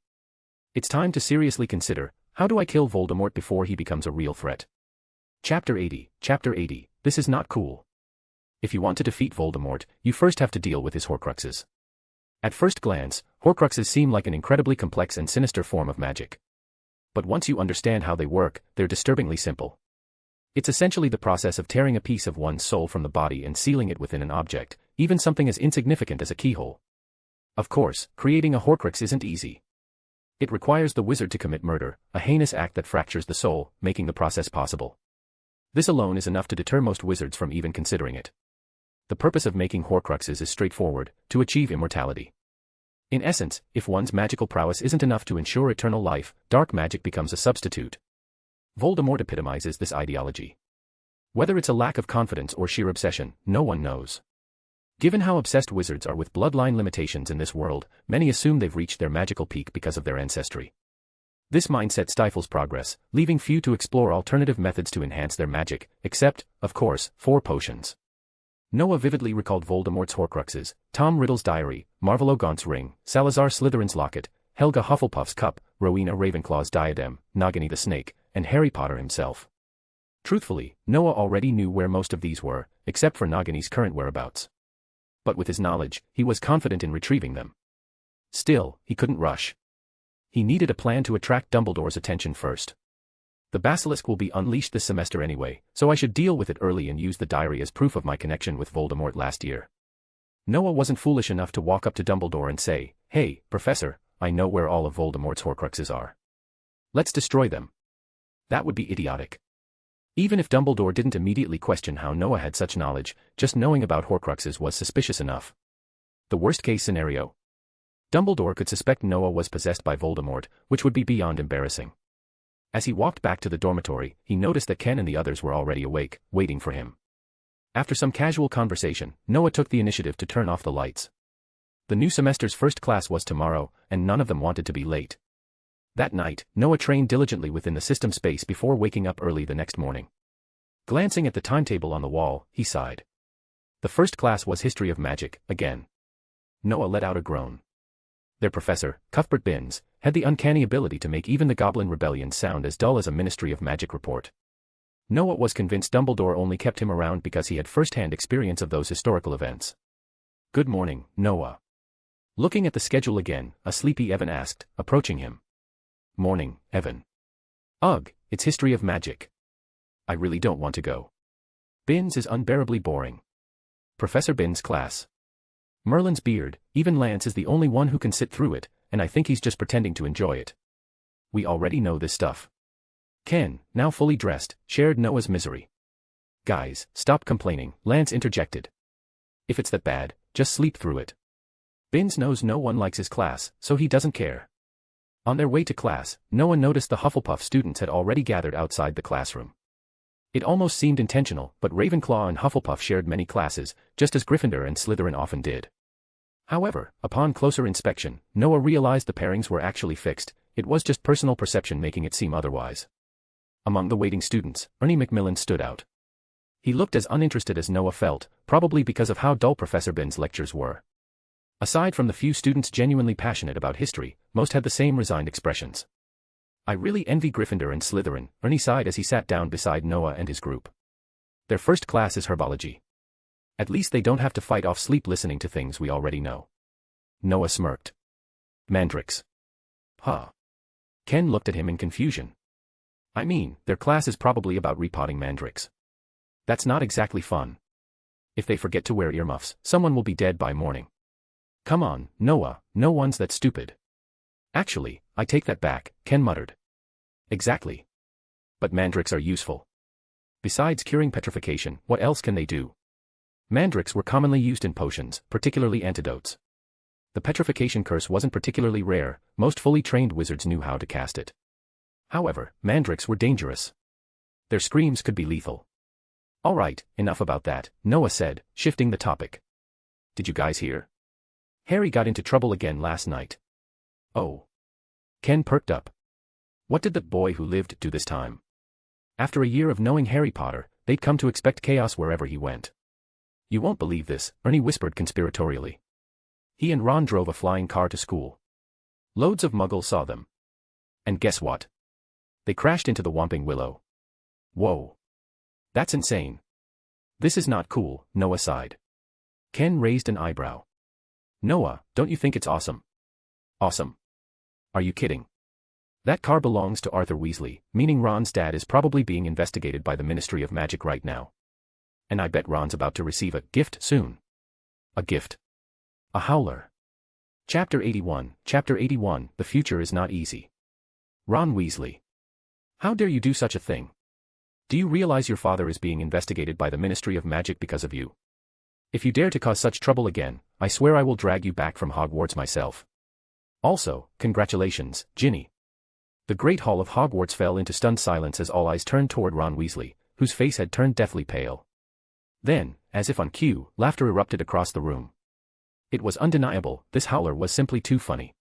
It's time to seriously consider, how do I kill Voldemort before he becomes a real threat? Chapter 80, this is not cool. If you want to defeat Voldemort, you first have to deal with his Horcruxes. At first glance, Horcruxes seem like an incredibly complex and sinister form of magic. But once you understand how they work, they're disturbingly simple. It's essentially the process of tearing a piece of one's soul from the body and sealing it within an object, even something as insignificant as a keyhole. Of course, creating a Horcrux isn't easy. It requires the wizard to commit murder, a heinous act that fractures the soul, making the process possible. This alone is enough to deter most wizards from even considering it. The purpose of making Horcruxes is straightforward: to achieve immortality. In essence, if one's magical prowess isn't enough to ensure eternal life, dark magic becomes a substitute. Voldemort epitomizes this ideology. Whether it's a lack of confidence or sheer obsession, no one knows. Given how obsessed wizards are with bloodline limitations in this world, many assume they've reached their magical peak because of their ancestry. This mindset stifles progress, leaving few to explore alternative methods to enhance their magic, except, of course, for potions. Noah vividly recalled Voldemort's Horcruxes: Tom Riddle's diary, Marvolo Gaunt's ring, Salazar Slytherin's locket, Helga Hufflepuff's cup, Rowena Ravenclaw's diadem, Nagini the snake, and Harry Potter himself. Truthfully, Noah already knew where most of these were, except for Nagini's current whereabouts. But with his knowledge, he was confident in retrieving them. Still, he couldn't rush. He needed a plan to attract Dumbledore's attention first. The basilisk will be unleashed this semester anyway, so I should deal with it early and use the diary as proof of my connection with Voldemort last year. Noah wasn't foolish enough to walk up to Dumbledore and say, "Hey, Professor, I know where all of Voldemort's Horcruxes are. Let's destroy them." That would be idiotic. Even if Dumbledore didn't immediately question how Noah had such knowledge, just knowing about Horcruxes was suspicious enough. The worst-case scenario: Dumbledore could suspect Noah was possessed by Voldemort, which would be beyond embarrassing. As he walked back to the dormitory, he noticed that Ken and the others were already awake, waiting for him. After some casual conversation, Noah took the initiative to turn off the lights. The new semester's first class was tomorrow, and none of them wanted to be late. That night, Noah trained diligently within the system space before waking up early the next morning. Glancing at the timetable on the wall, he sighed. The first class was History of Magic, again. Noah let out a groan. Their professor, Cuthbert Binns, had the uncanny ability to make even the Goblin Rebellion sound as dull as a Ministry of Magic report. Noah was convinced Dumbledore only kept him around because he had first-hand experience of those historical events. "Good morning, Noah." Looking at the schedule again, a sleepy Evan asked, approaching him. "Morning, Evan." "Ugh, it's History of Magic. I really don't want to go. Binns is unbearably boring." "Professor Binns' class. Merlin's beard, even Lance is the only one who can sit through it, and I think he's just pretending to enjoy it. We already know this stuff." Ken, now fully dressed, shared Noah's misery. Guys, stop complaining, Lance interjected. If it's that bad, just sleep through it. Binns knows no one likes his class, so he doesn't care. On their way to class, Noah noticed the Hufflepuff students had already gathered outside the classroom. It almost seemed intentional, but Ravenclaw and Hufflepuff shared many classes, just as Gryffindor and Slytherin often did. However, upon closer inspection, Noah realized the pairings were actually fixed. It was just personal perception making it seem otherwise. Among the waiting students, Ernie Macmillan stood out. He looked as uninterested as Noah felt, probably because of how dull Professor Binns' lectures were. Aside from the few students genuinely passionate about history, most had the same resigned expressions. I really envy Gryffindor and Slytherin, Ernie sighed as he sat down beside Noah and his group. Their first class is herbology. At least they don't have to fight off sleep listening to things we already know. Noah smirked. Mandrakes. Huh. Ken looked at him in confusion. I mean, their class is probably about repotting mandrakes. That's not exactly fun. If they forget to wear earmuffs, someone will be dead by morning. Come on, Noah, no one's that stupid. Actually, I take that back, Ken muttered. Exactly. But mandrakes are useful. Besides curing petrification, what else can they do? Mandrakes were commonly used in potions, particularly antidotes. The petrification curse wasn't particularly rare, most fully trained wizards knew how to cast it. However, mandrakes were dangerous. Their screams could be lethal. Alright, enough about that, Noah said, shifting the topic. Did you guys hear? Harry got into trouble again last night. Oh. Ken perked up. What did the boy who lived do this time? After a year of knowing Harry Potter, they'd come to expect chaos wherever he went. You won't believe this, Ernie whispered conspiratorially. He and Ron drove a flying car to school. Loads of muggles saw them. And guess what? They crashed into the Whomping Willow. Whoa. That's insane. This is not cool, Noah sighed. Ken raised an eyebrow. Noah, don't you think it's awesome? Awesome. Are you kidding? That car belongs to Arthur Weasley, meaning Ron's dad is probably being investigated by the Ministry of Magic right now. And I bet Ron's about to receive a gift soon. A gift. A howler. Chapter 81, The Future is Not Easy. Ron Weasley. How dare you do such a thing? Do you realize your father is being investigated by the Ministry of Magic because of you? If you dare to cause such trouble again, I swear I will drag you back from Hogwarts myself. Also, congratulations, Ginny. The Great Hall of Hogwarts fell into stunned silence as all eyes turned toward Ron Weasley, whose face had turned deathly pale. Then, as if on cue, laughter erupted across the room. It was undeniable, this howler was simply too funny.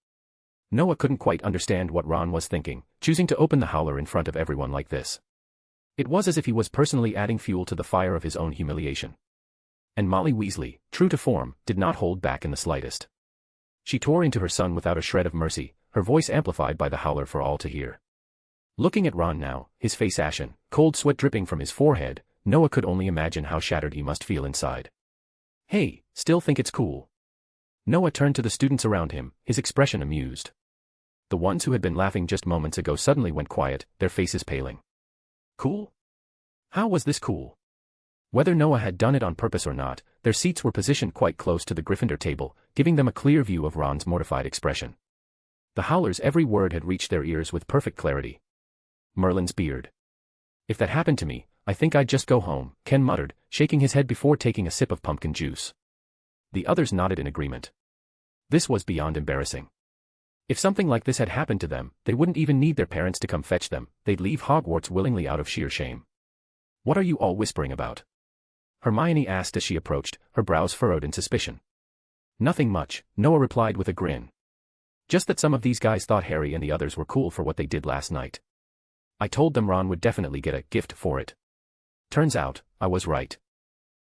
Noah couldn't quite understand what Ron was thinking, choosing to open the howler in front of everyone like this. It was as if he was personally adding fuel to the fire of his own humiliation. And Molly Weasley, true to form, did not hold back in the slightest. She tore into her son without a shred of mercy, her voice amplified by the howler for all to hear. Looking at Ron now, his face ashen, cold sweat dripping from his forehead, Noah could only imagine how shattered he must feel inside. Hey, still think it's cool? Noah turned to the students around him, his expression amused. The ones who had been laughing just moments ago suddenly went quiet, their faces paling. Cool? How was this cool? Whether Noah had done it on purpose or not, their seats were positioned quite close to the Gryffindor table, giving them a clear view of Ron's mortified expression. The howler's every word had reached their ears with perfect clarity. Merlin's beard. If that happened to me, I think I'd just go home, Ken muttered, shaking his head before taking a sip of pumpkin juice. The others nodded in agreement. This was beyond embarrassing. If something like this had happened to them, they wouldn't even need their parents to come fetch them, they'd leave Hogwarts willingly out of sheer shame. What are you all whispering about? Hermione asked as she approached, her brows furrowed in suspicion. Nothing much, Noah replied with a grin. Just that some of these guys thought Harry and the others were cool for what they did last night. I told them Ron would definitely get a gift for it. Turns out, I was right.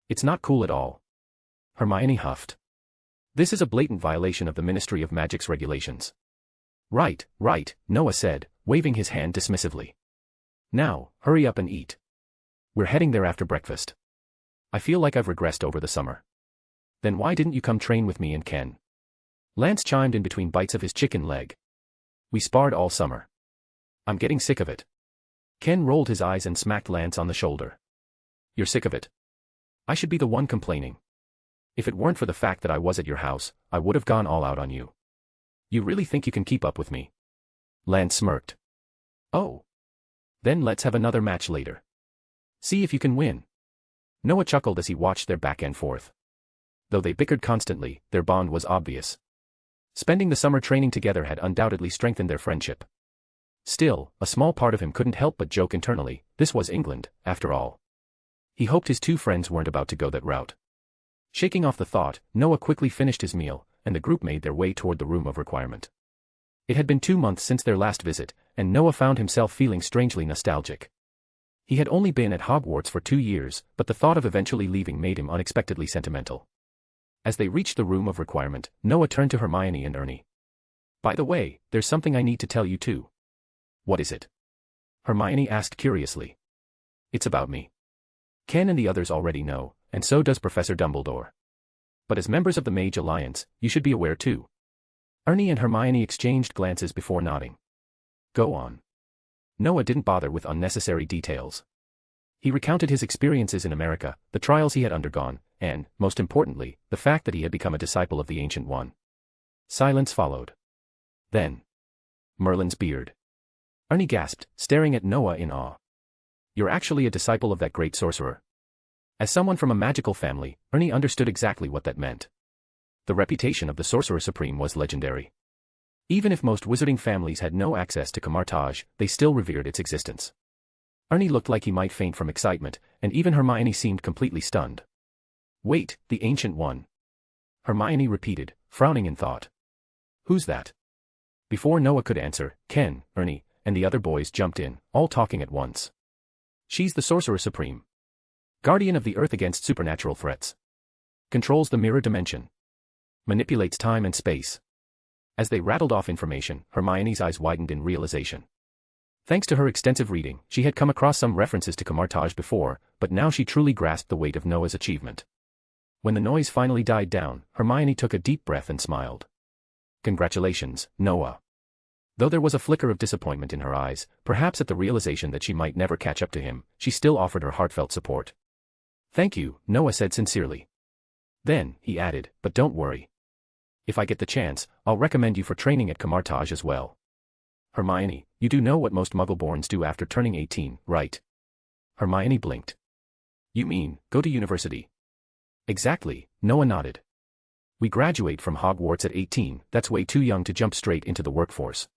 It's not cool at all. Hermione huffed. This is a blatant violation of the Ministry of Magic's regulations. Right, Noah said, waving his hand dismissively. Now, hurry up and eat. We're heading there after breakfast. I feel like I've regressed over the summer. Then why didn't you come train with me and Ken? Lance chimed in between bites of his chicken leg. We sparred all summer. I'm getting sick of it. Ken rolled his eyes and smacked Lance on the shoulder. You're sick of it. I should be the one complaining. If it weren't for the fact that I was at your house, I would have gone all out on you. You really think you can keep up with me? Lance smirked. Oh. Then let's have another match later. See if you can win. Noah chuckled as he watched their back and forth. Though they bickered constantly, their bond was obvious. Spending the summer training together had undoubtedly strengthened their friendship. Still, a small part of him couldn't help but joke internally, this was England, after all. He hoped his two friends weren't about to go that route. Shaking off the thought, Noah quickly finished his meal, and the group made their way toward the room of requirement. It had been 2 months since their last visit, and Noah found himself feeling strangely nostalgic. He had only been at Hogwarts for 2 years, but the thought of eventually leaving made him unexpectedly sentimental. As they reached the room of requirement, Noah turned to Hermione and Ernie. "By the way, there's something I need to tell you too." "What is it?" Hermione asked curiously. "It's about me. Ken and the others already know, and so does Professor Dumbledore. But as members of the Mage Alliance, you should be aware too." Ernie and Hermione exchanged glances before nodding. "Go on." Noah didn't bother with unnecessary details. He recounted his experiences in America, the trials he had undergone, and, most importantly, the fact that he had become a disciple of the Ancient One. Silence followed. Then, Merlin's beard. Ernie gasped, staring at Noah in awe. "You're actually a disciple of that great sorcerer?" As someone from a magical family, Ernie understood exactly what that meant. The reputation of the Sorcerer Supreme was legendary. Even if most wizarding families had no access to Camartage, they still revered its existence. Ernie looked like he might faint from excitement, and even Hermione seemed completely stunned. "Wait, the Ancient One?" Hermione repeated, frowning in thought. "Who's that?" Before Noah could answer, Ken, Ernie, and the other boys jumped in, all talking at once. "She's the Sorcerer Supreme. Guardian of the Earth against supernatural threats. Controls the mirror dimension. Manipulates time and space." As they rattled off information, Hermione's eyes widened in realization. Thanks to her extensive reading, she had come across some references to Camartage before, but now she truly grasped the weight of Noah's achievement. When the noise finally died down, Hermione took a deep breath and smiled. "Congratulations, Noah." Though there was a flicker of disappointment in her eyes, perhaps at the realization that she might never catch up to him, she still offered her heartfelt support. "Thank you," Noah said sincerely. Then, he added, "but don't worry. If I get the chance, I'll recommend you for training at Camartage as well." "Hermione, you do know what most Muggleborns do after turning 18, right?" Hermione blinked. "You mean, go to university?" "Exactly," Noah nodded. "We graduate from Hogwarts at 18, that's way too young to jump straight into the workforce.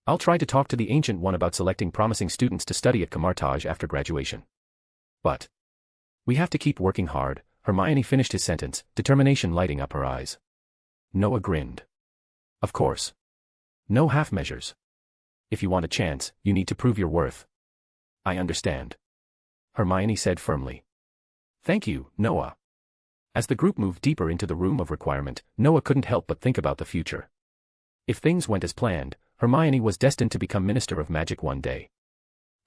I'll try to talk to the Ancient One about selecting promising students to study at Camartage after graduation. But we have to keep working hard." Hermione finished his sentence, determination lighting up her eyes. Noah grinned. "Of course. No half measures. If you want a chance, you need to prove your worth." "I understand," Hermione said firmly. "Thank you, Noah." As the group moved deeper into the room of requirement, Noah couldn't help but think about the future. If things went as planned, Hermione was destined to become Minister of Magic one day.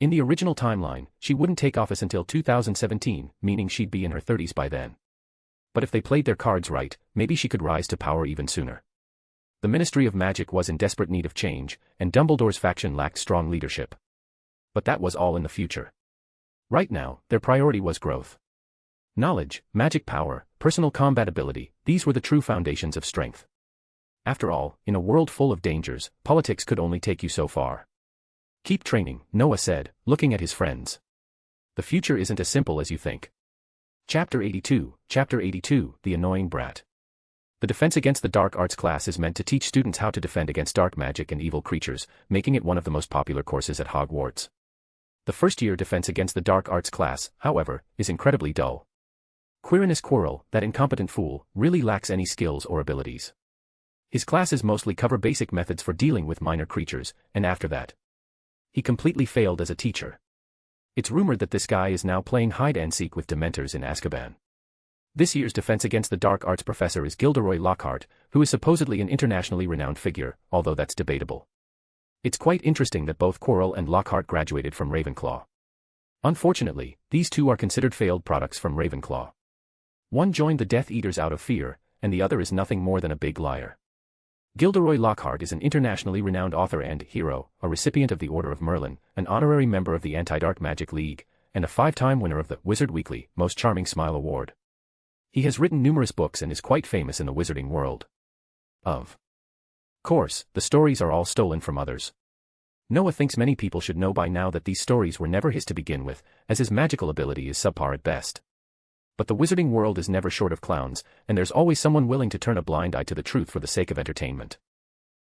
In the original timeline, she wouldn't take office until 2017, meaning she'd be in her 30s by then. But if they played their cards right, maybe she could rise to power even sooner. The Ministry of Magic was in desperate need of change, and Dumbledore's faction lacked strong leadership. But that was all in the future. Right now, their priority was growth. Knowledge, magic power, personal combat ability, these were the true foundations of strength. After all, in a world full of dangers, politics could only take you so far. "Keep training," Noah said, looking at his friends. "The future isn't as simple as you think." Chapter 82, The Annoying Brat. The Defense Against the Dark Arts class is meant to teach students how to defend against dark magic and evil creatures, making it one of the most popular courses at Hogwarts. The first-year Defense Against the Dark Arts class, however, is incredibly dull. Quirinus Quirrell, that incompetent fool, really lacks any skills or abilities. His classes mostly cover basic methods for dealing with minor creatures, and after that, he completely failed as a teacher. It's rumored that this guy is now playing hide-and-seek with Dementors in Azkaban. This year's Defense Against the Dark Arts professor is Gilderoy Lockhart, who is supposedly an internationally renowned figure, although that's debatable. It's quite interesting that both Quirrell and Lockhart graduated from Ravenclaw. Unfortunately, these two are considered failed products from Ravenclaw. One joined the Death Eaters out of fear, and the other is nothing more than a big liar. Gilderoy Lockhart is an internationally renowned author and hero, a recipient of the Order of Merlin, an honorary member of the Anti-Dark Magic League, and a 5-time winner of the Wizard Weekly Most Charming Smile Award. He has written numerous books and is quite famous in the wizarding world. Of course, the stories are all stolen from others. Noah thinks many people should know by now that these stories were never his to begin with, as his magical ability is subpar at best. But the wizarding world is never short of clowns, and there's always someone willing to turn a blind eye to the truth for the sake of entertainment.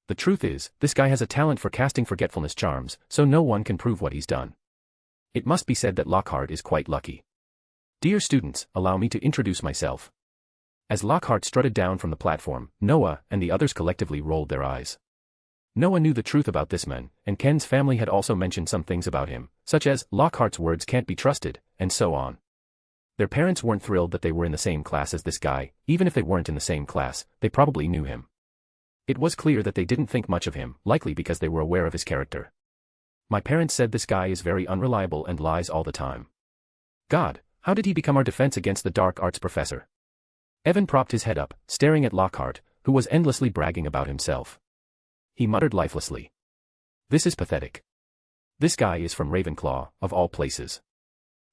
The truth is, this guy has a talent for casting forgetfulness charms, so no one can prove what he's done. It must be said that Lockhart is quite lucky. Dear students, allow me to introduce myself. As Lockhart strutted down from the platform, Noah and the others collectively rolled their eyes. Noah knew the truth about this man, and Ken's family had also mentioned some things about him, such as, Lockhart's words can't be trusted, and so on. Their parents weren't thrilled that they were in the same class as this guy. Even if they weren't in the same class, they probably knew him. It was clear that they didn't think much of him, likely because they were aware of his character. My parents said this guy is very unreliable and lies all the time. God, how did he become our defense against the dark arts professor? Evan propped his head up, staring at Lockhart, who was endlessly bragging about himself. He muttered lifelessly. This is pathetic. This guy is from Ravenclaw, of all places.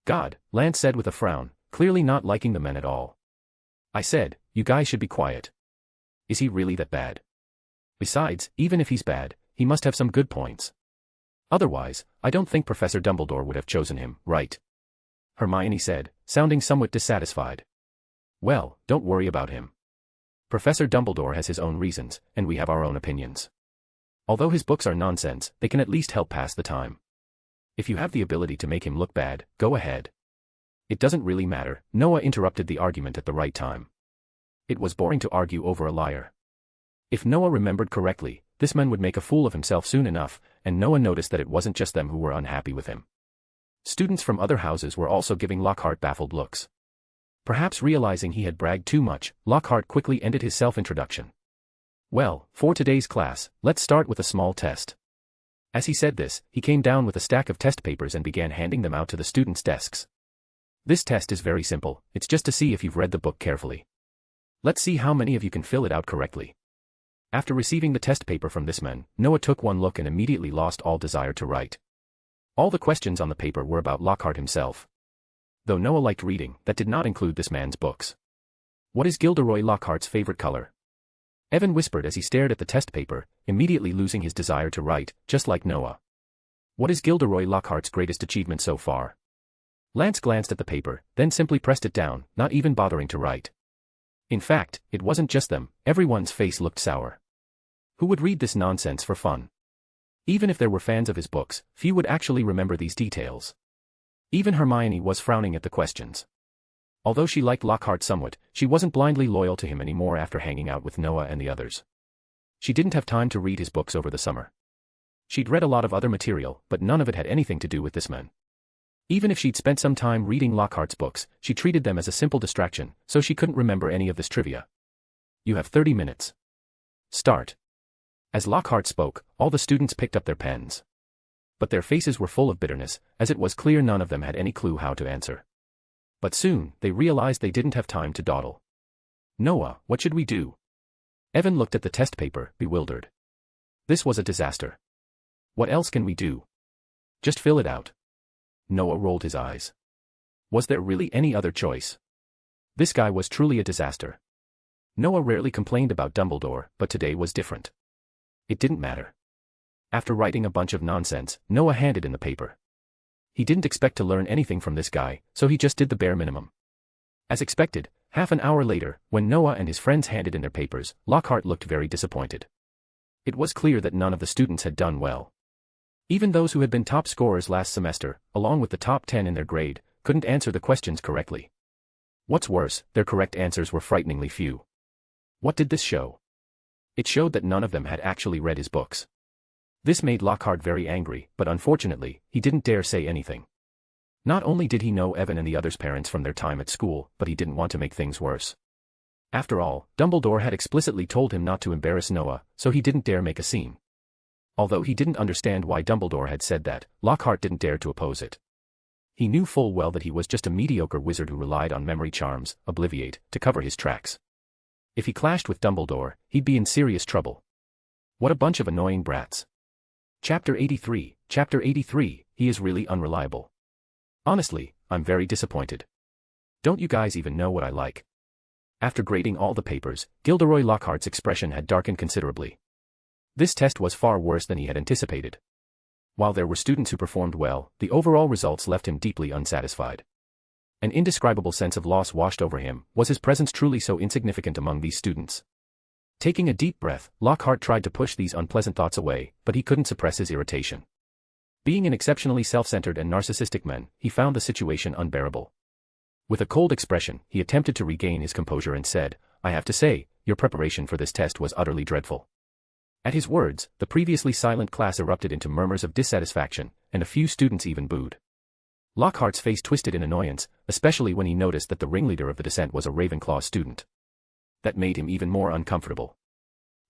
God, Lance said with a frown, clearly not liking the men at all. I said, you guys should be quiet. Is he really that bad? Besides, even if he's bad, he must have some good points. Otherwise, I don't think Professor Dumbledore would have chosen him, right? Hermione said, sounding somewhat dissatisfied. Well, don't worry about him. Professor Dumbledore has his own reasons, and we have our own opinions. Although his books are nonsense, they can at least help pass the time. If you have the ability to make him look bad, go ahead. It doesn't really matter. Noah interrupted the argument at the right time. It was boring to argue over a liar. If Noah remembered correctly, this man would make a fool of himself soon enough, and Noah noticed that it wasn't just them who were unhappy with him. Students from other houses were also giving Lockhart baffled looks. Perhaps realizing he had bragged too much, Lockhart quickly ended his self-introduction. Well, for today's class, let's start with a small test. As he said this, he came down with a stack of test papers and began handing them out to the students' desks. This test is very simple, it's just to see if you've read the book carefully. Let's see how many of you can fill it out correctly. After receiving the test paper from this man, Noah took one look and immediately lost all desire to write. All the questions on the paper were about Lockhart himself. Though Noah liked reading, that did not include this man's books. What is Gilderoy Lockhart's favorite color? Evan whispered as he stared at the test paper, immediately losing his desire to write, just like Noah. What is Gilderoy Lockhart's greatest achievement so far? Lance glanced at the paper, then simply pressed it down, not even bothering to write. In fact, it wasn't just them, everyone's face looked sour. Who would read this nonsense for fun? Even if there were fans of his books, few would actually remember these details. Even Hermione was frowning at the questions. Although she liked Lockhart somewhat, she wasn't blindly loyal to him anymore after hanging out with Noah and the others. She didn't have time to read his books over the summer. She'd read a lot of other material, but none of it had anything to do with this man. Even if she'd spent some time reading Lockhart's books, she treated them as a simple distraction, so she couldn't remember any of this trivia. You have 30 minutes. Start. As Lockhart spoke, all the students picked up their pens. But their faces were full of bitterness, as it was clear none of them had any clue how to answer. But soon, they realized they didn't have time to dawdle. Noah, what should we do? Evan looked at the test paper, bewildered. This was a disaster. What else can we do? Just fill it out. Noah rolled his eyes. Was there really any other choice? This guy was truly a disaster. Noah rarely complained about Dumbledore, but today was different. It didn't matter. After writing a bunch of nonsense, Noah handed in the paper. He didn't expect to learn anything from this guy, so he just did the bare minimum. As expected, half an hour later, when Noah and his friends handed in their papers, Lockhart looked very disappointed. It was clear that none of the students had done well. Even those who had been top scorers last semester, along with the top 10 in their grade, couldn't answer the questions correctly. What's worse, their correct answers were frighteningly few. What did this show? It showed that none of them had actually read his books. This made Lockhart very angry, but unfortunately, he didn't dare say anything. Not only did he know Evan and the others' parents from their time at school, but he didn't want to make things worse. After all, Dumbledore had explicitly told him not to embarrass Noah, so he didn't dare make a scene. Although he didn't understand why Dumbledore had said that, Lockhart didn't dare to oppose it. He knew full well that he was just a mediocre wizard who relied on memory charms, Obliviate, to cover his tracks. If he clashed with Dumbledore, he'd be in serious trouble. What a bunch of annoying brats. Chapter 83, he is really unreliable. Honestly, I'm very disappointed. Don't you guys even know what I like? After grading all the papers, Gilderoy Lockhart's expression had darkened considerably. This test was far worse than he had anticipated. While there were students who performed well, the overall results left him deeply unsatisfied. An indescribable sense of loss washed over him. Was his presence truly so insignificant among these students? Taking a deep breath, Lockhart tried to push these unpleasant thoughts away, but he couldn't suppress his irritation. Being an exceptionally self-centered and narcissistic man, he found the situation unbearable. With a cold expression, he attempted to regain his composure and said, "I have to say, your preparation for this test was utterly dreadful." At his words, the previously silent class erupted into murmurs of dissatisfaction, and a few students even booed. Lockhart's face twisted in annoyance, especially when he noticed that the ringleader of the dissent was a Ravenclaw student. That made him even more uncomfortable.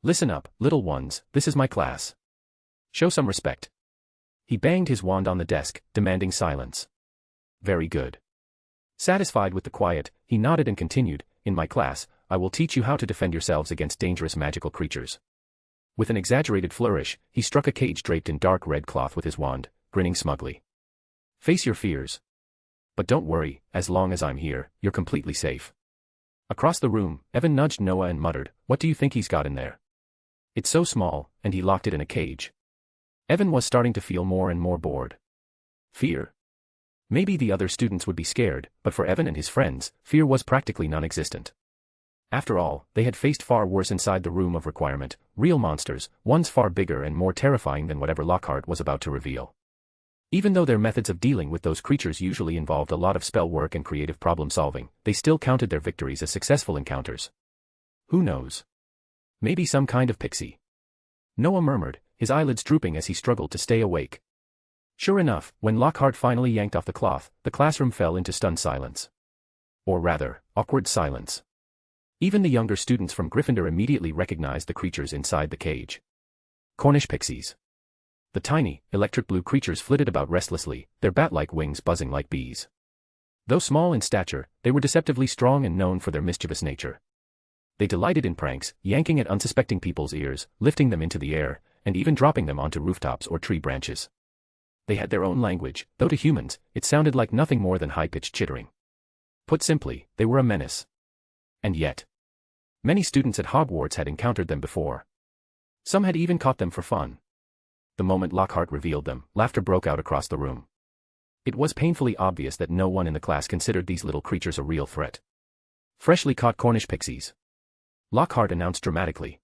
"Listen up, little ones, this is my class. Show some respect." He banged his wand on the desk, demanding silence. "Very good." Satisfied with the quiet, he nodded and continued, "In my class, I will teach you how to defend yourselves against dangerous magical creatures." With an exaggerated flourish, he struck a cage draped in dark red cloth with his wand, grinning smugly. "Face your fears. But don't worry, as long as I'm here, you're completely safe." Across the room, Evan nudged Noah and muttered, "What do you think he's got in there? It's so small, and he locked it in a cage." Evan was starting to feel more and more bored. Fear? Maybe the other students would be scared, but for Evan and his friends, fear was practically non-existent. After all, they had faced far worse inside the room of requirement, real monsters, ones far bigger and more terrifying than whatever Lockhart was about to reveal. Even though their methods of dealing with those creatures usually involved a lot of spell work and creative problem-solving, they still counted their victories as successful encounters. Who knows? Maybe some kind of pixie. Noah murmured, his eyelids drooping as he struggled to stay awake. Sure enough, when Lockhart finally yanked off the cloth, the classroom fell into stunned silence. Or rather, awkward silence. Even the younger students from Gryffindor immediately recognized the creatures inside the cage. Cornish pixies. The tiny, electric blue creatures flitted about restlessly, their bat-like wings buzzing like bees. Though small in stature, they were deceptively strong and known for their mischievous nature. They delighted in pranks, yanking at unsuspecting people's ears, lifting them into the air, and even dropping them onto rooftops or tree branches. They had their own language, though to humans, it sounded like nothing more than high-pitched chittering. Put simply, they were a menace. And yet, many students at Hogwarts had encountered them before. Some had even caught them for fun. The moment Lockhart revealed them, laughter broke out across the room. It was painfully obvious that no one in the class considered these little creatures a real threat. "Freshly caught Cornish pixies," Lockhart announced dramatically.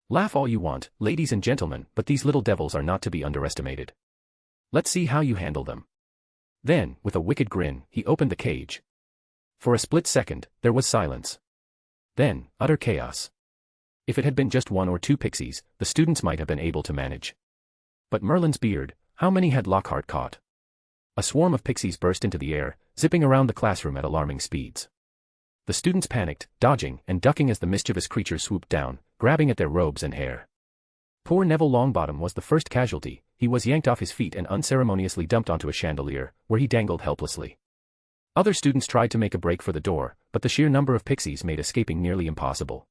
"Laugh all you want, ladies and gentlemen, but these little devils are not to be underestimated. Let's see how you handle them." Then, with a wicked grin, he opened the cage. For a split second, there was silence. Then, utter chaos. If it had been just one or two pixies, the students might have been able to manage. But Merlin's beard, how many had Lockhart caught? A swarm of pixies burst into the air, zipping around the classroom at alarming speeds. The students panicked, dodging and ducking as the mischievous creatures swooped down, grabbing at their robes and hair. Poor Neville Longbottom was the first casualty. He was yanked off his feet and unceremoniously dumped onto a chandelier, where he dangled helplessly. Other students tried to make a break for the door, but the sheer number of pixies made escaping nearly impossible.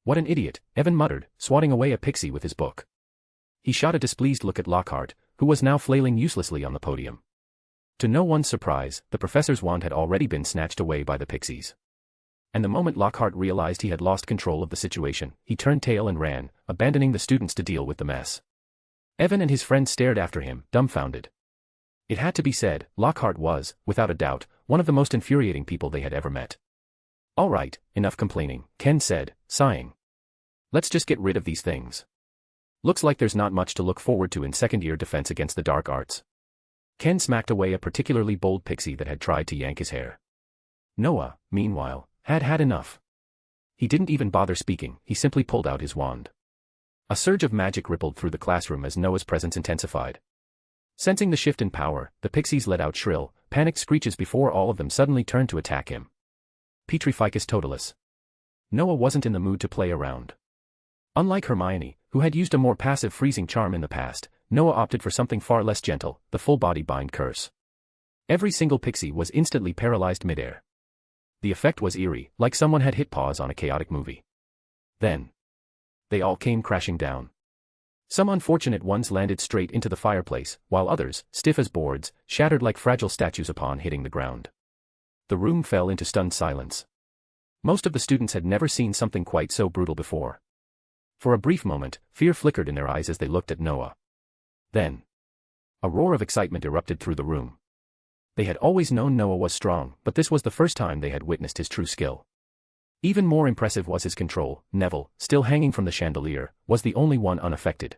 "What an idiot," Evan muttered, swatting away a pixie with his book. He shot a displeased look at Lockhart, who was now flailing uselessly on the podium. To no one's surprise, the professor's wand had already been snatched away by the pixies. And the moment Lockhart realized he had lost control of the situation, he turned tail and ran, abandoning the students to deal with the mess. Evan and his friends stared after him, dumbfounded. It had to be said, Lockhart was, without a doubt, one of the most infuriating people they had ever met. "All right, enough complaining," Ken said, sighing. "Let's just get rid of these things. Looks like there's not much to look forward to in second-year defense against the dark arts." Ken smacked away a particularly bold pixie that had tried to yank his hair. Noah, meanwhile, had had enough. He didn't even bother speaking, he simply pulled out his wand. A surge of magic rippled through the classroom as Noah's presence intensified. Sensing the shift in power, the pixies let out shrill, panicked screeches before all of them suddenly turned to attack him. Petrificus totalis. Noah wasn't in the mood to play around. Unlike Hermione, who had used a more passive freezing charm in the past, Noah opted for something far less gentle, the full-body bind curse. Every single pixie was instantly paralyzed midair. The effect was eerie, like someone had hit pause on a chaotic movie. Then, they all came crashing down. Some unfortunate ones landed straight into the fireplace, while others, stiff as boards, shattered like fragile statues upon hitting the ground. The room fell into stunned silence. Most of the students had never seen something quite so brutal before. For a brief moment, fear flickered in their eyes as they looked at Noah. Then, A roar of excitement erupted through the room. They had always known Noah was strong, but this was the first time they had witnessed his true skill. Even more impressive was his control. Neville, still hanging from the chandelier, was the only one unaffected.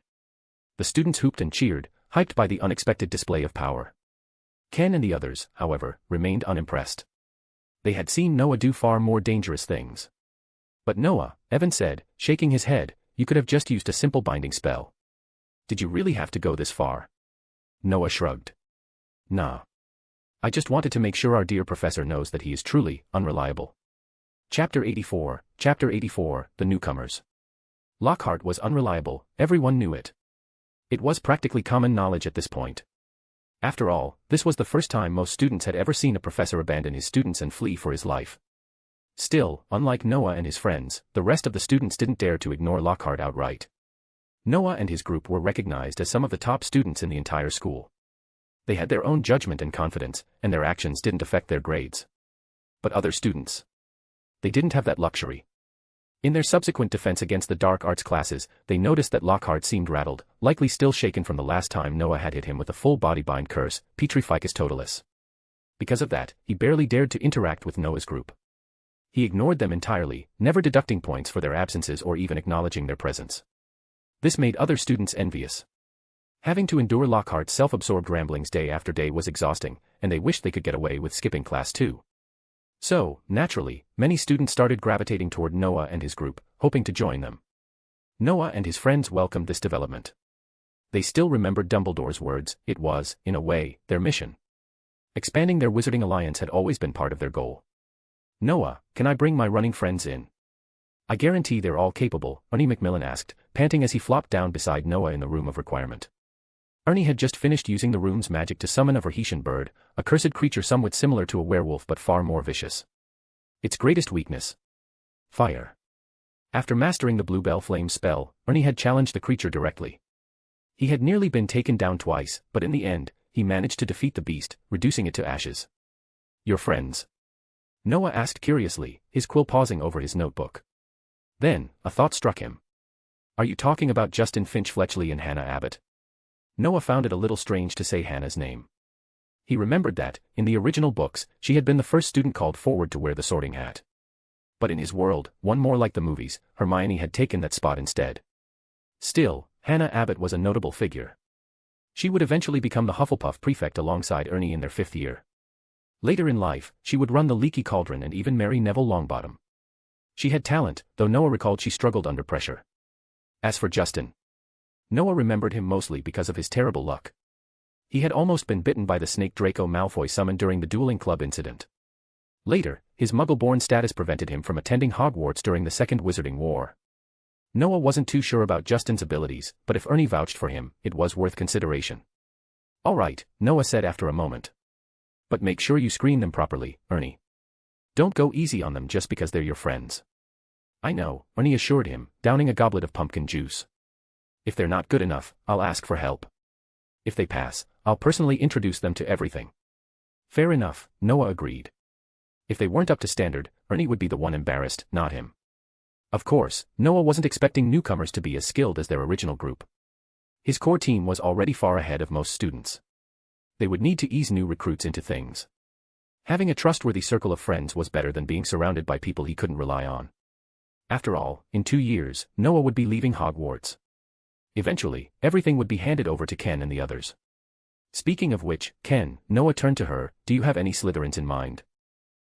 The students hooped and cheered, hyped by the unexpected display of power. Ken and the others, however, remained unimpressed. They had seen Noah do far more dangerous things. But Noah, Evan said, shaking his head, you could have just used a simple binding spell. Did you really have to go this far? Noah shrugged. Nah. I just wanted to make sure our dear professor knows that he is truly unreliable. Chapter 84, The Newcomers. Lockhart was unreliable, everyone knew it. It was practically common knowledge at this point. After all, this was the first time most students had ever seen a professor abandon his students and flee for his life. Still, unlike Noah and his friends, the rest of the students didn't dare to ignore Lockhart outright. Noah and his group were recognized as some of the top students in the entire school. They had their own judgment and confidence, and their actions didn't affect their grades. But other students, they didn't have that luxury. In their subsequent defense against the dark arts classes, they noticed that Lockhart seemed rattled, likely still shaken from the last time Noah had hit him with a full body bind curse, Petrificus Totalis. Because of that, he barely dared to interact with Noah's group. He ignored them entirely, never deducting points for their absences or even acknowledging their presence. This made other students envious. Having to endure Lockhart's self-absorbed ramblings day after day was exhausting, and they wished they could get away with skipping class too. So, naturally, many students started gravitating toward Noah and his group, hoping to join them. Noah and his friends welcomed this development. They still remembered Dumbledore's words. It was, in a way, their mission. Expanding their wizarding alliance had always been part of their goal. Noah, can I bring my running friends in? I guarantee they're all capable, Ernie Macmillan asked, panting as he flopped down beside Noah in the room of requirement. Ernie had just finished using the room's magic to summon a Verhetian bird, a cursed creature somewhat similar to a werewolf but far more vicious. Its greatest weakness? Fire. After mastering the Bluebell Flame spell, Ernie had challenged the creature directly. He had nearly been taken down twice, but in the end, he managed to defeat the beast, reducing it to ashes. Your friends? Noah asked curiously, his quill pausing over his notebook. Then, a thought struck him. Are you talking about Justin Finch Fletchley and Hannah Abbott? Noah found it a little strange to say Hannah's name. He remembered that, in the original books, she had been the first student called forward to wear the sorting hat. But in his world, one more like the movies, Hermione had taken that spot instead. Still, Hannah Abbott was a notable figure. She would eventually become the Hufflepuff prefect alongside Ernie in their 5th year. Later in life, she would run the Leaky Cauldron and even marry Neville Longbottom. She had talent, though Noah recalled she struggled under pressure. As for Justin, Noah remembered him mostly because of his terrible luck. He had almost been bitten by the snake Draco Malfoy summoned during the dueling club incident. Later, his Muggle-born status prevented him from attending Hogwarts during the Second Wizarding War. Noah wasn't too sure about Justin's abilities, but if Ernie vouched for him, it was worth consideration. All right, Noah said after a moment. But make sure you screen them properly, Ernie. Don't go easy on them just because they're your friends. I know, Ernie assured him, downing a goblet of pumpkin juice. If they're not good enough, I'll ask for help. If they pass, I'll personally introduce them to everything. Fair enough, Noah agreed. If they weren't up to standard, Ernie would be the one embarrassed, not him. Of course, Noah wasn't expecting newcomers to be as skilled as their original group. His core team was already far ahead of most students. They would need to ease new recruits into things. Having a trustworthy circle of friends was better than being surrounded by people he couldn't rely on. After all, in 2 years, Noah would be leaving Hogwarts. Eventually, everything would be handed over to Ken and the others. Speaking of which, Ken, Noah turned to her, do you have any Slytherins in mind?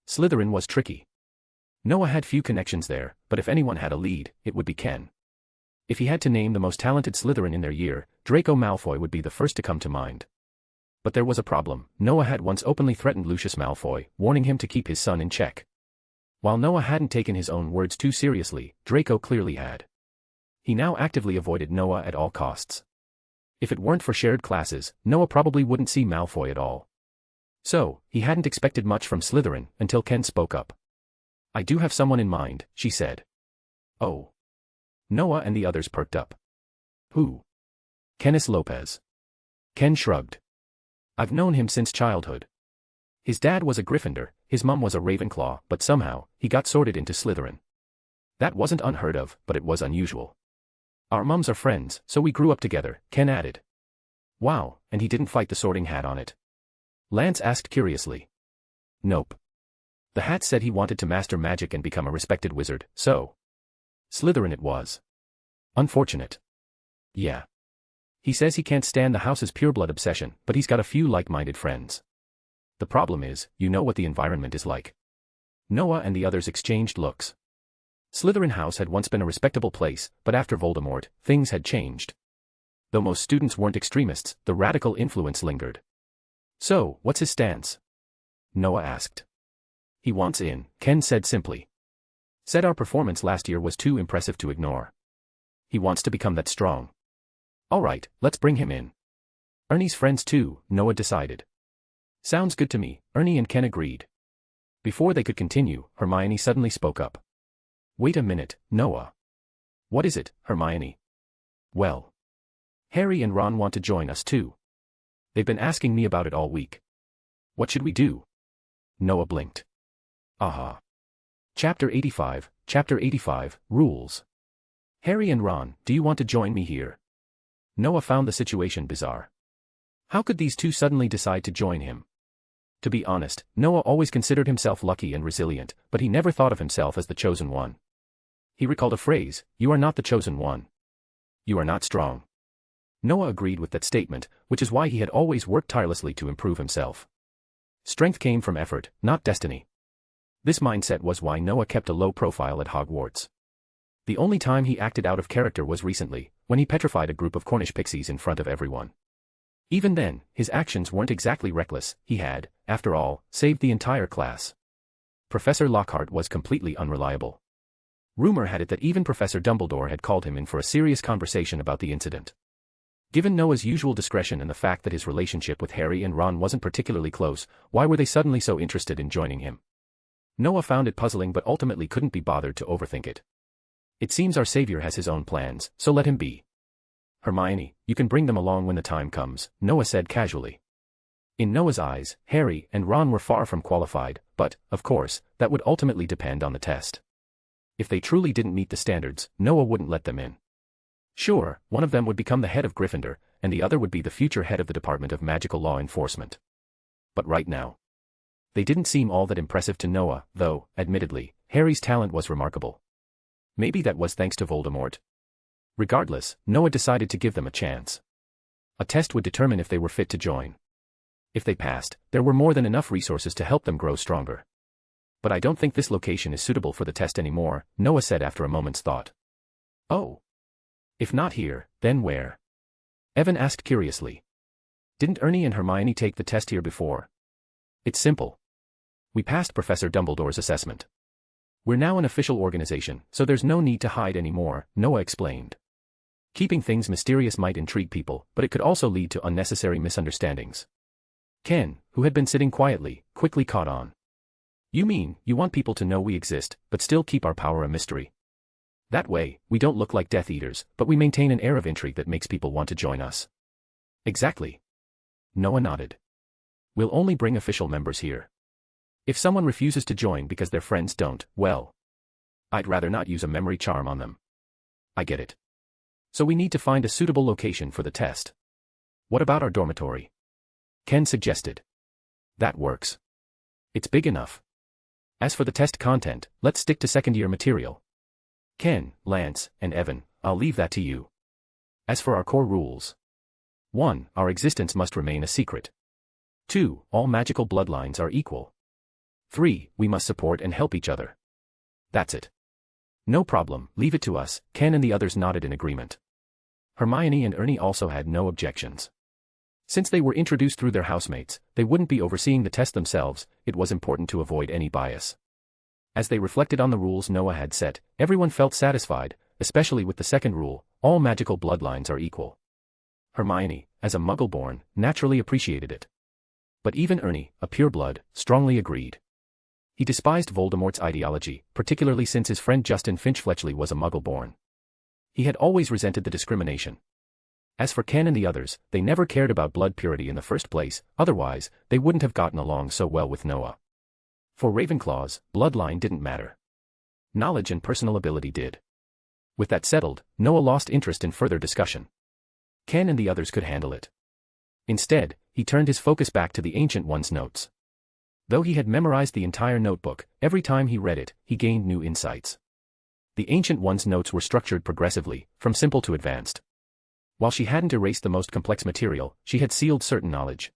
Slytherin was tricky. Noah had few connections there, but if anyone had a lead, it would be Ken. If he had to name the most talented Slytherin in their year, Draco Malfoy would be the first to come to mind. But there was a problem. Noah had once openly threatened Lucius Malfoy, warning him to keep his son in check. While Noah hadn't taken his own words too seriously, Draco clearly had. He now actively avoided Noah at all costs. If it weren't for shared classes, Noah probably wouldn't see Malfoy at all. So, he hadn't expected much from Slytherin until Ken spoke up. I do have someone in mind, she said. Oh. Noah and the others perked up. Who? Kenneth Lopez. Ken shrugged. I've known him since childhood. His dad was a Gryffindor, his mum was a Ravenclaw, but somehow, he got sorted into Slytherin. That wasn't unheard of, but it was unusual. Our mums are friends, so we grew up together, Ken added. Wow, and he didn't fight the Sorting Hat on it? Lance asked curiously. Nope. The hat said he wanted to master magic and become a respected wizard, so. Slytherin it was. Unfortunate. Yeah. He says he can't stand the house's pureblood obsession, but he's got a few like-minded friends. The problem is, you know what the environment is like. Noah and the others exchanged looks. Slytherin House had once been a respectable place, but after Voldemort, things had changed. Though most students weren't extremists, the radical influence lingered. So, what's his stance? Noah asked. He wants in, Ken said simply. Said our performance last year was too impressive to ignore. He wants to become that strong. Alright, let's bring him in. Ernie's friends too, Noah decided. Sounds good to me, Ernie and Ken agreed. Before they could continue, Hermione suddenly spoke up. Wait a minute, Noah. What is it, Hermione? Well. Harry and Ron want to join us too. They've been asking me about it all week. What should we do? Noah blinked. Aha. Chapter 85, Rules. Harry and Ron, do you want to join me here? Noah found the situation bizarre. How could these two suddenly decide to join him? To be honest, Noah always considered himself lucky and resilient, but he never thought of himself as the chosen one. He recalled a phrase, "You are not the chosen one. You are not strong." Noah agreed with that statement, which is why he had always worked tirelessly to improve himself. Strength came from effort, not destiny. This mindset was why Noah kept a low profile at Hogwarts. The only time he acted out of character was recently, when he petrified a group of Cornish pixies in front of everyone. Even then, his actions weren't exactly reckless. He had, after all, saved the entire class. Professor Lockhart was completely unreliable. Rumor had it that even Professor Dumbledore had called him in for a serious conversation about the incident. Given Noah's usual discretion and the fact that his relationship with Harry and Ron wasn't particularly close, why were they suddenly so interested in joining him? Noah found it puzzling but ultimately couldn't be bothered to overthink it. It seems our savior has his own plans, so let him be. Hermione, you can bring them along when the time comes, Noah said casually. In Noah's eyes, Harry and Ron were far from qualified, but, of course, that would ultimately depend on the test. If they truly didn't meet the standards, Noah wouldn't let them in. Sure, one of them would become the head of Gryffindor, and the other would be the future head of the Department of Magical Law Enforcement. But right now, they didn't seem all that impressive to Noah, though, admittedly, Harry's talent was remarkable. Maybe that was thanks to Voldemort. Regardless, Noah decided to give them a chance. A test would determine if they were fit to join. If they passed, there were more than enough resources to help them grow stronger. But I don't think this location is suitable for the test anymore, Noah said after a moment's thought. Oh. If not here, then where? Evan asked curiously. Didn't Ernie and Hermione take the test here before? It's simple. We passed Professor Dumbledore's assessment. We're now an official organization, so there's no need to hide anymore, Noah explained. Keeping things mysterious might intrigue people, but it could also lead to unnecessary misunderstandings. Ken, who had been sitting quietly, quickly caught on. You mean, you want people to know we exist, but still keep our power a mystery? That way, we don't look like Death Eaters, but we maintain an air of intrigue that makes people want to join us. Exactly. Noah nodded. We'll only bring official members here. If someone refuses to join because their friends don't, well, I'd rather not use a memory charm on them. I get it. So we need to find a suitable location for the test. What about our dormitory? Ken suggested. That works. It's big enough. As for the test content, let's stick to second-year material. Ken, Lance, and Evan, I'll leave that to you. As for our core rules. 1. Our existence must remain a secret. 2. All magical bloodlines are equal. 3. We must support and help each other. That's it. No problem, leave it to us, Ken and the others nodded in agreement. Hermione and Ernie also had no objections. Since they were introduced through their housemates, they wouldn't be overseeing the test themselves, it was important to avoid any bias. As they reflected on the rules Noah had set, everyone felt satisfied, especially with the second rule, all magical bloodlines are equal. Hermione, as a Muggle-born, naturally appreciated it. But even Ernie, a pureblood, strongly agreed. He despised Voldemort's ideology, particularly since his friend Justin Finch-Fletchley was a Muggle-born. He had always resented the discrimination. As for Ken and the others, they never cared about blood purity in the first place, otherwise, they wouldn't have gotten along so well with Noah. For Ravenclaws, bloodline didn't matter. Knowledge and personal ability did. With that settled, Noah lost interest in further discussion. Ken and the others could handle it. Instead, he turned his focus back to the Ancient One's notes. Though he had memorized the entire notebook, every time he read it, he gained new insights. The Ancient One's notes were structured progressively, from simple to advanced. While she hadn't erased the most complex material, she had sealed certain knowledge.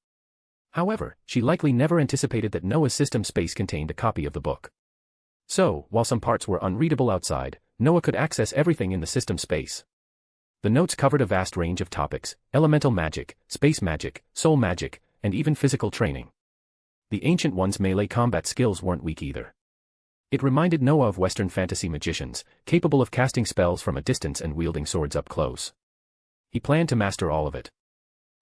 However, she likely never anticipated that Noah's system space contained a copy of the book. So, while some parts were unreadable outside, Noah could access everything in the system space. The notes covered a vast range of topics: elemental magic, space magic, soul magic, and even physical training. The Ancient One's melee combat skills weren't weak either. It reminded Noah of Western fantasy magicians, capable of casting spells from a distance and wielding swords up close. He planned to master all of it.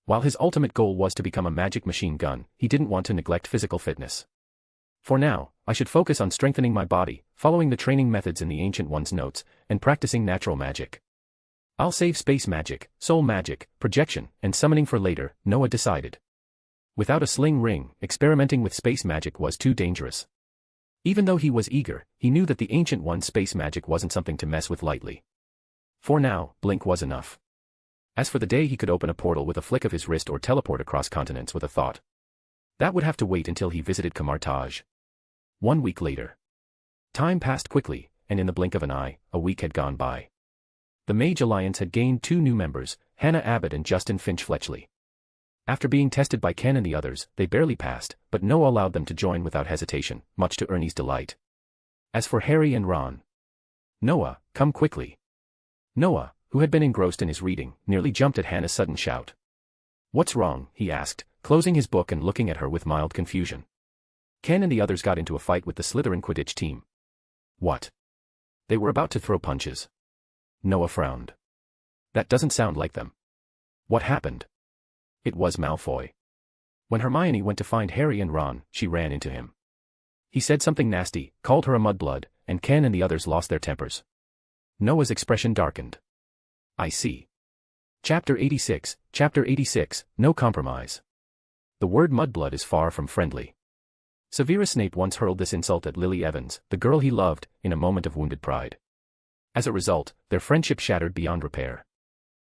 While his ultimate goal was to become a magic machine gun, he didn't want to neglect physical fitness. For now, I should focus on strengthening my body, following the training methods in the Ancient One's notes, and practicing natural magic. I'll save space magic, soul magic, projection, and summoning for later, Noah decided. Without a sling ring, experimenting with space magic was too dangerous. Even though he was eager, he knew that the Ancient One's space magic wasn't something to mess with lightly. For now, blink was enough. As for the day he could open a portal with a flick of his wrist or teleport across continents with a thought, that would have to wait until he visited Camartage. 1 week later. Time passed quickly, and in the blink of an eye, a week had gone by. The Mage Alliance had gained 2 new members, Hannah Abbott and Justin Finch-Fletchley. After being tested by Ken and the others, they barely passed, but Noah allowed them to join without hesitation, much to Ernie's delight. As for Harry and Ron, "Noah, come quickly." Noah, who had been engrossed in his reading, nearly jumped at Hannah's sudden shout. "What's wrong?" he asked, closing his book and looking at her with mild confusion. Ken and the others got into a fight with the Slytherin Quidditch team. What? They were about to throw punches. Noah frowned. That doesn't sound like them. What happened? It was Malfoy. When Hermione went to find Harry and Ron, she ran into him. He said something nasty, called her a mudblood, and Ken and the others lost their tempers. Noah's expression darkened. I see. Chapter 86, No Compromise. The word mudblood is far from friendly. Severus Snape once hurled this insult at Lily Evans, the girl he loved, in a moment of wounded pride. As a result, their friendship shattered beyond repair.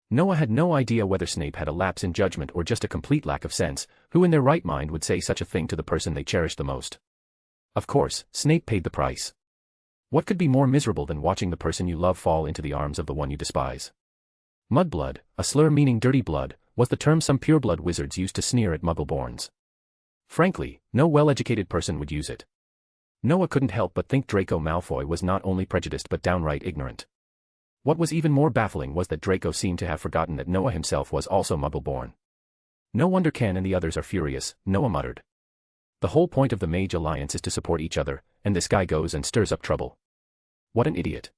Noah had no idea whether Snape had a lapse in judgment or just a complete lack of sense. Who in their right mind would say such a thing to the person they cherished the most? Of course, Snape paid the price. What could be more miserable than watching the person you love fall into the arms of the one you despise? Mudblood, a slur meaning dirty blood, was the term some pureblood wizards used to sneer at Muggle-borns. Frankly, no well-educated person would use it. Noah couldn't help but think Draco Malfoy was not only prejudiced but downright ignorant. What was even more baffling was that Draco seemed to have forgotten that Noah himself was also Muggle-born. No wonder Ken and the others are furious, Noah muttered. The whole point of the Mage Alliance is to support each other, and this guy goes and stirs up trouble. What an idiot.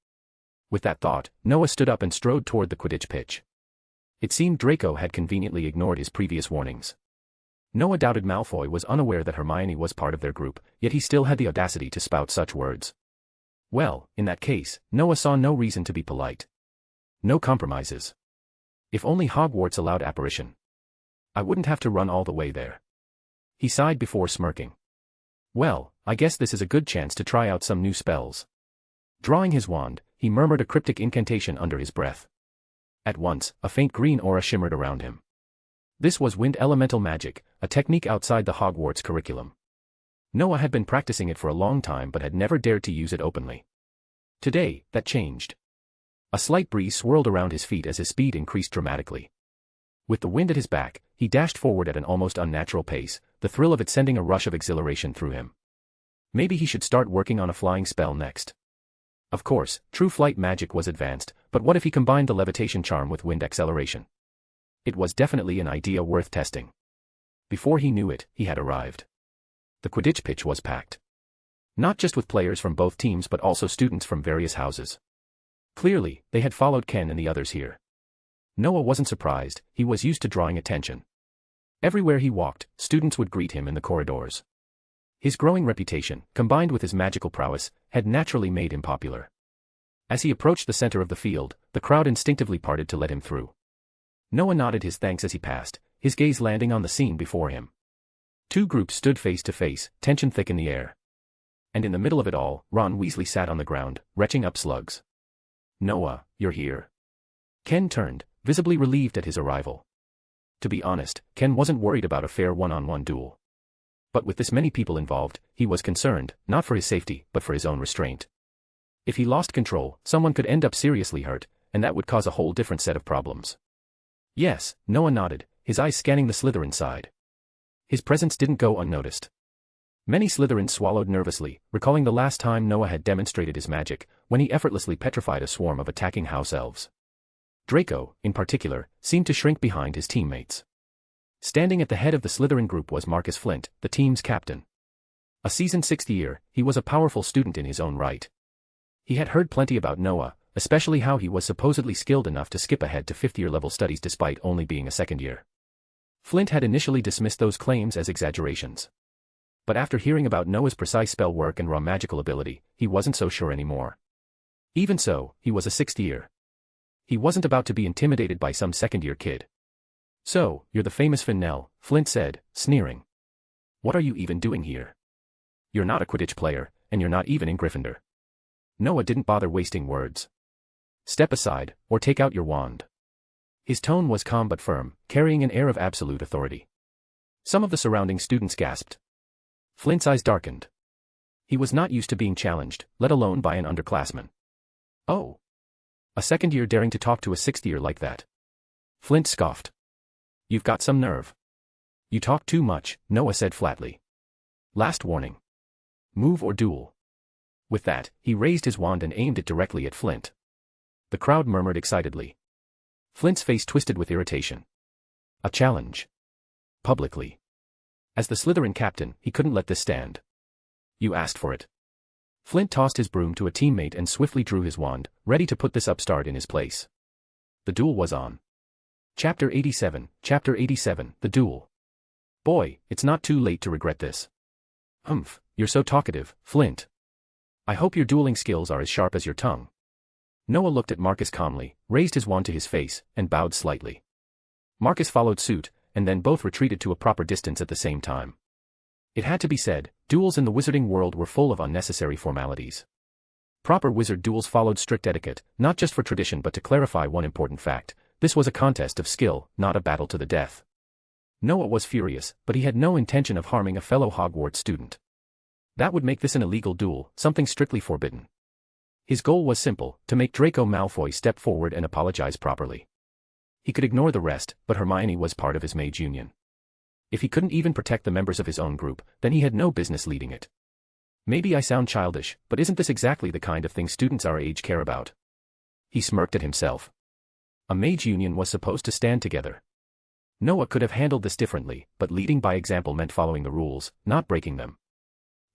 With that thought, Noah stood up and strode toward the Quidditch pitch. It seemed Draco had conveniently ignored his previous warnings. Noah doubted Malfoy was unaware that Hermione was part of their group, yet he still had the audacity to spout such words. Well, in that case, Noah saw no reason to be polite. No compromises. If only Hogwarts allowed apparition. I wouldn't have to run all the way there. He sighed before smirking. Well, I guess this is a good chance to try out some new spells. Drawing his wand, he murmured a cryptic incantation under his breath. At once, a faint green aura shimmered around him. This was wind elemental magic, a technique outside the Hogwarts curriculum. Noah had been practicing it for a long time but had never dared to use it openly. Today, that changed. A slight breeze swirled around his feet as his speed increased dramatically. With the wind at his back, he dashed forward at an almost unnatural pace, the thrill of it sending a rush of exhilaration through him. Maybe he should start working on a flying spell next. Of course, true flight magic was advanced, but what if he combined the levitation charm with wind acceleration? It was definitely an idea worth testing. Before he knew it, he had arrived. The Quidditch pitch was packed. Not just with players from both teams but also students from various houses. Clearly, they had followed Ken and the others here. Noah wasn't surprised, he was used to drawing attention. Everywhere he walked, students would greet him in the corridors. His growing reputation, combined with his magical prowess, had naturally made him popular. As he approached the center of the field, the crowd instinctively parted to let him through. Noah nodded his thanks as he passed, his gaze landing on the scene before him. 2 groups stood face to face, tension thick in the air. And in the middle of it all, Ron Weasley sat on the ground, retching up slugs. Noah, you're here. Ken turned, visibly relieved at his arrival. To be honest, Ken wasn't worried about a fair one-on-one duel. But with this many people involved, he was concerned, not for his safety, but for his own restraint. If he lost control, someone could end up seriously hurt, and that would cause a whole different set of problems. Yes, Noah nodded, his eyes scanning the Slytherin side. His presence didn't go unnoticed. Many Slytherins swallowed nervously, recalling the last time Noah had demonstrated his magic, when he effortlessly petrified a swarm of attacking house elves. Draco, in particular, seemed to shrink behind his teammates. Standing at the head of the Slytherin group was Marcus Flint, the team's captain. A seasoned sixth year, he was a powerful student in his own right. He had heard plenty about Noah, especially how he was supposedly skilled enough to skip ahead to fifth-year level studies despite only being a second year. Flint had initially dismissed those claims as exaggerations. But after hearing about Noah's precise spell work and raw magical ability, he wasn't so sure anymore. Even so, he was a sixth year. He wasn't about to be intimidated by some second-year kid. "So, you're the famous Finnell," Flint said, sneering. "What are you even doing here? You're not a Quidditch player, and you're not even in Gryffindor." Noah didn't bother wasting words. "Step aside, or take out your wand." His tone was calm but firm, carrying an air of absolute authority. Some of the surrounding students gasped. Flint's eyes darkened. He was not used to being challenged, let alone by an underclassman. Oh. A second year daring to talk to a sixth year like that. Flint scoffed. "You've got some nerve. You talk too much," Noah said flatly. "Last warning. Move or duel." With that, he raised his wand and aimed it directly at Flint. The crowd murmured excitedly. Flint's face twisted with irritation. A challenge. Publicly. As the Slytherin captain, he couldn't let this stand. "You asked for it." Flint tossed his broom to a teammate and swiftly drew his wand, ready to put this upstart in his place. The duel was on. Chapter 87, The Duel. "Boy, it's not too late to regret this." "Humph, you're so talkative, Flint. I hope your dueling skills are as sharp as your tongue." Noah looked at Marcus calmly, raised his wand to his face, and bowed slightly. Marcus followed suit, and then both retreated to a proper distance at the same time. It had to be said, duels in the wizarding world were full of unnecessary formalities. Proper wizard duels followed strict etiquette, not just for tradition but to clarify one important fact: this was a contest of skill, not a battle to the death. Noah was furious, but he had no intention of harming a fellow Hogwarts student. That would make this an illegal duel, something strictly forbidden. His goal was simple: to make Draco Malfoy step forward and apologize properly. He could ignore the rest, but Hermione was part of his mage union. If he couldn't even protect the members of his own group, then he had no business leading it. Maybe I sound childish, but isn't this exactly the kind of thing students our age care about? He smirked at himself. A mage union was supposed to stand together. Noah could have handled this differently, but leading by example meant following the rules, not breaking them.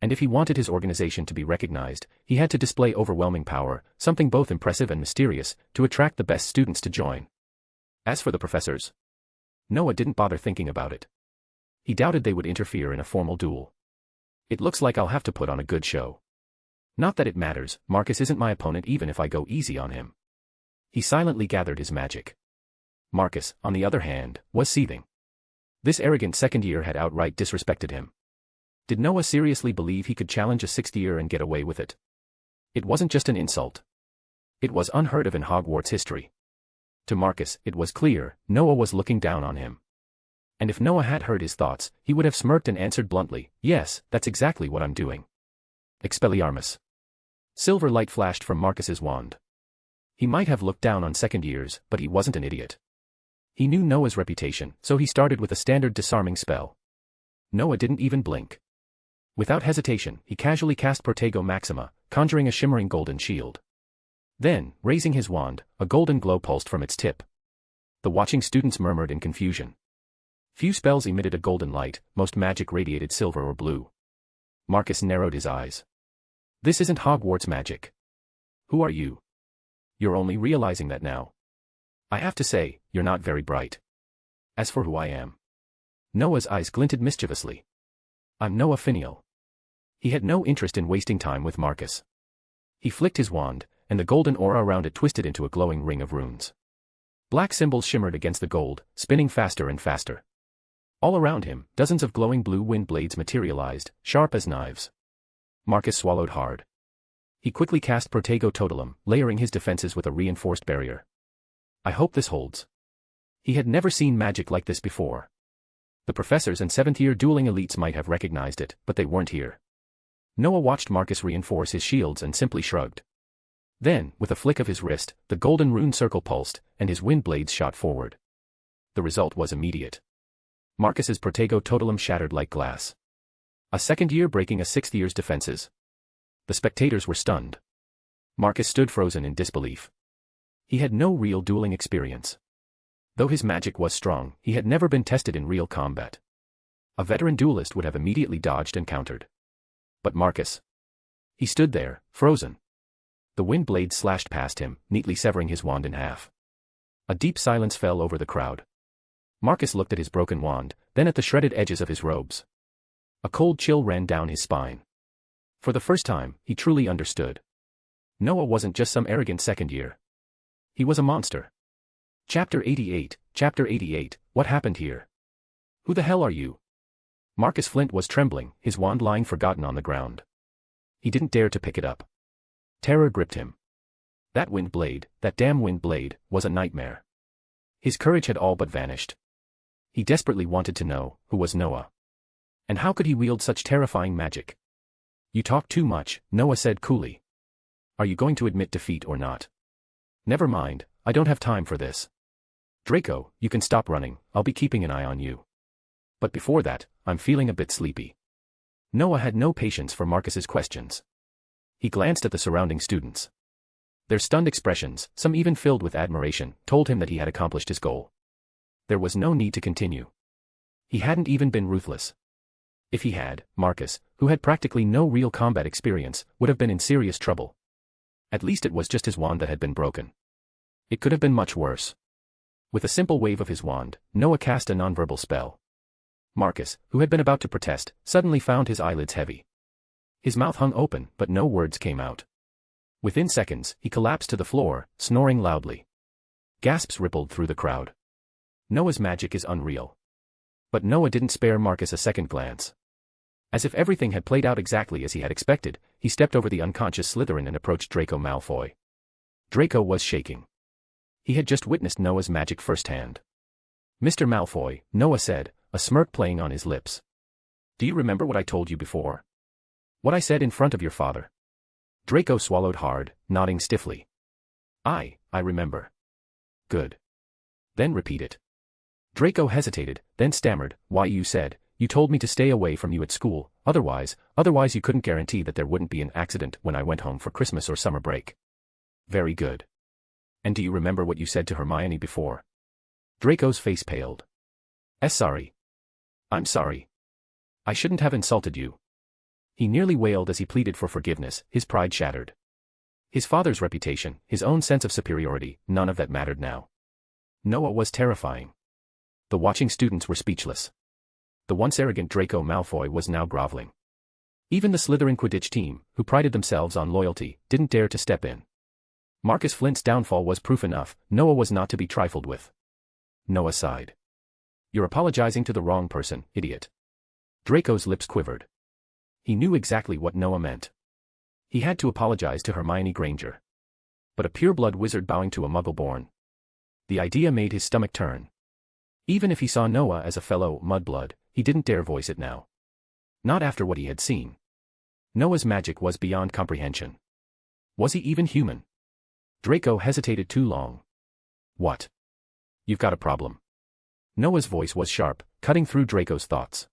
And if he wanted his organization to be recognized, he had to display overwhelming power, something both impressive and mysterious, to attract the best students to join. As for the professors, Noah didn't bother thinking about it. He doubted they would interfere in a formal duel. "It looks like I'll have to put on a good show. Not that it matters, Marcus isn't my opponent even if I go easy on him." He silently gathered his magic. Marcus, on the other hand, was seething. This arrogant second year had outright disrespected him. Did Noah seriously believe he could challenge a sixth year and get away with it? It wasn't just an insult. It was unheard of in Hogwarts history. To Marcus, it was clear, Noah was looking down on him. And if Noah had heard his thoughts, he would have smirked and answered bluntly, "Yes, that's exactly what I'm doing." Expelliarmus. Silver light flashed from Marcus's wand. He might have looked down on second years, but he wasn't an idiot. He knew Noah's reputation, so he started with a standard disarming spell. Noah didn't even blink. Without hesitation, he casually cast Protego Maxima, conjuring a shimmering golden shield. Then, raising his wand, a golden glow pulsed from its tip. The watching students murmured in confusion. Few spells emitted a golden light, most magic radiated silver or blue. Marcus narrowed his eyes. "This isn't Hogwarts magic. Who are you? You're only realizing that now. I have to say, you're not very bright. As for who I am..." Noah's eyes glinted mischievously. "I'm Noah Finial." He had no interest in wasting time with Marcus. He flicked his wand, and the golden aura around it twisted into a glowing ring of runes. Black symbols shimmered against the gold, spinning faster and faster. All around him, dozens of glowing blue wind blades materialized, sharp as knives. Marcus swallowed hard. He quickly cast Protego Totalum, layering his defenses with a reinforced barrier. "I hope this holds." He had never seen magic like this before. The professors and 7th-year dueling elites might have recognized it, but they weren't here. Noah watched Marcus reinforce his shields and simply shrugged. Then, with a flick of his wrist, the golden rune circle pulsed, and his wind blades shot forward. The result was immediate. Marcus's Protego totalum shattered like glass. A 2nd year breaking a 6th year's defenses. The spectators were stunned. Marcus stood frozen in disbelief. He had no real dueling experience. Though his magic was strong, he had never been tested in real combat. A veteran duelist would have immediately dodged and countered. But Marcus. He stood there, frozen. The wind blade slashed past him, neatly severing his wand in half. A deep silence fell over the crowd. Marcus looked at his broken wand, then at the shredded edges of his robes. A cold chill ran down his spine. For the first time, he truly understood. Noah wasn't just some arrogant 2nd year. He was a monster. Chapter 88, What happened here? Who the hell are you? Marcus Flint was trembling, his wand lying forgotten on the ground. He didn't dare to pick it up. Terror gripped him. That wind blade, that damn wind blade, was a nightmare. His courage had all but vanished. He desperately wanted to know, who was Noah? And how could he wield such terrifying magic? You talk too much, Noah said coolly. Are you going to admit defeat or not? Never mind, I don't have time for this. Draco, you can stop running, I'll be keeping an eye on you. But before that, I'm feeling a bit sleepy. Noah had no patience for Marcus's questions. He glanced at the surrounding students. Their stunned expressions, some even filled with admiration, told him that he had accomplished his goal. There was no need to continue. He hadn't even been ruthless. If he had, Marcus, who had practically no real combat experience, would have been in serious trouble. At least it was just his wand that had been broken. It could have been much worse. With a simple wave of his wand, Noah cast a nonverbal spell. Marcus, who had been about to protest, suddenly found his eyelids heavy. His mouth hung open, but no words came out. Within seconds, he collapsed to the floor, snoring loudly. Gasps rippled through the crowd. Noah's magic is unreal. But Noah didn't spare Marcus a second glance. As if everything had played out exactly as he had expected, he stepped over the unconscious Slytherin and approached Draco Malfoy. Draco was shaking. He had just witnessed Noah's magic firsthand. Mr. Malfoy, Noah said, a smirk playing on his lips. Do you remember what I told you before? What I said in front of your father? Draco swallowed hard, nodding stiffly. I remember. Good. Then repeat it. Draco hesitated, then stammered, why you said, you told me to stay away from you at school, otherwise you couldn't guarantee that there wouldn't be an accident when I went home for Christmas or summer break. Very good. And do you remember what you said to Hermione before? Draco's face paled. Sorry. I'm sorry. I shouldn't have insulted you. He nearly wailed as he pleaded for forgiveness, his pride shattered. His father's reputation, his own sense of superiority, none of that mattered now. Noah was terrifying. The watching students were speechless. The once arrogant Draco Malfoy was now groveling. Even the Slytherin Quidditch team, who prided themselves on loyalty, didn't dare to step in. Marcus Flint's downfall was proof enough, Noah was not to be trifled with. Noah sighed. You're apologizing to the wrong person, idiot. Draco's lips quivered. He knew exactly what Noah meant. He had to apologize to Hermione Granger. But a pureblood wizard bowing to a muggle-born. The idea made his stomach turn. Even if he saw Noah as a fellow mudblood, he didn't dare voice it now. Not after what he had seen. Noah's magic was beyond comprehension. Was he even human? Draco hesitated too long. What? You've got a problem. Noah's voice was sharp, cutting through Draco's thoughts.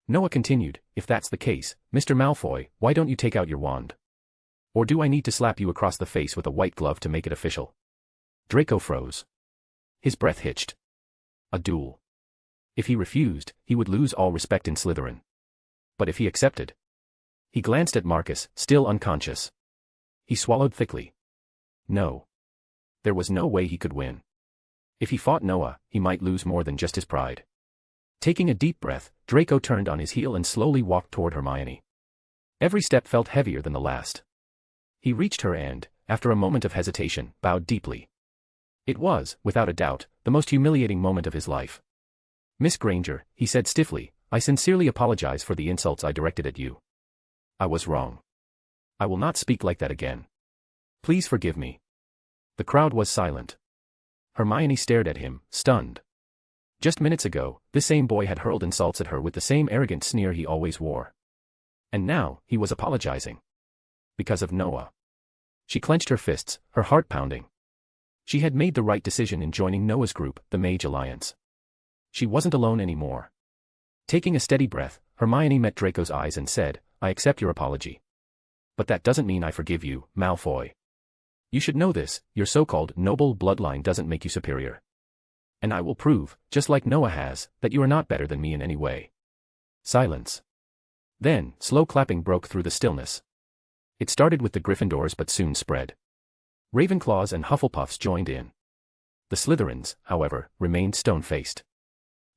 Noah continued, if that's the case, Mr. Malfoy, why don't you take out your wand? Or do I need to slap you across the face with a white glove to make it official? Draco froze. His breath hitched. A duel. If he refused, he would lose all respect in Slytherin. But if he accepted? He glanced at Marcus, still unconscious. He swallowed thickly. No. There was no way he could win. If he fought Noah, he might lose more than just his pride. Taking a deep breath, Draco turned on his heel and slowly walked toward Hermione. Every step felt heavier than the last. He reached her and, after a moment of hesitation, bowed deeply. It was, without a doubt, the most humiliating moment of his life. Miss Granger, he said stiffly, I sincerely apologize for the insults I directed at you. I was wrong. I will not speak like that again. Please forgive me. The crowd was silent. Hermione stared at him, stunned. Just minutes ago, this same boy had hurled insults at her with the same arrogant sneer he always wore. And now, he was apologizing. Because of Noah. She clenched her fists, her heart pounding. She had made the right decision in joining Noah's group, the Mage Alliance. She wasn't alone anymore. Taking a steady breath, Hermione met Draco's eyes and said, "I accept your apology. But that doesn't mean I forgive you, Malfoy. You should know this, your so-called noble bloodline doesn't make you superior. And I will prove, just like Noah has, that you are not better than me in any way." Silence. Then, slow clapping broke through the stillness. It started with the Gryffindors but soon spread. Ravenclaws and Hufflepuffs joined in. The Slytherins, however, remained stone-faced.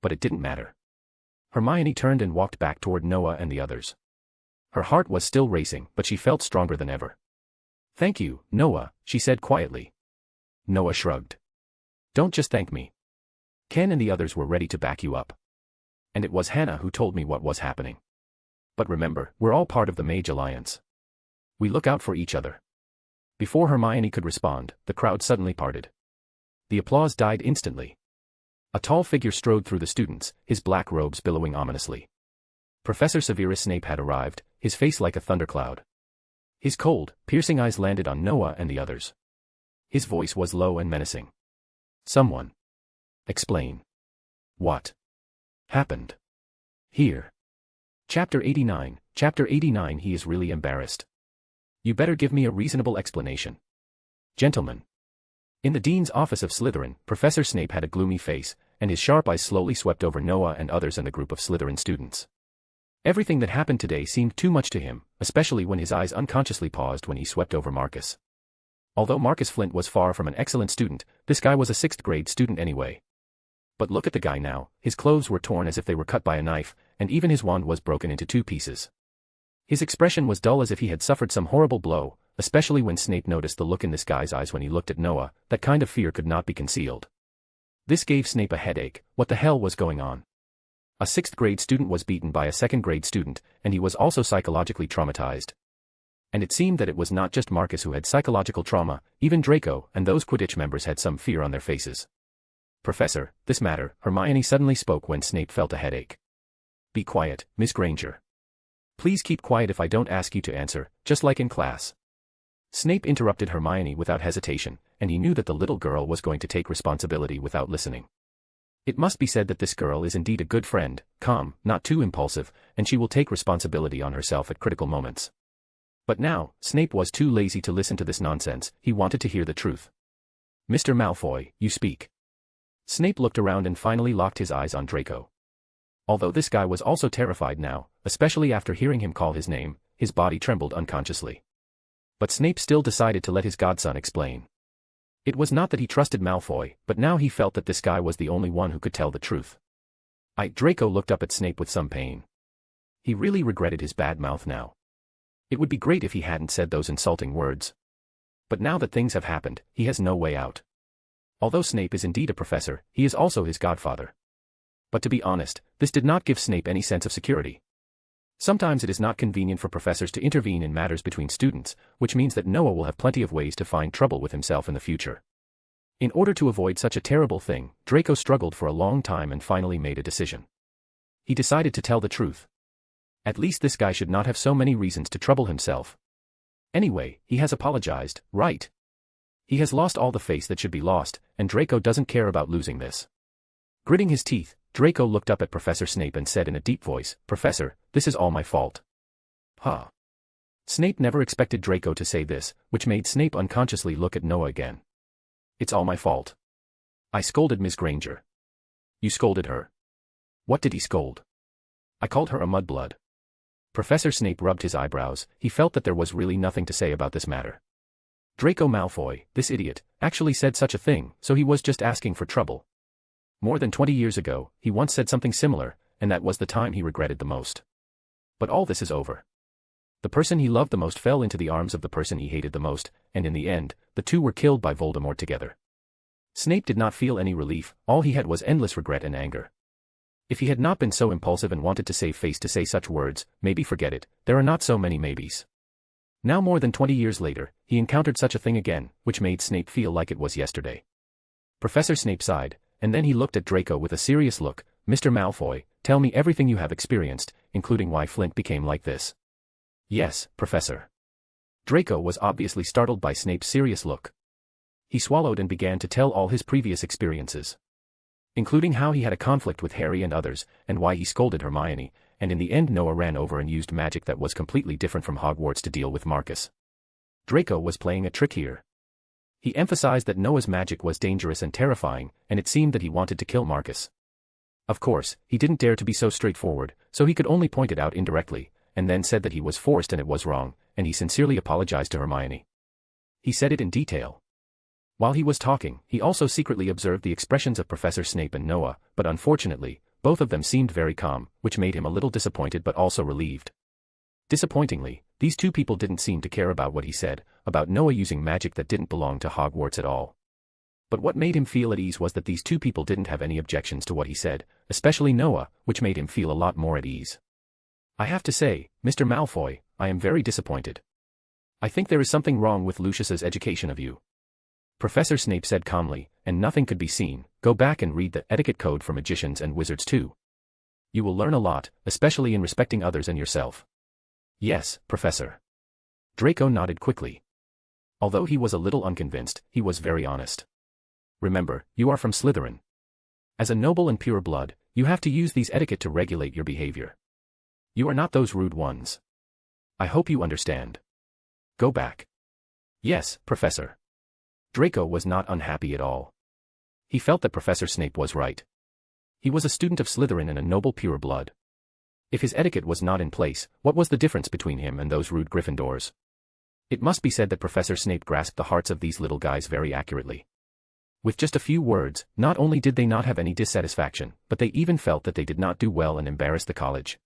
But it didn't matter. Hermione turned and walked back toward Noah and the others. Her heart was still racing, but she felt stronger than ever. "Thank you, Noah," she said quietly. Noah shrugged. "Don't just thank me. Ken and the others were ready to back you up. And it was Hannah who told me what was happening. But remember, we're all part of the Mage Alliance. We look out for each other." Before Hermione could respond, the crowd suddenly parted. The applause died instantly. A tall figure strode through the students, his black robes billowing ominously. Professor Severus Snape had arrived, his face like a thundercloud. His cold, piercing eyes landed on Noah and the others. His voice was low and menacing. "Someone. Explain. What happened here?" Chapter 89, Chapter 89. He is really embarrassed. "You better give me a reasonable explanation. Gentlemen." In the dean's office of Slytherin, Professor Snape had a gloomy face, and his sharp eyes slowly swept over Noah and others and the group of Slytherin students. Everything that happened today seemed too much to him, especially when his eyes unconsciously paused when he swept over Marcus. Although Marcus Flint was far from an excellent student, this guy was a 6th grade student anyway. But look at the guy now, his clothes were torn as if they were cut by a knife, and even his wand was broken into 2 pieces. His expression was dull as if he had suffered some horrible blow, especially when Snape noticed the look in this guy's eyes when he looked at Noah. That kind of fear could not be concealed. This gave Snape a headache. What the hell was going on? A 6th grade student was beaten by a 2nd grade student, and he was also psychologically traumatized. And it seemed that it was not just Marcus who had psychological trauma, even Draco and those Quidditch members had some fear on their faces. "Professor, this matter," Hermione suddenly spoke when Snape felt a headache. "Be quiet, Miss Granger. Please keep quiet if I don't ask you to answer, just like in class." Snape interrupted Hermione without hesitation, and he knew that the little girl was going to take responsibility without listening. It must be said that this girl is indeed a good friend, calm, not too impulsive, and she will take responsibility on herself at critical moments. But now, Snape was too lazy to listen to this nonsense. He wanted to hear the truth. "Mr. Malfoy, you speak." Snape looked around and finally locked his eyes on Draco. Although this guy was also terrified now, especially after hearing him call his name, his body trembled unconsciously. But Snape still decided to let his godson explain. It was not that he trusted Malfoy, but now he felt that this guy was the only one who could tell the truth. Draco looked up at Snape with some pain. He really regretted his bad mouth now. It would be great if he hadn't said those insulting words. But now that things have happened, he has no way out. Although Snape is indeed a professor, he is also his godfather. But to be honest, this did not give Snape any sense of security. Sometimes it is not convenient for professors to intervene in matters between students, which means that Noah will have plenty of ways to find trouble with himself in the future. In order to avoid such a terrible thing, Draco struggled for a long time and finally made a decision. He decided to tell the truth. At least this guy should not have so many reasons to trouble himself. Anyway, he has apologized, right? He has lost all the face that should be lost, and Draco doesn't care about losing this. Gritting his teeth, Draco looked up at Professor Snape and said in a deep voice, "Professor, this is all my fault." Huh. Snape never expected Draco to say this, which made Snape unconsciously look at Noah again. "It's all my fault. I scolded Miss Granger." "You scolded her?" "What did he scold?" "I called her a mudblood." Professor Snape rubbed his eyebrows. He felt that there was really nothing to say about this matter. Draco Malfoy, this idiot, actually said such a thing, so he was just asking for trouble. More than 20 years ago, he once said something similar, and that was the time he regretted the most. But all this is over. The person he loved the most fell into the arms of the person he hated the most, and in the end, the two were killed by Voldemort together. Snape did not feel any relief. All he had was endless regret and anger. If he had not been so impulsive and wanted to save face to say such words, maybe forget it, there are not so many maybes. Now more than 20 years later, he encountered such a thing again, which made Snape feel like it was yesterday. Professor Snape sighed, and then he looked at Draco with a serious look. Mr. Malfoy, tell me everything you have experienced, including why Flint became like this. Yes, Professor. Draco was obviously startled by Snape's serious look. He swallowed and began to tell all his previous experiences, including how he had a conflict with Harry and others, and why he scolded Hermione, and in the end Noah ran over and used magic that was completely different from Hogwarts to deal with Marcus. Draco was playing a trick here. He emphasized that Noah's magic was dangerous and terrifying, and it seemed that he wanted to kill Marcus. Of course, he didn't dare to be so straightforward, so he could only point it out indirectly, and then said that he was forced and it was wrong, and he sincerely apologized to Hermione. He said it in detail. While he was talking, he also secretly observed the expressions of Professor Snape and Noah, but unfortunately, both of them seemed very calm, which made him a little disappointed but also relieved. Disappointingly, these two people didn't seem to care about what he said, about Noah using magic that didn't belong to Hogwarts at all. But what made him feel at ease was that these two people didn't have any objections to what he said, especially Noah, which made him feel a lot more at ease. I have to say, Mr. Malfoy, I am very disappointed. I think there is something wrong with Lucius's education of you. Professor Snape said calmly, and nothing could be seen. Go back and read the etiquette code for magicians and wizards too. You will learn a lot, especially in respecting others and yourself. Yes, Professor. Draco nodded quickly. Although he was a little unconvinced, he was very honest. Remember, you are from Slytherin. As a noble and pure blood, you have to use these etiquette to regulate your behavior. You are not those rude ones. I hope you understand. Go back. Yes, Professor. Draco was not unhappy at all. He felt that Professor Snape was right. He was a student of Slytherin and a noble pure blood. If his etiquette was not in place, what was the difference between him and those rude Gryffindors? It must be said that Professor Snape grasped the hearts of these little guys very accurately. With just a few words, not only did they not have any dissatisfaction, but they even felt that they did not do well and embarrassed the college.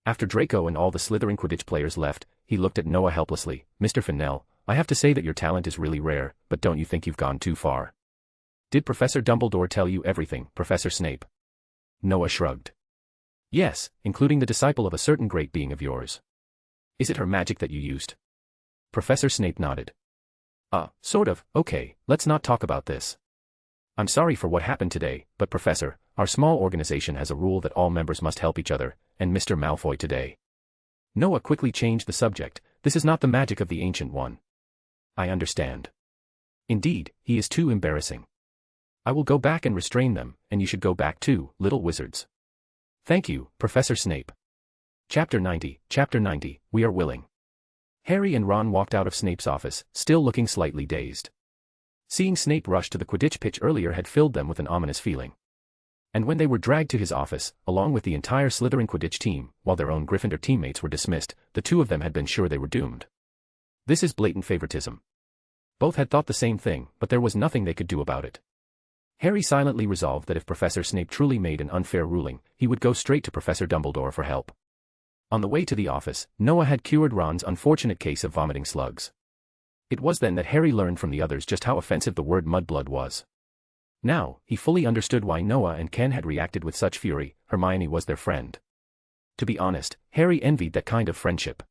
After Draco and all the Slytherin Quidditch players left, he looked at Noah helplessly. Mr. Fennell, I have to say that your talent is really rare, but don't you think you've gone too far? Did Professor Dumbledore tell you everything, Professor Snape? Noah shrugged. Yes, including the disciple of a certain great being of yours. Is it her magic that you used? Professor Snape nodded. Sort of. Okay, let's not talk about this. I'm sorry for what happened today, but Professor, our small organization has a rule that all members must help each other, and Mr. Malfoy today. Noah quickly changed the subject. This is not the magic of the Ancient One. I understand. Indeed, he is too embarrassing. I will go back and restrain them, and you should go back too, little wizards. Thank you, Professor Snape. Chapter 90, We Are Willing. Harry and Ron walked out of Snape's office, still looking slightly dazed. Seeing Snape rush to the Quidditch pitch earlier had filled them with an ominous feeling. And when they were dragged to his office, along with the entire Slytherin Quidditch team, while their own Gryffindor teammates were dismissed, the two of them had been sure they were doomed. This is blatant favoritism. Both had thought the same thing, but there was nothing they could do about it. Harry silently resolved that if Professor Snape truly made an unfair ruling, he would go straight to Professor Dumbledore for help. On the way to the office, Noah had cured Ron's unfortunate case of vomiting slugs. It was then that Harry learned from the others just how offensive the word mudblood was. Now, he fully understood why Noah and Ken had reacted with such fury. Hermione was their friend. To be honest, Harry envied that kind of friendship.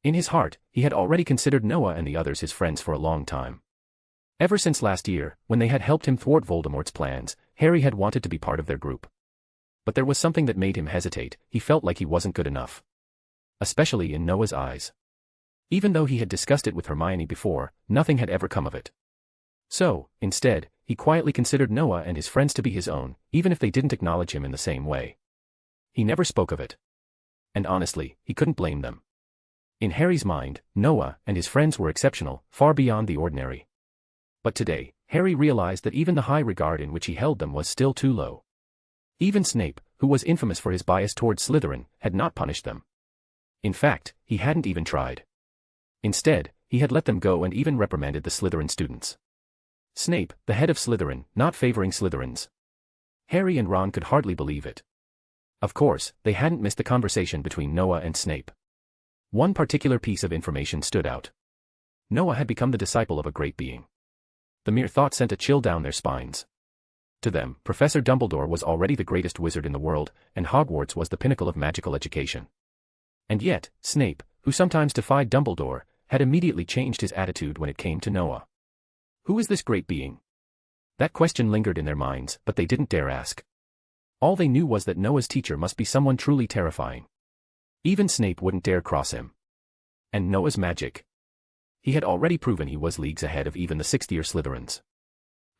In his heart, he had already considered Noah and the others his friends for a long time. Ever since last year, when they had helped him thwart Voldemort's plans, Harry had wanted to be part of their group. But there was something that made him hesitate. He felt like he wasn't good enough. Especially in Noah's eyes. Even though he had discussed it with Hermione before, nothing had ever come of it. So, instead, he quietly considered Noah and his friends to be his own, even if they didn't acknowledge him in the same way. He never spoke of it. And honestly, he couldn't blame them. In Harry's mind, Noah and his friends were exceptional, far beyond the ordinary. But today, Harry realized that even the high regard in which he held them was still too low. Even Snape, who was infamous for his bias towards Slytherin, had not punished them. In fact, he hadn't even tried. Instead, he had let them go and even reprimanded the Slytherin students. Snape, the head of Slytherin, not favoring Slytherins. Harry and Ron could hardly believe it. Of course, they hadn't missed the conversation between Noah and Snape. One particular piece of information stood out. Noah had become the disciple of a great being. The mere thought sent a chill down their spines. To them, Professor Dumbledore was already the greatest wizard in the world, and Hogwarts was the pinnacle of magical education. And yet, Snape, who sometimes defied Dumbledore, had immediately changed his attitude when it came to Noah. Who is this great being? That question lingered in their minds, but they didn't dare ask. All they knew was that Noah's teacher must be someone truly terrifying. Even Snape wouldn't dare cross him. And Noah's magic. He had already proven he was leagues ahead of even the sixth-year Slytherins.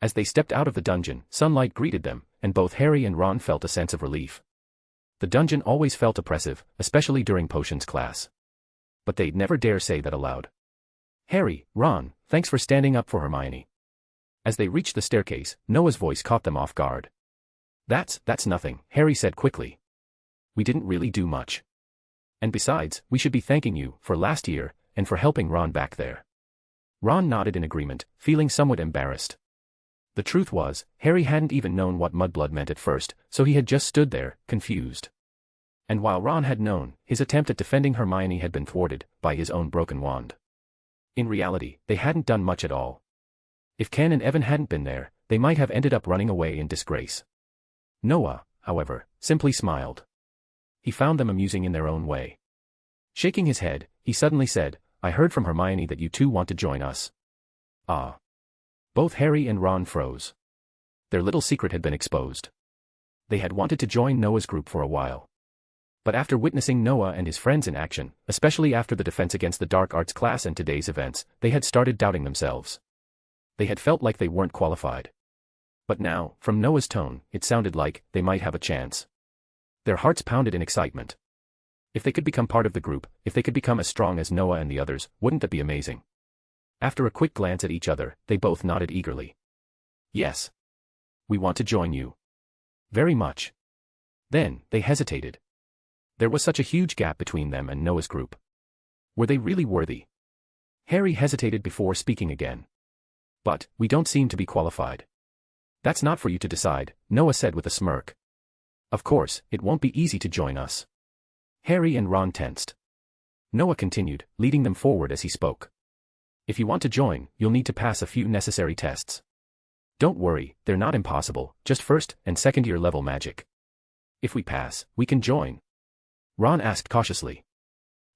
As they stepped out of the dungeon, sunlight greeted them, and both Harry and Ron felt a sense of relief. The dungeon always felt oppressive, especially during potions class. But they'd never dare say that aloud. Harry, Ron, thanks for standing up for Hermione. As they reached the staircase, Noah's voice caught them off guard. That's nothing, Harry said quickly. We didn't really do much. And besides, we should be thanking you for last year, and for helping Ron back there. Ron nodded in agreement, feeling somewhat embarrassed. The truth was, Harry hadn't even known what mudblood meant at first, so he had just stood there, confused. And while Ron had known, his attempt at defending Hermione had been thwarted by his own broken wand. In reality, they hadn't done much at all. If Ken and Evan hadn't been there, they might have ended up running away in disgrace. Noah, however, simply smiled. He found them amusing in their own way. Shaking his head, he suddenly said, I heard from Hermione that you two want to join us. Ah. Both Harry and Ron froze. Their little secret had been exposed. They had wanted to join Noah's group for a while. But after witnessing Noah and his friends in action, especially after the defense against the dark arts class and today's events, they had started doubting themselves. They had felt like they weren't qualified. But now, from Noah's tone, it sounded like they might have a chance. Their hearts pounded in excitement. If they could become part of the group, if they could become as strong as Noah and the others, wouldn't that be amazing? After a quick glance at each other, they both nodded eagerly. Yes. We want to join you. Very much. Then, they hesitated. There was such a huge gap between them and Noah's group. Were they really worthy? Harry hesitated before speaking again. But, we don't seem to be qualified. That's not for you to decide, Noah said with a smirk. Of course, it won't be easy to join us. Harry and Ron tensed. Noah continued, leading them forward as he spoke. If you want to join, you'll need to pass a few necessary tests. Don't worry, they're not impossible, just first and second-year level magic. If we pass, we can join. Ron asked cautiously.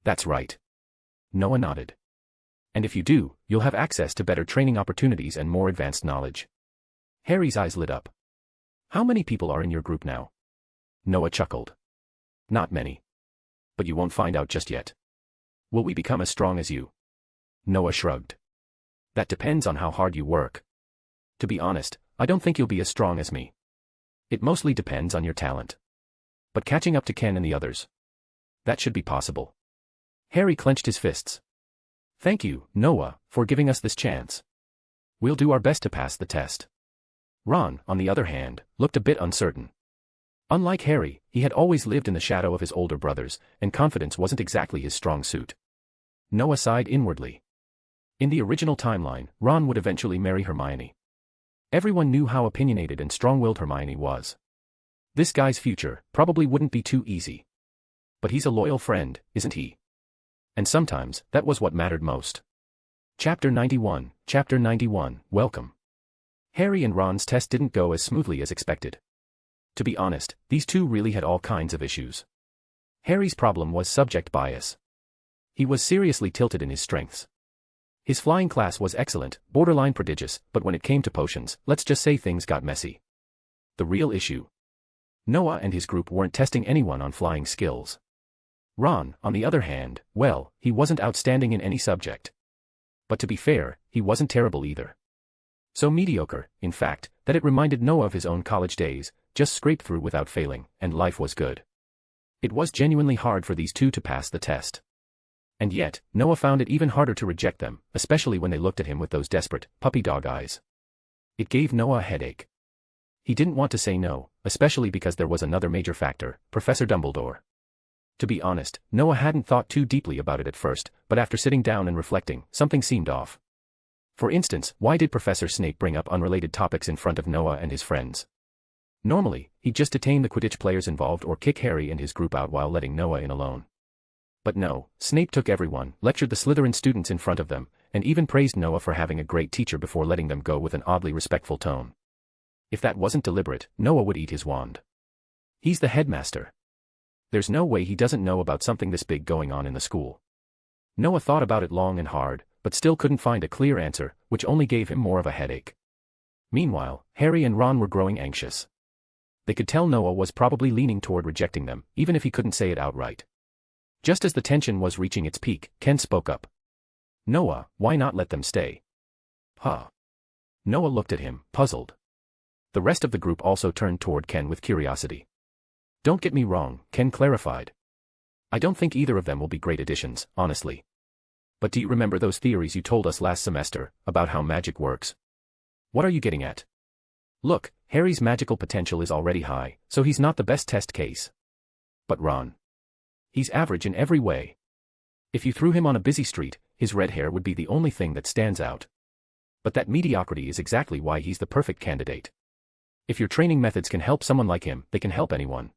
That's right. Noah nodded. And if you do, you'll have access to better training opportunities and more advanced knowledge. Harry's eyes lit up. How many people are in your group now? Noah chuckled. Not many. But you won't find out just yet. Will we become as strong as you? Noah shrugged. That depends on how hard you work. To be honest, I don't think you'll be as strong as me. It mostly depends on your talent. But catching up to Ken and the others, that should be possible. Harry clenched his fists. Thank you, Noah, for giving us this chance. We'll do our best to pass the test. Ron, on the other hand, looked a bit uncertain. Unlike Harry, he had always lived in the shadow of his older brothers, and confidence wasn't exactly his strong suit. Noah sighed inwardly. In the original timeline, Ron would eventually marry Hermione. Everyone knew how opinionated and strong-willed Hermione was. This guy's future probably wouldn't be too easy. But he's a loyal friend, isn't he? And sometimes, that was what mattered most. Chapter 91, Welcome. Harry and Ron's test didn't go as smoothly as expected. To be honest, these two really had all kinds of issues. Harry's problem was subject bias. He was seriously tilted in his strengths. His flying class was excellent, borderline prodigious, but when it came to potions, let's just say things got messy. The real issue. Noah and his group weren't testing anyone on flying skills. Ron, on the other hand, well, he wasn't outstanding in any subject. But to be fair, he wasn't terrible either. So mediocre, in fact, that it reminded Noah of his own college days, just scraped through without failing, and life was good. It was genuinely hard for these two to pass the test. And yet, Noah found it even harder to reject them, especially when they looked at him with those desperate, puppy dog eyes. It gave Noah a headache. He didn't want to say no, especially because there was another major factor, Professor Dumbledore. To be honest, Noah hadn't thought too deeply about it at first, but after sitting down and reflecting, something seemed off. For instance, why did Professor Snape bring up unrelated topics in front of Noah and his friends? Normally, he'd just detain the Quidditch players involved or kick Harry and his group out while letting Noah in alone. But no, Snape took everyone, lectured the Slytherin students in front of them, and even praised Noah for having a great teacher before letting them go with an oddly respectful tone. If that wasn't deliberate, Noah would eat his wand. He's the headmaster. There's no way he doesn't know about something this big going on in the school. Noah thought about it long and hard, but still couldn't find a clear answer, which only gave him more of a headache. Meanwhile, Harry and Ron were growing anxious. They could tell Noah was probably leaning toward rejecting them, even if he couldn't say it outright. Just as the tension was reaching its peak, Ken spoke up. "Noah, why not let them stay?" "Huh?" Noah looked at him, puzzled. The rest of the group also turned toward Ken with curiosity. "Don't get me wrong," Ken clarified. "I don't think either of them will be great additions, honestly. But do you remember those theories you told us last semester, about how magic works? What are you getting at?" "Look, Harry's magical potential is already high, so he's not the best test case. But Ron. He's average in every way. If you threw him on a busy street, his red hair would be the only thing that stands out. But that mediocrity is exactly why he's the perfect candidate. If your training methods can help someone like him, they can help anyone."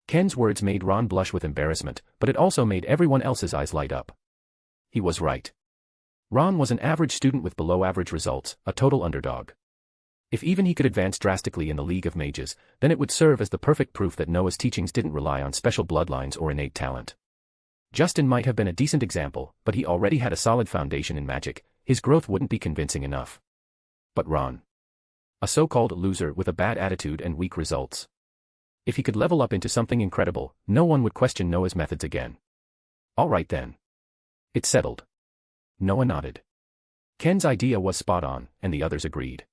Ken's words made Ron blush with embarrassment, but it also made everyone else's eyes light up. He was right. Ron was an average student with below-average results, a total underdog. If even he could advance drastically in the League of Mages, then it would serve as the perfect proof that Noah's teachings didn't rely on special bloodlines or innate talent. Justin might have been a decent example, but he already had a solid foundation in magic. His growth wouldn't be convincing enough. But Ron. A so-called loser with a bad attitude and weak results. If he could level up into something incredible, no one would question Noah's methods again. "All right then. It's settled." Noah nodded. Ken's idea was spot on, and the others agreed.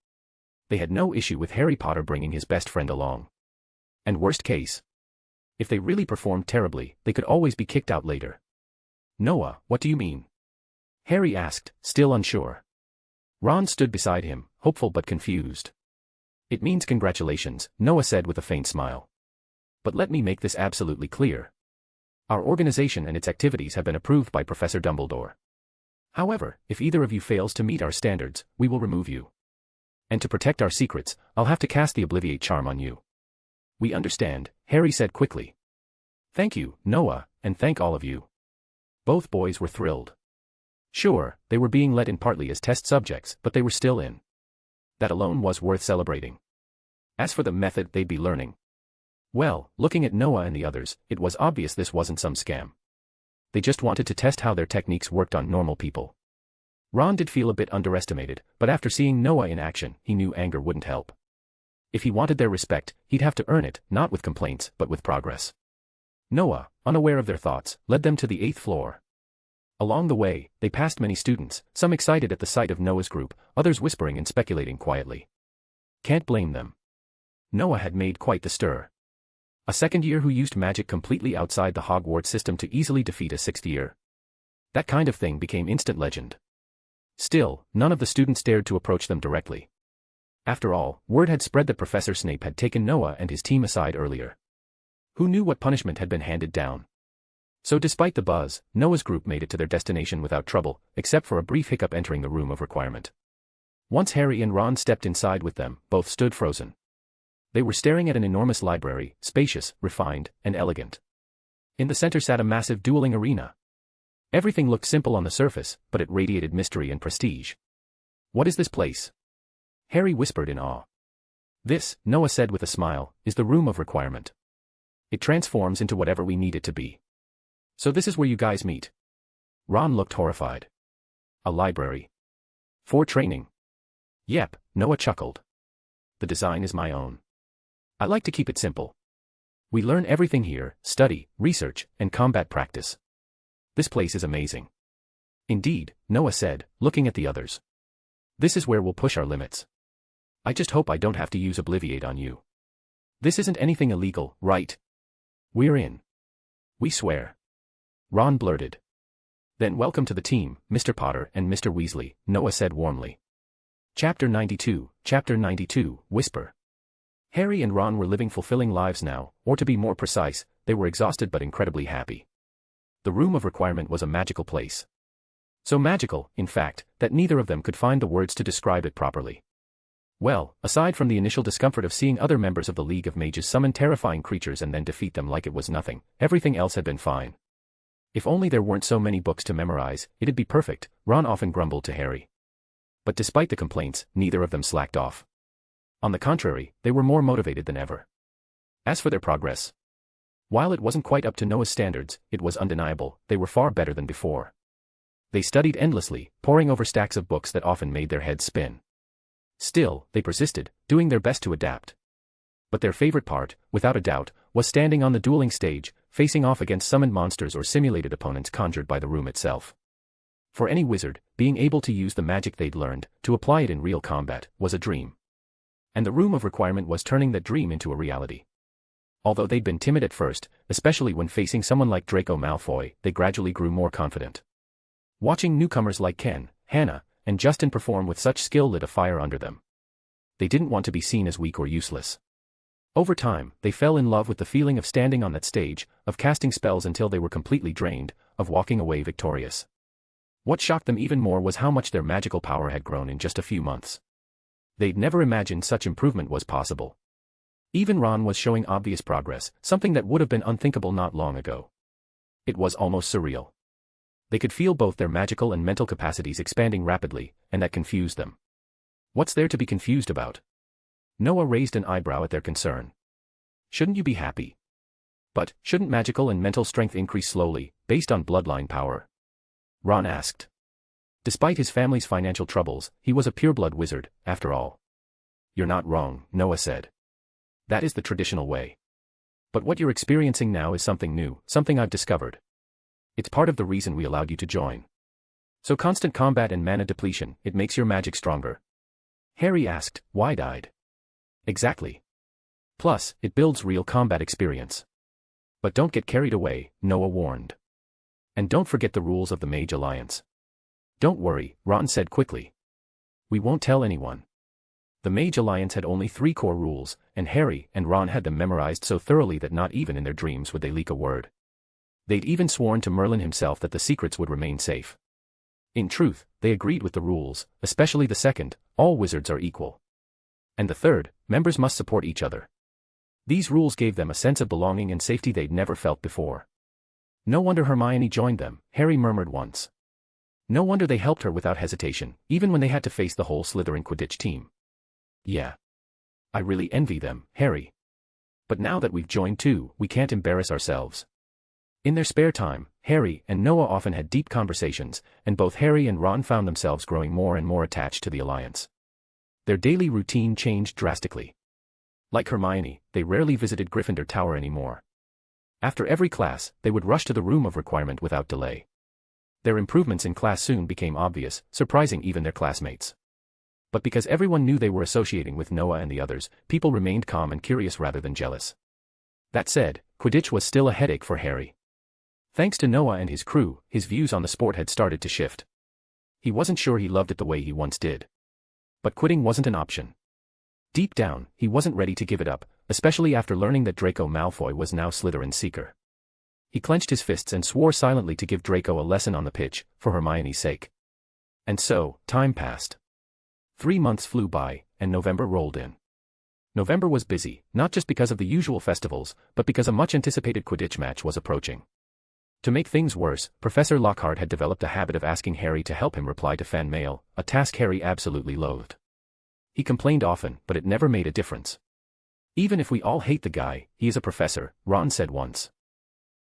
They had no issue with Harry Potter bringing his best friend along. And worst case, if they really performed terribly, they could always be kicked out later. "Noah, what do you mean?" Harry asked, still unsure. Ron stood beside him, hopeful but confused. "It means congratulations," Noah said with a faint smile. "But let me make this absolutely clear. Our organization and its activities have been approved by Professor Dumbledore. However, if either of you fails to meet our standards, we will remove you. And to protect our secrets, I'll have to cast the Obliviate charm on you." "We understand," Harry said quickly. "Thank you, Noah, and thank all of you." Both boys were thrilled. Sure, they were being let in partly as test subjects, but they were still in. That alone was worth celebrating. As for the method they'd be learning, well, looking at Noah and the others, it was obvious this wasn't some scam. They just wanted to test how their techniques worked on normal people. Ron did feel a bit underestimated, but after seeing Noah in action, he knew anger wouldn't help. If he wanted their respect, he'd have to earn it, not with complaints, but with progress. Noah, unaware of their thoughts, led them to the 8th floor. Along the way, they passed many students, some excited at the sight of Noah's group, others whispering and speculating quietly. Can't blame them. Noah had made quite the stir. A second year who used magic completely outside the Hogwarts system to easily defeat a 6th year. That kind of thing became instant legend. Still, none of the students dared to approach them directly. After all, word had spread that Professor Snape had taken Noah and his team aside earlier. Who knew what punishment had been handed down? So despite the buzz, Noah's group made it to their destination without trouble, except for a brief hiccup entering the room of requirement. Once Harry and Ron stepped inside with them, both stood frozen. They were staring at an enormous library, spacious, refined, and elegant. In the center sat a massive dueling arena. Everything looked simple on the surface, but it radiated mystery and prestige. "What is this place?" Harry whispered in awe. "This," Noah said with a smile, "is the room of requirement. It transforms into whatever we need it to be." "So this is where you guys meet?" Ron looked horrified. "A library? For training?" "Yep," Noah chuckled. "The design is my own. I like to keep it simple. We learn everything here: study, research, and combat practice. This place is amazing." "Indeed," Noah said, looking at the others. "This is where we'll push our limits. I just hope I don't have to use Obliviate on you. This isn't anything illegal, right?" "We're in. We swear." Ron blurted. "Then welcome to the team, Mr. Potter and Mr. Weasley," Noah said warmly. Chapter 92, Whisper. Harry and Ron were living fulfilling lives now, or to be more precise, they were exhausted but incredibly happy. The room of requirement was a magical place. So magical, in fact, that neither of them could find the words to describe it properly. Well, aside from the initial discomfort of seeing other members of the League of Mages summon terrifying creatures and then defeat them like it was nothing, everything else had been fine. If only there weren't so many books to memorize, it'd be perfect, Ron often grumbled to Harry. But despite the complaints, neither of them slacked off. On the contrary, they were more motivated than ever. As for their progress, while it wasn't quite up to Noah's standards, it was undeniable, they were far better than before. They studied endlessly, poring over stacks of books that often made their heads spin. Still, they persisted, doing their best to adapt. But their favorite part, without a doubt, was standing on the dueling stage, facing off against summoned monsters or simulated opponents conjured by the room itself. For any wizard, being able to use the magic they'd learned, to apply it in real combat, was a dream. And the room of requirement was turning that dream into a reality. Although they'd been timid at first, especially when facing someone like Draco Malfoy, they gradually grew more confident. Watching newcomers like Ken, Hannah, and Justin perform with such skill lit a fire under them. They didn't want to be seen as weak or useless. Over time, they fell in love with the feeling of standing on that stage, of casting spells until they were completely drained, of walking away victorious. What shocked them even more was how much their magical power had grown in just a few months. They'd never imagined such improvement was possible. Even Ron was showing obvious progress, something that would have been unthinkable not long ago. It was almost surreal. They could feel both their magical and mental capacities expanding rapidly, and that confused them. What's there to be confused about? Noah raised an eyebrow at their concern. Shouldn't you be happy? But, shouldn't magical and mental strength increase slowly, based on bloodline power? Ron asked. Despite his family's financial troubles, he was a pureblood wizard, after all. You're not wrong, Noah said. That is the traditional way. But what you're experiencing now is something new, something I've discovered. It's part of the reason we allowed you to join. So constant combat and mana depletion, it makes your magic stronger. Harry asked, wide-eyed. Exactly. Plus, it builds real combat experience. But don't get carried away, Noah warned. And don't forget the rules of the Mage Alliance. Don't worry, Ron said quickly. We won't tell anyone. The Mage Alliance had only 3 core rules, and Harry and Ron had them memorized so thoroughly that not even in their dreams would they leak a word. They'd even sworn to Merlin himself that the secrets would remain safe. In truth, they agreed with the rules, especially the second, all wizards are equal. And the third, members must support each other. These rules gave them a sense of belonging and safety they'd never felt before. No wonder Hermione joined them, Harry murmured once. No wonder they helped her without hesitation, even when they had to face the whole Slytherin Quidditch team. Yeah. I really envy them, Harry. But now that we've joined too, we can't embarrass ourselves. In their spare time, Harry and Noah often had deep conversations, and both Harry and Ron found themselves growing more and more attached to the alliance. Their daily routine changed drastically. Like Hermione, they rarely visited Gryffindor Tower anymore. After every class, they would rush to the room of requirement without delay. Their improvements in class soon became obvious, surprising even their classmates. But because everyone knew they were associating with Noah and the others, people remained calm and curious rather than jealous. That said, Quidditch was still a headache for Harry. Thanks to Noah and his crew, his views on the sport had started to shift. He wasn't sure he loved it the way he once did. But quitting wasn't an option. Deep down, he wasn't ready to give it up, especially after learning that Draco Malfoy was now Slytherin's seeker. He clenched his fists and swore silently to give Draco a lesson on the pitch, for Hermione's sake. And so, time passed. 3 months flew by, and November rolled in. November was busy, not just because of the usual festivals, but because a much-anticipated Quidditch match was approaching. To make things worse, Professor Lockhart had developed a habit of asking Harry to help him reply to fan mail, a task Harry absolutely loathed. He complained often, but it never made a difference. Even if we all hate the guy, he is a professor, Ron said once.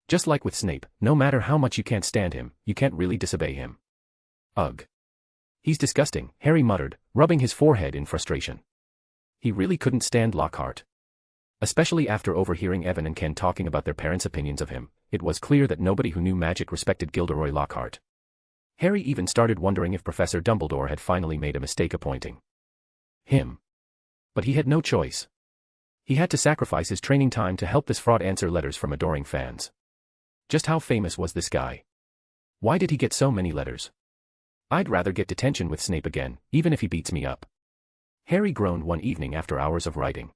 Just like with Snape, no matter how much you can't stand him, you can't really disobey him. Ugh. He's disgusting, Harry muttered, rubbing his forehead in frustration. He really couldn't stand Lockhart. Especially after overhearing Evan and Ken talking about their parents' opinions of him, it was clear that nobody who knew magic respected Gilderoy Lockhart. Harry even started wondering if Professor Dumbledore had finally made a mistake appointing him. But he had no choice. He had to sacrifice his training time to help this fraud answer letters from adoring fans. Just how famous was this guy? Why did he get so many letters? I'd rather get detention with Snape again, even if he beats me up. Harry groaned one evening after hours of writing.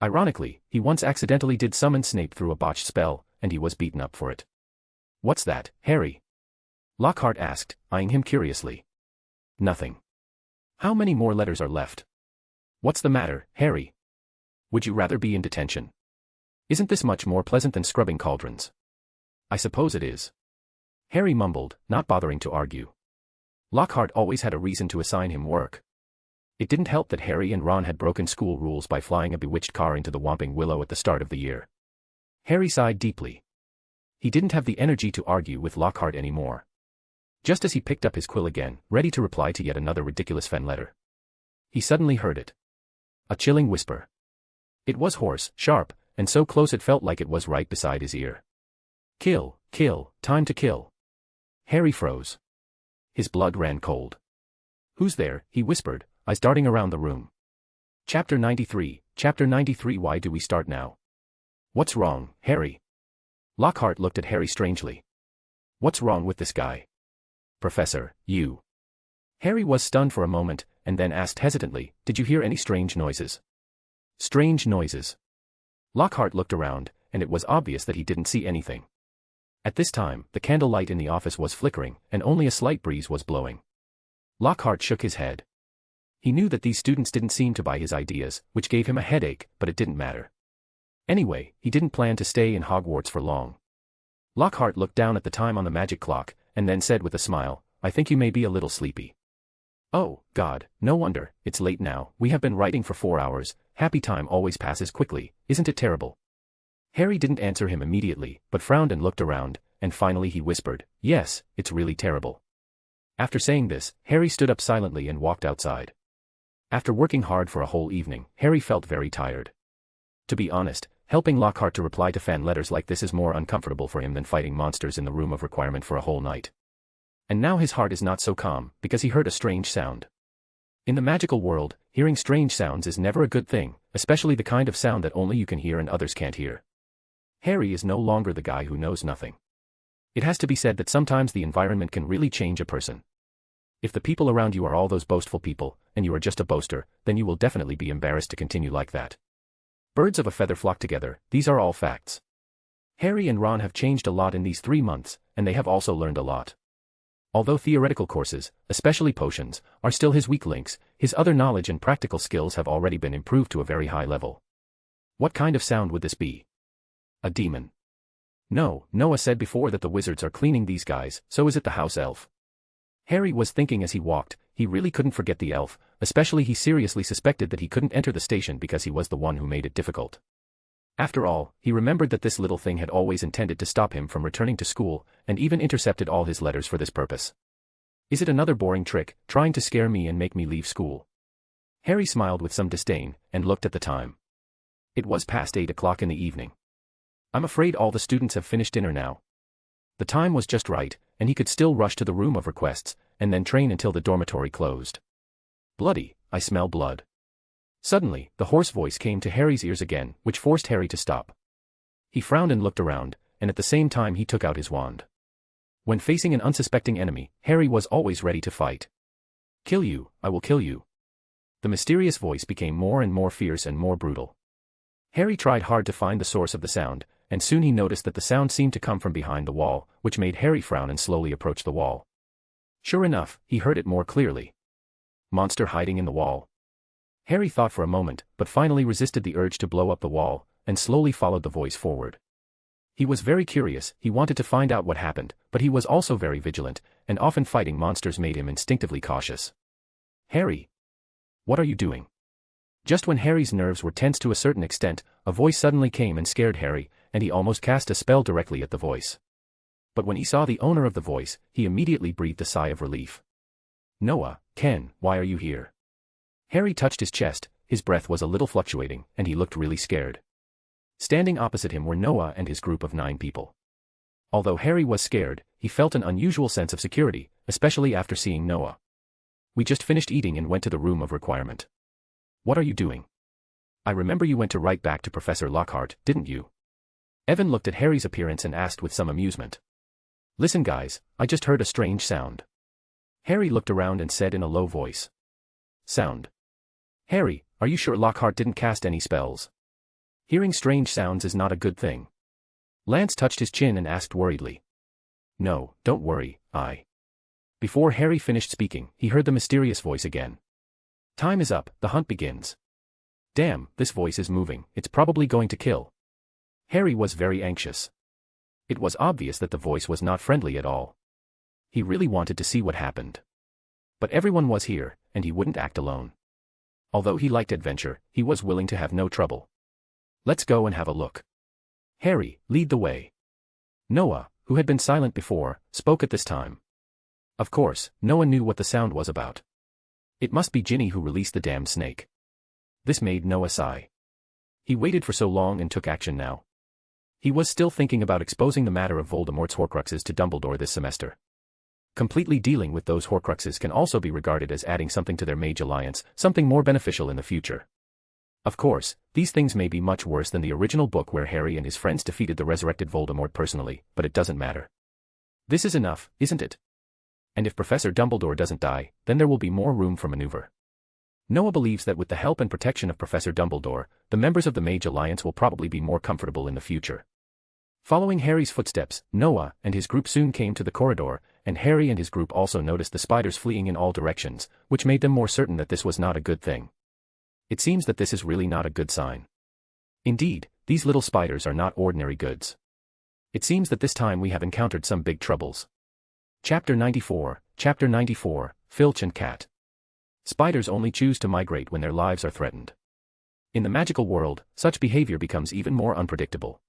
Ironically, he once accidentally did summon Snape through a botched spell, and he was beaten up for it. What's that, Harry? Lockhart asked, eyeing him curiously. Nothing. How many more letters are left? What's the matter, Harry? Would you rather be in detention? Isn't this much more pleasant than scrubbing cauldrons? I suppose it is. Harry mumbled, not bothering to argue. Lockhart always had a reason to assign him work. It didn't help that Harry and Ron had broken school rules by flying a bewitched car into the Whomping Willow at the start of the year. Harry sighed deeply. He didn't have the energy to argue with Lockhart anymore. Just as he picked up his quill again, ready to reply to yet another ridiculous fan letter, He suddenly heard it. A chilling whisper. It was hoarse, sharp, and so close it felt like it was right beside his ear. Kill, kill, time to kill. Harry froze. His blood ran cold. Who's there? He whispered, eyes darting around the room. Chapter 93, Chapter 93. Why do we start now? What's wrong, Harry? Lockhart looked at Harry strangely. What's wrong with this guy? Professor, you. Harry was stunned for a moment, and then asked hesitantly, did you hear any strange noises? Strange noises. Lockhart looked around, and it was obvious that he didn't see anything. At this time, the candlelight in the office was flickering, and only a slight breeze was blowing. Lockhart shook his head. He knew that these students didn't seem to buy his ideas, which gave him a headache, but it didn't matter. Anyway, he didn't plan to stay in Hogwarts for long. Lockhart looked down at the time on the magic clock, and then said with a smile, I think you may be a little sleepy. Oh, God, no wonder, it's late now, we have been writing for 4 hours, happy time always passes quickly, isn't it terrible? Harry didn't answer him immediately, but frowned and looked around, and finally he whispered, yes, it's really terrible. After saying this, Harry stood up silently and walked outside. After working hard for a whole evening, Harry felt very tired. To be honest, helping Lockhart to reply to fan letters like this is more uncomfortable for him than fighting monsters in the room of requirement for a whole night. And now his heart is not so calm, because he heard a strange sound. In the magical world, hearing strange sounds is never a good thing, especially the kind of sound that only you can hear and others can't hear. Harry is no longer the guy who knows nothing. It has to be said that sometimes the environment can really change a person. If the people around you are all those boastful people, and you are just a boaster, then you will definitely be embarrassed to continue like that. Birds of a feather flock together, these are all facts. Harry and Ron have changed a lot in these 3 months, and they have also learned a lot. Although theoretical courses, especially potions, are still his weak links, his other knowledge and practical skills have already been improved to a very high level. What kind of sound would this be? A demon. No, Noah said before that the wizards are cleaning these guys, so is it the house elf? Harry was thinking as he walked, he really couldn't forget the elf, especially he seriously suspected that he couldn't enter the station because he was the one who made it difficult. After all, he remembered that this little thing had always intended to stop him from returning to school, and even intercepted all his letters for this purpose. Is it another boring trick, trying to scare me and make me leave school? Harry smiled with some disdain, and looked at the time. It was past 8 o'clock in the evening. I'm afraid all the students have finished dinner now. The time was just right, and he could still rush to the room of requests, and then train until the dormitory closed. Bloody, I smell blood. Suddenly, the hoarse voice came to Harry's ears again, which forced Harry to stop. He frowned and looked around, and at the same time he took out his wand. When facing an unsuspecting enemy, Harry was always ready to fight. Kill you, I will kill you. The mysterious voice became more and more fierce and more brutal. Harry tried hard to find the source of the sound, and soon he noticed that the sound seemed to come from behind the wall, which made Harry frown and slowly approach the wall. Sure enough, he heard it more clearly. Monster hiding in the wall. Harry thought for a moment, but finally resisted the urge to blow up the wall, and slowly followed the voice forward. He was very curious, he wanted to find out what happened, but he was also very vigilant, and often fighting monsters made him instinctively cautious. Harry! What are you doing? Just when Harry's nerves were tense to a certain extent, a voice suddenly came and scared Harry, and he almost cast a spell directly at the voice. But when he saw the owner of the voice, he immediately breathed a sigh of relief. Noah, Ken, why are you here? Harry touched his chest, his breath was a little fluctuating, and he looked really scared. Standing opposite him were Noah and his group of 9 people. Although Harry was scared, he felt an unusual sense of security, especially after seeing Noah. We just finished eating and went to the room of requirement. What are you doing? I remember you went to write back to Professor Lockhart, didn't you? Evan looked at Harry's appearance and asked with some amusement. Listen guys, I just heard a strange sound. Harry looked around and said in a low voice. Sound. Harry, are you sure Lockhart didn't cast any spells? Hearing strange sounds is not a good thing. Lance touched his chin and asked worriedly. No, don't worry, Before Harry finished speaking, he heard the mysterious voice again. Time is up, the hunt begins. Damn, this voice is moving, it's probably going to kill. Harry was very anxious. It was obvious that the voice was not friendly at all. He really wanted to see what happened. But everyone was here, and he wouldn't act alone. Although he liked adventure, he was willing to have no trouble. Let's go and have a look. Harry, lead the way. Noah, who had been silent before, spoke at this time. Of course, Noah knew what the sound was about. It must be Ginny who released the damned snake. This made Noah sigh. He waited for so long and took action now. He was still thinking about exposing the matter of Voldemort's Horcruxes to Dumbledore this semester. Completely dealing with those Horcruxes can also be regarded as adding something to their mage alliance, something more beneficial in the future. Of course, these things may be much worse than the original book where Harry and his friends defeated the resurrected Voldemort personally, but it doesn't matter. This is enough, isn't it? And if Professor Dumbledore doesn't die, then there will be more room for maneuver. Noah believes that with the help and protection of Professor Dumbledore, the members of the Mage Alliance will probably be more comfortable in the future. Following Harry's footsteps, Noah and his group soon came to the corridor, and Harry and his group also noticed the spiders fleeing in all directions, which made them more certain that this was not a good thing. It seems that this is really not a good sign. Indeed, these little spiders are not ordinary goods. It seems that this time we have encountered some big troubles. Chapter 94, Filch and Cat. Spiders only choose to migrate when their lives are threatened. In the magical world, such behavior becomes even more unpredictable.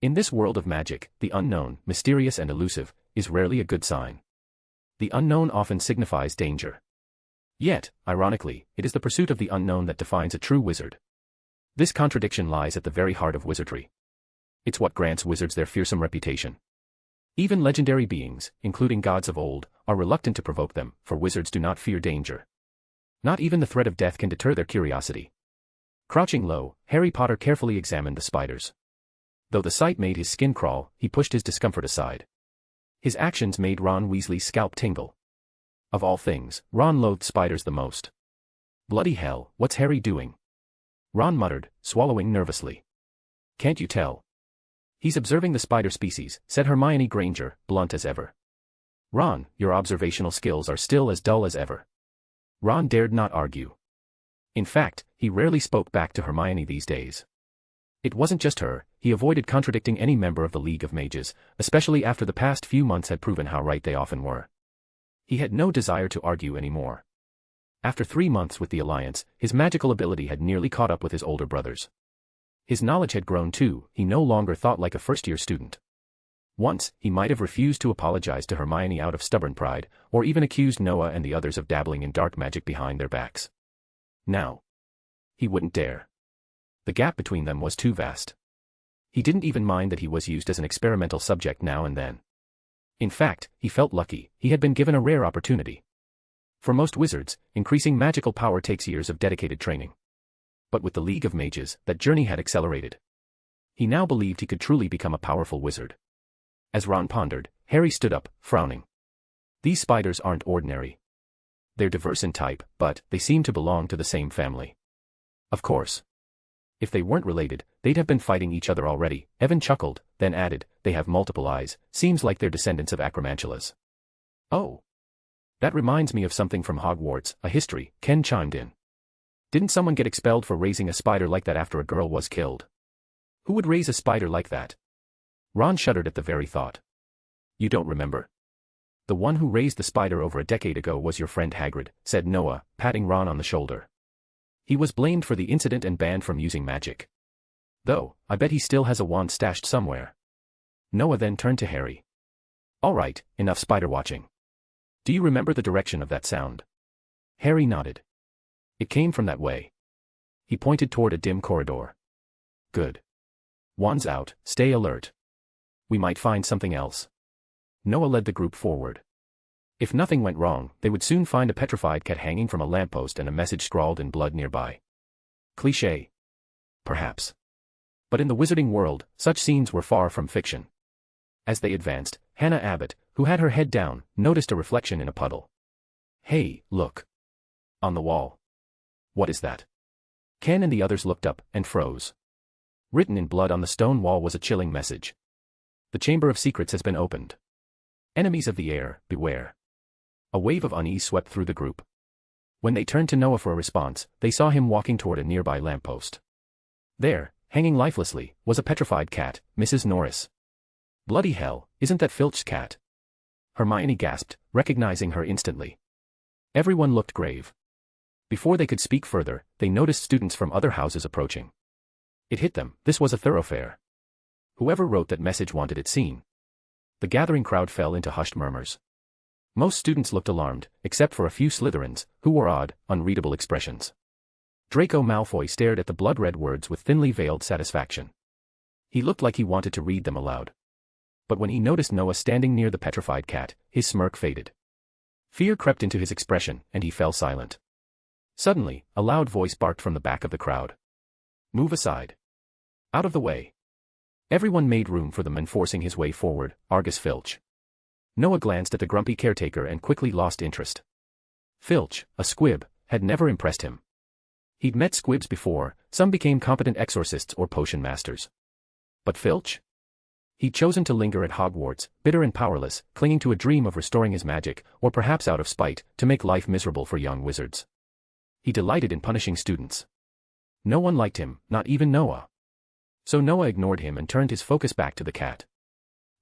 In this world of magic, the unknown, mysterious and elusive, is rarely a good sign. The unknown often signifies danger. Yet, ironically, it is the pursuit of the unknown that defines a true wizard. This contradiction lies at the very heart of wizardry. It's what grants wizards their fearsome reputation. Even legendary beings, including gods of old, are reluctant to provoke them, for wizards do not fear danger. Not even the threat of death can deter their curiosity. Crouching low, Harry Potter carefully examined the spiders. Though the sight made his skin crawl, he pushed his discomfort aside. His actions made Ron Weasley's scalp tingle. Of all things, Ron loathed spiders the most. Bloody hell, what's Harry doing? Ron muttered, swallowing nervously. Can't you tell? He's observing the spider species, said Hermione Granger, blunt as ever. Ron, your observational skills are still as dull as ever. Ron dared not argue. In fact, he rarely spoke back to Hermione these days. It wasn't just her, he avoided contradicting any member of the League of Mages, especially after the past few months had proven how right they often were. He had no desire to argue anymore. After 3 months with the Alliance, his magical ability had nearly caught up with his older brothers. His knowledge had grown too, he no longer thought like a first-year student. Once, he might have refused to apologize to Hermione out of stubborn pride, or even accused Noah and the others of dabbling in dark magic behind their backs. Now, he wouldn't dare. The gap between them was too vast. He didn't even mind that he was used as an experimental subject now and then. In fact, he felt lucky, he had been given a rare opportunity. For most wizards, increasing magical power takes years of dedicated training. But with the League of Mages, that journey had accelerated. He now believed he could truly become a powerful wizard. As Ron pondered, Harry stood up, frowning. These spiders aren't ordinary. They're diverse in type, but they seem to belong to the same family. Of course. If they weren't related, they'd have been fighting each other already. Evan chuckled, then added, they have multiple eyes, seems like they're descendants of acromantulas. Oh. That reminds me of something from Hogwarts, a history, Ken chimed in. Didn't someone get expelled for raising a spider like that after a girl was killed? Who would raise a spider like that? Ron shuddered at the very thought. You don't remember? The one who raised the spider over a decade ago was your friend Hagrid, said Noah, patting Ron on the shoulder. He was blamed for the incident and banned from using magic. Though, I bet he still has a wand stashed somewhere. Noah then turned to Harry. All right, enough spider watching. Do you remember the direction of that sound? Harry nodded. It came from that way. He pointed toward a dim corridor. Good. Wands out, stay alert. We might find something else. Noah led the group forward. If nothing went wrong, they would soon find a petrified cat hanging from a lamppost and a message scrawled in blood nearby. Cliché. Perhaps. But in the wizarding world, such scenes were far from fiction. As they advanced, Hannah Abbott, who had her head down, noticed a reflection in a puddle. Hey, look. On the wall. What is that? Ken and the others looked up and froze. Written in blood on the stone wall was a chilling message. The Chamber of Secrets has been opened. Enemies of the air, beware. A wave of unease swept through the group. When they turned to Noah for a response, they saw him walking toward a nearby lamppost. There, hanging lifelessly, was a petrified cat, Mrs. Norris. Bloody hell, isn't that Filch's cat? Hermione gasped, recognizing her instantly. Everyone looked grave. Before they could speak further, they noticed students from other houses approaching. It hit them, this was a thoroughfare. Whoever wrote that message wanted it seen. The gathering crowd fell into hushed murmurs. Most students looked alarmed, except for a few Slytherins, who wore odd, unreadable expressions. Draco Malfoy stared at the blood-red words with thinly veiled satisfaction. He looked like he wanted to read them aloud. But when he noticed Noah standing near the petrified cat, his smirk faded. Fear crept into his expression, and he fell silent. Suddenly, a loud voice barked from the back of the crowd. "Move aside. Out of the way." Everyone made room for the man forcing his way forward, Argus Filch. Noah glanced at the grumpy caretaker and quickly lost interest. Filch, a squib, had never impressed him. He'd met squibs before, some became competent exorcists or potion masters. But Filch? He'd chosen to linger at Hogwarts, bitter and powerless, clinging to a dream of restoring his magic, or perhaps out of spite, to make life miserable for young wizards. He delighted in punishing students. No one liked him, not even Noah. So Noah ignored him and turned his focus back to the cat.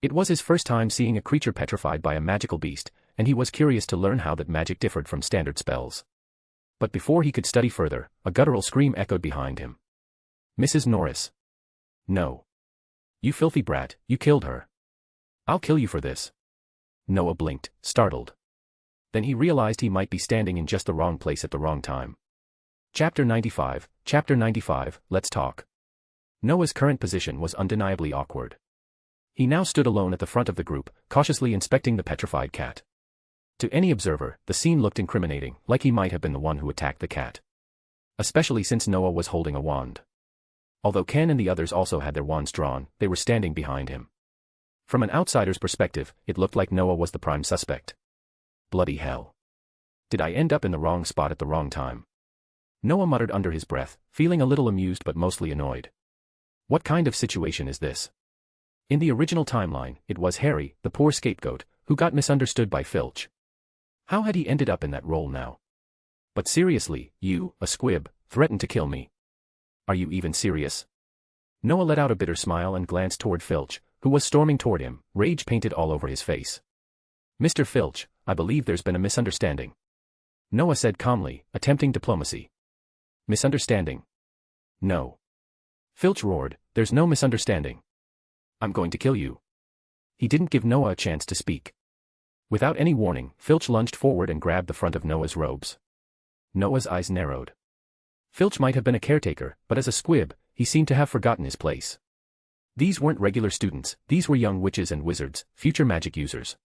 It was his first time seeing a creature petrified by a magical beast, and he was curious to learn how that magic differed from standard spells. But before he could study further, a guttural scream echoed behind him. "Mrs. Norris. No. You filthy brat, you killed her. I'll kill you for this." Noah blinked, startled. Then he realized he might be standing in just the wrong place at the wrong time. Chapter 95, Let's Talk. Noah's current position was undeniably awkward. He now stood alone at the front of the group, cautiously inspecting the petrified cat. To any observer, the scene looked incriminating, like he might have been the one who attacked the cat. Especially since Noah was holding a wand. Although Ken and the others also had their wands drawn, they were standing behind him. From an outsider's perspective, it looked like Noah was the prime suspect. Bloody hell. Did I end up in the wrong spot at the wrong time? Noah muttered under his breath, feeling a little amused but mostly annoyed. What kind of situation is this? In the original timeline, it was Harry, the poor scapegoat, who got misunderstood by Filch. How had he ended up in that role now? But seriously, you, a squib, threatened to kill me. Are you even serious? Noah let out a bitter smile and glanced toward Filch, who was storming toward him, rage painted all over his face. "Mr. Filch, I believe there's been a misunderstanding," Noah said calmly, attempting diplomacy. "Misunderstanding? No." Filch roared, "There's no misunderstanding. I'm going to kill you." He didn't give Noah a chance to speak. Without any warning, Filch lunged forward and grabbed the front of Noah's robes. Noah's eyes narrowed. Filch might have been a caretaker, but as a squib, he seemed to have forgotten his place. These weren't regular students, these were young witches and wizards, future magic users.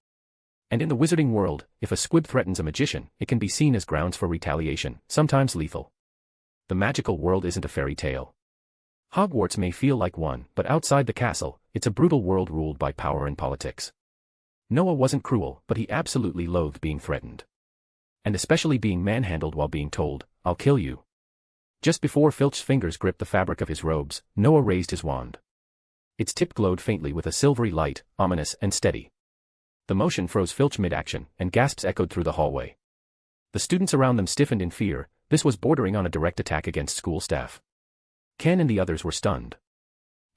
And in the wizarding world, if a squib threatens a magician, it can be seen as grounds for retaliation, sometimes lethal. The magical world isn't a fairy tale. Hogwarts may feel like one, but outside the castle, it's a brutal world ruled by power and politics. Noah wasn't cruel, but he absolutely loathed being threatened. And especially being manhandled while being told, "I'll kill you." Just before Filch's fingers gripped the fabric of his robes, Noah raised his wand. Its tip glowed faintly with a silvery light, ominous and steady. The motion froze Filch mid-action, and gasps echoed through the hallway. The students around them stiffened in fear. This was bordering on a direct attack against school staff. Ken and the others were stunned.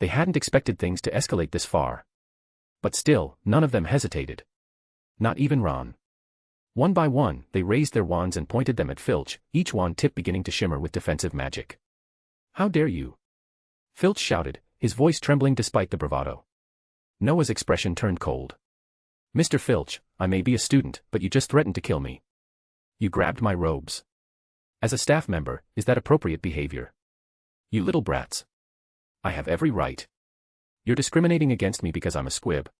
They hadn't expected things to escalate this far. But still, none of them hesitated. Not even Ron. One by one, they raised their wands and pointed them at Filch, each wand tip beginning to shimmer with defensive magic. "How dare you?" Filch shouted, his voice trembling despite the bravado. Noah's expression turned cold. "Mr. Filch, I may be a student, but you just threatened to kill me. You grabbed my robes. As a staff member, is that appropriate behavior? You little brats. I have every right. You're discriminating against me because I'm a squib."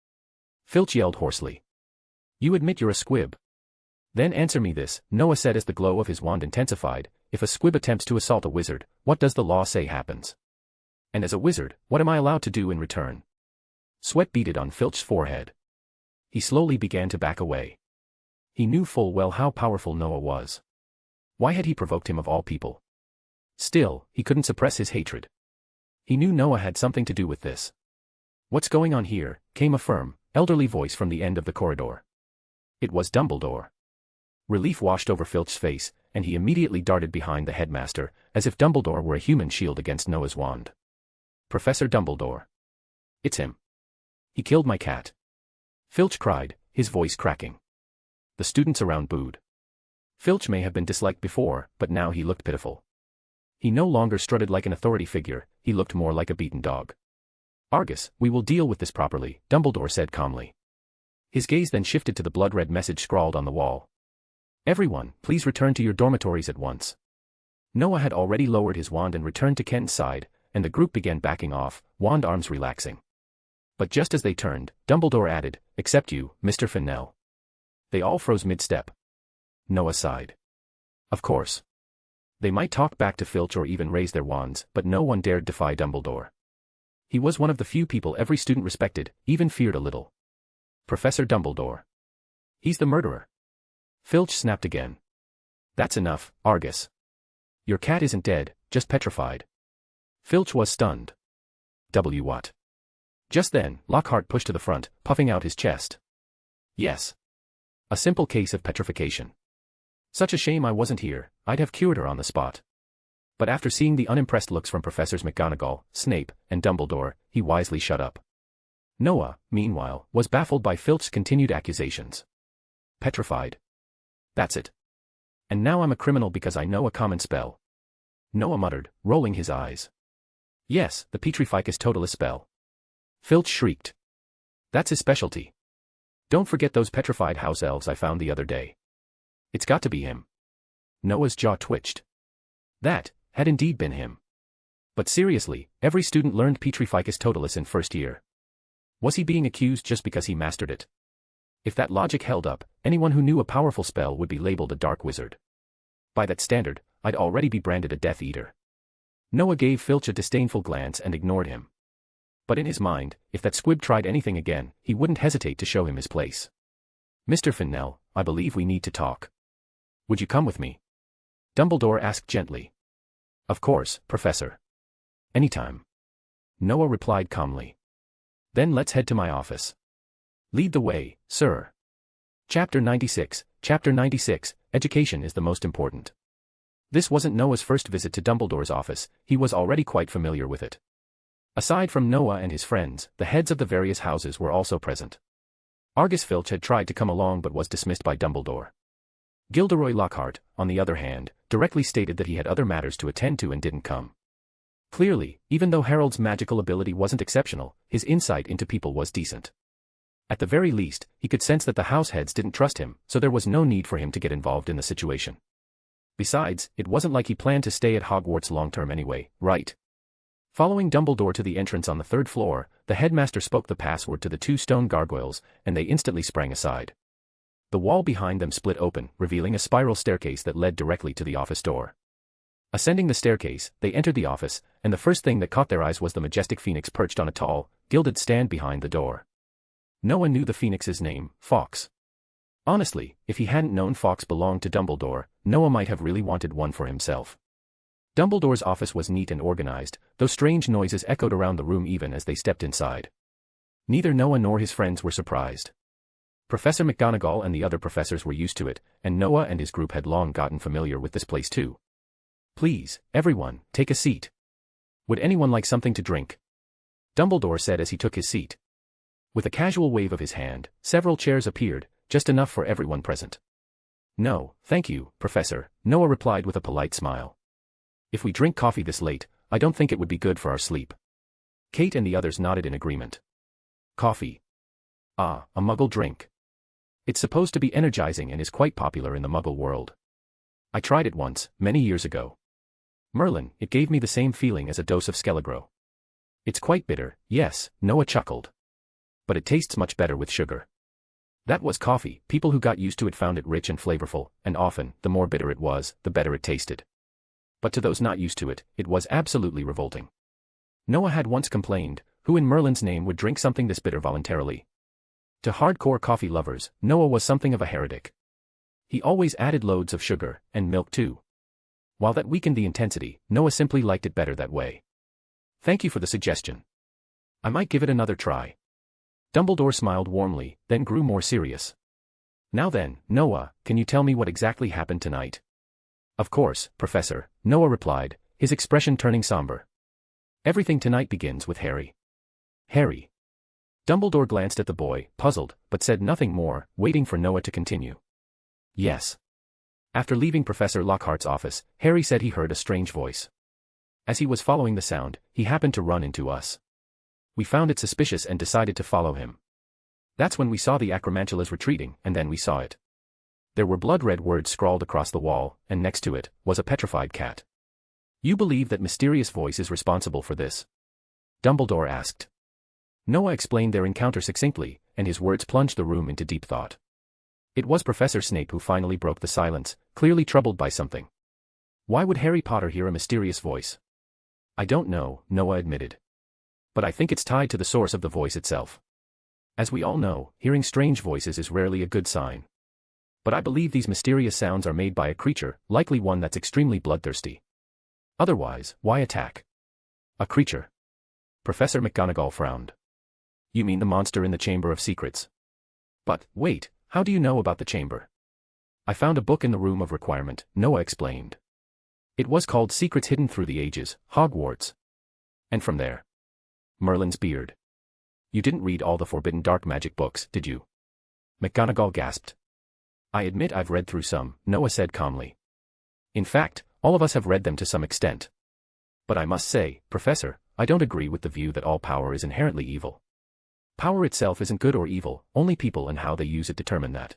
Filch yelled hoarsely. "You admit you're a squib. Then answer me this," Noah said as the glow of his wand intensified. "If a squib attempts to assault a wizard, what does the law say happens? And as a wizard, what am I allowed to do in return?" Sweat beaded on Filch's forehead. He slowly began to back away. He knew full well how powerful Noah was. Why had he provoked him of all people? Still, he couldn't suppress his hatred. He knew Noah had something to do with this. "What's going on here?" came a firm, elderly voice from the end of the corridor. It was Dumbledore. Relief washed over Filch's face, and he immediately darted behind the headmaster, as if Dumbledore were a human shield against Noah's wand. "Professor Dumbledore. It's him. He killed my cat." Filch cried, his voice cracking. The students around booed. Filch may have been disliked before, but now he looked pitiful. He no longer strutted like an authority figure, he looked more like a beaten dog. "Argus, we will deal with this properly," Dumbledore said calmly. His gaze then shifted to the blood-red message scrawled on the wall. Everyone, please return to your dormitories at once. Noah had already lowered his wand and returned to Ken's side, and the group began backing off, wand arms relaxing. But just as they turned, Dumbledore added, "Except you, Mr. Fennell." They all froze mid-step. Noah sighed. Of course. They might talk back to Filch or even raise their wands, but no one dared defy Dumbledore. He was one of the few people every student respected, even feared a little. Professor Dumbledore. He's the murderer. Filch snapped again. That's enough, Argus. Your cat isn't dead, just petrified. Filch was stunned. What? Just then, Lockhart pushed to the front, puffing out his chest. Yes. A simple case of petrification. Such a shame I wasn't here, I'd have cured her on the spot. But after seeing the unimpressed looks from Professors McGonagall, Snape, and Dumbledore, he wisely shut up. Noah, meanwhile, was baffled by Filch's continued accusations. Petrified. That's it. And now I'm a criminal because I know a common spell. Noah muttered, rolling his eyes. Yes, the Petrificus Totalis spell. Filch shrieked. That's his specialty. Don't forget those petrified house elves I found the other day. It's got to be him. Noah's jaw twitched. That had indeed been him. But seriously, every student learned Petrificus Totalis in first year. Was he being accused just because he mastered it? If that logic held up, anyone who knew a powerful spell would be labeled a dark wizard. By that standard, I'd already be branded a Death Eater. Noah gave Filch a disdainful glance and ignored him. But in his mind, if that squib tried anything again, he wouldn't hesitate to show him his place. Mr. Fennell, I believe we need to talk. Would you come with me? Dumbledore asked gently. Of course, Professor. Anytime. Noah replied calmly. Then let's head to my office. Lead the way, sir. Chapter 96, Education is the most important. This wasn't Noah's first visit to Dumbledore's office, he was already quite familiar with it. Aside from Noah and his friends, the heads of the various houses were also present. Argus Filch had tried to come along but was dismissed by Dumbledore. Gilderoy Lockhart, on the other hand, directly stated that he had other matters to attend to and didn't come. Clearly, even though Harold's magical ability wasn't exceptional, his insight into people was decent. At the very least, he could sense that the house heads didn't trust him, so there was no need for him to get involved in the situation. Besides, it wasn't like he planned to stay at Hogwarts long-term anyway, right? Following Dumbledore to the entrance on the third floor, the headmaster spoke the password to the two stone gargoyles, and they instantly sprang aside. The wall behind them split open, revealing a spiral staircase that led directly to the office door. Ascending the staircase, they entered the office, and the first thing that caught their eyes was the majestic phoenix perched on a tall, gilded stand behind the door. Noah knew the phoenix's name, Fawkes. Honestly, if he hadn't known Fawkes belonged to Dumbledore, Noah might have really wanted one for himself. Dumbledore's office was neat and organized, though strange noises echoed around the room even as they stepped inside. Neither Noah nor his friends were surprised. Professor McGonagall and the other professors were used to it, and Noah and his group had long gotten familiar with this place too. Please, everyone, take a seat. Would anyone like something to drink? Dumbledore said as he took his seat. With a casual wave of his hand, several chairs appeared, just enough for everyone present. No, thank you, Professor, Noah replied with a polite smile. If we drink coffee this late, I don't think it would be good for our sleep. Kate and the others nodded in agreement. Coffee. Ah, a Muggle drink. It's supposed to be energizing and is quite popular in the Muggle world. I tried it once, many years ago. Merlin, it gave me the same feeling as a dose of Skelegro. It's quite bitter, yes, Noah chuckled. But it tastes much better with sugar. That was coffee, people who got used to it found it rich and flavorful, and often, the more bitter it was, the better it tasted. But to those not used to it, it was absolutely revolting. Noah had once complained, who in Merlin's name would drink something this bitter voluntarily? To hardcore coffee lovers, Noah was something of a heretic. He always added loads of sugar, and milk too. While that weakened the intensity, Noah simply liked it better that way. Thank you for the suggestion. I might give it another try. Dumbledore smiled warmly, then grew more serious. Now then, Noah, can you tell me what exactly happened tonight? Of course, Professor, Noah replied, his expression turning somber. Everything tonight begins with Harry. Harry. Dumbledore glanced at the boy, puzzled, but said nothing more, waiting for Noah to continue. Yes. After leaving Professor Lockhart's office, Harry said he heard a strange voice. As he was following the sound, he happened to run into us. We found it suspicious and decided to follow him. That's when we saw the acromantulas retreating, and then we saw it. There were blood-red words scrawled across the wall, and next to it was a petrified cat. You believe that mysterious voice is responsible for this? Dumbledore asked. Noah explained their encounter succinctly, and his words plunged the room into deep thought. It was Professor Snape who finally broke the silence, clearly troubled by something. Why would Harry Potter hear a mysterious voice? I don't know, Noah admitted. But I think it's tied to the source of the voice itself. As we all know, hearing strange voices is rarely a good sign. But I believe these mysterious sounds are made by a creature, likely one that's extremely bloodthirsty. Otherwise, why attack? A creature? Professor McGonagall frowned. You mean the monster in the Chamber of Secrets? But, wait, how do you know about the chamber? I found a book in the Room of Requirement, Noah explained. It was called Secrets Hidden Through the Ages, Hogwarts. And from there. Merlin's beard. You didn't read all the forbidden dark magic books, did you? McGonagall gasped. I admit I've read through some, Noah said calmly. In fact, all of us have read them to some extent. But I must say, Professor, I don't agree with the view that all power is inherently evil. Power itself isn't good or evil, only people and how they use it determine that.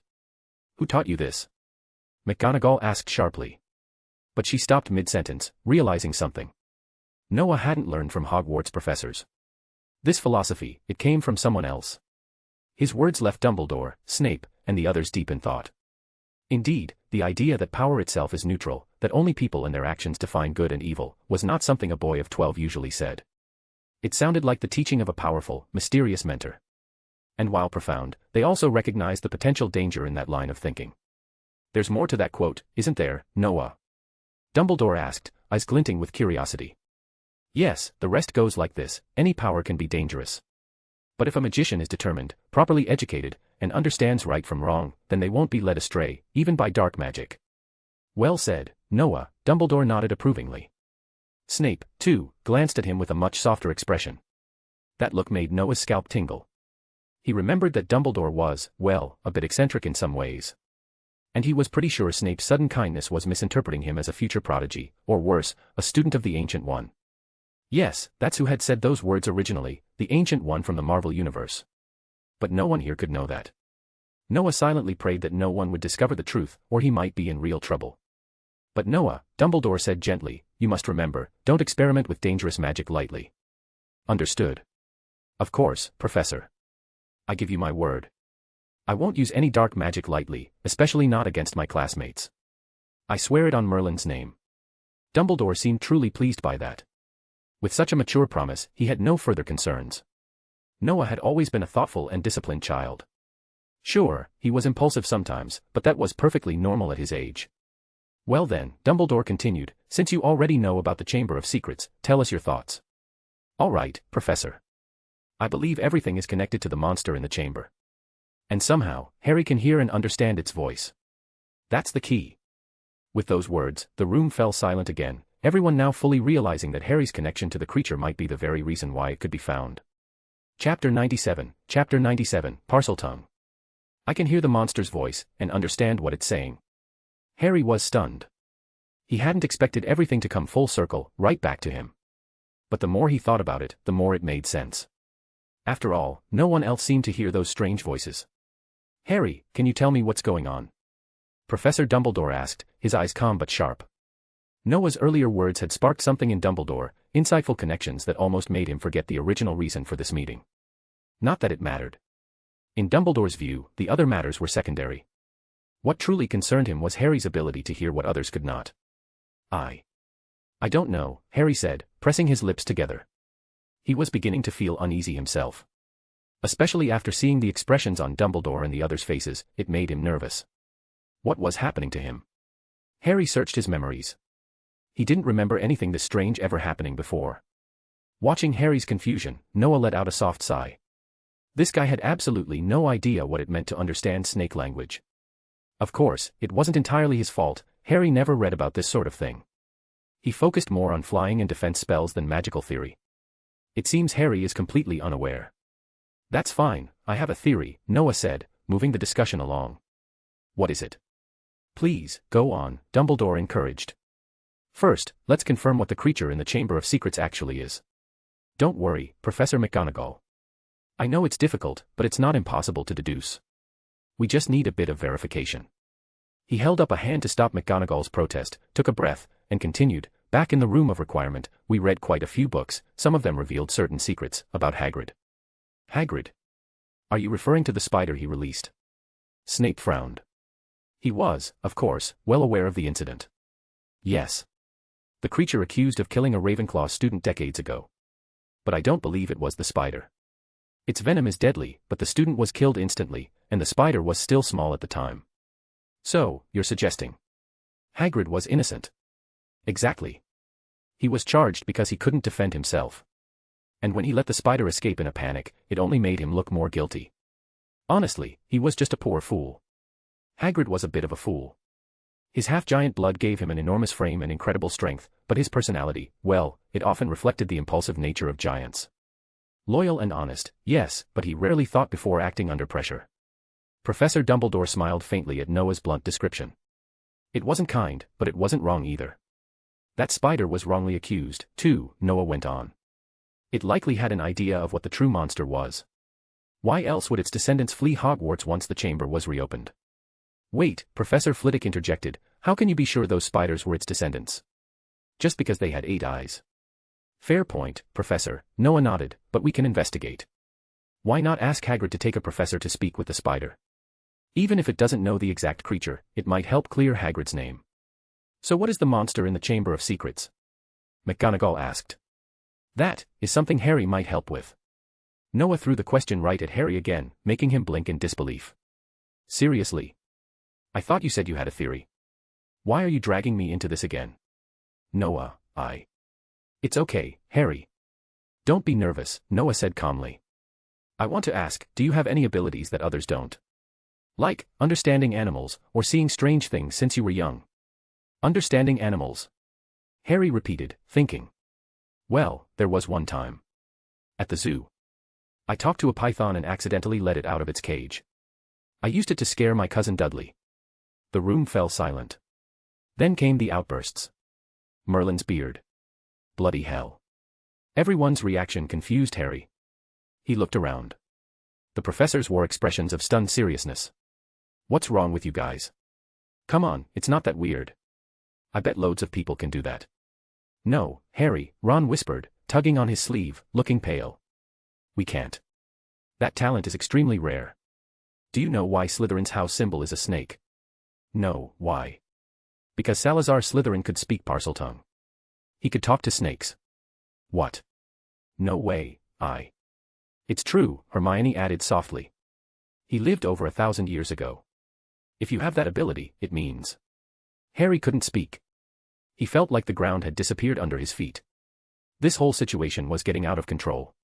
Who taught you this? McGonagall asked sharply. But she stopped mid-sentence, realizing something. Noah hadn't learned from Hogwarts professors. This philosophy, it came from someone else. His words left Dumbledore, Snape, and the others deep in thought. Indeed, the idea that power itself is neutral, that only people and their actions define good and evil, was not something a boy of 12 usually said. It sounded like the teaching of a powerful, mysterious mentor. And while profound, they also recognized the potential danger in that line of thinking. There's more to that quote, isn't there, Noah? Dumbledore asked, eyes glinting with curiosity. Yes, the rest goes like this, any power can be dangerous. But if a magician is determined, properly educated, and understands right from wrong, then they won't be led astray, even by dark magic. Well said, Noah, Dumbledore nodded approvingly. Snape, too, glanced at him with a much softer expression. That look made Noah's scalp tingle. He remembered that Dumbledore was, well, a bit eccentric in some ways. And he was pretty sure Snape's sudden kindness was misinterpreting him as a future prodigy, or worse, a student of the Ancient One. Yes, that's who had said those words originally, the Ancient One from the Marvel Universe. But no one here could know that. Noah silently prayed that no one would discover the truth, or he might be in real trouble. But Noah, Dumbledore said gently, you must remember, don't experiment with dangerous magic lightly. Understood. Of course, Professor. I give you my word. I won't use any dark magic lightly, especially not against my classmates. I swear it on Merlin's name. Dumbledore seemed truly pleased by that. With such a mature promise, he had no further concerns. Noah had always been a thoughtful and disciplined child. Sure, he was impulsive sometimes, but that was perfectly normal at his age. Well then, Dumbledore continued, since you already know about the Chamber of Secrets, tell us your thoughts. All right, Professor. I believe everything is connected to the monster in the chamber. And somehow, Harry can hear and understand its voice. That's the key. With those words, the room fell silent again, everyone now fully realizing that Harry's connection to the creature might be the very reason why it could be found. Chapter 97, Parseltongue. I can hear the monster's voice, and understand what it's saying. Harry was stunned. He hadn't expected everything to come full circle, right back to him. But the more he thought about it, the more it made sense. After all, no one else seemed to hear those strange voices. Harry, can you tell me what's going on? Professor Dumbledore asked, his eyes calm but sharp. Noah's earlier words had sparked something in Dumbledore, insightful connections that almost made him forget the original reason for this meeting. Not that it mattered. In Dumbledore's view, the other matters were secondary. What truly concerned him was Harry's ability to hear what others could not. I don't know, Harry said, pressing his lips together. He was beginning to feel uneasy himself. Especially after seeing the expressions on Dumbledore and the others' faces, it made him nervous. What was happening to him? Harry searched his memories. He didn't remember anything this strange ever happening before. Watching Harry's confusion, Noah let out a soft sigh. This guy had absolutely no idea what it meant to understand snake language. Of course, it wasn't entirely his fault, Harry never read about this sort of thing. He focused more on flying and defense spells than magical theory. It seems Harry is completely unaware. That's fine, I have a theory, Noah said, moving the discussion along. What is it? Please, go on, Dumbledore encouraged. First, let's confirm what the creature in the Chamber of Secrets actually is. Don't worry, Professor McGonagall. I know it's difficult, but it's not impossible to deduce. We just need a bit of verification. He held up a hand to stop McGonagall's protest, took a breath, and continued, back in the room of requirement, we read quite a few books, some of them revealed certain secrets, about Hagrid. Hagrid? Are you referring to the spider he released? Snape frowned. He was, of course, well aware of the incident. Yes. The creature accused of killing a Ravenclaw student decades ago. But I don't believe it was the spider. Its venom is deadly, but the student was killed instantly, and the spider was still small at the time. So, you're suggesting Hagrid was innocent? Exactly. He was charged because he couldn't defend himself. And when he let the spider escape in a panic, it only made him look more guilty. Honestly, he was just a poor fool. Hagrid was a bit of a fool. His half-giant blood gave him an enormous frame and incredible strength, but his personality, well, it often reflected the impulsive nature of giants. Loyal and honest, yes, but he rarely thought before acting under pressure. Professor Dumbledore smiled faintly at Noah's blunt description. It wasn't kind, but it wasn't wrong either. That spider was wrongly accused, too, Noah went on. It likely had an idea of what the true monster was. Why else would its descendants flee Hogwarts once the chamber was reopened? Wait, Professor Flitwick interjected, how can you be sure those spiders were its descendants? Just because they had 8 eyes. Fair point, Professor, Noah nodded, but we can investigate. Why not ask Hagrid to take a professor to speak with the spider? Even if it doesn't know the exact creature, it might help clear Hagrid's name. So what is the monster in the Chamber of Secrets? McGonagall asked. That is something Harry might help with. Noah threw the question right at Harry again, making him blink in disbelief. Seriously? I thought you said you had a theory. Why are you dragging me into this again? Noah, It's okay, Harry. Don't be nervous, Noah said calmly. I want to ask, do you have any abilities that others don't? Like, understanding animals, or seeing strange things since you were young? Understanding animals. Harry repeated, thinking. Well, there was one time. At the zoo. I talked to a python and accidentally let it out of its cage. I used it to scare my cousin Dudley. The room fell silent. Then came the outbursts. Merlin's beard. Bloody hell. Everyone's reaction confused Harry. He looked around. The professors wore expressions of stunned seriousness. What's wrong with you guys? Come on, it's not that weird. I bet loads of people can do that. No, Harry, Ron whispered, tugging on his sleeve, looking pale. We can't. That talent is extremely rare. Do you know why Slytherin's house symbol is a snake? No, why? Because Salazar Slytherin could speak Parseltongue. He could talk to snakes. What? No way, It's true, Hermione added softly. He lived over 1,000 years ago. If you have that ability, it means. Harry couldn't speak. He felt like the ground had disappeared under his feet. This whole situation was getting out of control.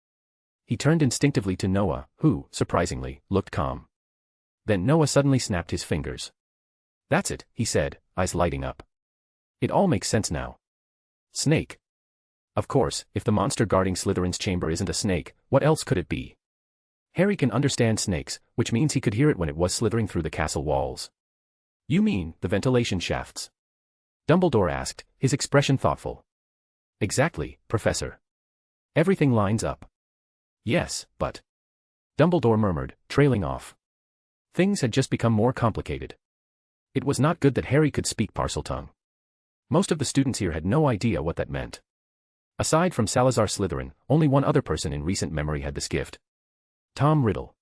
He turned instinctively to Noah, who, surprisingly, looked calm. Then Noah suddenly snapped his fingers. That's it, he said, eyes lighting up. It all makes sense now. Snake. Of course, if the monster guarding Slytherin's chamber isn't a snake, what else could it be? Harry can understand snakes, which means he could hear it when it was slithering through the castle walls. You mean, the ventilation shafts? Dumbledore asked, his expression thoughtful. Exactly, Professor. Everything lines up. Yes, but... Dumbledore murmured, trailing off. Things had just become more complicated. It was not good that Harry could speak Parseltongue. Most of the students here had no idea what that meant. Aside from Salazar Slytherin, only one other person in recent memory had this gift. Tom Riddle.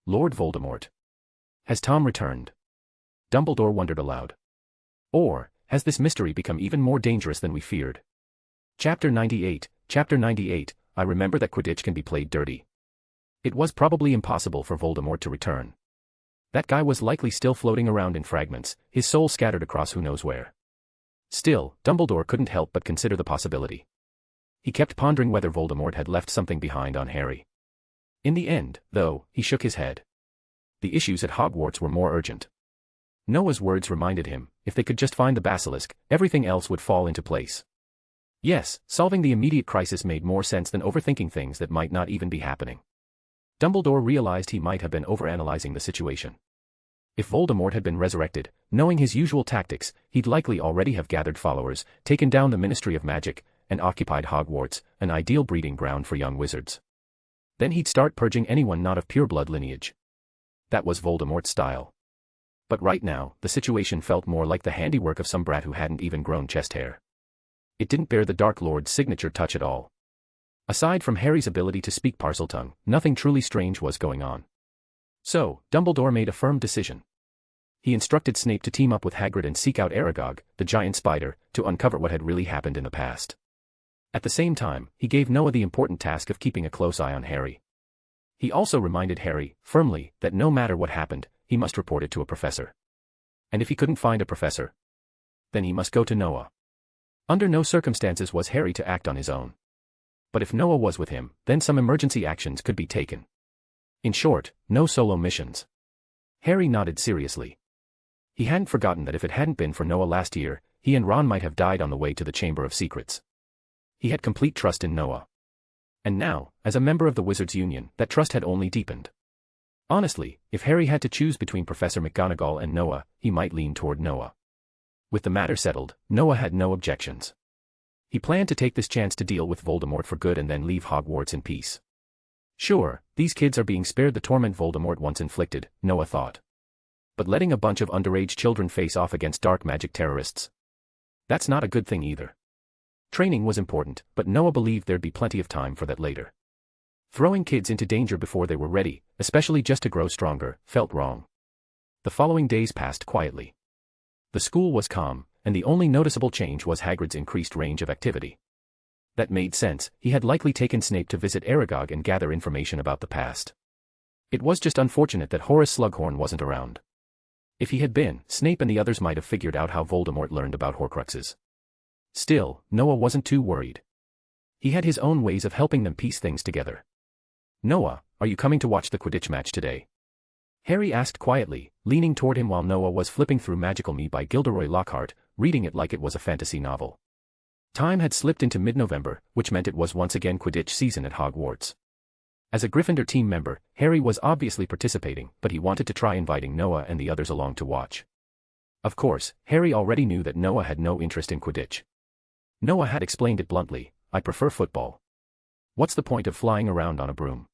Lord Voldemort. Has Tom returned? Dumbledore wondered aloud. Or, has this mystery become even more dangerous than we feared? Chapter 98, I remember that Quidditch can be played dirty. It was probably impossible for Voldemort to return. That guy was likely still floating around in fragments, his soul scattered across who knows where. Still, Dumbledore couldn't help but consider the possibility. He kept pondering whether Voldemort had left something behind on Harry. In the end, though, he shook his head. The issues at Hogwarts were more urgent. Noah's words reminded him, if they could just find the basilisk, everything else would fall into place. Yes, solving the immediate crisis made more sense than overthinking things that might not even be happening. Dumbledore realized he might have been overanalyzing the situation. If Voldemort had been resurrected, knowing his usual tactics, he'd likely already have gathered followers, taken down the Ministry of Magic, and occupied Hogwarts, an ideal breeding ground for young wizards. Then he'd start purging anyone not of pure blood lineage. That was Voldemort's style. But right now, the situation felt more like the handiwork of some brat who hadn't even grown chest hair. It didn't bear the Dark Lord's signature touch at all. Aside from Harry's ability to speak Parseltongue, nothing truly strange was going on. So, Dumbledore made a firm decision. He instructed Snape to team up with Hagrid and seek out Aragog, the giant spider, to uncover what had really happened in the past. At the same time, he gave Noah the important task of keeping a close eye on Harry. He also reminded Harry, firmly, that no matter what happened, he must report it to a professor. And if he couldn't find a professor, then he must go to Noah. Under no circumstances was Harry to act on his own. But if Noah was with him, then some emergency actions could be taken. In short, no solo missions. Harry nodded seriously. He hadn't forgotten that if it hadn't been for Noah last year, he and Ron might have died on the way to the Chamber of Secrets. He had complete trust in Noah. And now, as a member of the Wizards' Union, that trust had only deepened. Honestly, if Harry had to choose between Professor McGonagall and Noah, he might lean toward Noah. With the matter settled, Noah had no objections. He planned to take this chance to deal with Voldemort for good and then leave Hogwarts in peace. Sure, these kids are being spared the torment Voldemort once inflicted, Noah thought. But letting a bunch of underage children face off against dark magic terrorists? That's not a good thing either. Training was important, but Noah believed there'd be plenty of time for that later. Throwing kids into danger before they were ready, especially just to grow stronger, felt wrong. The following days passed quietly. The school was calm, and the only noticeable change was Hagrid's increased range of activity. That made sense, he had likely taken Snape to visit Aragog and gather information about the past. It was just unfortunate that Horace Slughorn wasn't around. If he had been, Snape and the others might have figured out how Voldemort learned about Horcruxes. Still, Noah wasn't too worried. He had his own ways of helping them piece things together. "Noah, are you coming to watch the Quidditch match today?" Harry asked quietly, leaning toward him while Noah was flipping through Magical Me by Gilderoy Lockhart, reading it like it was a fantasy novel. Time had slipped into mid-November, which meant it was once again Quidditch season at Hogwarts. As a Gryffindor team member, Harry was obviously participating, but he wanted to try inviting Noah and the others along to watch. Of course, Harry already knew that Noah had no interest in Quidditch. Noah had explained it bluntly, "I prefer football. What's the point of flying around on a broom?"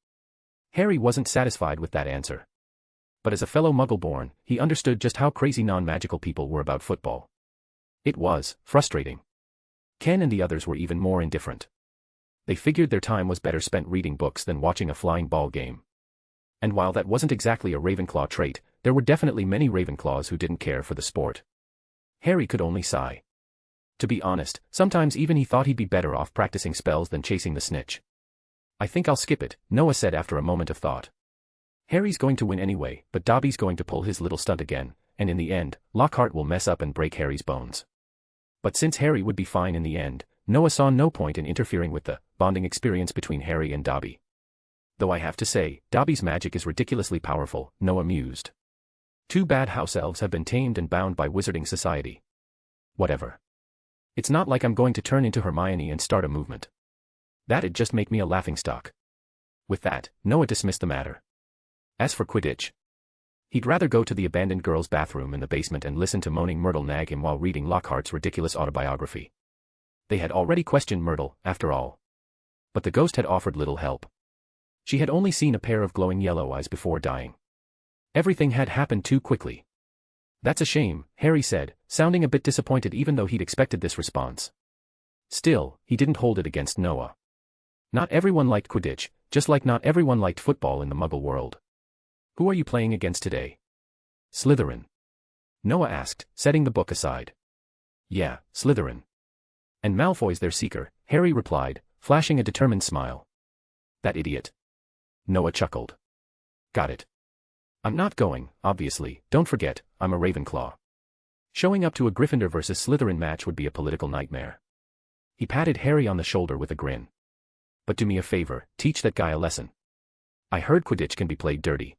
Harry wasn't satisfied with that answer. But as a fellow Muggle-born, he understood just how crazy non-magical people were about football. It was frustrating. Ken and the others were even more indifferent. They figured their time was better spent reading books than watching a flying ball game. And while that wasn't exactly a Ravenclaw trait, there were definitely many Ravenclaws who didn't care for the sport. Harry could only sigh. To be honest, sometimes even he thought he'd be better off practicing spells than chasing the snitch. "I think I'll skip it," Noah said after a moment of thought. Harry's going to win anyway, but Dobby's going to pull his little stunt again, and in the end, Lockhart will mess up and break Harry's bones. But since Harry would be fine in the end, Noah saw no point in interfering with the bonding experience between Harry and Dobby. "Though I have to say, Dobby's magic is ridiculously powerful," Noah mused. "Too bad house elves have been tamed and bound by wizarding society. Whatever. It's not like I'm going to turn into Hermione and start a movement. That'd just make me a laughingstock." With that, Noah dismissed the matter. As for Quidditch, he'd rather go to the abandoned girls' bathroom in the basement and listen to moaning Myrtle nag him while reading Lockhart's ridiculous autobiography. They had already questioned Myrtle, after all. But the ghost had offered little help. She had only seen a pair of glowing yellow eyes before dying. Everything had happened too quickly. "That's a shame," Harry said, sounding a bit disappointed even though he'd expected this response. Still, he didn't hold it against Noah. Not everyone liked Quidditch, just like not everyone liked football in the Muggle world. "Who are you playing against today?" "Slytherin," Noah asked, setting the book aside. "Yeah, Slytherin. And Malfoy's their seeker," Harry replied, flashing a determined smile. "That idiot." Noah chuckled. "Got it. I'm not going, obviously, don't forget, I'm a Ravenclaw. Showing up to a Gryffindor versus Slytherin match would be a political nightmare." He patted Harry on the shoulder with a grin. "But do me a favor, teach that guy a lesson. I heard Quidditch can be played dirty."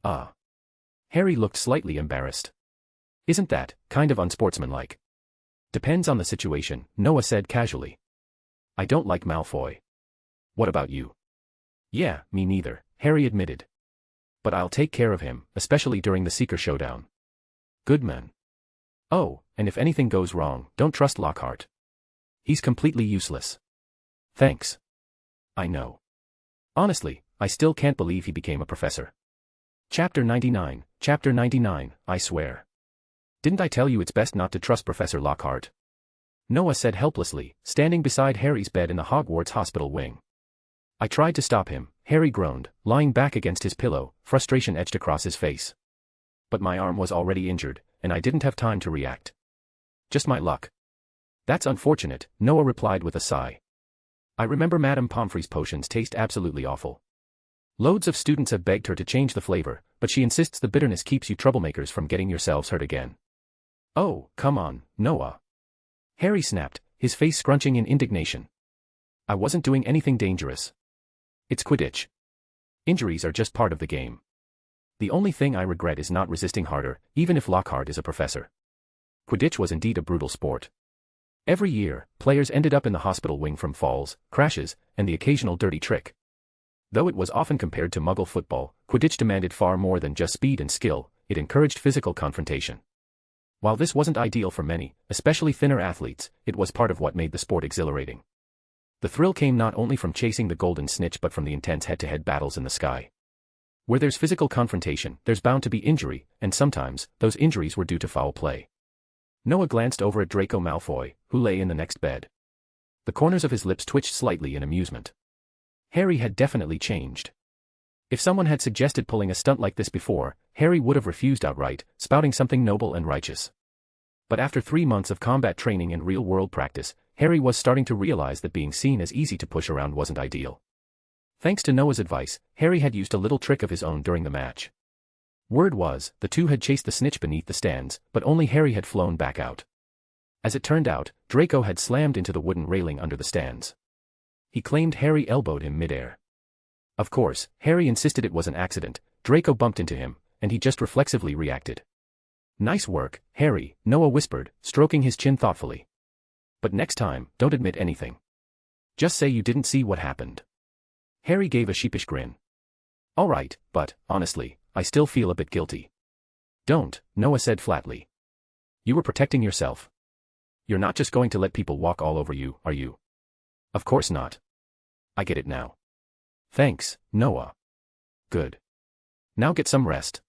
"Ah." Harry looked slightly embarrassed. "Isn't that kind of unsportsmanlike?" "Depends on the situation," Noah said casually. "I don't like Malfoy." "What about you?" "Yeah, me neither," Harry admitted. "But I'll take care of him, especially during the Seeker Showdown." "Good man." "Oh, and if anything goes wrong, don't trust Lockhart. He's completely useless." "Thanks. I know. Honestly, I still can't believe he became a professor. Chapter 99, Chapter 99, I swear. Didn't I tell you it's best not to trust Professor Lockhart? Noah said helplessly, standing beside Harry's bed in the Hogwarts hospital wing. I tried to stop him, Harry groaned, lying back against his pillow, frustration etched across his face. But my arm was already injured, and I didn't have time to react. Just my luck. That's unfortunate, Noah replied with a sigh. I remember Madame Pomfrey's potions taste absolutely awful. Loads of students have begged her to change the flavor, but she insists the bitterness keeps you troublemakers from getting yourselves hurt again. Oh, come on, Noah. Harry snapped, his face scrunching in indignation. I wasn't doing anything dangerous. It's Quidditch. Injuries are just part of the game. The only thing I regret is not resisting harder, even if Lockhart is a professor. Quidditch was indeed a brutal sport. Every year, players ended up in the hospital wing from falls, crashes, and the occasional dirty trick. Though it was often compared to Muggle football, Quidditch demanded far more than just speed and skill, it encouraged physical confrontation. While this wasn't ideal for many, especially thinner athletes, it was part of what made the sport exhilarating. The thrill came not only from chasing the golden snitch but from the intense head-to-head battles in the sky. Where there's physical confrontation, there's bound to be injury, and sometimes, those injuries were due to foul play. Noah glanced over at Draco Malfoy, who lay in the next bed. The corners of his lips twitched slightly in amusement. Harry had definitely changed. If someone had suggested pulling a stunt like this before, Harry would have refused outright, spouting something noble and righteous. But after 3 months of combat training and real-world practice, Harry was starting to realize that being seen as easy to push around wasn't ideal. Thanks to Noah's advice, Harry had used a little trick of his own during the match. Word was, the two had chased the snitch beneath the stands, but only Harry had flown back out. As it turned out, Draco had slammed into the wooden railing under the stands. He claimed Harry elbowed him midair. Of course, Harry insisted it was an accident. Draco bumped into him, and he just reflexively reacted. Nice work, Harry, Noah whispered, stroking his chin thoughtfully. But next time, don't admit anything. Just say you didn't see what happened. Harry gave a sheepish grin. All right, but, honestly, I still feel a bit guilty. Don't, Noah said flatly. You were protecting yourself. You're not just going to let people walk all over you, are you? Of course not. I get it now. Thanks, Noah. Good. Now get some rest.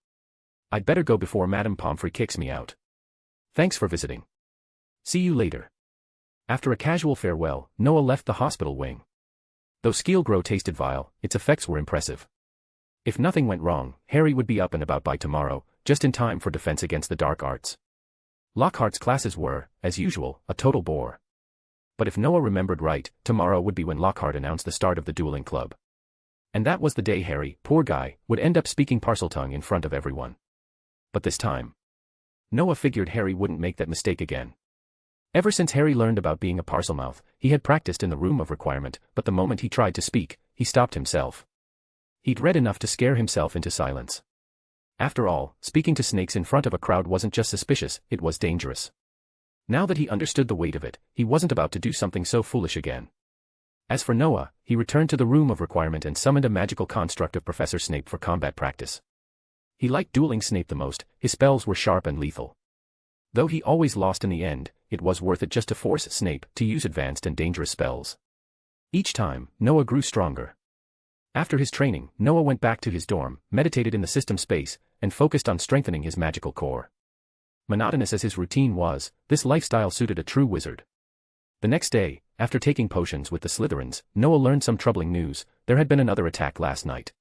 I'd better go before Madame Pomfrey kicks me out. Thanks for visiting. See you later. After a casual farewell, Noah left the hospital wing. Though Skeelgrow tasted vile, its effects were impressive. If nothing went wrong, Harry would be up and about by tomorrow, just in time for defense against the dark arts. Lockhart's classes were, as usual, a total bore. But if Noah remembered right, tomorrow would be when Lockhart announced the start of the dueling club. And that was the day Harry, poor guy, would end up speaking Parseltongue in front of everyone. But this time, Noah figured Harry wouldn't make that mistake again. Ever since Harry learned about being a Parselmouth, he had practiced in the room of requirement, but the moment he tried to speak, he stopped himself. He'd read enough to scare himself into silence. After all, speaking to snakes in front of a crowd wasn't just suspicious, it was dangerous. Now that he understood the weight of it, he wasn't about to do something so foolish again. As for Noah, he returned to the room of requirement and summoned a magical construct of Professor Snape for combat practice. He liked dueling Snape the most, his spells were sharp and lethal. Though he always lost in the end, it was worth it just to force Snape to use advanced and dangerous spells. Each time, Noah grew stronger. After his training, Noah went back to his dorm, meditated in the system space, and focused on strengthening his magical core. Monotonous as his routine was, this lifestyle suited a true wizard. The next day, after taking potions with the Slytherins, Noah learned some troubling news. There had been another attack last night.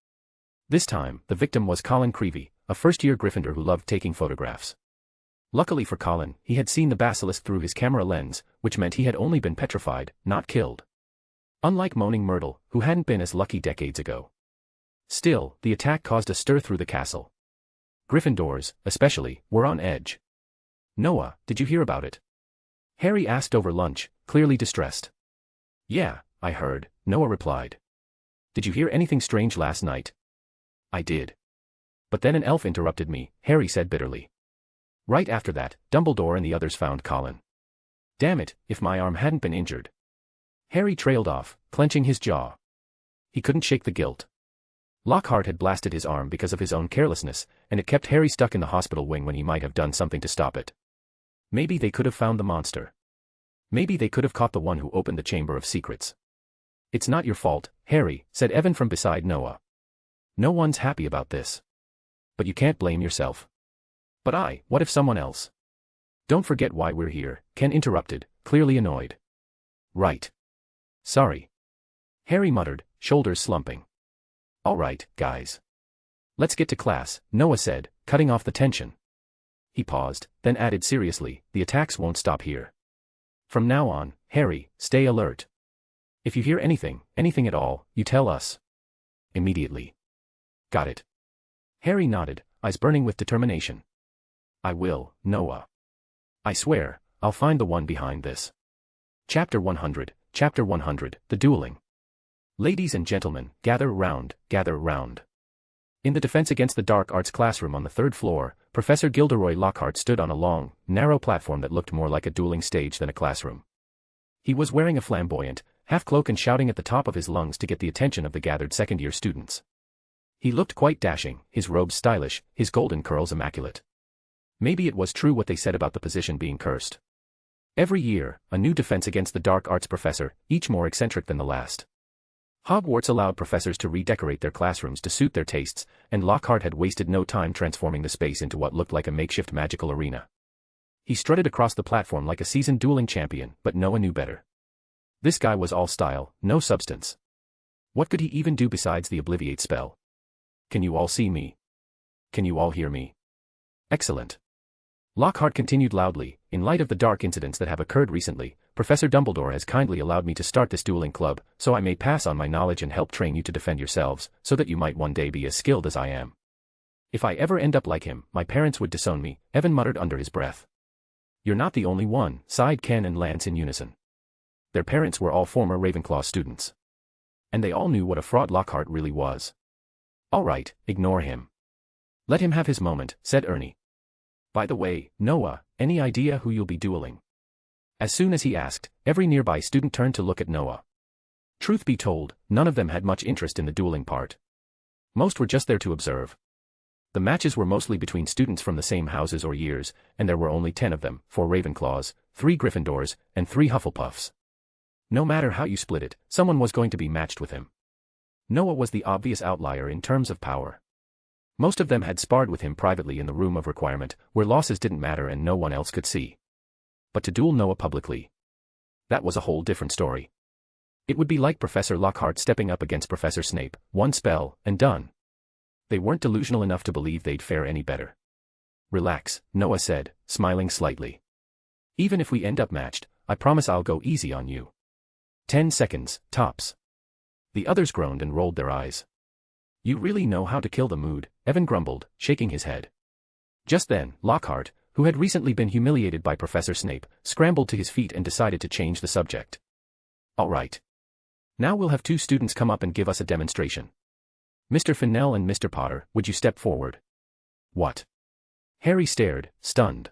This time, the victim was Colin Creevey, a first-year Gryffindor who loved taking photographs. Luckily for Colin, he had seen the basilisk through his camera lens, which meant he had only been petrified, not killed. Unlike Moaning Myrtle, who hadn't been as lucky decades ago. Still, the attack caused a stir through the castle. Gryffindors, especially, were on edge. Noah, did you hear about it? Harry asked over lunch, clearly distressed. Yeah, I heard, Noah replied. Did you hear anything strange last night? I did. But then an elf interrupted me, Harry said bitterly. Right after that, Dumbledore and the others found Colin. Damn it, if my arm hadn't been injured. Harry trailed off, clenching his jaw. He couldn't shake the guilt. Lockhart had blasted his arm because of his own carelessness, and it kept Harry stuck in the hospital wing when he might have done something to stop it. Maybe they could have found the monster. Maybe they could have caught the one who opened the Chamber of Secrets. It's not your fault, Harry, said Evan from beside Noah. No one's happy about this. But you can't blame yourself. But what if someone else? Don't forget why we're here, Ken interrupted, clearly annoyed. Right. Sorry. Harry muttered, shoulders slumping. All right, guys. Let's get to class, Noah said, cutting off the tension. He paused, then added seriously, the attacks won't stop here. From now on, Harry, stay alert. If you hear anything at all, you tell us. Immediately. Got it. Harry nodded, eyes burning with determination. I will, Noah. I swear, I'll find the one behind this. Chapter 100, The Dueling. Ladies and gentlemen, gather round, gather round. In the Defense Against the Dark Arts classroom on the third floor, Professor Gilderoy Lockhart stood on a long, narrow platform that looked more like a dueling stage than a classroom. He was wearing a flamboyant, half-cloak and shouting at the top of his lungs to get the attention of the gathered second-year students. He looked quite dashing, his robes stylish, his golden curls immaculate. Maybe it was true what they said about the position being cursed. Every year, a new Defense Against the Dark Arts professor, each more eccentric than the last. Hogwarts allowed professors to redecorate their classrooms to suit their tastes, and Lockhart had wasted no time transforming the space into what looked like a makeshift magical arena. He strutted across the platform like a seasoned dueling champion, but Noah knew better. This guy was all style, no substance. What could he even do besides the Obliviate spell? Can you all see me? Can you all hear me? Excellent. Lockhart continued loudly, in light of the dark incidents that have occurred recently, Professor Dumbledore has kindly allowed me to start this dueling club, so I may pass on my knowledge and help train you to defend yourselves, so that you might one day be as skilled as I am. If I ever end up like him, my parents would disown me, Evan muttered under his breath. You're not the only one, sighed Ken and Lance in unison. Their parents were all former Ravenclaw students. And they all knew what a fraud Lockhart really was. All right, ignore him. Let him have his moment, said Ernie. By the way, Noah, any idea who you'll be dueling? As soon as he asked, every nearby student turned to look at Noah. Truth be told, none of them had much interest in the dueling part. Most were just there to observe. The matches were mostly between students from the same houses or years, and there were only 10 of them, 4 Ravenclaws, 3 Gryffindors, and 3 Hufflepuffs. No matter how you split it, someone was going to be matched with him. Noah was the obvious outlier in terms of power. Most of them had sparred with him privately in the room of requirement, where losses didn't matter and no one else could see. But to duel Noah publicly, that was a whole different story. It would be like Professor Lockhart stepping up against Professor Snape, one spell, and done. They weren't delusional enough to believe they'd fare any better. Relax, Noah said, smiling slightly. Even if we end up matched, I promise I'll go easy on you. 10 seconds, tops. The others groaned and rolled their eyes. You really know how to kill the mood, Evan grumbled, shaking his head. Just then, Lockhart, who had recently been humiliated by Professor Snape, scrambled to his feet and decided to change the subject. All right. Now we'll have 2 students come up and give us a demonstration. Mr. Fennell and Mr. Potter, would you step forward? What? Harry stared, stunned.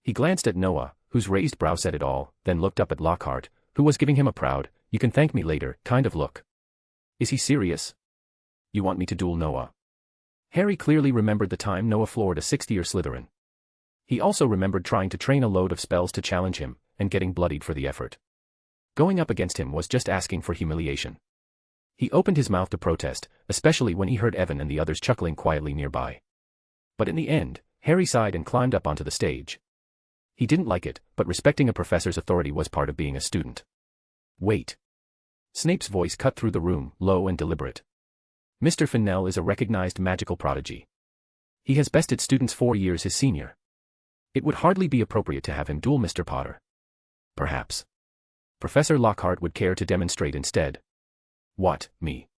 He glanced at Noah, whose raised brow said it all, then looked up at Lockhart, who was giving him a proud, you can thank me later, kind of look. Is he serious? You want me to duel Noah? Harry clearly remembered the time Noah floored a 6th-year Slytherin. He also remembered trying to train a load of spells to challenge him, and getting bloodied for the effort. Going up against him was just asking for humiliation. He opened his mouth to protest, especially when he heard Evan and the others chuckling quietly nearby. But in the end, Harry sighed and climbed up onto the stage. He didn't like it, but respecting a professor's authority was part of being a student. Wait. Snape's voice cut through the room, low and deliberate. Mr. Fennell is a recognized magical prodigy. He has bested students 4 years his senior. It would hardly be appropriate to have him duel Mr. Potter. Perhaps Professor Lockhart would care to demonstrate instead. What, me?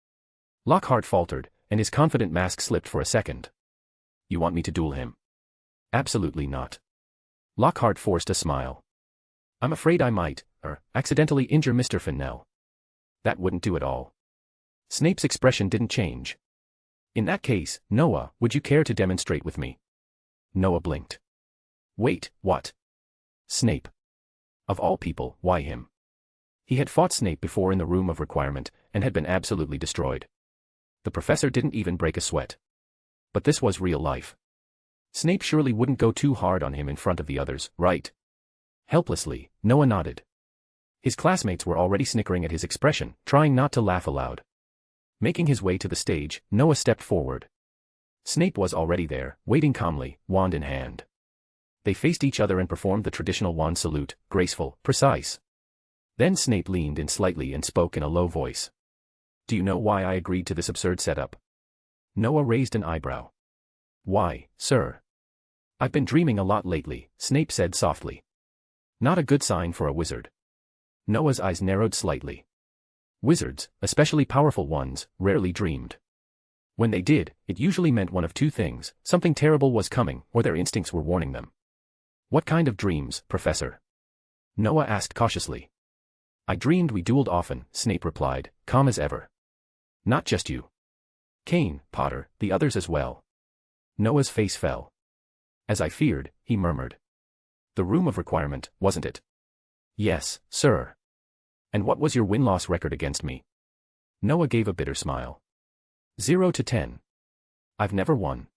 Lockhart faltered, and his confident mask slipped for a second. You want me to duel him? Absolutely not. Lockhart forced a smile. I'm afraid I might, accidentally injure Mr. Fennell. That wouldn't do at all. Snape's expression didn't change. In that case, Noah, would you care to demonstrate with me? Noah blinked. Wait, what? Snape. Of all people, why him? He had fought Snape before in the room of requirement, and had been absolutely destroyed. The professor didn't even break a sweat. But this was real life. Snape surely wouldn't go too hard on him in front of the others, right? Helplessly, Noah nodded. His classmates were already snickering at his expression, trying not to laugh aloud. Making his way to the stage, Noah stepped forward. Snape was already there, waiting calmly, wand in hand. They faced each other and performed the traditional wand salute, graceful, precise. Then Snape leaned in slightly and spoke in a low voice. "Do you know why I agreed to this absurd setup?" Noah raised an eyebrow. "Why, sir?" "I've been dreaming a lot lately," Snape said softly. Not a good sign for a wizard. Noah's eyes narrowed slightly. Wizards, especially powerful ones, rarely dreamed. When they did, it usually meant one of two things: something terrible was coming, or their instincts were warning them. "What kind of dreams, Professor?" Noah asked cautiously. "I dreamed we dueled often," Snape replied, calm as ever. "Not just you. Kane, Potter, the others as well." Noah's face fell. "As I feared," he murmured. "The room of requirement, wasn't it?" "Yes, sir." "And what was your win-loss record against me?" Noah gave a bitter smile. 0 to 10. "I've never won."